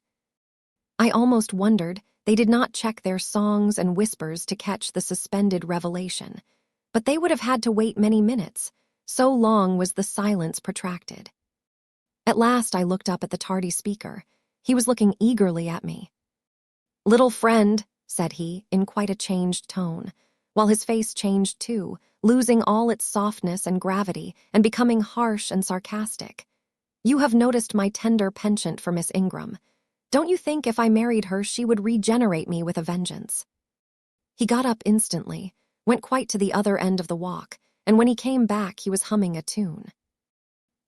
I almost wondered they did not check their songs and whispers to catch the suspended revelation, but they would have had to wait many minutes, so long was the silence protracted. At last I looked up at the tardy speaker. He was looking eagerly at me. "Little friend," said he, in quite a changed tone, while his face changed too, losing all its softness and gravity and becoming harsh and sarcastic. "You have noticed my tender penchant for Miss Ingram. Don't you think if I married her she would regenerate me with a vengeance?" He got up instantly, went quite to the other end of the walk, and when he came back he was humming a tune.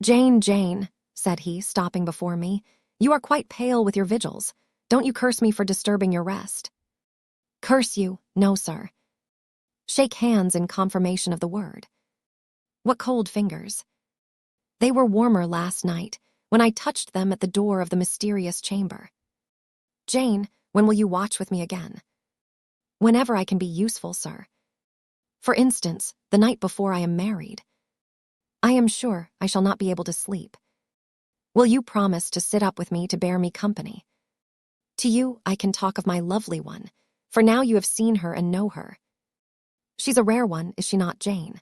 Jane," said he, stopping before me, "you are quite pale with your vigils. Don't you curse me for disturbing your rest." "Curse you? No, sir." "Shake hands in confirmation of the word." "What cold fingers." "They were warmer last night, when I touched them at the door of the mysterious chamber." "Jane, when will you watch with me again?" "Whenever I can be useful, sir." "For instance, the night before I am married." "I am sure I shall not be able to sleep." "Will you promise to sit up with me to bear me company?" "To you I can talk of my lovely one, for now you have seen her and know her." "She's a rare one, is she not, Jane?"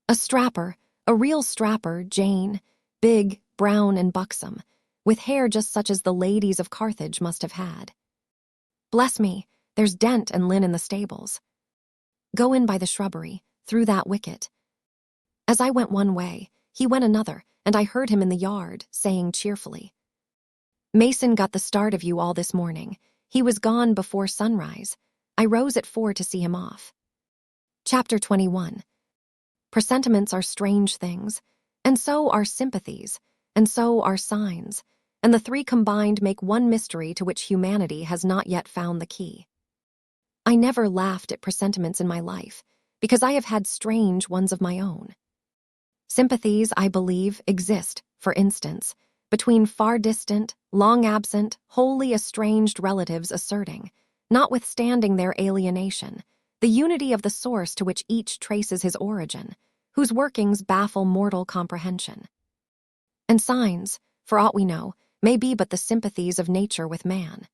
"A strapper, a real strapper, Jane, big, brown, and buxom, with hair just such as the ladies of Carthage must have had." "Bless me, there's Dent and Lynn in the stables." Go in by the shrubbery, through that wicket." As I went one way, he went another, and I heard him in the yard, saying cheerfully, "Mason got the start of you all this morning. He was gone before sunrise. I rose at 4 to see him off." Chapter 21. Presentiments are strange things, and so are sympathies, and so are signs, and the three combined make one mystery to which humanity has not yet found the key. I never laughed at presentiments in my life, because I have had strange ones of my own. Sympathies, I believe, exist, for instance, between far distant, long absent, wholly estranged relatives asserting, notwithstanding their alienation, the unity of the source to which each traces his origin, whose workings baffle mortal comprehension. And signs, for aught we know, may be but the sympathies of nature with man.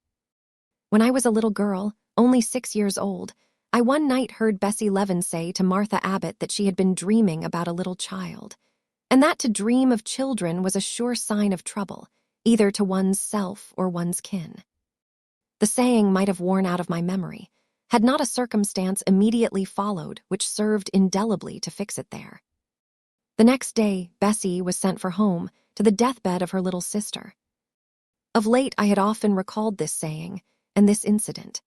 When I was a little girl, only 6 years old, I one night heard Bessie Leaven say to Martha Abbott that she had been dreaming about a little child, and that to dream of children was a sure sign of trouble, either to one's self or one's kin. The saying might have worn out of my memory, had not a circumstance immediately followed which served indelibly to fix it there. The next day, Bessie was sent for home to the deathbed of her little sister. Of late I had often recalled this saying and this incident,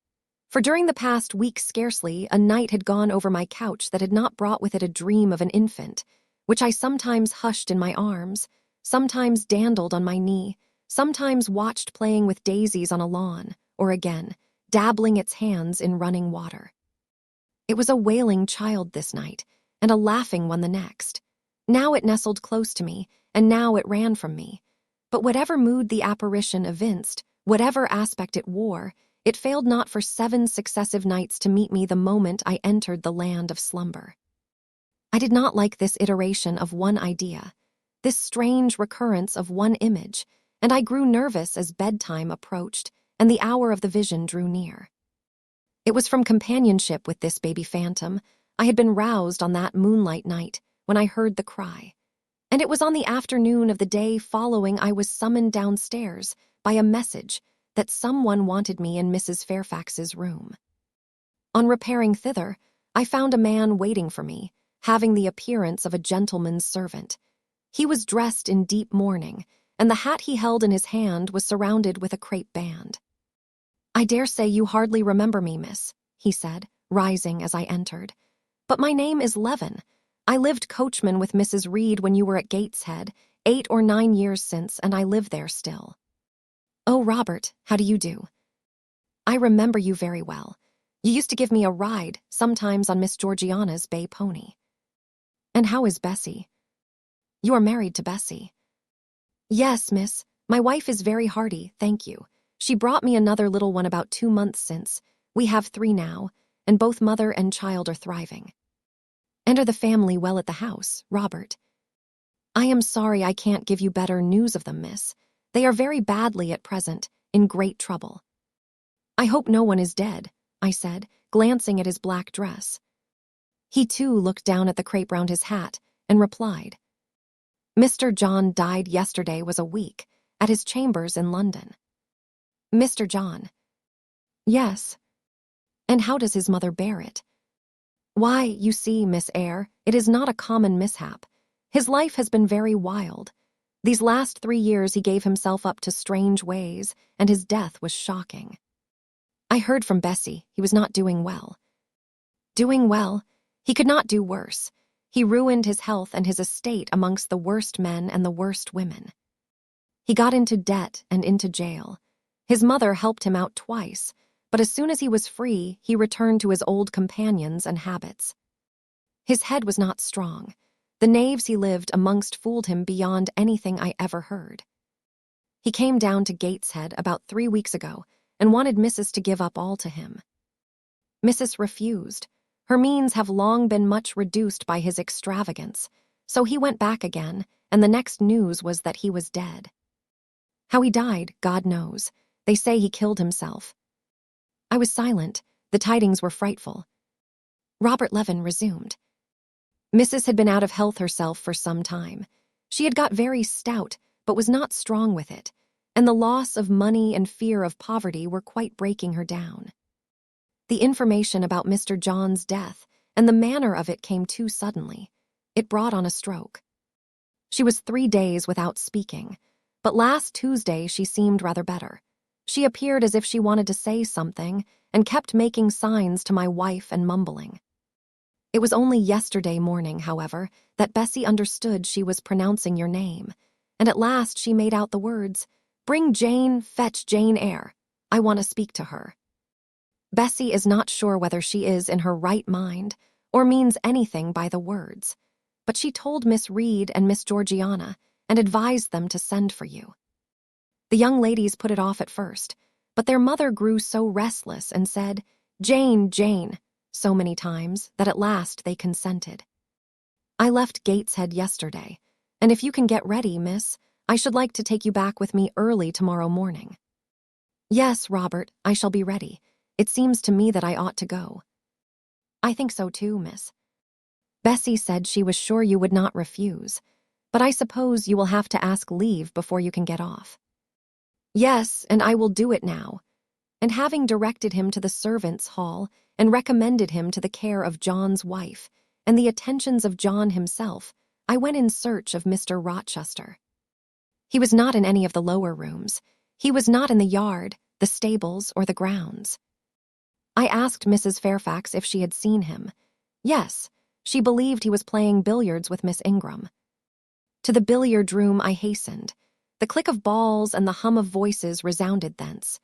for during the past week scarcely a night had gone over my couch that had not brought with it a dream of an infant, which I sometimes hushed in my arms, sometimes dandled on my knee, sometimes watched playing with daisies on a lawn, or again, dabbling its hands in running water. It was a wailing child this night, and a laughing one the next. Now it nestled close to me, and now it ran from me. But whatever mood the apparition evinced, whatever aspect it wore, it failed not for 7 successive nights to meet me the moment I entered the land of slumber. I did not like this iteration of one idea, this strange recurrence of one image, and I grew nervous as bedtime approached and the hour of the vision drew near. It was from companionship with this baby phantom I had been roused on that moonlight night when I heard the cry, and it was on the afternoon of the day following I was summoned downstairs by a message that someone wanted me in Mrs. Fairfax's room. On repairing thither, I found a man waiting for me, having the appearance of a gentleman's servant. He was dressed in deep mourning, and the hat he held in his hand was surrounded with a crape band. "I dare say you hardly remember me, miss," he said, rising as I entered. "But my name is Leaven. I lived coachman with Mrs. Reed when you were at Gateshead, 8 or 9 years since, and I live there still." "Oh, Robert, how do you do? I remember you very well. You used to give me a ride, sometimes on Miss Georgiana's bay pony. And how is Bessie?" "You are married to Bessie?" "Yes, miss. My wife is very hearty, thank you. She brought me another little one about 2 months since. We have 3 now, and both mother and child are thriving." "And are the family well at the house, Robert?" "I am sorry I can't give you better news of them, miss. They are very badly at present, in great trouble." "I hope no one is dead," I said, glancing at his black dress. He too looked down at the crape round his hat and replied, "Mr. John died yesterday was a week, at his chambers in London." "Mr. John?" "Yes." "And how does his mother bear it?" "Why, you see, Miss Eyre, it is not a common mishap. His life has been very wild. These last 3 years he gave himself up to strange ways, and his death was shocking. I heard from Bessie he was not doing well." "Doing well? He could not do worse. He ruined his health and his estate amongst the worst men and the worst women. He got into debt and into jail. His mother helped him out twice, but as soon as he was free, he returned to his old companions and habits. His head was not strong. The knaves he lived amongst fooled him beyond anything I ever heard. He came down to Gateshead about 3 weeks ago and wanted Mrs. to give up all to him. Mrs. refused. Her means have long been much reduced by his extravagance, so he went back again, and the next news was that he was dead. How he died, God knows. They say he killed himself. I was silent. The tidings were frightful. Robert Leaven resumed. Mrs. had been out of health herself for some time. She had got very stout, but was not strong with it, and the loss of money and fear of poverty were quite breaking her down. The information about Mr. John's death and the manner of it came too suddenly. It brought on a stroke. She was 3 days without speaking, but last Tuesday she seemed rather better. She appeared as if she wanted to say something and kept making signs to my wife and mumbling. It was only yesterday morning, however, that Bessie understood she was pronouncing your name, and at last she made out the words, "Bring Jane, fetch Jane Eyre. I want to speak to her." Bessie is not sure whether she is in her right mind or means anything by the words, but she told Miss Reed and Miss Georgiana and advised them to send for you. The young ladies put it off at first, but their mother grew so restless and said, "Jane, Jane," so many times that at last they consented. I left Gateshead yesterday, and if you can get ready, miss, I should like to take you back with me early tomorrow morning. Yes, Robert, I shall be ready. It seems to me that I ought to go. I think so too, miss. Bessie said she was sure you would not refuse, but I suppose you will have to ask leave before you can get off. Yes, and I will do it now. And having directed him to the servants' hall and recommended him to the care of John's wife and the attentions of John himself, I went in search of Mr. Rochester. He was not in any of the lower rooms. He was not in the yard, the stables, or the grounds. I asked Mrs. Fairfax if she had seen him. Yes, she believed he was playing billiards with Miss Ingram. To the billiard room I hastened. The click of balls and the hum of voices resounded thence.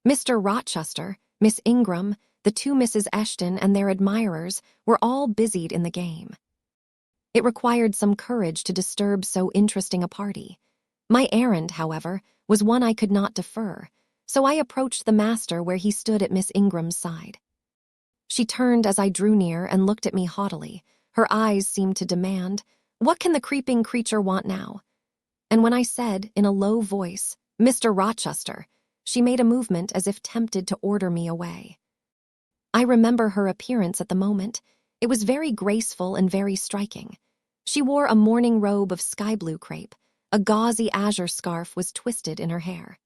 Mr. Rochester, Miss Ingram, the 2 Mrs. Eshton and their admirers were all busied in the game. It required some courage to disturb so interesting a party. My errand, however, was one I could not defer, so I approached the master where he stood at Miss Ingram's side. She turned as I drew near and looked at me haughtily. Her eyes seemed to demand, "What can the creeping creature want now?" And when I said, in a low voice, "Mr. Rochester," she made a movement as if tempted to order me away. I remember her appearance at the moment. It was very graceful and very striking. She wore a morning robe of sky-blue crepe. A gauzy azure scarf was twisted in her hair.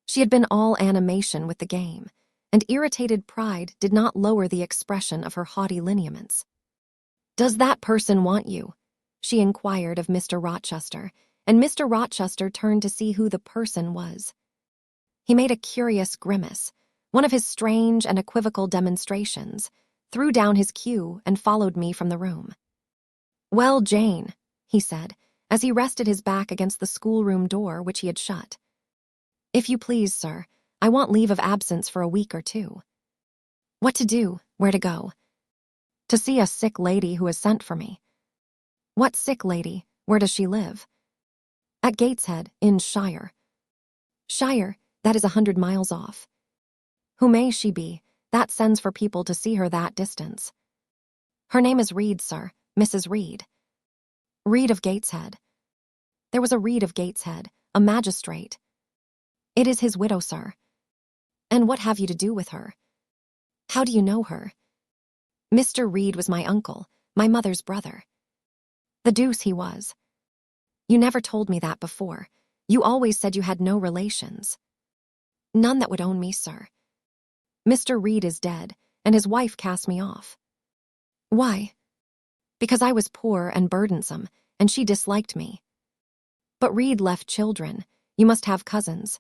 She had been all animation with the game, and irritated pride did not lower the expression of her haughty lineaments. "Does that person want you?" she inquired of Mr. Rochester, and Mr. Rochester turned to see who the person was. He made a curious grimace, one of his strange and equivocal demonstrations, threw down his cue, and followed me from the room. "Well, Jane," he said, as he rested his back against the schoolroom door which he had shut. "If you please, sir, I want leave of absence for a week or 2. "What to do? Where to go?" "To see a sick lady who has sent for me." "What sick lady? Where does she live?" "At Gateshead, in Shire." "Shire? That is 100 miles off." "Who may she be? That sends for people to see her that distance." "Her name is Reed, sir, Mrs. Reed." "Reed of Gateshead." "There was a Reed of Gateshead, a magistrate." "It is his widow, sir." "And what have you to do with her?" "How do you know her?" "Mr. Reed was my uncle, my mother's brother." "The deuce he was. You never told me that before. You always said you had no relations." "None that would own me, sir. Mr. Reed is dead, and his wife cast me off." "Why?" "Because I was poor and burdensome, and she disliked me." "But Reed left children. You must have cousins."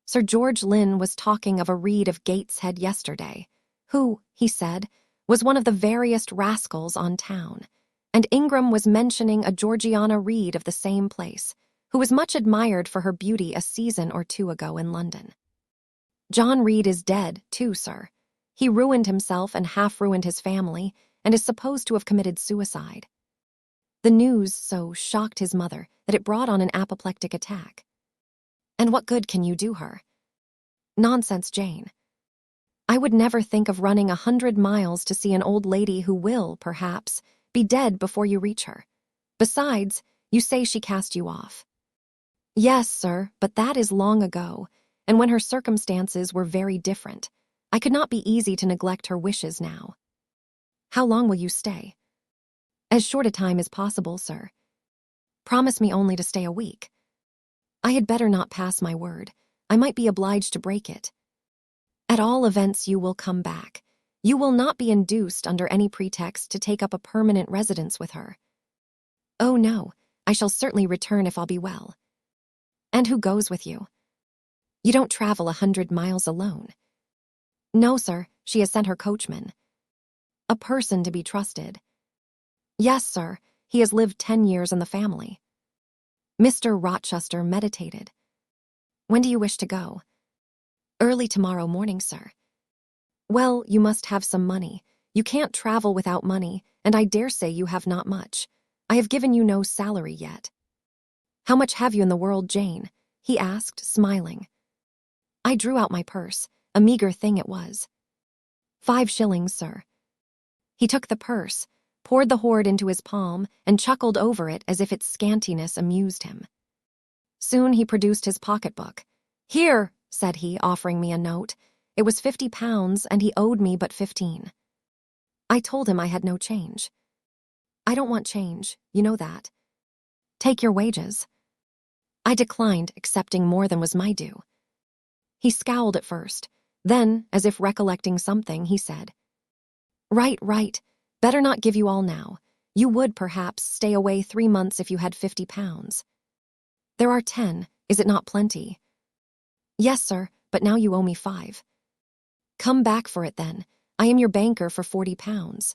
Sir George Lynn was talking of a Reed of Gateshead yesterday, who, he said, was one of the veriest rascals on town, and Ingram was mentioning a Georgiana Reed of the same place, who was much admired for her beauty a season or 2 ago in London. "John Reed is dead, too, sir. He ruined himself and half-ruined his family, and is supposed to have committed suicide." The news so shocked his mother that it brought on an apoplectic attack. "And what good can you do her?" "Nonsense, Jane. I would never think of running 100 miles to see an old lady who will, perhaps, be dead before you reach her. Besides, you say she cast you off." "Yes, sir, but that is long ago, and when her circumstances were very different. I could not be easy to neglect her wishes now." "How long will you stay?" "As short a time as possible, sir." "Promise me only to stay a week." "I had better not pass my word. I might be obliged to break it." "At all events you will come back. You will not be induced under any pretext to take up a permanent residence with her. Oh no, I shall certainly return if I'll be well. And who goes with you? You don't travel 100 miles alone. No, sir, she has sent her coachman. A person to be trusted. Yes, sir, he has lived 10 years in the family. Mr. Rochester meditated. When do you wish to go? Early tomorrow morning, sir. Well, you must have some money. You can't travel without money, and I dare say you have not much. I have given you no salary yet. How much have you in the world, Jane? He asked, smiling. I drew out my purse. A meager thing it was. 5 shillings, sir. He took the purse, poured the hoard into his palm, and chuckled over it as if its scantiness amused him. Soon he produced his pocketbook. Here, said he, offering me a note. It was £50, and he owed me but 15. I told him I had no change. I don't want change, you know that. Take your wages. I declined, accepting more than was my due. He scowled at first. Then, as if recollecting something, he said, Right. Better not give you all now. You would, perhaps, stay away 3 months if you had £50. There are 10. Is it not plenty? Yes, sir, but now you owe me 5. Come back for it, then. I am your banker for £40.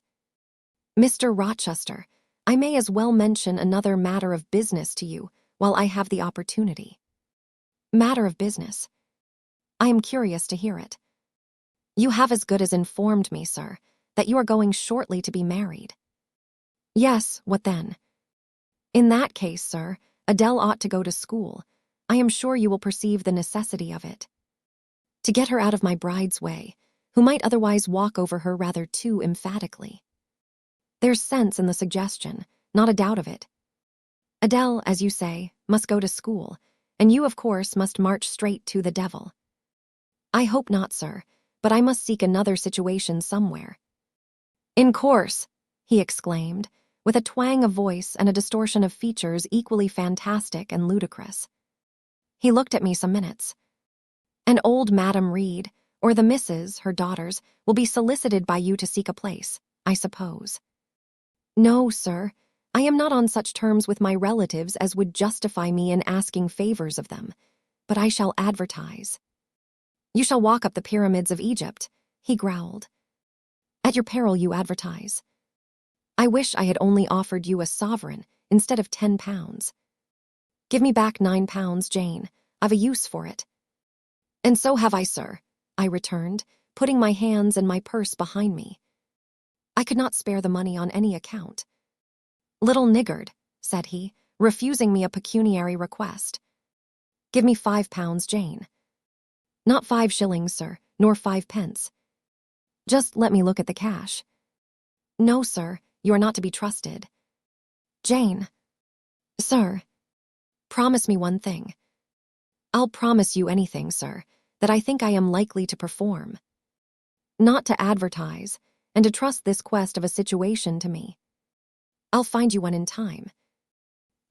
Mr. Rochester, I may as well mention another matter of business to you while I have the opportunity. Matter of business. I am curious to hear it. You have as good as informed me, sir, that you are going shortly to be married. Yes, what then? In that case, sir, Adele ought to go to school. I am sure you will perceive the necessity of it. To get her out of my bride's way, who might otherwise walk over her rather too emphatically. There's sense in the suggestion, not a doubt of it. Adele, as you say, must go to school, and you, of course, must march straight to the devil. I hope not, sir, but I must seek another situation somewhere. In course, he exclaimed, with a twang of voice and a distortion of features equally fantastic and ludicrous. He looked at me some minutes. And old Madam Reed, or the misses, her daughters, will be solicited by you to seek a place, I suppose. No, sir, I am not on such terms with my relatives as would justify me in asking favors of them, but I shall advertise. You shall walk up the pyramids of Egypt, he growled. At your peril you advertise. I wish I had only offered you a sovereign instead of £10. Give me back £9, Jane. I've a use for it. And so have I, sir, I returned, putting my hands and my purse behind me. I could not spare the money on any account. Little niggard, said he, refusing me a pecuniary request. Give me £5, Jane. Not 5 shillings, sir, nor 5 pence. Just let me look at the cash. No, sir, you are not to be trusted. Jane. Sir. Promise me one thing. I'll promise you anything, sir, that I think I am likely to perform. Not to advertise, and to trust this quest of a situation to me. I'll find you one in time.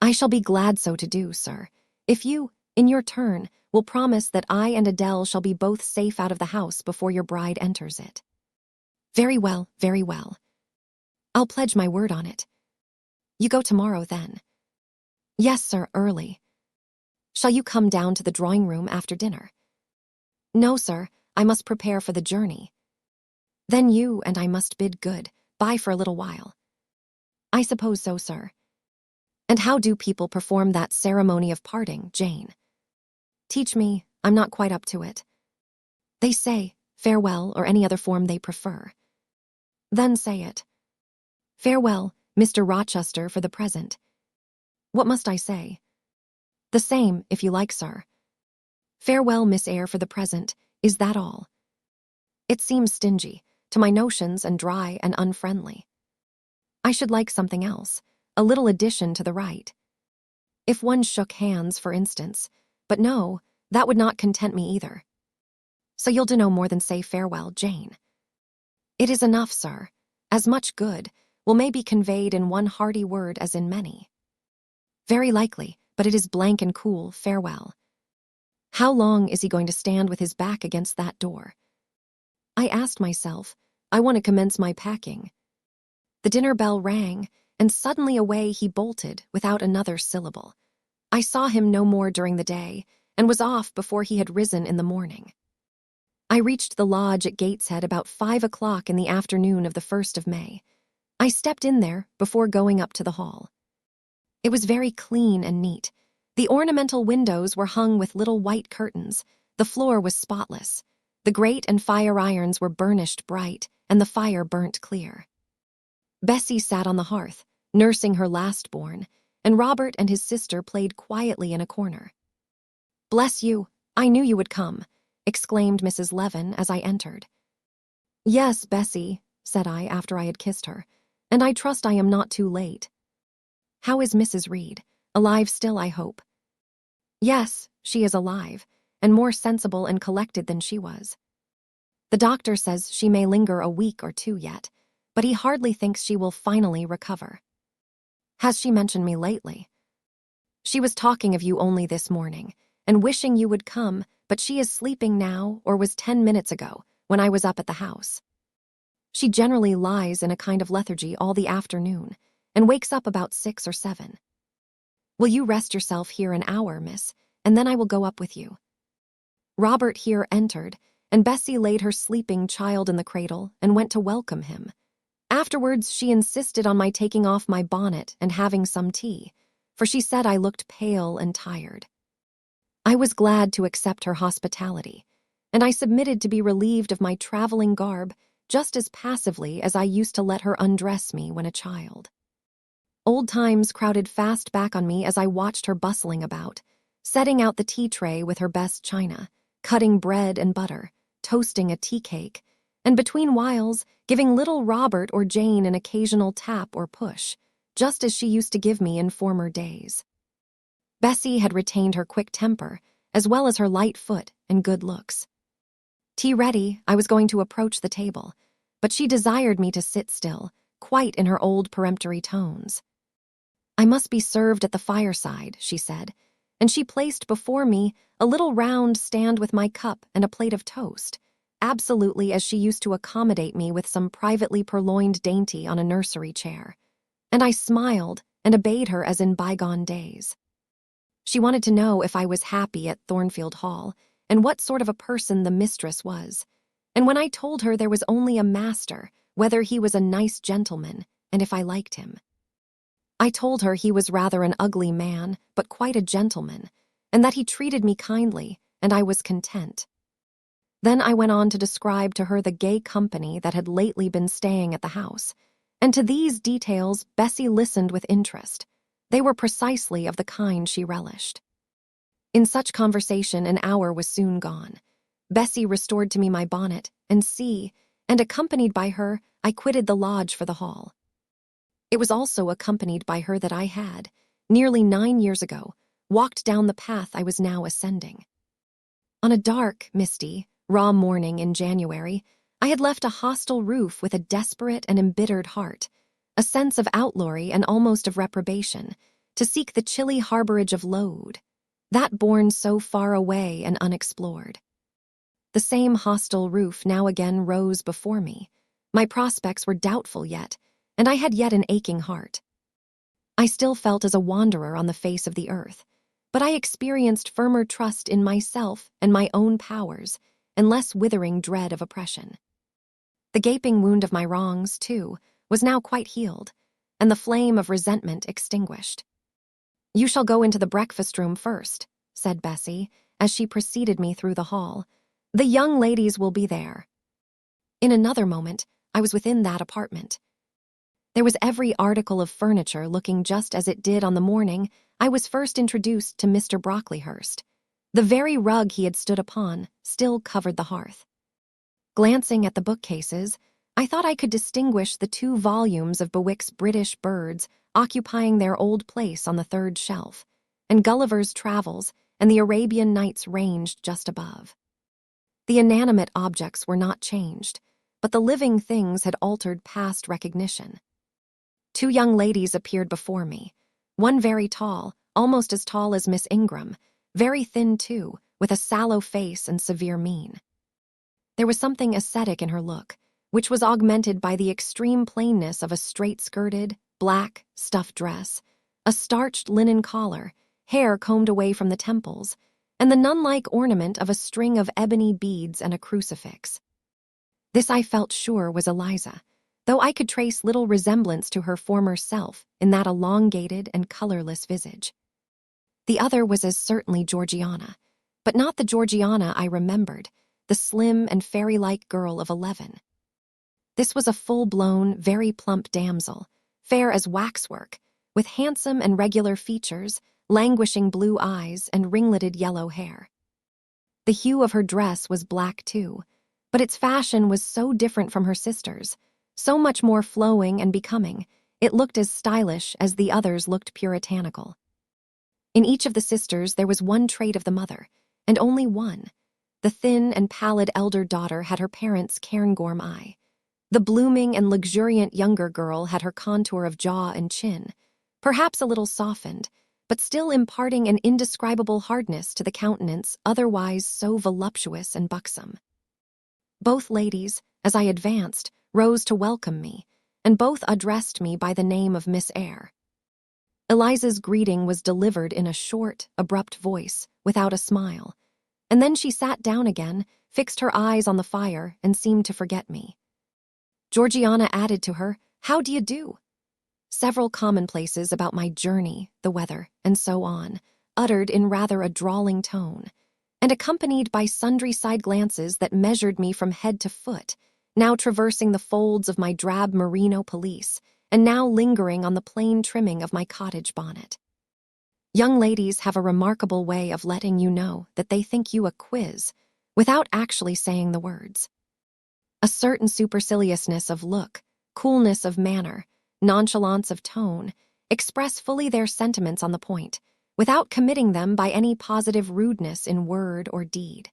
I shall be glad so to do, sir, if you, in your turn, will promise that I and Adele shall be both safe out of the house before your bride enters it. Very well, very well. I'll pledge my word on it. You go tomorrow, then? Yes, sir, early. Shall you come down to the drawing-room after dinner? No, sir, I must prepare for the journey. Then you and I must bid good-bye for a little while. I suppose so, sir. And how do people perform that ceremony of parting, Jane? Teach me, I'm not quite up to it. They say farewell or any other form they prefer. Then say it. Farewell, Mr. Rochester, for the present. What must I say? The same, if you like, sir. Farewell, Miss Eyre, for the present. Is that all? It seems stingy, to my notions, and dry and unfriendly. I should like something else, a little addition to the right. If one shook hands, for instance, but no, that would not content me either. So you'll do no more than say farewell, Jane. It is enough, sir. As much good will may be conveyed in one hearty word as in many. Very likely, but it is blank and cool, farewell. How long is he going to stand with his back against that door? I asked myself, I want to commence my packing." The dinner bell rang, and suddenly away he bolted without another syllable. I saw him no more during the day, and was off before he had risen in the morning. I reached the lodge at Gateshead about 5 o'clock in the afternoon of the 1st of May. I stepped in there before going up to the hall. It was very clean and neat. The ornamental windows were hung with little white curtains. The floor was spotless. The grate and fire irons were burnished bright, and the fire burnt clear. Bessie sat on the hearth, nursing her last-born, and Robert and his sister played quietly in a corner. "Bless you, I knew you would come," exclaimed Mrs. Levin as I entered. "Yes, Bessie," said I after I had kissed her, "and I trust I am not too late. How is Mrs. Reed? Alive still, I hope?" "Yes, she is alive, and more sensible and collected than she was. The doctor says she may linger a week or 2 yet, but he hardly thinks she will finally recover." "Has she mentioned me lately?" "She was talking of you only this morning, and wishing you would come, but she is sleeping now, or was 10 minutes ago, when I was up at the house. She generally lies in a kind of lethargy all the afternoon, and wakes up about 6 or 7. Will you rest yourself here an hour, miss, and then I will go up with you." Robert here entered, and Bessie laid her sleeping child in the cradle and went to welcome him. Afterwards she insisted on my taking off my bonnet and having some tea, for she said I looked pale and tired. I was glad to accept her hospitality, and I submitted to be relieved of my traveling garb just as passively as I used to let her undress me when a child. Old times crowded fast back on me as I watched her bustling about, setting out the tea tray with her best china, cutting bread and butter, toasting a tea cake, and between whiles giving little Robert or Jane an occasional tap or push, just as she used to give me in former days. Bessie had retained her quick temper, as well as her light foot and good looks. Tea ready, I was going to approach the table, but she desired me to sit still, quite in her old peremptory tones. "I must be served at the fireside," she said, and she placed before me a little round stand with my cup and a plate of toast, absolutely as she used to accommodate me with some privately purloined dainty on a nursery chair. And I smiled and obeyed her as in bygone days. She wanted to know if I was happy at Thornfield Hall, and what sort of a person the mistress was. And when I told her there was only a master, whether he was a nice gentleman, and if I liked him. I told her he was rather an ugly man, but quite a gentleman, and that he treated me kindly, and I was content. Then I went on to describe to her the gay company that had lately been staying at the house, and to these details Bessie listened with interest. They were precisely of the kind she relished. In such conversation an hour was soon gone. Bessie restored to me my bonnet and and accompanied by her, I quitted the lodge for the hall. It was also accompanied by her that I had, nearly 9 years ago, walked down the path I was now ascending. On a dark, misty, raw morning in January, I had left a hostile roof with a desperate and embittered heart, a sense of outlawry and almost of reprobation, to seek the chilly harborage of Lowood, that bourne so far away and unexplored. The same hostile roof now again rose before me. My prospects were doubtful yet, and I had yet an aching heart. I still felt as a wanderer on the face of the earth, but I experienced firmer trust in myself and my own powers, and less withering dread of oppression. The gaping wound of my wrongs, too, was now quite healed, and the flame of resentment extinguished. "You shall go into the breakfast-room first," said Bessie, as she preceded me through the hall. "The young ladies will be there." In another moment, I was within that apartment. There was every article of furniture looking just as it did on the morning I was first introduced to Mr. Brocklehurst. The very rug he had stood upon still covered the hearth. Glancing at the bookcases, I thought I could distinguish the 2 volumes of Bewick's British Birds occupying their old place on the 3rd shelf, and Gulliver's Travels and the Arabian Nights ranged just above. The inanimate objects were not changed, but the living things had altered past recognition. 2 young ladies appeared before me, one very tall, almost as tall as Miss Ingram, very thin too, with a sallow face and severe mien. There was something ascetic in her look, which was augmented by the extreme plainness of a straight-skirted, black, stuffed dress, a starched linen collar, hair combed away from the temples, and the nun-like ornament of a string of ebony beads and a crucifix. This I felt sure was Eliza, though I could trace little resemblance to her former self in that elongated and colorless visage. The other was as certainly Georgiana, but not the Georgiana I remembered, the slim and fairy-like girl of 11. This was a full-blown, very plump damsel, fair as waxwork, with handsome and regular features, languishing blue eyes, and ringleted yellow hair. The hue of her dress was black too, but its fashion was so different from her sister's, so much more flowing and becoming, it looked as stylish as the others looked puritanical. In each of the sisters there was one trait of the mother, and only one. The thin and pallid elder daughter had her parents' cairngorm eye. The blooming and luxuriant younger girl had her contour of jaw and chin, perhaps a little softened, but still imparting an indescribable hardness to the countenance otherwise so voluptuous and buxom. Both ladies, as I advanced, rose to welcome me, and both addressed me by the name of Miss Eyre. Eliza's greeting was delivered in a short, abrupt voice, without a smile, and then she sat down again, fixed her eyes on the fire, and seemed to forget me. Georgiana added to her, "How do you do?" Several commonplaces about my journey, the weather, and so on, uttered in rather a drawling tone, and accompanied by sundry side glances that measured me from head to foot, now traversing the folds of my drab merino pelisse, and now lingering on the plain trimming of my cottage bonnet. Young ladies have a remarkable way of letting you know that they think you a quiz, without actually saying the words. A certain superciliousness of look, coolness of manner, nonchalance of tone, express fully their sentiments on the point, without committing them by any positive rudeness in word or deed.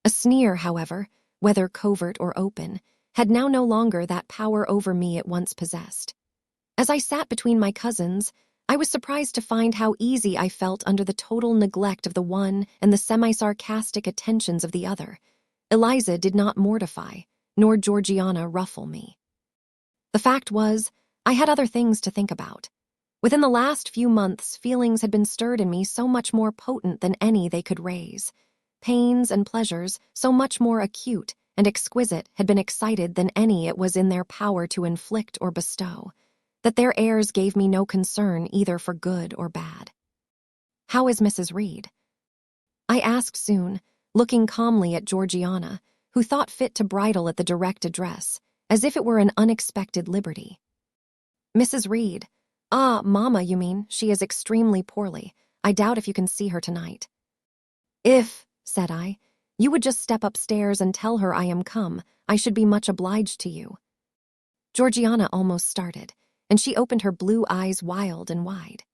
A sneer, however, whether covert or open, had now no longer that power over me it once possessed. As I sat between my cousins, I was surprised to find how easy I felt under the total neglect of the one and the semi-sarcastic attentions of the other. Eliza did not mortify, nor Georgiana ruffle me. The fact was, I had other things to think about. Within the last few months, feelings had been stirred in me so much more potent than any they could raise. Pains and pleasures, so much more acute and exquisite, had been excited than any it was in their power to inflict or bestow, that their airs gave me no concern either for good or bad. "How is Mrs. Reed?" I asked soon, looking calmly at Georgiana, who thought fit to bridle at the direct address, as if it were an unexpected liberty. "Mrs. Reed? Ah, Mamma, you mean. She is extremely poorly. I doubt if you can see her tonight." "If," said I, "you would just step upstairs and tell her I am come, I should be much obliged to you." Georgiana almost started, and she opened her blue eyes wild and wide.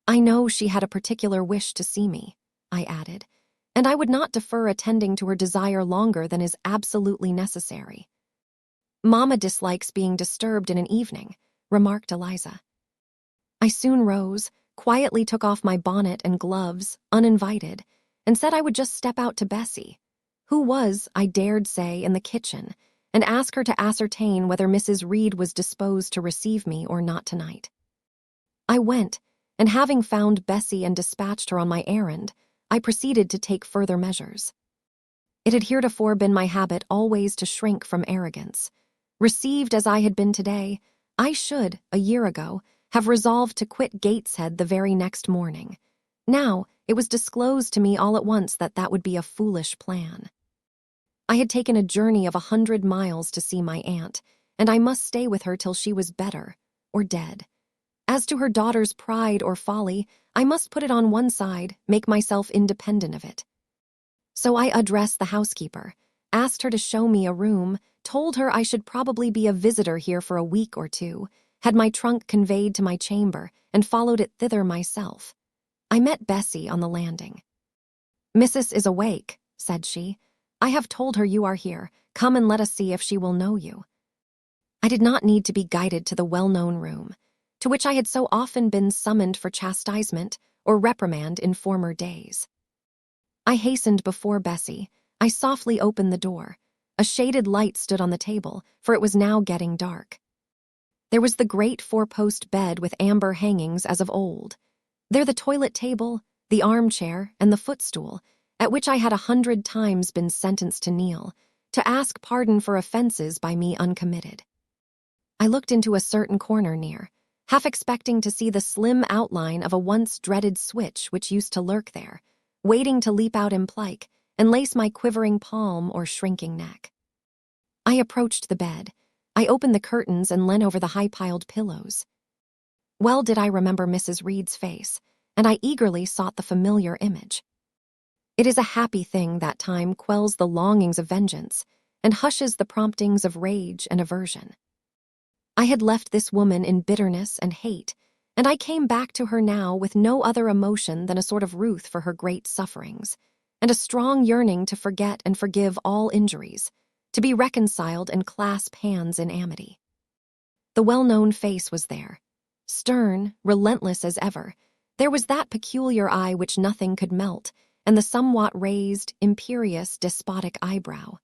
"I know she had a particular wish to see me," I added, "and I would not defer attending to her desire longer than is absolutely necessary." "Mamma dislikes being disturbed in an evening," remarked Eliza. I soon rose, quietly took off my bonnet and gloves, uninvited, and said I would just step out to Bessie, who was, I dared say, in the kitchen, and ask her to ascertain whether Mrs. Reed was disposed to receive me or not tonight. I went, and having found Bessie and dispatched her on my errand, I proceeded to take further measures. It had heretofore been my habit always to shrink from arrogance. Received as I had been today, I should, a year ago, have resolved to quit Gateshead the very next morning. Now, it was disclosed to me all at once that that would be a foolish plan. I had taken a journey of 100 miles to see my aunt, and I must stay with her till she was better, or dead. As to her daughter's pride or folly, I must put it on one side, make myself independent of it. So I addressed the housekeeper, asked her to show me a room, told her I should probably be a visitor here for a week or two, had my trunk conveyed to my chamber, and followed it thither myself. I met Bessie on the landing. "Missus is awake," said she. "I have told her you are here. Come and let us see if she will know you." I did not need to be guided to the well-known room, to which I had so often been summoned for chastisement or reprimand in former days. I hastened before Bessie. I softly opened the door. A shaded light stood on the table, for it was now getting dark. There was the great four-post bed with amber hangings as of old. There the toilet table, the armchair, and the footstool, at which I had 100 times been sentenced to kneel, to ask pardon for offenses by me uncommitted. I looked into a certain corner near, half expecting to see the slim outline of a once-dreaded switch which used to lurk there, waiting to leap out in plike and lace my quivering palm or shrinking neck. I approached the bed. I opened the curtains and leaned over the high-piled pillows. Well did I remember Mrs. Reed's face, and I eagerly sought the familiar image. It is a happy thing that time quells the longings of vengeance and hushes the promptings of rage and aversion. I had left this woman in bitterness and hate, and I came back to her now with no other emotion than a sort of ruth for her great sufferings, and a strong yearning to forget and forgive all injuries, to be reconciled and clasp hands in amity. The well-known face was there, stern, relentless as ever. There was that peculiar eye which nothing could melt, and the somewhat raised, imperious, despotic eyebrow.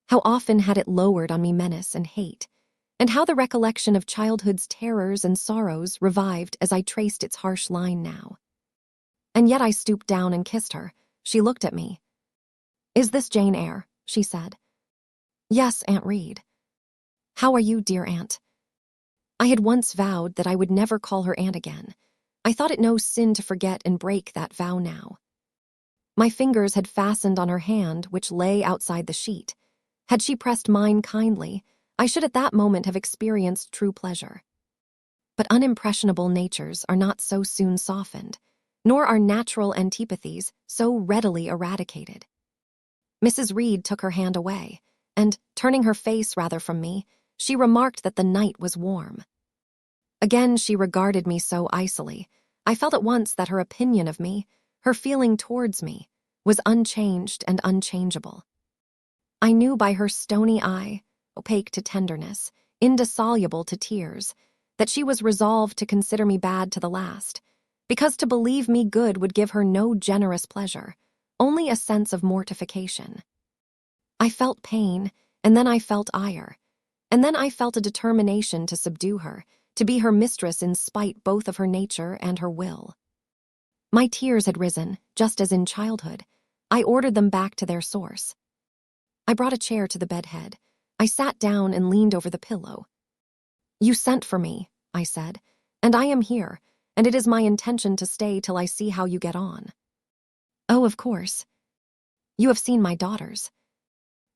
How often had it lowered on me menace and hate, and how the recollection of childhood's terrors and sorrows revived as I traced its harsh line now. And yet I stooped down and kissed her. She looked at me. "Is this Jane Eyre?" she said. "Yes, Aunt Reed." "How are you, dear aunt?" I had once vowed that I would never call her aunt again. I thought it no sin to forget and break that vow now. My fingers had fastened on her hand, which lay outside the sheet. Had she pressed mine kindly, I should at that moment have experienced true pleasure. But unimpressionable natures are not so soon softened, nor are natural antipathies so readily eradicated. Mrs. Reed took her hand away, and, turning her face rather from me, she remarked that the night was warm. Again she regarded me so icily. I felt at once that her opinion of me, her feeling towards me, was unchanged and unchangeable. I knew by her stony eye, opaque to tenderness, indissoluble to tears, that she was resolved to consider me bad to the last, because to believe me good would give her no generous pleasure, only a sense of mortification. I felt pain, and then I felt ire, and then I felt a determination to subdue her, to be her mistress in spite both of her nature and her will. My tears had risen, just as in childhood. I ordered them back to their source. I brought a chair to the bedhead. I sat down and leaned over the pillow. "You sent for me," I said, "and I am here, and it is my intention to stay till I see how you get on." "Oh, of course. You have seen my daughters.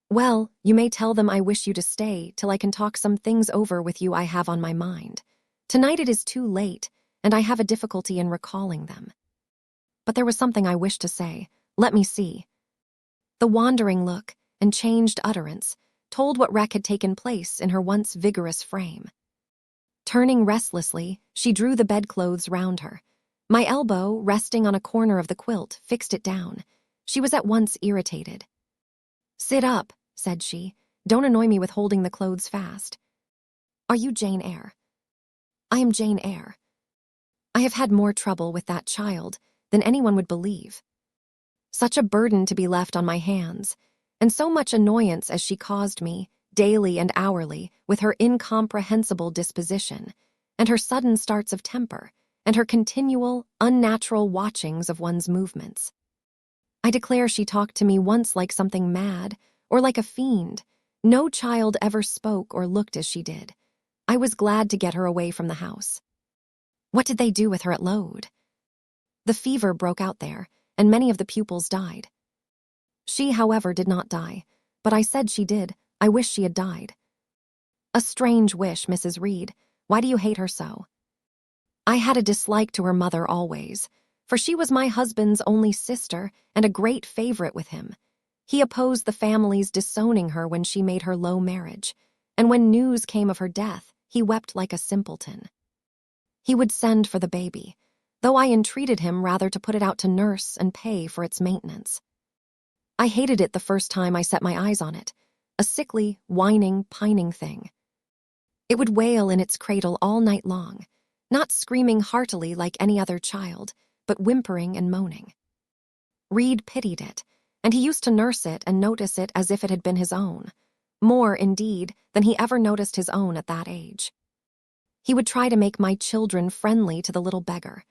Well, you may tell them I wish you to stay till I can talk some things over with you I have on my mind. Tonight it is too late, and I have a difficulty in recalling them. But there was something I wished to say. Let me see." The wandering look and changed utterance told what wreck had taken place in her once vigorous frame. Turning restlessly, she drew the bedclothes round her. My elbow, resting on a corner of the quilt, fixed it down. She was at once irritated. "Sit up," said she. "Don't annoy me with holding the clothes fast." "Are you Jane Eyre?" "I am Jane Eyre. I have had more trouble with that child than anyone would believe. Such a burden to be left on my hands, and so much annoyance as she caused me, daily and hourly, with her incomprehensible disposition, and her sudden starts of temper, and her continual, unnatural watchings of one's movements. I declare she talked to me once like something mad, or like a fiend. No child ever spoke or looked as she did. I was glad to get her away from the house." "What did they do with her at Lowood?" "The fever broke out there, and many of the pupils died. She, however, did not die, but I said she did. I wish she had died." "A strange wish, Mrs. Reed. Why do you hate her so?" "I had a dislike to her mother always, for she was my husband's only sister and a great favorite with him. He opposed the family's disowning her when she made her low marriage, and when news came of her death, he wept like a simpleton. He would send for the baby, though I entreated him rather to put it out to nurse and pay for its maintenance. I hated it the first time I set my eyes on it, a sickly, whining, pining thing. It would wail in its cradle all night long, not screaming heartily like any other child, but whimpering and moaning. Reed pitied it, and he used to nurse it and notice it as if it had been his own. More, indeed, than he ever noticed his own at that age. He would try to make my children friendly to the little beggar.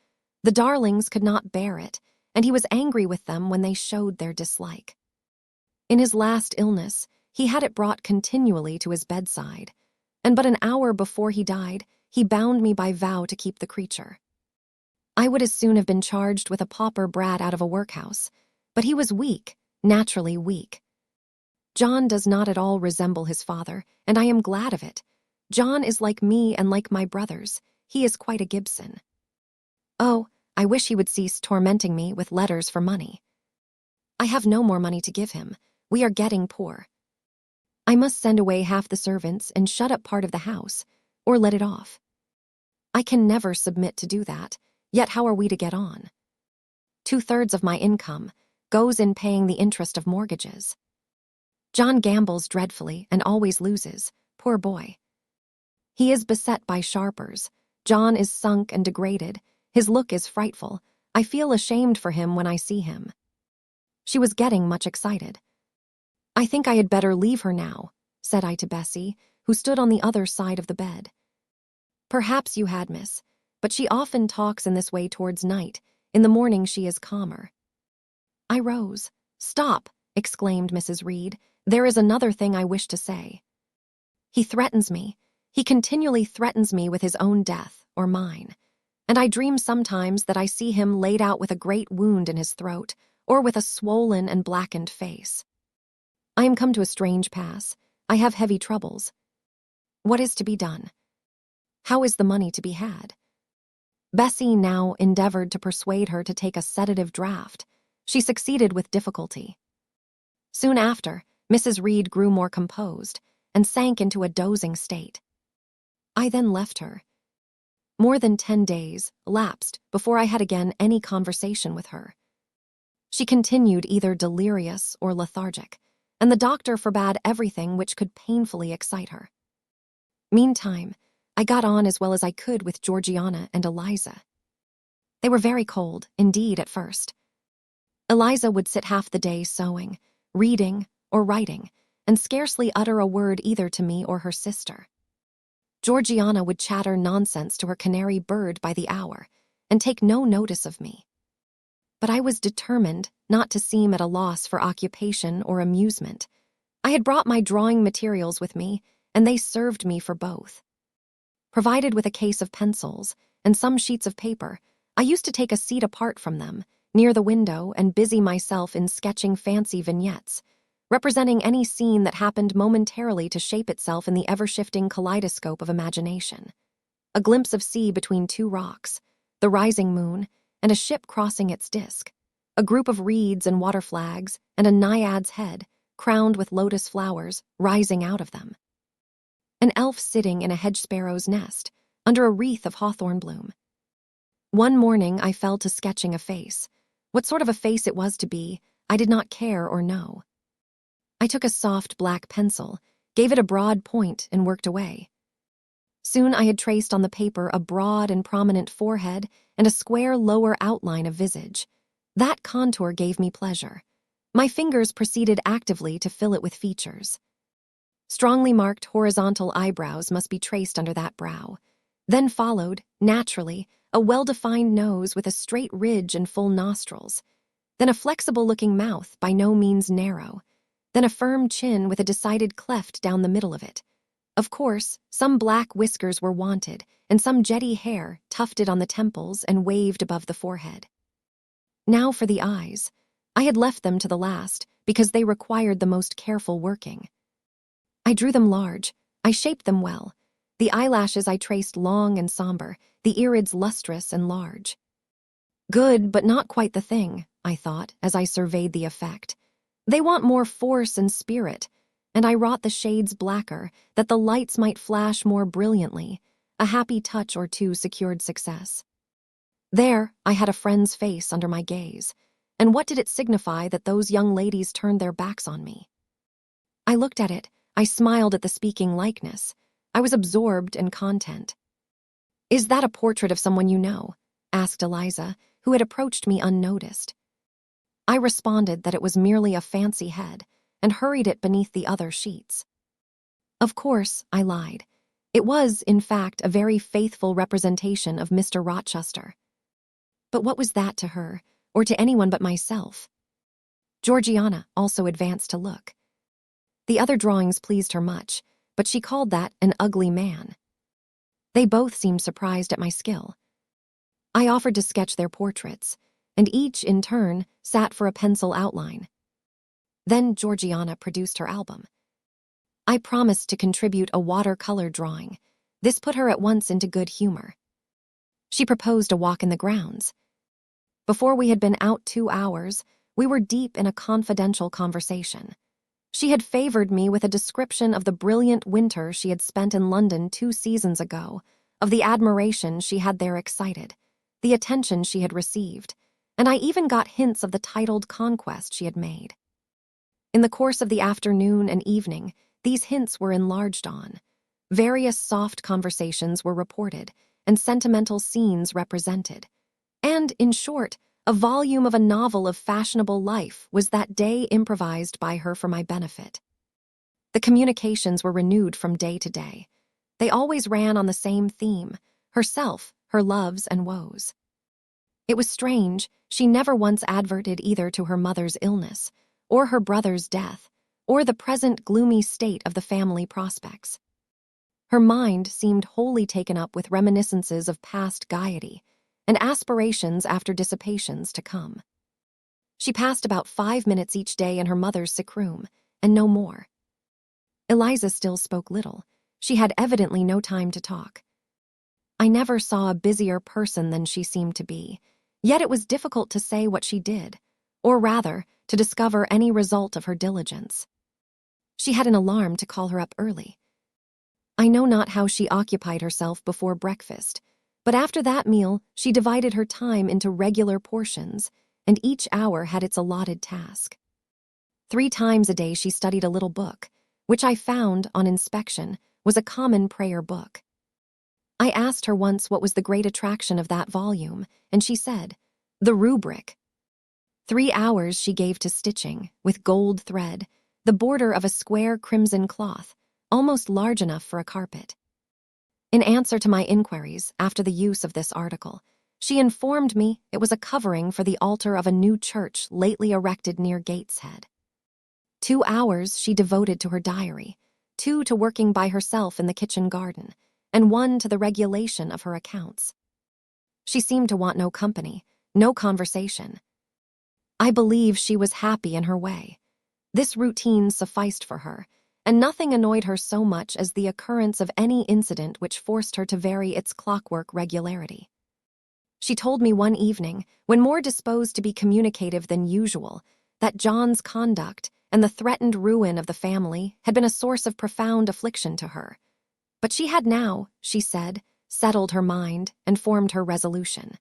The darlings could not bear it, and he was angry with them when they showed their dislike. In his last illness, he had it brought continually to his bedside, and but an hour before he died, he bound me by vow to keep the creature. I would as soon have been charged with a pauper brat out of a workhouse, but he was weak, naturally weak. John does not at all resemble his father, and I am glad of it. John is like me and like my brothers. He is quite a Gibson. Oh, I wish he would cease tormenting me with letters for money. I have no more money to give him. We are getting poor. I must send away half the servants and shut up part of the house, or let it off. I can never submit to do that, yet how are we to get on? 2/3 of my income goes in paying the interest of mortgages. John gambles dreadfully and always loses, poor boy. He is beset by sharpers. John is sunk and degraded. His look is frightful. I feel ashamed for him when I see him. She was getting much excited. I think I had better leave her now, said I to Bessie, who stood on the other side of the bed. Perhaps you had, miss, but she often talks in this way towards night. In the morning she is calmer. I rose. Stop, exclaimed Mrs. Reed. There is another thing I wish to say. He threatens me. He continually threatens me with his own death, or mine. And I dream sometimes that I see him laid out with a great wound in his throat, or with a swollen and blackened face. I am come to a strange pass. I have heavy troubles. What is to be done? How is the money to be had? Bessie now endeavored to persuade her to take a sedative draught. She succeeded with difficulty. Soon after, Mrs. Reed grew more composed and sank into a dozing state. I then left her. More than 10 days elapsed before I had again any conversation with her. She continued either delirious or lethargic, and the doctor forbade everything which could painfully excite her. Meantime, I got on as well as I could with Georgiana and Eliza. They were very cold, indeed, at first. Eliza would sit half the day sewing, reading, or writing, and scarcely utter a word either to me or her sister. Georgiana would chatter nonsense to her canary bird by the hour, and take no notice of me. But I was determined not to seem at a loss for occupation or amusement. I had brought my drawing materials with me, and they served me for both. Provided with a case of pencils and some sheets of paper, I used to take a seat apart from them, near the window, and busy myself in sketching fancy vignettes, representing any scene that happened momentarily to shape itself in the ever-shifting kaleidoscope of imagination. A glimpse of sea between 2 rocks, the rising moon, and a ship crossing its disk, a group of reeds and water flags, and a naiad's head, crowned with lotus flowers, rising out of them. An elf sitting in a hedge sparrow's nest, under a wreath of hawthorn bloom. One morning I fell to sketching a face. What sort of a face it was to be, I did not care or know. I took a soft black pencil, gave it a broad point, and worked away. Soon I had traced on the paper a broad and prominent forehead and a square lower outline of visage. That contour gave me pleasure. My fingers proceeded actively to fill it with features. Strongly marked horizontal eyebrows must be traced under that brow. Then followed, naturally, a well-defined nose with a straight ridge and full nostrils. Then a flexible-looking mouth, by no means narrow. Then a firm chin with a decided cleft down the middle of it. Of course, some black whiskers were wanted, and some jetty hair tufted on the temples and waved above the forehead. Now for the eyes. I had left them to the last, because they required the most careful working. I drew them large. I shaped them well. The eyelashes I traced long and somber, the irids lustrous and large. Good, but not quite the thing, I thought, as I surveyed the effect. They want more force and spirit, and I wrought the shades blacker, that the lights might flash more brilliantly. A happy touch or two secured success. There, I had a friend's face under my gaze, and what did it signify that those young ladies turned their backs on me? I looked at it, I smiled at the speaking likeness. I was absorbed and content. "Is that a portrait of someone you know?" asked Eliza, who had approached me unnoticed. I responded that it was merely a fancy head and hurried it beneath the other sheets. Of course, I lied. It was, in fact, a very faithful representation of Mr. Rochester. But what was that to her, or to anyone but myself? Georgiana also advanced to look. The other drawings pleased her much, but she called that an ugly man. They both seemed surprised at my skill. I offered to sketch their portraits, and each, in turn, sat for a pencil outline. Then Georgiana produced her album. I promised to contribute a watercolor drawing. This put her at once into good humor. She proposed a walk in the grounds. Before we had been out 2 hours, we were deep in a confidential conversation. She had favored me with a description of the brilliant winter she had spent in London 2 seasons ago, of the admiration she had there excited, the attention she had received, and I even got hints of the titled conquest she had made. In the course of the afternoon and evening, these hints were enlarged on. Various soft conversations were reported, and sentimental scenes represented. And, in short, a volume of a novel of fashionable life was that day improvised by her for my benefit. The communications were renewed from day to day. They always ran on the same theme: herself, her loves and woes. It was strange, she never once adverted either to her mother's illness, or her brother's death, or the present gloomy state of the family prospects. Her mind seemed wholly taken up with reminiscences of past gaiety, and aspirations after dissipations to come. She passed about 5 minutes each day in her mother's sick room, and no more. Eliza still spoke little. She had evidently no time to talk. I never saw a busier person than she seemed to be, yet it was difficult to say what she did, or rather, to discover any result of her diligence. She had an alarm to call her up early. I know not how she occupied herself before breakfast, but after that meal she divided her time into regular portions, and each hour had its allotted task. 3 times a day she studied a little book, which I found, on inspection, was a common prayer book. I asked her once what was the great attraction of that volume, and she said, "The rubric." 3 hours she gave to stitching, with gold thread, the border of a square crimson cloth, almost large enough for a carpet. In answer to my inquiries after the use of this article, she informed me it was a covering for the altar of a new church lately erected near Gateshead. 2 hours she devoted to her diary, 2 to working by herself in the kitchen garden, and 1 to the regulation of her accounts. She seemed to want no company, no conversation. I believe she was happy in her way. This routine sufficed for her, and nothing annoyed her so much as the occurrence of any incident which forced her to vary its clockwork regularity. She told me one evening, when more disposed to be communicative than usual, that John's conduct and the threatened ruin of the family had been a source of profound affliction to her. But she had now, she said, settled her mind and formed her resolution.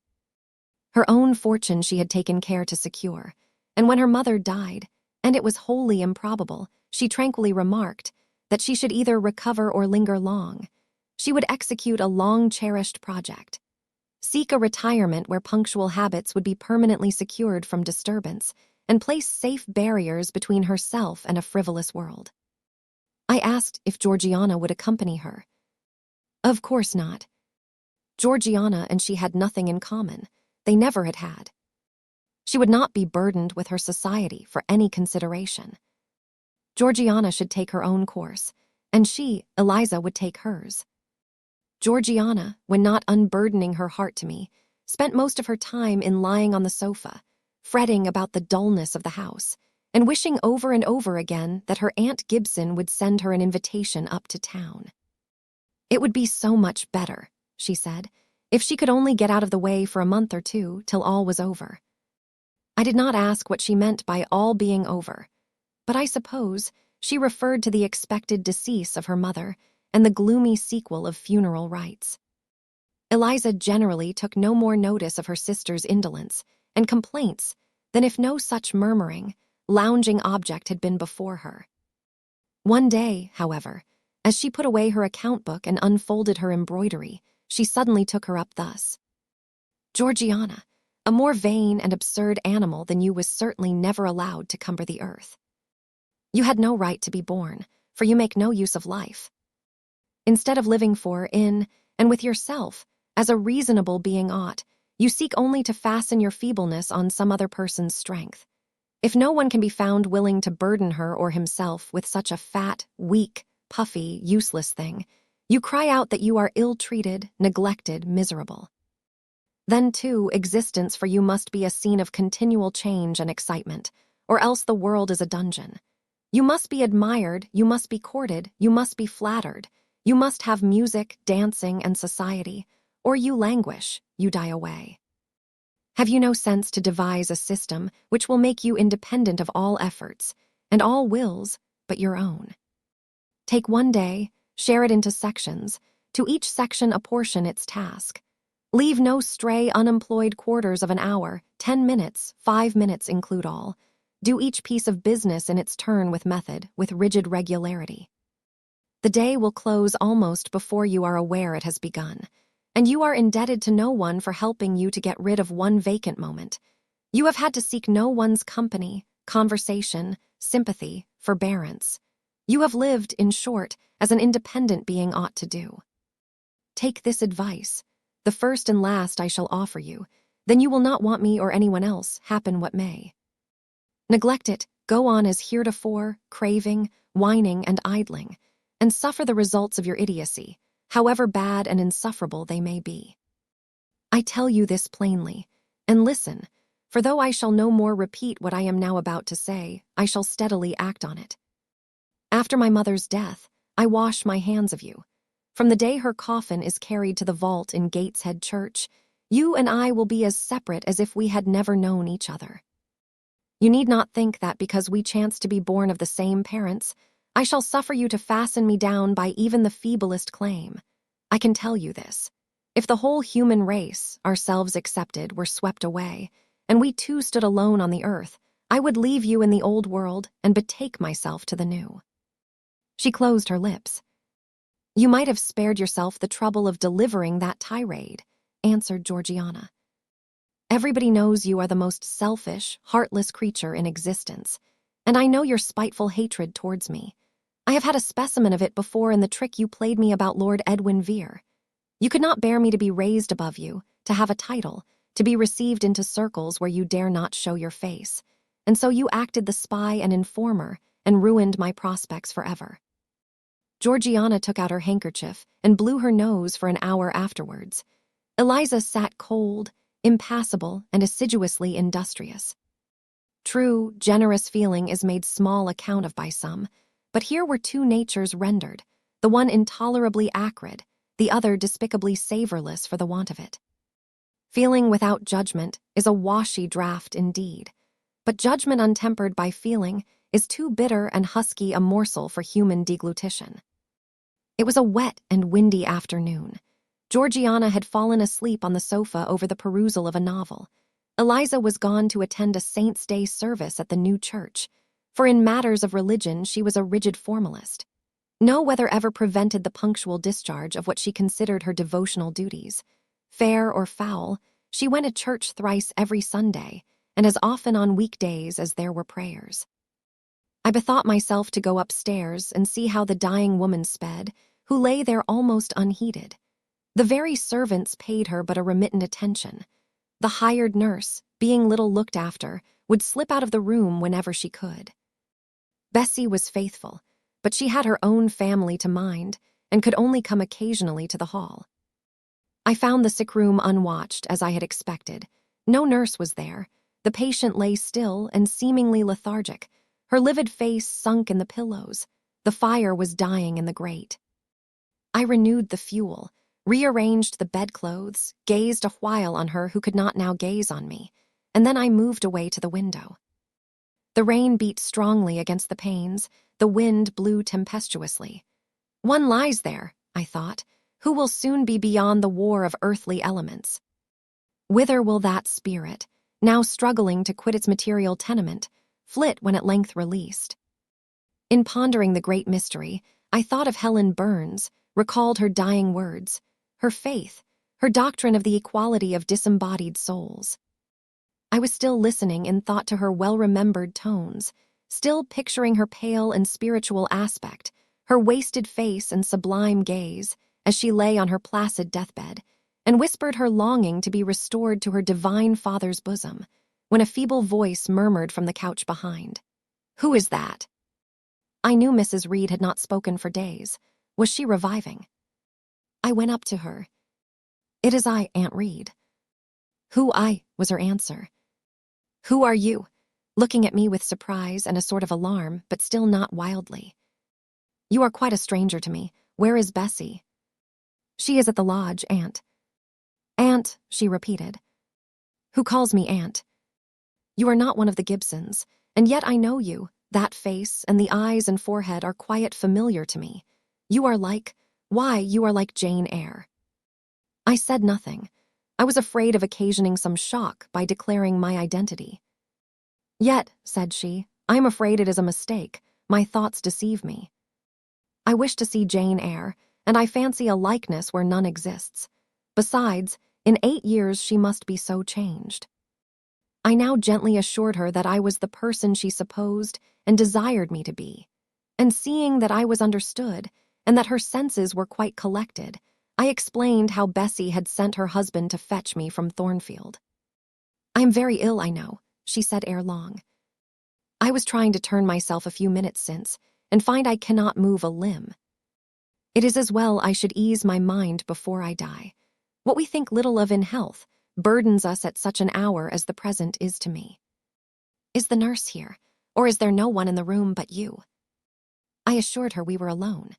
Her own fortune she had taken care to secure, and when her mother died, and it was wholly improbable, she tranquilly remarked that she should either recover or linger long. She would execute a long-cherished project. Seek a retirement where punctual habits would be permanently secured from disturbance, and place safe barriers between herself and a frivolous world. I asked if Georgiana would accompany her. Of course not. Georgiana and she had nothing in common. They never had had. She would not be burdened with her society for any consideration. Georgiana should take her own course, and she, Eliza, would take hers. Georgiana, when not unburdening her heart to me, spent most of her time in lying on the sofa, fretting about the dullness of the house, and wishing over and over again that her Aunt Gibson would send her an invitation up to town. It would be so much better, she said, if she could only get out of the way for a month or 2 till all was over. I did not ask what she meant by all being over, but I suppose she referred to the expected decease of her mother and the gloomy sequel of funeral rites. Eliza generally took no more notice of her sister's indolence and complaints than if no such murmuring, lounging object had been before her. One day, however, as she put away her account book and unfolded her embroidery, she suddenly took her up thus. "Georgiana, A more vain and absurd animal than you was certainly never allowed to cumber the earth. You had no right to be born, for you make no use of life. Instead of living for, in, and with yourself, as a reasonable being ought, you seek only to fasten your feebleness on some other person's strength. If no one can be found willing to burden her or himself with such a fat, weak, puffy, useless thing, you cry out that you are ill-treated, neglected, miserable. Then, too, existence for you must be a scene of continual change and excitement, or else the world is a dungeon. You must be admired, you must be courted, you must be flattered, you must have music, dancing, and society, or you languish, you die away. Have you no sense to devise a system which will make you independent of all efforts, and all wills but your own? Take one day, share it into sections, to each section apportion its task. Leave no stray unemployed quarters of an hour, 10 minutes, 5 minutes include all. Do each piece of business in its turn with method, with rigid regularity. The day will close almost before you are aware it has begun, and you are indebted to no one for helping you to get rid of one vacant moment. You have had to seek no one's company, conversation, sympathy, forbearance. You have lived, in short, as an independent being ought to do. Take this advice, the first and last I shall offer you, then you will not want me or anyone else, happen what may. Neglect it, go on as heretofore, craving, whining, and idling, and suffer the results of your idiocy, however bad and insufferable they may be. I tell you this plainly, and listen, for though I shall no more repeat what I am now about to say, I shall steadily act on it. After my mother's death, I wash my hands of you. From the day her coffin is carried to the vault in Gateshead Church, you and I will be as separate as if we had never known each other. You need not think that because we chance to be born of the same parents, I shall suffer you to fasten me down by even the feeblest claim. I can tell you this. If the whole human race, ourselves excepted, were swept away, and we two stood alone on the earth, I would leave you in the old world and betake myself to the new. She closed her lips. You might have spared yourself the trouble of delivering that tirade, answered Georgiana. Everybody knows you are the most selfish, heartless creature in existence, and I know your spiteful hatred towards me. I have had a specimen of it before in the trick you played me about Lord Edwin Vere. You could not bear me to be raised above you, to have a title, to be received into circles where you dare not show your face, and so you acted the spy and informer and ruined my prospects forever. Georgiana took out her handkerchief and blew her nose for an hour afterwards. Eliza sat cold, impassible, and assiduously industrious. True, generous feeling is made small account of by some, but here were two natures rendered, the one intolerably acrid, the other despicably savorless for the want of it. Feeling without judgment is a washy draught indeed, but judgment untempered by feeling is too bitter and husky a morsel for human deglutition. It was a wet and windy afternoon. Georgiana had fallen asleep on the sofa over the perusal of a novel. Eliza was gone to attend a Saint's Day service at the new church, for in matters of religion she was a rigid formalist. No weather ever prevented the punctual discharge of what she considered her devotional duties. Fair or foul, she went to church thrice every Sunday, and as often on weekdays as there were prayers. I bethought myself to go upstairs and see how the dying woman sped, who lay there almost unheeded. The very servants paid her but a remittent attention. The hired nurse, being little looked after, would slip out of the room whenever she could. Bessie was faithful, but she had her own family to mind and could only come occasionally to the hall. I found the sick room unwatched, as I had expected. No nurse was there. The patient lay still and seemingly lethargic, her livid face sunk in the pillows. The fire was dying in the grate. I renewed the fuel, rearranged the bedclothes, gazed a while on her who could not now gaze on me, and then I moved away to the window. The rain beat strongly against the panes, the wind blew tempestuously. One lies there, I thought, who will soon be beyond the war of earthly elements. Whither will that spirit, now struggling to quit its material tenement, flit when at length released? In pondering the great mystery, I thought of Helen Burns, recalled her dying words, her faith, her doctrine of the equality of disembodied souls. I was still listening in thought to her well-remembered tones, still picturing her pale and spiritual aspect, her wasted face and sublime gaze, as she lay on her placid deathbed, and whispered her longing to be restored to her divine father's bosom, when a feeble voice murmured from the couch behind. "Who is that?" I knew Mrs. Reed had not spoken for days. Was she reviving? I went up to her. "It is I, Aunt Reed." "Who I?" was her answer. "Who are you?" looking at me with surprise and a sort of alarm, but still not wildly. "You are quite a stranger to me. Where is Bessie?" "She is at the lodge, Aunt." "Aunt," she repeated. "Who calls me Aunt? You are not one of the Gibsons, and yet I know you. That face and the eyes and forehead are quite familiar to me. You are like Jane Eyre." I said nothing. I was afraid of occasioning some shock by declaring my identity. "Yet," said she, "I am afraid it is a mistake. My thoughts deceive me. I wish to see Jane Eyre, and I fancy a likeness where none exists. Besides, in 8 years she must be so changed." I now gently assured her that I was the person she supposed and desired me to be, and seeing that I was understood and that her senses were quite collected, I explained how Bessie had sent her husband to fetch me from Thornfield. "I am very ill, I know," she said ere long. "I was trying to turn myself a few minutes since, and find I cannot move a limb. It is as well I should ease my mind before I die. What we think little of in health burdens us at such an hour as the present is to me. Is the nurse here, or is there no one in the room but you?" I assured her we were alone.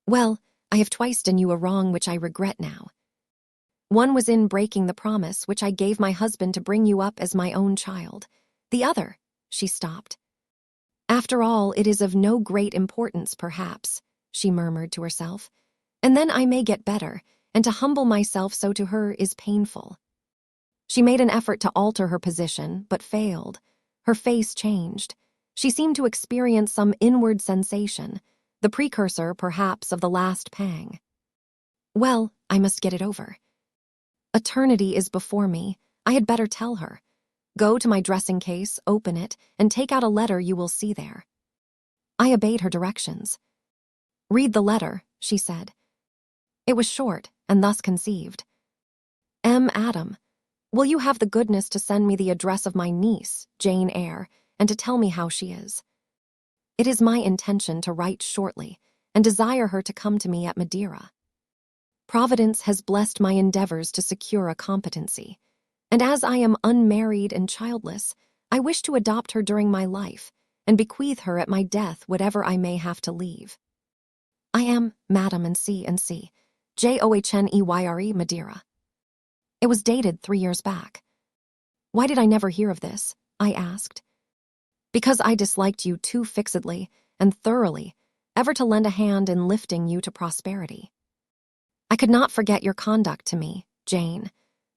"Well, I have twice done you a wrong which I regret now. One was in breaking the promise which I gave my husband to bring you up as my own child. The other—" she stopped. "After all, it is of no great importance, perhaps," she murmured to herself. "And then I may get better, and to humble myself so to her is painful." She made an effort to alter her position, but failed. Her face changed. She seemed to experience some inward sensation, the precursor, perhaps, of the last pang. "Well, I must get it over. Eternity is before me. I had better tell her. Go to my dressing case, open it, and take out a letter you will see there." I obeyed her directions. "Read the letter," she said. It was short, and thus conceived. "M. Adam, will you have the goodness to send me the address of my niece, Jane Eyre, and to tell me how she is? It is my intention to write shortly, and desire her to come to me at Madeira. Providence has blessed my endeavors to secure a competency, and as I am unmarried and childless, I wish to adopt her during my life, and bequeath her at my death whatever I may have to leave. I am, Madam and C. Johnneyre, Madeira." It was dated 3 years back. "Why did I never hear of this?" I asked. "Because I disliked you too fixedly and thoroughly ever to lend a hand in lifting you to prosperity. I could not forget your conduct to me, Jane,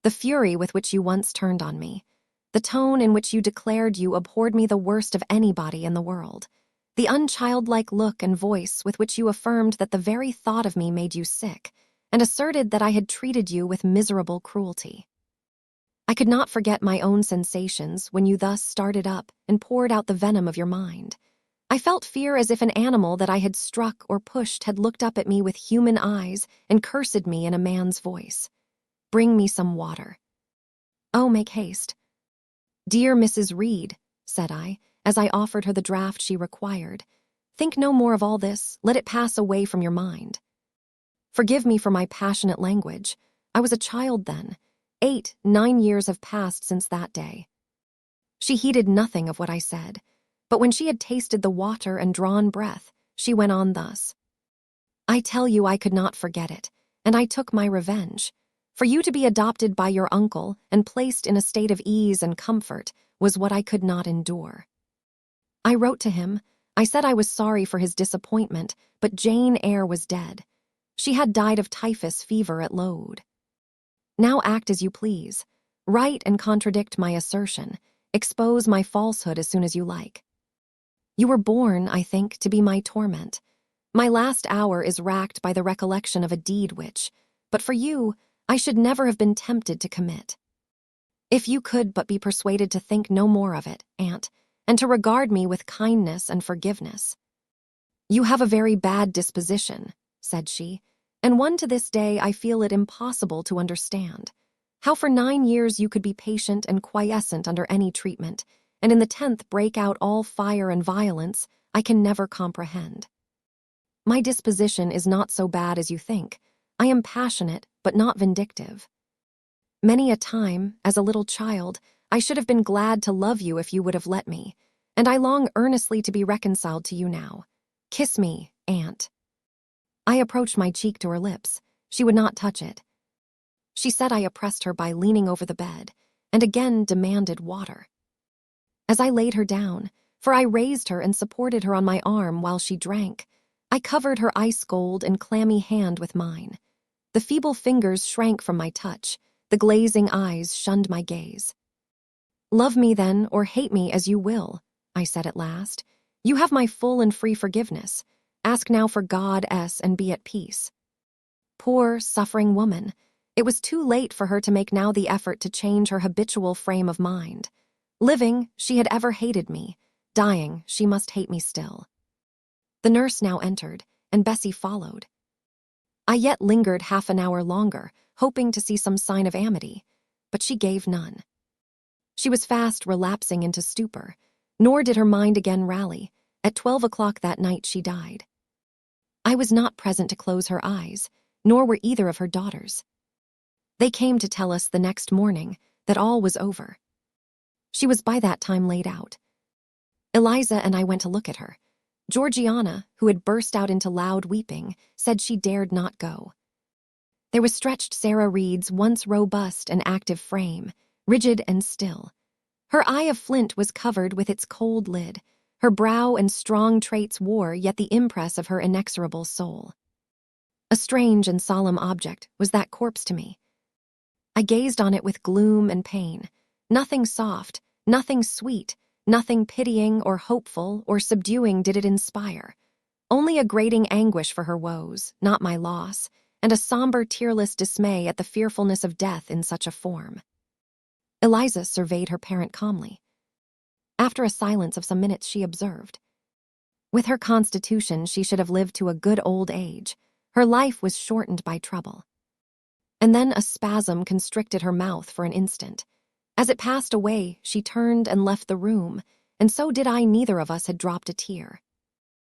the fury with which you once turned on me, the tone in which you declared you abhorred me the worst of anybody in the world, the unchildlike look and voice with which you affirmed that the very thought of me made you sick, and asserted that I had treated you with miserable cruelty. I could not forget my own sensations when you thus started up and poured out the venom of your mind. I felt fear as if an animal that I had struck or pushed had looked up at me with human eyes and cursed me in a man's voice. Bring me some water. Oh, make haste." "Dear Mrs. Reed," said I, as I offered her the draught she required, "think no more of all this. Let it pass away from your mind. Forgive me for my passionate language. I was a child then. 8-9 years have passed since that day." She heeded nothing of what I said, but when she had tasted the water and drawn breath, she went on thus. "I tell you I could not forget it, and I took my revenge. For you to be adopted by your uncle and placed in a state of ease and comfort was what I could not endure. I wrote to him. I said I was sorry for his disappointment, but Jane Eyre was dead. She had died of typhus fever at Lowood. Now act as you please. Write and contradict my assertion. Expose my falsehood as soon as you like. You were born, I think, to be my torment. My last hour is racked by the recollection of a deed which, but for you, I should never have been tempted to commit. If you could but be persuaded to think no more of it, Aunt, and to regard me with kindness and forgiveness. You have a very bad disposition, said she, and one to this day I feel it impossible to understand. How for 9 years you could be patient and quiescent under any treatment, and in the 10th break out all fire and violence, I can never comprehend. My disposition is not so bad as you think. I am passionate, but not vindictive. Many a time, as a little child, I should have been glad to love you if you would have let me, and I long earnestly to be reconciled to you now. Kiss me, Aunt. I approached my cheek to her lips. She would not touch it. She said I oppressed her by leaning over the bed, and again demanded water. As I laid her down, for I raised her and supported her on my arm while she drank, I covered her ice-cold and clammy hand with mine. The feeble fingers shrank from my touch, the glazing eyes shunned my gaze. Love me then, or hate me as you will, I said at last. You have my full and free forgiveness. Ask now for God and be at peace. Poor, suffering woman. It was too late for her to make now the effort to change her habitual frame of mind. Living, she had ever hated me. Dying, she must hate me still. The nurse now entered, and Bessie followed. I yet lingered half an hour longer, hoping to see some sign of amity, but she gave none. She was fast relapsing into stupor, nor did her mind again rally. At 12 o'clock that night she died. I was not present to close her eyes, nor were either of her daughters. They came to tell us the next morning that all was over. She was by that time laid out. Eliza and I went to look at her. Georgiana, who had burst out into loud weeping, said she dared not go. There was stretched Sarah Reed's once robust and active frame, rigid and still. Her eye of flint was covered with its cold lid. Her brow and strong traits wore yet the impress of her inexorable soul. A strange and solemn object was that corpse to me. I gazed on it with gloom and pain. Nothing soft, nothing sweet, nothing pitying or hopeful or subduing did it inspire. Only a grating anguish for her woes, not my loss, and a somber, tearless dismay at the fearfulness of death in such a form. Eliza surveyed her parent calmly. After a silence of some minutes, she observed, with her constitution, she should have lived to a good old age. Her life was shortened by trouble. And then a spasm constricted her mouth for an instant. As it passed away, she turned and left the room, and so did I. Neither of us had dropped a tear.